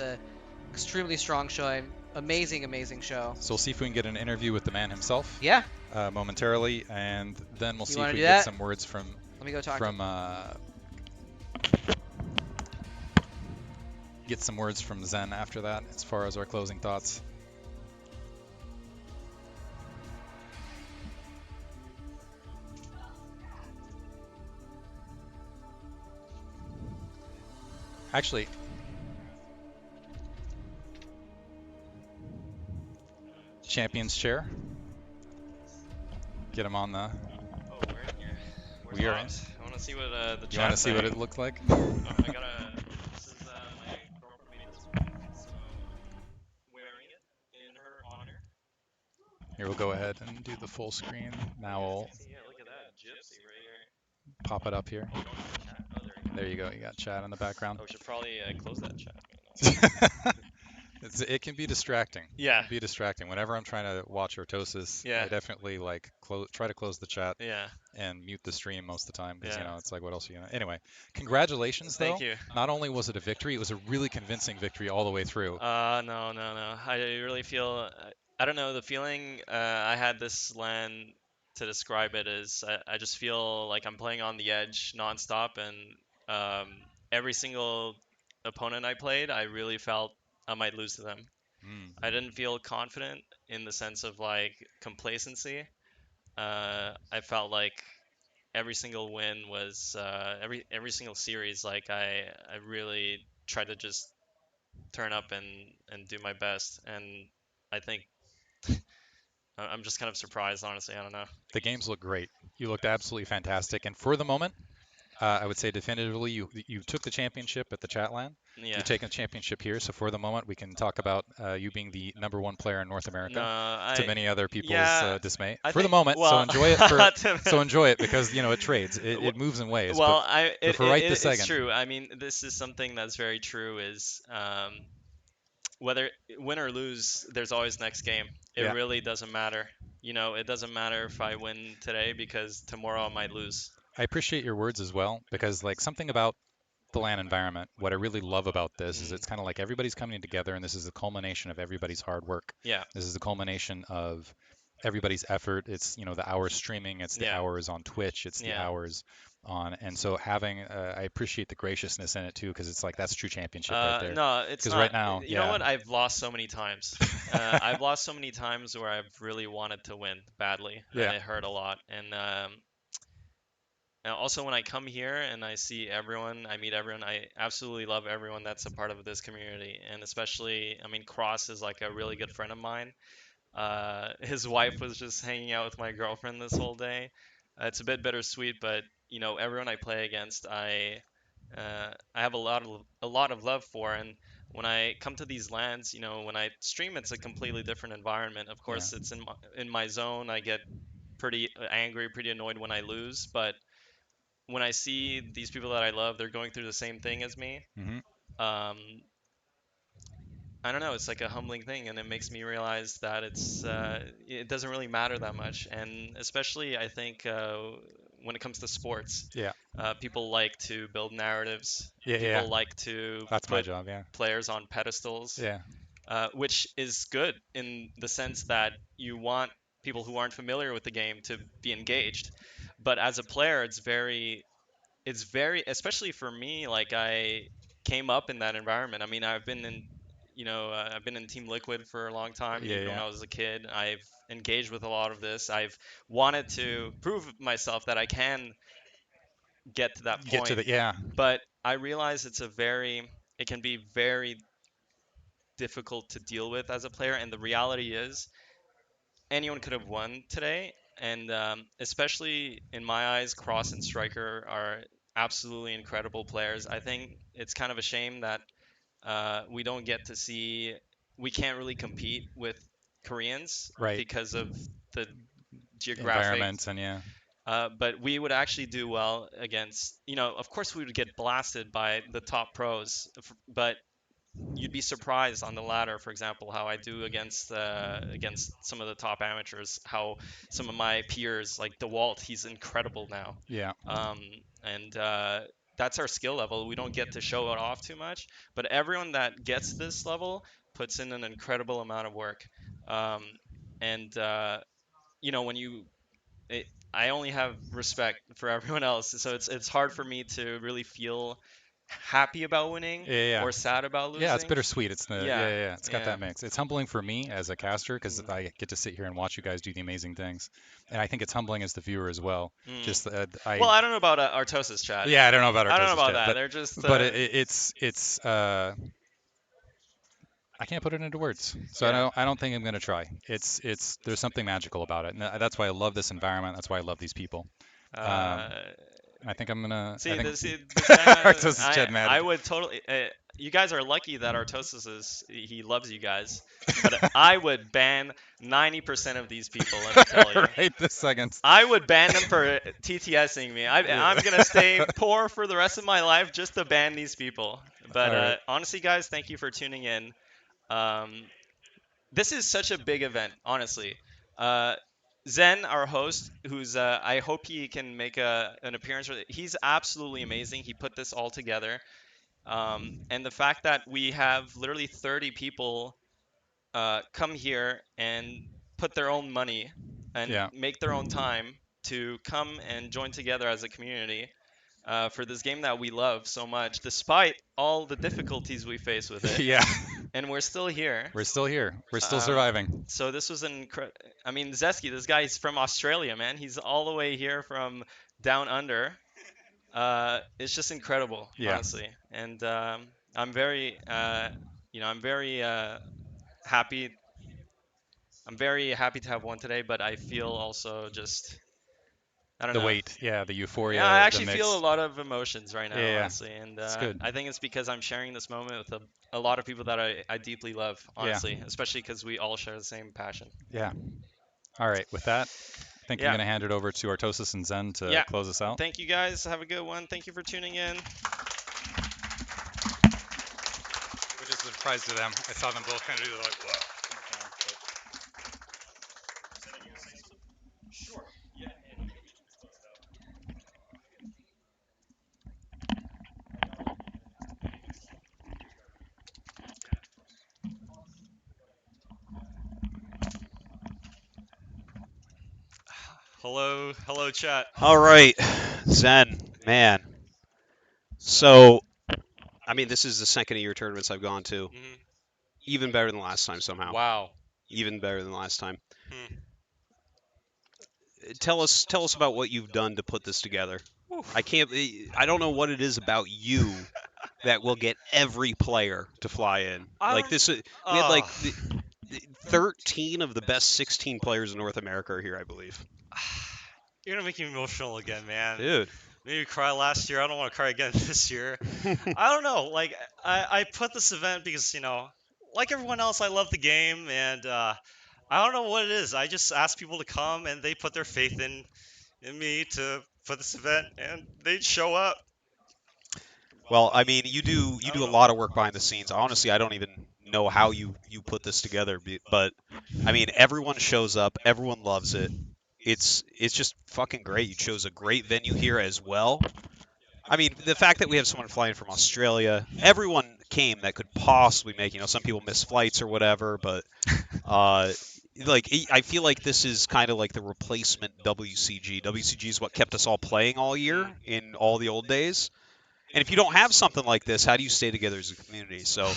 extremely strong showing. Amazing show. So we'll see if we can get an interview with the man himself. Yeah. Momentarily, and then we'll see if wanna we do can get that? some words from Let me go talk. Get some words from Zen after that, as far as our closing thoughts. Actually, champion's chair. Get him on the. Oh, we're in here. We are in. I want to see what the chat. You want to see what it looks like? Oh, I gotta. This is my girlfriend made this for me, so wearing it in her honor. Here, we'll go ahead and do the full screen. Now we'll Yeah, look at that gypsy right here. pop it up here. Oh, chat. Oh, There you go. You got chat in the background. Oh, we should probably close that chat. It can be distracting. Yeah. It can be distracting. Whenever I'm trying to watch Artosis, Yeah. I definitely like try to close the chat. Yeah. And mute the stream most of the time because Yeah. it's like, what else are you gonna? Anyway, congratulations though. Thank you. Not only was it a victory, it was a really convincing victory all the way through. No. I really feel. I don't know the feeling. I had this LAN to describe it as. I just feel like I'm playing on the edge nonstop, and every single opponent I played, I really felt I might lose to them. I didn't feel confident in the sense of like complacency. I felt like every single win was every single series. Like I really tried to just turn up and do my best. And I think I'm just kind of surprised, honestly. I don't know. The games look great. You looked absolutely fantastic, and for the moment, I would say definitively you took the championship at the Chatland. Yeah. You're taking the championship here, so for the moment we can talk about you being the #1 player in North America to many other people's dismay. For the moment, so enjoy it. So enjoy it because it trades. It moves in ways. Well, but for right this second, it's true. I mean, this is something that's very true. Is whether win or lose, there's always next game. It really doesn't matter. It doesn't matter if I win today because tomorrow I might lose. I appreciate your words as well because like something about the LAN environment, what I really love about this is it's kind of like everybody's coming together and this is the culmination of everybody's hard work. Yeah. This is the culmination of everybody's effort. It's, the hours streaming, it's the hours on Twitch, it's the hours on, and so having, I appreciate the graciousness in it too because it's like that's true championship right there. No, it's not. Right now, you know what? I've lost so many times. I've lost so many times where I've really wanted to win badly. And it hurt a lot. And also when I come here and I see everyone, I meet everyone, I absolutely love everyone that's a part of this community. And especially, I mean, Cross is like a really good friend of mine. His wife was just hanging out with my girlfriend this whole day. It's a bit bittersweet, but everyone I play against, I have a lot of love for. And when I come to these lands, when I stream, it's a completely different environment. Of course, it's in my zone. I get pretty angry, pretty annoyed when I lose, but when I see these people that I love, they're going through the same thing as me. I don't know. It's like a humbling thing, and it makes me realize that it doesn't really matter that much. And especially, I think when it comes to sports, people like to build narratives. People like to that's put my job. players on pedestals. Yeah. which is good in the sense that you want people who aren't familiar with the game to be engaged. But as a player, it's very, especially for me, like I came up in that environment. I mean, I've been in Team Liquid for a long time, Yeah, even when yeah. I was a kid. I've engaged with a lot of this. I've wanted to prove myself that I can get to that Get to point, the yeah. but I realize it can be very difficult to deal with as a player. And the reality is, anyone could have won today. And especially in my eyes, Cross and Striker are absolutely incredible players. I think it's kind of a shame that we don't get to see, we can't really compete with Koreans Right. because of the geographic. Environments and yeah. But we would actually do well against, of course we would get blasted by the top pros, but you'd be surprised on the ladder, for example, how I do against some of the top amateurs. How some of my peers, like DeWalt, he's incredible now. Yeah. Um, and that's our skill level. We don't get to show it off too much, but everyone that gets this level puts in an incredible amount of work. Um, and when it, I only have respect for everyone else, so it's hard for me to really feel happy about winning Yeah, yeah. or sad about Yeah, it's losing. bittersweet. It's the yeah, Yeah, yeah, yeah. It's got yeah. that mix. It's humbling for me as a caster because Mm, I get to sit here and watch you guys do the amazing things, and I think it's humbling as the viewer as well. mm. Just Well, I don't know about Artosis chat. yeah, I don't know about I don't know Artosis about chat, that. They're just but it's I can't put it into words, so yeah. I don't think I'm gonna try. It's there's something magical about it, and that's why I love this environment. That's why I love these people. Um, Uh, I think I'm gonna. I see, think this guy, Artosis chat mad. I would totally. You guys are lucky that Artosis he loves you guys, but I would ban 90% of these people. Let me tell you. Right this second. I would ban them for TTSing me. Yeah. I'm gonna stay poor for the rest of my life just to ban these people. But All right. honestly, guys, thank you for tuning in. Um, this is such a big event, honestly. Uh, Zen, our host, who's I hope he can make an appearance. He's absolutely amazing. He put this all together, and the fact that we have literally 30 people come here and put their own money and Yeah. make their own time to come and join together as a community for this game that we love so much, despite all the difficulties we face with it. Yeah. And we're still here. We're still here. We're still Um, surviving. so this was I mean, Zesky, this guy's from Australia, man. He's all the way here from down under. It's just incredible, Yeah. honestly. And I'm very, I'm very happy. I'm very happy to have won today, but I feel also just, I don't The know. weight, yeah, the Yeah, I euphoria, the actually feel a mix. lot of emotions right Yeah, now, yeah. honestly, and It's good. I think it's because I'm sharing this moment with a lot of people that I deeply love, Yeah. honestly, especially because we all share the same passion. Yeah. All right. With that, I think I'm Yeah, going to hand it over to Artosis and Zen to yeah. close us out. Thank you guys. Have a good one. Thank you for tuning in. Which is a surprise to them. I saw them both kind of do like, whoa. Hello, chat. All right, Zen, man. So, I mean, this is the second of your tournaments I've gone to. Hmm. Even better than last time somehow. Wow. Even better than last time. Hmm. Tell us about what you've done to put this together. Oof. I don't know what it is about you that will get every player to fly in. I Like don't. this, we had like 13 of the best 16 players in North America are here, I believe. You're gonna make me emotional again, man. Dude. Maybe cry last year. I don't want to cry again this year. I don't know. Like I put this event because like everyone else, I love the game, and I don't know what it is. I just ask people to come, and they put their faith in me to put this event, and they show up. Well, I mean, you I do don't a know. lot of work behind the scenes. Honestly, I don't even know how you put this together, but I mean, everyone shows up, everyone loves it. It's just fucking great. You chose a great venue here as well. I mean, the fact that we have someone flying from Australia, everyone came that could possibly make. Some people miss flights or whatever, but I feel like this is kind of like the replacement WCG. WCG is what kept us all playing all year in all the old days. And if you don't have something like this, how do you stay together as a community? So,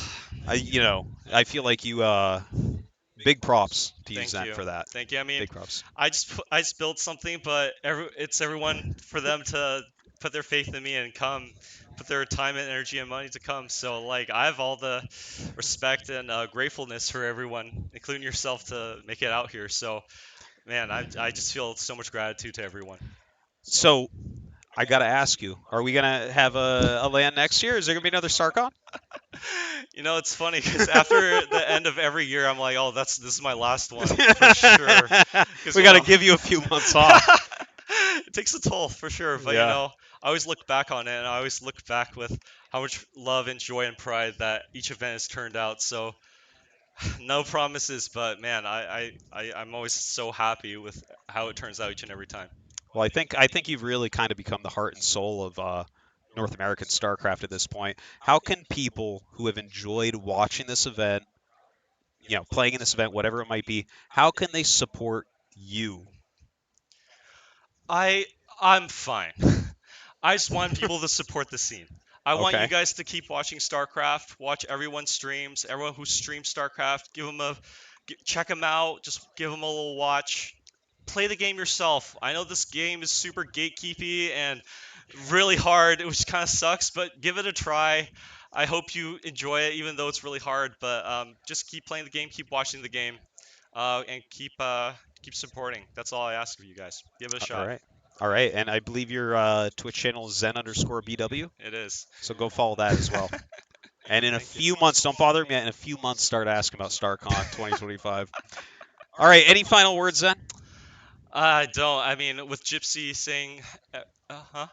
I feel like you big props to you, Thank Zen, you. for that. Thank you. I mean, Big props. I just built something, but it's everyone for them to put their faith in me and come, put their time and energy and money to come. So like I have all the respect and gratefulness for everyone, including yourself, to make it out here. So man, I just feel so much gratitude to everyone. So, I got to ask you, are we going to have a LAN next year? Is there going to be another StarCon? It's funny because after the end of every year, I'm like, oh, this is my last one for sure. We got to give you a few months off. It takes a toll for sure, but Yeah. I always look back on it, and I always look back with how much love and joy and pride that each event has turned out. So no promises, but man, I'm always so happy with how it turns out each and every time. Well, I think you've really kind of become the heart and soul of North American StarCraft at this point. How can people who have enjoyed watching this event, playing in this event, whatever it might be, how can they support you? I'm fine. I just want people to support the scene. I want you Okay. guys to keep watching StarCraft. Watch everyone's streams. Everyone who streams StarCraft, check them out. Just give them a little watch. Play the game yourself. I know this game is super gatekeepy and really hard, which kind of sucks, but give it a try. I hope you enjoy it, even though it's really hard. But just keep playing the game, keep watching the game, and keep supporting. That's all I ask of you guys. Give it a All shot. right. All right. And I believe your Twitch channel is Zen_BW. It is. So go follow that as well. And in a few months, don't bother me. In a few months, start asking about StarCon 2025. All right. Any final words, Zen? I don't. I mean, with Gypsy saying, huh?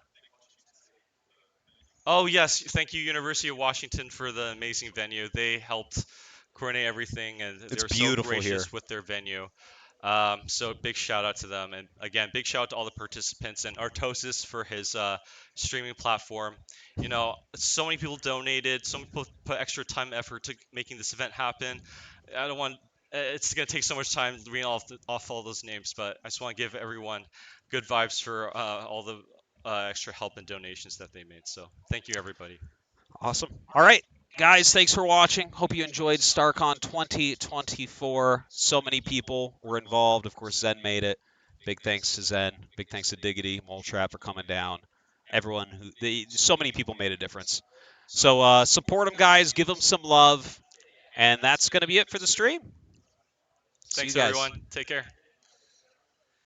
Oh yes, thank you, University of Washington, for the amazing venue. They helped coordinate everything, and It's they were so beautiful here. gracious with their venue. So big shout out to them, and again, big shout out to all the participants and Artosis for his streaming platform. So many people donated, so many people put extra time and effort to making this event happen. I don't want. It's gonna take so much time reading off all those names, but I just want to give everyone good vibes for all the extra help and donations that they made. So thank you, everybody. Awesome. All right, guys, thanks for watching. Hope you enjoyed StarCon 2024. So many people were involved. Of course, Zen made it. Big thanks to Zen. Big thanks to Diggity, Moletrap for coming down. Everyone so many people made a difference. So support them, guys. Give them some love. And that's going to be it for the stream. See Thanks, you guys. everyone. Take care.